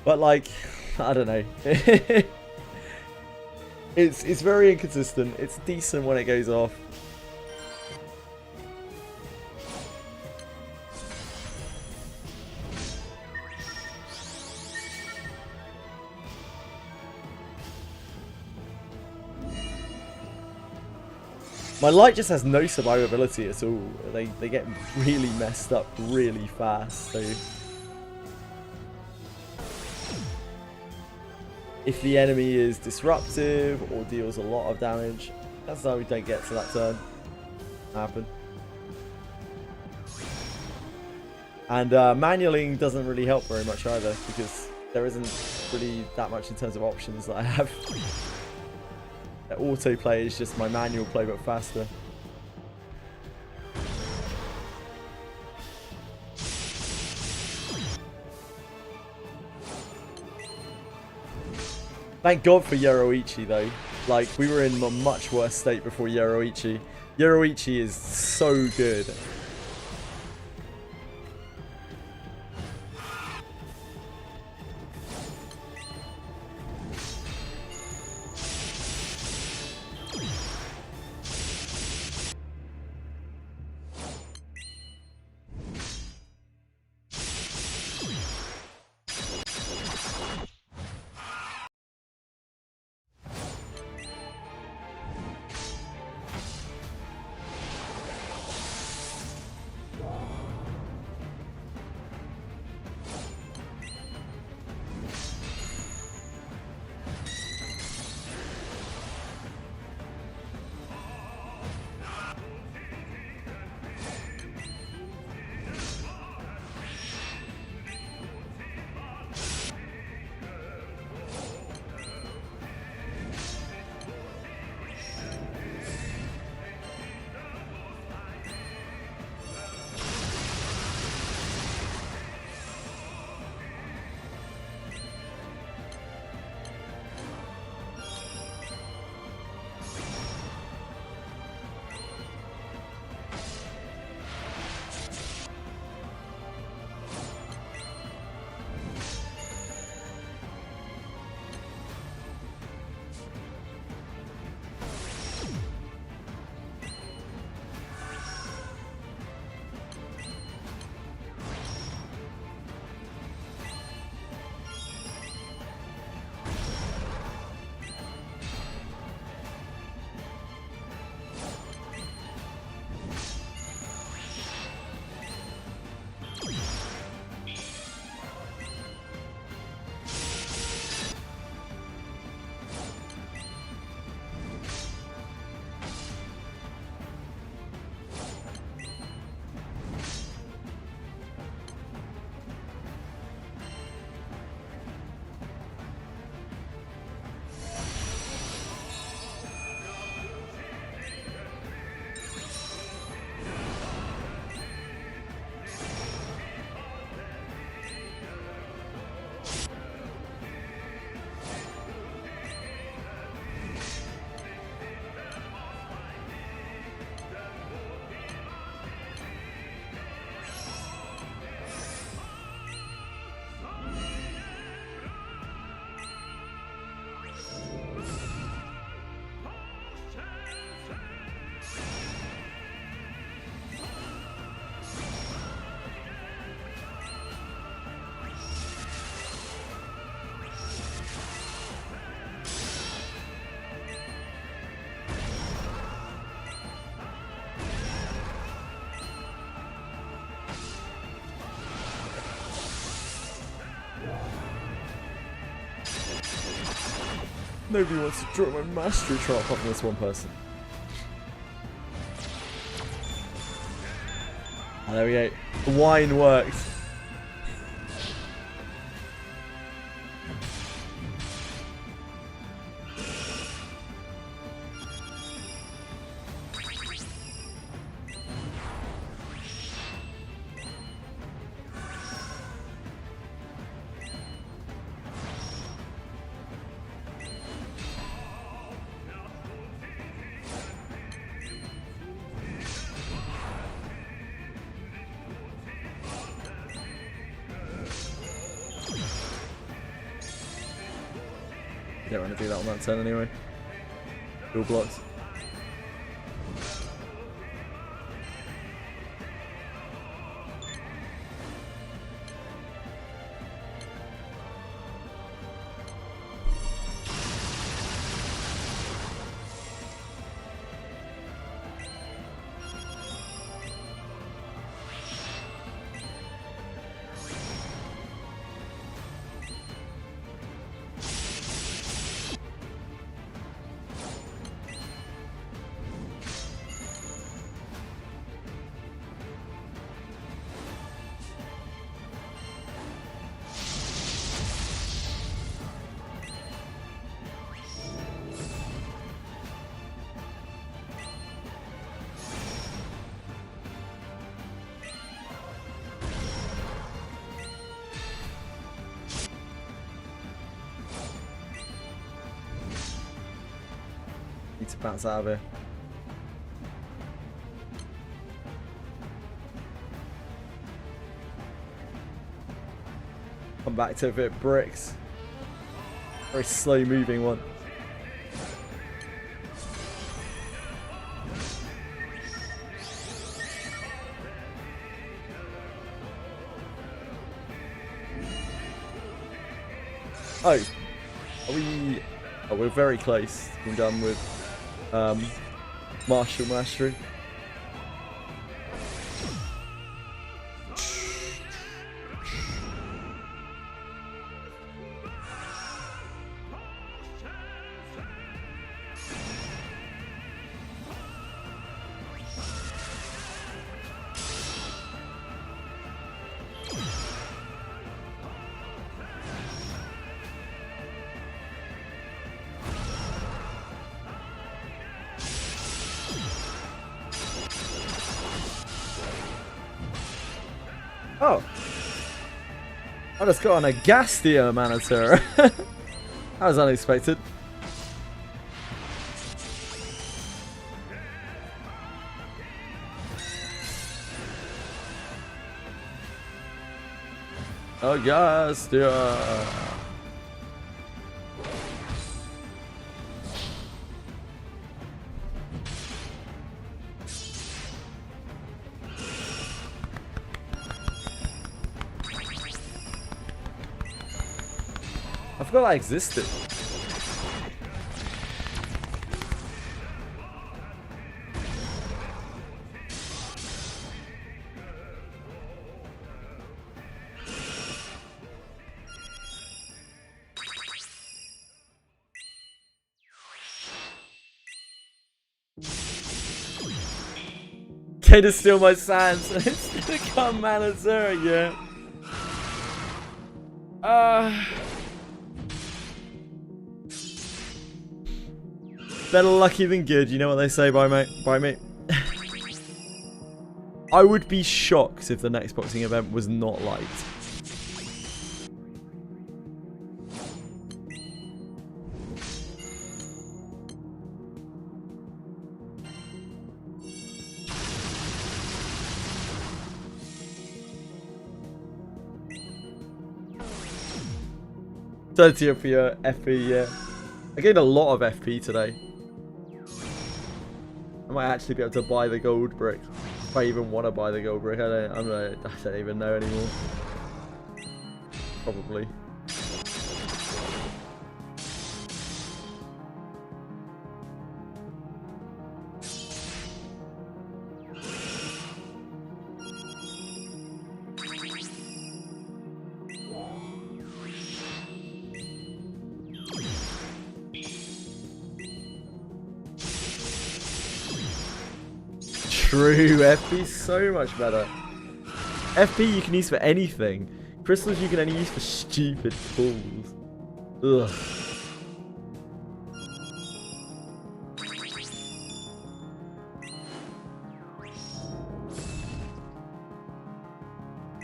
S1: But like, I don't know. It's very inconsistent. It's decent when it goes off. My light just has no survivability at all. They get really messed up really fast. So if the enemy is disruptive or deals a lot of damage, that's how we don't get to that turn happen. And manualing doesn't really help very much either, because there isn't really that much in terms of options that I have. Autoplay is just my manual play but faster. Thank God for Yoruichi though. Like, we were in a much worse state before Yoruichi. Yoruichi is so good. Nobody wants to draw my mastery chart apart from this one person. Ah, there we go. The wine worked. You don't want to do that on that turn anyway. Dual blocks. Need to bounce out of here. Come back to a bit of bricks. Very slow moving one. Oh, are we? Oh, we're very close. We're done with Martial Mastery. Oh, I just got on a Gastia Manatura. That was unexpected. Oh, Gastia. I forgot that existed. Okay, to steal my sands and it's gonna come Manazura, yeah. Better lucky than good, you know what they say, by mate. I would be shocked if the next boxing event was not light. $30 for your FP, yeah. I gained a lot of FP today. I might actually be able to buy the gold brick. If I even want to buy the gold brick, I don't even know anymore. Probably. True, FP so much better. FP you can use for anything. Crystals you can only use for stupid pulls. Ugh.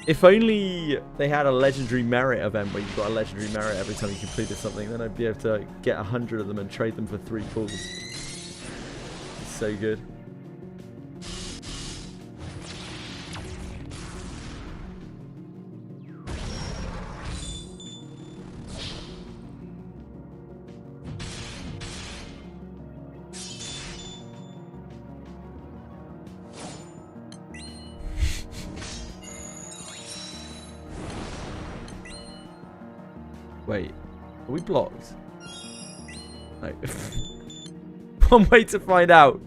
S1: If only they had a legendary merit event where you got a legendary merit every time you completed something, then I'd be able to get 100 of them and trade them for 3 pulls. It's so good. Wait, are we blocked? No. One way to find out.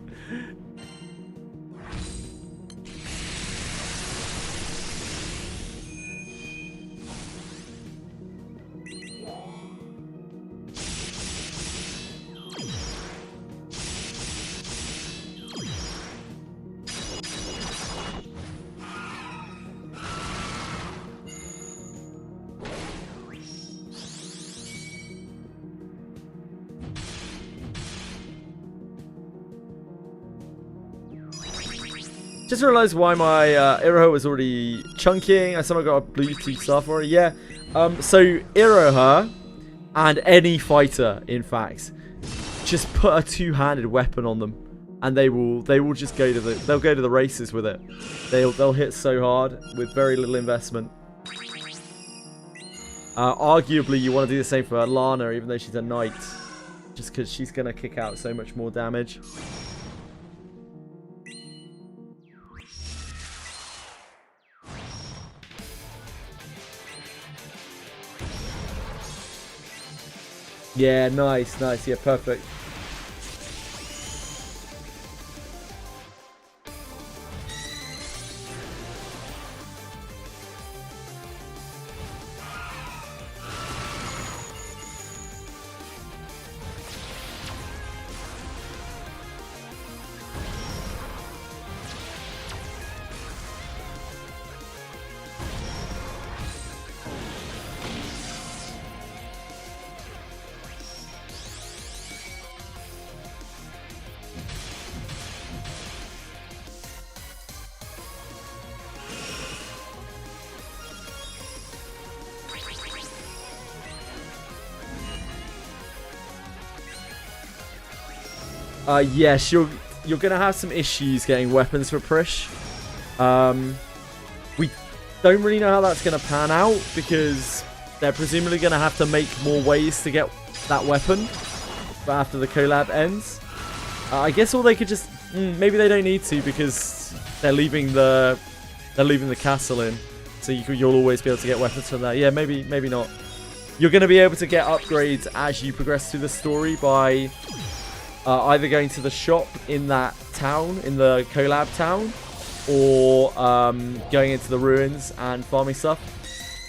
S1: Just realised why my Iroha was already chunking. I somehow got a Bluetooth stuff for it. Yeah. So Iroha and any fighter, in fact, just put a two-handed weapon on them, and they will just go to the races with it. They'll hit so hard with very little investment. Arguably, you want to do the same for Lana, even though she's a knight, just because she's gonna kick out so much more damage. Yeah, nice. Yeah, perfect. Yes, you're gonna have some issues getting weapons for Prish. We don't really know how that's gonna pan out because they're presumably gonna have to make more ways to get that weapon after the collab ends. I guess, or they could just maybe they don't need to because they're leaving the castle in, so you'll always be able to get weapons from there. Yeah, maybe not. You're gonna be able to get upgrades as you progress through the story by either going to the shop in that town, in the collab town, or going into the ruins and farming stuff.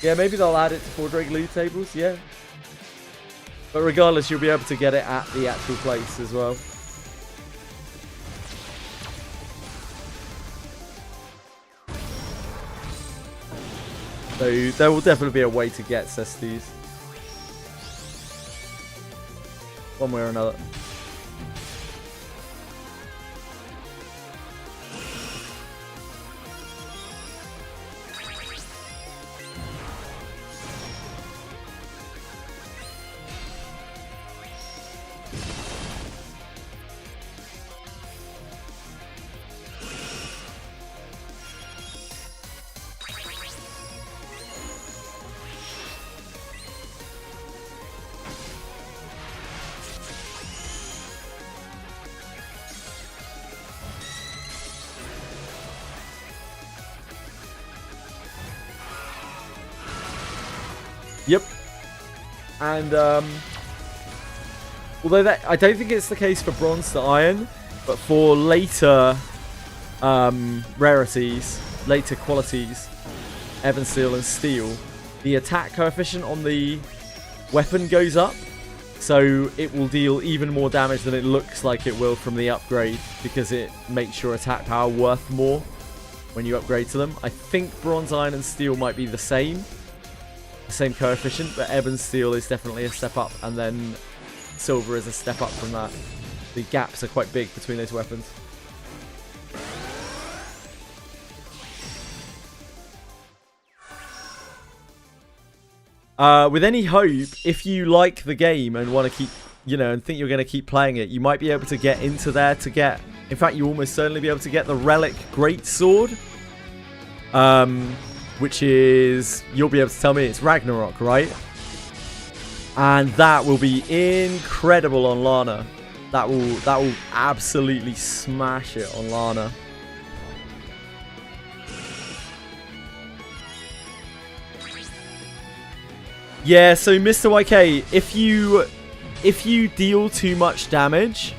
S1: Yeah, maybe they'll add it to 4 Drake loot tables, yeah. But regardless, you'll be able to get it at the actual place as well. So there will definitely be a way to get cesties, one way or another. Yep. And although I don't think it's the case for bronze to iron, but for later rarities, later qualities, ebon steel and steel, the attack coefficient on the weapon goes up, so it will deal even more damage than it looks like it will from the upgrade, because it makes your attack power worth more when you upgrade to them. I think bronze, iron and steel might be the same coefficient, but ebon steel is definitely a step up, and then silver is a step up from that. The gaps are quite big between those weapons. With any hope, if you like the game and want to keep, and think you're going to keep playing it, you might be able to get into there to get, in fact, you almost certainly be able to get the Relic Greatsword. Which is, you'll be able to tell me, it's Ragnarok, right? And that will be incredible on Lana. That will absolutely smash it on Lana. Yeah, so Mr. YK, if you deal too much damage,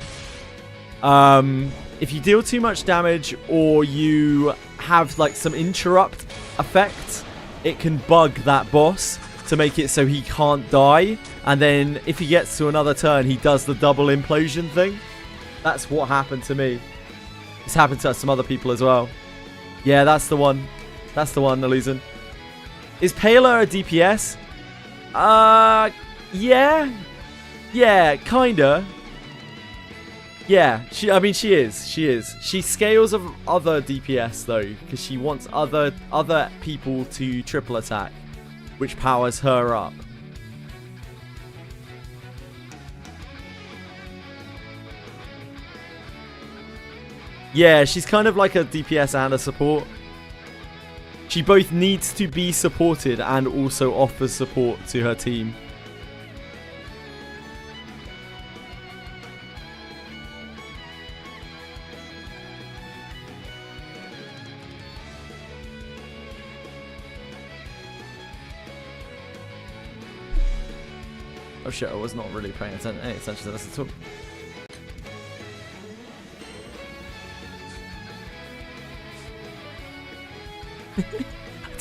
S1: or you have like some interrupt effect, it can bug that boss to make it so he can't die, and then if he gets to another turn, he does the double implosion thing. That's what happened to me. It's happened to some other people as well. Yeah, that's the one. That's the one, Illusion. Is Payla a DPS? Yeah, kinda. Yeah, she is. She scales of other DPS though, because she wants other people to triple attack, which powers her up. Yeah, she's kind of like a DPS and a support. She both needs to be supported and also offers support to her team. Oh shit, I was not really paying any attention to this at all. I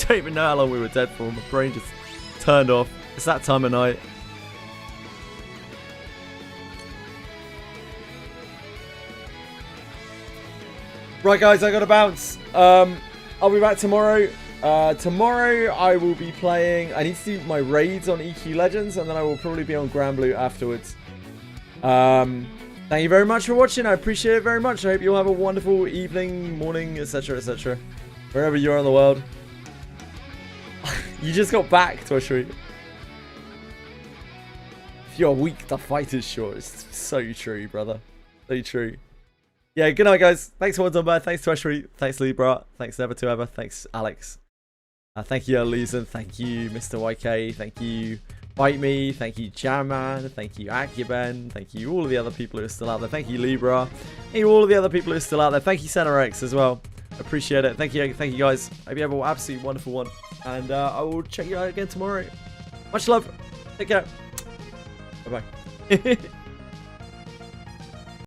S1: don't even know how long we were dead for. My brain just turned off. It's that time of night. Right, guys, I gotta bounce. I'll be back tomorrow. Tomorrow I will be playing. I need to do my raids on EQ Legends, and then I will probably be on Granblue afterwards. Thank you very much for watching. I appreciate it very much. I hope you all have a wonderful evening, morning, etc., etc. Wherever you are in the world. You just got back, Twishry. If you're weak, the fight is short. It's so true, brother. So true. Yeah, good night, guys. Thanks for watching. Thanks, Twishry. Thanks, Libra. Thanks, Never to Ever. Thanks, Alex. Thank you, Elizan. Thank you, Mr. YK. Thank you, Bite Me. Thank you, Jamman. Thank you, Acuben. Thank you, all of the other people who are still out there. Thank you, Libra. Thank you, all of the other people who are still out there. Thank you, CenterX, as well. Appreciate it. Thank you, guys. Hope you have an absolutely wonderful one. And I will check you out again tomorrow. Much love. Take care. Bye-bye.